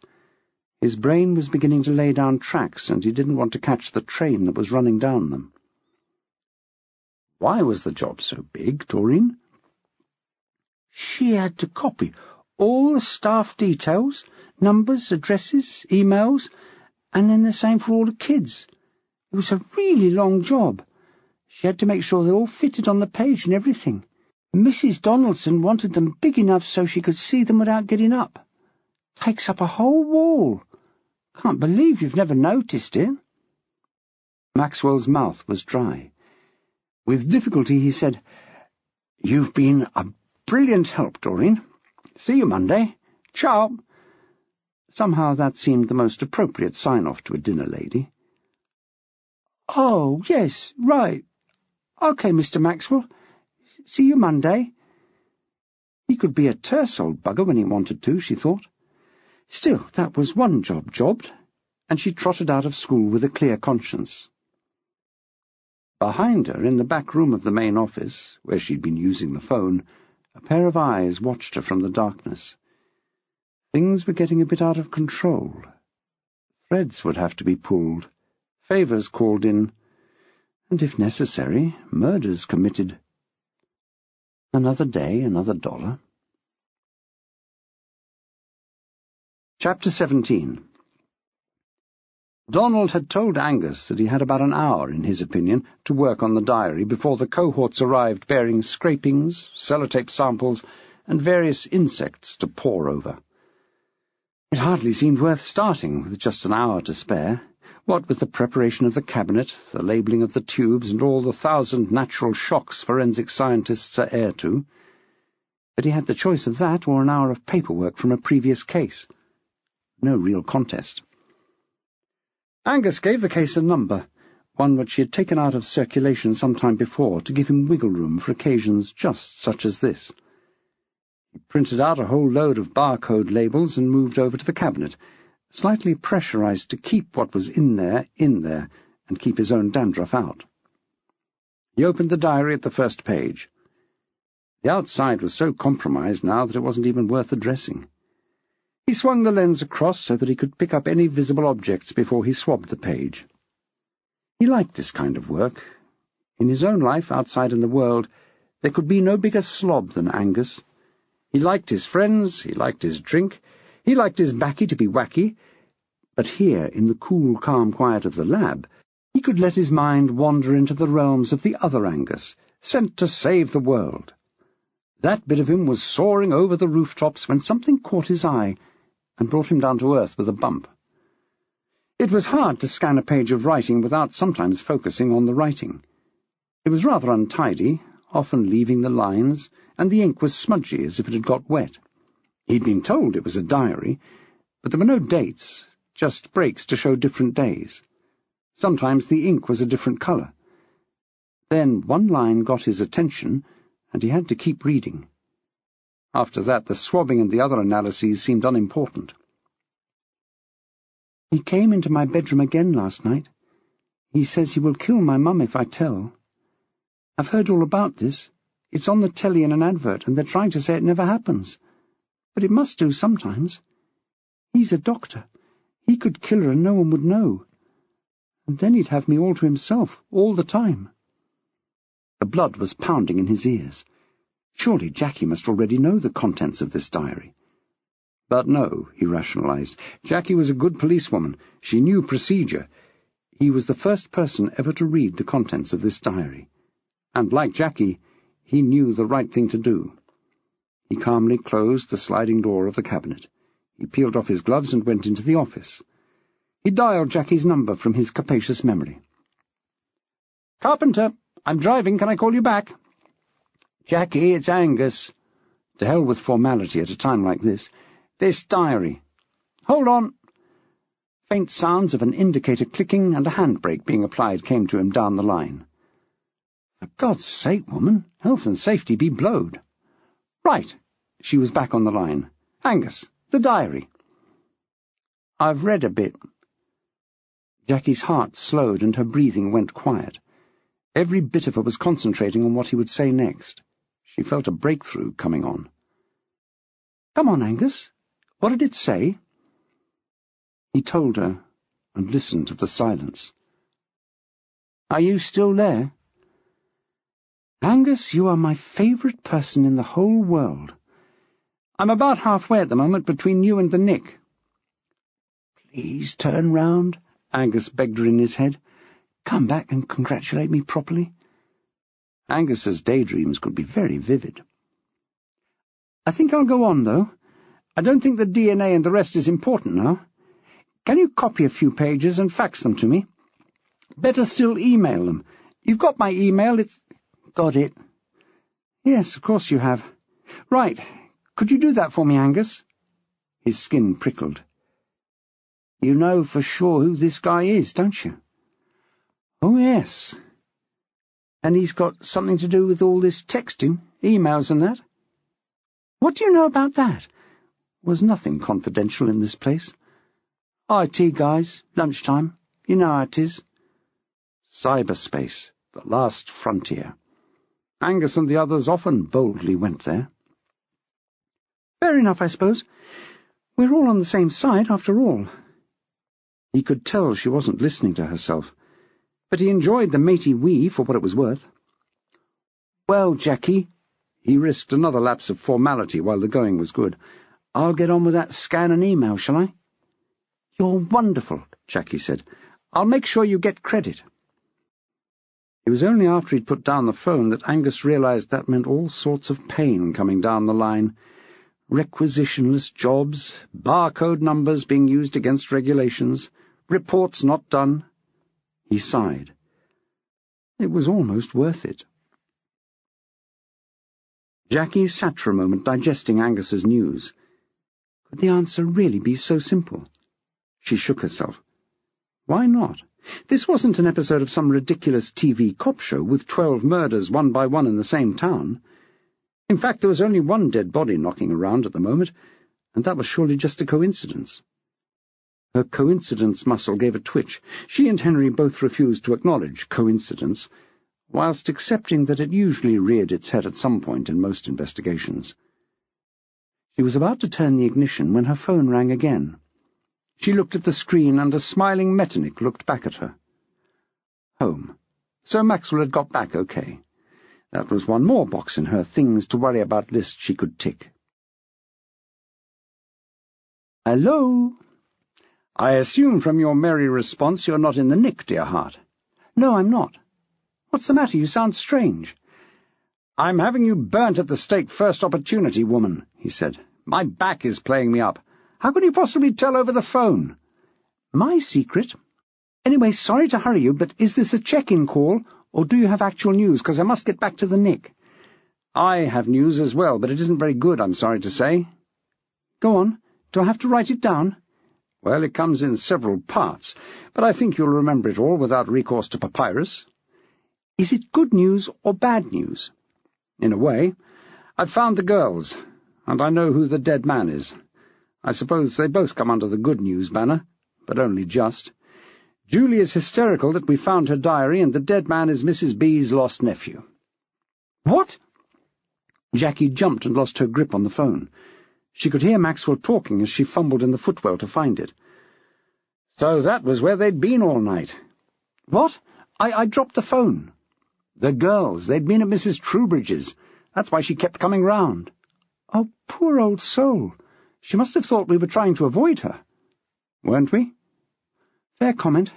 His brain was beginning to lay down tracks, and he didn't want to catch the train that was running down them. Why was the job so big, Doreen? She had to copy all the staff details, numbers, addresses, emails, and then the same for all the kids. It was a really long job. She had to make sure they all fitted on the page and everything. Mrs. Donaldson wanted them big enough so she could see them without getting up. Takes up a whole wall. Can't believe you've never noticed it." Maxwell's mouth was dry. With difficulty he said, "You've been a brilliant help, Doreen. See you Monday. Ciao." Somehow that seemed the most appropriate sign-off to a dinner lady. "Oh, yes, right. OK, Mr. Maxwell. See you Monday." He could be a terse old bugger when he wanted to, she thought. Still, that was one job jobbed, and she trotted out of school with a clear conscience. Behind her, in the back room of the main office, where she'd been using the phone, a pair of eyes watched her from the darkness. Things were getting a bit out of control. Threads would have to be pulled, favours called in, and, if necessary, murders committed. Another day, another dollar. Chapter 17. Donald had told Angus that he had about an hour, in his opinion, to work on the diary before the cohorts arrived bearing scrapings, sellotape samples, and various insects to pore over. It hardly seemed worth starting with just an hour to spare, what with the preparation of the cabinet, the labelling of the tubes, and all the 1,000 natural shocks forensic scientists are heir to. But he had the choice of that or an hour of paperwork from a previous case. No real contest. Angus gave the case a number, one which he had taken out of circulation some time before to give him wiggle room for occasions just such as this. He printed out a whole load of barcode labels and moved over to the cabinet, slightly pressurized to keep what was in there, and keep his own dandruff out. He opened the diary at the first page. The outside was so compromised now that it wasn't even worth addressing. He swung the lens across so that he could pick up any visible objects before he swabbed the page. He liked this kind of work. In his own life, outside in the world, there could be no bigger slob than Angus. He liked his friends, he liked his drink, he liked his baccy to be wacky, but here, in the cool, calm quiet of the lab, he could let his mind wander into the realms of the other Angus, sent to save the world. That bit of him was soaring over the rooftops when something caught his eye and brought him down to earth with a bump. It was hard to scan a page of writing without sometimes focusing on the writing. It was rather untidy, often leaving the lines, and the ink was smudgy as if it had got wet. He'd been told it was a diary, but there were no dates, just breaks to show different days. Sometimes the ink was a different colour. Then one line got his attention, and he had to keep reading. After that, the swabbing and the other analyses seemed unimportant. "He came into my bedroom again last night. He says he will kill my mum if I tell. I've heard all about this. It's on the telly in an advert, and they're trying to say it never happens. But it must do sometimes. He's a doctor. He could kill her and no one would know. And then he'd have me all to himself, all the time." The blood was pounding in his ears. Surely Jackie must already know the contents of this diary. But no, he rationalized. Jackie was a good policewoman. She knew procedure. He was the first person ever to read the contents of this diary. And like Jackie, he knew the right thing to do. He calmly closed the sliding door of the cabinet. He peeled off his gloves and went into the office. He dialed Jackie's number from his capacious memory. "Carpenter, I'm driving. Can I call you back?" "Jackie, it's Angus." To hell with formality at a time like this. "This diary." "Hold on." Faint sounds of an indicator clicking and a handbrake being applied came to him down the line. "For God's sake, woman, health and safety be blowed." "Right." She was back on the line. "Angus, the diary." "I've read a bit." Jackie's heart slowed and her breathing went quiet. Every bit of her was concentrating on what he would say next. She felt a breakthrough coming on. "Come on, Angus. What did it say?" He told her, and listened to the silence. "Are you still there?" "Angus, you are my favourite person in the whole world. I'm about halfway at the moment between you and the Nick." "Please turn round," Angus begged her in his head. "Come back and congratulate me properly." Angus's daydreams could be very vivid. "I think I'll go on, though. I don't think the DNA and the rest is important now. Can you copy a few pages and fax them to me? Better still, email them. You've got my email, it's—" "Got it." "Yes, of course you have. Right. Could you do that for me, Angus?" His skin prickled. "You know for sure who this guy is, don't you?" "Oh, yes." "And he's got something to do with all this texting, emails and that?" "What do you know about that?" Was nothing confidential in this place. "IT guys, lunchtime. You know how it is." Cyberspace, the last frontier. Angus and the others often boldly went there. "Fair enough, I suppose. We're all on the same side, after all." He could tell she wasn't listening to herself, but he enjoyed the matey we for what it was worth. "Well, Jackie," he risked another lapse of formality while the going was good, "I'll get on with that scan and email, shall I?" "You're wonderful," Jackie said. "I'll make sure you get credit." It was only after he'd put down the phone that Angus realized that meant all sorts of pain coming down the line. Requisitionless jobs, barcode numbers being used against regulations, reports not done. He sighed. It was almost worth it. Jackie sat for a moment digesting Angus's news. Could the answer really be so simple? She shook herself. Why not? This wasn't an episode of some ridiculous TV cop show with 12 murders one by one in the same town. In fact, there was only one dead body knocking around at the moment, and that was surely just a coincidence. Her coincidence muscle gave a twitch. She and Henry both refused to acknowledge coincidence, whilst accepting that it usually reared its head at some point in most investigations. She was about to turn the ignition when her phone rang again. She looked at the screen, and a smiling Metternich looked back at her. Home. So Maxwell had got back okay. That was one more box in her things to worry about list she could tick. "Hello?" "I assume from your merry response you're not in the nick, dear heart." "No, I'm not. What's the matter? You sound strange." "I'm having you burnt at the stake first opportunity, woman," he said. "My back is playing me up. How can you possibly tell over the phone?" My secret? Anyway, sorry to hurry you, but is this a check-in call, or do you have actual news, because I must get back to the Nick? I have news as well, but it isn't very good, I'm sorry to say. Go on. Do I have to write it down? Well, it comes in several parts, but I think you'll remember it all without recourse to papyrus. Is it good news or bad news? In a way. I've found the girls, and I know who the dead man is. I suppose they both come under the good news banner, but only just. Julie is hysterical that we found her diary, and the dead man is Mrs. B's lost nephew. What? Jackie jumped and lost her grip on the phone. She could hear Maxwell talking as she fumbled in the footwell to find it. So that was where they'd been all night. What? I dropped the phone. The girls, they'd been at Mrs. Troubridge's. That's why she kept coming round. Oh, poor old soul. She must have thought we were trying to avoid her. Weren't we? Fair comment.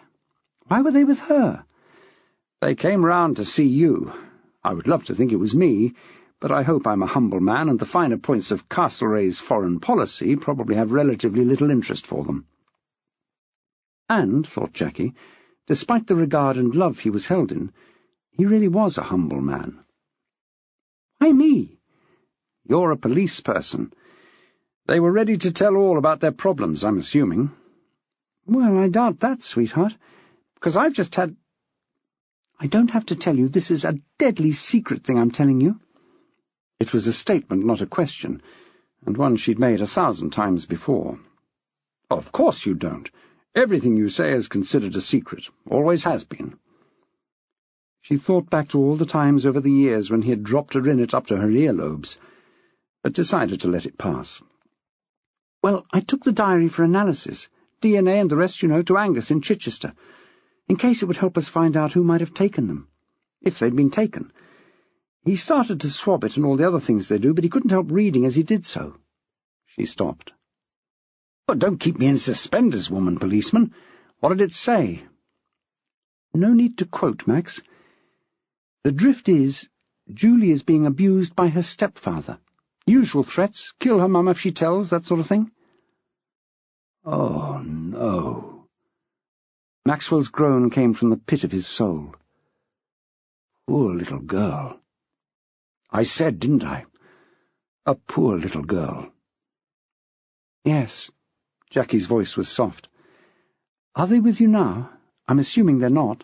Why were they with her? They came round to see you. I would love to think it was me, but I hope I'm a humble man, and the finer points of Castlereagh's foreign policy probably have relatively little interest for them. And, thought Jackie, despite the regard and love he was held in, he really was a humble man. Why me? You're a police person. They were ready to tell all about their problems, I'm assuming. Well, I doubt that, sweetheart, because I've just had— I don't have to tell you, this is a deadly secret thing I'm telling you. It was a statement, not a question, and one she'd made 1,000 times before. Of course you don't. Everything you say is considered a secret, always has been. She thought back to all the times over the years when he had dropped her in it up to her earlobes, but decided to let it pass. Well, I took the diary for analysis, DNA and the rest, you know, to Angus in Chichester, in case it would help us find out who might have taken them, if they'd been taken. He started to swab it and all the other things they do, but he couldn't help reading as he did so. She stopped. "But don't keep me in suspenders, woman policeman. What did it say?" "No need to quote, Max. The drift is, Julie is being abused by her stepfather. Usual threats, kill her mum if she tells, that sort of thing." "Oh, no." Maxwell's groan came from the pit of his soul. Poor little girl. I said, didn't I? A poor little girl. "Yes." Jackie's voice was soft. "Are they with you now? I'm assuming they're not."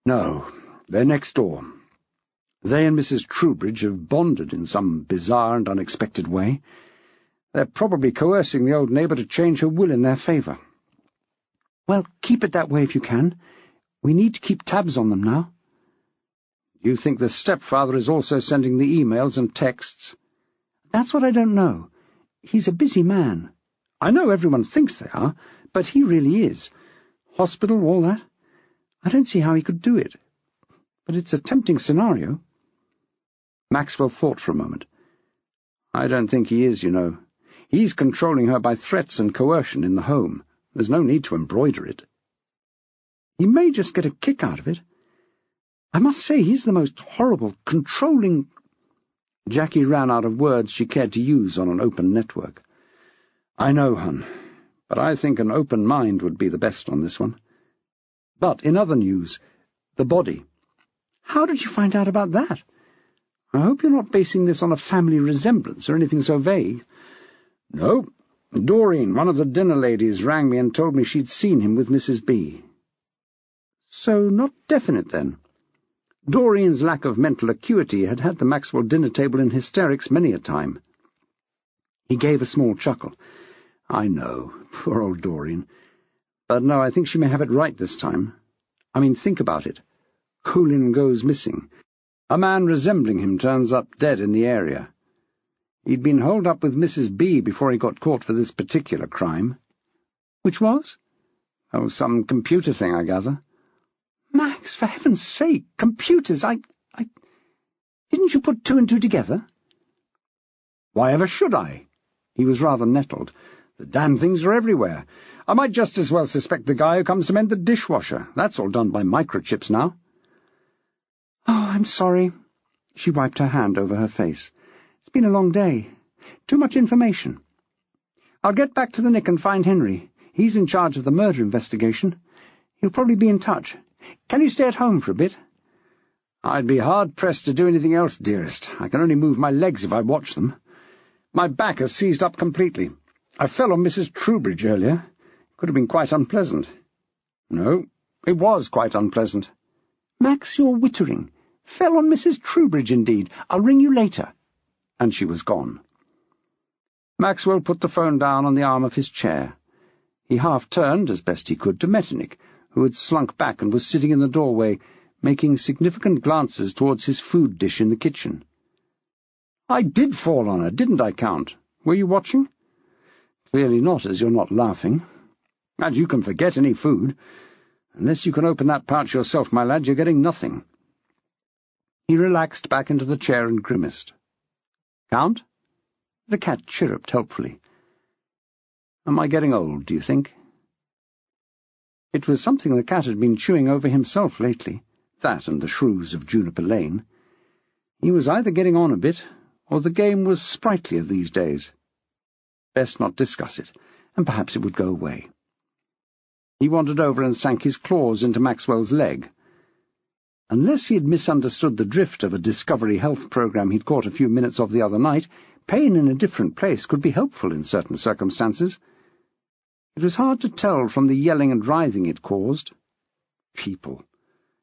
"No, they're next door. They and Mrs. Troubridge have bonded in some bizarre and unexpected way. They're probably coercing the old neighbour to change her will in their favour." "Well, keep it that way if you can. We need to keep tabs on them now." "You think the stepfather is also sending the emails and texts?" "That's what I don't know. He's a busy man. I know everyone thinks they are, but he really is. Hospital, all that. I don't see how he could do it. But it's a tempting scenario." Maxwell thought for a moment. "I don't think he is, you know. He's controlling her by threats and coercion in the home. There's no need to embroider it." "He may just get a kick out of it. I must say he's the most horrible, controlling—" Jackie ran out of words she cared to use on an open network. "I know, hon, but I think an open mind would be the best on this one. But in other news, the body." "How did you find out about that? I hope you're not basing this on a family resemblance or anything so vague." "No. Doreen, one of the dinner ladies, rang me and told me she'd seen him with Mrs. B." "So not definite, then?" Doreen's lack of mental acuity had had the Maxwell dinner table in hysterics many a time. He gave a small chuckle. "I know, poor old Doreen. But no, I think she may have it right this time. I mean, think about it. Colin goes missing. A man resembling him turns up dead in the area. He'd been holed up with Mrs. B before he got caught for this particular crime." "Which was?" "Oh, some computer thing, I gather." "Max, for heaven's sake, computers, I... Didn't you put two and two together?" "Why ever should I?" He was rather nettled. "The damn things are everywhere. I might just as well suspect the guy who comes to mend the dishwasher. That's all done by microchips now." "Oh, I'm sorry." She wiped her hand over her face. "It's been a long day. Too much information. I'll get back to the Nick and find Henry. He's in charge of the murder investigation. He'll probably be in touch. Can you stay at home for a bit?" "I'd be hard-pressed to do anything else, dearest. I can only move my legs if I watch them. My back has seized up completely. I fell on Mrs. Troubridge earlier. It could have been quite unpleasant." "No, it was quite unpleasant." "Max, you're wittering. Fell on Mrs. Troubridge, indeed. I'll ring you later." And she was gone. Maxwell put the phone down on the arm of his chair. He half-turned, as best he could, to Metternich, who had slunk back and was sitting in the doorway, making significant glances towards his food dish in the kitchen. "I did fall on her, didn't I, Count? Were you watching?" "Clearly not, as you're not laughing. And you can forget any food. Unless you can open that pouch yourself, my lad, you're getting nothing." He relaxed back into the chair and grimaced. "Count?" The cat chirruped helpfully. "Am I getting old, do you think?" It was something the cat had been chewing over himself lately, that and the shrews of Juniper Lane. He was either getting on a bit, or the game was sprightlier these days. Best not discuss it, and perhaps it would go away. He wandered over and sank his claws into Maxwell's leg. Unless he had misunderstood the drift of a Discovery Health program he'd caught a few minutes of the other night, pain in a different place could be helpful in certain circumstances. It was hard to tell from the yelling and writhing it caused. People.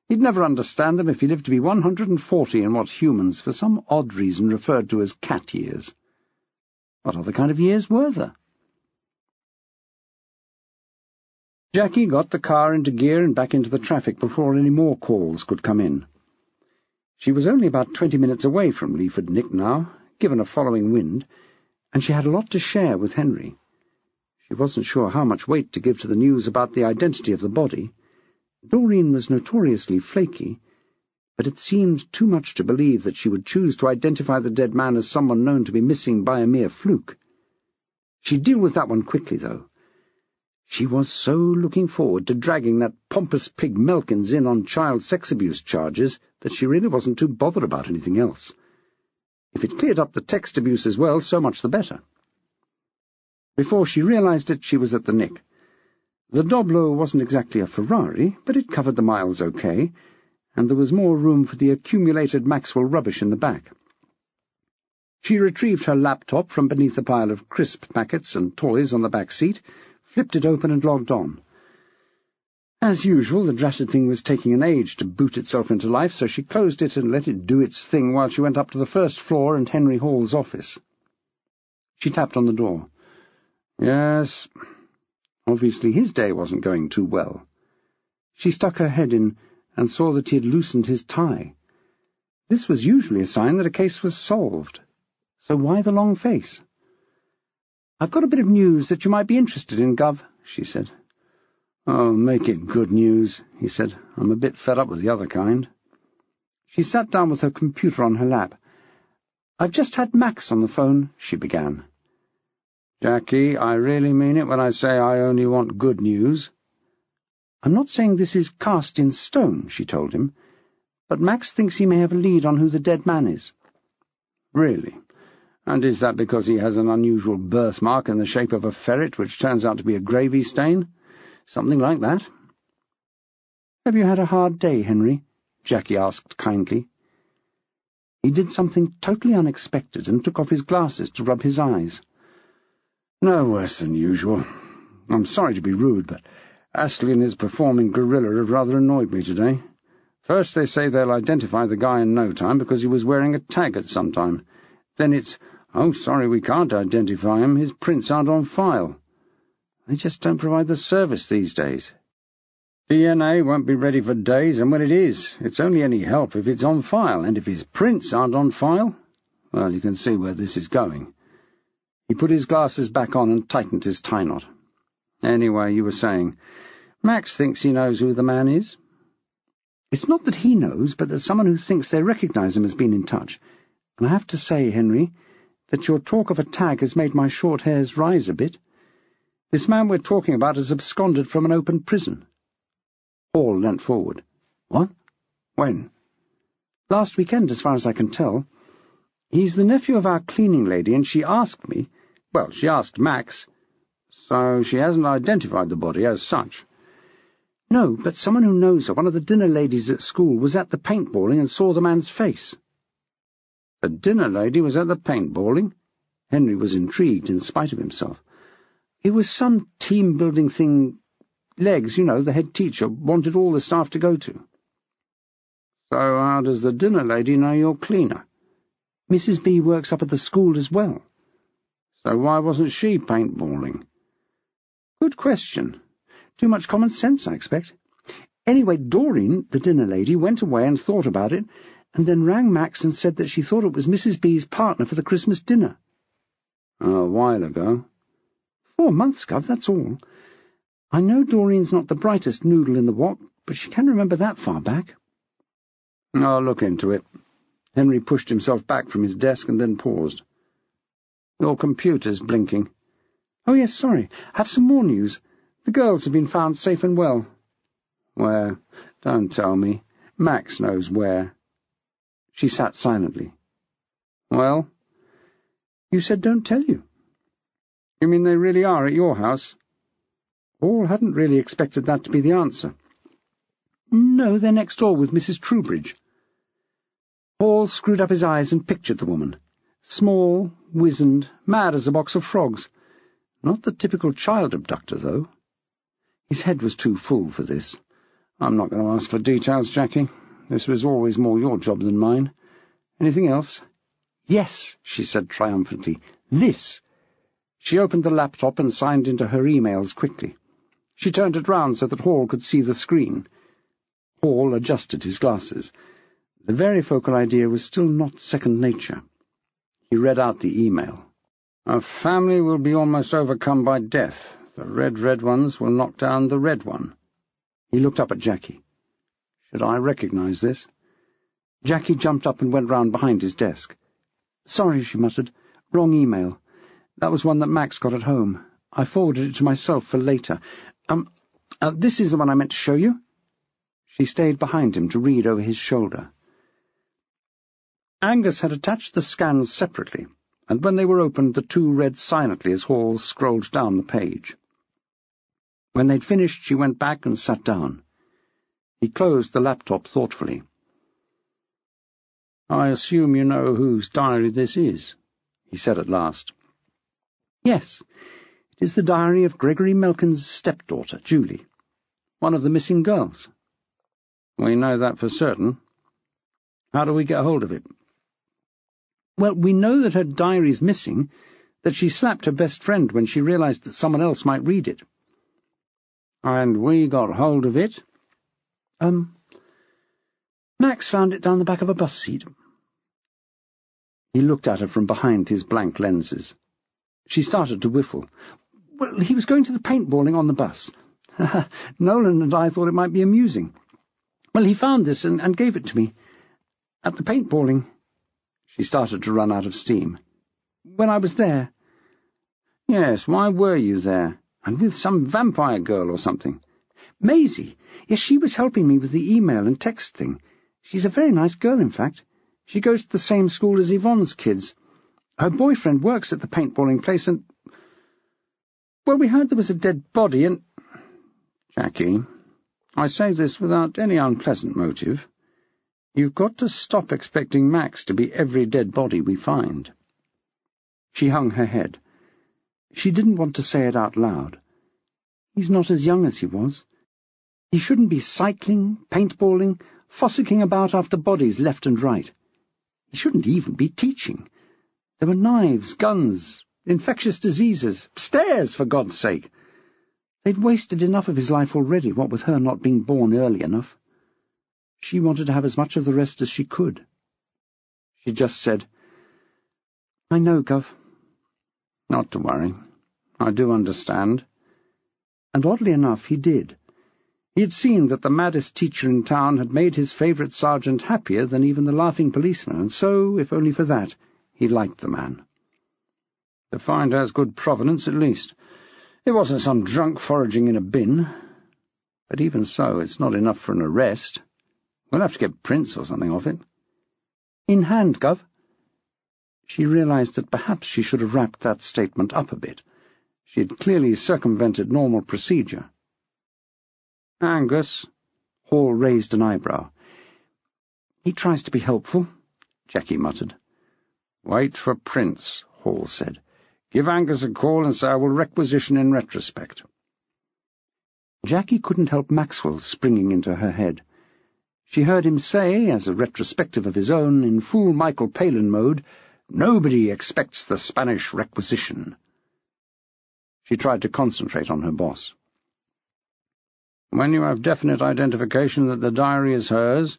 He'd never understand them if he lived to be 140 in what humans, for some odd reason, referred to as cat years. What other kind of years were there? Jackie got the car into gear and back into the traffic before any more calls could come in. She was only about 20 minutes away from Leaford Nick now, given a following wind, and she had a lot to share with Henry. She wasn't sure how much weight to give to the news about the identity of the body. Doreen was notoriously flaky, but it seemed too much to believe that she would choose to identify the dead man as someone known to be missing by a mere fluke. She'd deal with that one quickly, though. She was so looking forward to dragging that pompous pig Melkins in on child sex abuse charges that she really wasn't too bothered about anything else. If it cleared up the text abuse as well, so much the better. Before she realized it, she was at the Nick. The Doblo wasn't exactly a Ferrari, but it covered the miles okay, and there was more room for the accumulated Maxwell rubbish in the back. She retrieved her laptop from beneath a pile of crisp packets and toys on the back seat, flipped it open and logged on. As usual, the dratted thing was taking an age to boot itself into life, so she closed it and let it do its thing while she went up to the first floor and Henry Hall's office. She tapped on the door. Yes. Obviously his day wasn't going too well. She stuck her head in and saw that he had loosened his tie. This was usually a sign that a case was solved. So why the long face? "I've got a bit of news that you might be interested in, Gov," she said. "Oh, make it good news," he said. "I'm a bit fed up with the other kind." She sat down with her computer on her lap. "I've just had Max on the phone," she began. "Jackie, I really mean it when I say I only want good news." "I'm not saying this is cast in stone," she told him, "but Max thinks he may have a lead on who the dead man is." "Really? And is that because he has an unusual birthmark in the shape of a ferret which turns out to be a gravy stain? Something like that?" "Have you had a hard day, Henry?" Jackie asked kindly. He did something totally unexpected and took off his glasses to rub his eyes. "No worse than usual. I'm sorry to be rude, but Astley and his performing gorilla have rather annoyed me today. First they say they'll identify the guy in no time because he was wearing a tag at some time. Then it's, "Oh, sorry, we can't identify him. His prints aren't on file." They just don't provide the service these days. DNA won't be ready for days, and when it is, it's only any help if it's on file, and if his prints aren't on file, well, you can see where this is going. He put his glasses back on and tightened his tie knot. "Anyway, you were saying, Max thinks he knows who the man is." "It's not that he knows, but that someone who thinks they recognize him has been in touch. And I have to say, Henry, that your talk of a tag has made my short hairs rise a bit. This man we're talking about has absconded from an open prison." Hall leant forward. "What? When?" "Last weekend, as far as I can tell. He's the nephew of our cleaning lady, and she asked me— well, she asked Max— So she hasn't identified the body as such? No, but someone who knows her, one of the dinner ladies at school, was at the paintballing and saw the man's face. The dinner lady was at the paintballing? Henry was intrigued in spite of himself. It was some team-building thing. Legs, the head teacher, wanted all the staff to go to. So how does the dinner lady know you're cleaner? Mrs. B works up at the school as well. So why wasn't she paintballing? Good question. Too much common sense, I expect. Anyway, Doreen, the dinner lady, went away and thought about it, and then rang Max and said that she thought it was Mrs. B's partner for the Christmas dinner. A while ago. 4 months, Gov, that's all. I know Doreen's not the brightest noodle in the wok, but she can remember that far back. I'll look into it. Henry pushed himself back from his desk and then paused. Your computer's blinking. Oh, yes, sorry. I have some more news. The girls have been found safe and well. Where? Don't tell me. Max knows where. She sat silently. Well? You said don't tell you. You mean they really are at your house? Paul hadn't really expected that to be the answer. No, they're next door with Mrs. Trowbridge. Paul screwed up his eyes and pictured the woman. Small, wizened, mad as a box of frogs. Not the typical child abductor, though. His head was too full for this. I'm not going to ask for details, Jackie. This was always more your job than mine. Anything else? Yes, she said triumphantly. This. She opened the laptop and signed into her emails quickly. She turned it round so that Hall could see the screen. Hall adjusted his glasses. The varifocal idea was still not second nature. He read out the email. A family will be almost overcome by death. The red ones will knock down the red one. He looked up at Jackie. Should I recognize this? Jackie jumped up and went round behind his desk. Sorry, she muttered. Wrong email. That was one that Max got at home. I forwarded it to myself for later. This is the one I meant to show you. She stayed behind him to read over his shoulder. Angus had attached the scans separately, and when they were opened, the two read silently as Hall scrolled down the page. When they'd finished, she went back and sat down. He closed the laptop thoughtfully. I assume you know whose diary this is, he said at last. Yes, it is the diary of Gregory Melkin's stepdaughter, Julie, one of the missing girls. We know that for certain. How do we get hold of it? Well, we know that her diary's missing, that she slapped her best friend when she realized that someone else might read it. And we got hold of it? Max found it down the back of a bus seat. He looked at her from behind his blank lenses. She started to whiffle. Well, he was going to the paintballing on the bus. Nolan and I thought it might be amusing. Well, he found this and gave it to me. At the paintballing. She started to run out of steam. When I was there. Yes, why were you there? And with some vampire girl or something? Maisie. Yes, she was helping me with the email and text thing. She's a very nice girl, in fact. She goes to the same school as Yvonne's kids. Her boyfriend works at the paintballing place and... Well, we heard there was a dead body and... Jackie, I say this without any unpleasant motive. You've got to stop expecting Max to be every dead body we find. She hung her head. She didn't want to say it out loud. He's not as young as he was. He shouldn't be cycling, paintballing, fossicking about after bodies left and right. He shouldn't even be teaching. There were knives, guns, infectious diseases, stairs, for God's sake. They'd wasted enough of his life already, what with her not being born early enough. She wanted to have as much of the rest as she could. She just said, I know, Gov. Not to worry. I do understand. And oddly enough, he did. He had seen that the maddest teacher in town had made his favourite sergeant happier than even the laughing policeman, and so, if only for that, he liked the man. The find has good provenance, at least. It wasn't some drunk foraging in a bin. But even so, it's not enough for an arrest. We'll have to get prints or something of it. In hand, Gov. She realized that perhaps she should have wrapped that statement up a bit. She had clearly circumvented normal procedure. "Angus?" Hall raised an eyebrow. "He tries to be helpful," Jackie muttered. "Wait for Prince," Hall said. "Give Angus a call and say I will requisition in retrospect." Jackie couldn't help Maxwell springing into her head. She heard him say, as a retrospective of his own, in full Michael Palin mode, "Nobody expects the Spanish requisition." She tried to concentrate on her boss. "When you have definite identification that the diary is hers,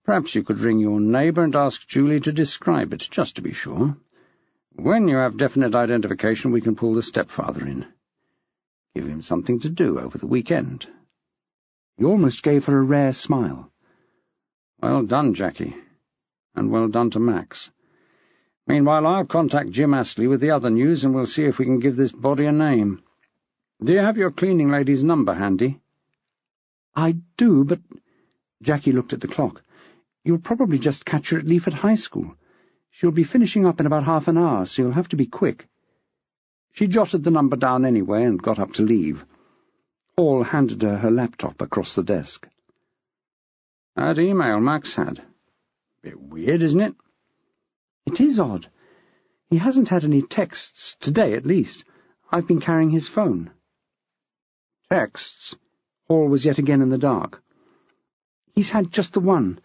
perhaps you could ring your neighbour and ask Julie to describe it, just to be sure. When you have definite identification, we can pull the stepfather in. Give him something to do over the weekend." He almost gave her a rare smile. "Well done, Jackie. And well done to Max. Meanwhile, I'll contact Jim Astley with the other news, and we'll see if we can give this body a name. Do you have your cleaning lady's number handy?" "I do, but—" Jackie looked at the clock. "You'll probably just catch her at Leaford High School. She'll be finishing up in about half an hour, so you'll have to be quick." She jotted the number down anyway and got up to leave. Hall handed her laptop across the desk. "That email Max had. Bit weird, isn't it?" "It is odd. He hasn't had any texts, today at least. I've been carrying his phone." "Texts?" Hall was yet again in the dark. "He's had just the one.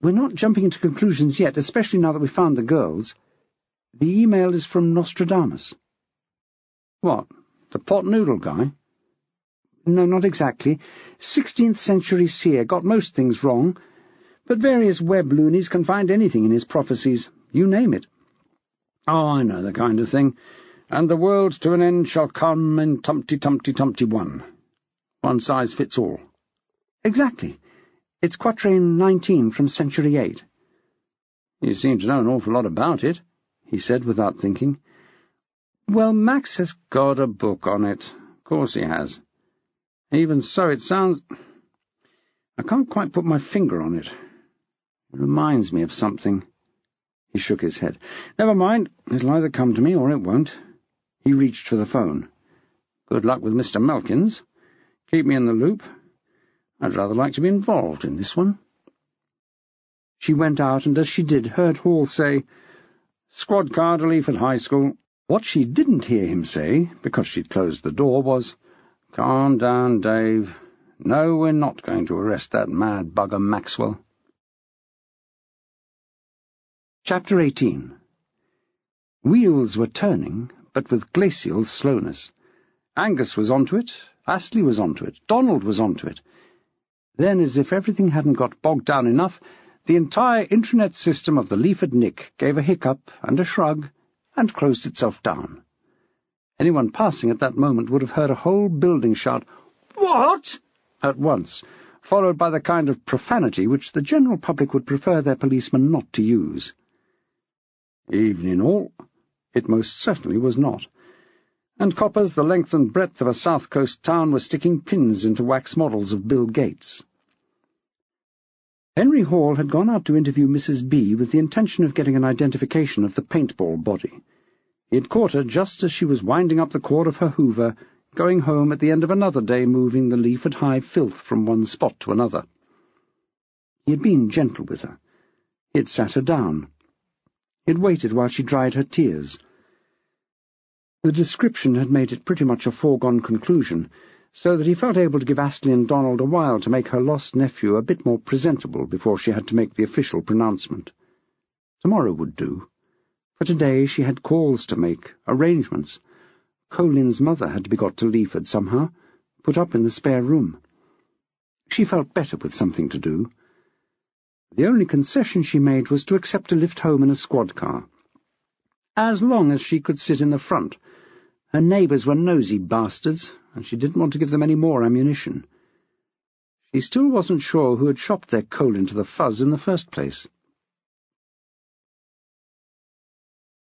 We're not jumping into conclusions yet, especially now that we've found the girls. The email is from Nostradamus." "What, the pot noodle guy?" "No, not exactly. 16th century seer, got most things wrong. But various web loonies can find anything in his prophecies. You name it." "Oh, I know the kind of thing. And the world to an end shall come in Tumpty-Tumpty-Tumpty-1. One size fits all." "Exactly. It's quatrain 19 from century 8. "You seem to know an awful lot about it," he said without thinking. "Well, Max has got a book on it. Of course he has. Even so, it sounds— I can't quite put my finger on it. It reminds me of something." He shook his head. "Never mind. It'll either come to me or it won't." He reached for the phone. "Good luck with Mr. Melkins. Keep me in the loop. I'd rather like to be involved in this one." She went out, and as she did, heard Hall say, "Squad car to Leaford High School." What she didn't hear him say, because she'd closed the door, was, "Calm down, Dave. No, we're not going to arrest that mad bugger Maxwell." Chapter 18. Wheels were turning, but with glacial slowness. Angus was onto it, Astley was onto it, Donald was onto it. Then, as if everything hadn't got bogged down enough, the entire intranet system of the Leaford Nick gave a hiccup and a shrug and closed itself down. Anyone passing at that moment would have heard a whole building shout, "What?" at once, followed by the kind of profanity which the general public would prefer their policemen not to use. Evening all. It most certainly was not. And coppers the length and breadth of a south coast town were sticking pins into wax models of Bill Gates. Henry Hall had gone out to interview Mrs. B with the intention of getting an identification of the paintball body. He had caught her just as she was winding up the cord of her Hoover, going home at the end of another day moving the Leaford High filth from one spot to another. He had been gentle with her. He had sat her down. He had waited while she dried her tears. The description had made it pretty much a foregone conclusion, so that he felt able to give Astley and Donald a while to make her lost nephew a bit more presentable before she had to make the official pronouncement. Tomorrow would do. For today she had calls to make, arrangements. Colin's mother had to be got to Leaford somehow, put up in the spare room. She felt better with something to do. The only concession she made was to accept a lift home in a squad car. As long as she could sit in the front. Her neighbours were nosy bastards, and she didn't want to give them any more ammunition. She still wasn't sure who had shopped their coal into the fuzz in the first place.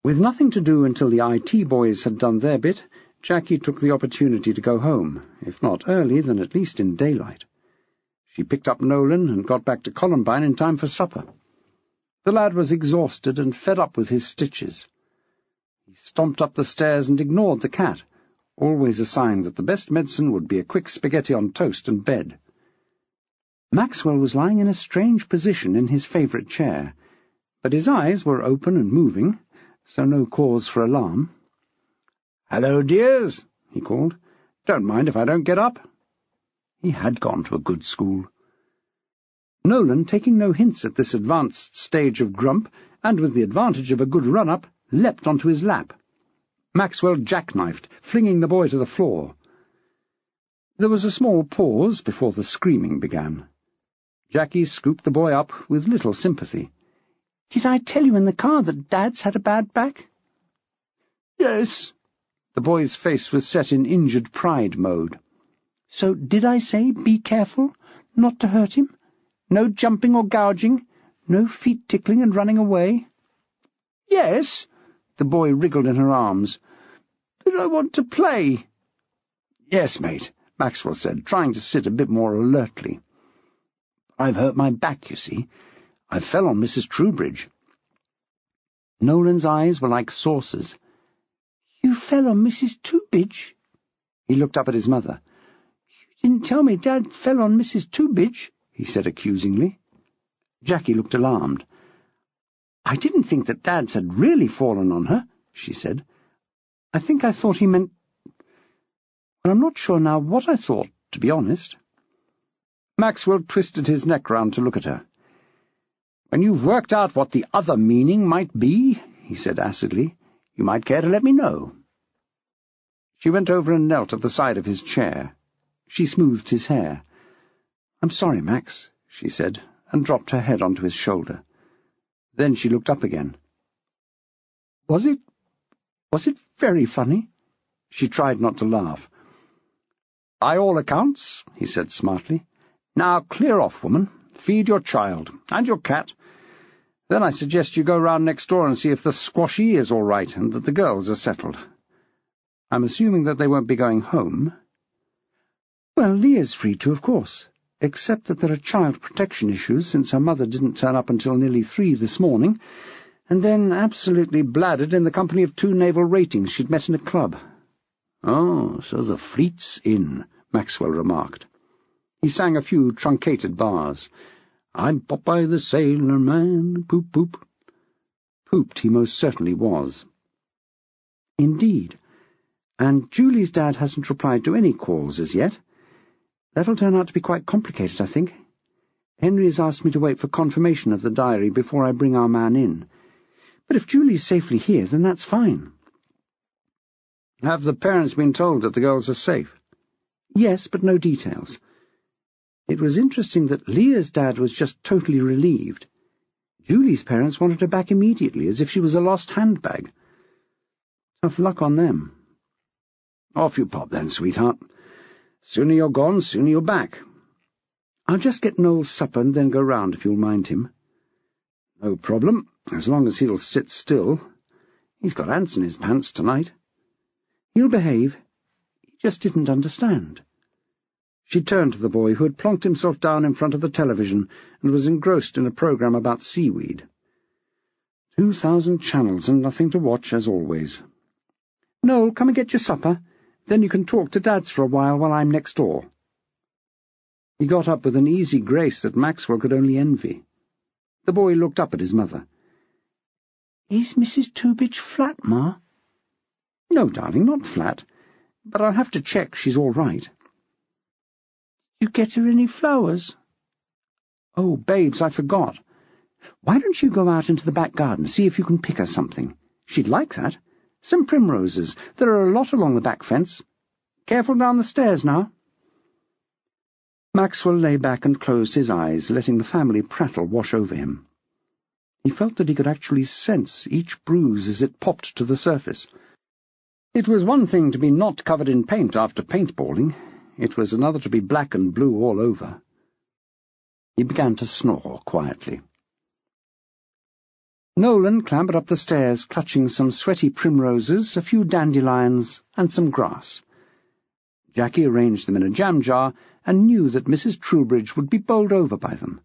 With nothing to do until the IT boys had done their bit, Jackie took the opportunity to go home, if not early, then at least in daylight. She picked up Nolan and got back to Columbine in time for supper. The lad was exhausted and fed up with his stitches. He stomped up the stairs and ignored the cat, always a sign that the best medicine would be a quick spaghetti on toast and bed. Maxwell was lying in a strange position in his favourite chair, but his eyes were open and moving, so no cause for alarm. "Hello, dears," he called. "Don't mind if I don't get up." He had gone to a good school. Nolan, taking no hints at this advanced stage of grump, and with the advantage of a good run-up, leapt onto his lap. Maxwell jackknifed, flinging the boy to the floor. There was a small pause before the screaming began. Jackie scooped the boy up with little sympathy. "Did I tell you in the car that Dad's had a bad back?" "Yes." The boy's face was set in injured pride mode. "So did I say be careful, not to hurt him? No jumping or gouging? No feet tickling and running away?" "Yes." The boy wriggled in her arms. "But I want to play." "Yes, mate," Maxwell said, trying to sit a bit more alertly. "I've hurt my back, you see. I fell on Mrs. Troubridge." Nolan's eyes were like saucers. "You fell on Mrs. Toobidge?" He looked up at his mother. "You didn't tell me Dad fell on Mrs. Toobidge," he said accusingly. Jackie looked alarmed. "I didn't think that Dad's had really fallen on her," she said. "I think I thought he meant— Well, I'm not sure now what I thought, to be honest." Maxwell twisted his neck round to look at her. "When you've worked out what the other meaning might be," he said acidly, "you might care to let me know." She went over and knelt at the side of his chair. She smoothed his hair. "I'm sorry, Max," she said, and dropped her head onto his shoulder. Then she looked up again. Was it very funny?" She tried not to laugh. "By all accounts," he said smartly. "Now clear off, woman. Feed your child, and your cat. Then I suggest you go round next door and see if the squashy is all right and that the girls are settled. I'm assuming that they won't be going home." "Well, Leah's free to, of course, except that there are child protection issues since her mother didn't turn up until nearly 3 this morning, and then absolutely bladdered in the company of 2 naval ratings she'd met in a club." "Oh, so the fleet's in," Maxwell remarked. He sang a few truncated bars. "I'm Popeye the Sailor Man, poop, poop." Pooped he most certainly was. "Indeed. And Julie's dad hasn't replied to any calls as yet. That'll turn out to be quite complicated, I think. Henry has asked me to wait for confirmation of the diary before I bring our man in. But if Julie's safely here, then that's fine." "Have the parents been told that the girls are safe?" "Yes, but no details. It was interesting that Leah's dad was just totally relieved. Julie's parents wanted her back immediately, as if she was a lost handbag. Tough luck on them." "Off you pop then, sweetheart. Sooner you're gone, sooner you're back." "I'll just get Noel's supper and then go round, if you'll mind him." "No problem, as long as he'll sit still. He's got ants in his pants tonight." "He'll behave. He just didn't understand." She turned to the boy, who had plonked himself down in front of the television and was engrossed in a programme about seaweed. 2,000 channels and nothing to watch, as always. "Noel, come and get your supper. Then you can talk to Dad's for a while I'm next door." He got up with an easy grace that Maxwell could only envy. The boy looked up at his mother. "Is Mrs. Toobidge flat, Ma?" "No, darling, not flat. But I'll have to check she's all right." "You get her any flowers?" "Oh, babes, I forgot. Why don't you go out into the back garden, see if you can pick her something? She'd like that. Some primroses. There are a lot along the back fence. Careful down the stairs now." Maxwell lay back and closed his eyes, letting the family prattle wash over him. He felt that he could actually sense each bruise as it popped to the surface. It was one thing to be not covered in paint after paintballing. It was another to be black and blue all over. He began to snore quietly. Nolan clambered up the stairs, clutching some sweaty primroses, a few dandelions, and some grass. Jackie arranged them in a jam jar and knew that Mrs. Troubridge would be bowled over by them.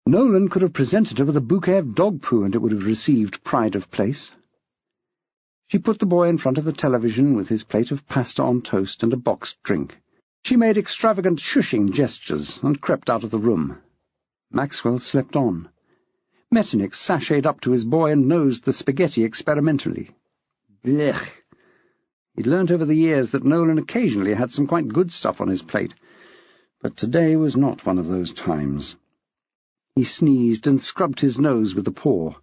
Nolan could have presented her with a bouquet of dog poo, and it would have received pride of place. She put the boy in front of the television with his plate of pasta on toast and a boxed drink. She made extravagant shushing gestures and crept out of the room. Maxwell slept on. Metternich sashayed up to his boy and nosed the spaghetti experimentally. Blech! He'd learnt over the years that Nolan occasionally had some quite good stuff on his plate, but today was not one of those times. He sneezed and scrubbed his nose with a paw.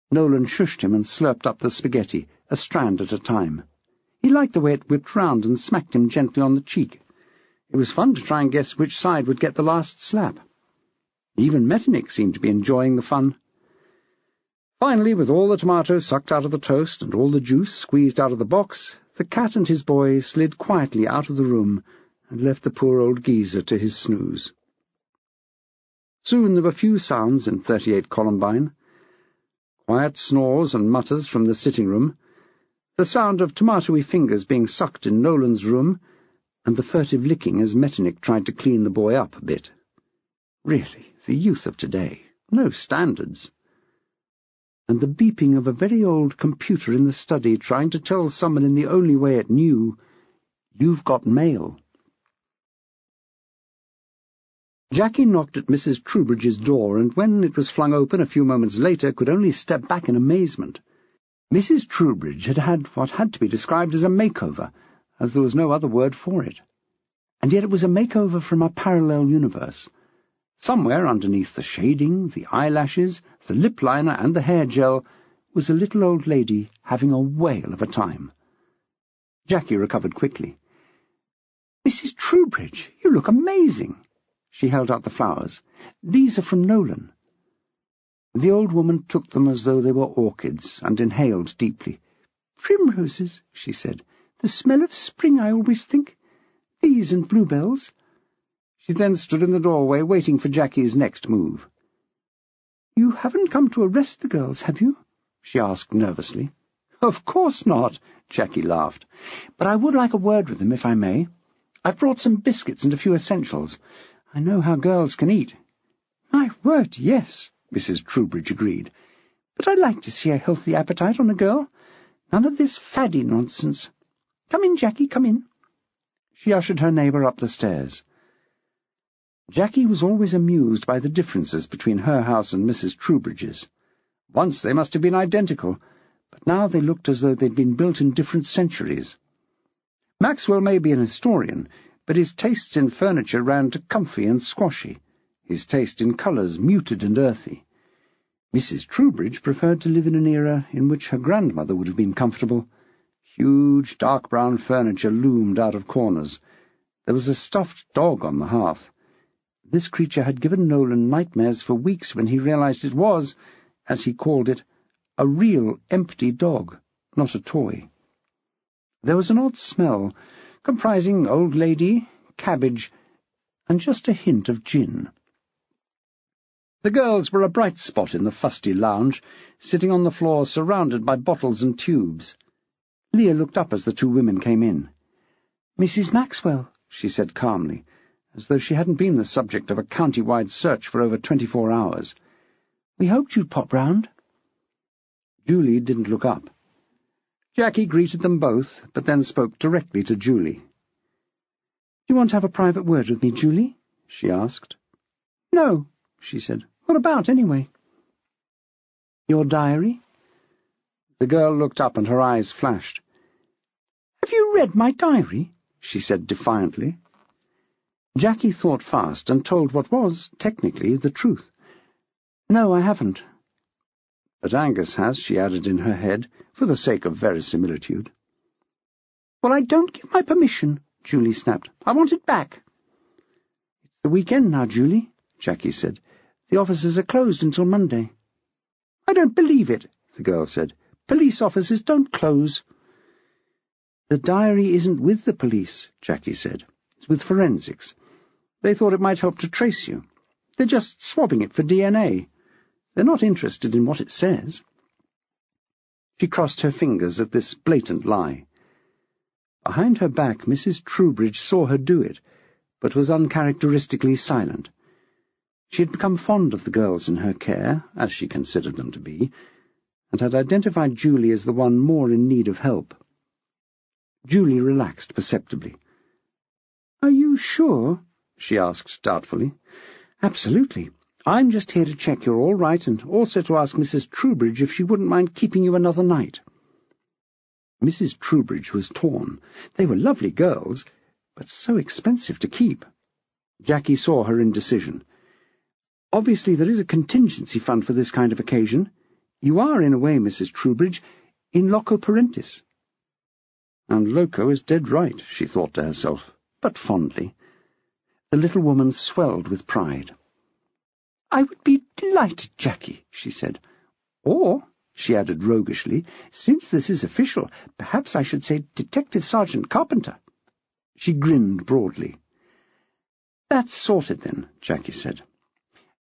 Nolan shushed him and slurped up the spaghetti, a strand at a time. He liked the way it whipped round and smacked him gently on the cheek. It was fun to try and guess which side would get the last slap. Even Metternich seemed to be enjoying the fun. Finally, with all the tomatoes sucked out of the toast and all the juice squeezed out of the box, the cat and his boy slid quietly out of the room and left the poor old geezer to his snooze. Soon there were few sounds in 38 Columbine. Quiet snores and mutters from the sitting-room, the sound of tomatoey fingers being sucked in Nolan's room, and the furtive licking as Metternich tried to clean the boy up a bit. Really, the youth of today, no standards. And the beeping of a very old computer in the study trying to tell someone in the only way it knew, "You've got mail." Jackie knocked at Mrs. Troubridge's door, and when it was flung open a few moments later could only step back in amazement. Mrs. Troubridge had had what had to be described as a makeover, as there was no other word for it. And yet it was a makeover from a parallel universe. Somewhere underneath the shading, the eyelashes, the lip liner, and the hair gel was a little old lady having a whale of a time. Jackie recovered quickly. "Mrs. Troubridge, you look amazing." She held out the flowers. "These are from Nolan." The old woman took them as though they were orchids, and inhaled deeply. "Primroses," she said. "The smell of spring, I always think. These and bluebells." She then stood in the doorway, waiting for Jackie's next move. "You haven't come to arrest the girls, have you?" she asked nervously. "Of course not," Jackie laughed. "But I would like a word with them, if I may. I've brought some biscuits and a few essentials. I know how girls can eat." "My word, yes," Mrs. Troubridge agreed. "But I'd like to see a healthy appetite on a girl. None of this faddy nonsense. Come in, Jackie, come in." She ushered her neighbour up the stairs. Jackie was always amused by the differences between her house and Mrs. Troubridge's. Once they must have been identical, but now they looked as though they'd been built in different centuries. Maxwell may be an historian, but his tastes in furniture ran to comfy and squashy, his taste in colours muted and earthy. Mrs. Troubridge preferred to live in an era in which her grandmother would have been comfortable. Huge dark-brown furniture loomed out of corners. There was a stuffed dog on the hearth. This creature had given Nolan nightmares for weeks when he realized it was, as he called it, a real empty dog, not a toy. There was an odd smell, comprising old lady, cabbage, and just a hint of gin. The girls were a bright spot in the fusty lounge, sitting on the floor surrounded by bottles and tubes. Leah looked up as the two women came in. "Mrs. Maxwell," she said calmly, as though she hadn't been the subject of a county-wide search for over 24 hours. "We hoped you'd pop round." Julie didn't look up. Jackie greeted them both, but then spoke directly to Julie. "Do you want to have a private word with me, Julie?" she asked. "No," she said. "What about, anyway?" "Your diary?" The girl looked up and her eyes flashed. "Have you read my diary?" she said defiantly. Jackie thought fast and told what was, technically, the truth. "No, I haven't." "But Angus has," she added in her head, for the sake of verisimilitude. "Well, I don't give my permission," Julie snapped. "I want it back." "It's the weekend now, Julie," Jackie said. "The offices are closed until Monday." "I don't believe it," the girl said. "Police offices don't close." "The diary isn't with the police," Jackie said. "It's with forensics. They thought it might help to trace you. They're just swabbing it for DNA. They're not interested in what it says." She crossed her fingers at this blatant lie. Behind her back, Mrs. Troubridge saw her do it, but was uncharacteristically silent. She had become fond of the girls in her care, as she considered them to be, and had identified Julie as the one more in need of help. Julie relaxed perceptibly. "Are you sure?" she asked doubtfully. "Absolutely. I'm just here to check you're all right and also to ask Mrs. Troubridge if she wouldn't mind keeping you another night." Mrs. Troubridge was torn. They were lovely girls, but so expensive to keep. Jackie saw her indecision. "Obviously there is a contingency fund for this kind of occasion. You are, in a way, Mrs. Troubridge, in loco parentis." And loco is dead right, she thought to herself, but fondly. The little woman swelled with pride. "I would be delighted, Jackie," she said. "Or," she added roguishly, "since this is official, perhaps I should say Detective Sergeant Carpenter." She grinned broadly. "That's sorted, then," Jackie said.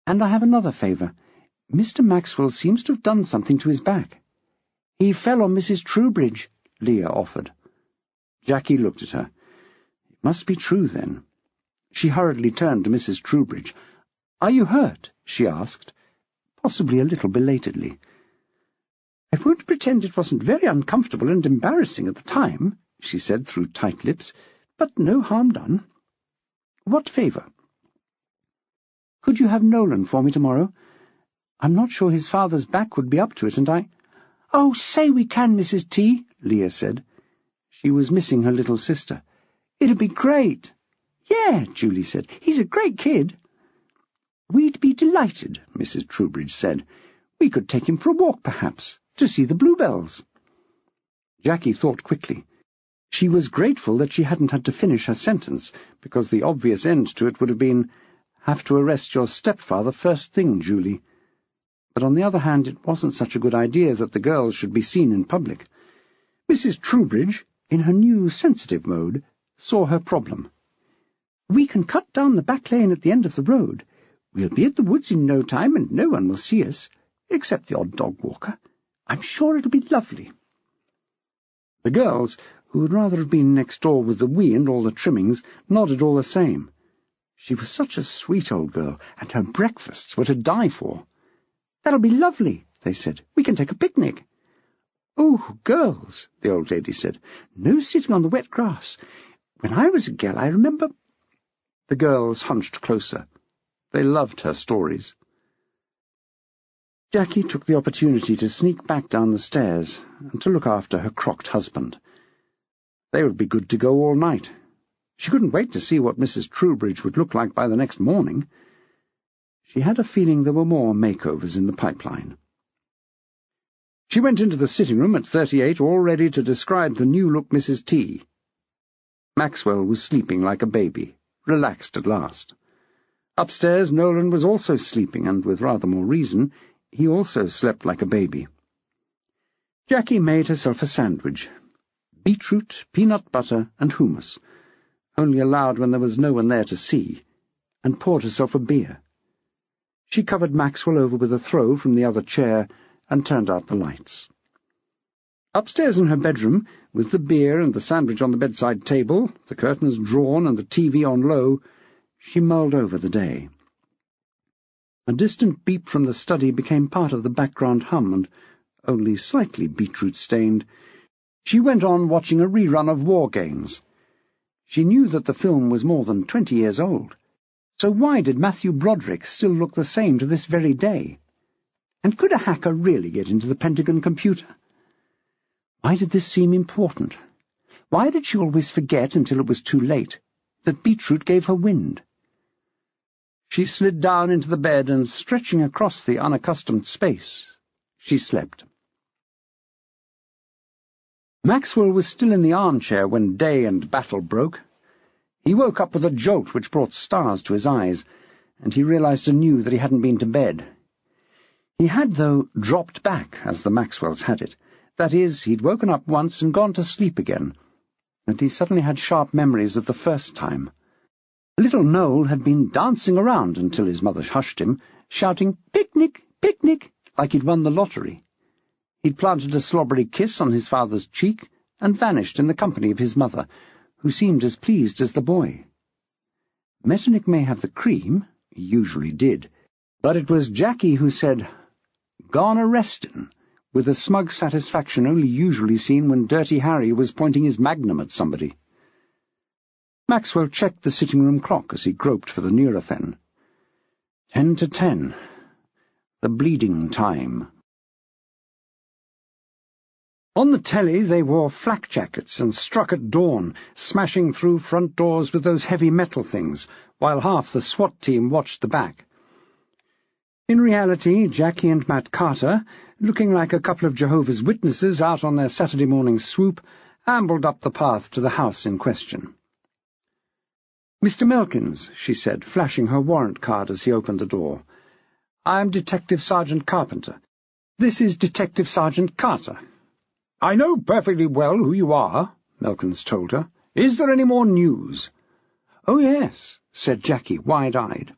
"And I have another favour. Mr. Maxwell seems to have done something to his back." "He fell on Mrs. Troubridge," Leah offered. Jackie looked at her. It must be true, then. She hurriedly turned to Mrs. Troubridge. "Are you hurt?" she asked, possibly a little belatedly. "I won't pretend it wasn't very uncomfortable and embarrassing at the time," she said through tight lips, "but no harm done." "What favour?" "Could you have Nolan for me tomorrow? I'm not sure his father's back would be up to it, and I—" "Oh, say we can, Mrs. T," Leah said. She was missing her little sister. "It'll be great." "Yeah," Julie said. "He's a great kid." "We'd be delighted," Mrs. Troubridge said. "We could take him for a walk, perhaps, to see the bluebells." Jackie thought quickly. She was grateful that she hadn't had to finish her sentence, because the obvious end to it would have been, "Have to arrest your stepfather first thing, Julie." But on the other hand, it wasn't such a good idea that the girls should be seen in public. Mrs. Troubridge, in her new sensitive mode, saw her problem. "We can cut down the back lane at the end of the road. We'll be at the woods in no time, and no one will see us, except the odd dog walker. I'm sure it'll be lovely." The girls, who would rather have been next door with the Wii and all the trimmings, nodded all the same. She was such a sweet old girl, and her breakfasts were to die for. "That'll be lovely," they said. "We can take a picnic." "Oh, girls," the old lady said, "no sitting on the wet grass. When I was a girl, I remember—" The girls hunched closer. They loved her stories. Jackie took the opportunity to sneak back down the stairs and to look after her crocked husband. They would be good to go all night. She couldn't wait to see what Mrs. Troubridge would look like by the next morning. She had a feeling there were more makeovers in the pipeline. She went into the sitting room at 38, all ready to describe the new-look Mrs. T. Maxwell was sleeping like a baby, relaxed at last. Upstairs, Nolan was also sleeping, and with rather more reason, he also slept like a baby. Jackie made herself a sandwich. Beetroot, peanut butter, and hummus, only allowed when there was no one there to see, and poured herself a beer. She covered Maxwell over with a throw from the other chair and turned out the lights. Upstairs in her bedroom, with the beer and the sandwich on the bedside table, the curtains drawn and the TV on low, she mulled over the day. A distant beep from the study became part of the background hum, and, only slightly beetroot-stained, she went on watching a rerun of War Games. She knew that the film was more than 20 years old, so why did Matthew Broderick still look the same to this very day? And could a hacker really get into the Pentagon computer? Why did this seem important? Why did she always forget, until it was too late, that beetroot gave her wind? She slid down into the bed and, stretching across the unaccustomed space, she slept. Maxwell was still in the armchair when day and battle broke. He woke up with a jolt which brought stars to his eyes, and he realized anew that he hadn't been to bed. He had, though, dropped back, as the Maxwells had it. That is, he'd woken up once and gone to sleep again, and he suddenly had sharp memories of the first time. Little Noel had been dancing around until his mother hushed him, shouting, "Picnic, picnic," like he'd won the lottery. He'd planted a slobbery kiss on his father's cheek and vanished in the company of his mother, who seemed as pleased as the boy. Metternich may have the cream, he usually did, but it was Jackie who said, "Gone a-restin'," with a smug satisfaction only usually seen when Dirty Harry was pointing his magnum at somebody. Maxwell checked the sitting-room clock as he groped for the Nurofen. 10 to 10. The bleeding time. On the telly they wore flak jackets and struck at dawn, smashing through front doors with those heavy metal things, while half the SWAT team watched the back. In reality, Jackie and Matt Carter, looking like a couple of Jehovah's Witnesses out on their Saturday morning swoop, ambled up the path to the house in question. "Mr. Melkins," she said, flashing her warrant card as he opened the door. "I'm Detective Sergeant Carpenter. This is Detective Sergeant Carter." "I know perfectly well who you are," Melkins told her. "Is there any more news?" "Oh, yes," said Jackie, wide-eyed.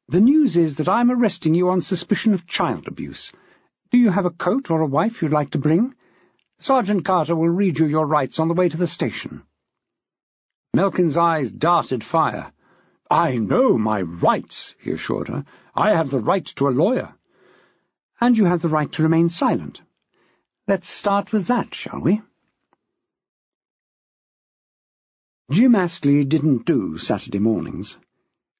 "The news is that I'm arresting you on suspicion of child abuse. Do you have a coat or a wife you'd like to bring? Sergeant Carter will read you your rights on the way to the station." Melkins' eyes darted fire. "I know my rights," he assured her. "I have the right to a lawyer." "And you have the right to remain silent. Let's start with that, shall we?" Jim Astley didn't do Saturday mornings.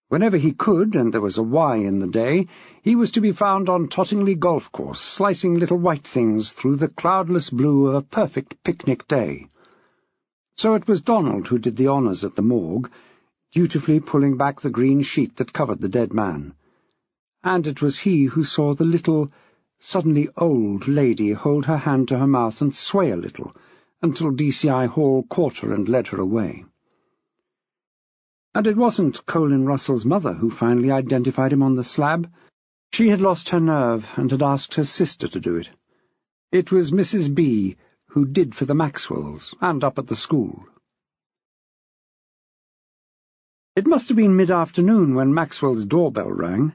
Whenever he could, and there was a Y in the day, he was to be found on Tottingley Golf Course, slicing little white things through the cloudless blue of a perfect picnic day. So it was Donald who did the honours at the morgue, dutifully pulling back the green sheet that covered the dead man. And it was he who saw the little, suddenly old lady hold her hand to her mouth and sway a little, until DCI Hall caught her and led her away. And it wasn't Colin Russell's mother who finally identified him on the slab. She had lost her nerve and had asked her sister to do it. It was Mrs. B, who did for the Maxwells, and up at the school. It must have been mid-afternoon when Maxwell's doorbell rang.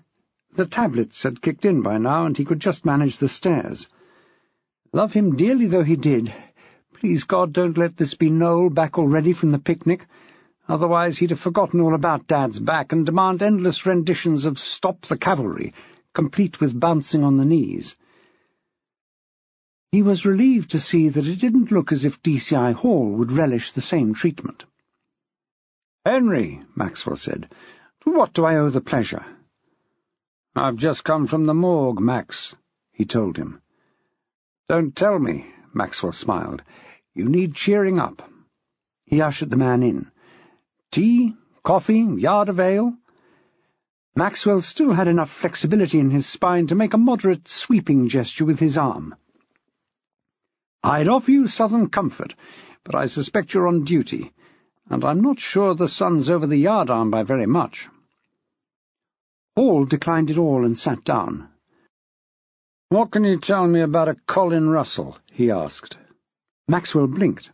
The tablets had kicked in by now, and he could just manage the stairs. Love him dearly though he did. Please God, don't let this be Noel back already from the picnic. Otherwise he'd have forgotten all about Dad's back and demand endless renditions of Stop the Cavalry, complete with bouncing on the knees. He was relieved to see that it didn't look as if DCI Hall would relish the same treatment. "Henry," Maxwell said, "to what do I owe the pleasure?" "I've just come from the morgue, Max," he told him. "Don't tell me," Maxwell smiled. "You need cheering up." He ushered the man in. "Tea? Coffee? Yard of ale?" Maxwell still had enough flexibility in his spine to make a moderate sweeping gesture with his arm. "I'd offer you Southern Comfort, but I suspect you're on duty, and I'm not sure the sun's over the yardarm by very much." Hall declined it all and sat down. "What can you tell me about a Colin Russell?" he asked. Maxwell blinked.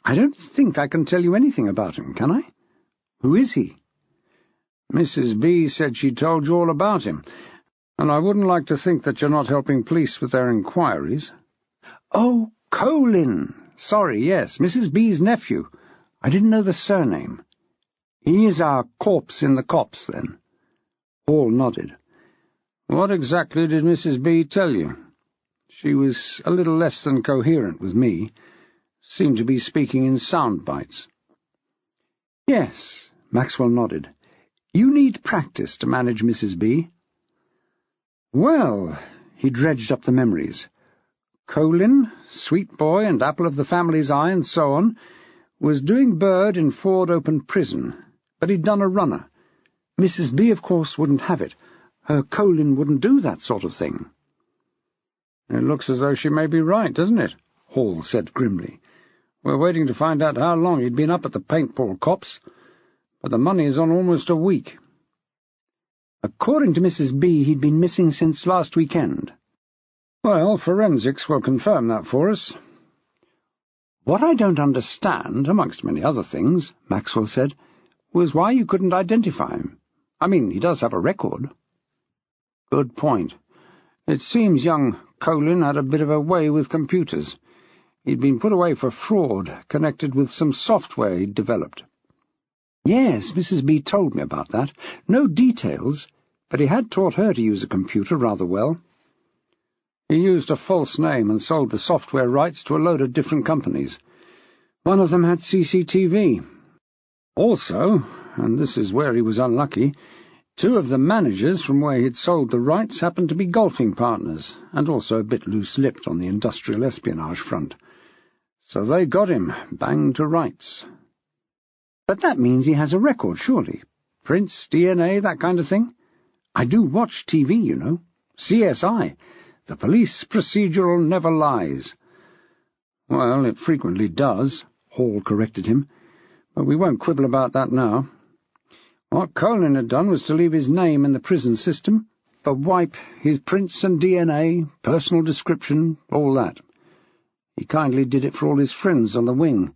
"I don't think I can tell you anything about him, can I? Who is he?" "Mrs. B said she told you all about him, and I wouldn't like to think that you're not helping police with their inquiries." "Oh, Colin! Sorry, yes, Mrs. B's nephew. I didn't know the surname. He is our corpse in the copse, then?" Hall nodded. "What exactly did Mrs. B tell you?" "She was a little less than coherent with me. Seemed to be speaking in sound bites." "Yes," Maxwell nodded. "You need practice to manage Mrs. B." Well, he dredged up the memories. Colin, sweet boy and apple of the family's eye and so on, was doing bird in Ford Open Prison, but he'd done a runner. Mrs. B, of course, wouldn't have it. Her Colin wouldn't do that sort of thing. "It looks as though she may be right, doesn't it?" Hall said grimly. "We're waiting to find out how long he'd been up at the paintball copse, but the money is on almost a week." "According to Mrs. B, he'd been missing since last weekend." "Well, forensics will confirm that for us." "What I don't understand, amongst many other things," Maxwell said, "was why you couldn't identify him. I mean, he does have a record." "Good point. It seems young Colin had a bit of a way with computers. He'd been put away for fraud, connected with some software he'd developed." "Yes, Mrs. B told me about that. No details, but he had taught her to use a computer rather well." He used a false name and sold the software rights to a load of different companies. One of them had CCTV. Also, and this is where he was unlucky, 2 of the managers from where he'd sold the rights happened to be golfing partners, and also a bit loose-lipped on the industrial espionage front. So they got him, banged to rights. But that means he has a record, surely. Prints, DNA, that kind of thing? I do watch TV, you know. CSI. The police procedural never lies. Well, it frequently does, Hall corrected him, but we won't quibble about that now. What Colin had done was to leave his name in the prison system, but wipe his prints and DNA, personal description, all that. He kindly did it for all his friends on the wing.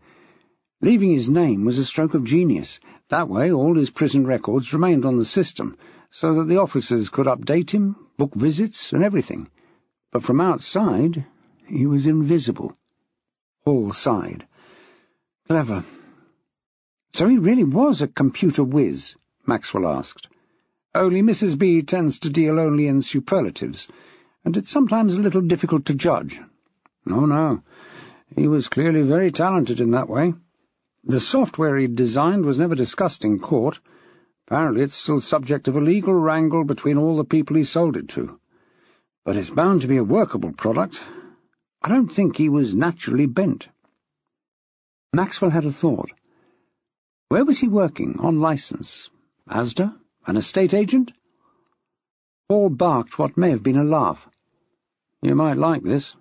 Leaving his name was a stroke of genius. That way all his prison records remained on the system, so that the officers could update him, book visits, and everything. But from outside, he was invisible. Hall sighed. Clever. So he really was a computer whiz? Maxwell asked. Only Mrs. B tends to deal only in superlatives, and it's sometimes a little difficult to judge. No, he was clearly very talented in that way. The software he'd designed was never discussed in court. Apparently it's still subject of a legal wrangle between all the people he sold it to. But it's bound to be a workable product. I don't think he was naturally bent. Maxwell had a thought. Where was he working, on license? Asda? An estate agent? Hall barked what may have been a laugh. You might like this.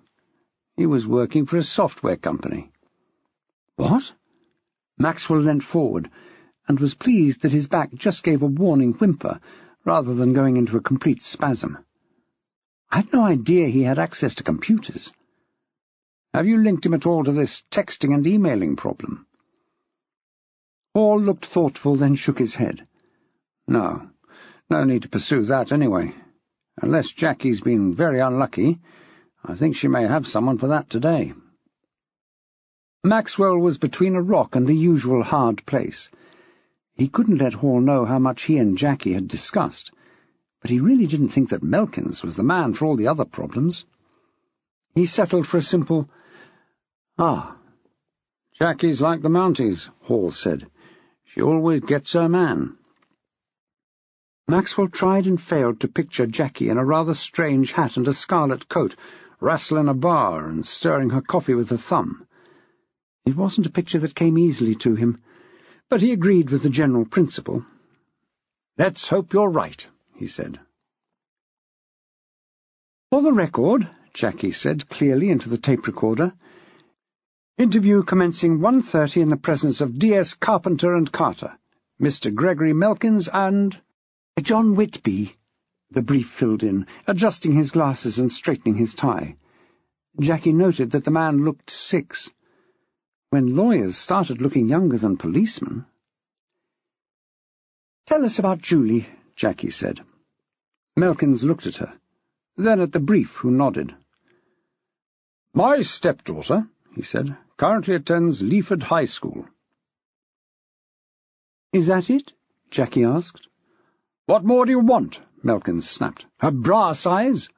He was working for a software company. What? Maxwell leant forward, and was pleased that his back just gave a warning whimper, rather than going into a complete spasm. I had no idea he had access to computers. Have you linked him at all to this texting and emailing problem? Hall looked thoughtful, then shook his head. No need to pursue that anyway. Unless Jackie's been very unlucky, I think she may have someone for that today. Maxwell was between a rock and the usual hard place. He couldn't let Hall know how much he and Jackie had discussed, but he really didn't think that Melkins was the man for all the other problems. He settled for a simple, Jackie's like the Mounties, Hall said. She always gets her man. Maxwell tried and failed to picture Jackie in a rather strange hat and a scarlet coat, wrestling a bar and stirring her coffee with her thumb. It wasn't a picture that came easily to him, but he agreed with the general principle. Let's hope you're right, he said. For the record, Jackie said clearly into the tape recorder, interview commencing 1:30 in the presence of D.S. Carpenter and Carter, Mr. Gregory Melkins and John Whitby, the brief filled in, adjusting his glasses and straightening his tie. Jackie noted that the man looked 6. When lawyers started looking younger than policemen. Tell us about Julie, Jackie said. Melkins looked at her, then at the brief, who nodded. My stepdaughter, he said, currently attends Leaford High School. Is that it? Jackie asked. What more do you want? Melkins snapped. Her bra size?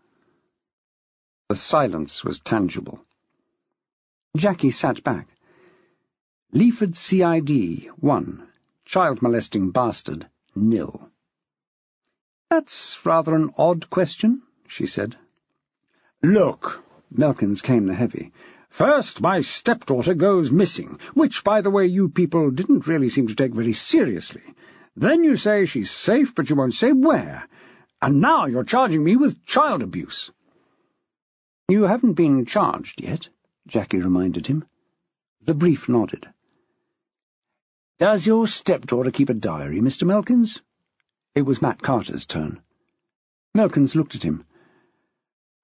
The silence was tangible. Jackie sat back. Leaford CID, 1. Child-molesting bastard, 0. That's rather an odd question, she said. Look, Melkins came the heavy. First, my stepdaughter goes missing, which, by the way, you people didn't really seem to take very seriously. Then you say she's safe, but you won't say where. And now you're charging me with child abuse. You haven't been charged yet, Jackie reminded him. The brief nodded. Does your stepdaughter keep a diary, Mr. Melkins? It was Matt Carter's turn. Melkins looked at him.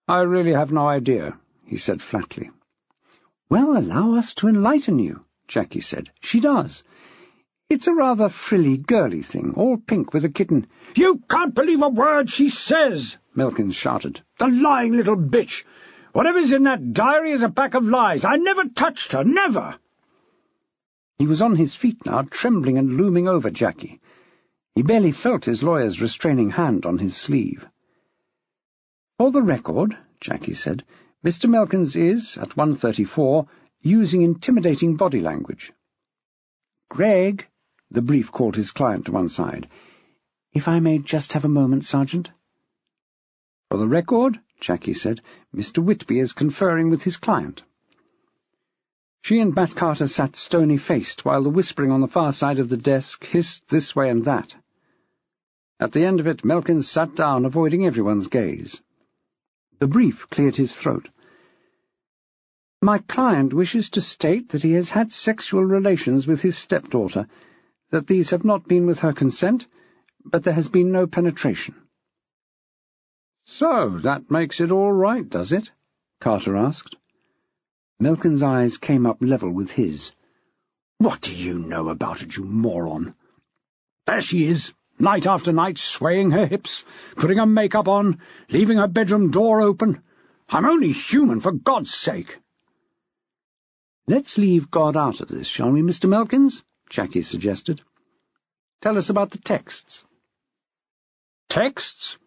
I really have no idea, he said flatly. Well, allow us to enlighten you, Jackie said. She does. It's a rather frilly, girly thing, all pink with a kitten. You can't believe a word she says, Melkins shouted. The lying little bitch! Whatever's in that diary is a pack of lies. I never touched her, never! He was on his feet now, trembling and looming over Jackie. He barely felt his lawyer's restraining hand on his sleeve. For the record, Jackie said. "Mr. Melkins is, at 1:34, using intimidating body language." "Greg," the brief called his client to one side. "If I may just have a moment, Sergeant." "For the record," Jackie said, "Mr. Whitby is conferring with his client." She and Matt Carter sat stony-faced, while the whispering on the far side of the desk hissed this way and that. At the end of it, Melkins sat down, avoiding everyone's gaze. The brief cleared his throat. "My client wishes to state that he has had sexual relations with his stepdaughter, that these have not been with her consent, but there has been no penetration." "So that makes it all right, does it?" Carter asked. Melkins' eyes came up level with his. "What do you know about it, you moron? There she is, night after night, swaying her hips, putting her makeup on, leaving her bedroom door open. I'm only human, for God's sake." "Let's leave God out of this, shall we, Mr. Melkins?" Jackie suggested. "Tell us about the texts." "Texts?"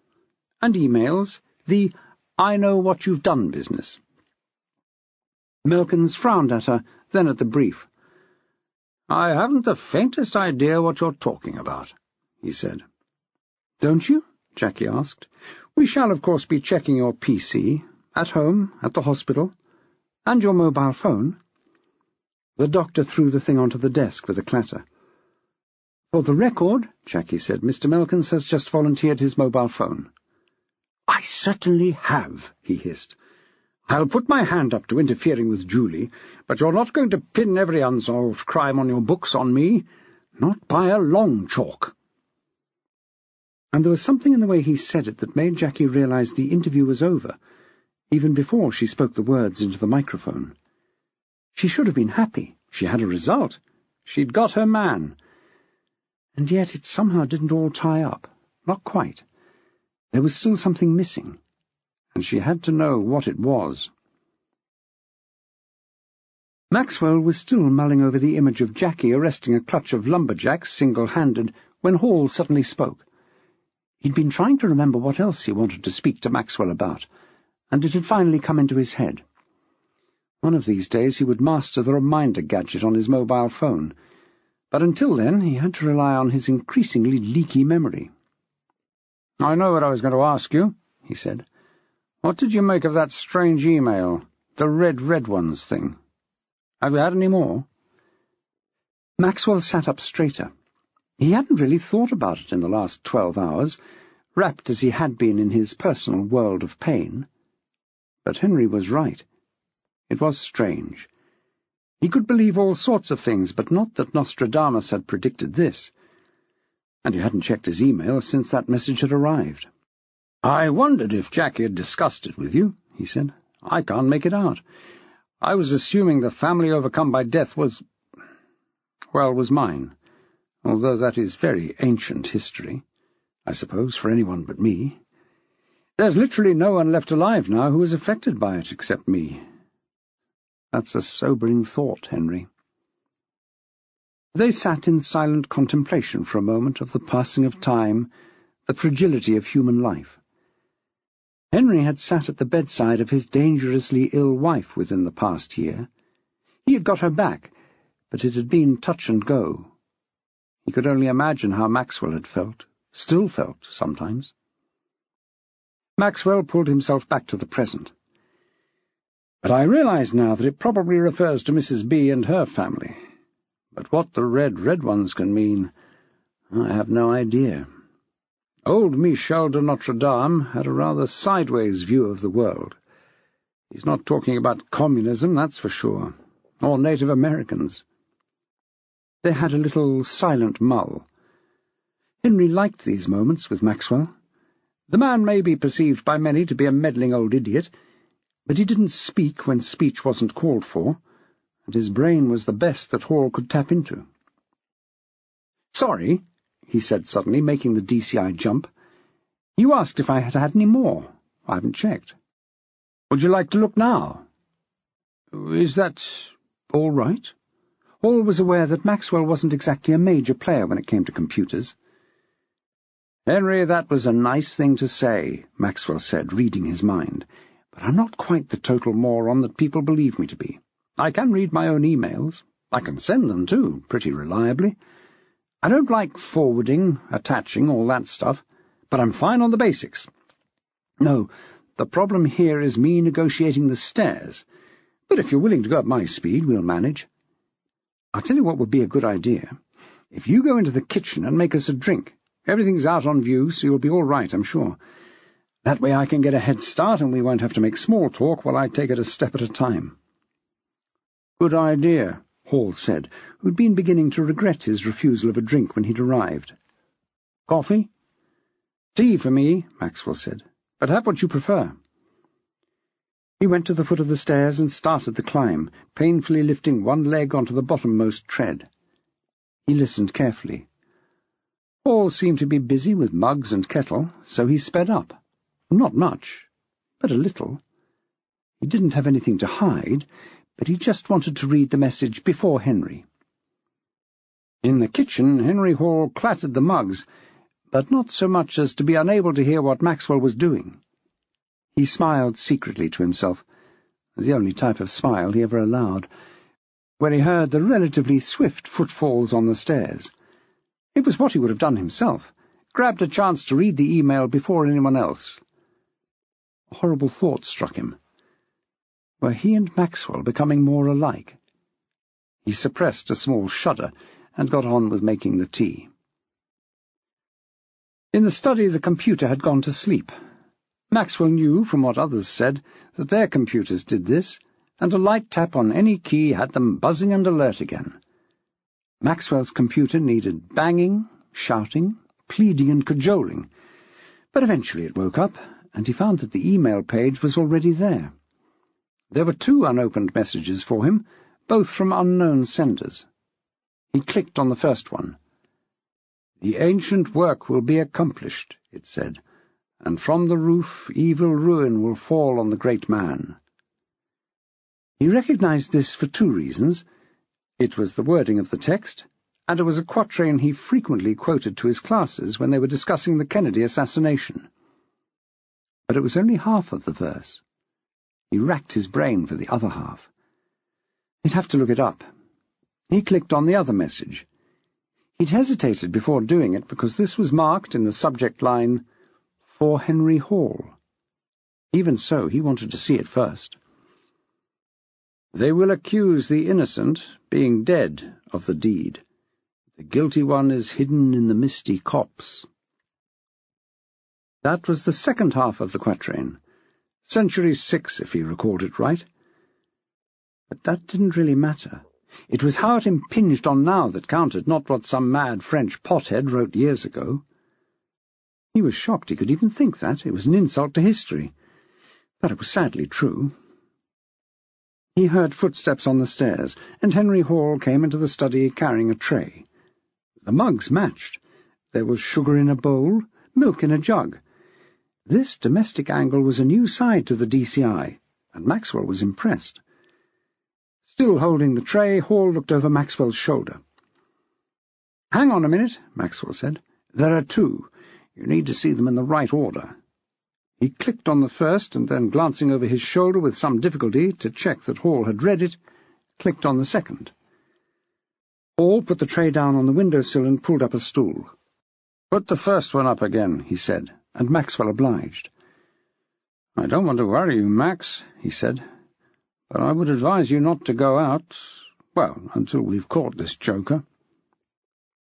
"And emails. The I know what you've done business." Melkins frowned at her, then at the brief. "I haven't the faintest idea what you're talking about," he said. "Don't you?" Jackie asked. "We shall, of course, be checking your PC, at home, at the hospital, and your mobile phone." The doctor threw the thing onto the desk with a clatter. "For the record," Jackie said, "Mr. Melkins has just volunteered his mobile phone." "I certainly have," he hissed. "I'll put my hand up to interfering with Julie, but you're not going to pin every unsolved crime on your books on me. Not by a long chalk." And there was something in the way he said it that made Jackie realize the interview was over, even before she spoke the words into the microphone. She should have been happy. She had a result. She'd got her man. And yet it somehow didn't all tie up. Not quite. There was still something missing, and she had to know what it was. Maxwell was still mulling over the image of Jackie arresting a clutch of lumberjacks single-handed when Hall suddenly spoke. He'd been trying to remember what else he wanted to speak to Maxwell about, and it had finally come into his head. One of these days he would master the reminder gadget on his mobile phone, but until then he had to rely on his increasingly leaky memory. "I know what I was going to ask you," he said. "What did you make of that strange email, the red ones thing? Have you had any more?" Maxwell sat up straighter. He hadn't really thought about it in the last 12 hours, wrapped as he had been in his personal world of pain. But Henry was right. It was strange. He could believe all sorts of things, but not that Nostradamus had predicted this. And he hadn't checked his email since that message had arrived. "I wondered if Jackie had discussed it with you," he said. "I can't make it out. I was assuming the family overcome by death was mine, although that is very ancient history, I suppose, for anyone but me. There's literally no one left alive now who is affected by it except me. That's a sobering thought, Henry." They sat in silent contemplation for a moment of the passing of time, the fragility of human life. Henry had sat at the bedside of his dangerously ill wife within the past year. He had got her back, but it had been touch and go. He could only imagine how Maxwell had felt, still felt sometimes. Maxwell pulled himself back to the present. "But I realize now that it probably refers to Mrs. B and her family. But what the red ones can mean, I have no idea. Old Michel de Notre Dame had a rather sideways view of the world. He's not talking about communism, that's for sure, or Native Americans." They had a little silent mull. Henry liked these moments with Maxwell. The man may be perceived by many to be a meddling old idiot, but he didn't speak when speech wasn't called for, and his brain was the best that Hall could tap into. "Sorry," he said suddenly, making the DCI jump. "You asked if I had had any more. I haven't checked. Would you like to look now?" "Is that all right?" Hall was aware that Maxwell wasn't exactly a major player when it came to computers. "Henry, that was a nice thing to say," Maxwell said, reading his mind. But I'm not quite the total moron that people believe me to be. I can read my own emails. I can send them, too, pretty reliably. I don't like forwarding, attaching, all that stuff, but I'm fine on the basics. No, the problem here is me negotiating the stairs. But if you're willing to go at my speed, we'll manage. I'll tell you what would be a good idea. If you go into the kitchen and make us a drink. Everything's out on view, so you'll be all right, I'm sure. That way I can get a head start, and we won't have to make small talk while I take it a step at a time. Good idea, Hall said, who'd been beginning to regret his refusal of a drink when he'd arrived. Coffee? Tea for me, Maxwell said, but have what you prefer. He went to the foot of the stairs and started the climb, painfully lifting one leg onto the bottommost tread. He listened carefully. Hall seemed to be busy with mugs and kettle, so he sped up. Not much, but a little. He didn't have anything to hide, but he just wanted to read the message before Henry. In the kitchen, Henry Hall clattered the mugs, but not so much as to be unable to hear what Maxwell was doing. He smiled secretly to himself, the only type of smile he ever allowed, when he heard the relatively swift footfalls on the stairs. It was what he would have done himself, grabbed a chance to read the email before anyone else. A horrible thought struck him. Were he and Maxwell becoming more alike? He suppressed a small shudder and got on with making the tea. In the study the computer had gone to sleep. Maxwell knew, from what others said, that their computers did this, and a light tap on any key had them buzzing and alert again. Maxwell's computer needed banging, shouting, pleading and cajoling, but eventually it woke up, and he found that the email page was already there. There were 2 unopened messages for him, both from unknown senders. He clicked on the first one. "The ancient work will be accomplished," it said, "and from the roof evil ruin will fall on the great man." He recognized this for 2 reasons. It was the wording of the text, and it was a quatrain he frequently quoted to his classes when they were discussing the Kennedy assassination. But it was only half of the verse. He racked his brain for the other half. He'd have to look it up. He clicked on the other message. He'd hesitated before doing it because this was marked in the subject line, "For Henry Hall." Even so, he wanted to see it first. "They will accuse the innocent, being dead, of the deed. The guilty one is hidden in the misty copse." That was the second half of the quatrain. Century 6, if he recalled it right. But that didn't really matter. It was how it impinged on now that counted, not what some mad French pothead wrote years ago. He was shocked he could even think that. It was an insult to history. But it was sadly true. He heard footsteps on the stairs, and Henry Hall came into the study carrying a tray. The mugs matched. There was sugar in a bowl, milk in a jug. This domestic angle was a new side to the DCI, and Maxwell was impressed. Still holding the tray, Hall looked over Maxwell's shoulder. "Hang on a minute," Maxwell said. "There are 2. You need to see them in the right order." He clicked on the first, and then, glancing over his shoulder with some difficulty to check that Hall had read it, clicked on the second. Hall put the tray down on the windowsill and pulled up a stool. "Put the first one up again," he said, and Maxwell obliged. "I don't want to worry you, Max," he said, "but I would advise you not to go out, well, until we've caught this joker."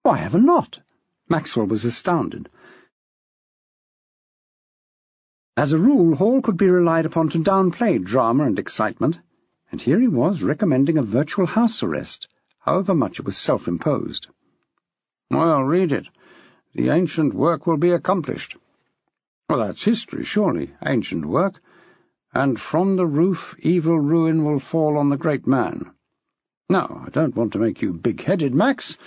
"Why ever not?" Maxwell was astounded. As a rule, Hall could be relied upon to downplay drama and excitement, and here he was recommending a virtual house arrest, however much it was self-imposed. "Well, read it. The ancient work will be accomplished." Well, that's history, surely, ancient work. "And from the roof evil ruin will fall on the great man." Now, I don't want to make you big-headed, Max,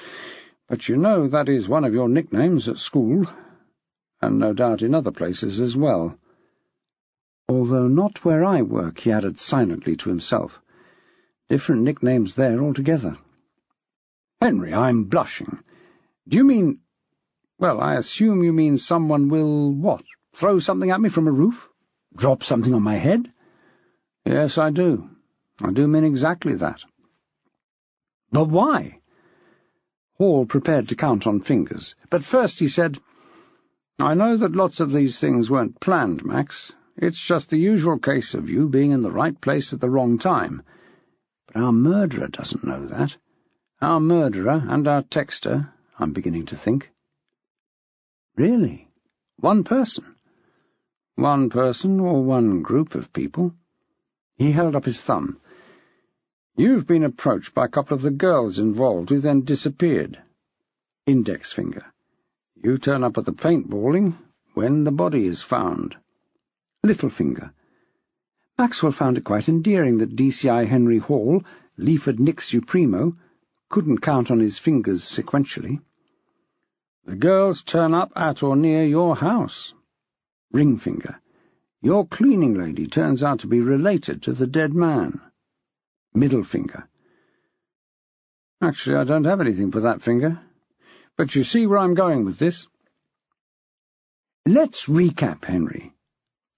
but you know that is one of your nicknames at school, and no doubt in other places as well. "Although not where I work," he added silently to himself. "Different nicknames there altogether." "Henry, I'm blushing. Do you mean— Well, I assume you mean someone will, what, throw something at me from a roof? Drop something on my head?" Yes, I do. I do mean exactly that. But why? Hall prepared to count on fingers, but first he said, I know that lots of these things weren't planned, Max. It's just the usual case of you being in the right place at the wrong time. But our murderer doesn't know that. Our murderer and our texter, I'm beginning to think. Really? One person? One person or one group of people? He held up his thumb. You've been approached by a couple of the girls involved who then disappeared. Index finger. You turn up at the paintballing when the body is found. Little finger. Maxwell found it quite endearing that DCI Henry Hall, Leaford Nick Supremo, couldn't count on his fingers sequentially. The girls turn up at or near your house. Ring finger. Your cleaning lady turns out to be related to the dead man. Middle finger. Actually, I don't have anything for that finger. But you see where I'm going with this. Let's recap, Henry.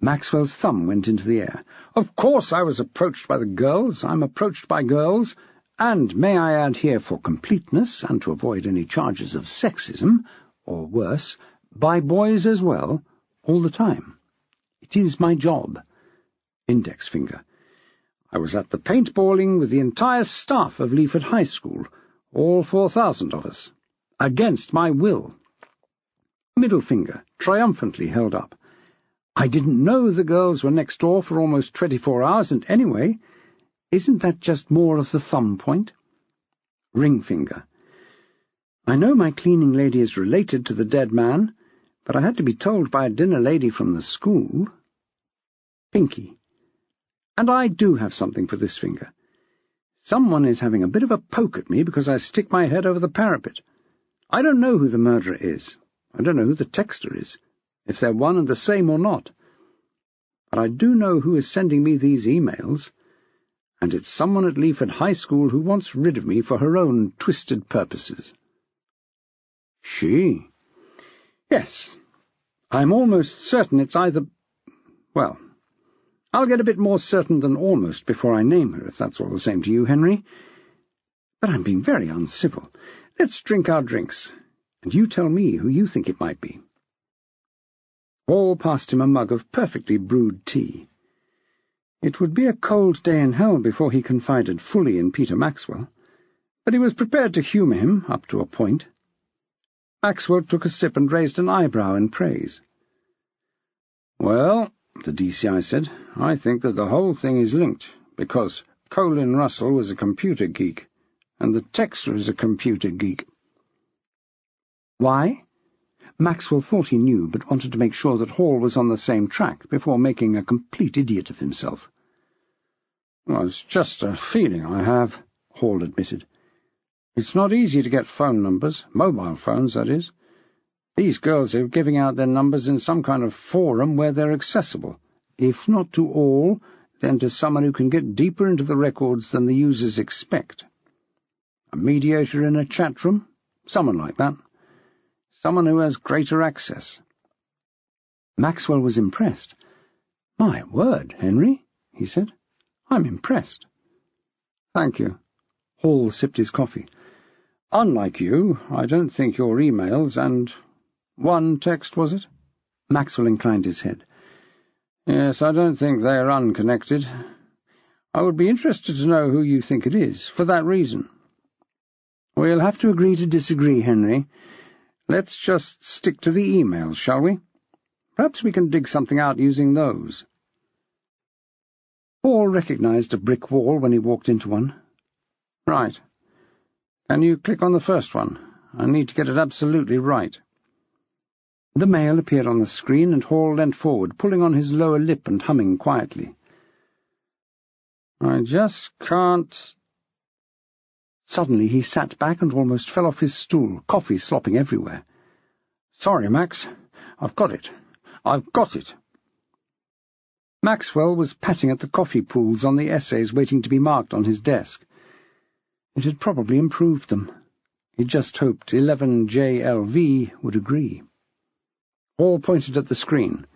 Maxwell's thumb went into the air. Of course I was approached by the girls. I'm approached by girls. And may I add here for completeness, and to avoid any charges of sexism, or worse, by boys as well, all the time. It is my job. Index finger. I was at the paintballing with the entire staff of Leaford High School, all 4,000 of us, against my will. Middle finger, triumphantly held up. I didn't know the girls were next door for almost 24 hours, and anyway, isn't that just more of the thumb point? Ring finger. I know my cleaning lady is related to the dead man, but I had to be told by a dinner lady from the school. Pinky. And I do have something for this finger. Someone is having a bit of a poke at me because I stick my head over the parapet. I don't know who the murderer is. I don't know who the texter is, if they're one and the same or not. But I do know who is sending me these emails, and it's someone at Leaford High School who wants rid of me for her own twisted purposes. She? Yes. I'm almost certain it's either... Well, I'll get a bit more certain than almost before I name her, if that's all the same to you, Henry. But I'm being very uncivil. Let's drink our drinks, and you tell me who you think it might be. Hall passed him a mug of perfectly brewed tea. It would be a cold day in hell before he confided fully in Peter Maxwell, but he was prepared to humour him up to a point. Maxwell took a sip and raised an eyebrow in praise. Well, the DCI said, I think that the whole thing is linked, because Colin Russell was a computer geek, and the texter is a computer geek. Why? Maxwell thought he knew, but wanted to make sure that Hall was on the same track before making a complete idiot of himself. Well, it's just a feeling I have, Hall admitted. It's not easy to get phone numbers, mobile phones, that is. These girls are giving out their numbers in some kind of forum where they're accessible, if not to all, then to someone who can get deeper into the records than the users expect. A mediator in a chat room? Someone like that. Someone who has greater access. Maxwell was impressed. My word, Henry, he said. I'm impressed. Thank you. Hall sipped his coffee. Unlike you, I don't think your emails and... one text, was it? Maxwell inclined his head. Yes, I don't think they are unconnected. I would be interested to know who you think it is, for that reason. We'll have to agree to disagree, Henry. Let's just stick to the emails, shall we? Perhaps we can dig something out using those. Hall recognized a brick wall when he walked into one. Right. Can you click on the first one? I need to get it absolutely right. The mail appeared on the screen, and Hall leant forward, pulling on his lower lip and humming quietly. I just can't... Suddenly he sat back and almost fell off his stool, coffee slopping everywhere. Sorry, Max. I've got it. I've got it. Maxwell was patting at the coffee pools on the essays waiting to be marked on his desk. It had probably improved them. He just hoped 11JLV would agree. Hall pointed at the screen.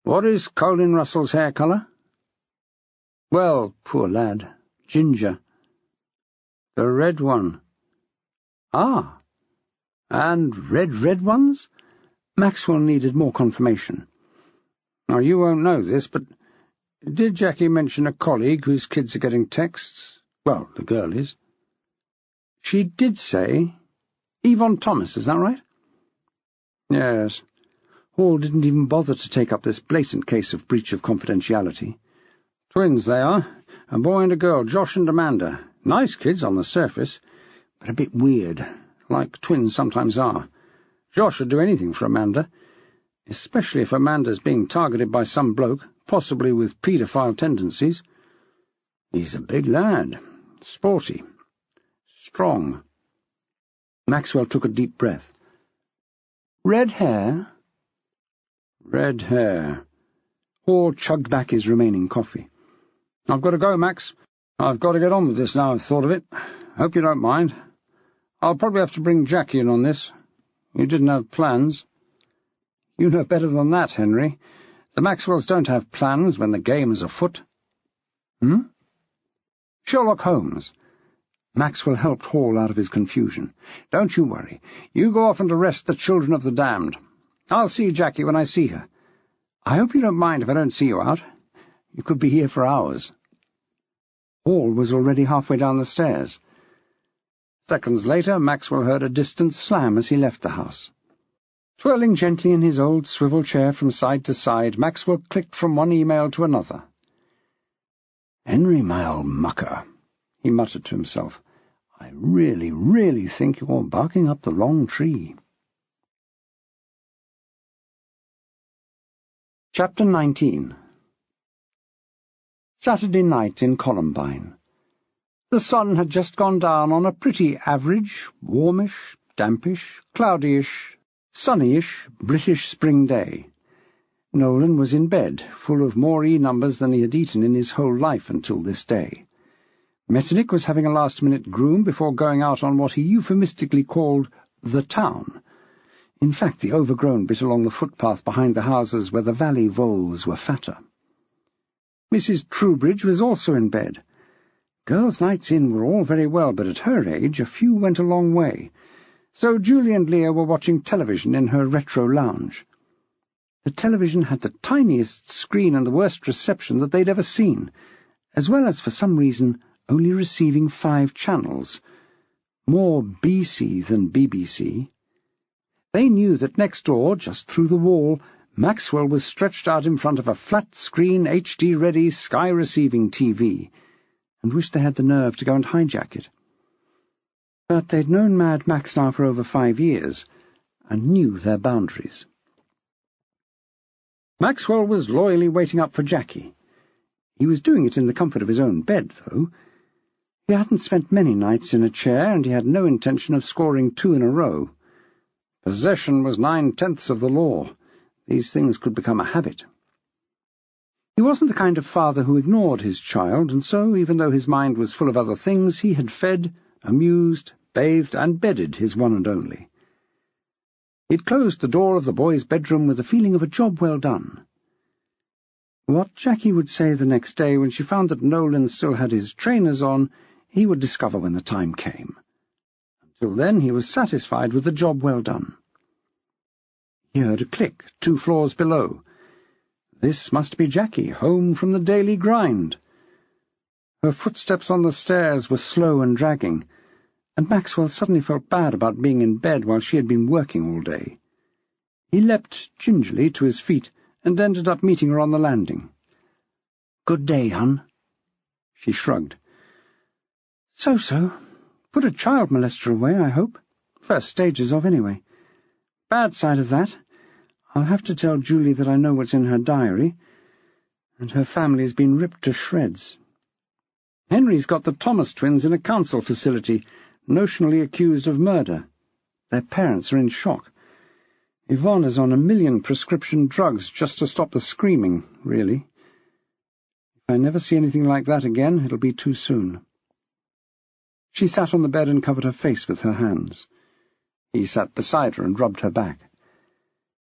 What is Colin Russell's hair colour? Well, poor lad. Ginger. The red one. Ah, and red ones? Maxwell needed more confirmation. Now, you won't know this, but did Jackie mention a colleague whose kids are getting texts? Well, the girl is. She did say... Yvonne Thomas, is that right? Yes. Hall didn't even bother to take up this blatant case of breach of confidentiality. Twins, they are. A boy and a girl, Josh and Amanda. Nice kids on the surface, but a bit weird, like twins sometimes are. Josh would do anything for Amanda, especially if Amanda's being targeted by some bloke, possibly with paedophile tendencies. He's a big lad, sporty, strong. Maxwell took a deep breath. Red hair? Red hair. Hall chugged back his remaining coffee. I've got to go, Max. I've got to get on with this now I've thought of it. Hope you don't mind. I'll probably have to bring Jackie in on this. You didn't have plans. You know better than that, Henry. The Maxwells don't have plans when the game is afoot. Sherlock Holmes. Maxwell helped Hall out of his confusion. Don't you worry. You go off and arrest the children of the damned. I'll see Jackie when I see her. I hope you don't mind if I don't see you out. You could be here for hours. Hall was already halfway down the stairs. Seconds later, Maxwell heard a distant slam as he left the house. Twirling gently in his old swivel chair from side to side, Maxwell clicked from one email to another. "Henry, my old mucker," he muttered to himself, "I really think you're barking up the wrong tree." Chapter 19. Saturday night in Columbine. The sun had just gone down on a pretty average, warmish, dampish, cloudyish, sunnyish British spring day. Nolan was in bed, full of more E-numbers than he had eaten in his whole life until this day. Metternich was having a last-minute groom before going out on what he euphemistically called the town. In fact, the overgrown bit along the footpath behind the houses where the valley voles were fatter. Mrs. Troubridge was also in bed. Girls' nights in were all very well, but at her age a few went a long way. So Julie and Leah were watching television in her retro lounge. The television had the tiniest screen and the worst reception that they'd ever seen, as well as, for some reason, only receiving 5 channels. More BC than BBC. They knew that next door, just through the wall, Maxwell was stretched out in front of a flat-screen, HD-ready, sky-receiving TV, and wished they had the nerve to go and hijack it. But they'd known Mad Max now for over 5 years, and knew their boundaries. Maxwell was loyally waiting up for Jackie. He was doing it in the comfort of his own bed, though. He hadn't spent many nights in a chair, and he had no intention of scoring 2 in a row. Possession was 9/10 of the law. These things could become a habit. He wasn't the kind of father who ignored his child, and so, even though his mind was full of other things, he had fed, amused, bathed, and bedded his one and only. He'd closed the door of the boy's bedroom with a feeling of a job well done. What Jackie would say the next day when she found that Nolan still had his trainers on, he would discover when the time came. Until then, he was satisfied with the job well done. He heard a click 2 floors below. This must be Jackie, home from the daily grind. Her footsteps on the stairs were slow and dragging, and Maxwell suddenly felt bad about being in bed while she had been working all day. He leapt gingerly to his feet and ended up meeting her on the landing. "Good day, hun." She shrugged. So. Put a child molester away, I hope. First stages of, anyway. Bad side of that, I'll have to tell Julie that I know what's in her diary, and her family's been ripped to shreds. Henry's got the Thomas twins in a council facility, notionally accused of murder. Their parents are in shock. Yvonne is on 1 million prescription drugs just to stop the screaming, really. If I never see anything like that again, it'll be too soon. She sat on the bed and covered her face with her hands. He sat beside her and rubbed her back.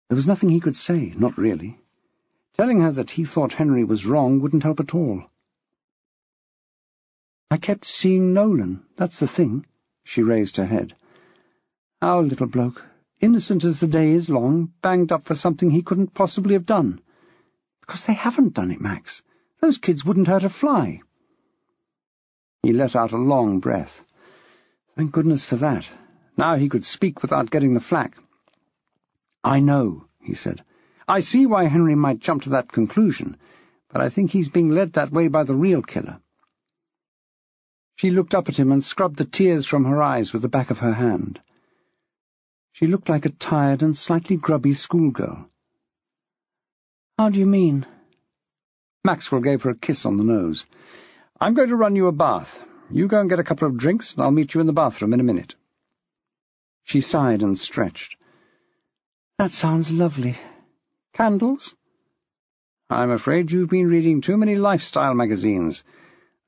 There was nothing he could say, not really. Telling her that he thought Henry was wrong wouldn't help at all. I kept seeing Nolan, that's the thing. She raised her head. Our little bloke, innocent as the day is long, banged up for something he couldn't possibly have done. Because they haven't done it, Max. Those kids wouldn't hurt a fly. He let out a long breath. Thank goodness for that. Now he could speak without getting the flak. I know, he said. I see why Henry might jump to that conclusion, but I think he's being led that way by the real killer. She looked up at him and scrubbed the tears from her eyes with the back of her hand. She looked like a tired and slightly grubby schoolgirl. How do you mean? Maxwell gave her a kiss on the nose. I'm going to run you a bath. You go and get a couple of drinks, and I'll meet you in the bathroom in a minute. She sighed and stretched. That sounds lovely. Candles? I'm afraid you've been reading too many lifestyle magazines,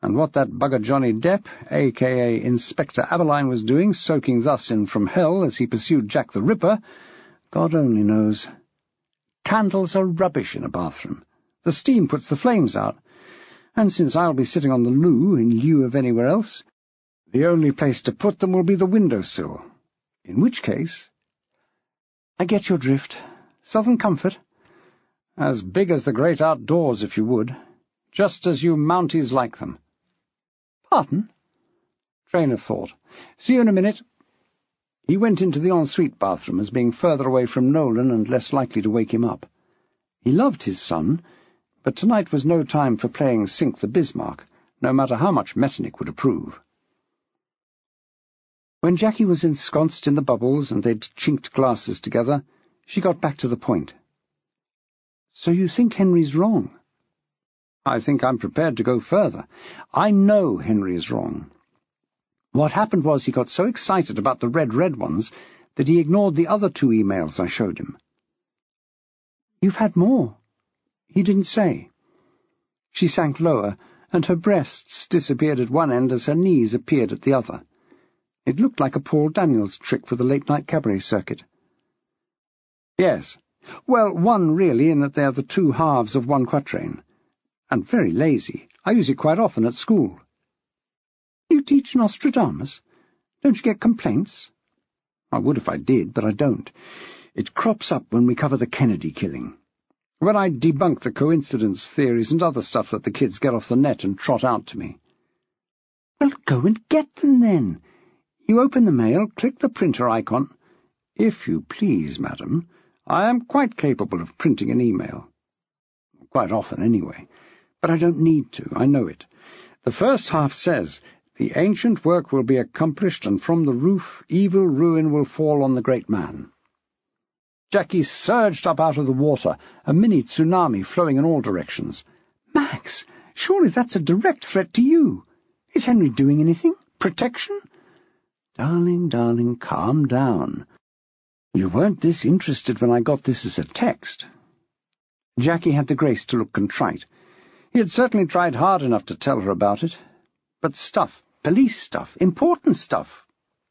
and what that bugger Johnny Depp, a.k.a. Inspector Aberline, was doing, soaking thus in from hell as he pursued Jack the Ripper, God only knows. Candles are rubbish in a bathroom. The steam puts the flames out, and since I'll be sitting on the loo in lieu of anywhere else, the only place to put them will be the window-sill, in which case— I get your drift. Southern comfort. As big as the great outdoors, if you would, just as you Mounties like them. Pardon? Train of thought. See you in a minute. He went into the ensuite bathroom as being further away from Nolan and less likely to wake him up. He loved his son, but tonight was no time for playing Sink the Bismarck, no matter how much Metternich would approve. When Jackie was ensconced in the bubbles and they'd chinked glasses together, she got back to the point. So you think Henry's wrong? I think I'm prepared to go further. I know Henry is wrong. What happened was he got so excited about the red ones that he ignored the other 2 emails I showed him. You've had more. He didn't say. She sank lower, and her breasts disappeared at one end as her knees appeared at the other. It looked like a Paul Daniels trick for the late-night cabaret circuit. Yes. Well, one really, in that they are the 2 halves of one quatrain. And very lazy. I use it quite often at school. You teach Nostradamus? Don't you get complaints? I would if I did, but I don't. It crops up when we cover the Kennedy killing. When I debunk the coincidence theories and other stuff that the kids get off the net and trot out to me. Well, go and get them then. You open the mail, click the printer icon. If you please, madam, I am quite capable of printing an email. Quite often, anyway. But I don't need to, I know it. The first half says, the ancient work will be accomplished, and from the roof evil ruin will fall on the great man. Jackie surged up out of the water, a mini tsunami flowing in all directions. Max, surely that's a direct threat to you. Is Henry doing anything? Protection? Darling, calm down. You weren't this interested when I got this as a text. Jackie had the grace to look contrite. He had certainly tried hard enough to tell her about it. But stuff, police stuff, important stuff,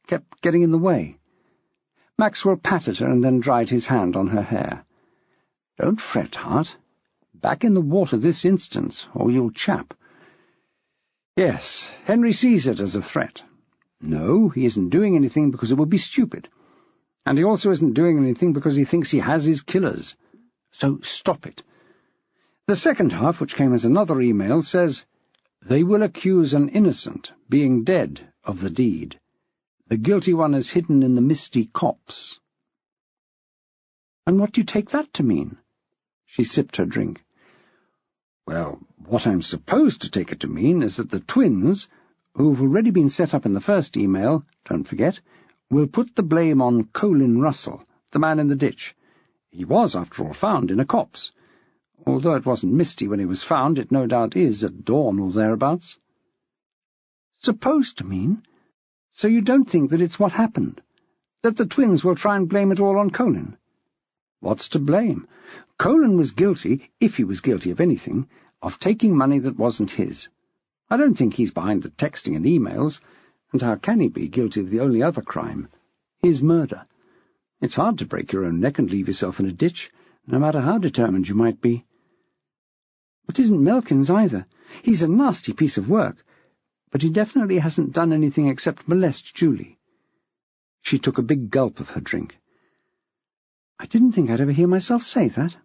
kept getting in the way. Maxwell patted her and then dried his hand on her hair. Don't fret, heart. Back in the water this instant, or you'll chap. Yes, Henry sees it as a threat. No, he isn't doing anything because it would be stupid. And he also isn't doing anything because he thinks he has his killers. So stop it. The second half, which came as another email, says, they will accuse an innocent, being dead, of the deed. The guilty one is hidden in the misty copse. And what do you take that to mean? She sipped her drink. Well, what I'm supposed to take it to mean is that the twins, who've already been set up in the first email, don't forget, will put the blame on Colin Russell, the man in the ditch. He was, after all, found in a copse. Although it wasn't misty when he was found, it no doubt is at dawn or thereabouts. Supposed to mean? So you don't think that it's what happened? That the twins will try and blame it all on Colin? What's to blame? Colin was guilty, if he was guilty of anything, of taking money that wasn't his. I don't think he's behind the texting and emails, and how can he be guilty of the only other crime? His murder. It's hard to break your own neck and leave yourself in a ditch, no matter how determined you might be. It isn't Melkin's either. He's a nasty piece of work. but he definitely hasn't done anything except molest Julie. She took a big gulp of her drink. I didn't think I'd ever hear myself say that.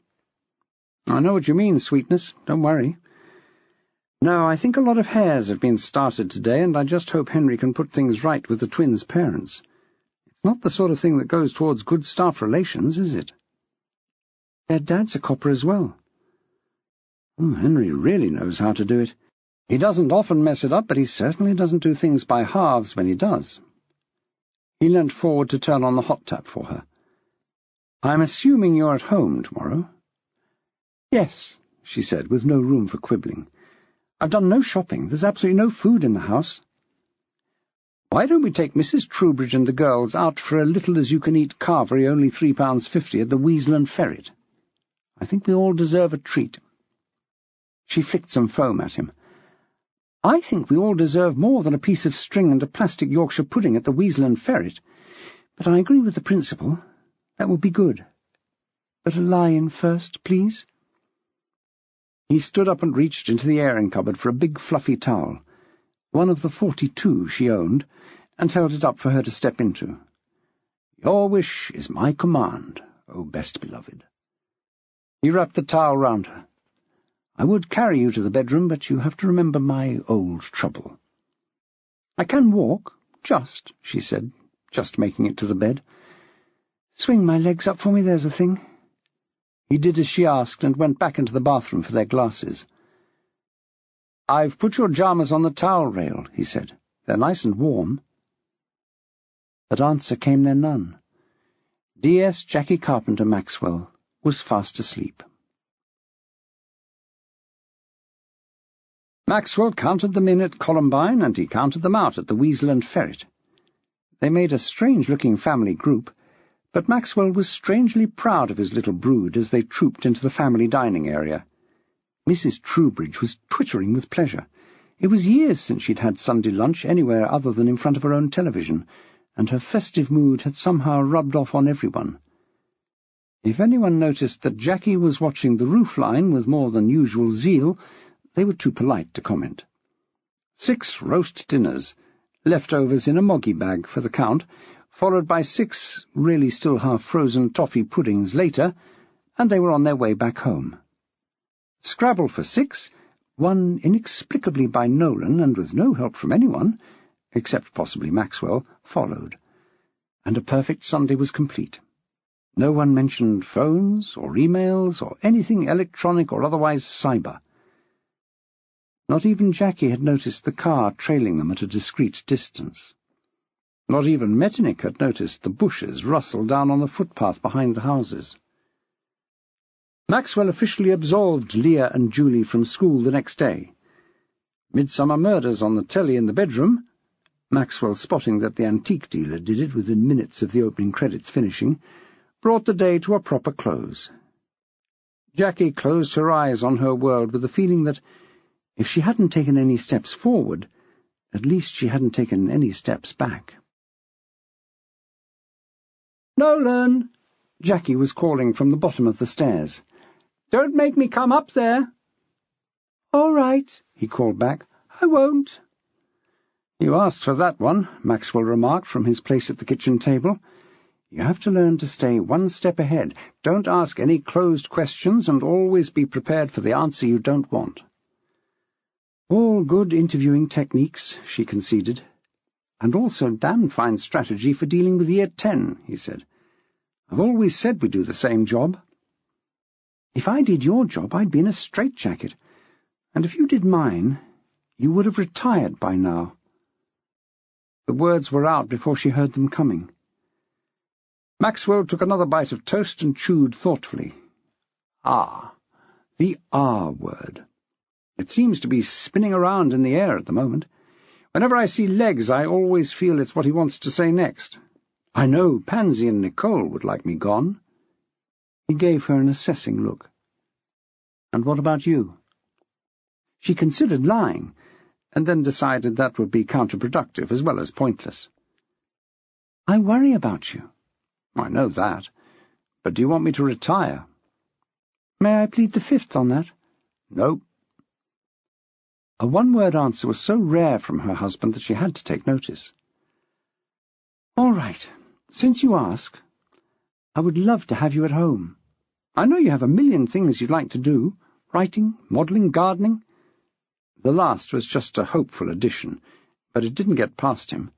I know what you mean, sweetness. Don't worry. No, I think a lot of hares have been started today, and I just hope Henry can put things right with the twins' parents. It's not the sort of thing that goes towards good staff relations, is it? Their dad's a copper as well. Oh, Henry really knows how to do it. He doesn't often mess it up, but he certainly doesn't do things by halves when he does. He leant forward to turn on the hot tap for her. I'm assuming you're at home tomorrow? Yes, she said, with no room for quibbling. I've done no shopping. There's absolutely no food in the house. Why don't we take Mrs. Troubridge and the girls out for a little-as-you-can-eat carvery, only £3.50 at the Weasel and Ferret? I think we all deserve a treat. She flicked some foam at him. I think we all deserve more than a piece of string and a plastic Yorkshire pudding at the Weasel and Ferret, but I agree with the principle. That would be good. But a lie-in first, please. He stood up and reached into the airing cupboard for a big fluffy towel, one of the 42 she owned, and held it up for her to step into. Your wish is my command, O best beloved. He wrapped the towel round her. I would carry you to the bedroom, but you have to remember my old trouble. I can walk, just, she said, just making it to the bed. Swing my legs up for me, there's a thing. He did as she asked and went back into the bathroom for their glasses. I've put your pyjamas on the towel rail, he said. They're nice and warm. But answer came there none. D.S. Jackie Carpenter Maxwell was fast asleep. Maxwell counted them in at Columbine, and he counted them out at the Weasel and Ferret. They made a strange-looking family group, but Maxwell was strangely proud of his little brood as they trooped into the family dining area. Mrs. Troubridge was twittering with pleasure. It was years since she'd had Sunday lunch anywhere other than in front of her own television, and her festive mood had somehow rubbed off on everyone. If anyone noticed that Jackie was watching the roofline with more than usual zeal, they were too polite to comment. 6 roast dinners, leftovers in a moggy bag for the count, followed by 6 really still half-frozen toffee puddings later, and they were on their way back home. Scrabble for 6, won inexplicably by Nolan and with no help from anyone, except possibly Maxwell, followed, and a perfect Sunday was complete. No one mentioned phones or emails or anything electronic or otherwise cyber. Not even Jackie had noticed the car trailing them at a discreet distance. Not even Metternich had noticed the bushes rustle down on the footpath behind the houses. Maxwell officially absolved Leah and Julie from school the next day. Midsummer Murders on the telly in the bedroom, Maxwell spotting that the antique dealer did it within minutes of the opening credits finishing, brought the day to a proper close. Jackie closed her eyes on her world with the feeling that if she hadn't taken any steps forward, at least she hadn't taken any steps back. "Nolan!" Jackie was calling from the bottom of the stairs. "Don't make me come up there." "All right," he called back. "I won't." "You asked for that one," Maxwell remarked from his place at the kitchen table. "You have to learn to stay one step ahead. Don't ask any closed questions, and always be prepared for the answer you don't want." "All good interviewing techniques," she conceded. "And also damn fine strategy for dealing with Year 10, he said. "I've always said we do the same job." "If I did your job, I'd be in a straitjacket. And if you did mine, you would have retired by now." The words were out before she heard them coming. Maxwell took another bite of toast and chewed thoughtfully. The R word. It seems to be spinning around in the air at the moment. Whenever I see legs, I always feel it's what he wants to say next. I know Pansy and Nicole would like me gone. He gave her an assessing look. "And what about you?" She considered lying, and then decided that would be counterproductive as well as pointless. "I worry about you." "I know that. But do you want me to retire?" "May I plead the fifth on that?" "No." A one-word answer was so rare from her husband that she had to take notice. "All right. Since you ask, I would love to have you at home. I know you have a million things you'd like to do, writing, modelling, gardening." The last was just a hopeful addition, but it didn't get past him.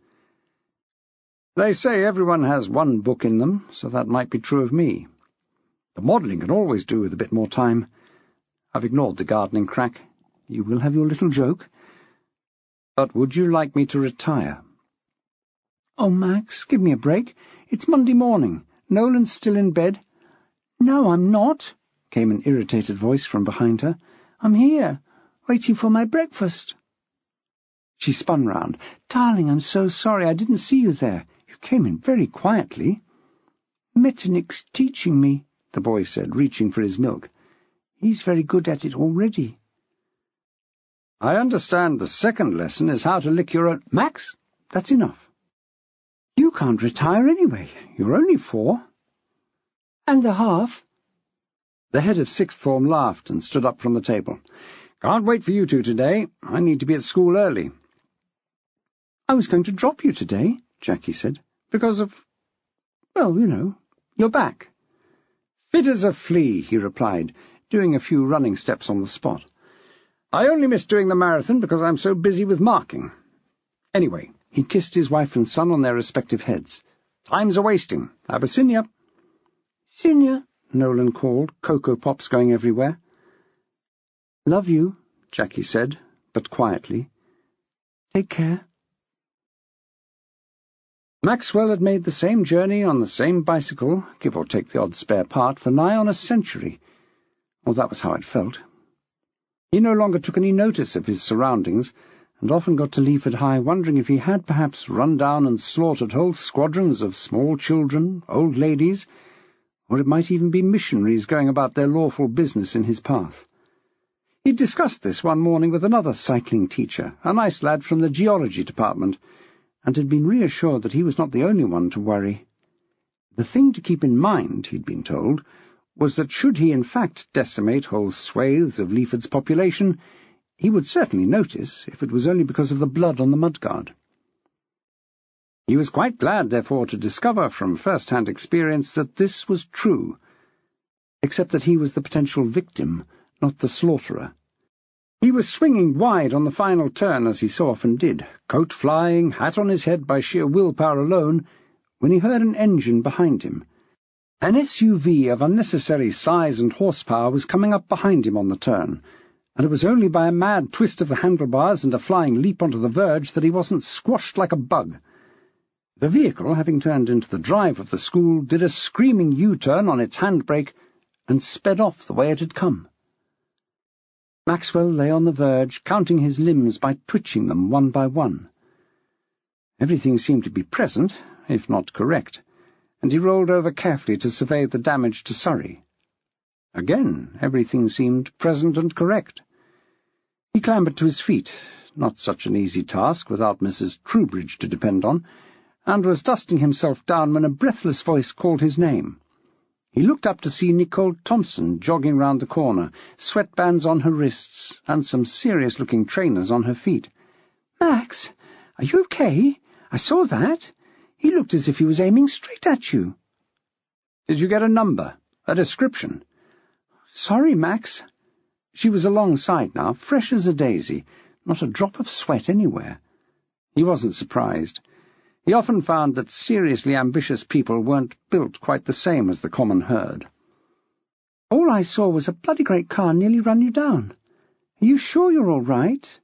"They say everyone has one book in them, so that might be true of me. The modelling can always do with a bit more time. I've ignored the gardening crack. You will have your little joke. But would you like me to retire?" "Oh, Max, give me a break. It's Monday morning. Nolan's still in bed." "No, I'm not," came an irritated voice from behind her. "I'm here, waiting for my breakfast." She spun round. "Darling, I'm so sorry. I didn't see you there. You came in very quietly." "Metternich's teaching me," the boy said, reaching for his milk. "He's very good at it already." "I understand the second lesson is how to lick your own—" "Max, that's enough. You can't retire anyway. You're only 4. And a half." The head of sixth form laughed and stood up from the table. "Can't wait for you two today. I need to be at school early." "I was going to drop you today," Jackie said, "because of, well, you know, your back." "Fit as a flea," he replied, doing a few running steps on the spot. "I only miss doing the marathon because I'm so busy with marking. Anyway," he kissed his wife and son on their respective heads. "Time's a-wasting. Abyssinia." "Sinia," Nolan called, Cocoa Pops going everywhere. "Love you," Jackie said, but quietly. "Take care." Maxwell had made the same journey on the same bicycle, give or take the odd spare part, for nigh on a century. Well, that was how it felt. He no longer took any notice of his surroundings, and often got to Leaford High wondering if he had perhaps run down and slaughtered whole squadrons of small children, old ladies, or it might even be missionaries going about their lawful business in his path. He discussed this one morning with another cycling teacher, a nice lad from the geology department, and had been reassured that he was not the only one to worry. The thing to keep in mind, he'd been told, was that should he in fact decimate whole swathes of Leaford's population, he would certainly notice if it was only because of the blood on the mudguard. He was quite glad, therefore, to discover from first-hand experience that this was true, except that he was the potential victim, not the slaughterer. He was swinging wide on the final turn, as he so often did, coat flying, hat on his head by sheer willpower alone, when he heard an engine behind him. An SUV of unnecessary size and horsepower was coming up behind him on the turn, and it was only by a mad twist of the handlebars and a flying leap onto the verge that he wasn't squashed like a bug. The vehicle, having turned into the drive of the school, did a screaming U-turn on its handbrake and sped off the way it had come. Maxwell lay on the verge, counting his limbs by twitching them one by one. Everything seemed to be present, if not correct, and he rolled over carefully to survey the damage to Surrey. Again, everything seemed present and correct. He clambered to his feet, not such an easy task without Mrs. Troubridge to depend on, and was dusting himself down when a breathless voice called his name. He looked up to see Nicole Thompson jogging round the corner, sweatbands on her wrists, and some serious-looking trainers on her feet. "Max, are you okay? I saw that. He looked as if he was aiming straight at you." "Did you get a number? A description?" "Sorry, Max." She was alongside now, fresh as a daisy, not a drop of sweat anywhere. He wasn't surprised. He often found that seriously ambitious people weren't built quite the same as the common herd. "All I saw was a bloody great car nearly run you down. Are you sure you're all right?"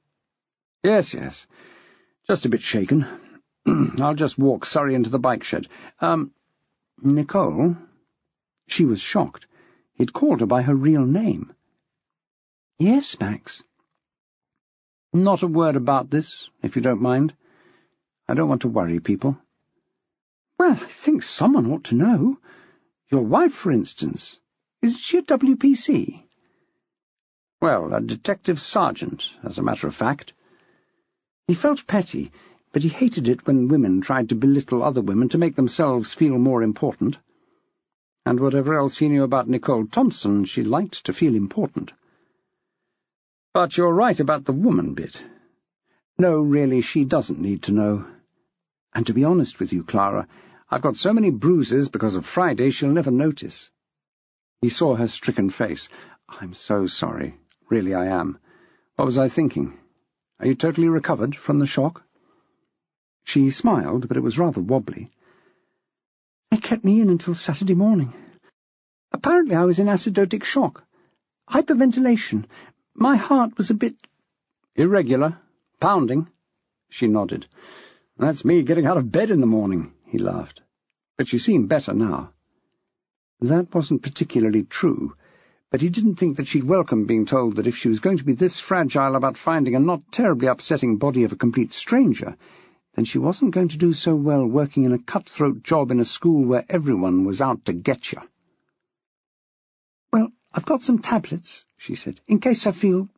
Yes. Just a bit shaken. I'll just walk Surrey into the bike shed. Nicole?" She was shocked. He'd called her by her real name. "Yes, Max." "Not a word about this, if you don't mind. I don't want to worry people." "Well, I think someone ought to know. Your wife, for instance. Isn't she a WPC?" "Well, a detective sergeant, as a matter of fact." He felt petty, but he hated it when women tried to belittle other women to make themselves feel more important. And whatever else he knew about Nicole Thompson, she liked to feel important. But you're right about the woman bit. No, really, she doesn't need to know. And to be honest with you, Clara, I've got so many bruises because of Friday she'll never notice. He saw her stricken face. I'm so sorry. Really, I am. What was I thinking? Are you totally recovered from the shock? She smiled, but it was rather wobbly. It kept me in until Saturday morning. Apparently I was in acidotic shock. Hyperventilation. My heart was a bit... Irregular? Pounding? She nodded. That's me getting out of bed in the morning, he laughed. But you seem better now. That wasn't particularly true, but he didn't think that she'd welcome being told that if she was going to be this fragile about finding a not terribly upsetting body of a complete stranger, then she wasn't going to do so well working in a cutthroat job in a school where everyone was out to get you. Well, I've got some tablets, she said, in case I feel,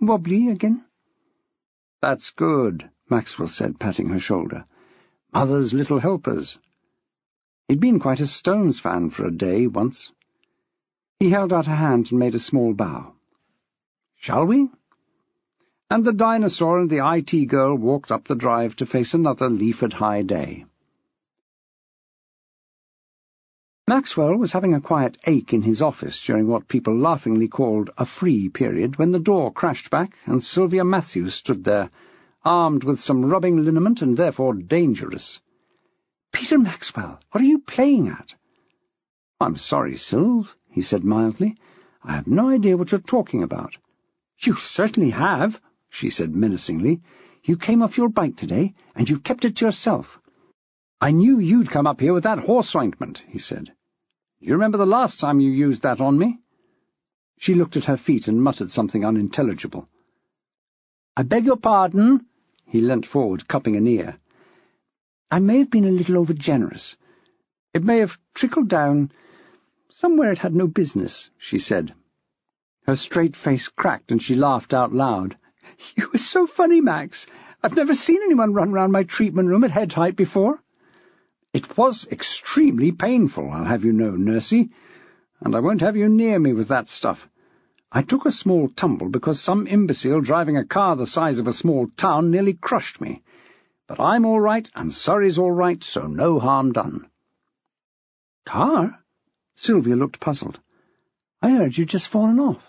wobbly again. That's good, Maxwell said, patting her shoulder. Mother's little helpers. He'd been quite a Stones fan for a day once. He held out a hand and made a small bow. Shall we? And the dinosaur and the IT girl walked up the drive to face another Leaford-High day. Maxwell was having a quiet ache in his office during what people laughingly called a free period when the door crashed back and Sylvia Matthews stood there, armed with some rubbing liniment and therefore dangerous. "Peter Maxwell, what are you playing at?" "I'm sorry, Sylv," he said mildly. "I have no idea what you're talking about." "You certainly have," she said menacingly. "You came off your bike today, and you've kept it to yourself." "I knew you'd come up here with that horse ointment," he said. "You remember the last time you used that on me?" She looked at her feet and muttered something unintelligible. "I beg your pardon?" He leant forward, cupping an ear. "I may have been a little over-generous. It may have trickled down somewhere it had no business," she said. Her straight face cracked and she laughed out loud. "You were so funny, Max. I've never seen anyone run round my treatment room at head height before." "It was extremely painful, I'll have you know, Nursey, and I won't have you near me with that stuff. I took a small tumble because some imbecile driving a car the size of a small town nearly crushed me. But I'm all right, and Surrey's all right, so no harm done." "Car?" Sylvia looked puzzled. "I heard you'd just fallen off."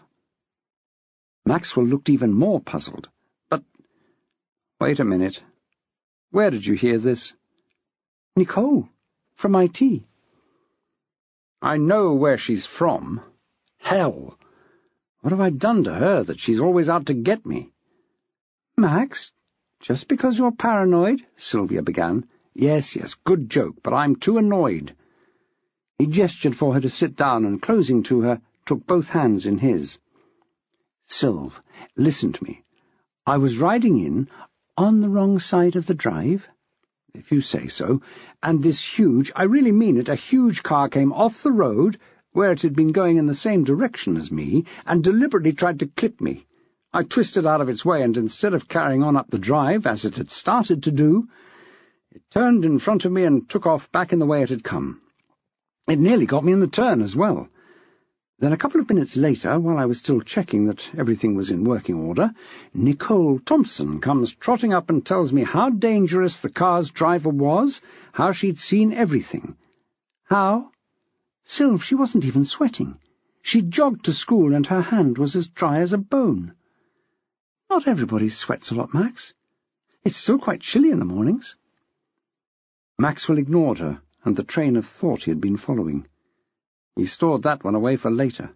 Maxwell looked even more puzzled. "But... wait a minute. Where did you hear this?" "Nicole, from IT. "I know where she's from. Hell! What have I done to her that she's always out to get me?" "Max, just because you're paranoid," Sylvia began. Yes, good joke, but I'm too annoyed." He gestured for her to sit down and, closing to her, took both hands in his. "Sylv, listen to me. I was riding in on the wrong side of the drive, if you say so, and this huge, I really mean it, a huge car came off the road, where it had been going in the same direction as me, and deliberately tried to clip me. I twisted out of its way, and instead of carrying on up the drive, as it had started to do, it turned in front of me and took off back in the way it had come. It nearly got me in the turn as well. Then a couple of minutes later, while I was still checking that everything was in working order, Nicole Thompson comes trotting up and tells me how dangerous the car's driver was, how she'd seen everything. How? Sylv, she wasn't even sweating. She jogged to school and her hand was as dry as a bone. Not everybody sweats a lot, Max. It's still quite chilly in the mornings." Maxwell ignored her and the train of thought he had been following. He stored that one away for later.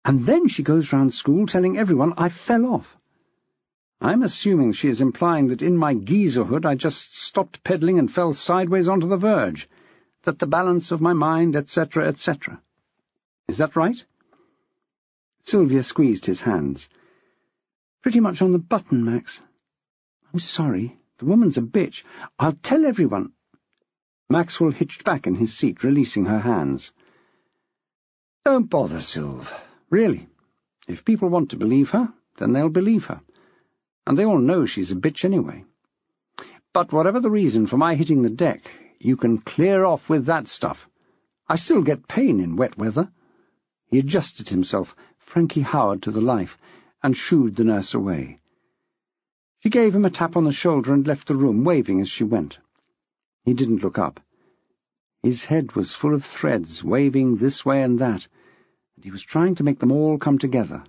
"And then she goes round school telling everyone I fell off. I'm assuming she is implying that in my geezerhood I just stopped pedalling and fell sideways onto the verge, that the balance of my mind, etc., etc. Is that right?" Sylvia squeezed his hands. "Pretty much on the button, Max. I'm sorry. The woman's a bitch. I'll tell everyone." Maxwell hitched back in his seat, releasing her hands. "Don't bother, Sylv. Really. If people want to believe her, then they'll believe her. And they all know she's a bitch anyway. But whatever the reason for my hitting the deck, you can clear off with that stuff. I still get pain in wet weather." He adjusted himself, Frankie Howard to the life, and shooed the nurse away. She gave him a tap on the shoulder and left the room, waving as she went. He didn't look up. His head was full of threads, waving this way and that, and he was trying to make them all come together.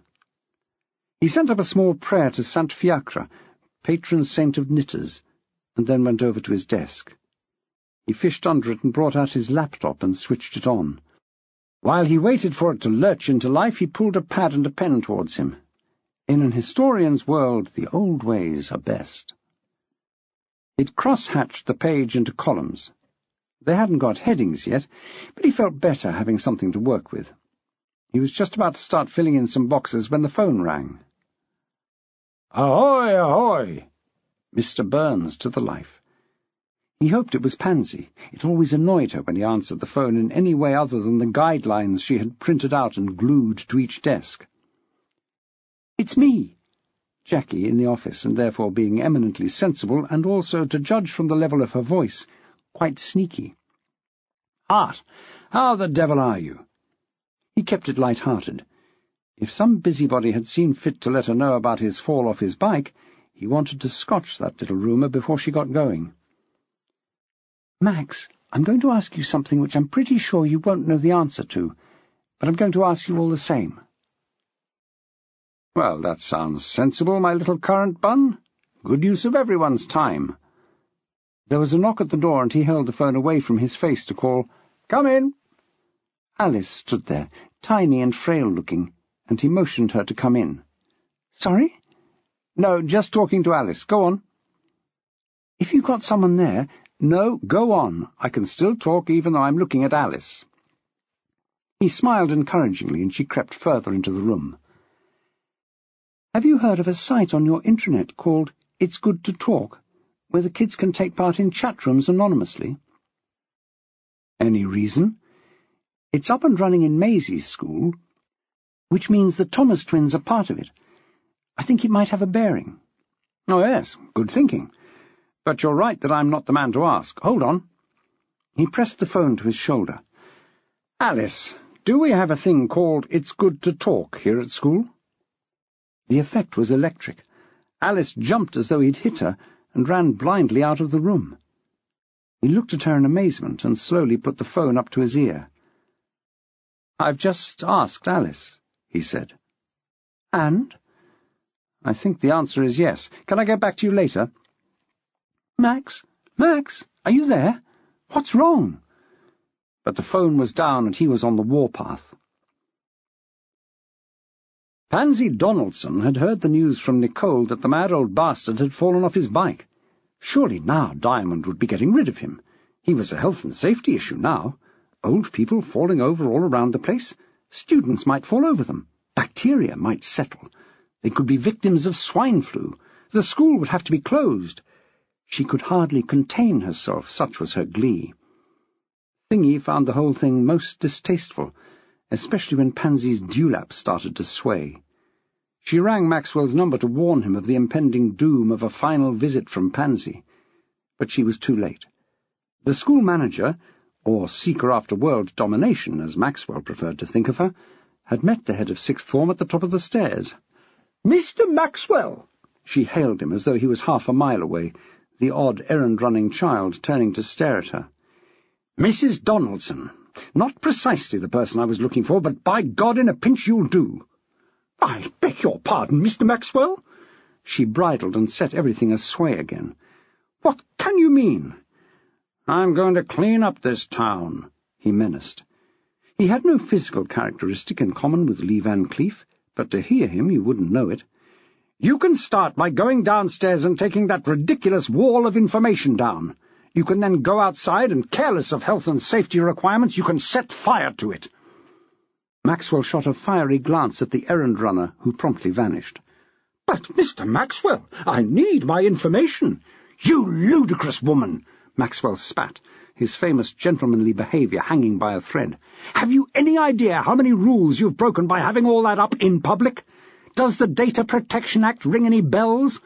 He sent up a small prayer to Saint Fiacre, patron saint of knitters, and then went over to his desk. He fished under it and brought out his laptop and switched it on. While he waited for it to lurch into life, he pulled a pad and a pen towards him. In an historian's world, the old ways are best. He'd cross-hatched the page into columns. They hadn't got headings yet, but he felt better having something to work with. He was just about to start filling in some boxes when the phone rang. "Ahoy, ahoy!" Mr. Burns to the life. He hoped it was Pansy. It always annoyed her when he answered the phone in any way other than the guidelines she had printed out and glued to each desk. "It's me." Jackie, in the office, and therefore being eminently sensible, and also, to judge from the level of her voice, quite sneaky. "Art, how the devil are you?" He kept it light-hearted. If some busybody had seen fit to let her know about his fall off his bike, he wanted to scotch that little rumour before she got going. "Max, I'm going to ask you something which I'm pretty sure you won't know the answer to, but I'm going to ask you all the same." "Well, that sounds sensible, my little currant bun. Good use of everyone's time." There was a knock at the door, and he held the phone away from his face to call, "Come in." Alice stood there, tiny and frail-looking, and he motioned her to come in. "Sorry?" "No, just talking to Alice. Go on." "If you've got someone there—" "No, go on. I can still talk even though I'm looking at Alice." He smiled encouragingly, and she crept further into the room. "Have you heard of a site on your intranet called It's Good to Talk, where the kids can take part in chat rooms anonymously?" "Any reason?" "It's up and running in Maisie's school, which means the Thomas twins are part of it. I think it might have a bearing." "Oh, yes, good thinking. But you're right that I'm not the man to ask. Hold on." He pressed the phone to his shoulder. "Alice, do we have a thing called It's Good to Talk here at school?" The effect was electric. Alice jumped as though he'd hit her and ran blindly out of the room. He looked at her in amazement and slowly put the phone up to his ear. "I've just asked Alice," he said. "And?" "I think the answer is yes. Can I get back to you later?" "Max? Max? Are you there? What's wrong?" But the phone was down and he was on the warpath. Pansy Donaldson had heard the news from Nicole that the mad old bastard had fallen off his bike. Surely now Diamond would be getting rid of him. He was a health and safety issue now. Old people falling over all around the place. Students might fall over them. Bacteria might settle. They could be victims of swine flu. The school would have to be closed. She could hardly contain herself, such was her glee. Thingy found the whole thing most distasteful, especially when Pansy's dewlap started to sway. She rang Maxwell's number to warn him of the impending doom of a final visit from Pansy, but she was too late. The school manager, or seeker after world domination, as Maxwell preferred to think of her, had met the head of sixth form at the top of the stairs. "Mr. Maxwell!" She hailed him as though he was half a mile away, the odd errand-running child turning to stare at her. "Mrs. Donaldson. Not precisely the person I was looking for, but by God, in a pinch you'll do." "I beg your pardon, Mr. Maxwell?" She bridled and set everything a-sway again. "What can you mean?" "I'm going to clean up this town," he menaced. He had no physical characteristic in common with Lee Van Cleef, but to hear him you wouldn't know it. "You can start by going downstairs and taking that ridiculous wall of information down. You can then go outside and, careless of health and safety requirements, you can set fire to it." Maxwell shot a fiery glance at the errand-runner, who promptly vanished. "But, Mr. Maxwell, I need my information." "You ludicrous woman!" Maxwell spat, his famous gentlemanly behaviour hanging by a thread. "Have you any idea how many rules you've broken by having all that up in public? Does the Data Protection Act ring any bells?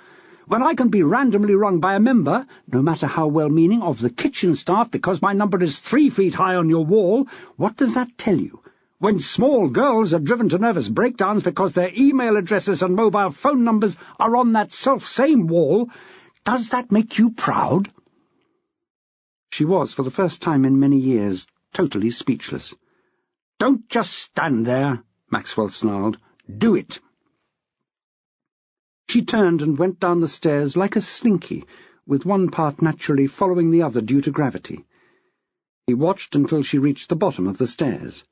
When I can be randomly rung by a member, no matter how well-meaning, of the kitchen staff because my number is 3 feet high on your wall, what does that tell you? when small girls are driven to nervous breakdowns because their email addresses and mobile phone numbers are on that self-same wall, does that make you proud?" She was, for the first time in many years, totally speechless. "Don't just stand there," Maxwell snarled. "Do it." She turned and went down the stairs like a slinky, with one part naturally following the other due to gravity. He watched until she reached the bottom of the stairs.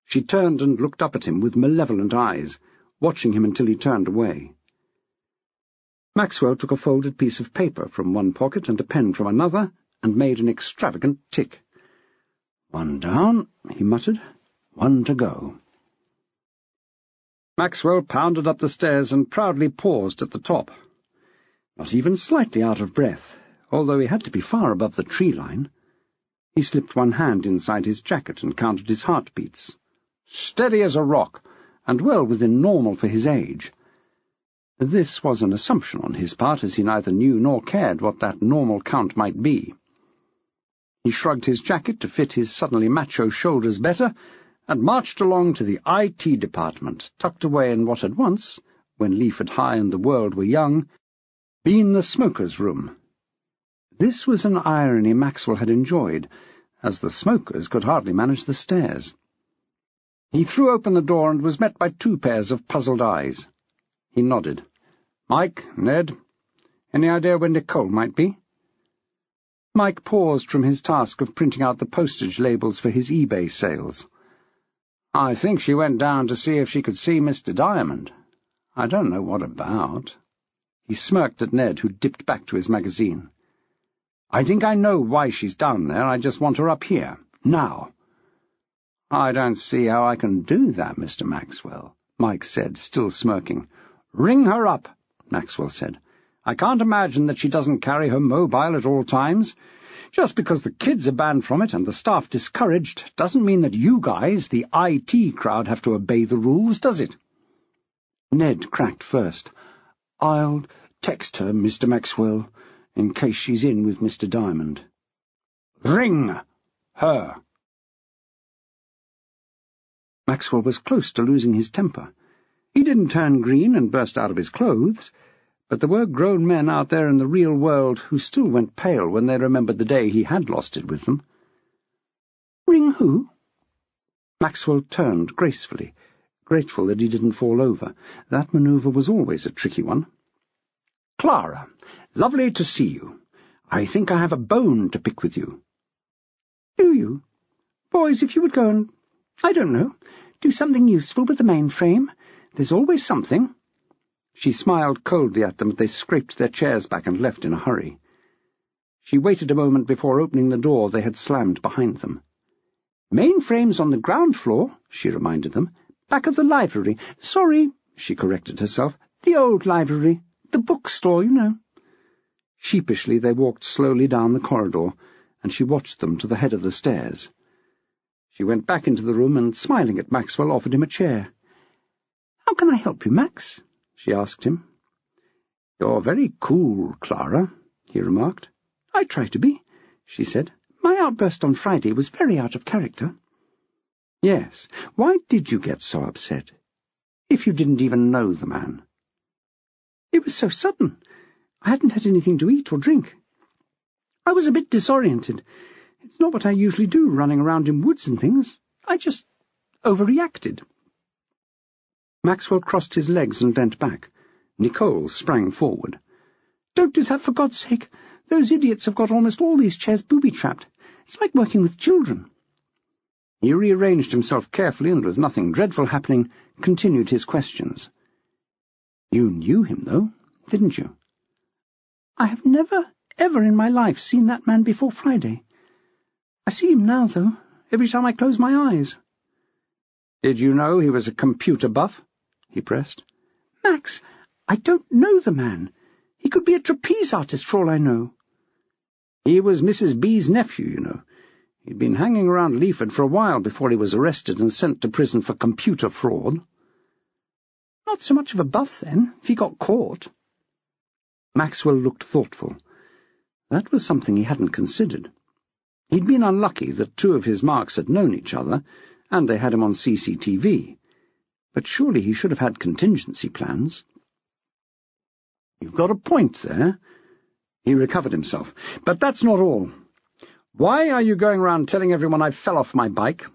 She turned and looked up at him with malevolent eyes, watching him until he turned away. Maxwell took a folded piece of paper from one pocket and a pen from another, and made an extravagant tick. "One down," he muttered. "One to go." Maxwell pounded up the stairs and proudly paused at the top. Not even slightly out of breath, although he had to be far above the tree line. He slipped one hand inside his jacket and counted his heartbeats. Steady as a rock, and well within normal for his age. This was an assumption on his part, as he neither knew nor cared what that normal count might be. He shrugged his jacket to fit his suddenly macho shoulders better, and marched along to the IT department, tucked away in what had once, when Leaf and High and the world were young, been the smoker's room. This was an irony Maxwell had enjoyed, as the smokers could hardly manage the stairs. He threw open the door and was met by 2 pairs of puzzled eyes. He nodded. "Mike, Ned, any idea where Nicole might be?" Mike paused from his task of printing out the postage labels for his eBay sales. "I think she went down to see if she could see Mr. Diamond. I don't know what about." He smirked at Ned, who dipped back to his magazine. "I think I know why she's down there. I just want her up here, now." "I don't see how I can do that, Mr. Maxwell," Mike said, still smirking. "Ring her up," Maxwell said. "I can't imagine that she doesn't carry her mobile at all times. Just because the kids are banned from it and the staff discouraged doesn't mean that you guys, the IT crowd, have to obey the rules, does it?" Ned cracked first. "I'll text her, Mr. Maxwell, in case she's in with Mr. Diamond." "Ring her." Maxwell was close to losing his temper. He didn't turn green and burst out of his clothes, but there were grown men out there in the real world who still went pale when they remembered the day he had lost it with them. "Ring who?" Maxwell turned gracefully, grateful that he didn't fall over. That manoeuvre was always a tricky one. "Clara, lovely to see you. I think I have a bone to pick with you." "Do you? Boys, if you would go and, I don't know, do something useful with the mainframe. There's always something." She smiled coldly at them as they scraped their chairs back and left in a hurry. She waited a moment before opening the door they had slammed behind them. "Mainframe's on the ground floor," she reminded them. "Back of the library. Sorry," she corrected herself. "The old library. The bookstore, you know." Sheepishly they walked slowly down the corridor, and she watched them to the head of the stairs. She went back into the room and, smiling at Maxwell, offered him a chair. "How can I help you, Max?" she asked him. "You're very cool, Clara," he remarked. "I try to be," she said. "My outburst on Friday was very out of character." "Yes. Why did you get so upset? If you didn't even know the man." "It was so sudden. I hadn't had anything to eat or drink. I was a bit disoriented. It's not what I usually do, running around in woods and things. I just overreacted." Maxwell crossed his legs and leant back. Nicole sprang forward. "Don't do that, for God's sake. Those idiots have got almost all these chairs booby-trapped. It's like working with children." He rearranged himself carefully and, with nothing dreadful happening, continued his questions. "You knew him, though, didn't you?" "I have never, ever in my life seen that man before Friday. I see him now, though, every time I close my eyes." "Did you know he was a computer buff?" he pressed. "Max, I don't know the man. He could be a trapeze artist for all I know." "He was Mrs. B's nephew, you know. He'd been hanging around Leaford for a while before he was arrested and sent to prison for computer fraud." "Not so much of a buff, then, if he got caught." Maxwell looked thoughtful. That was something he hadn't considered. He'd been unlucky that 2 of his marks had known each other, and they had him on CCTV. But surely he should have had contingency plans. You've got a point there. He recovered himself. But that's not all. Why are you going round telling everyone I fell off my bike?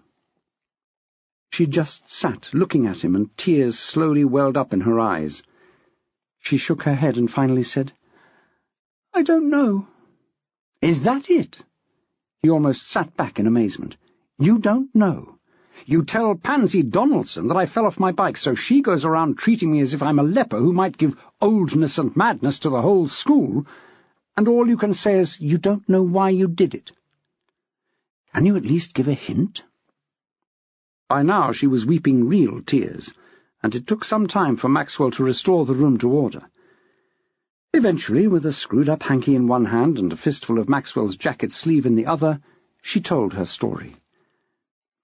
She just sat, looking at him, and tears slowly welled up in her eyes. She shook her head and finally said, "I don't know." "Is that it?" He almost sat back in amazement. "You don't know? You tell Pansy Donaldson that I fell off my bike, so she goes around treating me as if I'm a leper who might give oldness and madness to the whole school, and all you can say is you don't know why you did it. Can you at least give a hint?" By now she was weeping real tears, and it took some time for Maxwell to restore the room to order. Eventually, with a screwed-up hanky in one hand and a fistful of Maxwell's jacket sleeve in the other, she told her story.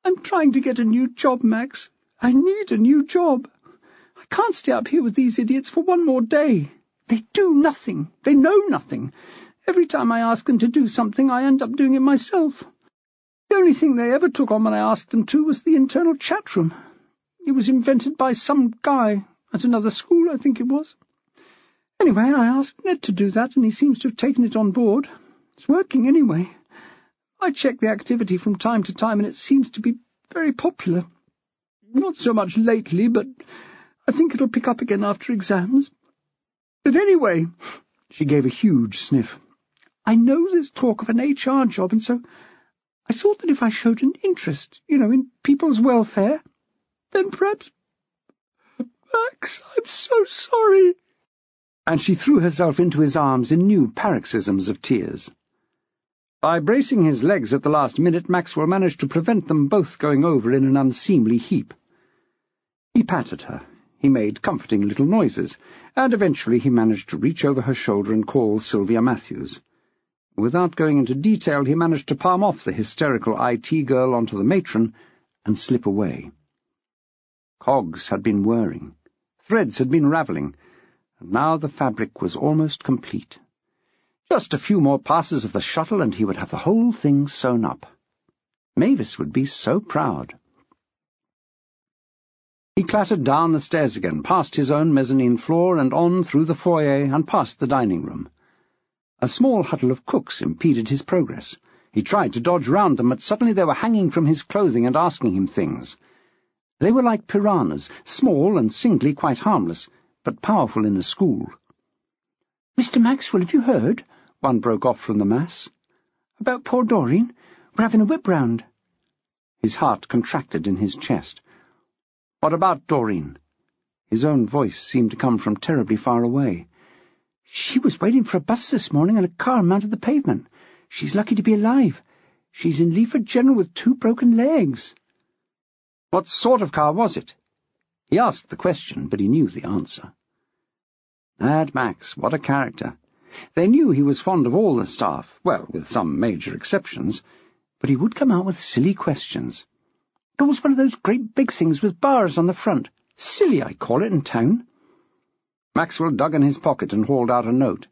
"I'm trying to get a new job, Max. I need a new job. I can't stay up here with these idiots for one more day. They do nothing. They know nothing. Every time I ask them to do something, I end up doing it myself. The only thing they ever took on when I asked them to was the internal chat room. It was invented by some guy at another school, I think it was. Anyway, I asked Ned to do that, and he seems to have taken it on board. It's working anyway. I check the activity from time to time, and it seems to be very popular. Not so much lately, but I think it'll pick up again after exams. But anyway," she gave a huge sniff, "I know there's talk of an HR job, and so I thought that if I showed an interest, in people's welfare, then perhaps— Max, I'm so sorry." And she threw herself into his arms in new paroxysms of tears. By bracing his legs at the last minute, Maxwell managed to prevent them both going over in an unseemly heap. He patted her, he made comforting little noises, and eventually he managed to reach over her shoulder and call Sylvia Matthews. Without going into detail, he managed to palm off the hysterical IT girl onto the matron and slip away. Cogs had been whirring, threads had been ravelling, and now the fabric was almost complete. Just a few more passes of the shuttle, and he would have the whole thing sewn up. Mavis would be so proud. He clattered down the stairs again, past his own mezzanine floor, and on through the foyer and past the dining room. A small huddle of cooks impeded his progress. He tried to dodge round them, but suddenly they were hanging from his clothing and asking him things. They were like piranhas, small and singly quite harmless, but powerful in a school. "Mr. Maxwell, have you heard?" one broke off from the mass. "About poor Doreen? We're having a whip round." His heart contracted in his chest. "What about Doreen?" His own voice seemed to come from terribly far away. "She was waiting for a bus this morning, and a car mounted the pavement. She's lucky to be alive. She's in Leaford General with 2 broken legs." "What sort of car was it?" He asked the question, but he knew the answer. Mad Max, what a character. They knew he was fond of all the staff, well, with some major exceptions, but he would come out with silly questions. "It was one of those great big things with bars on the front. Silly, I call it, in town." Maxwell dug in his pocket and hauled out a note.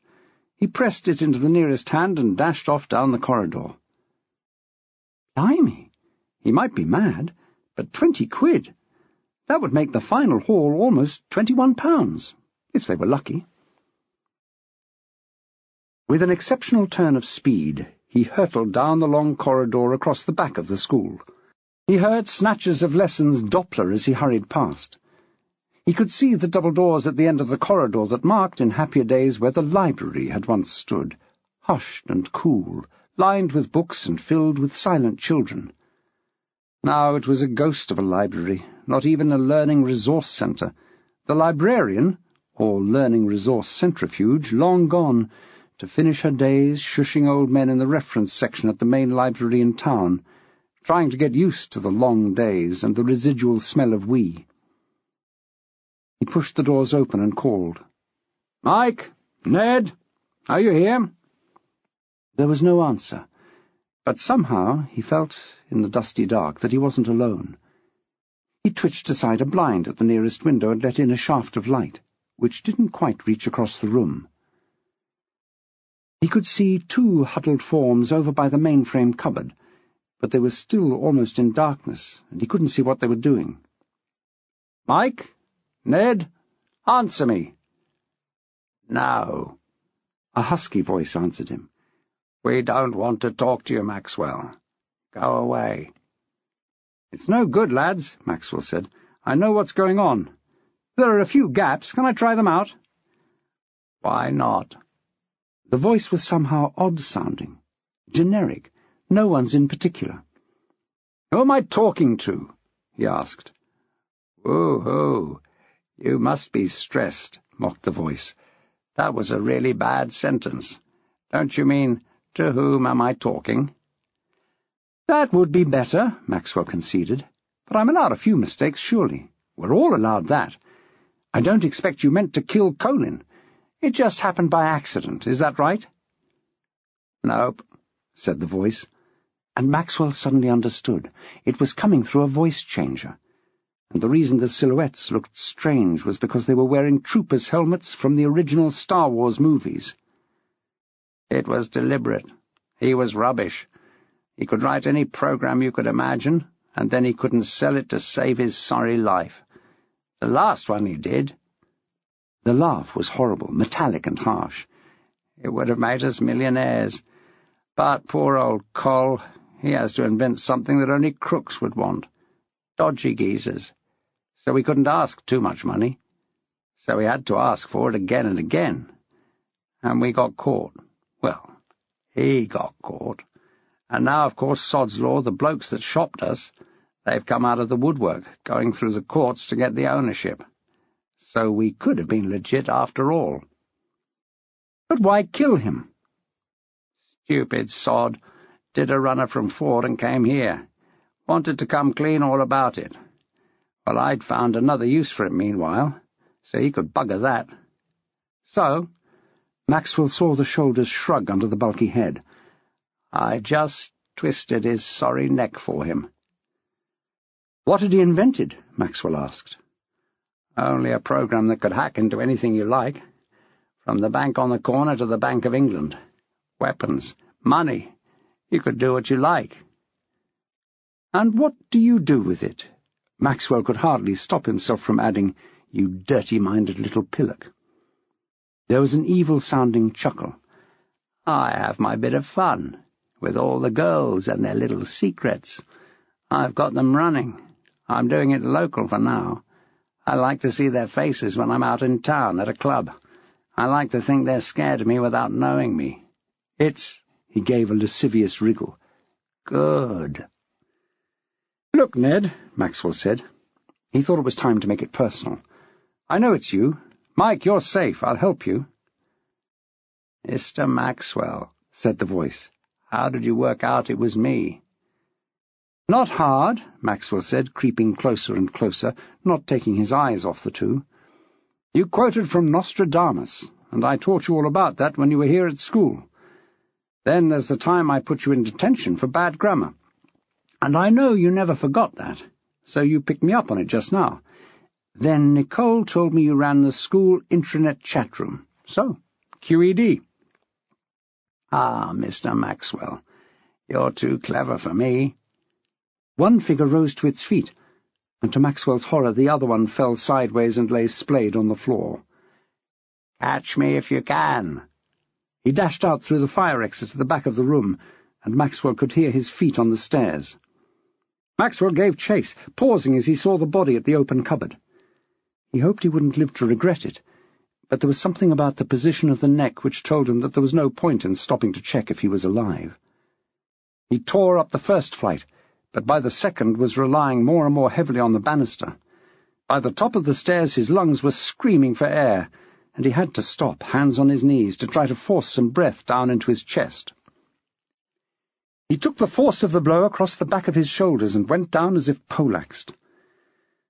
He pressed it into the nearest hand and dashed off down the corridor. Blimey! He might be mad, but 20 quid. That would make the final haul almost £21, if they were lucky. With an exceptional turn of speed, he hurtled down the long corridor across the back of the school. He heard snatches of lessons Doppler as he hurried past. He could see the double doors at the end of the corridor that marked in happier days where the library had once stood, hushed and cool, lined with books and filled with silent children. Now it was a ghost of a library, not even a learning resource centre. The librarian, or learning resource centrifuge, long gone, to finish her days shushing old men in the reference section at the main library in town, trying to get used to the long days and the residual smell of wee. He pushed the doors open and called. "Mike! Ned! Are you here?" There was no answer, but somehow he felt, in the dusty dark, that he wasn't alone. He twitched aside a blind at the nearest window and let in a shaft of light, which didn't quite reach across the room. He could see 2 huddled forms over by the mainframe cupboard, but they were still almost in darkness, and he couldn't see what they were doing. "Mike? Ned? Answer me!" "No." A husky voice answered him. "We don't want to talk to you, Maxwell. Go away." "It's no good, lads," Maxwell said. "I know what's going on. There are a few gaps. Can I try them out?" "Why not?" The voice was somehow odd-sounding, generic, no one's in particular. "Who am I talking to?" he asked. "Woo-hoo! You must be stressed," mocked the voice. "That was a really bad sentence. Don't you mean, to whom am I talking?" "That would be better," Maxwell conceded. "But I'm allowed a few mistakes, surely. We're all allowed that. I don't expect you meant to kill Colin. It just happened by accident, is that right?" "Nope," said the voice. And Maxwell suddenly understood. It was coming through a voice-changer. And the reason the silhouettes looked strange was because they were wearing troopers' helmets from the original Star Wars movies. "It was deliberate. He was rubbish. He could write any program you could imagine, and then he couldn't sell it to save his sorry life. The last one he did—" The laugh was horrible, metallic and harsh. "It would have made us millionaires. But poor old Col, he has to invent something that only crooks would want. Dodgy geezers. So we couldn't ask too much money. So we had to ask for it again and again. And we got caught. Well, he got caught. And now, of course, sod's law, the blokes that shopped us, they've come out of the woodwork, going through the courts to get the ownership. So we could have been legit after all." "But why kill him?" "Stupid sod. Did a runner from Ford and came here. Wanted to come clean all about it. Well, I'd found another use for him meanwhile, so he could bugger that." "So?" Maxwell saw the shoulders shrug under the bulky head. "I just twisted his sorry neck for him." "What had he invented?" Maxwell asked. "Only a program that could hack into anything you like. From the bank on the corner to the Bank of England. Weapons, money. You could do what you like." "And what do you do with it?" Maxwell could hardly stop himself from adding, "You dirty-minded little pillock." There was an evil-sounding chuckle. "I have my bit of fun, with all the girls and their little secrets. I've got them running. I'm doing it local for now. I like to see their faces when I'm out in town at a club. I like to think they're scared of me without knowing me. It's—" he gave a lascivious wriggle. "Good." "Look, Ned," Maxwell said. He thought it was time to make it personal. "I know it's you. Mike, you're safe. I'll help you." "Mr. Maxwell," said the voice, "how did you work out it was me?" "Not hard," Maxwell said, creeping closer and closer, not taking his eyes off the two. "You quoted from Nostradamus, and I taught you all about that when you were here at school. Then there's the time I put you in detention for bad grammar. And I know you never forgot that, so you picked me up on it just now. Then Nicole told me you ran the school intranet chat room. So, QED." "Ah, Mr. Maxwell, you're too clever for me." One figure rose to its feet, and to Maxwell's horror the other one fell sideways and lay splayed on the floor. "Catch me if you can." He dashed out through the fire exit at the back of the room, and Maxwell could hear his feet on the stairs. Maxwell gave chase, pausing as he saw the body at the open cupboard. He hoped he wouldn't live to regret it, but there was something about the position of the neck which told him that there was no point in stopping to check if he was alive. He tore up the first flight, but by the second was relying more and more heavily on the banister. By the top of the stairs his lungs were screaming for air, and he had to stop, hands on his knees, to try to force some breath down into his chest. He took the force of the blow across the back of his shoulders and went down as if poleaxed.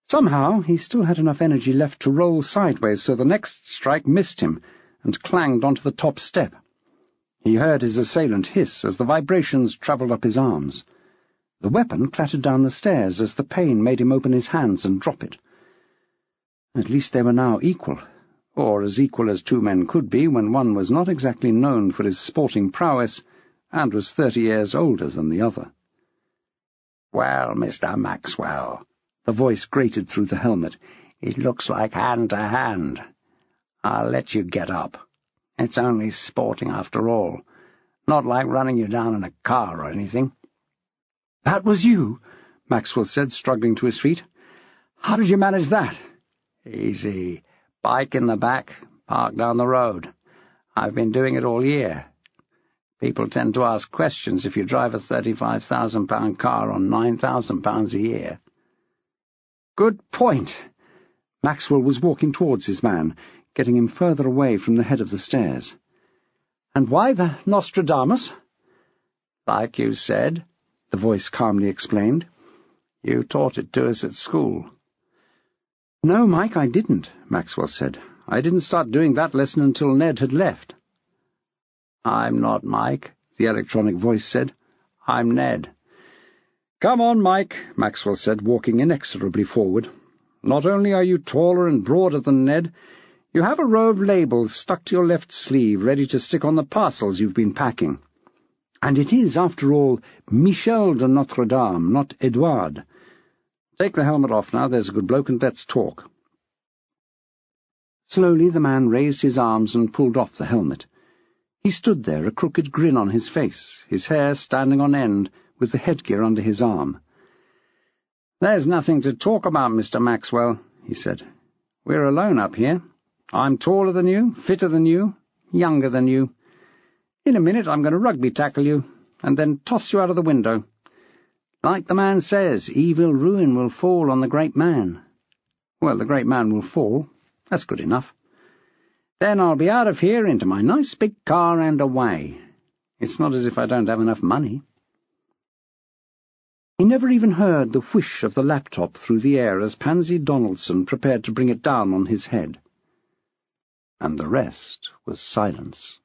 Somehow he still had enough energy left to roll sideways so the next strike missed him and clanged onto the top step. He heard his assailant hiss as the vibrations travelled up his arms. The weapon clattered down the stairs as the pain made him open his hands and drop it. At least they were now equal, or as equal as two men could be when one was not exactly known for his sporting prowess and was 30 years older than the other. "Well, Mr. Maxwell," the voice grated through the helmet, "it looks like hand to hand. I'll let you get up. It's only sporting after all. Not like running you down in a car or anything." "That was you?" Maxwell said, struggling to his feet. "How did you manage that?" "Easy. Bike in the back, park down the road. I've been doing it all year. People tend to ask questions if you drive a £35,000 car on £9,000 a year." "Good point." Maxwell was walking towards his man, getting him further away from the head of the stairs. "And why the Nostradamus?" "Like you said," the voice calmly explained. "You taught it to us at school." "No, Mike, I didn't," Maxwell said. "I didn't start doing that lesson until Ned had left." "I'm not Mike," the electronic voice said. "I'm Ned." "Come on, Mike," Maxwell said, walking inexorably forward. "Not only are you taller and broader than Ned, you have a row of labels stuck to your left sleeve, ready to stick on the parcels you've been packing. And it is, after all, Michel de Notre Dame, not Edouard. Take the helmet off now, there's a good bloke, and let's talk." Slowly the man raised his arms and pulled off the helmet. He stood there, a crooked grin on his face, his hair standing on end, with the headgear under his arm. "There's nothing to talk about, Mr. Maxwell," he said. "We're alone up here. I'm taller than you, fitter than you, younger than you. In a minute I'm going to rugby tackle you, and then toss you out of the window. Like the man says, evil ruin will fall on the great man. Well, the great man will fall. That's good enough. Then I'll be out of here into my nice big car and away. It's not as if I don't have enough money." He never even heard the whish of the laptop through the air as Pansy Donaldson prepared to bring it down on his head. And the rest was silence.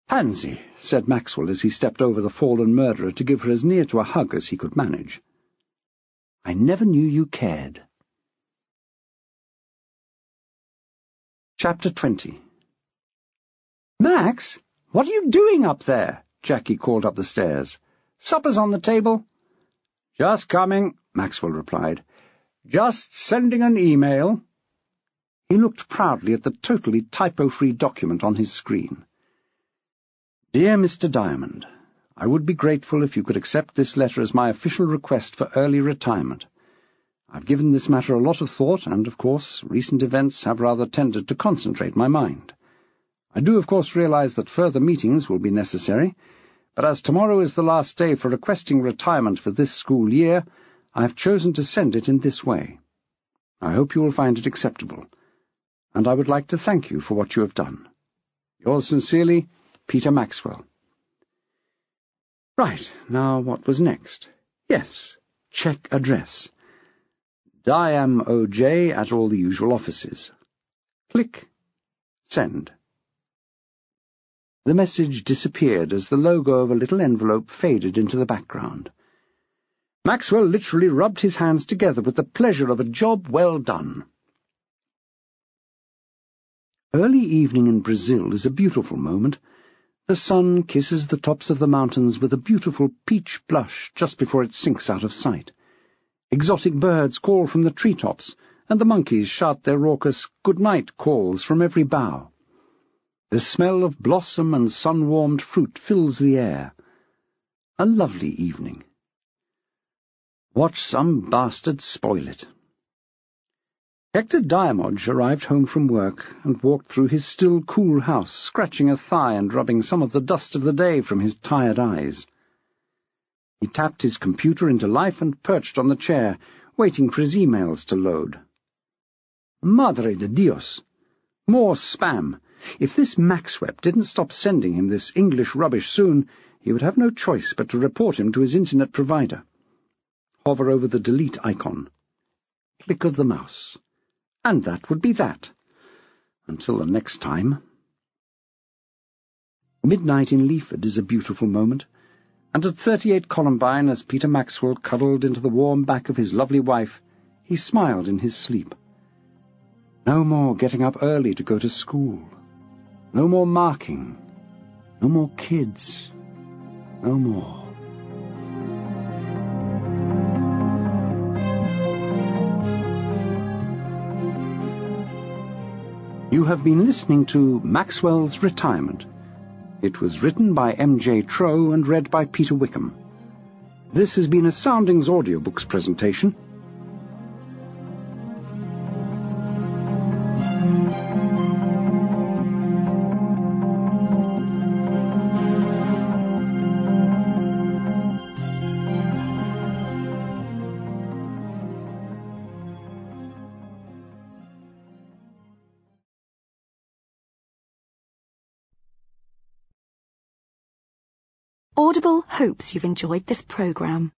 "Pansy," said Maxwell as he stepped over the fallen murderer to give her as near to a hug as he could manage. "I never knew you cared." Chapter 20. "Max, what are you doing up there?" Jackie called up the stairs. "Supper's on the table." "Just coming," Maxwell replied. "Just sending an email." He looked proudly at the totally typo-free document on his screen. "Dear Mr. Diamond, I would be grateful if you could accept this letter as my official request for early retirement. I've given this matter a lot of thought, and, of course, recent events have rather tended to concentrate my mind. I do, of course, realize that further meetings will be necessary, but as tomorrow is the last day for requesting retirement for this school year, I have chosen to send it in this way. I hope you will find it acceptable, and I would like to thank you for what you have done. Yours sincerely, Peter Maxwell." Right, now what was next? Yes, check address. Diam O.J. at all the usual offices. Click. Send. The message disappeared as the logo of a little envelope faded into the background. Maxwell literally rubbed his hands together with the pleasure of a job well done. Early evening in Brazil is a beautiful moment. The sun kisses the tops of the mountains with a beautiful peach blush just before it sinks out of sight. Exotic birds call from the treetops, and the monkeys shout their raucous good-night calls from every bough. The smell of blossom and sun-warmed fruit fills the air. A lovely evening. Watch some bastard spoil it. Hector Diamodge arrived home from work and walked through his still cool house, scratching a thigh and rubbing some of the dust of the day from his tired eyes. He tapped his computer into life and perched on the chair, waiting for his emails to load. Madre de Dios! More spam! If this Maxwell didn't stop sending him this English rubbish soon, he would have no choice but to report him to his internet provider. Hover over the delete icon. Click of the mouse. And that would be that. Until the next time. Midnight in Leaford is a beautiful moment, and at 38 Columbine, as Peter Maxwell cuddled into the warm back of his lovely wife, he smiled in his sleep. No more getting up early to go to school. No more marking. No more kids. No more. You have been listening to Maxwell's Retirement. It was written by M.J. Trow and read by Peter Wickham. This has been a Soundings Audiobooks presentation. Audible hopes you've enjoyed this programme.